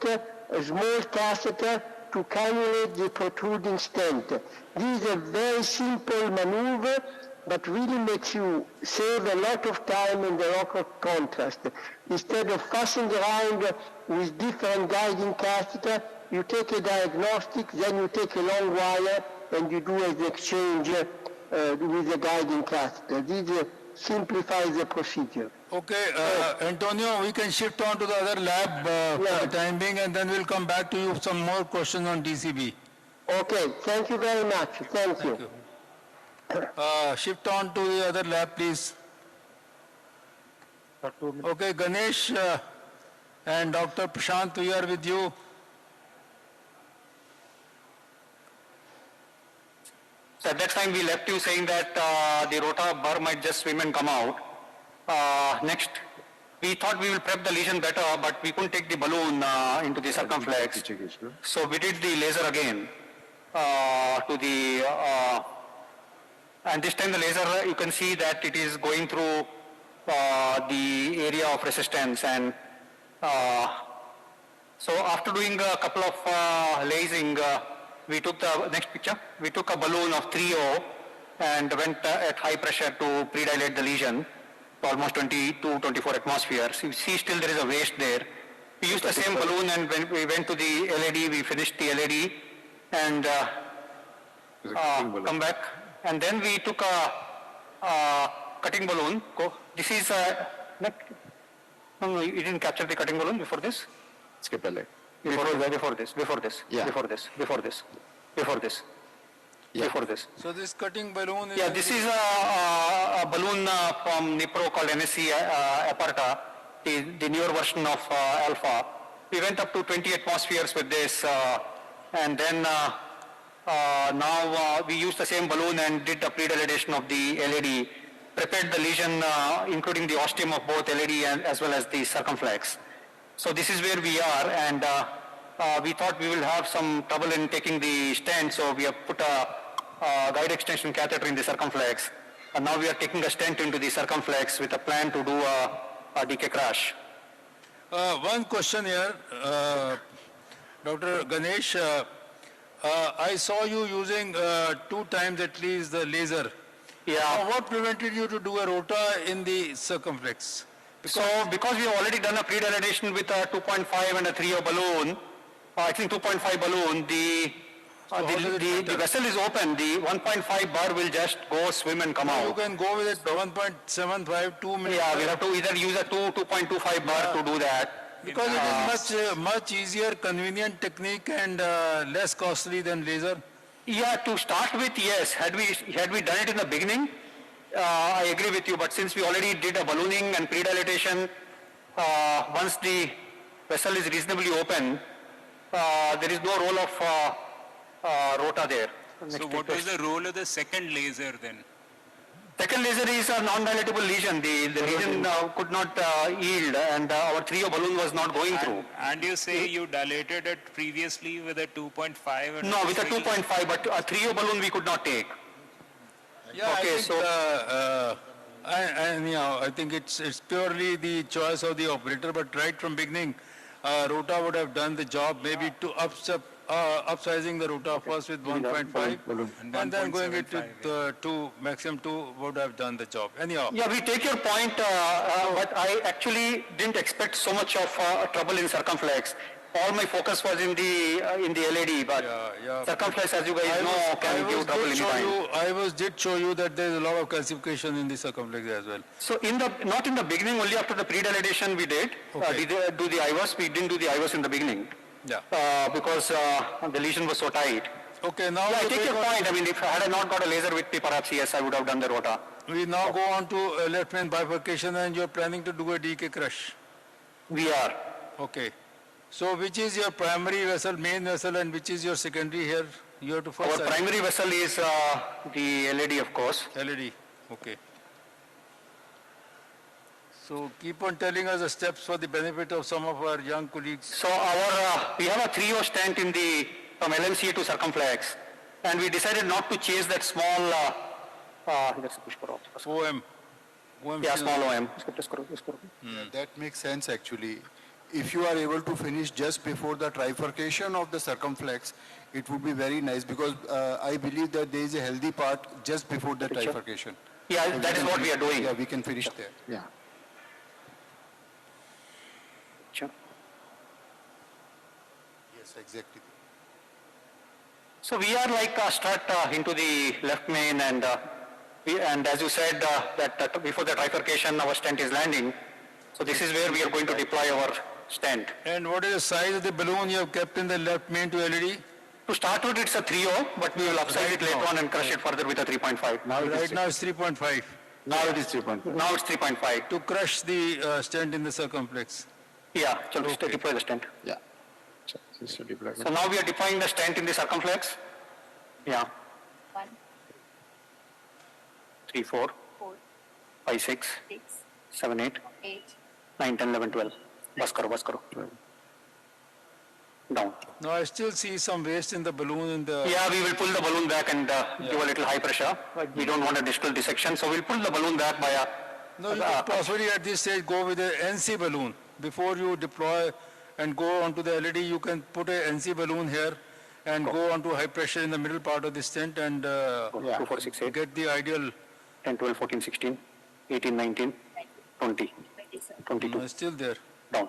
small catheter to cannulate the protruding stent. This is a very simple maneuver, but really makes you save a lot of time and a lot of contrast. Instead of fussing around with different guiding catheter, you take a diagnostic, then you take a long wire, and you do an exchange with the guiding catheter. This simplifies the procedure. Okay, Antonio, we can shift on to the other lab for the time being, and then we'll come back to you with some more questions on DCB. Okay, thank you very much. Thank you. Shift on to the other lab, please. Okay, Ganesh and Dr. Prashant, we are with you. So at that time we left you saying that the rota burr might just swim and come out. Next, we thought we will prep the lesion better, but we couldn't take the balloon into the circumflex. So we did the laser again to the, and this time the laser, you can see that it is going through the area of resistance. And so after doing a couple of lasing, we took the next picture. We took a balloon of 3O and went at high pressure to predilate the lesion to almost 22-24 atmospheres. You see still there is a waste there. We used the same balloon, and when we went to the LAD, we finished the LAD and come back. And then we took a cutting balloon. This is no, you didn't capture the cutting balloon before this? Before this. Yeah. Before this. So this cutting balloon is... Yeah, this is a balloon from Nipro called NSI Aperta, the newer version of Alpha. We went up to 20 atmospheres with this, and then now we used the same balloon and did the pre-dilatation of the LAD, prepared the lesion, including the ostium of both LAD and as well as the circumflex. So this is where we are, and we thought we will have some trouble in taking the stent, so we have put a guide extension catheter in the circumflex, and now we are taking a stent into the circumflex with a plan to do a DK crash. One question here, Dr. Ganesh, I saw you using 2 times at least the laser. Yeah. What prevented you to do a rota in the circumflex? Because we have already done a pre-dilatation with a 2.5 and a 3 balloon, I think 2.5 balloon, the vessel is open, the 1.5 bar will just go swim and come out. You can go with it 1.75, 2 minutes. Yeah, we have to either use a 2.25 bar to do that. Because it is much easier, convenient technique and less costly than laser. Yeah, to start with, yes. Had we done it in the beginning, I agree with you, but since we already did a ballooning and pre-dilatation, once the vessel is reasonably open, there is no role of rota there. So what was the role of the second laser then? Second laser is a non-dilatable lesion. The lesion could not yield, and our 3 balloon was not going through. And you say you dilated it previously with a 2.5? No, with a 2.5, but a 3 balloon we could not take. Yeah, okay, I think it's purely the choice of the operator, but right from beginning, rota would have done the job, maybe to upsizing the rota first with 1.5 and then going it to 2, maximum 2 would have done the job. Anyhow. Yeah, we take your point, but I actually didn't expect so much of trouble in circumflex. All my focus was in the LAD, but circumflex, as you guys know, can give trouble anytime. I did show you that there is a lot of calcification in the circumflex as well. So not in the beginning, only after the pre-dilatation we did do the IVUS. We didn't do the IVUS in the beginning. Yeah. Because the lesion was so tight. Okay, now I take your point. I mean, if I had not got a laser with me, perhaps yes, I would have done the rota. We now go on to left main bifurcation, and you're planning to do a DK crush. We are. Okay. So which is your primary vessel, main vessel, and which is your secondary here? You have to first. Our primary vessel is the LAD, of course. LAD. Okay. So keep on telling us the steps for the benefit of some of our young colleagues. So we have a 3O stent from LMCA to circumflex, and we decided not to chase that small OM. Yeah, small OM. That makes sense actually. If you are able to finish just before the trifurcation of the circumflex, it would be very nice because I believe that there is a healthy part just before the trifurcation. Yeah, so that is what we are doing. Yeah, we can finish there. Yeah. Sure. Yes, exactly. So we are like strut into the left main, and as you said that before the trifurcation our stent is landing. So this is where we are going to deploy our stent. And what is the size of the balloon you have kept in the left main to LAD? To start with, it's a 3O, but we will upsize it later on and crush it further with a 3.5. Now it's 3.5. Now it is 3.5. Now it's 3.5. To crush the stent in the circumflex. Yeah, so okay. Deploy the stent. Yeah. So now we are deploying the stent in the circumflex. Yeah. 1, 3, 4, 5, 6, 7, 8, 9, 10, 11, 12. Bas karo. Down. Now I still see some waste in the balloon in the... Yeah, we will pull the balloon back and give a little high pressure. We don't want a distal dissection, so we'll pull the balloon back by a... No, you could possibly at this stage go with an NC balloon. Before you deploy and go onto the LED, you can put an NC balloon here and go onto high pressure in the middle part of the stent and 2, 4, 6, 8. Get the ideal... 10, 12, 14, 16, 18, 19, 20, 22. No, it's still there. Down.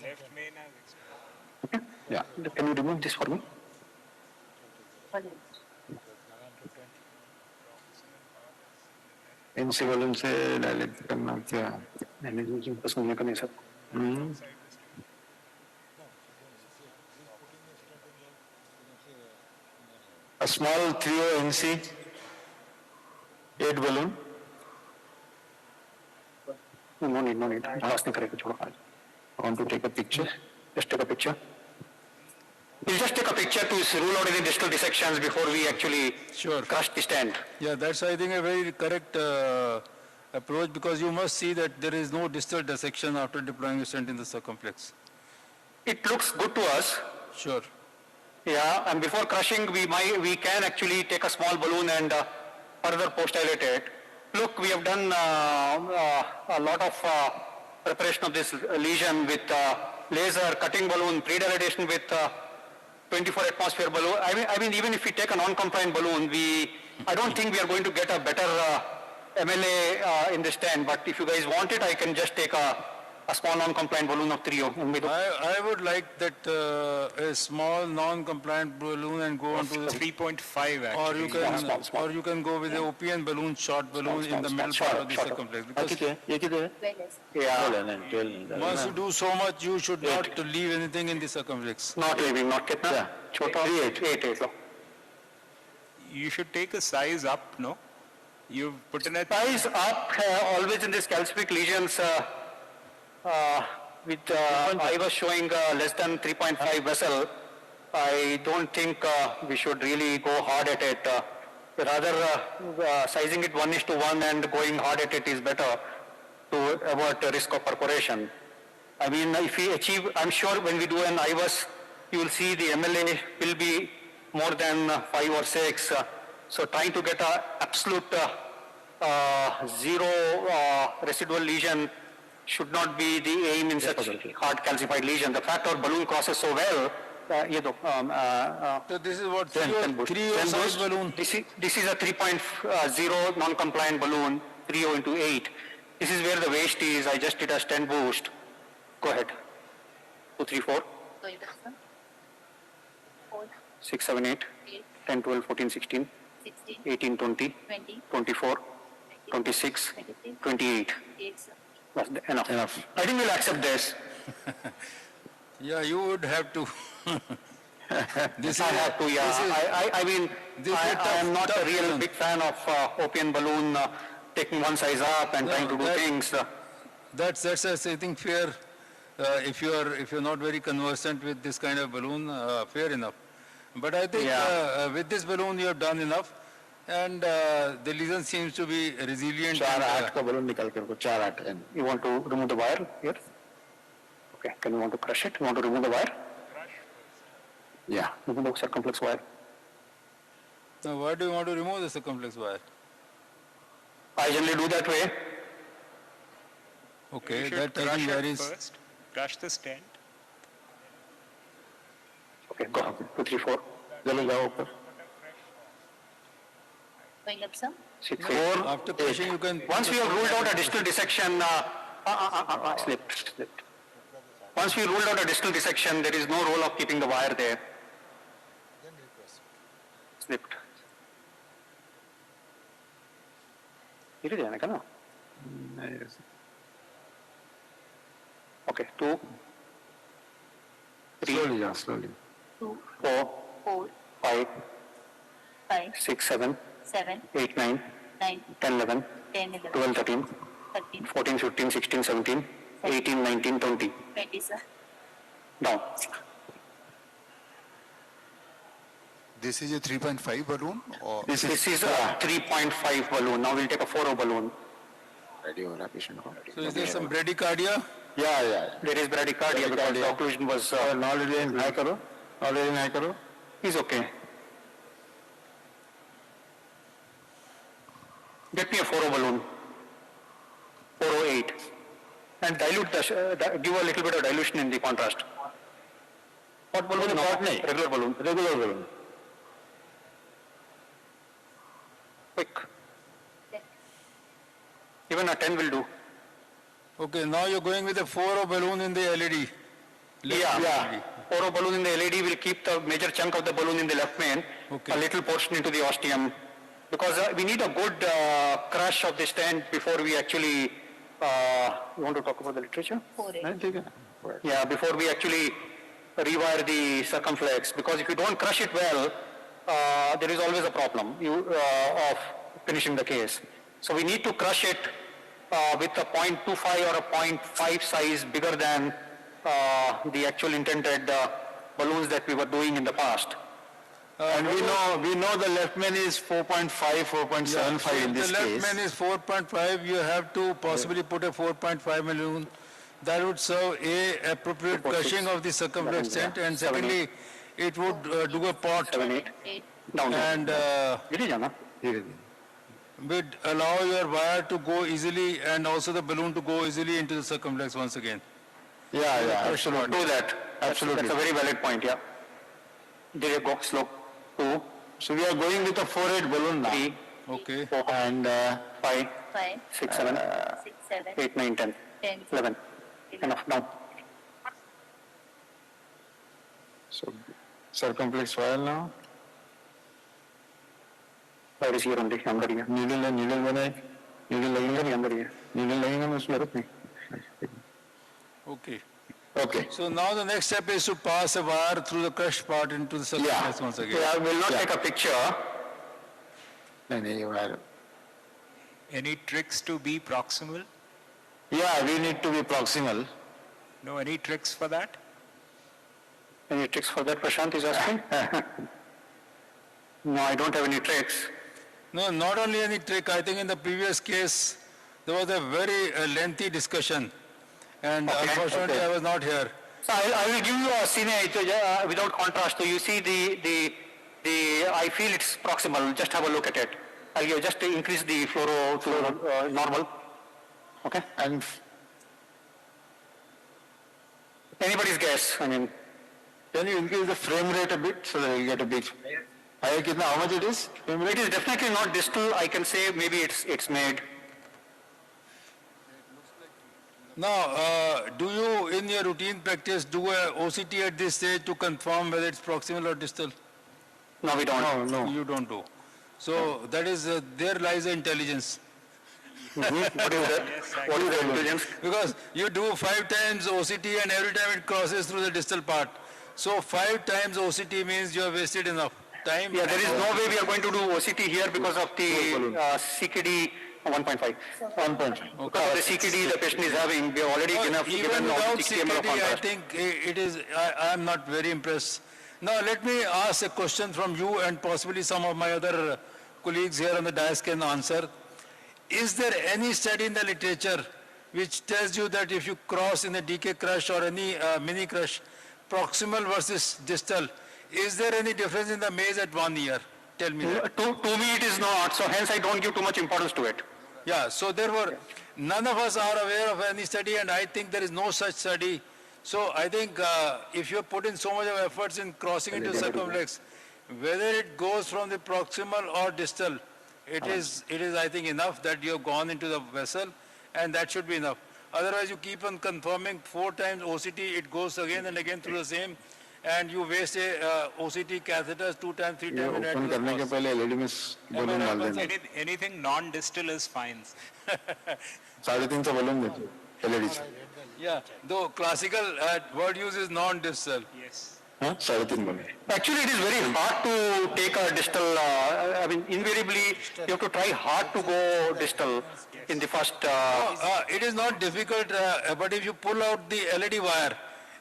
Left main Okay. Yeah. Can you remove this for me? NC balloon से dialect करना क्या? बस घूमने का नहीं sir. A small 3O NC, 8 balloon. No need. Last I want to take a picture. Just take a picture. We'll just take a picture to rule out any distal dissections before we actually crush the stent. Yeah, that's, I think, a very correct approach, because you must see that there is no distal dissection after deploying a stent in the circumflex. It looks good to us. Sure. Yeah, and before crushing, we can actually take a small balloon and further post-dilate it. Look, we have done a lot of preparation of this lesion with laser, cutting balloon, pre-dilatation with 24 atmosphere balloon. I mean, even if we take a non-compliant balloon, I don't think we are going to get a better MLA in this stent. But if you guys want it, I can just take a small non-compliant balloon of 3O. I would like that a small non-compliant balloon and go on to the 3.5 actually. Or you can go with the OPN balloon, short balloon in the middle part of the circumflex. Because once you do so much, you should not leave anything in the circumflex. Not leaving, not kitna? Chota 8. You should take a size up, no? You've put in a size up always in these calcific lesions. I was showing less than 3.5 vessel. I don't think we should really go hard at it. Rather, sizing it 1:1 and going hard at it is better to avoid the risk of perforation. I mean, if we achieve, I'm sure when we do an IVUS, you will see the MLA will be more than 5 or 6. So trying to get an absolute zero residual lesion should not be the aim in such hard calcified lesion. The fact our balloon crosses so well, so this is what 3O size balloon. This is a 3.0 non-compliant balloon, 3O into 8. This is where the waist is. I just did a stent boost. Go ahead. 2, 3, 4. 6, 7, 8. 10, 12, 14, 16. 18, 20. 24. 26. 28. That's enough. I think we'll accept this. Yeah, you would have to. I mean, I am not a real big fan of OPN balloon taking one size up and trying to do things. That's I think fair. If you're not very conversant with this kind of balloon, fair enough. But I think with this balloon you have done enough, and the lesion seems to be resilient. 4 का balloon निकाल के उनको 4 8. You want to remove the wire here? Okay. Can you want to crush it? You want to remove the wire? Yeah. Remove the circumflex wire. Now, why do you want to remove the circumflex wire? I generally do that way. Okay, you should that crush where it is first. Crush the stent. Okay, go. 2, 3, 4. Then go up. Going up, sir? 6, 4. After pushing, you can. Once we have ruled out a distal dissection, slipped. Once we ruled out a distal dissection, there is no role of keeping the wire there. Slipped. Here is it, no? Okay, 2, 3, slowly. 2, 4, 5, 6, 7, 8, 9, 10, 11, 12, 13, 14, 15, 16, 17, 18, 19, 20. 20, sir. Down. This is a 3.5 balloon? Or This is a 3.5 balloon. Now we'll take a 4O balloon. So is there some bradycardia? Yeah. There is bradycardia because the occlusion was already in high karo. He's okay. Get me a 4O balloon. 408. And dilute give a little bit of dilution in the contrast. What balloon? Regular balloon. Quick. Even a 10 will do. Okay, now you're going with a 4O balloon in the LED. Yeah. 4O balloon in the LED will keep the major chunk of the balloon in the left main, a little portion into the ostium, because we need a good crush of the stent before we actually You want to talk about the literature?4A. Yeah, before we actually rewire the circumflex, because if you don't crush it well, there is always a problem of finishing the case. So we need to crush it with a 0.25 or a 0.5 size bigger than the actual intended balloons that we were doing in the past. And we know the left main is 4.5, 4.75 in this case. If the left main is 4.5, you have to possibly put a 4.5 balloon. That would serve appropriate crushing of the circumflex stent, and secondly, it would do a pot. 7, 8. Down. And would allow your wire to go easily and also the balloon to go easily into the circumflex once again. Yeah, absolutely. Do that. Absolutely. That's a very valid point, yeah. There you go, slope 2. So we are going with a 4-8 balloon now. 3. Okay. 4. And 5. 6, 7. 8, 9, 10. 11. Enough, down. So circumflex wire now. Wire is here only, under here. Needle बनाए. Needle लगेगा under here. Needle लगेगा ना उसमें नहीं. Okay. Okay. So now the next step is to pass a wire through the crushed part into the circumflex once again. Yeah, we'll not take a picture. Any tricks to be proximal? Yeah, we need to be proximal. No, any tricks for that? Any tricks for that, Prashant is asking? No, I don't have any tricks. No, not only any trick. I think in the previous case, there was a very lengthy discussion. And unfortunately, I was not here. So I will give you a scene without contrast. So you see I feel it's proximal. Just have a look at it. I'll just increase the fluoro to normal. Okay. And anybody's guess. I mean, can you increase the frame rate a bit so that you get a big? How much it is? It is definitely not distal. I can say maybe it's made. Now, do you in your routine practice do a OCT at this stage to confirm whether it's proximal or distal? No, we don't. No, you don't do. So that is, there lies the intelligence. What is that? What is the intelligence? Because you do 5 times OCT and every time it crosses through the distal part. So 5 times OCT means you have wasted enough time. Yeah, there is no way we are going to do OCT here because of the CKD 1.5. 1.5. Because of the CKD the patient is having, we are already even without CKD, I think it is, I am not very impressed. Now let me ask a question from you and possibly some of my other colleagues here on the dais can answer. Is there any study in the literature which tells you that if you cross in a DK crush or any mini crush, proximal versus distal, is there any difference in the maze at 1 year? Tell me that. To me it is not, so hence I don't give too much importance to it. Yeah, so therefore, none of us are aware of any study and I think there is no such study. So I think if you put in so much of efforts in crossing into circumflex, whether it goes from the proximal or distal, it is I think enough that you have gone into the vessel and that should be enough. Otherwise you keep on confirming 4 times OCT, it goes again and again through the same and you waste a OCT catheters 2 times, 3 times. Open करने के पहले LED में balloon डाल देना. Anything non-distal is fine. 350 balloon देते LED से. Yeah, though classical word use is non-distal. Yes. हाँ 3.5 balloon. Actually, it is very hard to take a distal. I mean, invariably, you have to try hard to go distal in the first. It is not difficult, but if you pull out the LED wire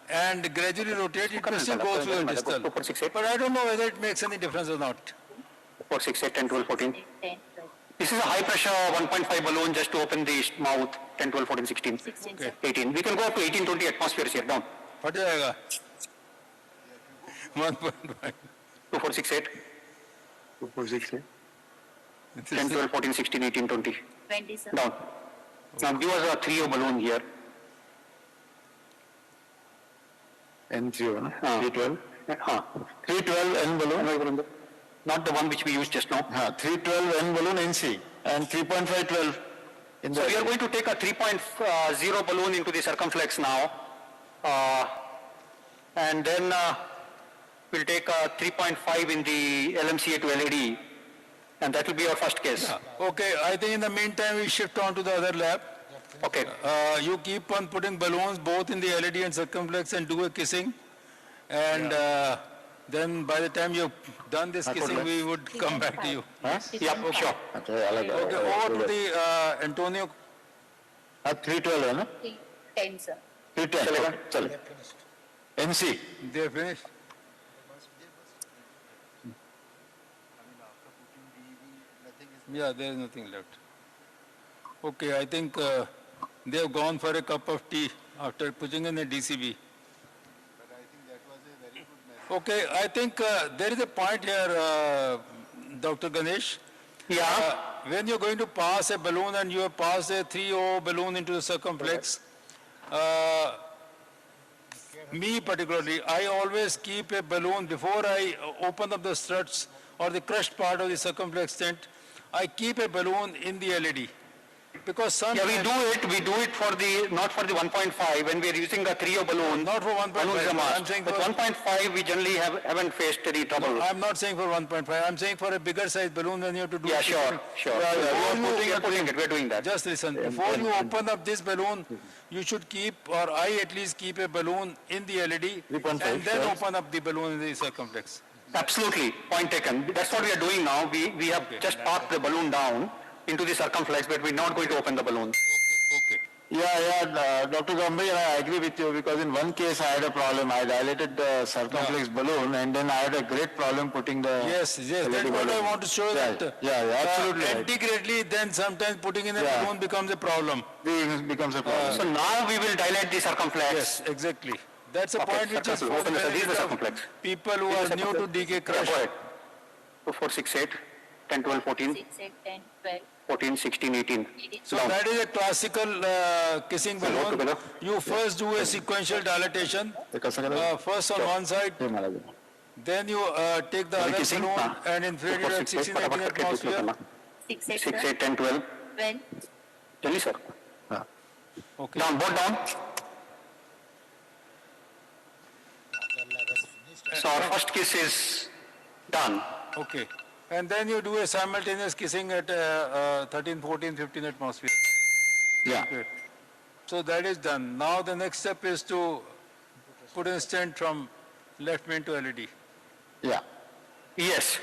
and gradually rotate, it will still go through the distal. But I don't know whether it makes any difference or not. 4, 6, 8, 10, 12, 14. This is a high pressure 1.5 balloon just to open the mouth. 10, 12, 14, 16, 18. We can go up to 18, 20 atmospheres here, down. फट जाएगा. 1.5. 2, 4, 6, 8. 2, 4, 6, 8. 10, 12, 14, 16, 18, 20. 20, sir. Down. Now give us a 3O balloon here. N3O, na? 312. 312 N balloon. Not the one which we used just now. 312 N balloon NC and 3.512. So we are going to take a 3.0 balloon into the circumflex now. And then we'll take a 3.5 in the LMCA to LED. And that will be our first case. Yeah. Okay, I think in the meantime we shift on to the other lab. Okay. You keep on putting balloons both in the LED and circumflex and do a kissing. And then by the time you've done this kissing, we would come back to you. Yeah, sure. Okay, over to the Antonio. 312 ना 10, sir. 310 चलो NC They're finished. Yeah, there is nothing left. Okay, I think they have gone for a cup of tea after putting in a DCB. Okay, I think there is a point here, Dr. Ganesh. Yeah. When you're going to pass a balloon and you have passed a 3O balloon into the circumflex, me particularly, I always keep a balloon before I open up the struts or the crushed part of the circumflex stent. I keep a balloon in the LED. Because Yeah, we do it for the, not for the 1.5, when we are using a 3O balloon. Not for 1.5. Balloon is a must. I'm saying But for 1.5, we generally haven't faced any trouble. No, I'm not saying for 1.5. I'm saying for a bigger size balloon, then you have to do. Yeah, sure. We are doing that. Just listen. Before you open up this balloon, you should keep, or I at least keep a balloon in the LED, and then open up the balloon in the circumflex. Absolutely. Point taken. That's what we are doing now. We have just parked the balloon down into the circumflex, but we're not going to open the balloon. Okay. Yeah, Dr. Gambhir, I agree with you because in one case I had a problem. I dilated the circumflex balloon and then I had a great problem putting the Yes, that's what I want to show that. Absolutely. Anti-greatly, then sometimes putting in a balloon becomes a problem. Becomes a problem. So now we will dilate the circumflex. Yes, exactly. That's a point which is for the Open the benefit of circumflex. people who are new to DK crush. Go ahead. 2, 4, 6, 8, 10, 12, 14. 6, 8, 10, 12. 14, 16, 18. So that is a classical kissing balloon. You first do a sequential dilatation, first on one side, then you take the other balloon and inflate it at 16, 18 atmosphere. 6, 8, 10, 12. 12. Tell me, sir. Okay. Down, both down. So our first kiss is done. Okay. And then you do a simultaneous kissing at 13, 14, 15 atmosphere. Yeah. Okay. So that is done. Now the next step is to put a stent from left main to LED. Yeah. Yes.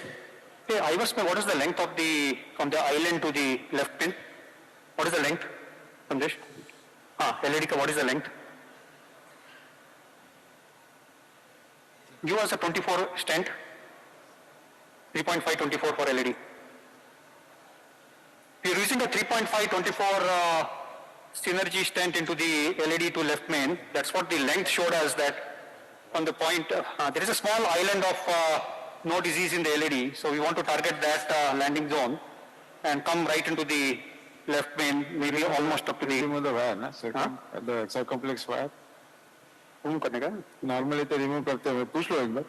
Hey, Hybiz, what is the length of the, from the island to the left pin? What is the length, Sandesh? LED, what is the length? Give us a 24 stent. 3.5 24 for LED. We are using a 3.5 24 synergy stent into the LED to left main. That's what the length showed us, that on the point, there is a small island of no disease in the LED. So we want to target that landing zone and come right into the left main, maybe almost up to the... Remove the wire, na? The circumflex wire. Normally they remove करते हैं, पूछ लो एक बार.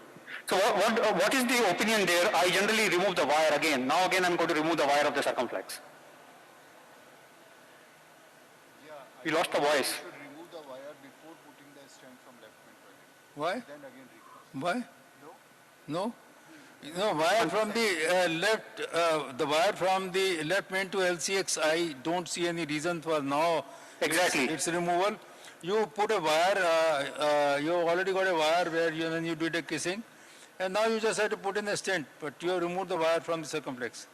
So what is the opinion there? I generally remove the wire again. Now again I'm going to remove the wire of the circumflex. We lost the voice. should remove the wire before putting the stent from left main to LED. Why? Then again recross. Why? No? No, wire from the wire from the left main to LCX, I don't see any reason for now. Exactly. It's removal. You put a wire, you already got a wire where when you did a kissing, and now you just have to put in a stent, but you have removed the wire from the circumflex.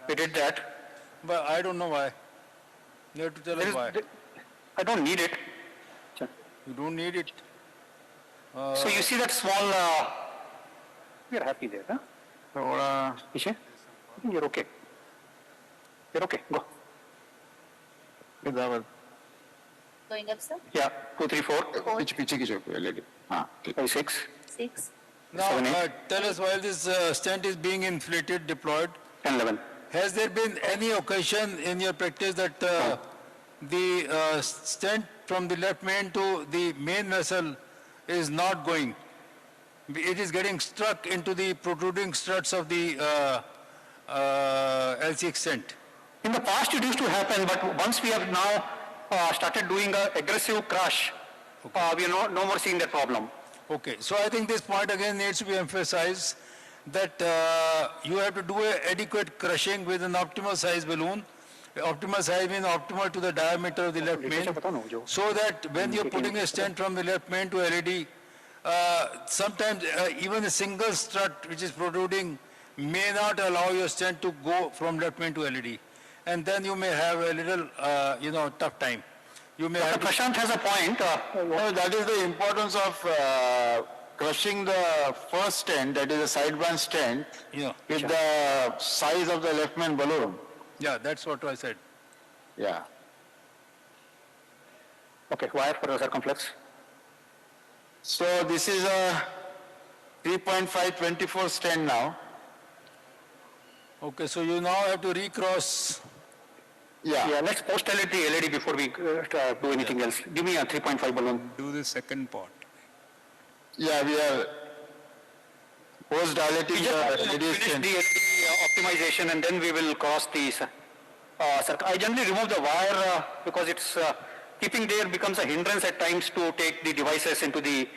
We did that. But I don't know why. You have to tell us why. I don't need it. You don't need it. So you see that small, we are happy there, huh? Ishe? I think you're okay. You're okay, go. Going up, sir? Yeah, 2, 3, 4. पीछे की जो LED. 5, 6. 6. Now, tell us, while this stent is being inflated, deployed, 10, 11. Has there been any occasion in your practice that the stent from the left main to the main vessel is not going? It is getting stuck into the protruding struts of the LCX stent. In the past it used to happen, but once we have now started doing an aggressive crush, we are no more seeing that problem. Okay, so I think this point again needs to be emphasized, that you have to do an adequate crushing with an optimal size balloon, Optimal size means optimal to the diameter of the left main, so that when you're putting a stent from the left main to LED, sometimes even a single strut which is protruding may not allow your stent to go from left main to LED. And then you may have a little, tough time. You may have Prashant has a point. That is the importance of crushing the first stent, that is a side branch stent, with the size of the left main balloon. Yeah, that's what I said. Yeah. Okay, wire for the circumflex. So this is a 3.524 stent now. Okay, so you now have to recross. Yeah, let's post LED before we do anything else. Give me a 3.5 balloon. Do the second part. Yeah, we are post-dilating the LED stent. The LED optimization, and then we will cross the circle. I generally remove the wire because it's keeping there becomes a hindrance at times to take the devices into the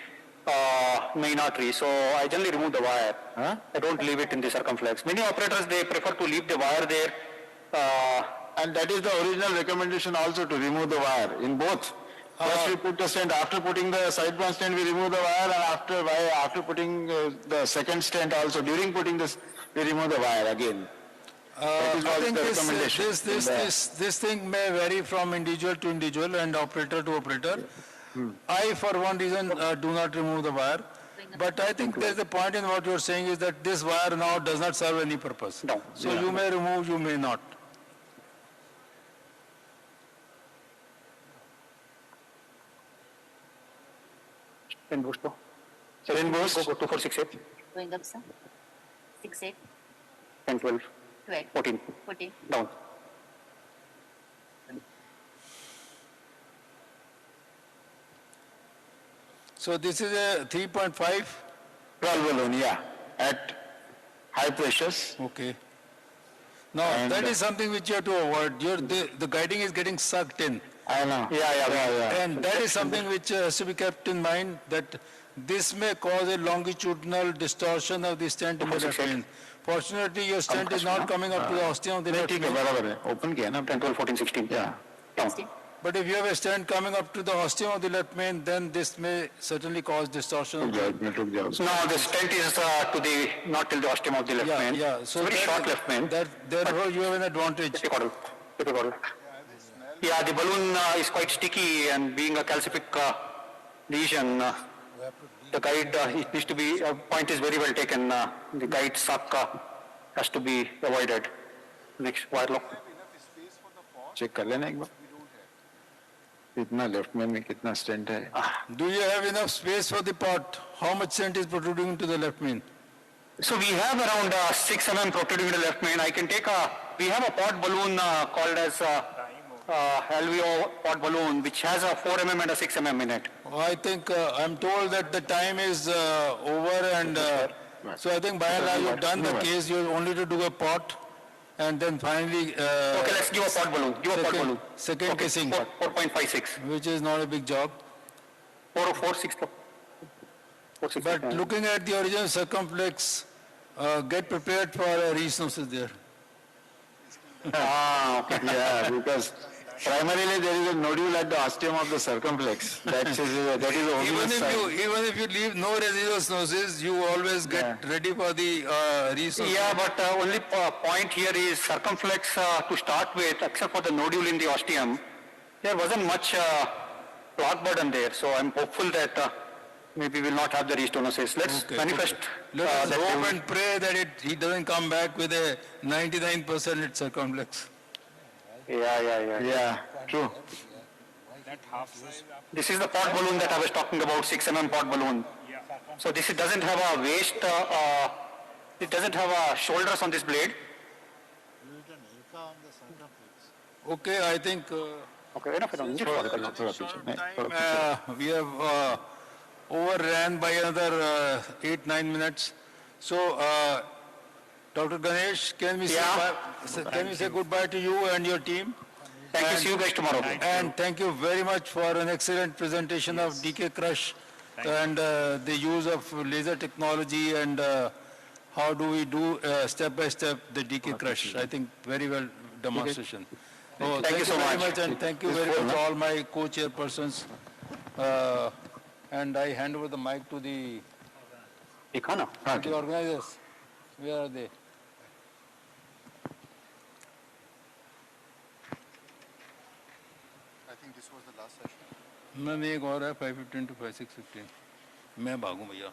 main artery. So I generally remove the wire. I don't leave it in the circumflex. Many operators, they prefer to leave the wire there. And that is the original recommendation also, to remove the wire in both. First we put the stent, after putting the side branch stent we remove the wire, and after putting the second stent also, during putting this we remove the wire again. That is I think the recommendation. this thing may vary from individual to individual and operator to operator. I, for one reason, do not remove the wire. But I think there's a point in what you're saying is that this wire now does not serve any purpose. No. So you may remove, you may not. Then boost. Then boost. Go 2, 4, 6, 8. Going up, sir. 6, 8, 10, 12. 12, 14. 14. Down. So this is a 3.5? 12 balloon, yeah, at high pressures. Okay. Now that is something which you have to avoid. The guiding is getting sucked in. I know. Yeah. And that is something which has to be kept in mind, that this may cause a longitudinal distortion of the stent in the left vein. Fortunately, your stent is not coming up to the ostium of the left vein. Open किया ना 10, 12, 14, 16. Yeah. But if you have a stent coming up to the ostium of the left vein, then this may certainly cause distortion. So now the stent is not till the ostium of the left main. Yeah, so very short left main. Therefore, you have an advantage. Yeah, the balloon is quite sticky, and being a calcific lesion, the guide, it needs to be, point is very well taken. The guide suck has to be avoided. Next, wire lock. Check कर लेना एक बार कितना left में कितना stent है. Do you have enough space for the pot? How much stent is protruding into the left main? So we have around 6 mm protruding into the left main. I can take we have a pot balloon called as alveo pot balloon, which has a 4 mm and a 6 mm in it. I think I'm told that the time is over, and so I think by and large you've done the case. You only to do a pot. And then finally... okay, let's give a pot balloon. Give a pot balloon. Second casing. 4.56. Which is not a big job. 4.46. But looking at the original circumflex, get prepared for a restenosis there. Okay. Yeah, because primarily there is a nodule at the ostium of the circumflex. That is the only Even if you leave no residual stenosis, you always get ready for the restenosis. Yeah, but only point here is circumflex to start with, except for the nodule in the ostium, there wasn't much clot burden there. So I'm hopeful that maybe we'll not have the restenosis. Let's manifest. Let us hope and pray that he doesn't come back with a 99% at circumflex. Yeah, true. This is the pot balloon that I was talking about, 6 mm pot balloon. So this doesn't have a waist, it doesn't have shoulders on this blade. Okay, I think okay, enough. We have overran by another 8-9 minutes. So, Dr. Ganesh, can we say goodbye to you and your team? Thank you. See you guys tomorrow. And thank you very much for an excellent presentation of DK Crush and the use of laser technology, and how do we do step by step the DK Crush. I think very well demonstration. Thank you so much. And thank you very much all my co-chairpersons. And I hand over the mic to the organizers. Where are they? I think this was the last session. Ma'am एक और है 5:15 to 6:15. मैं भागूं भैया.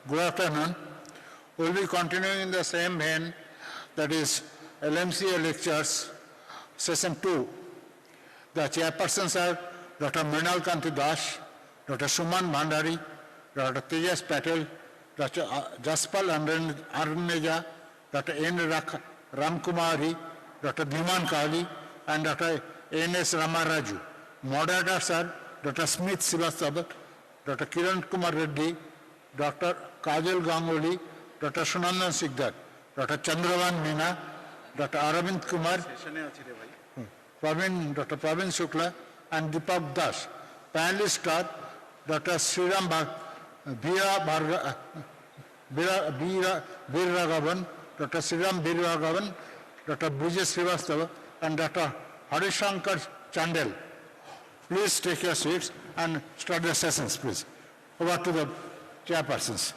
Good afternoon. We'll be continuing in the same vein, that is LMCA lectures, session 2. The chairpersons are Dr. Mrinal Kanti Das, Dr. Suman Bhandari, Dr. Tejas Patel, Dr. Jaspal Arneja, Dr. N. Ramkumari, Dr. Dhiman Kali, and Dr. N.S. Ramaraju. Moderators are Dr. Smith Srivastava, Dr. Kiran Kumar Reddy, Dr. Kajal Ganguly, Dr. Sunandan Sikdar, Dr. Chandravan Meena, Dr. Aravind Kumar, Dr. Pravin Shukla, and Deepak Das. Panelists are Dr. Sriram Birragavan, Dr. Sriram Birragavan, Dr. Bhujesh Srivastava, and Dr. Harishankar Chandel. Please take your seats and start the sessions, please. Over to the chairpersons.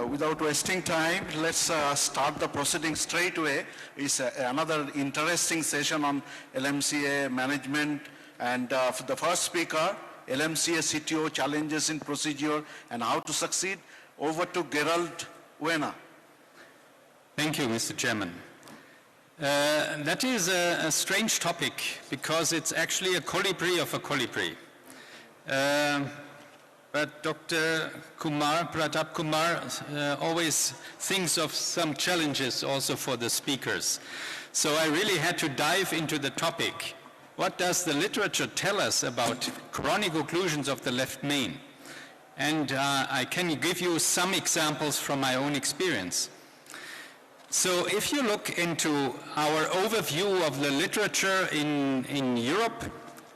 Without wasting time, let's start the proceedings straight away. It's another interesting session on LMCA management. And for the first speaker, LMCA CTO challenges in procedure and how to succeed. Over to Gerald Wena. Thank you, Mr. Chairman. That is a strange topic because it's actually a colibri of a colibri. But Dr. Pratap Kumar always thinks of some challenges also for the speakers. So I really had to dive into the topic. What does the literature tell us about chronic occlusions of the left main? And I can give you some examples from my own experience. So if you look into our overview of the literature in Europe,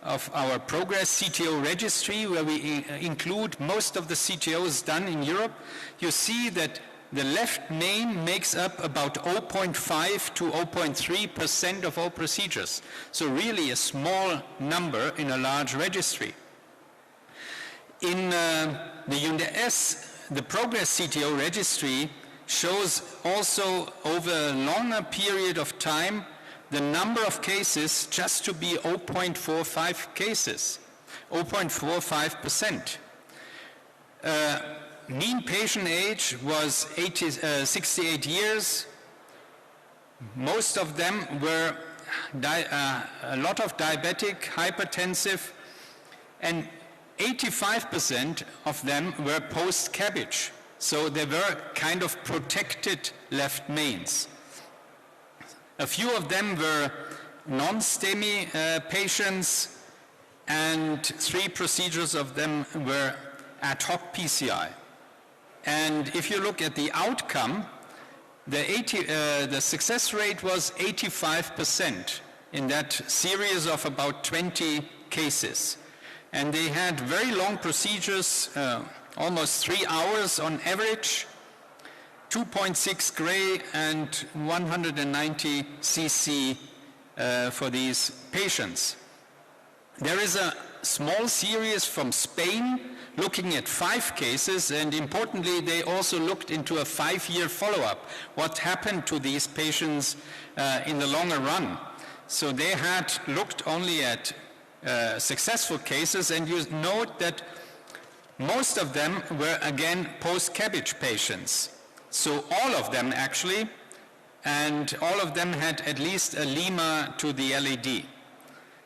of our Progress CTO registry, where we include most of the CTOs done in Europe, you see that the left main makes up about 0.5 to 0.3% of all procedures. So really a small number in a large registry. In the UNDS, the Progress CTO registry shows also over a longer period of time the number of cases just to be 0.45 cases, 0.45%. Mean patient age was 68 years. Most of them were a lot of diabetic, hypertensive, and 85% of them were post-CABG. So they were kind of protected left mains. A few of them were non-STEMI patients, and 3 procedures of them were ad hoc PCI. And if you look at the outcome, the success rate was 85% in that series of about 20 cases. And they had very long procedures, almost 3 hours on average, 2.6 gray and 190 cc for these patients. There is a small series from Spain looking at 5 cases, and importantly they also looked into a 5-year follow-up, what happened to these patients in the longer run. So they had looked only at successful cases, and you note that most of them were again post-CABG patients. So all of them actually, and all of them had at least a Lima to the LAD.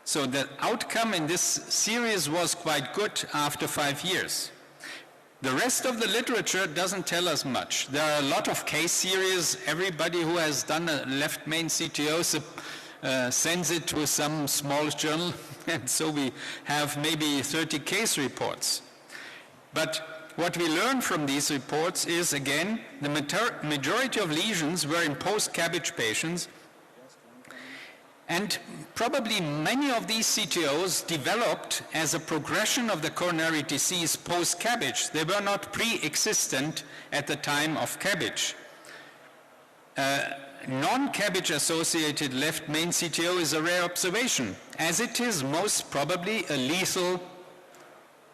So the outcome in this series was quite good after 5 years. The rest of the literature doesn't tell us much. There are a lot of case series. Everybody who has done a left main CTO sends it to some small journal, and so we have maybe 30 case reports. But what we learn from these reports is, again, the majority of lesions were in post-CABG patients, and probably many of these CTOs developed as a progression of the coronary disease post-CABG. They were not pre-existent at the time of CABG. Non-CABG associated left main CTO is a rare observation, as it is most probably a lethal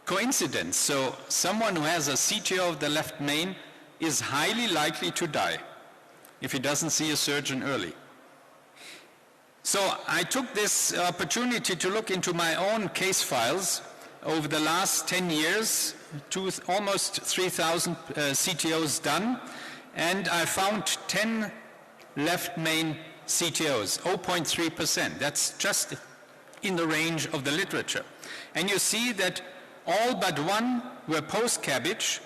coincidence. So someone who has a CTO of the left main is highly likely to die if he doesn't see a surgeon early. So I took this opportunity to look into my own case files over the last 10 years, almost 3,000 CTOs done, and I found 10 left main CTOs, 0.3%. That's just in the range of the literature. And you see that all but one were post-CABG,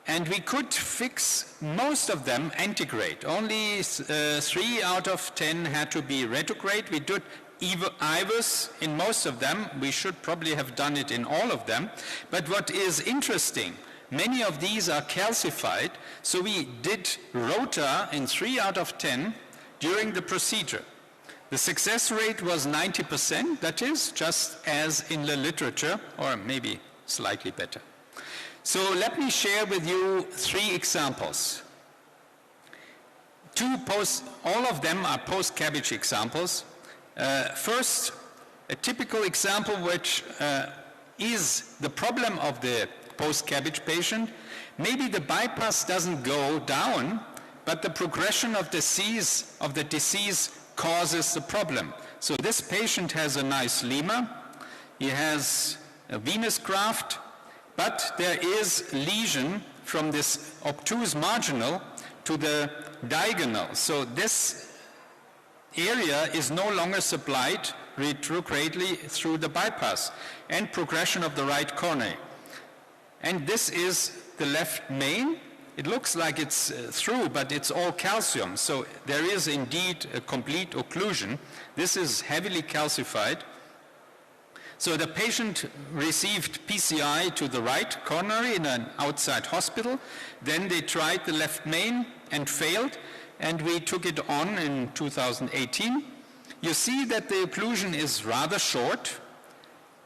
and we could fix most of them antegrade. Only 3 out of 10 had to be retrograde. We did IVUS in most of them. We should probably have done it in all of them. But what is interesting, many of these are calcified, so we did rota in 3 out of 10 during the procedure. The success rate was 90%, that is, just as in the literature, or maybe slightly better. So let me share with you 3 examples. All of them are post-CABG examples. First, a typical example which is the problem of the post-CABG patient. Maybe the bypass doesn't go down, but the progression of the disease causes the problem. So this patient has a nice lemma. He has a venous graft, but there is lesion from this obtuse marginal to the diagonal. So this area is no longer supplied retrogradely through the bypass and progression of the right coronary. And this is the left main. It looks like it's through, but it's all calcium. So there is indeed a complete occlusion. This is heavily calcified. So the patient received PCI to the right coronary in an outside hospital. Then they tried the left main and failed, and we took it on in 2018. You see that the occlusion is rather short,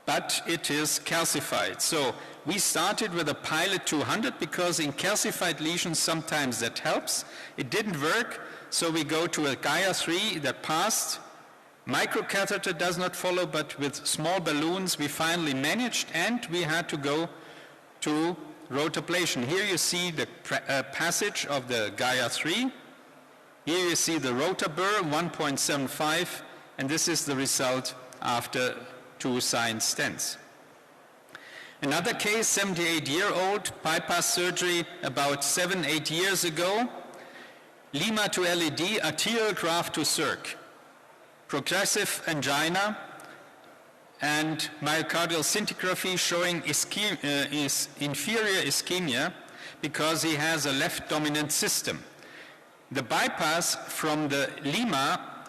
but it is calcified. So we started with a pilot 200 because in calcified lesions sometimes that helps. It didn't work, so we go to a Gaia 3 that passed. Microcatheter does not follow, but with small balloons we finally managed, and we had to go to rotablation. Here you see the passage of the Gaia 3. Here you see the rotabur 1.75, and this is the result after 2 science stents. Another case, 78-year-old, bypass surgery about 7-8 years ago, Lima to LED, arterial graft to circ. Progressive angina and myocardial scintigraphy showing inferior ischemia because he has a left dominant system. The bypass from the Lima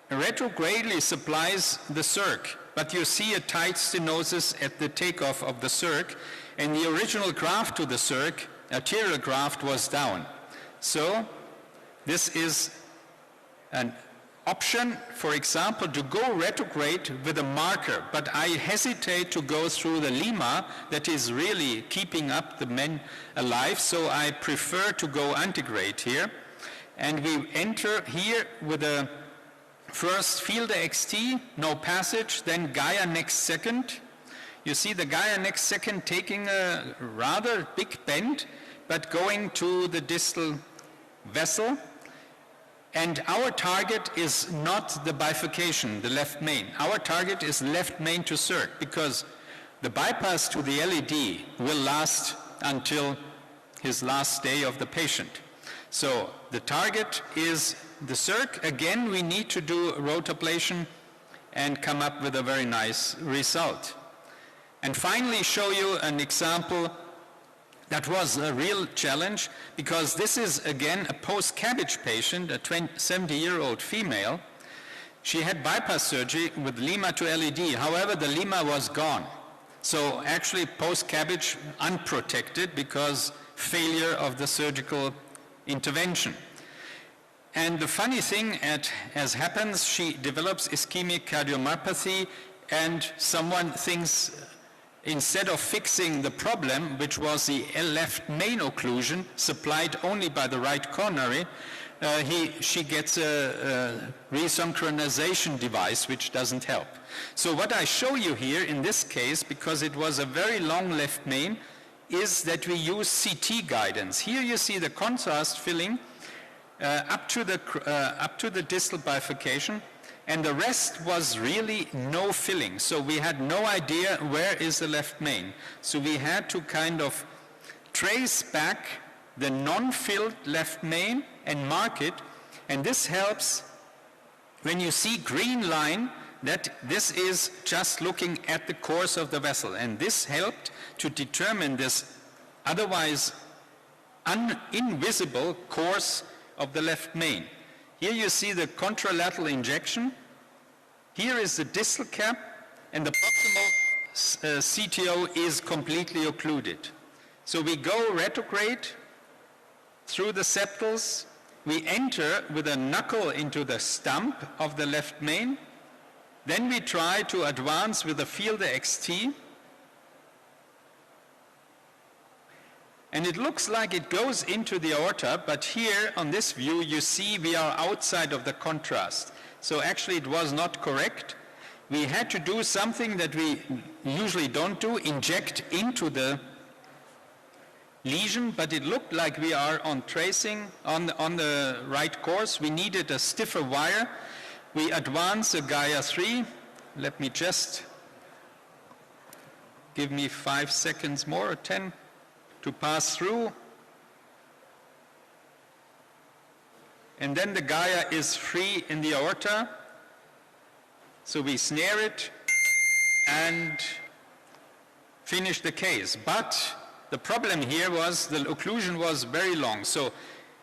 retrogradely supplies the circ, but you see a tight stenosis at the takeoff of the circ, and the original graft to the circ, arterial graft, was down. So this is an option, for example, to go retrograde with a marker, but I hesitate to go through the Lima that is really keeping up the men alive, so I prefer to go antegrade here. And we enter here with a first Fielder XT, no passage, then Gaia next second. You see the Gaia next second taking a rather big bend, but going to the distal vessel. And our target is not the bifurcation, the left main. Our target is left main to circ, because the bypass to the LED will last until his last day of the patient. So the target is the circ. Again, we need to do rotablation and come up with a very nice result. And finally show you an example That was a real challenge because this is again a post-CABG patient, a 70-year-old female. She had bypass surgery with lima to LED. However, the lima was gone. So actually post-CABG unprotected because failure of the surgical intervention. And the funny thing, as happens, she develops ischemic cardiomyopathy, and someone thinks instead of fixing the problem, which was the left main occlusion supplied only by the right coronary, she gets a resynchronization device which doesn't help. So what I show you here in this case, because it was a very long left main, is that we use CT guidance. Here you see the contrast filling up to the distal bifurcation, and the rest was really no filling. So we had no idea where is the left main. So we had to kind of trace back the non-filled left main and mark it, and this helps when you see green line that this is just looking at the course of the vessel, and this helped to determine this otherwise invisible course of the left main. Here you see the contralateral injection. Here is the distal cap, and the proximal CTO is completely occluded. So we go retrograde through the septals. We enter with a knuckle into the stump of the left main. Then we try to advance with the fielder XT. And it looks like it goes into the aorta, but here on this view you see we are outside of the contrast. So actually it was not correct. We had to do something that we usually don't do, inject into the lesion, but it looked like we are on tracing on the right course. We needed a stiffer wire. We advance a Gaia 3. Let me just give me 5 seconds more, or 10. To pass through, and then the Gaia is free in the aorta, so we snare it and finish the case. But the problem here was the occlusion was very long, so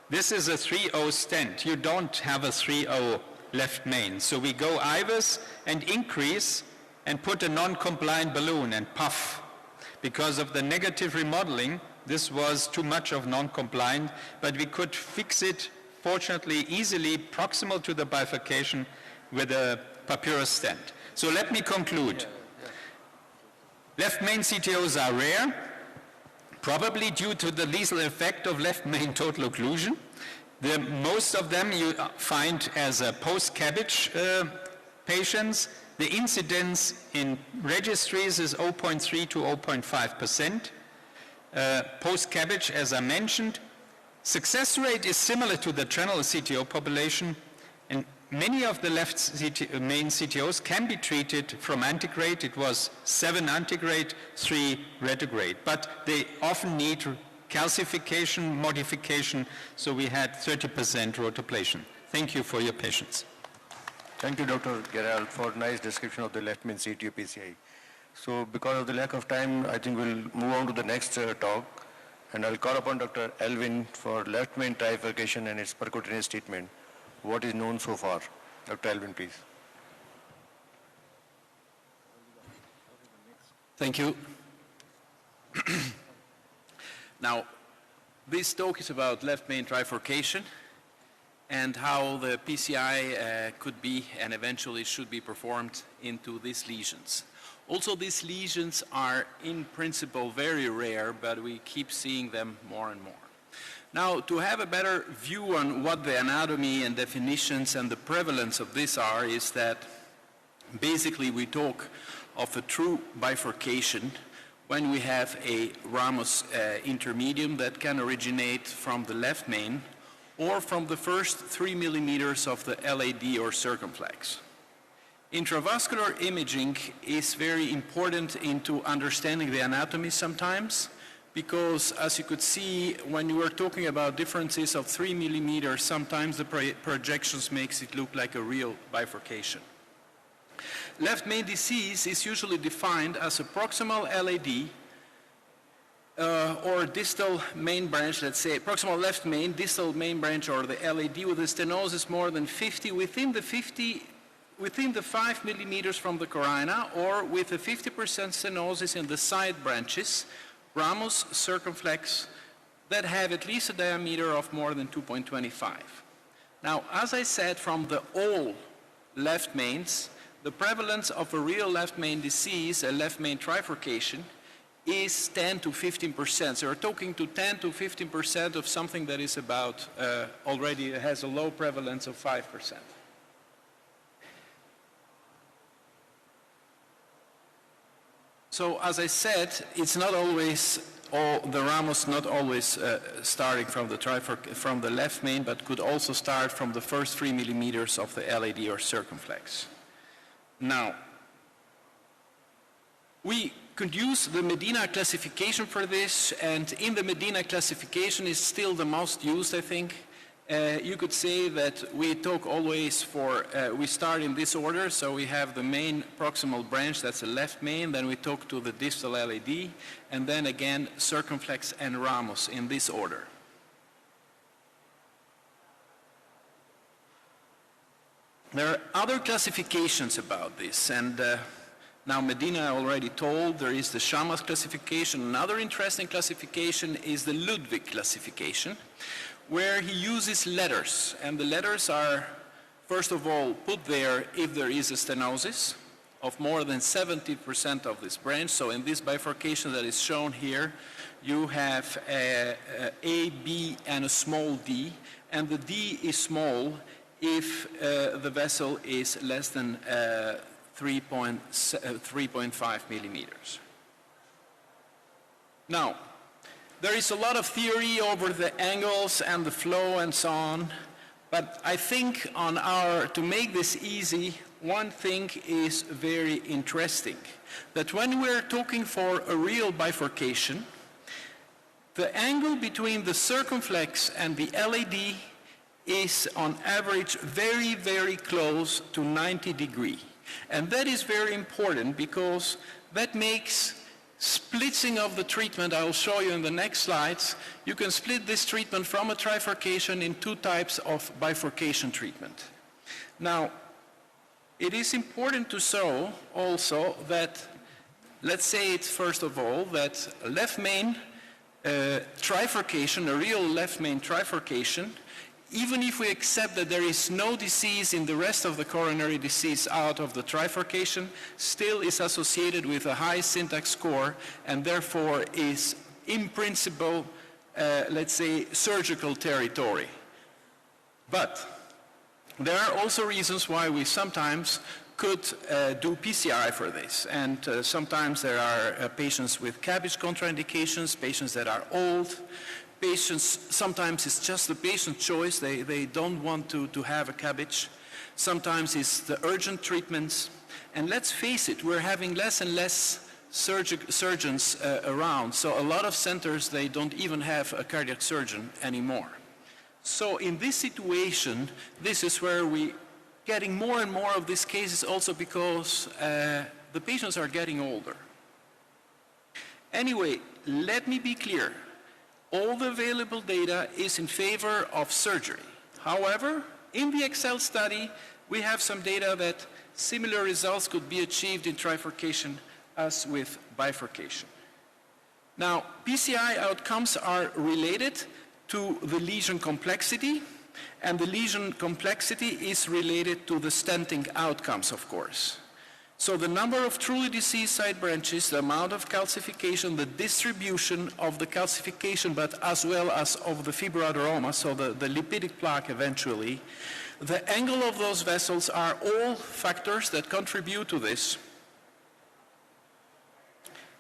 this is a 3-0 stent. You don't have a 3-0 left main, so we go IVUS and increase and put a non-compliant balloon and puff. Because of the negative remodeling, this was too much of non-compliant, but we could fix it, fortunately, easily proximal to the bifurcation with a papyrus stent. So let me conclude. Left main CTOs are rare, probably due to the lethal effect of left main total occlusion. Most of them you find as post-CABG patients. The incidence in registries is 0.3 to 0.5%. Post-CABG, as I mentioned, success rate is similar to the general CTO population, and many of the left main CTOs can be treated from antegrade. It was 7 antegrade, 3 retrograde, but they often need calcification, modification, so we had 30% rotablation. Thank you for your patience. Thank you, Dr. Geral, for nice description of the left main CTO PCI. So because of the lack of time, I think we'll move on to the next talk, and I'll call upon Dr. Elvin for left main trifurcation and its percutaneous treatment. What is known so far? Dr. Elvin, please. Thank you. Now, this talk is about left main trifurcation and how the PCI could be and eventually should be performed into these lesions. Also, these lesions are in principle very rare, but we keep seeing them more and more. Now, to have a better view on what the anatomy and definitions and the prevalence of this are, is that basically we talk of a true bifurcation when we have a ramus intermedium that can originate from the left main or from the first 3 millimeters of the LAD or circumflex. Intravascular imaging is very important into understanding the anatomy sometimes, because as you could see, when you were talking about differences of 3 millimeters, sometimes the projections makes it look like a real bifurcation. Left main disease is usually defined as a proximal LAD or distal main branch, let's say proximal left main, distal main branch, or the LAD with a stenosis more than 50 within the 5 millimeters from the carina, or with a 50% stenosis in the side branches, ramus, circumflex, that have at least a diameter of more than 2.25. Now, as I said, from the all left mains, the prevalence of a real left main disease, a left main trifurcation, is 10 to 15%. So we're talking to 10 to 15% of something that is about already has a low prevalence of 5%. So as I said, it's not always the ramus not always starting from the left main, but could also start from the first 3 millimeters of the LAD or circumflex. Now, we could use the Medina classification for this, and in the Medina classification is still the most used, I think. You could say that we talk always we start in this order, so we have the main proximal branch, that's the left main, then we talk to the distal LAD, and then again circumflex and ramus in this order. There are other classifications about this, and now Medina I already told, there is the Shamas classification. Another interesting classification is the Ludwig classification, where he uses letters, and the letters are, first of all, put there if there is a stenosis of more than 70% of this branch. So in this bifurcation that is shown here, you have a B and a small d, and the d is small if the vessel is less than 3.5 millimeters. Now, there is a lot of theory over the angles and the flow and so on, but I think to make this easy, one thing is very interesting, that when we're talking for a real bifurcation, the angle between the circumflex and the LAD is on average very, very close to 90 degrees. And that is very important because that makes splitting of the treatment, I will show you in the next slides. You can split this treatment from a trifurcation in two types of bifurcation treatment. Now, it is important to show also that, let's say it first of all, that left main trifurcation, a real left main trifurcation, even if we accept that there is no disease in the rest of the coronary disease out of the trifurcation, still is associated with a high syntax score and therefore is in principle, let's say, surgical territory. But there are also reasons why we sometimes could do PCI for this. And sometimes there are patients with CABG contraindications, patients that are old, patients, sometimes it's just the patient's choice, they don't want to have a CABG. Sometimes it's the urgent treatments. And let's face it, we're having less and less surgeons around. So a lot of centers, they don't even have a cardiac surgeon anymore. So in this situation, this is where we're getting more and more of these cases also because the patients are getting older. Anyway, let me be clear. All the available data is in favor of surgery. However, in the Excel study, we have some data that similar results could be achieved in trifurcation as with bifurcation. Now, PCI outcomes are related to the lesion complexity, and the lesion complexity is related to the stenting outcomes, of course. So the number of truly diseased side branches, the amount of calcification, the distribution of the calcification, but as well as of the fibroaderoma, so the lipidic plaque eventually, the angle of those vessels are all factors that contribute to this.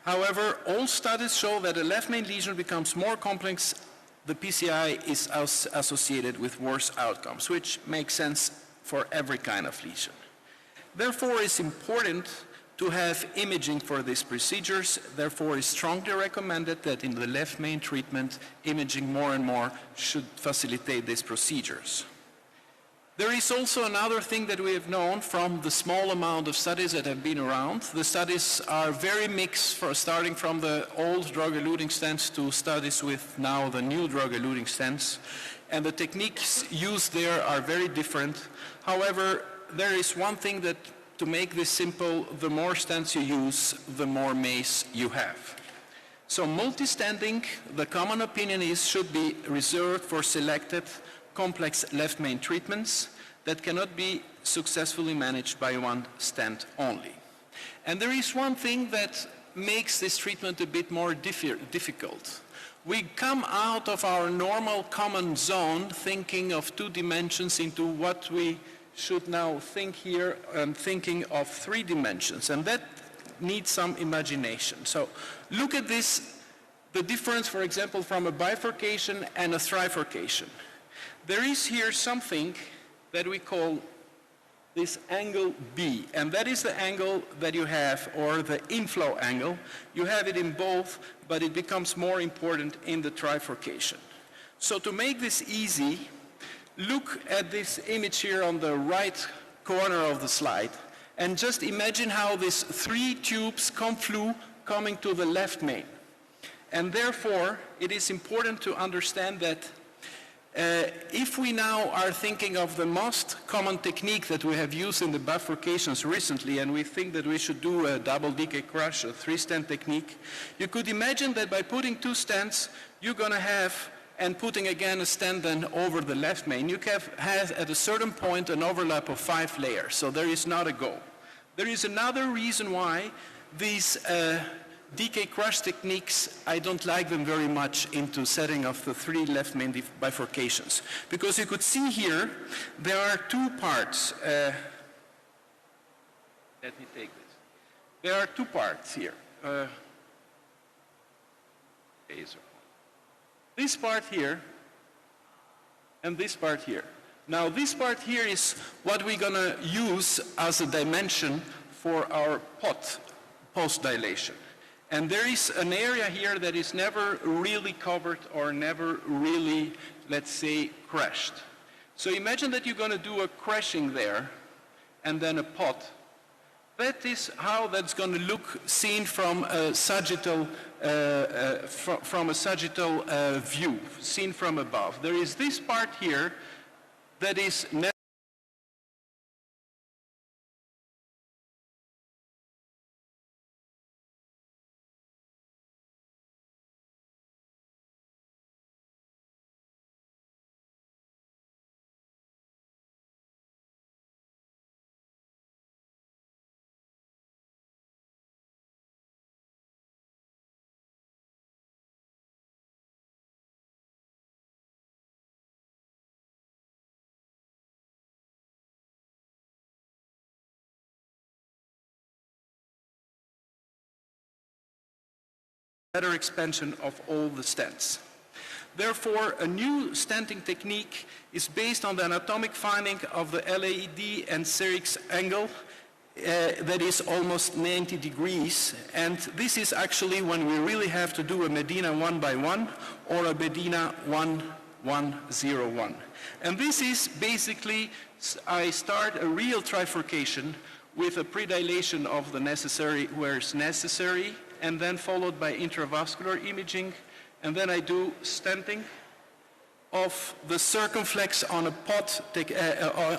However, all studies show that a left main lesion becomes more complex, the PCI is associated with worse outcomes, which makes sense for every kind of lesion. Therefore, it's important to have imaging for these procedures. Therefore, it's strongly recommended that in the left main treatment, imaging more and more should facilitate these procedures. There is also another thing that we have known from the small amount of studies that have been around. The studies are very mixed, starting from the old drug-eluting stents to studies with now the new drug-eluting stents. And the techniques used there are very different. However, there is one thing that, to make this simple, the more stents you use, the more MACE you have. So multi-stenting, the common opinion is, should be reserved for selected complex left main treatments that cannot be successfully managed by one stent only. And there is one thing that makes this treatment a bit more difficult. We come out of our normal common zone thinking of 2 dimensions into what we should now think here and thinking of 3 dimensions, and that needs some imagination. So look at this, the difference, for example, from a bifurcation and a trifurcation. There is here something that we call this angle B, and that is the angle that you have, or the inflow angle. You have it in both, but it becomes more important in the trifurcation. So to make this easy, look at this image here on the right corner of the slide, and just imagine how these 3 tubes come through, coming to the left main. And therefore, it is important to understand that if we now are thinking of the most common technique that we have used in the bifurcations recently, and we think that we should do a double decay crush, a 3-stent technique, you could imagine that by putting 2 stents, you're going to have, and putting again a stent then over the left main, you have at a certain point an overlap of 5 layers, so there is not a go. There is another reason why these decay crush techniques, I don't like them very much into setting of the 3 left main bifurcations. Because you could see here, there are 2 parts. Let me take this. There are 2 parts here. This part here and this part here. Now this part here is what we're going to use as a dimension for our post dilation. And there is an area here that is never really covered or never really, let's say, crashed. So imagine that you're going to do a crashing there and then a pot. That is how that's going to look seen from a sagittal, view, seen from above. There is this part here that is never better expansion of all the stents. Therefore, a new stenting technique is based on the anatomic finding of the LAD and Serix angle that is almost 90 degrees. And this is actually when we really have to do a Medina 1 by 1 or a Medina 1-1-0-1. And this is basically, I start a real trifurcation with a predilation of the necessary where it's necessary, and then followed by intravascular imaging, and then I do stenting of the circumflex on a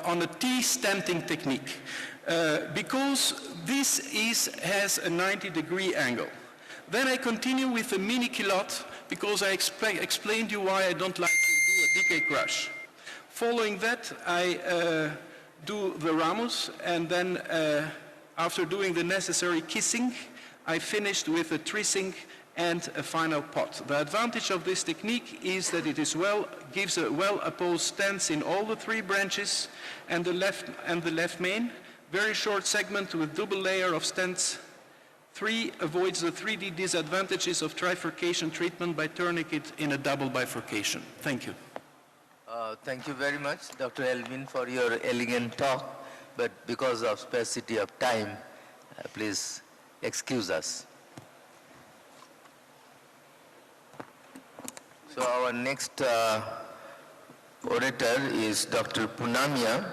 on a T stenting technique, because this has a 90-degree angle. Then I continue with a mini culotte, because I explained you why I don't like to do a decay crush. Following that, I do the ramus, and then after doing the necessary kissing, I finished with a tracing and a final pot. The advantage of this technique is that it is gives a well-opposed stance in all the 3 branches and the left main. Very short segment with double layer of stents. 3 avoids the 3D disadvantages of trifurcation treatment by turning it in a double bifurcation. Thank you. Thank you very much, Dr. Elvin, for your elegant talk. But because of scarcity of time, please excuse us. So our next orator is Dr. Punamia.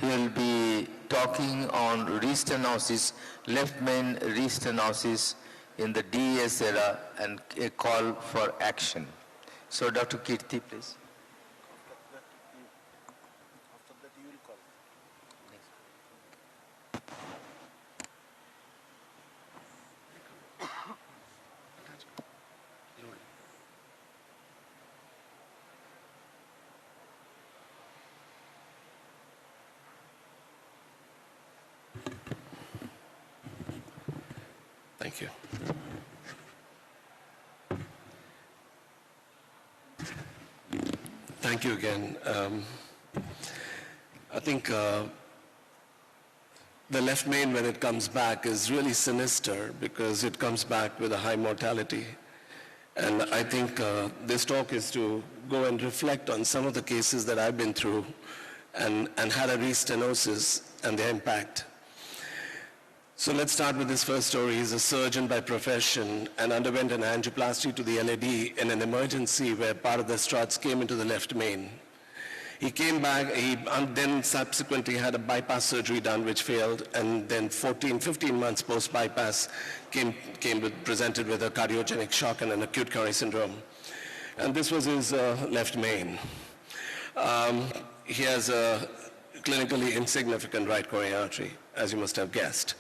He will be talking on restenosis, left main restenosis in the DES era and a call for action. So Dr. Kirti, please. Thank you. Thank you again. I think the left main, when it comes back, is really sinister because it comes back with a high mortality. And I think this talk is to go and reflect on some of the cases that I've been through and had a restenosis and their impact. So let's start with this first story. He's a surgeon by profession and underwent an angioplasty to the LAD in an emergency where part of the struts came into the left main. He came back, then subsequently had a bypass surgery done which failed, and then 15 months post-bypass presented with a cardiogenic shock and an acute coronary syndrome. And this was his left main. He has a clinically insignificant right coronary artery, as you must have guessed.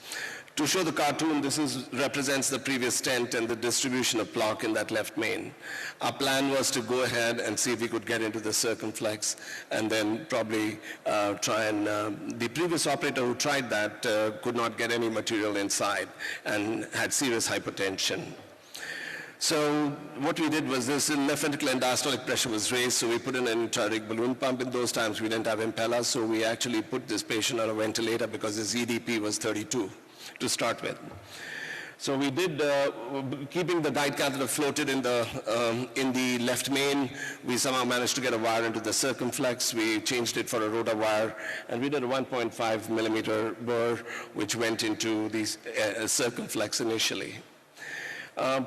To show the cartoon, this represents the previous stent and the distribution of plaque in that left main. Our plan was to go ahead and see if we could get into the circumflex and then probably try and, the previous operator who tried that could not get any material inside and had serious hypertension. So what we did was this left ventricular and diastolic pressure was raised, so we put in an intra-aortic balloon pump. In those times we didn't have impellers, so we actually put this patient on a ventilator because his EDP was 32 to start with. So we did, keeping the guide catheter floated in the left main, we somehow managed to get a wire into the circumflex. We changed it for a rotor wire, and we did a 1.5 millimeter burr, which went into the circumflex initially.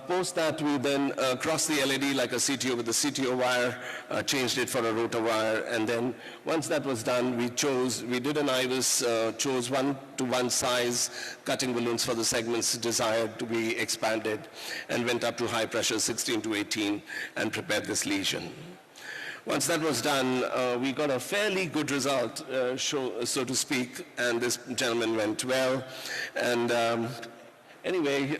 Post that, we then crossed the LAD like a CTO with a CTO wire, changed it for a rotor wire, and then once that was done, we did an Hybiz, chose 1-to-1 size cutting balloons for the segments desired to be expanded, and went up to high pressure 16 to 18 and prepared this lesion. Once that was done, we got a fairly good result, so to speak, and this gentleman went well. And anyway,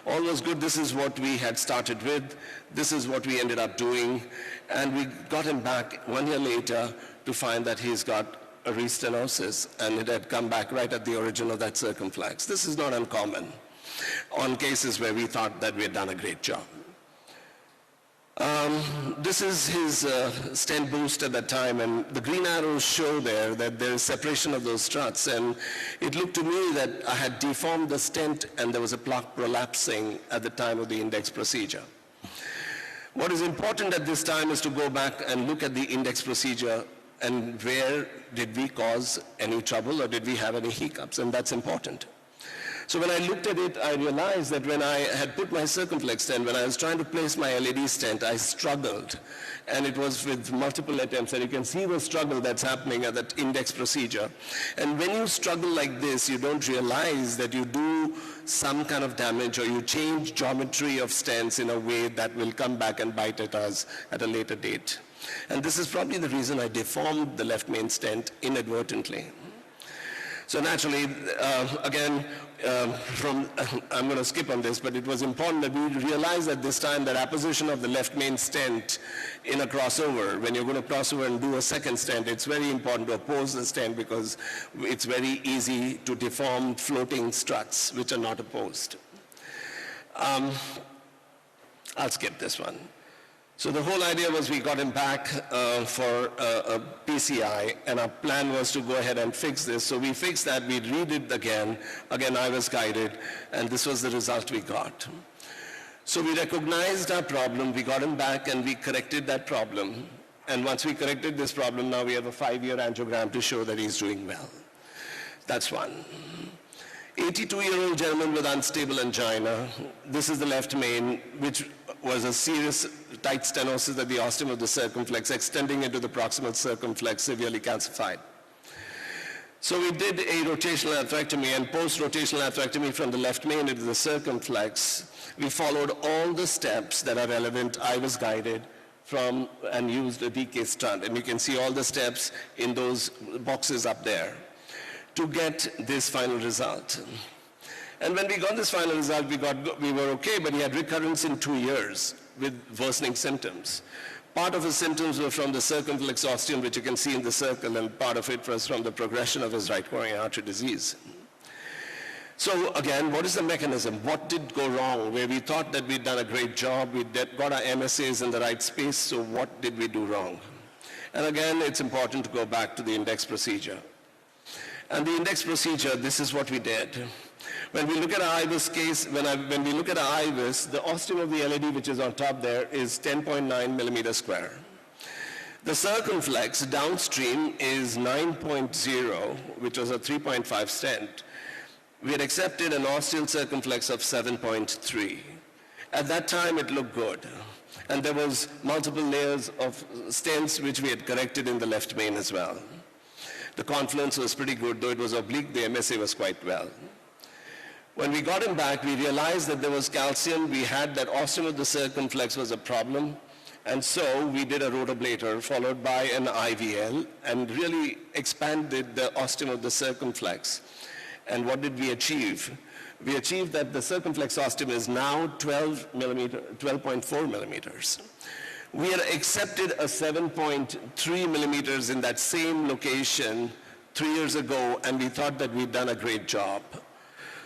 all was good. This is what we had started with. This is what we ended up doing. And we got him back 1 year later to find that he's got a restenosis, and it had come back right at the origin of that circumflex. This is not uncommon on cases where we thought that we had done a great job. This is his stent boost at that time, and the green arrows show there that there is separation of those struts, and it looked to me that I had deformed the stent and there was a plaque prolapsing at the time of the index procedure. What is important at this time is to go back and look at the index procedure and where did we cause any trouble or did we have any hiccups, and that's important. So when I looked at it, I realized that when I had put my circumflex stent, when I was trying to place my LAD stent, I struggled. And it was with multiple attempts, and you can see the struggle that's happening at that index procedure. And when you struggle like this, you don't realize that you do some kind of damage or you change geometry of stents in a way that will come back and bite at us at a later date. And this is probably the reason I deformed the left main stent inadvertently. So naturally, again, I'm going to skip on this, but it was important that we realize at this time that apposition of the left main stent in a crossover, when you're going to cross over and do a second stent, it's very important to oppose the stent because it's very easy to deform floating struts, which are not opposed. I'll skip this one. So the whole idea was we got him back for a PCI, and our plan was to go ahead and fix this. So we fixed that, we redid it again. Again, I was guided, and this was the result we got. So we recognized our problem, we got him back, and we corrected that problem. And once we corrected this problem, now we have a 5-year angiogram to show that he's doing well. That's one. 82-year-old gentleman with unstable angina. This is the left main, which was a serious tight stenosis at the ostium of the circumflex, extending into the proximal circumflex, severely calcified. So we did a rotational atherectomy, and post-rotational atherectomy from the left main into the circumflex, we followed all the steps that are relevant. I was guided from and used a DK stent, and you can see all the steps in those boxes up there to get this final result. And when we got this final result, we were okay, but he had recurrence in 2 years with worsening symptoms. Part of his symptoms were from the circumflex ostium, which you can see in the circle, and part of it was from the progression of his right coronary artery disease. So again, what is the mechanism? What did go wrong? Where we thought that we'd done a great job, we got our MSAs in the right space, so what did we do wrong? And again, it's important to go back to the index procedure. And the index procedure, this is what we did. When we look at our Hybiz case, when we look at our Hybiz, the ostium of the LAD, which is on top there, is 10.9 millimeters square. The circumflex downstream is 9.0, which was a 3.5 stent. We had accepted an ostial circumflex of 7.3. At that time, it looked good. And there was multiple layers of stents which we had corrected in the left main as well. The confluence was pretty good, though it was oblique, the MSA was quite well. When we got him back, we realized that there was calcium. We had that ostium of the circumflex was a problem. And so we did a rotablator followed by an IVL and really expanded the ostium of the circumflex. And what did we achieve? We achieved that the circumflex ostium is now 12.4 millimeters. We had accepted a 7.3 millimeters in that same location 3 years ago, and we thought that we'd done a great job.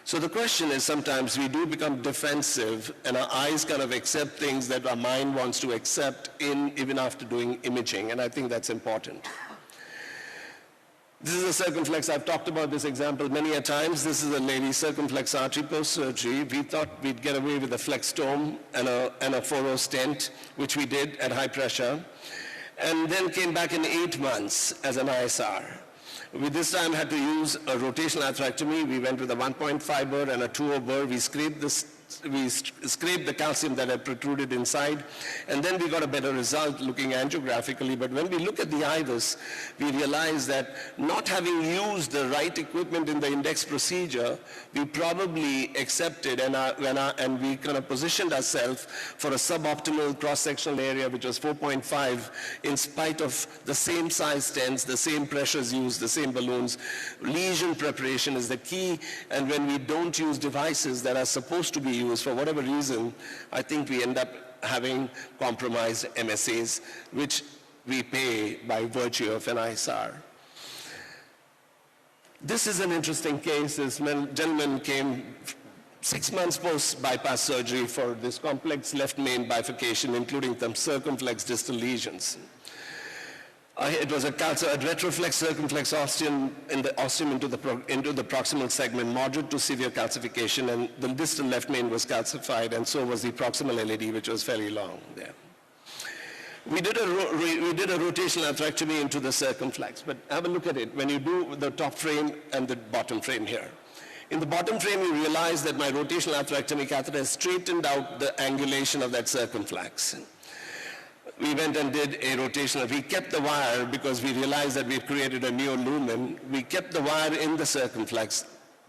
So the question is, sometimes we do become defensive and our eyes kind of accept things that our mind wants to accept even after doing imaging, and I think that's important. This is a circumflex. I've talked about this example many a times. This is a lady circumflex artery post-surgery. We thought we'd get away with a flextome and a 4-0 stent, which we did at high pressure, and then came back in 8 months as an ISR. We this time had to use a rotational atherectomy. We went with a 1.5 burr and a 2.0 burr. We scraped the calcium that had protruded inside, and then we got a better result looking angiographically. But when we look at the Hybiz, we realize that not having used the right equipment in the index procedure, we probably accepted and we kind of positioned ourselves for a suboptimal cross-sectional area, which was 4.5, in spite of the same size stents, the same pressures used, the same balloons. Lesion preparation is the key, and when we don't use devices that are supposed to be used for whatever reason, I think we end up having compromised MSAs, which we pay by virtue of an ISR. This is an interesting case. This gentleman came 6 months post-bypass surgery for this complex left main bifurcation, including some circumflex distal lesions. It was a retroflex circumflex ostium in the ostium into the proximal segment, moderate to severe calcification, and the distal left main was calcified, and so was the proximal LAD, which was fairly long there. We did a rotational atherectomy into the circumflex, but have a look at it when you do the top frame and the bottom frame here. In the bottom frame, you realize that my rotational atherectomy catheter straightened out the angulation of that circumflex. We went and did a rotational. We kept the wire because we realized that we've created a neolumen. We kept the wire in the circumflex,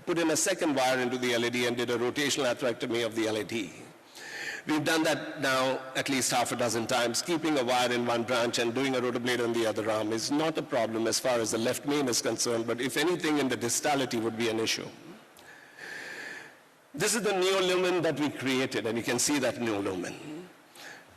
put in a second wire into the LAD, and did a rotational atherectomy of the LAD. We've done that now at least half a dozen times. Keeping a wire in one branch and doing a rotablade on the other arm is not a problem as far as the left main is concerned, but if anything in the distality would be an issue. This is the neolumen that we created, and you can see that neolumen.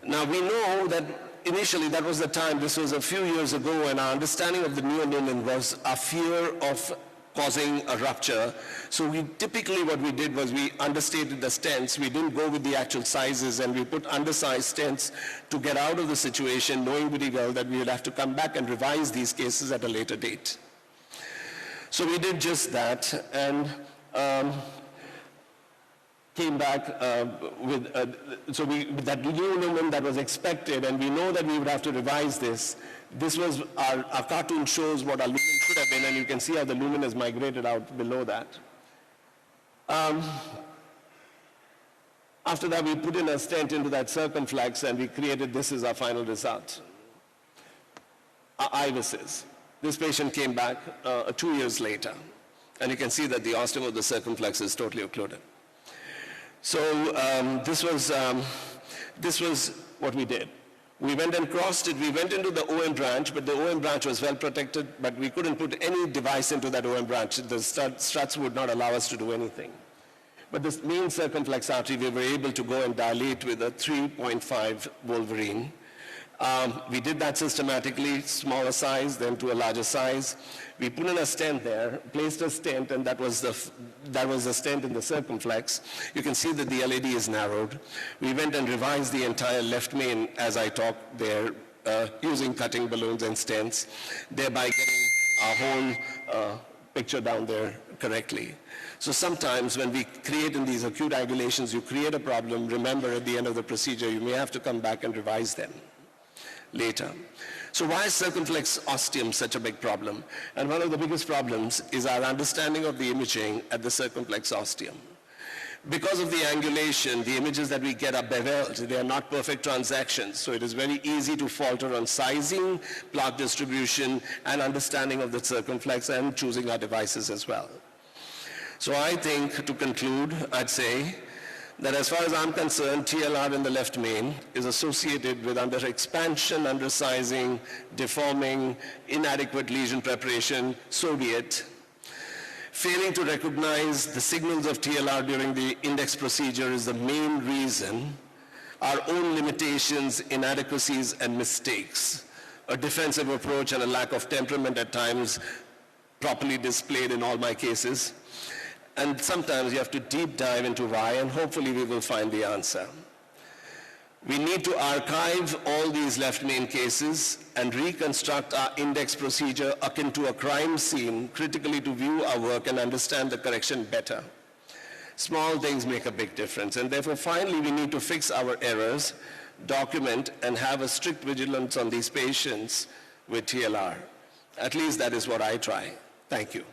Now we know that initially that was the time, this was a few years ago, and our understanding of the neolumen was a fear of causing a rupture. So typically what we did was we understated the stents. We didn't go with the actual sizes, and we put undersized stents to get out of the situation, knowing very well that we would have to come back and revise these cases at a later date. So we did just that, and came back with that neolumen that was expected, and we know that we would have to revise this. This was our cartoon shows what our lumen should have been, and you can see how the lumen has migrated out below that. After that, we put in a stent into that circumflex and we created, this is our final result. Irises. This patient came back 2 years later, and you can see that the ostium of the circumflex is totally occluded. So this was what we did. We went and crossed it. We went into the OM branch, but the OM branch was well protected, but we couldn't put any device into that OM branch. The struts would not allow us to do anything. But this main circumflex artery, we were able to go and dilate with a 3.5 Wolverine. We did that systematically, smaller size, then to a larger size. We put in a stent there, placed a stent, and that was the stent in the circumflex. You can see that the LAD is narrowed. We went and revised the entire left main as I talked there, using cutting balloons and stents, thereby getting our whole picture down there correctly. So sometimes when we create in these acute angulations, you create a problem, remember at the end of the procedure, you may have to come back and revise them later. So why is circumflex ostium such a big problem? And one of the biggest problems is our understanding of the imaging at the circumflex ostium. Because of the angulation, the images that we get are beveled. They are not perfect transactions. So it is very easy to falter on sizing, plaque distribution, and understanding of the circumflex and choosing our devices as well. So I think, to conclude, I'd say that as far as I'm concerned, TLR in the left main is associated with under expansion, undersizing, deforming, inadequate lesion preparation, so be it. Failing to recognize the signals of TLR during the index procedure is the main reason. Our own limitations, inadequacies, and mistakes. A defensive approach and a lack of temperament at times properly displayed in all my cases. And sometimes you have to deep dive into why, and hopefully we will find the answer. We need to archive all these left main cases and reconstruct our index procedure akin to a crime scene, critically to view our work and understand the correction better. Small things make a big difference, and therefore finally we need to fix our errors, document, and have a strict vigilance on these patients with TLR. At least that is what I try. Thank you.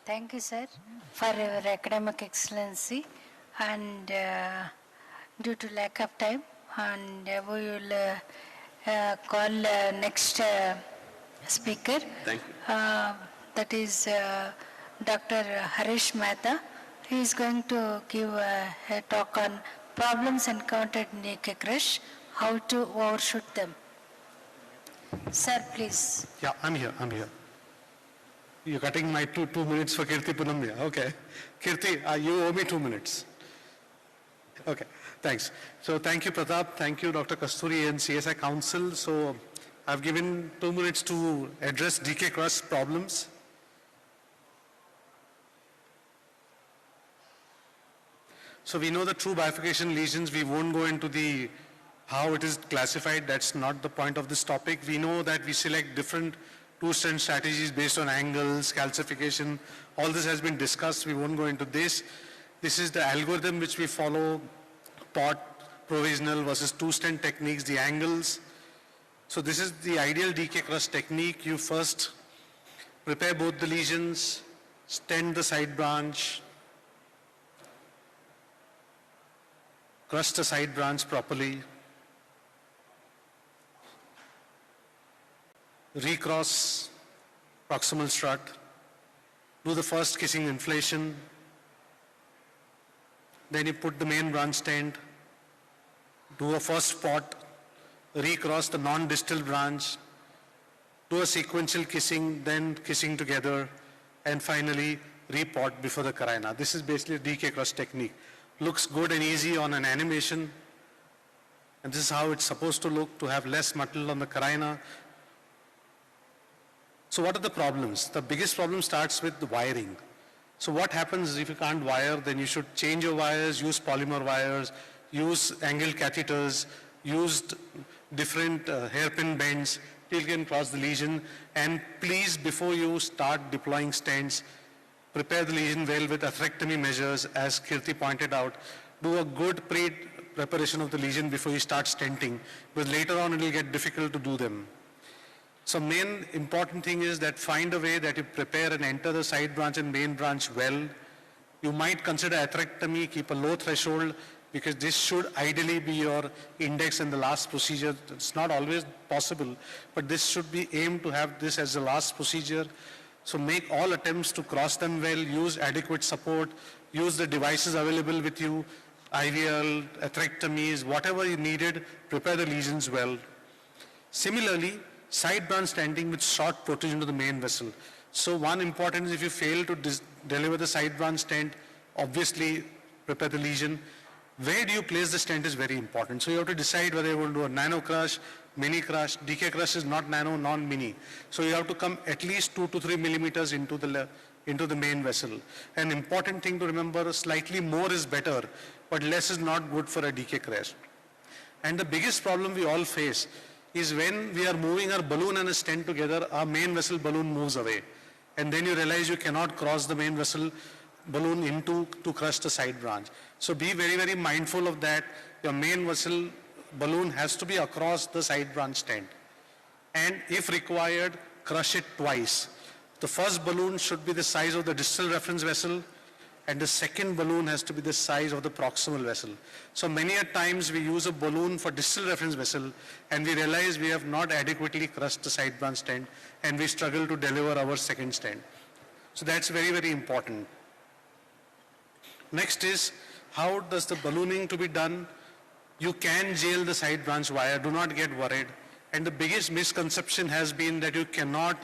Thank you, sir, for your academic excellency. And due to lack of time, and we will call next speaker. Thank you. That is Dr. Harish Mehta. He is going to give a talk on problems encountered in AK crush, how to overshoot them. Sir, please. Yeah, I'm here. You're cutting my two minutes for Kirti Punamya. Okay. Kirti, you owe me 2 minutes. Okay, thanks. So thank you, Pratap. Thank you, Dr. Kasturi and CSI Council. So I've given 2 minutes to address DK crush problems. So we know the true bifurcation lesions. We won't go into the how it is classified. That's not the point of this topic. We know that we select different two-stent strategies based on angles, calcification. All this has been discussed. We won't go into this. This is the algorithm which we follow, pot, provisional versus two-stent techniques, the angles. So this is the ideal DK crush technique. You first prepare both the lesions, stent the side branch, crush the side branch properly, recross proximal strut, do the first kissing inflation, then you put the main branch stent, do a first spot, recross the non-distal branch, do a sequential kissing, then kissing together, and finally repot before the carina. This is basically a DK crush technique. Looks good and easy on an animation, and this is how it's supposed to look, to have less metal on the carina. So what are the problems? The biggest problem starts with the wiring. So what happens if you can't wire? Then you should change your wires, use polymer wires, use angled catheters, use different hairpin bends till you can cross the lesion. And please, before you start deploying stents, prepare the lesion well with atherectomy measures, as Kirti pointed out. Do a good preparation of the lesion before you start stenting, because later on it will get difficult to do them. So main important thing is that find a way that you prepare and enter the side branch and main branch well. You might consider atherectomy, keep a low threshold, because this should ideally be your index in the last procedure. It's not always possible, but this should be aimed to have this as the last procedure. So make all attempts to cross them well, use adequate support, use the devices available with you, IVL, atherectomies, whatever you needed, prepare the lesions well. Similarly, side branch stenting with short protrusion to the main vessel. So one important is if you fail to deliver the side branch stent, obviously prepare the lesion. Where do you place the stent is very important. So you have to decide whether you want to do a nano crush, mini crush. DK crush is not nano, non-mini. So you have to come at least 2 to 3 millimeters into the main vessel. An important thing to remember, slightly more is better, but less is not good for a DK crush. And the biggest problem we all face is when we are moving our balloon and a stent together, our main vessel balloon moves away. And then you realize you cannot cross the main vessel balloon into to crush the side branch. So be very, very mindful of that. Your main vessel balloon has to be across the side branch stent. And if required, crush it twice. The first balloon should be the size of the distal reference vessel, and the second balloon has to be the size of the proximal vessel. So many a times we use a balloon for distal reference vessel and we realize we have not adequately crushed the side branch stent and we struggle to deliver our second stent. So that's very, very important. Next is, how does the ballooning to be done? You can jail the side branch wire, do not get worried. And the biggest misconception has been that you cannot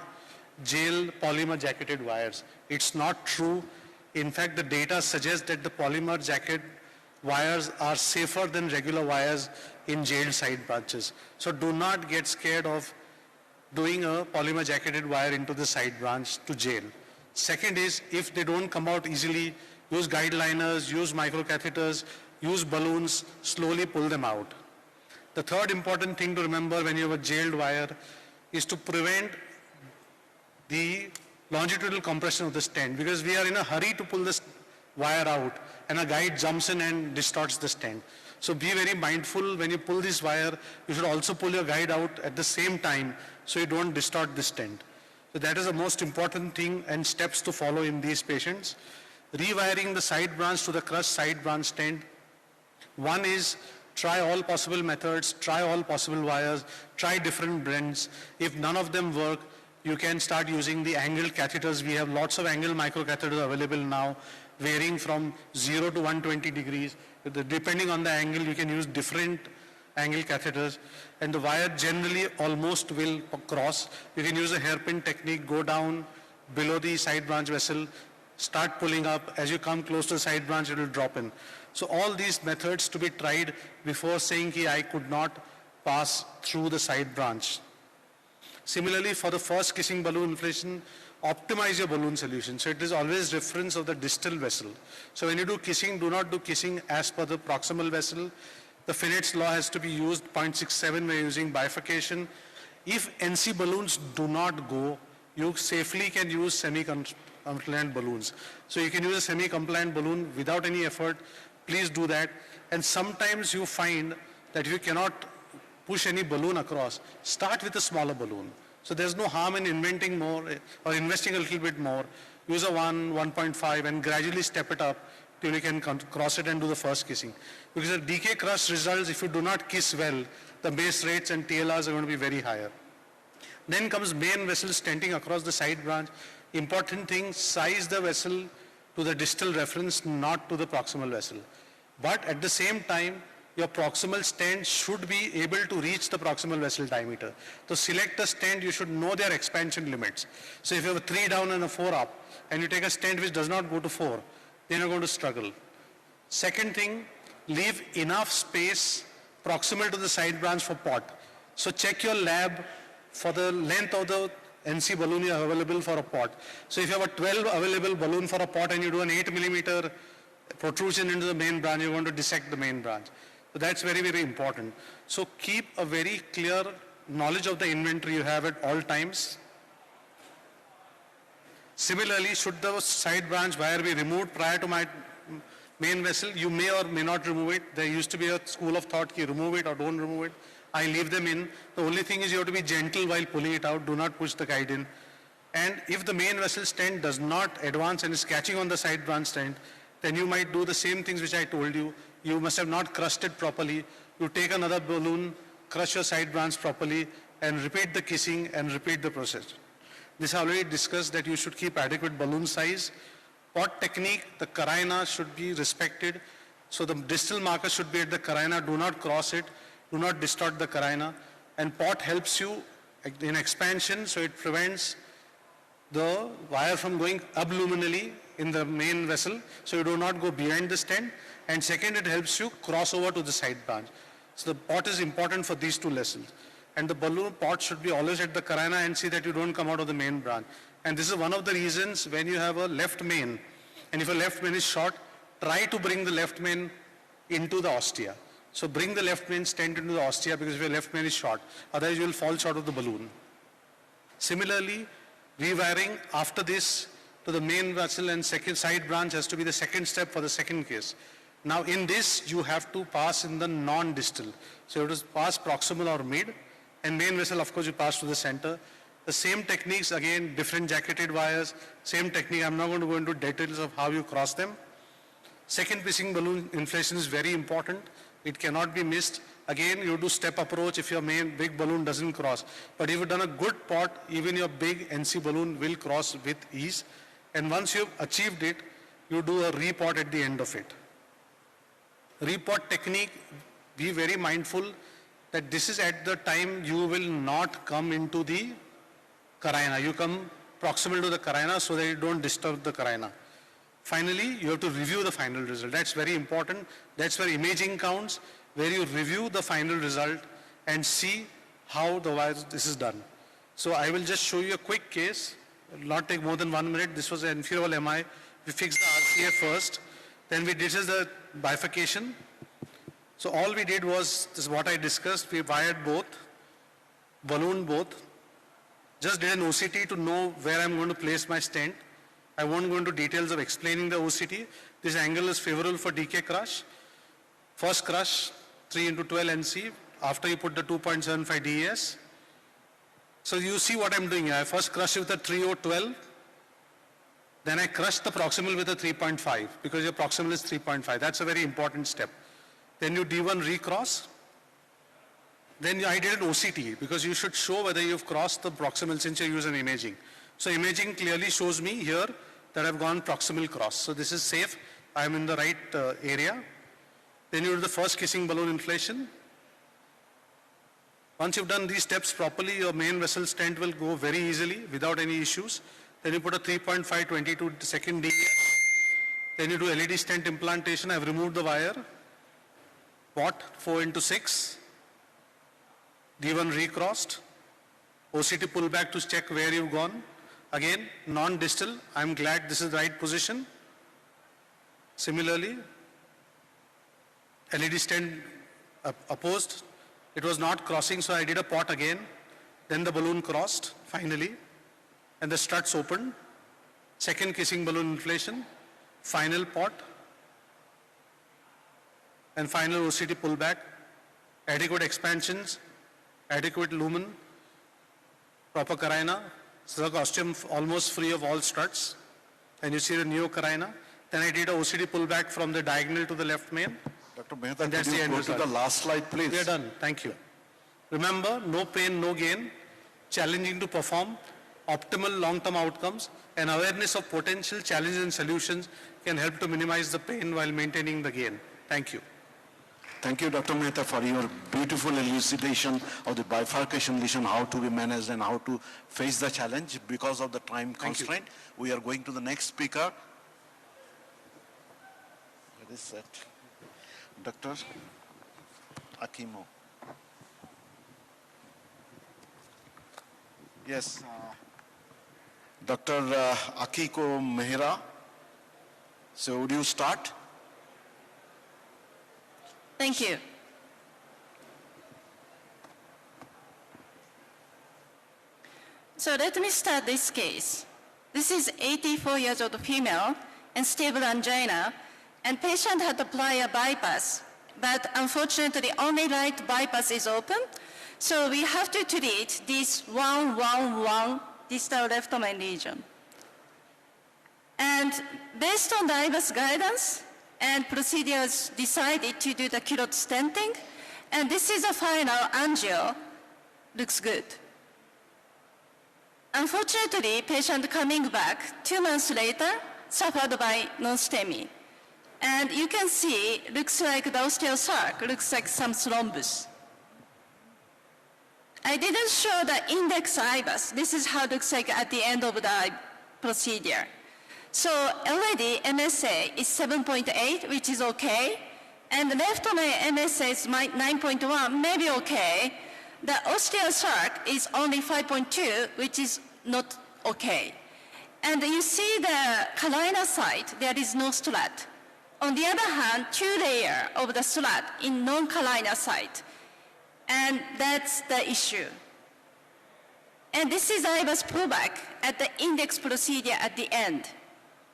jail polymer jacketed wires. It's not true. In fact, the data suggests that the polymer jacket wires are safer than regular wires in jailed side branches. So do not get scared of doing a polymer jacketed wire into the side branch to jail. Second is, if they don't come out easily, use guide liners, use microcatheters, use balloons, slowly pull them out. The third important thing to remember when you have a jailed wire is to prevent the longitudinal compression of the stent, because we are in a hurry to pull this wire out and a guide jumps in and distorts the stent. So be very mindful when you pull this wire, you should also pull your guide out at the same time so you don't distort the stent. So that is the most important thing and steps to follow in these patients. Rewiring the side branch to the crushed side branch stent. One is try all possible methods, try all possible wires, try different blends. If none of them work, you can start using the angled catheters. We have lots of angled microcatheters available now, varying from 0 to 120 degrees. Depending on the angle, you can use different angle catheters, and the wire generally almost will cross. You can use a hairpin technique, go down below the side branch vessel, start pulling up. As you come close to the side branch, it will drop in. So all these methods to be tried before saying that I could not pass through the side branch. Similarly, for the first kissing balloon inflation, optimize your balloon solution. So it is always reference of the distal vessel. So when you do kissing, do not do kissing as per the proximal vessel. The Finnett's law has to be used, 0.67, we're using bifurcation. If NC balloons do not go, you safely can use semi-compliant balloons. So you can use a semi-compliant balloon without any effort. Please do that. And sometimes you find that you cannot push any balloon across, start with a smaller balloon. So there's no harm in inventing more or investing a little bit more. Use a 1, 1.5 and gradually step it up till you can cross it and do the first kissing. Because the DK crush results, if you do not kiss well, the base rates and TLRs are going to be very higher. Then comes main vessel stenting across the side branch. Important thing, size the vessel to the distal reference, not to the proximal vessel. But at the same time, your proximal stent should be able to reach the proximal vessel diameter. To select a stent, you should know their expansion limits. So if you have a 3 down and a 4 up, and you take a stent which does not go to 4, then you're going to struggle. Second thing, leave enough space proximal to the side branch for pot. So check your lab for the length of the NC balloon you have available for a pot. So if you have a 12 available balloon for a pot and you do an 8 millimeter protrusion into the main branch, you're going to dissect the main branch. So that's very, very important. So keep a very clear knowledge of the inventory you have at all times. Similarly, should the side branch wire be removed prior to my main vessel, you may or may not remove it. There used to be a school of thought, remove it or don't remove it. I leave them in. The only thing is you have to be gentle while pulling it out. Do not push the guide in. And if the main vessel stent does not advance and is catching on the side branch stent, then you might do the same things which I told you. You must have not crushed it properly. You take another balloon, crush your side branch properly, and repeat the kissing and repeat the process. This I already discussed that you should keep adequate balloon size. Pot technique, the carina should be respected. So the distal marker should be at the carina. Do not cross it. Do not distort the carina. And pot helps you in expansion, so it prevents the wire from going abluminally in the main vessel, so you do not go behind the stent. And second, it helps you cross over to the side branch. So the pot is important for these two lessons. And the balloon pot should be always at the carina and see that you don't come out of the main branch. And this is one of the reasons when you have a left main, and if a left main is short, try to bring the left main into the ostia. So bring the left main stent into the ostia, because if your left main is short, otherwise you will fall short of the balloon. Similarly, rewiring after this to the main vessel and second side branch has to be the second step for the second case. Now in this, you have to pass in the non-distal. So you have to pass proximal or mid, and main vessel, of course, you pass to the center. The same techniques, again, different jacketed wires, same technique. I'm not going to go into details of how you cross them. Second piercing balloon inflation is very important. It cannot be missed. Again, you do step approach if your main big balloon doesn't cross. But if you've done a good pot, even your big NC balloon will cross with ease. And once you've achieved it, you do a repot at the end of it. Repot technique, be very mindful that this is at the time you will not come into the carina. You come proximal to the carina so that you don't disturb the carina. Finally, you have to review the final result. That's very important. That's where imaging counts, where you review the final result and see how this is done. So I will just show you a quick case. It will not take more than 1 minute. This was an inferior MI. We fixed the RCA first. Then we did the bifurcation. So all we did was, this is what I discussed. We wired both, ballooned both. Just did an OCT to know where I'm going to place my stent. I won't go into details of explaining the OCT. This angle is favorable for DK crush. First crush, 3 into 12 NC, after you put the 2.75 DES. So you see what I'm doing here. I first crush with a 3/12. Then I crush the proximal with a 3.5, because your proximal is 3.5. That's a very important step. Then you D1 recross. Then I did an OCT, because you should show whether you've crossed the proximal since you're using imaging. So imaging clearly shows me here that I've gone proximal cross. So this is safe. I'm in the right area. Then you do the first kissing balloon inflation. Once you've done these steps properly, your main vessel stent will go very easily without any issues. Then you put a 3.5 22 second DES. Then you do LED stent implantation. I've removed the wire. Pot 4 into 6. D1 recrossed. OCT pullback to check where you've gone. Again, non-distal. I'm glad this is the right position. Similarly, LED stent opposed. It was not crossing, so I did a pot again. Then the balloon crossed, finally. And the struts opened. Second kissing balloon inflation. Final pot. And final OCT pullback. Adequate expansions. Adequate lumen. Proper carina. So the costume almost free of all struts. And you see the neo carina. Then I did a OCT pullback from the diagonal to the left main. Dr. Mehta, could you go to the last slide, please? We are done. Thank you. Remember, no pain, no gain. Challenging to perform. Optimal long-term outcomes. And awareness of potential challenges and solutions can help to minimize the pain while maintaining the gain. Thank you. Thank you, Dr. Mehta, for your beautiful elucidation of the bifurcation lesion, how to be managed and how to face the challenge. Because of the time constraint, we are going to the next speaker. What is that? Dr. Akimo. Yes. Dr. Akiko Mehra. So would you start? Thank you. So let me start this case. This is 84 years old female and stable angina, and patient had to apply a bypass but unfortunately only right bypass is open. So we have to treat this 111 distal left main lesion. And based on the Hybiz guidance and procedures, decided to do the culotte stenting, and this is a final angio, looks good. Unfortunately, patient coming back 2 months later, suffered by non-STEMI. And you can see, looks like the osteoarc, looks like some thrombus. I didn't show the index Hybiz. This is how it looks like at the end of the procedure. So already NSA is 7.8, which is okay. And the left main NSA is 9.1, maybe okay. The osteoarc is only 5.2, which is not okay. And you see the carina side, there is no strut. On the other hand, 2 layers of the strut in non-carina side. And that's the issue. And this is Hybiz pullback at the index procedure at the end.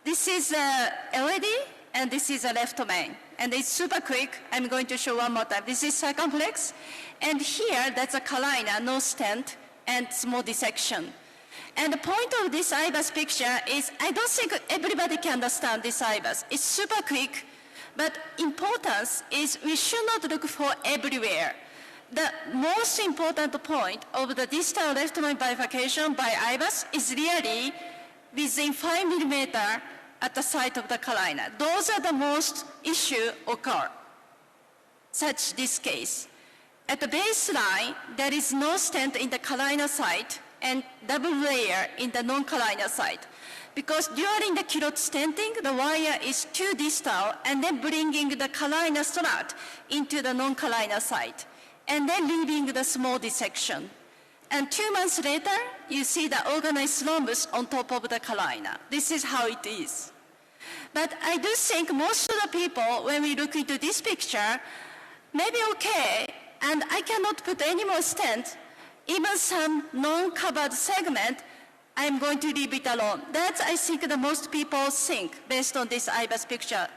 This is LED, and this is a left main. And it's super quick. I'm going to show one more time. This is circumflex. And here, that's a carina, no stent, and small dissection. And the point of this Hybiz picture is, I don't think everybody can understand this Hybiz. It's super quick, but importance is we should not look for everywhere. The most important point of the distal left main bifurcation by Hybiz is really within 5 millimeter at the site of the carina. Those are the most issue occur, such this case. At the baseline, there is no stent in the carina site and double layer in the non-carina site. Because during the culotte stenting, the wire is too distal and then bringing the carina strut into the non-carina site and then leaving the small dissection. And 2 months later, you see the organized thrombus on top of the carina. This is how it is. But I do think most of the people, when we look into this picture, maybe okay, and I cannot put any more stent, even some non-covered segment, I'm going to leave it alone. That's, I think, the most people think based on this Hybiz picture.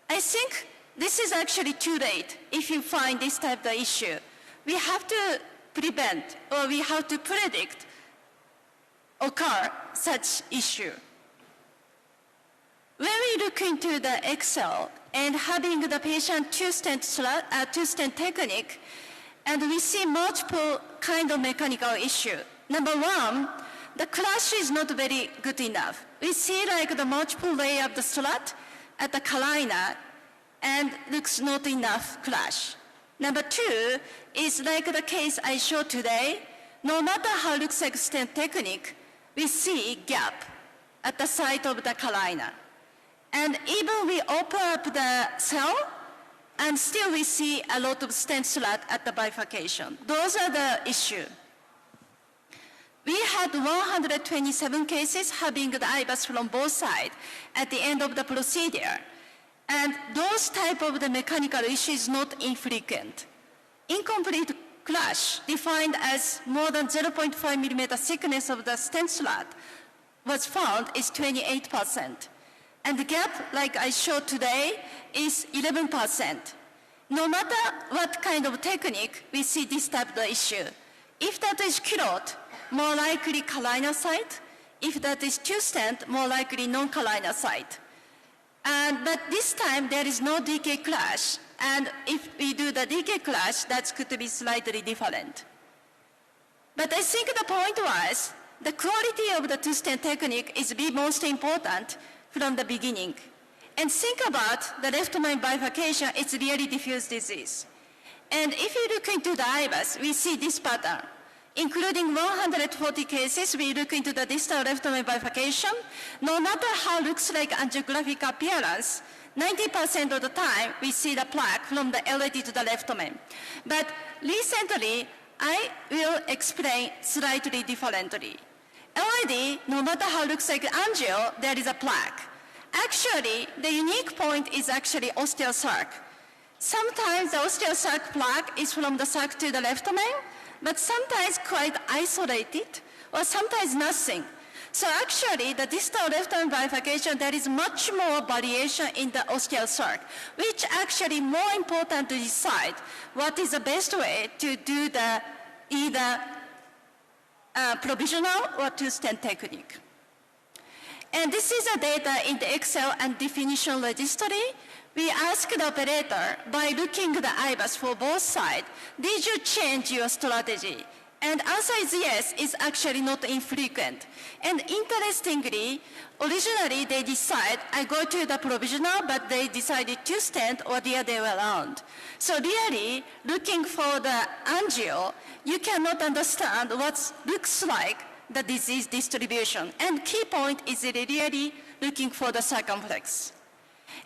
I think this is actually too late if you find this type of issue. We have to prevent, or we have to predict occur such issue. When we look into the Excel and having the patient two-stent technique, and we see multiple kind of mechanical issue. Number one, the clash is not very good enough. We see like the multiple layer of the strut at the carina and looks not enough clash. Number two is like the case I showed today. No matter how it looks like stent technique, we see gap at the site of the carina. And even we open up the cell, and still we see a lot of stent slot at the bifurcation. Those are the issue. We had 127 cases having the Hybiz from both sides at the end of the procedure. And those type of the mechanical issues not infrequent. Incomplete clash, defined as more than 0.5 millimeter thickness of the stent slot, was found is 28%. And the gap, like I showed today, is 11%. No matter what kind of technique, we see this type of issue. If that is culotte, more likely carina site. If that is two-stent, more likely non-carina site. But this time, there is no decay clash. And if we do the decay clash, that's going to be slightly different. But I think the point was, the quality of the two-stent technique is the most important from the beginning. And think about the left main bifurcation, it's really diffuse disease. And if you look into the Hybiz, we see this pattern. Including 140 cases, we look into the distal left main bifurcation. No matter how it looks like angiographic appearance, 90% of the time, we see the plaque from the LAD to the left main. But recently, I will explain slightly differently. LAD, no matter how it looks like angio, there is a plaque. Actually, the unique point is actually osteoarc. Sometimes the osteoarc plaque is from the sac to the left main, but sometimes quite isolated, or sometimes nothing. So actually, the distal left-hand bifurcation, there is much more variation in the ostial circ, which actually more important to decide what is the best way to do the either provisional or two-stent technique. And this is the data in the Excel and definition registry. We ask the operator, by looking at the Hybiz for both sides, did you change your strategy? And answer is yes, is actually not infrequent. And interestingly, originally they decide, I go to the provisional, but they decided to stent or the other way around. So really, looking for the angio, you cannot understand what looks like the disease distribution. And key point is really looking for the circumflex.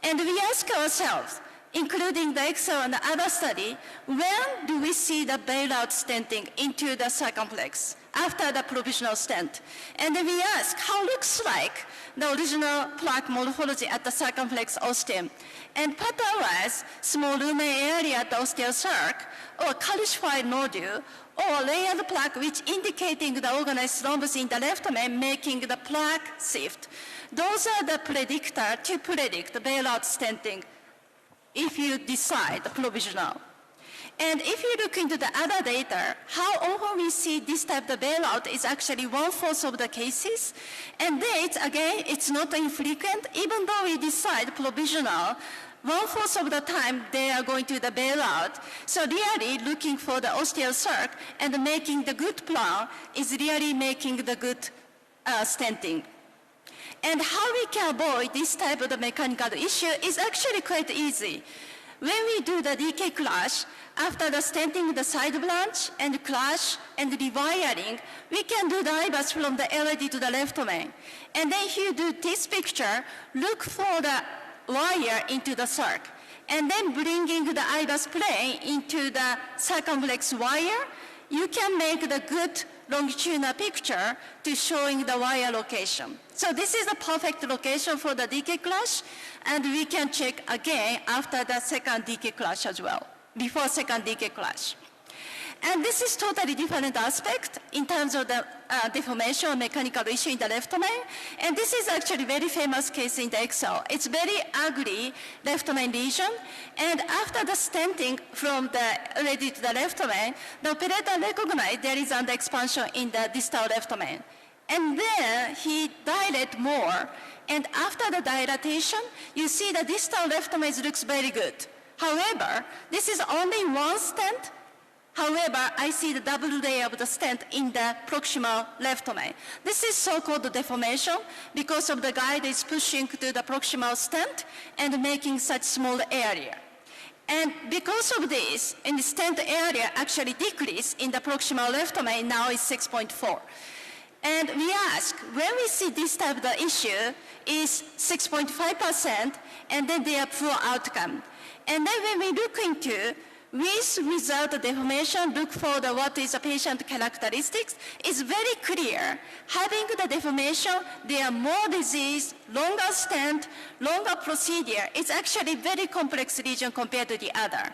And we ask ourselves, including the Excel and the other study, when do we see the bailout stenting into the circumflex after the provisional stent? And then we ask, how looks like the original plaque morphology at the circumflex ostium? And pattern-wise, small lumen area at the ostial circ, or calcified nodule, or layered plaque which indicating the organized thrombus in the left main making the plaque shift. Those are the predictor to predict the bailout stenting if you decide the provisional. And if you look into the other data, how often we see this type of bailout is actually 1/4 of the cases. And dates, again, it's not infrequent. Even though we decide provisional, 1/4 of the time they are going to the bailout. So really looking for the ostial circ and making the good plan is really making the good stenting. And how we can avoid this type of the mechanical issue is actually quite easy. When we do the DK clash, after the stenting the side branch and clash and rewiring, we can do the Hybiz from the LAD to the left main. And then if you do this picture, look for the wire into the circ. And then bringing the Hybiz plane into the circumflex wire, you can make the good longitudinal picture to showing the wire location. So this is the perfect location for the DK clash, and we can check again after the second DK clash as well, before second DK clash. And this is totally different aspect in terms of the deformation or mechanical issue in the left main. And this is actually very famous case in the Excel. It's very ugly left main lesion. And after the stenting from the LAD to the left main, the operator recognized there is under expansion in the distal left main. And then he dilate more. And after the dilatation, you see the distal left main looks very good. However, this is only one stent. However, I see the double layer of the stent in the proximal left main. This is so-called deformation because of the guide is pushing to the proximal stent and making such small area. And because of this, in the stent area actually decreased in the proximal left main, now is 6.4. And we ask, when we see this type of the issue is 6.5%, and then they are poor outcome. And then when we look into with without deformation, look for the what is the patient characteristics, is very clear. Having the deformation, there are more disease, longer stent, longer procedure. It's actually very complex lesion compared to the other.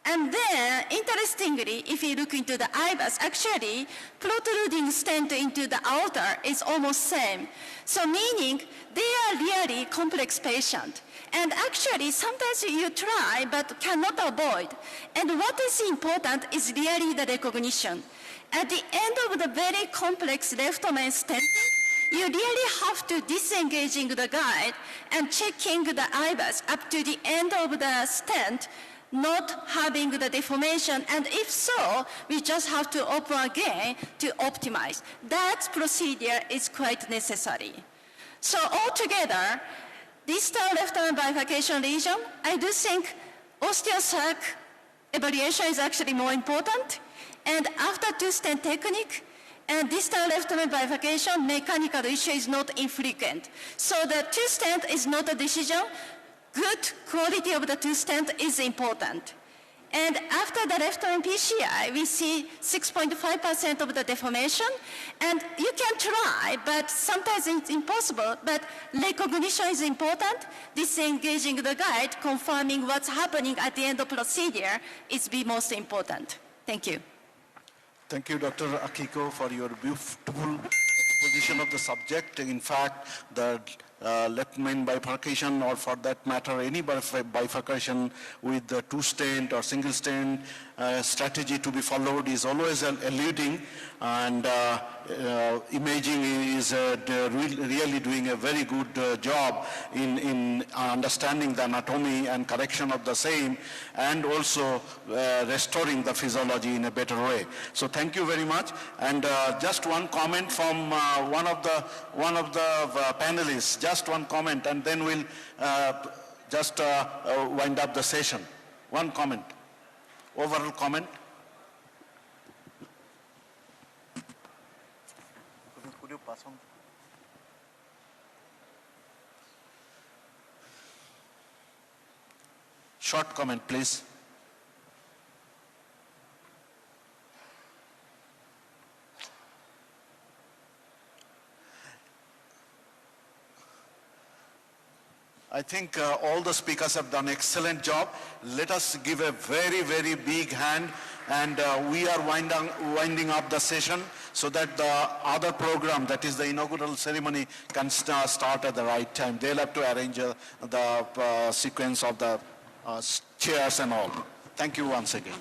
And then, interestingly, if you look into the Hybiz, actually, protruding stent into the aorta is almost same. So meaning, they are really complex patient. And actually, sometimes you try, but cannot avoid. And what is important is really the recognition. At the end of the very complex left main stenting, you really have to disengaging the guide and checking the Hybiz up to the end of the stent, not having the deformation, and if so, we just have to open again to optimize. That procedure is quite necessary. So altogether, distal left main bifurcation lesion, I do think ostial circ evaluation is actually more important, and after two-stent technique, and distal left main bifurcation, mechanical issue is not infrequent. So the two-stent is not a decision. Good quality of the two-stent is important. And after the left main PCI, we see 6.5% of the deformation. And you can try, but sometimes it's impossible. But recognition is important. Disengaging the guide, confirming what's happening at the end of procedure is the most important. Thank you. Thank you, Dr. Akiko, for your beautiful position of the subject. In fact, the left main bifurcation, or for that matter any bifurcation with the two stent or single stent strategy to be followed is always eluding, and imaging is really doing a very good job in understanding the anatomy and correction of the same, and also restoring the physiology in a better way. So thank you very much. And just one comment from one of the panelists, just one comment, and then we'll just wind up the session. One comment, overall comment. Could you pass on? Short comment, please. I think all the speakers have done excellent job. Let us give a very, very big hand, and we are winding up the session so that the other program, that is the inaugural ceremony, can start at the right time. They'll have to arrange the sequence of the chairs and all. Thank you once again.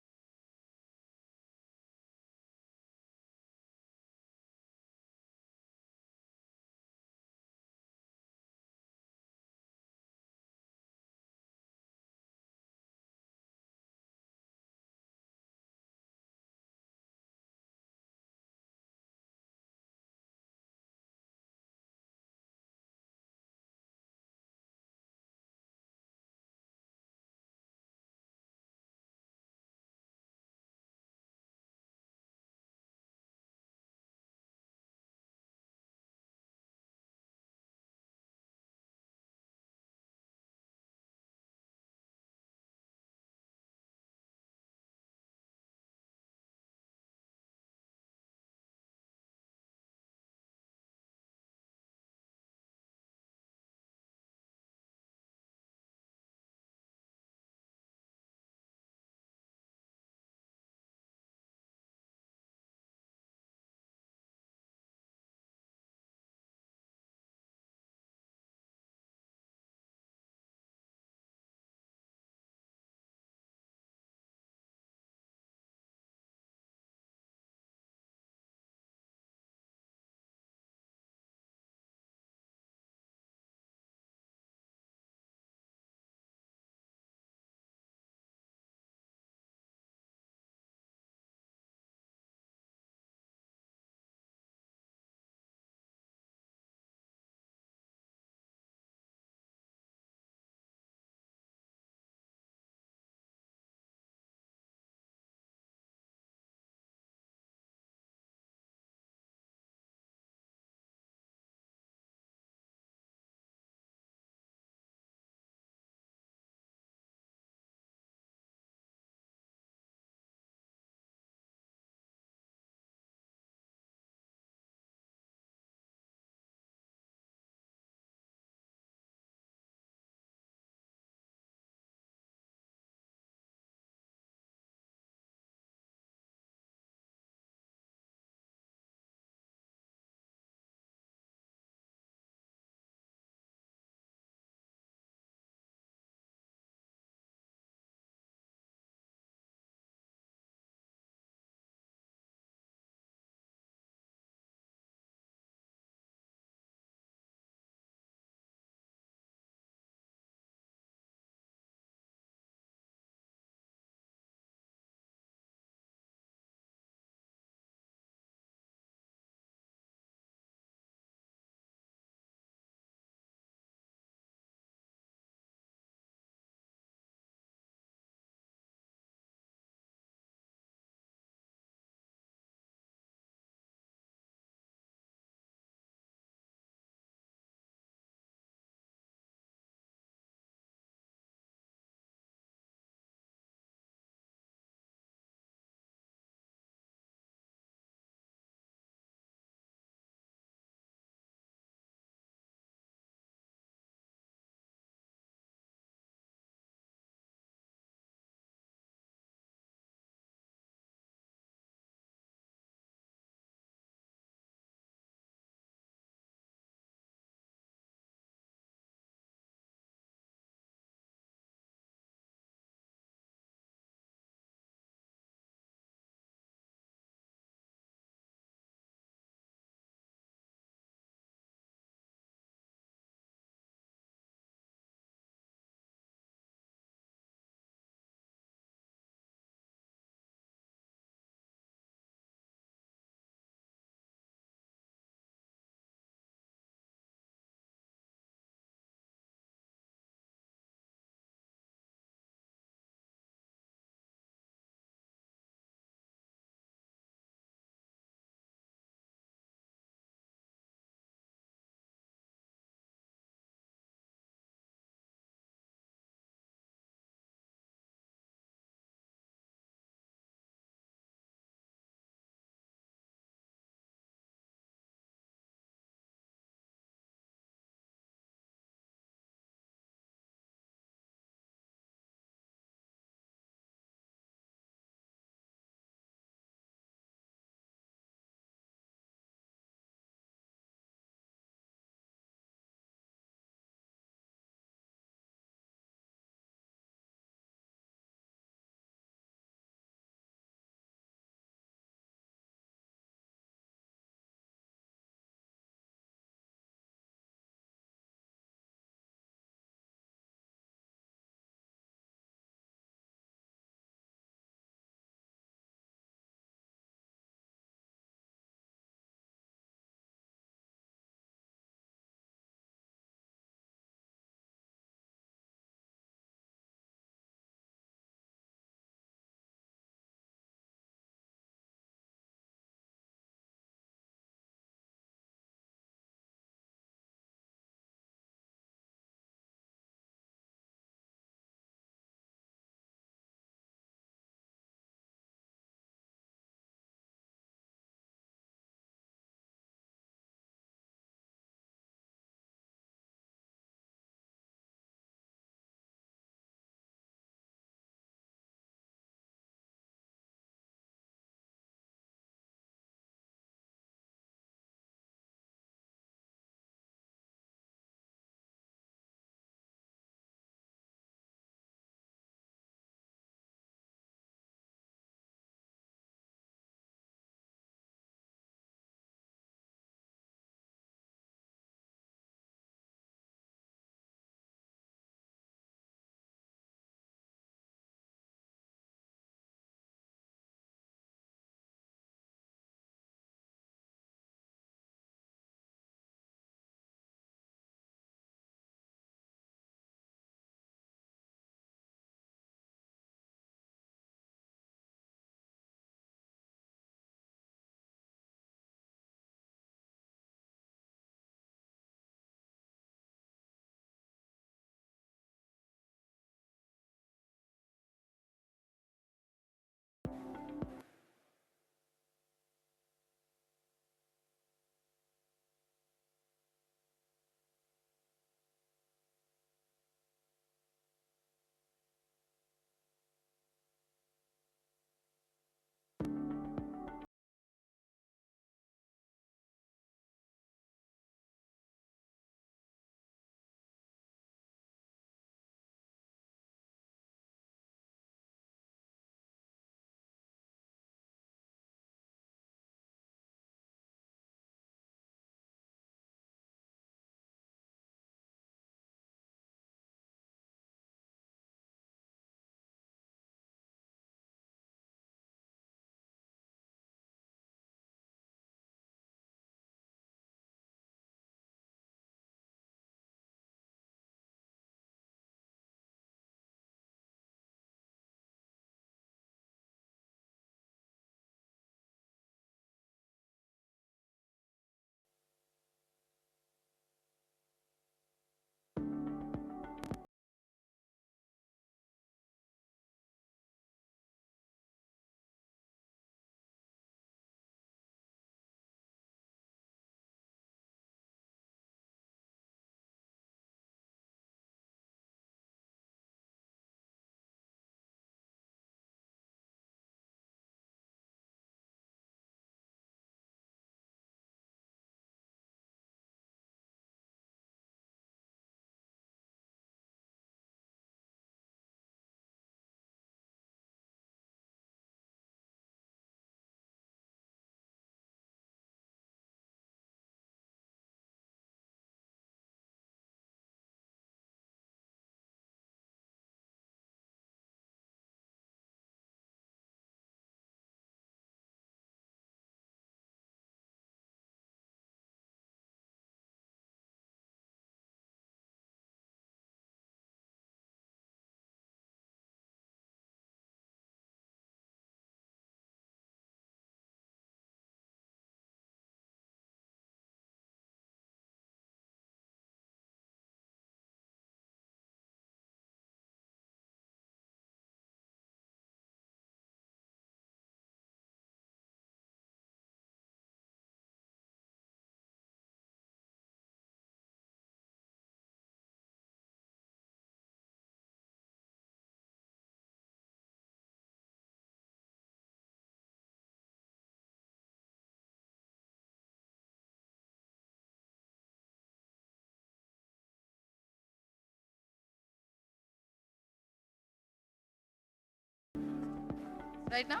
Right now?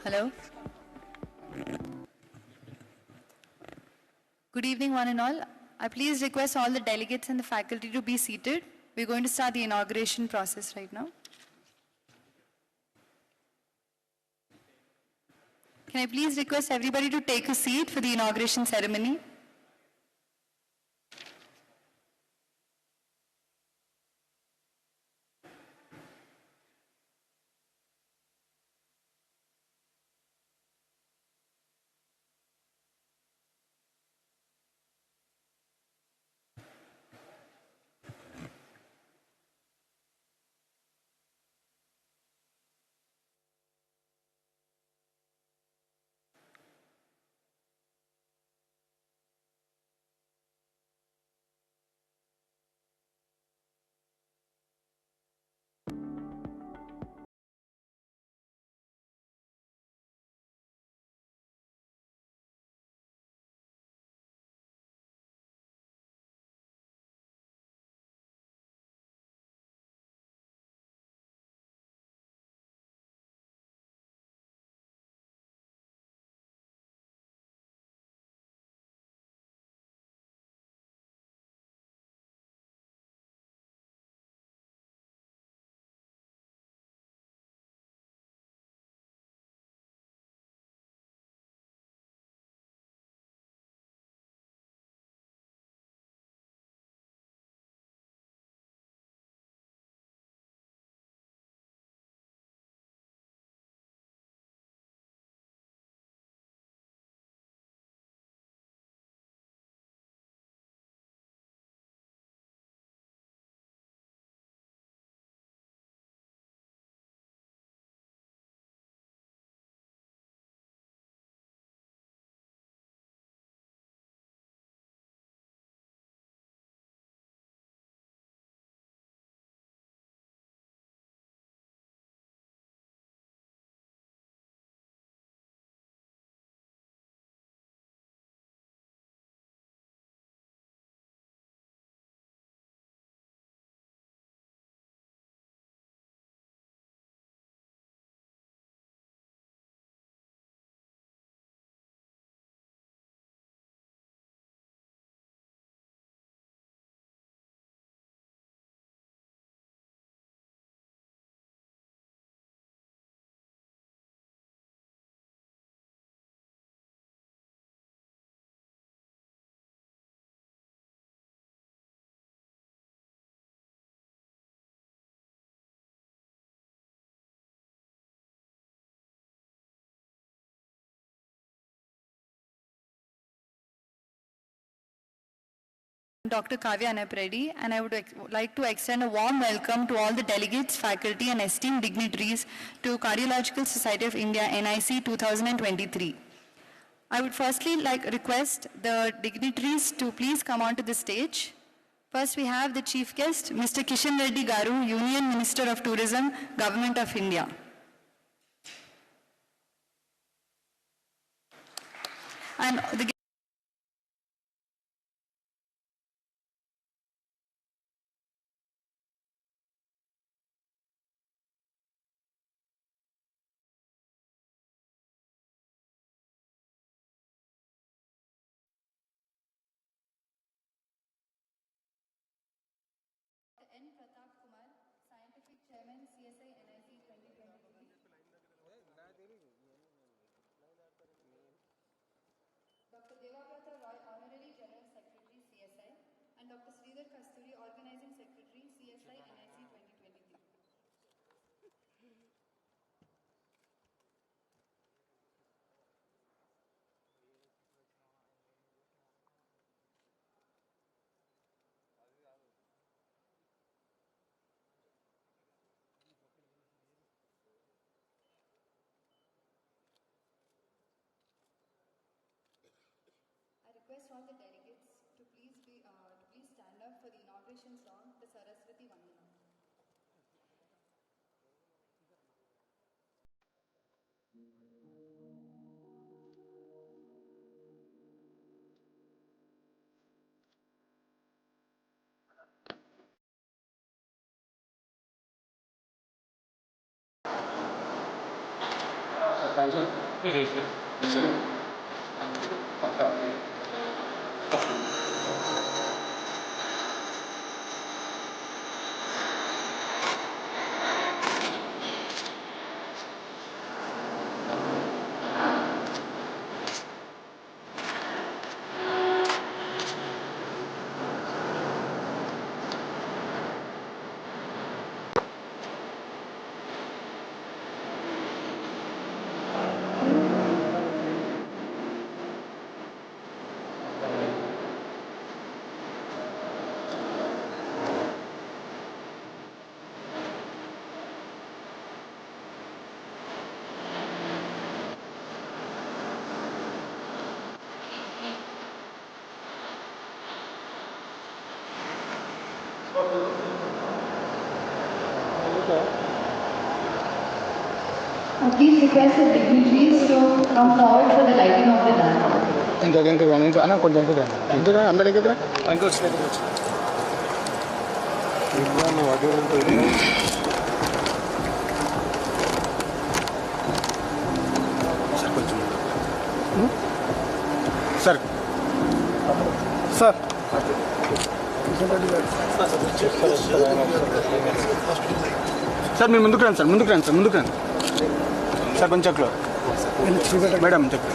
Hello. Good evening, one and all. I please request all the delegates and the faculty to be seated. We're going to start the inauguration process right now. Can I please request everybody to take a seat for the inauguration ceremony? Dr. Kavya Anapredi, and I would like to extend a warm welcome to all the delegates, faculty, and esteemed dignitaries to Cardiological Society of India NIC 2023. I would firstly request the dignitaries to please come onto the stage. First, we have the chief guest, Mr. Kishan Reddy Garu, Union Minister of Tourism, Government of India. And the N. Pratap Kumar, Scientific Chairman, CSI NIC 2023. Dr. Devabrata Roy, Honorary General Secretary, CSI, and Dr. Sridhar Kasturi, Organizing Secretary, CSI NIC 2023. I request all the delegates to please stand up for the inauguration song, the Saraswati Vandana. Please request the dignitaries to come forward for the lighting of the lamp. Sir. Sir. Sir, మీరు ముందుకు రండి sir. Sir కొంచెం madam చెప్పు.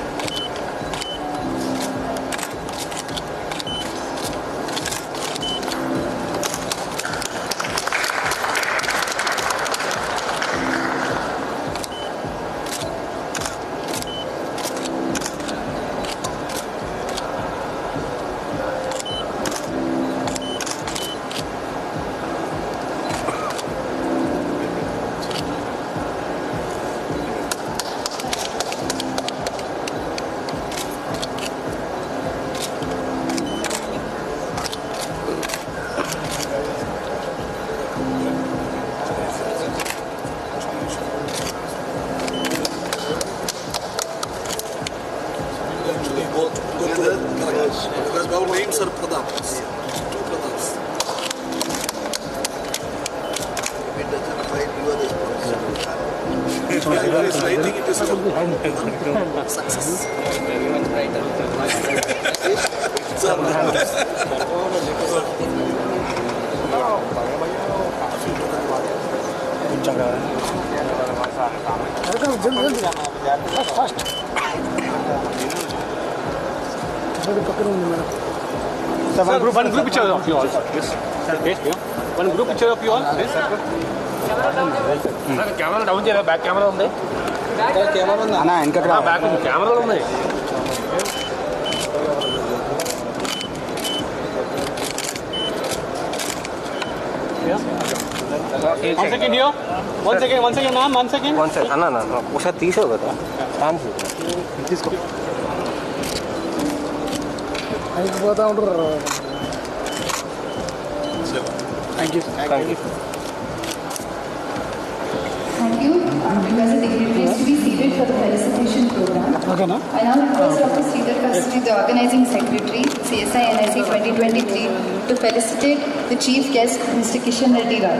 Because our names are Pradaps, two Pradaps. If it doesn't fight, you are responsible. If it is fighting, it is success. Very much brighter. Fast. Sir, one group picture of you all. Yes. Sir, one group picture of you all. Yes, sir. Camera down here. Back camera on there. Back camera on there. Anna, inka back camera on there. One second here. One second, ma'am. One second. Anna. उसे 30 होगा था. काम से. Please go. Thank you. Thank you. Request the dignitaries to be seated for the felicitation program. Okay, no? I now request Dr. Sridhar Kasturi, the organizing secretary, CSI NSI 2023, to felicitate the chief guest, Mr. Kishan Reddy Rao.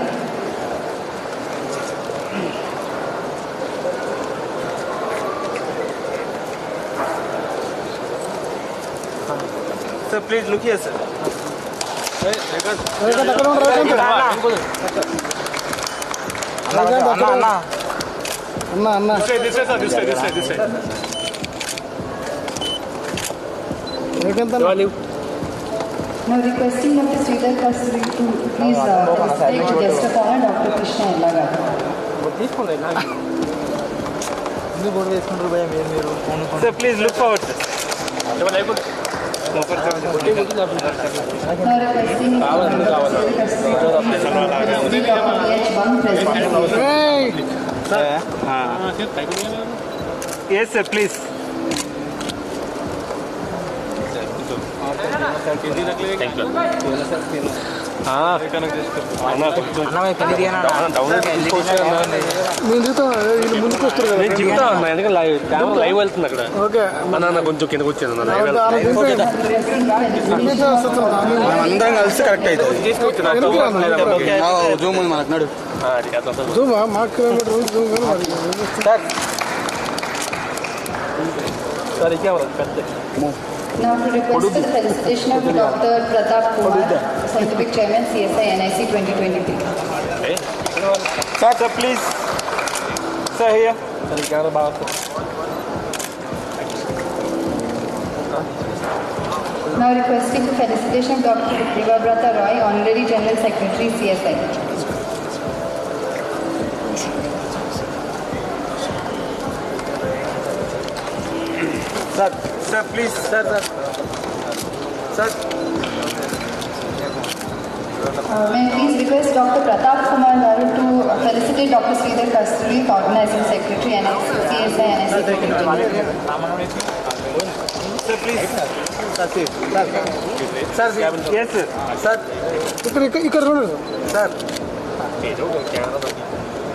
Sir, please look here, sir. Anna. This way. Now requesting Dr. Sridhar Kasturi to please felicitate the guest of honor, Dr. Krishna Ellaga. Sir, please look forward, sir. Now requesting Dr. Sridhar Kasturi to please Yes, sir, please. Thank you. Live వెళ్తుంది అక్కడ అన్న కొంచెం కిందకు వచ్చాను అందరం కలిసి correct అవుతుంది Zoom ఉంది మనకు నడు జూమ్ మాకు Now to request for the felicitation of Dr. Pratap Kumar, Scientific Chairman, CSI NIC 2023. Sir, please. Sir, here. Now requesting the felicitation of Dr. Devabrata Roy, Honorary General Secretary, CSI. Sir, please. Sir. May I please request Dr. Pratap Kumar Garu to felicitate Dr. Sridhar Kasturi, Organizing Secretary, CSI NSI 2023. Sir, please. Sir, yes, sir. Sir. Sir.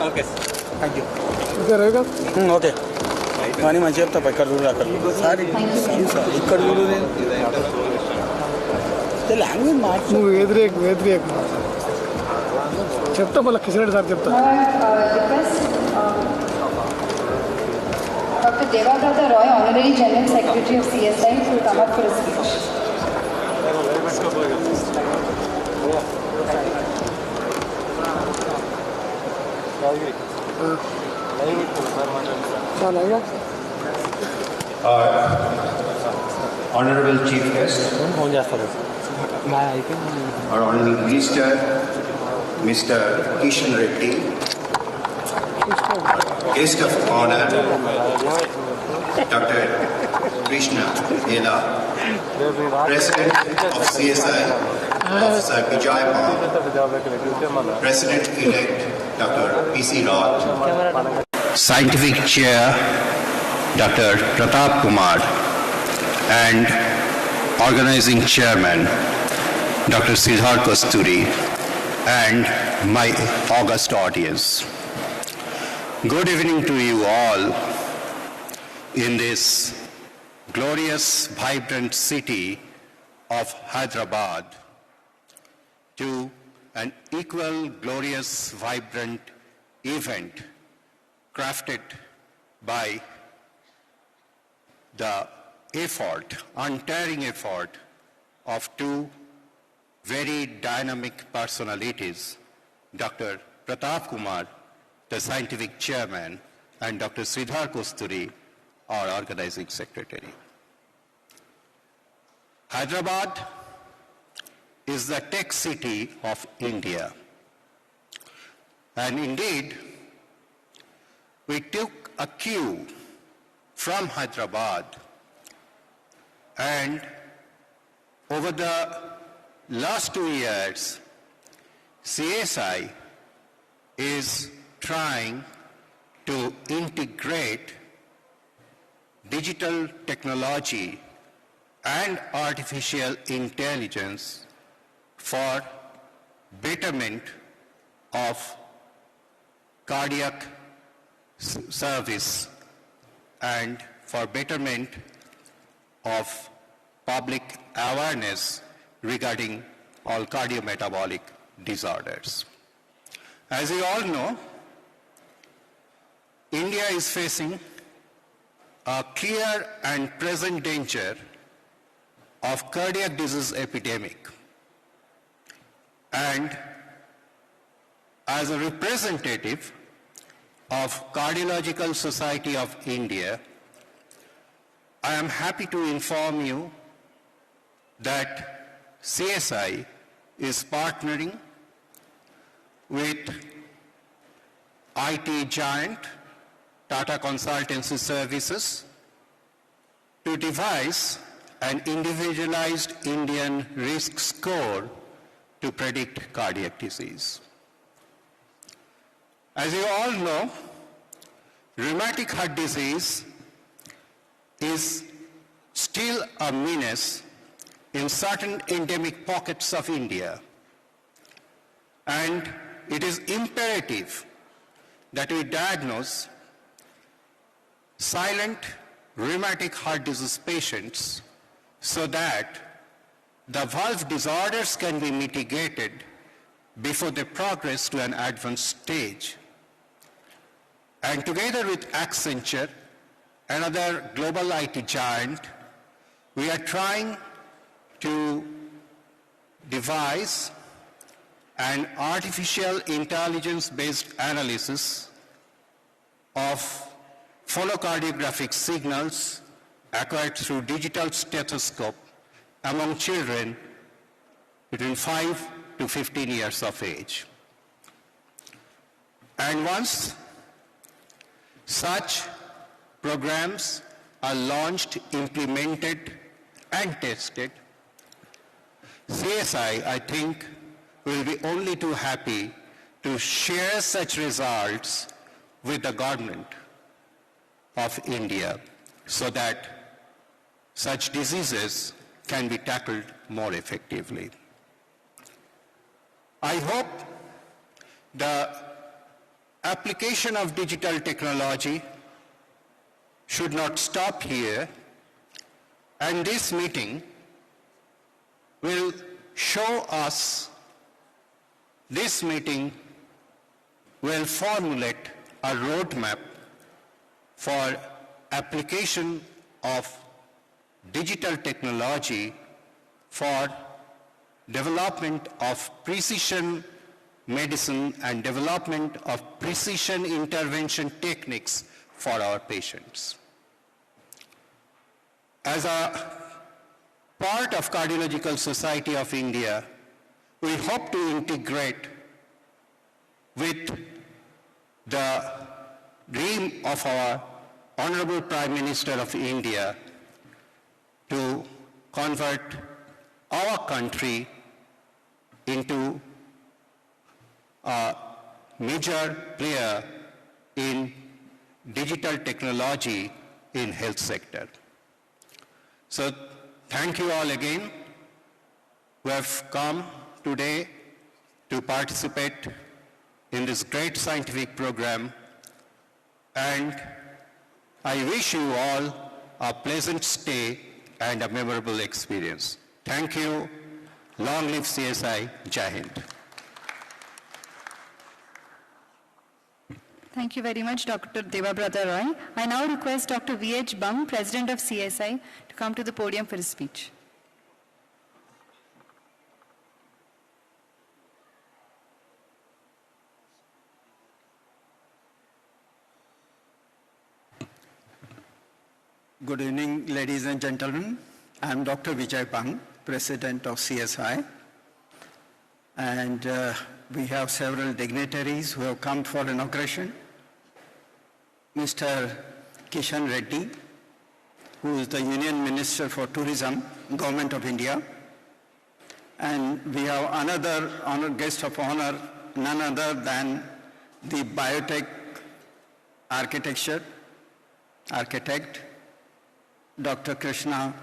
Okay. Thank you. Okay. కానీ మంచి చెప్తా ఇక్కడ చూడు అక్కడ sir ఇక్కడ చూడు language మార్చు నువ్వు ఎదురేకు చెప్తా మళ్ళీ కిషన్ సార్ చెప్తా Dr. Devabrata Roy, Honorary General Secretary of CSI, to come up for a speech. Honorable Chief Guest, our Honorable Minister, Mr. Kishan Reddy, Guest of Honor, Dr. Krishna Ela, President of CSI, Officer Vijayapal, President-elect Dr. P.C. Raj, Scientific Chair Dr. Pratap Kumar, and Organizing Chairman Dr. Sridhar Kasturi, and my august audience. Good evening to you all in this glorious, vibrant city of Hyderabad, to an equal, glorious, vibrant event crafted by the untiring effort of two very dynamic personalities, Dr. Pratap Kumar, the Scientific Chairman, and Dr. Sridhar Kasturi, our Organizing Secretary. Hyderabad is the tech city of India. And indeed, we took a cue from Hyderabad, and over the last 2 years, CSI is trying to integrate digital technology and artificial intelligence for betterment of cardiac service and for betterment of public awareness regarding all cardiometabolic disorders. As you all know, India is facing a clear and present danger of cardiac disease epidemic. And as a representative of Cardiological Society of India, I am happy to inform you that CSI is partnering with IT giant Tata Consultancy Services to devise an individualized Indian risk score to predict cardiac disease. As you all know, rheumatic heart disease is still a menace in certain endemic pockets of India. And it is imperative that we diagnose silent rheumatic heart disease patients so that the valve disorders can be mitigated before they progress to an advanced stage. And together with Accenture, another global IT giant, we are trying to devise an artificial intelligence-based analysis of phonocardiographic signals acquired through digital stethoscope among children between 5 to 15 years of age. And once such programs are launched, implemented, and tested, CSI, I think, will be only too happy to share such results with the government of India so that such diseases can be tackled more effectively. I hope the application of digital technology should not stop here, and this meeting will show us, this meeting will formulate a roadmap for application of digital technology for development of precision medicine and development of precision intervention techniques for our patients. As a part of Cardiological Society of India, we hope to integrate with the dream of our Honorable Prime Minister of India to convert our country into a major player in digital technology in health sector. So thank you all again who have come today to participate in this great scientific program, and I wish you all a pleasant stay and a memorable experience. Thank you. Long live CSI. Jai Hind. Thank you very much, Dr. Debabrata Roy. I now request Dr. V.H. Bang, President of CSI, to come to the podium for his speech. Good evening, ladies and gentlemen. I am Dr. Vijay Bang, President of CSI. And we have several dignitaries who have come for inauguration. Mr. Kishan Reddy, who is the Union Minister for Tourism, Government of India. And we have another honored guest of honor, none other than the biotech architect, Dr. Krishna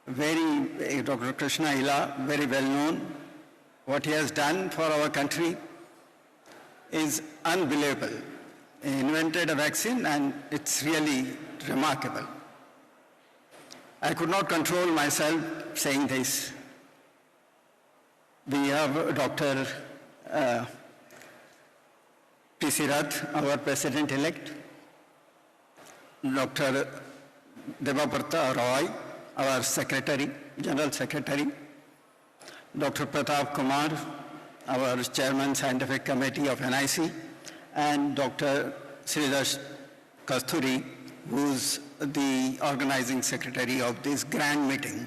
Ila, very well known. What he has done for our country is unbelievable. He invented a vaccine and it's really remarkable. I could not control myself saying this. We have Dr. P.C. Rath, our President-elect, Dr. Debabrata Roy, our Secretary, General Secretary, Dr. Pratap Kumar, our Chairman Scientific Committee of NIC, and Dr. Sridhar Kasturi, who's the Organizing Secretary of this grand meeting.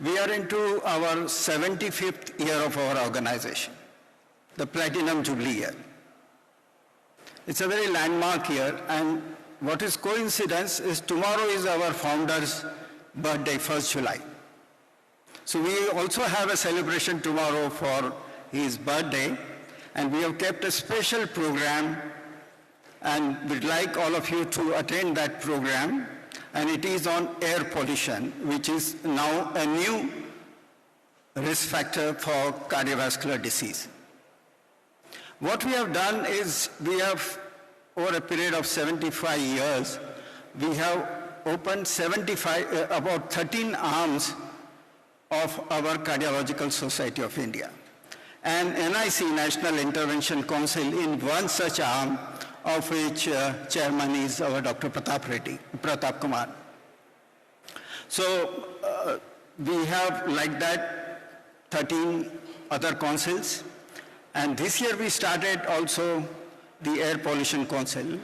We are into our 75th year of our organization, the Platinum Jubilee year. It's a very landmark year, and what is coincidence is tomorrow is our founder's birthday, 1st July. So we also have a celebration tomorrow for his birthday, and we have kept a special program, and we'd like all of you to attend that program, and it is on air pollution, which is now a new risk factor for cardiovascular disease. What we have done is we have, over a period of 75 years, we have opened about 13 arms of our Cardiological Society of India. And NIC, National Intervention Council, in one such arm, of which chairman is our Dr. Pratap Kumar. So we have like that 13 other councils, and this year we started also the Air Pollution Council,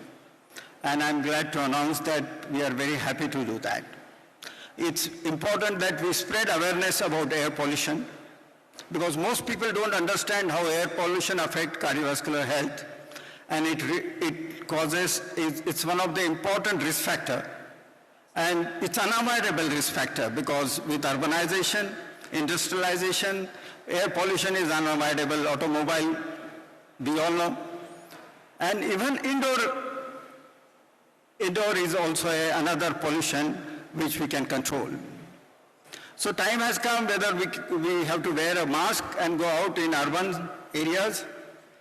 and I'm glad to announce that we are very happy to do that. It's important that we spread awareness about air pollution, because most people don't understand how air pollution affects cardiovascular health, and it's one of the important risk factors. And it's an unavoidable risk factor, because with urbanization, industrialization, air pollution is unavoidable. Automobile, we all know. And even indoor is also another pollution which we can control. So time has come whether we have to wear a mask and go out in urban areas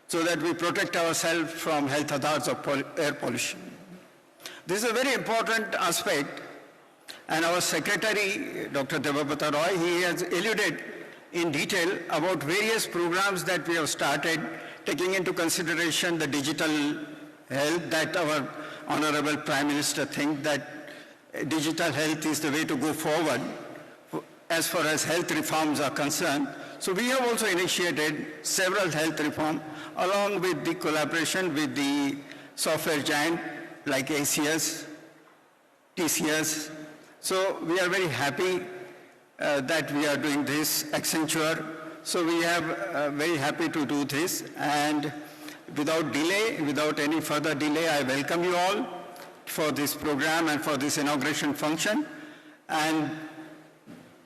so that we protect ourselves from health hazards of air pollution. This is a very important aspect, and our secretary, Dr. Debabrata Roy, he has alluded in detail about various programs that we have started, taking into consideration the digital health that our Honorable Prime Minister thinks that digital health is the way to go forward as far as health reforms are concerned. So we have also initiated several health reforms along with the collaboration with the software giant like ACS, TCS. So we are very happy that we are doing this, Accenture. So we are very happy to do this, and without delay, without any further delay, I welcome you all for this program and for this inauguration function. And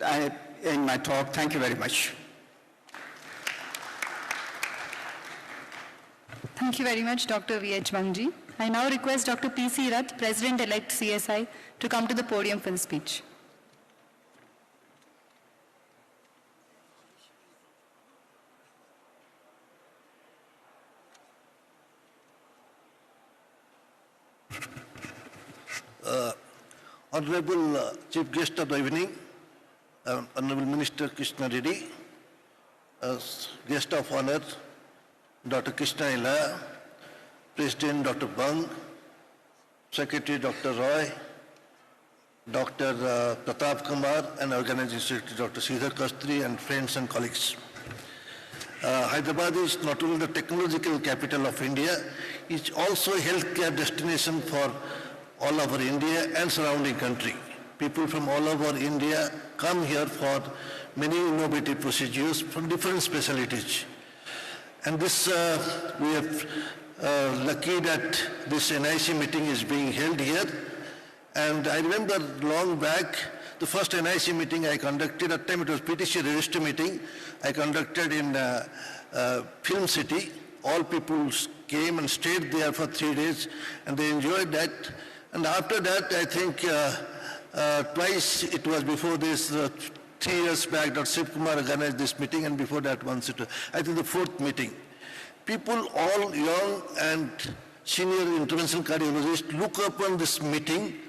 I end my talk. Thank you very much. Thank you very much, Dr. V.H. Bangji. I now request Dr. P.C. Rath, President-elect CSI, to come to the podium for the speech. Honorable Chief Guest of the evening, Honorable Minister Krishna Reddy, Guest of Honor, Dr. Krishna Ila, President Dr. Bang, Secretary Dr. Roy, Dr. Pratap Kumar, and Organizing Secretary Dr. Sridhar Kasturi, and friends and colleagues. Hyderabad is not only the technological capital of India, it's also a healthcare destination for all over India and surrounding country. People from all over India come here for many innovative procedures from different specialties. And this, we are lucky that this NIC meeting is being held here. And I remember long back, the first NIC meeting I conducted, at the time it was PTC register meeting, I conducted in Film City. All people came and stayed there for 3 days, and they enjoyed that. And after that, I think twice it was before this, 3 years back, Dr. Shiv Kumar organized this meeting, and before that once it was, I think the 4th meeting. People, all young and senior interventional cardiologists, look upon this meeting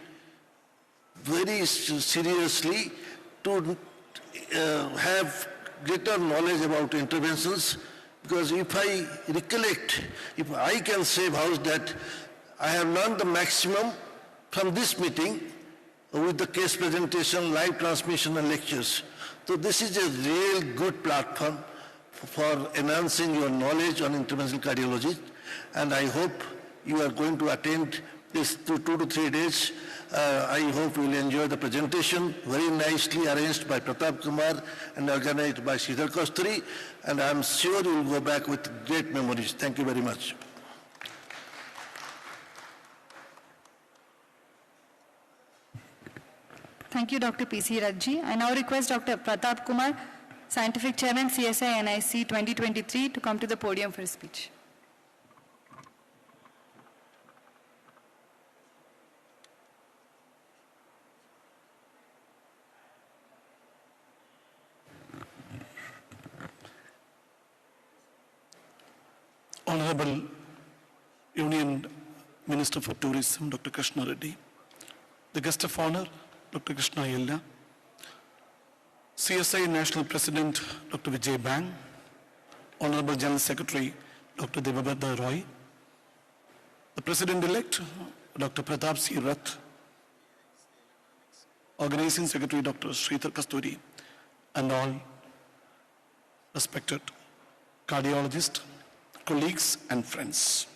very seriously to have greater knowledge about interventions, because if I recollect, if I can say house that I have learned the maximum from this meeting with the case presentation, live transmission and lectures. So this is a real good platform for enhancing your knowledge on interventional cardiology, and I hope you are going to attend this 2 to 3 days. I hope you will enjoy the presentation, very nicely arranged by Pratap Kumar and organized by Sridhar Kasturi, and I am sure you will go back with great memories. Thank you very much. Thank you, Dr. P.C. Rathji. I now request Dr. Pratap Kumar, Scientific Chairman, CSI NIC 2023, to come to the podium for his speech. Honorable Union Minister for Tourism, Dr. Krishna Reddy, the guest of honor, Dr. Krishna Illa, CSI National President, Dr. Vijay Bang, Honorable General Secretary, Dr. Debabrata Roy, the President-elect, Dr. Pratap C. Rath, Organizing Secretary, Dr. Sridhar Kasturi, and all respected cardiologists, colleagues, and friends.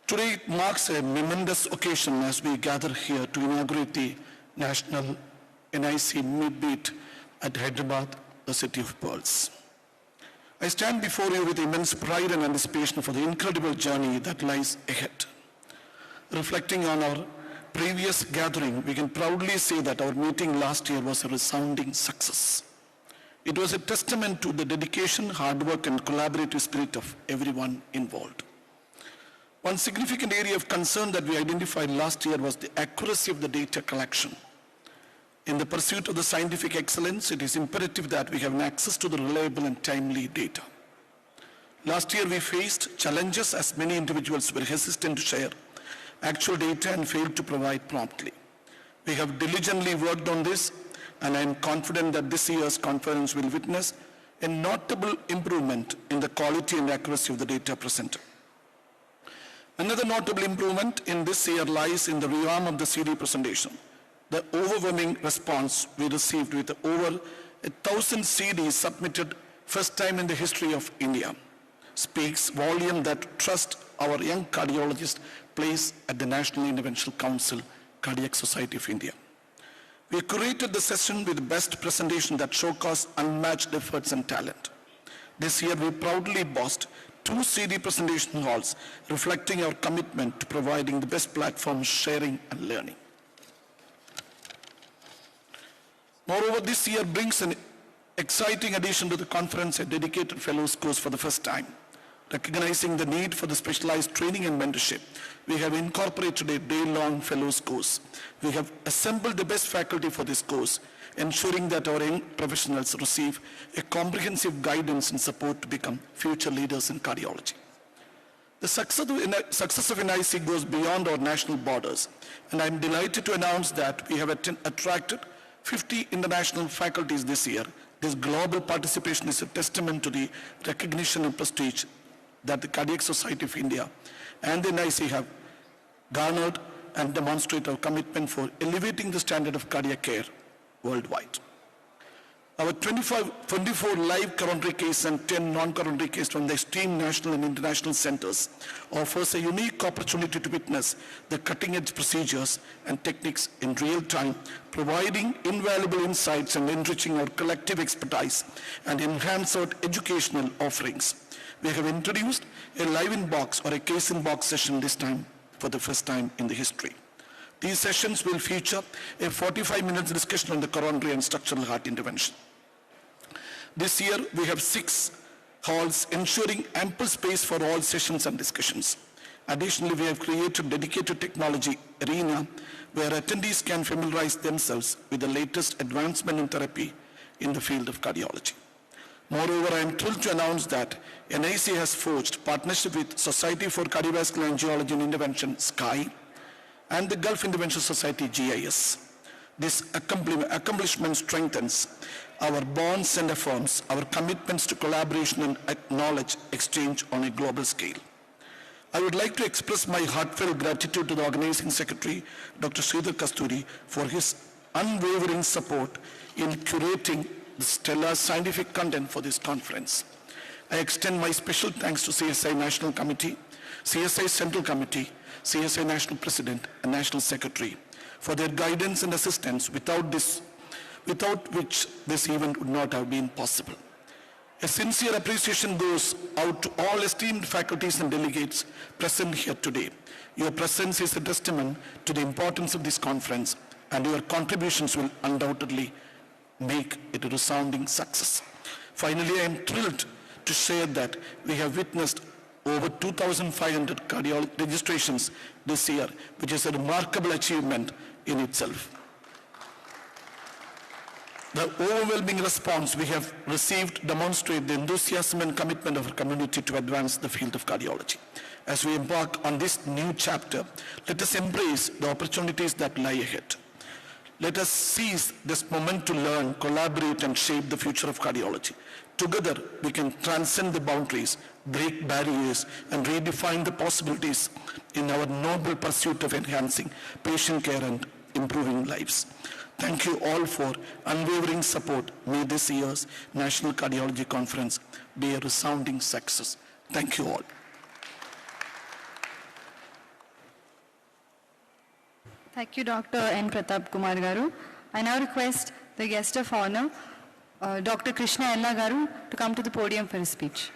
Today it marks a momentous occasion as we gather here to inaugurate the National NIC Midbeat at Hyderabad, the city of pearls. I stand before you with immense pride and anticipation for the incredible journey that lies ahead. Reflecting on our previous gathering, we can proudly say that our meeting last year was a resounding success. It was a testament to the dedication, hard work, and collaborative spirit of everyone involved. One significant area of concern that we identified last year was the accuracy of the data collection. In the pursuit of the scientific excellence, it is imperative that we have access to the reliable and timely data. Last year we faced challenges as many individuals were hesitant to share actual data and failed to provide promptly. We have diligently worked on this, and I am confident that this year's conference will witness a notable improvement in the quality and accuracy of the data presented. Another notable improvement in this year lies in the realm of the CD presentation. The overwhelming response we received with over 1,000 CDs submitted first time in the history of India speaks volume that trust our young cardiologists place at the National Interventional Council, Cardiac Society of India. We curated the session with the best presentation that showcased unmatched efforts and talent. This year we proudly boast 2 CD presentation halls reflecting our commitment to providing the best platform sharing and learning. Moreover, this year brings an exciting addition to the conference, a dedicated fellows course for the first time. Recognizing the need for the specialized training and mentorship, we have incorporated a day-long fellows course. We have assembled the best faculty for this course, ensuring that our young professionals receive a comprehensive guidance and support to become future leaders in cardiology. The success of NIC goes beyond our national borders, and I'm delighted to announce that we have attracted 50 international faculties this year. This global participation is a testament to the recognition and prestige that the Cardiac Society of India and the NIC have garnered and demonstrate our commitment for elevating the standard of cardiac care worldwide. Our 24 live coronary cases and 10 non-coronary cases from the esteemed national and international centers offers a unique opportunity to witness the cutting-edge procedures and techniques in real time, providing invaluable insights and enriching our collective expertise and enhance our educational offerings. We have introduced a live-in-box or a case-in-box session this time for the first time in the history. These sessions will feature a 45-minute discussion on the coronary and structural heart intervention. This year, we have 6 halls ensuring ample space for all sessions and discussions. Additionally, we have created dedicated technology arena where attendees can familiarize themselves with the latest advancement in therapy in the field of cardiology. Moreover, I am thrilled to announce that NIC has forged partnership with Society for Cardiovascular Angiology and Intervention, SCI, and the Gulf Interventional Society, GIS. This accomplishment strengthens our bonds and affirms our commitments to collaboration and knowledge exchange on a global scale. I would like to express my heartfelt gratitude to the Organizing Secretary, Dr. Sridhar Kasturi, for his unwavering support in curating the stellar scientific content for this conference. I extend my special thanks to CSI National Committee, CSI Central Committee, CSI National President and National Secretary for their guidance and assistance, without which this event would not have been possible. A sincere appreciation goes out to all esteemed faculties and delegates present here today. Your presence is a testament to the importance of this conference, and your contributions will undoubtedly make it a resounding success. Finally, I am thrilled to share that we have witnessed over 2,500 cardiology registrations this year, which is a remarkable achievement in itself. The overwhelming response we have received demonstrates the enthusiasm and commitment of our community to advance the field of cardiology. As we embark on this new chapter, let us embrace the opportunities that lie ahead. Let us seize this moment to learn, collaborate, and shape the future of cardiology. Together, we can transcend the boundaries, break barriers, and redefine the possibilities in our noble pursuit of enhancing patient care and improving lives. Thank you all for unwavering support. May this year's National Cardiology Conference be a resounding success. Thank you all. Thank you, Dr. N. Pratap Kumar Garu. I now request the guest of honor, Dr. Krishna Ella Garu, to come to the podium for his speech.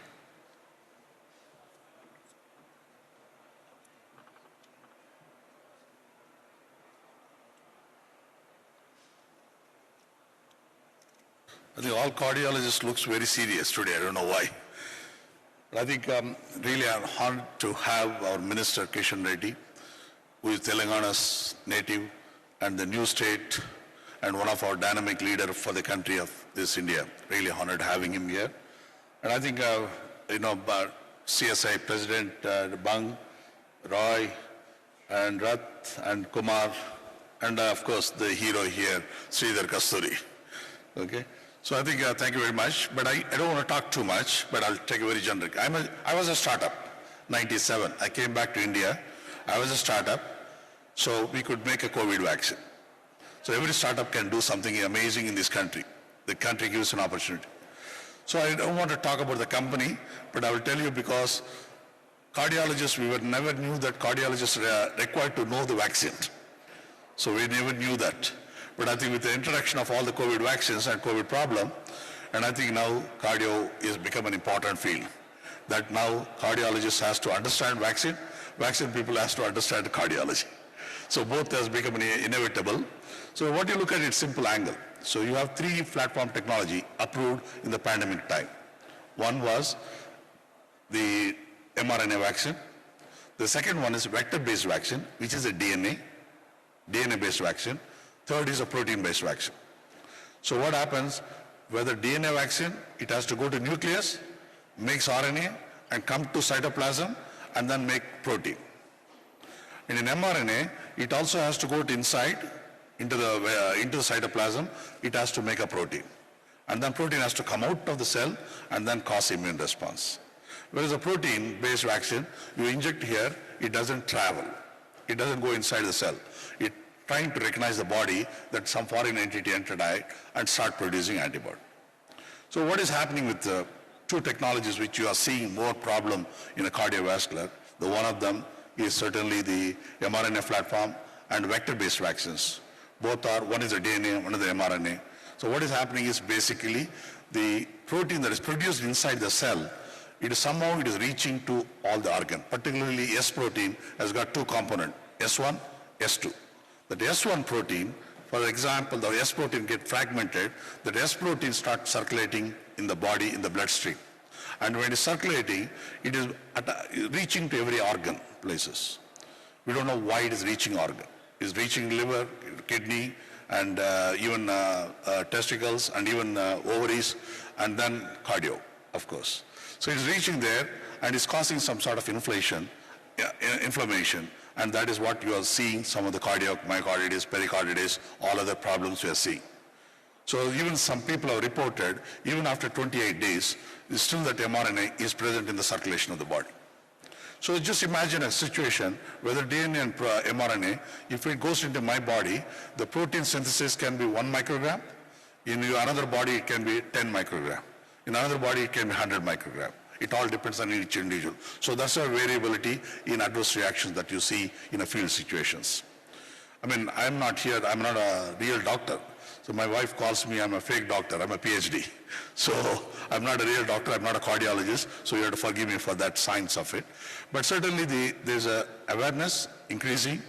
I think all cardiologists looks very serious today. I don't know why. But I think really I'm honored to have our Minister Kishan Reddy, who is Telangana's native and the new state and one of our dynamic leader for the country of this India. Really honored having him here. And I think, CSI President Bang, Roy, and Rath, and Kumar, and of course the hero here, Sridhar Kasturi. Okay? So I think, thank you very much. But I don't want to talk too much, but I'll take a very generic. I was a startup, 97. I came back to India. I was a startup, so we could make a COVID vaccine. So every startup can do something amazing in this country. The country gives an opportunity. So I don't want to talk about the company, but I will tell you because cardiologists, we never knew that cardiologists are required to know the vaccine. So we never knew that. But I think with the introduction of all the COVID vaccines and COVID problem, and I think now cardio is become an important field. That now cardiologists has to understand vaccine people has to understand cardiology. So both has become inevitable. So what you look at is simple angle. So you have 3 platform technology approved in the pandemic time. One was the mRNA vaccine. The second one is vector-based vaccine, which is a DNA-based vaccine. Third is a protein-based vaccine. So what happens, whether DNA vaccine, it has to go to nucleus, makes RNA, and come to cytoplasm, and then make protein. And in mRNA, it also has to go to inside, into the cytoplasm, it has to make a protein. And then protein has to come out of the cell and then cause immune response. Whereas a protein-based vaccine, you inject here, it doesn't travel. It doesn't go inside the cell. It trying to recognize the body that some foreign entity entered and start producing antibody. So what is happening with the 2 technologies which you are seeing more problem in a cardiovascular? The one of them is certainly the mRNA platform and vector-based vaccines. Both are, one is the DNA, one is the mRNA. So what is happening is basically the protein that is produced inside the cell, it is reaching to all the organ. Particularly S protein has got 2 components, S1, S2. That S1 protein, for example, the S protein get fragmented, that S protein starts circulating in the body, in the bloodstream. And when it's circulating, it is reaching to every organ places. We don't know why it is reaching organ. It's reaching liver, kidney, and even testicles, and even ovaries, and then cardio, of course. So it's reaching there, and it's causing some sort of inflammation, and that is what you are seeing, some of the cardiac, myocarditis, pericarditis, all other problems we are seeing. So even some people have reported, even after 28 days, still that mRNA is present in the circulation of the body. So just imagine a situation whether DNA and mRNA, if it goes into my body, the protein synthesis can be 1 microgram. In another body, it can be 10 microgram. In another body, it can be 100 microgram. It all depends on each individual. So that's a variability in adverse reactions that you see in a field situations. I mean, I'm not a real doctor. So my wife calls me, I'm a fake doctor, I'm a PhD. So I'm not a real doctor, I'm not a cardiologist, so you have to forgive me for that science of it. But certainly there's a awareness increasing,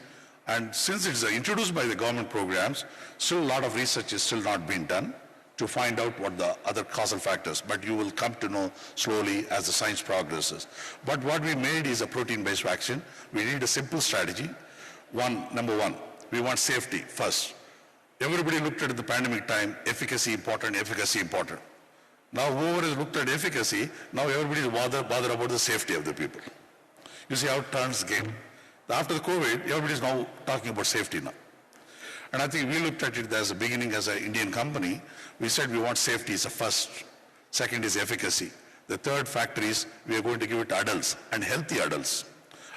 and since it's introduced by the government programs, still a lot of research is still not being done to find out what the other causal factors, but you will come to know slowly as the science progresses. But what we made is a protein-based vaccine. We need a simple strategy. Number one, we want safety first. Everybody looked at the pandemic time, efficacy important. Now whoever has looked at efficacy, now everybody is bother about the safety of the people. You see how it turns game. After the COVID, everybody is now talking about safety now. And I think we looked at it as a beginning as an Indian company. We said we want safety as a first Second is efficacy. The third factor is we are going to give it to adults and healthy adults.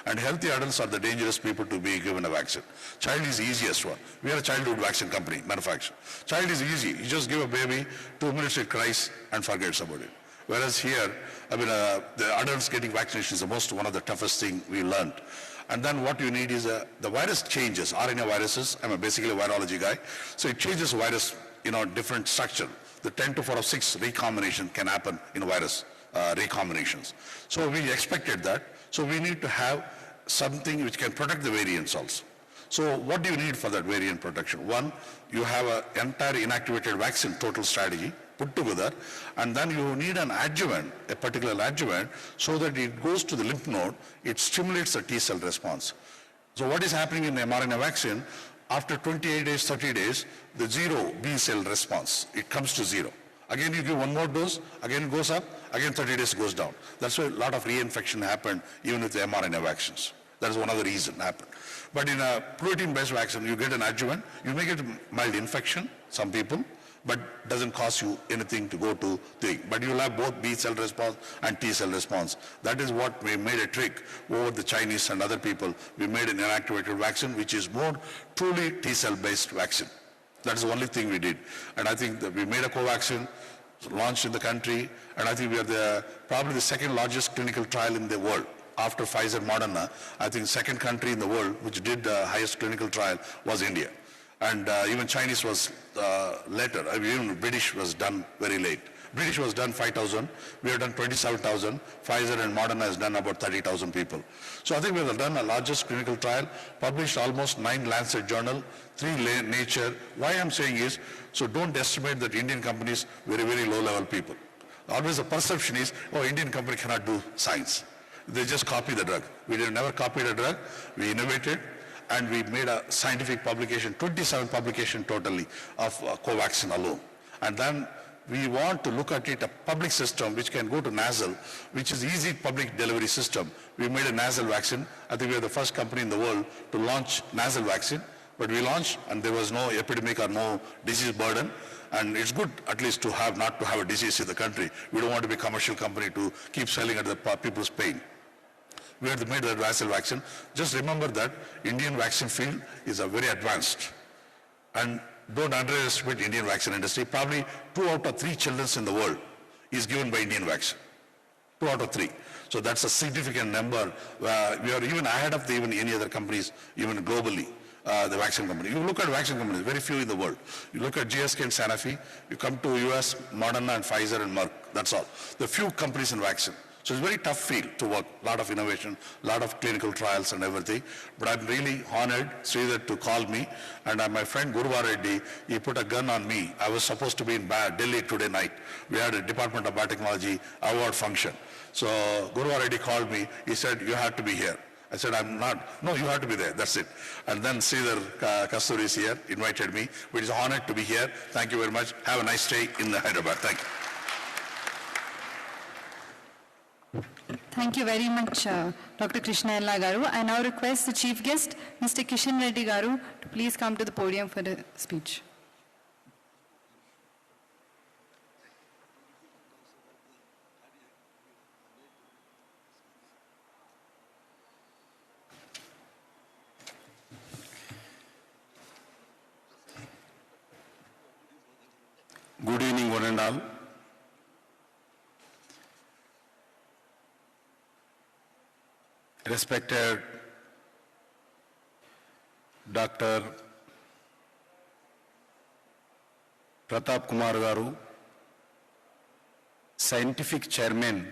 And healthy adults are the dangerous people to be given a vaccine. Child is the easiest one. We are a childhood vaccine company, manufacturer. Child is easy. You just give a baby, 2 minutes it cries and forgets about it. Whereas here, the adults getting vaccination is one of the toughest thing we learned. And then what you need is the virus changes, RNA viruses. I'm basically a virology guy. So it changes virus, different structure. The 10 to the power of 6 recombination can happen in virus recombinations. So we expected that. So we need to have something which can protect the variants also. So what do you need for that variant protection? One, you have an entire inactivated vaccine total strategy put together, and then you need an adjuvant, a particular adjuvant, so that it goes to the lymph node, it stimulates the T cell response. So what is happening in the mRNA vaccine, after 28 days, 30 days, the zero B cell response, it comes to zero. Again, you give one more dose, again it goes up, again 30 days goes down. That's why a lot of reinfection happened even with the mRNA vaccines. That is one of the reasons happened. But in a protein-based vaccine, you get an adjuvant, you may get a mild infection, some people, but doesn't cost you anything to go to the, but you'll have both B cell response and T cell response. That is what we made a trick over the Chinese and other people. We made an inactivated vaccine, which is more truly T cell based vaccine. That is the only thing we did. And I think that we made a Covaxin, launched in the country, and I think we are probably the second largest clinical trial in the world. After Pfizer, Moderna, I think second country in the world which did the highest clinical trial was India. And even Chinese was later. Even British was done very late. British was done 5,000. We have done 27,000. Pfizer and Moderna has done about 30,000 people. So I think we have done the largest clinical trial, published almost 9 Lancet journal, 3 Nature. Why I'm saying is, so don't estimate that Indian companies very, very low level people. Always the perception is, oh, Indian company cannot do science. They just copy the drug. We never copied a drug. We innovated. And we made a scientific publication, 27 publication totally of Covaxin alone. And then we want to look at it, a public system which can go to nasal, which is easy public delivery system. We made a nasal vaccine. I think we are the first company in the world to launch nasal vaccine. But we launched and there was no epidemic or no disease burden. And it's good at least to have, not to have a disease in the country. We don't want to be a commercial company to keep selling at the people's pain. We have made that nasal vaccine. Just remember that Indian vaccine field is a very advanced. And don't underestimate Indian vaccine industry. Probably 2 out of 3 children in the world is given by Indian vaccine. 2 out of 3. So that's a significant number. We are even ahead of even any other companies, even globally, the vaccine company. You look at vaccine companies, very few in the world. You look at GSK and Sanofi, you come to US, Moderna and Pfizer and Merck, that's all. The few companies in vaccine. So it's a very tough field to work, a lot of innovation, a lot of clinical trials and everything. But I'm really honored, Sridhar, to call me. And my friend Gurva Reddy, he put a gun on me. I was supposed to be in Delhi today night. We had a Department of Biotechnology award function. So Gurva Reddy called me. He said, you have to be here. I said, I'm not. No, you have to be there. That's it. And then Sridhar Kasturi is here, invited me. It is an honor to be here. Thank you very much. Have a nice day in Hyderabad. Thank you. Thank you very much, Dr. Krishna Ella Garu. I now request the chief guest, Mr. Kishan Reddy Garu, to please come to the podium for the speech. Good evening, one and all. Respected Dr. Pratap Kumar Garu, Scientific Chairman,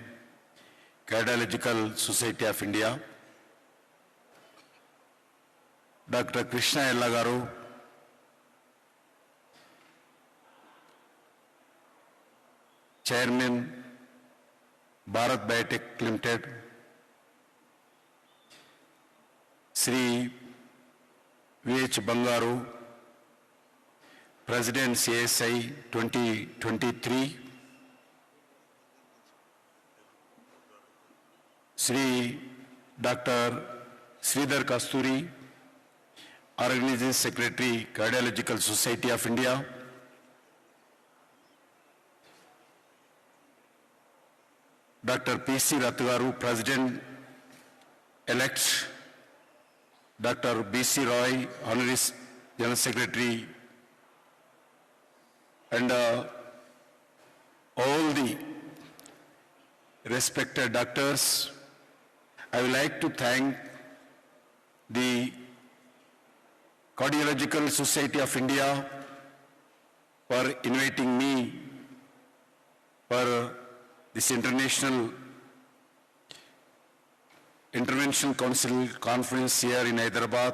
Cardiological Society of India, Dr. Krishna Ella Garu, Chairman, Bharat Biotech Limited, Sri V.H. Bangaru, President CSI 2023, Sri Dr. Sridhar Kasturi, Organizing Secretary, Cardiological Society of India, Dr. P.C. Ratagaru, President-elect, Dr. B.C. Roy, Honorary General Secretary, and all the respected doctors, I would like to thank the Cardiological Society of India for inviting me for this International Interventional Council conference here in Hyderabad.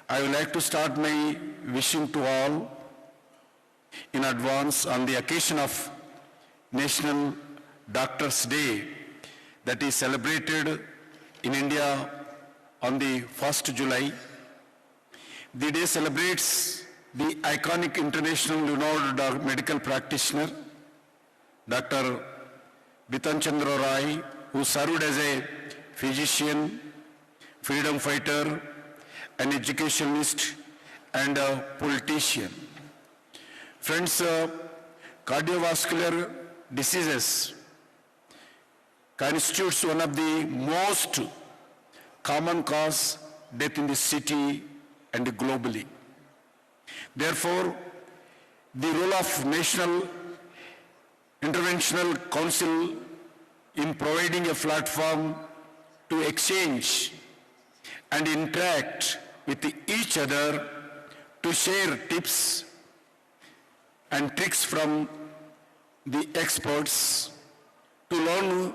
I would like to start my wishing to all in advance on the occasion of National Doctors' Day that is celebrated in India on the 1st July. The day celebrates the iconic international renowned medical practitioner, Dr. Bitan Chandra Rai, who served as a physician, freedom fighter, an educationist, and a politician. Friends, cardiovascular diseases constitutes one of the most common cause death in the city and globally. Therefore, the role of National Interventional Council in providing a platform to exchange and interact with each other to share tips and tricks from the experts, to learn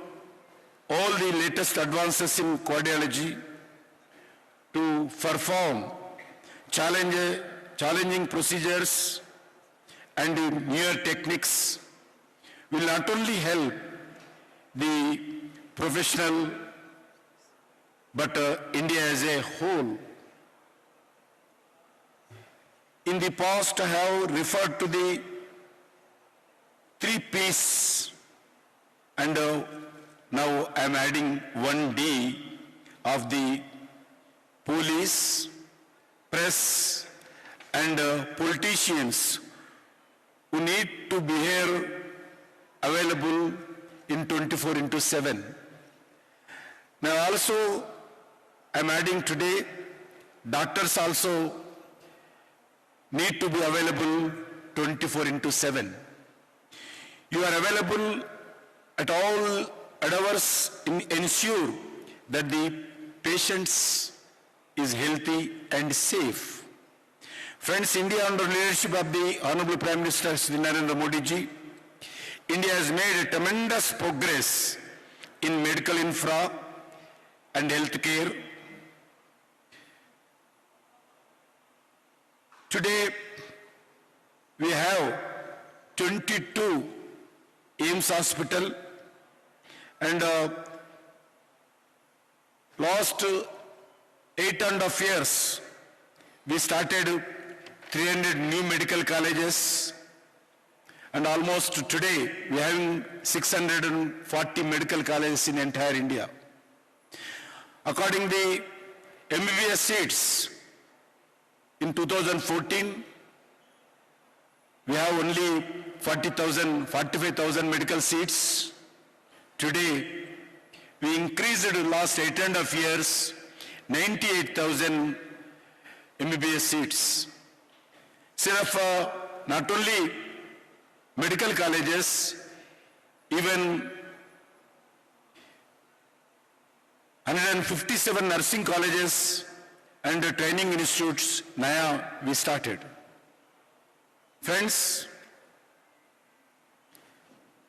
all the latest advances in cardiology, to perform challenging procedures and newer techniques will not only help the professional but India as a whole. In the past, I have referred to the 3 P's, and now I am adding 1D of the police, press, and politicians who need to be here available in 24/7. Now also, I am adding today, doctors also need to be available 24/7. You are available at all hours to ensure that the patients is healthy and safe. Friends, India under leadership of the Honorable Prime Minister Shri Narendra Modi ji, India has made a tremendous progress in medical infra and healthcare. Today, we have 22 AIMS hospital, and last 8.5 years, we started 300 new medical colleges, and almost today we are having 640 medical colleges in entire India. According to the MBBS seats, in 2014, we have only 45,000 medical seats. Today, we increased in the last 8.5 years, 98,000 MBBS seats. Not only medical colleges, even 157 nursing colleges and training institutes, Naya, we started. Friends,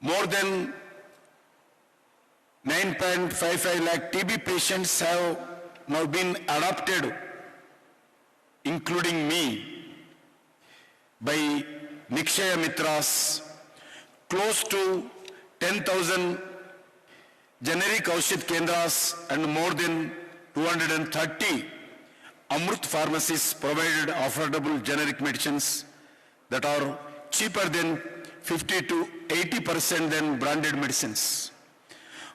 more than 9.55 lakh TB patients have now been adopted, including me, by Nikshaya Mitras. Close to 10,000 generic Aushadh Kendras and more than 230 Amrut pharmacies provided affordable generic medicines that are cheaper than 50 to 80% than branded medicines.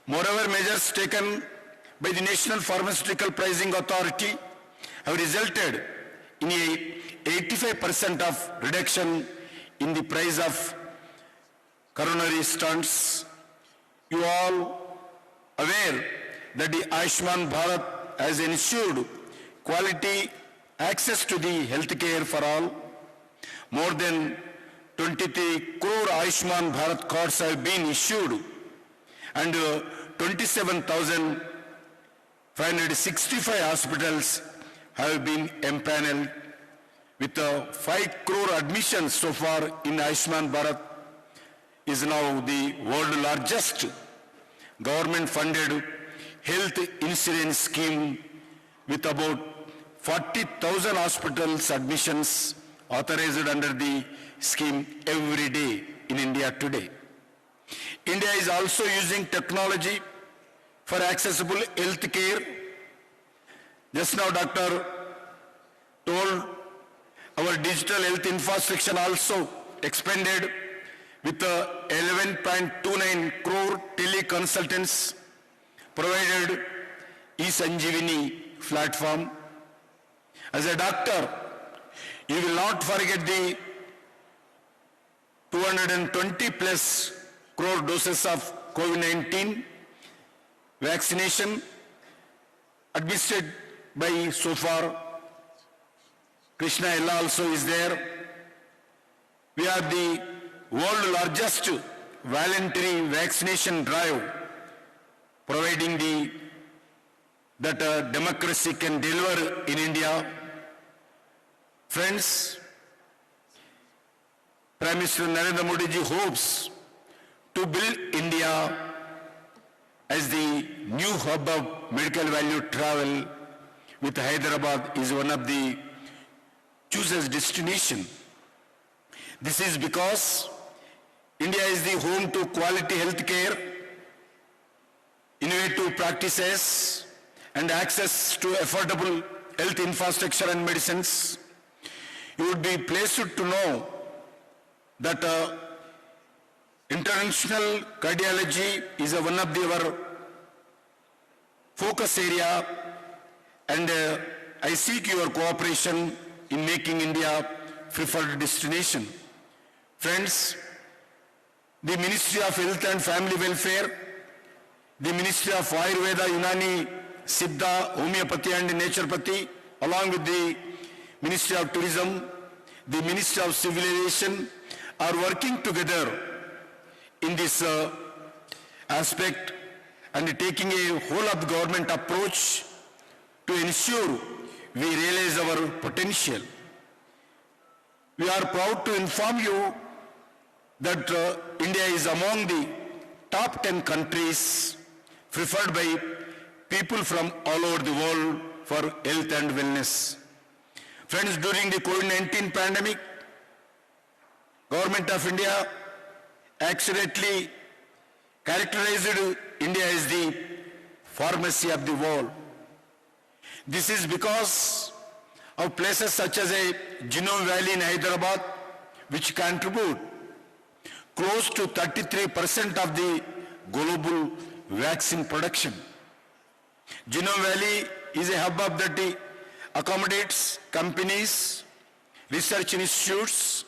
Moreover, measures taken by the National Pharmaceutical Pricing Authority have resulted in a 85% of reduction in the price of coronary stents. You all aware that the Ayushman Bharat has ensured quality access to the health care for all. More than 23 crore Ayushman Bharat cards have been issued and 27,565 hospitals have been empaneled with 5 crore admissions so far in Ayushman Bharat is now the world's largest government-funded health insurance scheme with about 40,000 hospitals admissions authorized under the scheme every day in India today. India is also using technology for accessible health care. Just now Doctor told our digital health infrastructure also expanded with 11.29 crore teleconsultants provided e-Sanjeevani platform. As a doctor, you will not forget the 220 plus crore doses of COVID-19 vaccination administered by so far. Krishna Ella also is there. We are the world's largest voluntary vaccination drive, providing that democracy can deliver in India. Friends, Prime Minister Narendra Modi ji hopes to build India as the new hub of medical value travel, with Hyderabad is one of the chosen destination. This is because India is the home to quality health care, innovative practices, and access to affordable health infrastructure and medicines. You would be pleased to know that Interventional Cardiology is one of our focus area, and I seek your cooperation in making India preferred destination. Friends, the Ministry of Health and Family Welfare, the Ministry of Ayurveda, Unani, Siddha, Homeopathy and Naturopathy, along with the Ministry of Tourism, the Ministry of Civilization are working together in this aspect and taking a whole of government approach to ensure we realize our potential. We are proud to inform you that India is among the top 10 countries preferred by people from all over the world for health and wellness. Friends, during the COVID-19 pandemic, Government of India accurately characterized India as the pharmacy of the world. This is because of places such as a Genome Valley in Hyderabad, which contribute close to 33% of the global vaccine production. Genome Valley is a hub that accommodates companies, research institutes,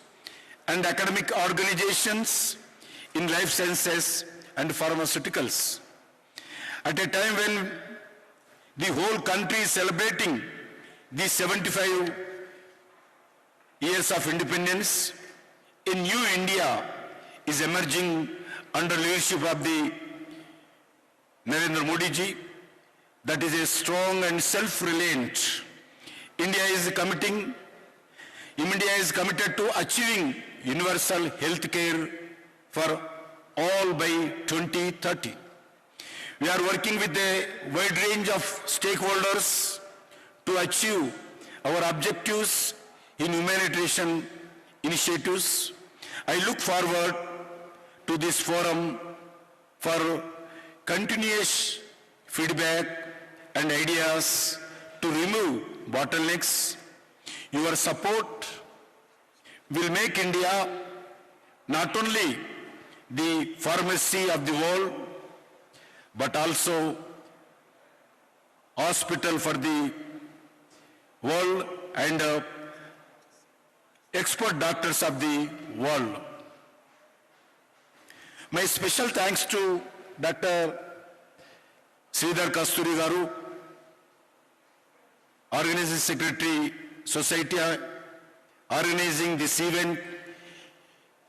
and academic organizations in life sciences and pharmaceuticals. At a time when the whole country is celebrating the 75 years of independence, a new India is emerging under leadership of the Narendra Modi ji, that is a strong and self-reliant. India is committed to achieving universal health care for all by 2030. We are working with a wide range of stakeholders to achieve our objectives in humanitarian initiatives. I look forward to this forum for continuous feedback and ideas to remove bottlenecks. Your support will make India not only the pharmacy of the world, but also hospital for the world and expert doctors of the world. My special thanks to Dr. Sridhar Kasturi Garu, Organizing Secretary, Society, organizing this event,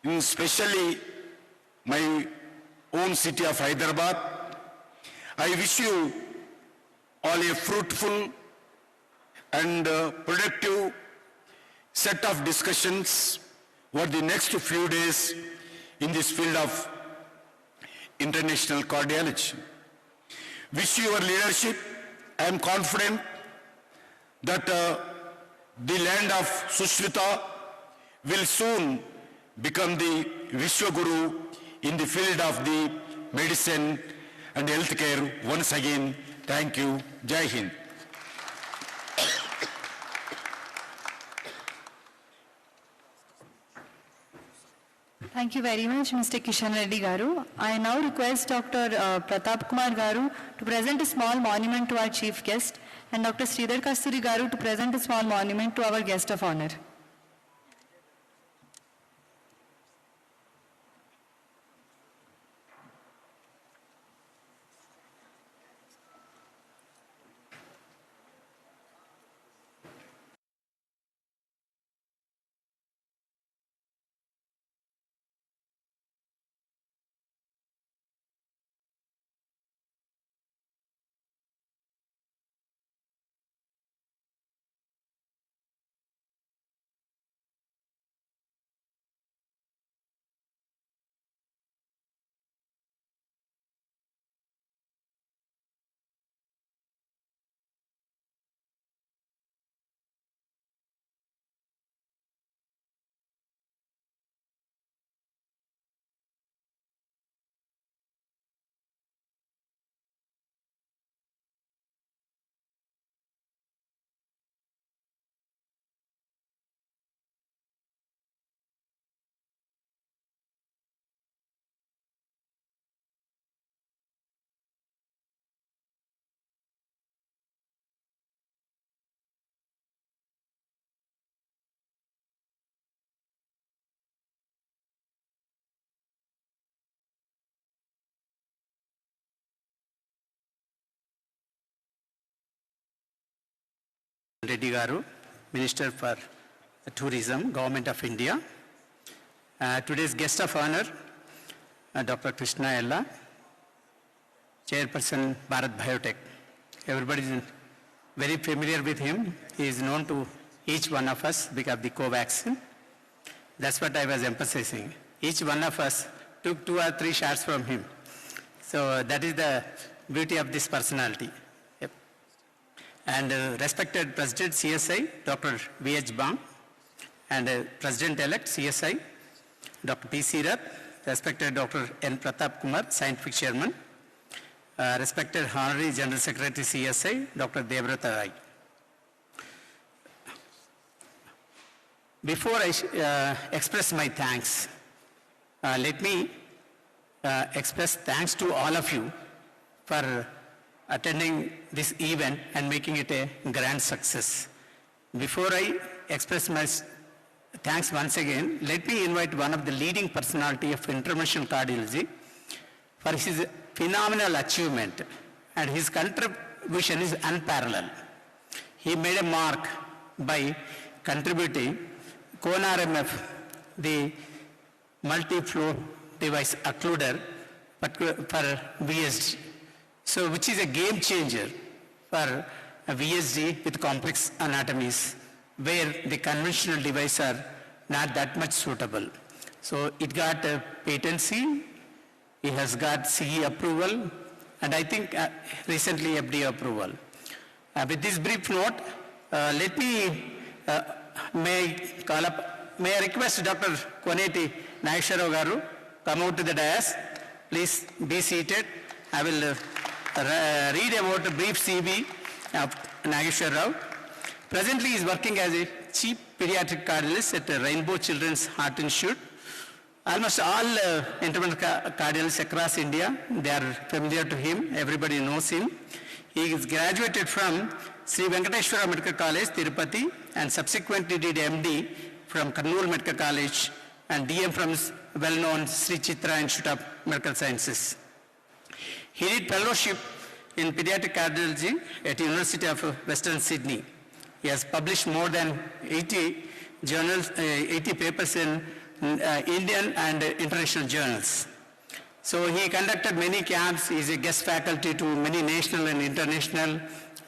especially my own city of Hyderabad. I wish you all a fruitful and productive set of discussions over the next few days in this field of international cardiology. Wish you your leadership. I am confident that the land of Sushmita will soon become the Vishwaguru in the field of the medicine and healthcare. Once again, thank you. Jai Hind. Thank you very much, Mr. Kishan Reddy Garu. I now request Dr. Pratap Kumar Garu to present a small monument to our chief guest and Dr. Sridhar Kasturi Garu to present a small monument to our guest of honor. Reddy Garu, Minister for Tourism, Government of India. Today's guest of honor, Dr. Krishna Ella, Chairperson Bharat Biotech. Everybody is very familiar with him. He is known to each one of us because of the Covaxin. That's what I was emphasizing. Each one of us took 2 or 3 shots from him. So that is the beauty of this personality. And respected President CSI, Dr. V.H. Bang, and President-elect CSI, Dr. P.C. Rath, respected Dr. N. Pratap Kumar, Scientific Chairman, respected Honorary General Secretary CSI, Dr. Devrata Rai. Before I express my thanks, let me express thanks to all of you for attending this event and making it a grand success. Before I express my thanks once again, let me invite one of the leading personality of interventional cardiology for his phenomenal achievement, and his contribution is unparalleled. He made a mark by contributing cone RMF, the multi-flow device occluder for VSD. So which is a game changer for a VSD with complex anatomies where the conventional devices are not that much suitable. So it got a patency, it has got CE approval, and I think recently FDA approval. With this brief note, let me, may I request Dr. Koneti Nageshwara Garu come out to the dais. Please be seated. I will read about a brief CV of Nageshwar Rao. Presently he is working as a chief pediatric cardiologist at Rainbow Children's Heart Institute. Almost all interventional cardiologists across India, they are familiar to him, everybody knows him. He is graduated from Sri Venkateshwara Medical College, Tirupati, and subsequently did MD from Kurnool Medical College and DM from well-known Sri Chitra Institute of Medical Sciences. He did fellowship in pediatric cardiology at University of Western Sydney. He has published more than 80 journals, 80 papers in Indian and international journals. So he conducted many camps. He is a guest faculty to many national and international.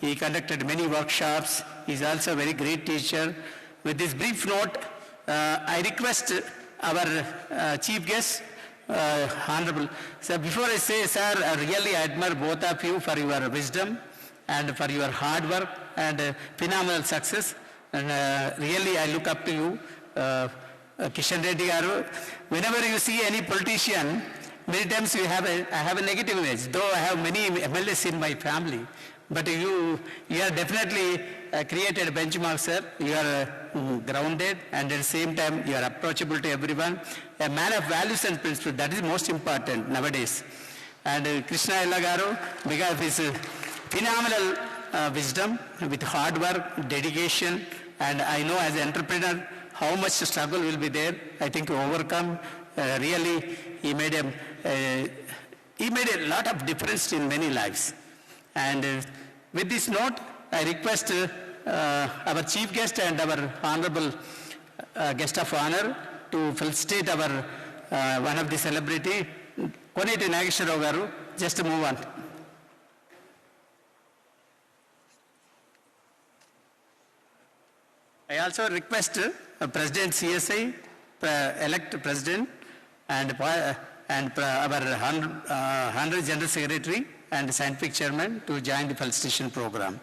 He conducted many workshops. He is also a very great teacher. With this brief note, I request our chief guest, Honorable. So before I say, sir, I really admire both of you for your wisdom and for your hard work and phenomenal success. And really, I look up to you, Kishan Reddy garu. Whenever you see any politician, many times I have a negative image, though I have many MLAs in my family. But you are definitely created a benchmark, sir. You are grounded, and at the same time, you are approachable to everyone. A man of values and principles, that is most important nowadays. And Krishna Ella garu, because of his phenomenal wisdom, with hard work, dedication, and I know as an entrepreneur, how much struggle will be there, I think, to overcome. Really, he made a lot of difference in many lives. And with this note, I request our chief guest and our honorable guest of honor to felicitate our one of the celebrity, Koneti Nageshwarao garu, just to move on. I also request President CSI, elect President, and our Honorary General Secretary and Scientific Chairman to join the felicitation program.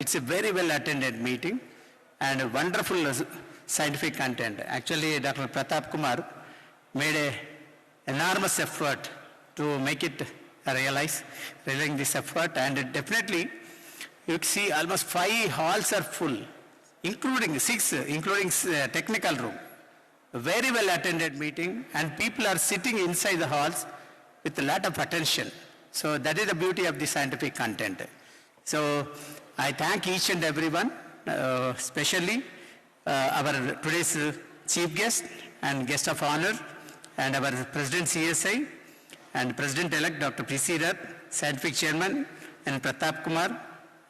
It's a very well attended meeting and a wonderful scientific content. Actually, Dr. Pratap Kumar made an enormous effort to make it realizing this effort, and definitely you see almost 5 halls are full, including 6, including technical room. A very well attended meeting, and people are sitting inside the halls with a lot of attention. So that is the beauty of the scientific content. So I thank each and everyone, especially our today's chief guest and guest of honor, and our President CSI and President-elect Dr. P.C. Rath, Scientific Chairman, and Pratap Kumar,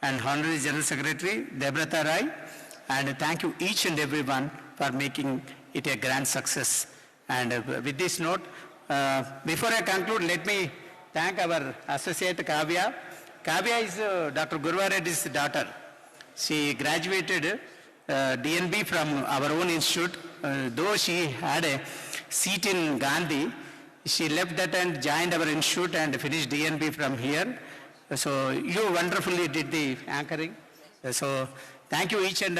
and Honorary General Secretary Debrata Rai, and thank you each and everyone for making it a grand success. And with this note, before I conclude, let me thank our associate Kavya. Kavya is Dr. Gurvareddy's daughter. She graduated DNB from our own institute. Though she had a seat in Gandhi, she left that and joined our institute and finished DNB from here. So you wonderfully did the anchoring. So thank you each and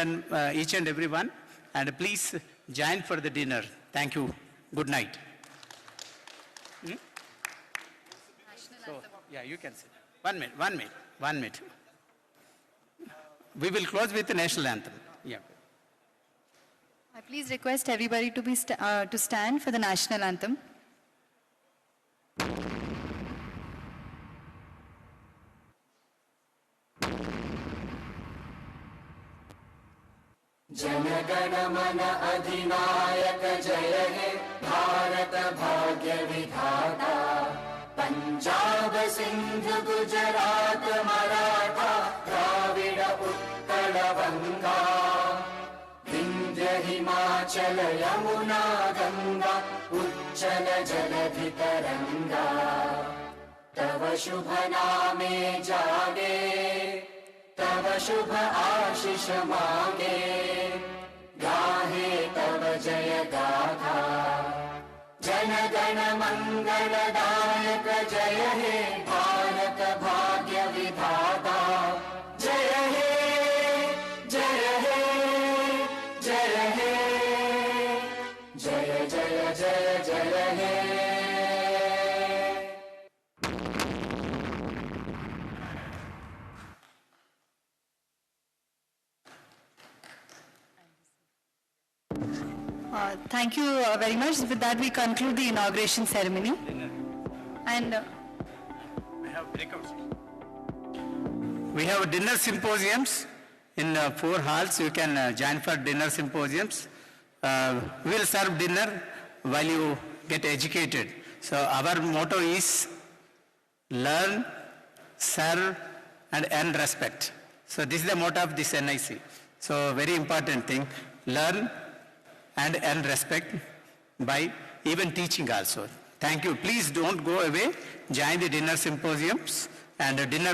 everyone, and please join for the dinner. Thank you. Good night. So, yeah, you can sit. 1 minute. We will close with the national anthem. Yeah. I please request everybody to be to stand for the national anthem. जनगण मन अधिनायक जय हे भारत भाग्य विधाता पंजाब सिंध गुजरात मराठा द्राविड उत्कल गंगा विंध्य हिमाचल यमुना गंगा उच्चल जलधि तरंगा तव शुभ नामे जागे तव शुभ आशीष मांगे गाहे तव जय गाथा जन गण मंगलदायक जय हे भारत भाग्य विधाता जय हे जय हे जय हे जय जय जय जय हे Thank you very much. With that, we conclude the inauguration ceremony. And we have dinner symposiums in 4 halls. You can join for dinner symposiums. We will serve dinner while you get educated. So our motto is learn, serve, and earn respect. So this is the motto of this NIC. So very important thing, learn and earn respect by even teaching also. Thank you. Please don't go away. Join the dinner symposiums and dinner